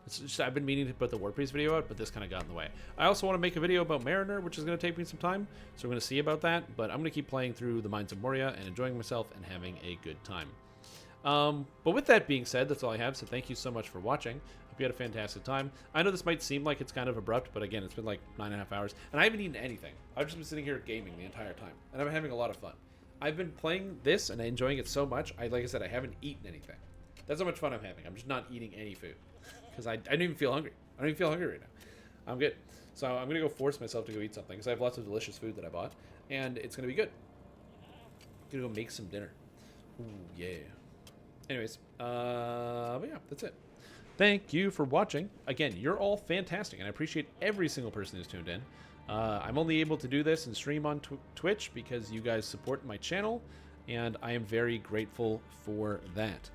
It's just, I've been meaning to put the War Priest video out, but this kind of got in the way. I also want to make a video about Mariner, which is going to take me some time, so we're going to see about that. But I'm going to keep playing through the Mines of Moria and enjoying myself and having a good time. But with that being said, that's all I have, so thank you so much for watching. Hope you had a fantastic time. I know this might seem like it's kind of abrupt, but again, it's been like 9.5 hours, and I haven't eaten anything. I've just been sitting here gaming the entire time, and I'm having a lot of fun. I've been playing this and enjoying it so much, like I said, I haven't eaten anything. That's how much fun I'm having. I'm just not eating any food. Because I don't even feel hungry. I don't even feel hungry right now. I'm good. So I'm going to go force myself to go eat something because I have lots of delicious food that I bought. And it's going to be good. I'm going to go make some dinner. Ooh, yeah. Anyways, but yeah, that's it. Thank you for watching. Again, you're all fantastic, and I appreciate every single person who's tuned in. I'm only able to do this and stream on Twitch because you guys support my channel, and I am very grateful for that.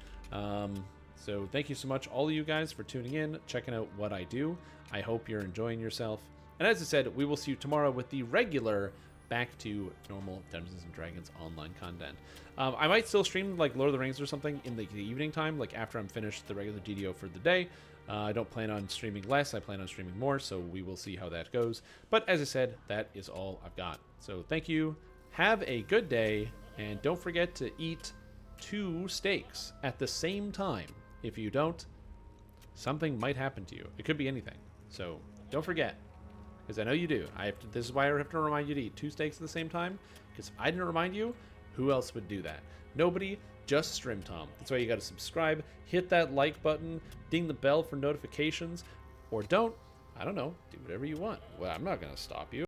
So thank you so much, all of you guys, for tuning in, checking out what I do. I hope you're enjoying yourself. And as I said, we will see you tomorrow with the regular back to normal Dungeons & Dragons online content. I might still stream like Lord of the Rings or something in the evening time, like after I'm finished the regular DDO for the day. I don't plan on streaming less. I plan on streaming more, so we will see how that goes. But as I said, that is all I've got. So thank you. Have a good day, and don't forget to eat 2 steaks at the same time. If you don't, something might happen to you. It could be anything. So don't forget, because I know you do. This is why I have to remind you to eat 2 steaks at the same time, because if I didn't remind you, who else would do that? Nobody, just StrimTom. That's why you got to subscribe, hit that like button, ding the bell for notifications, or don't. I don't know. Do whatever you want. Well, I'm not going to stop you.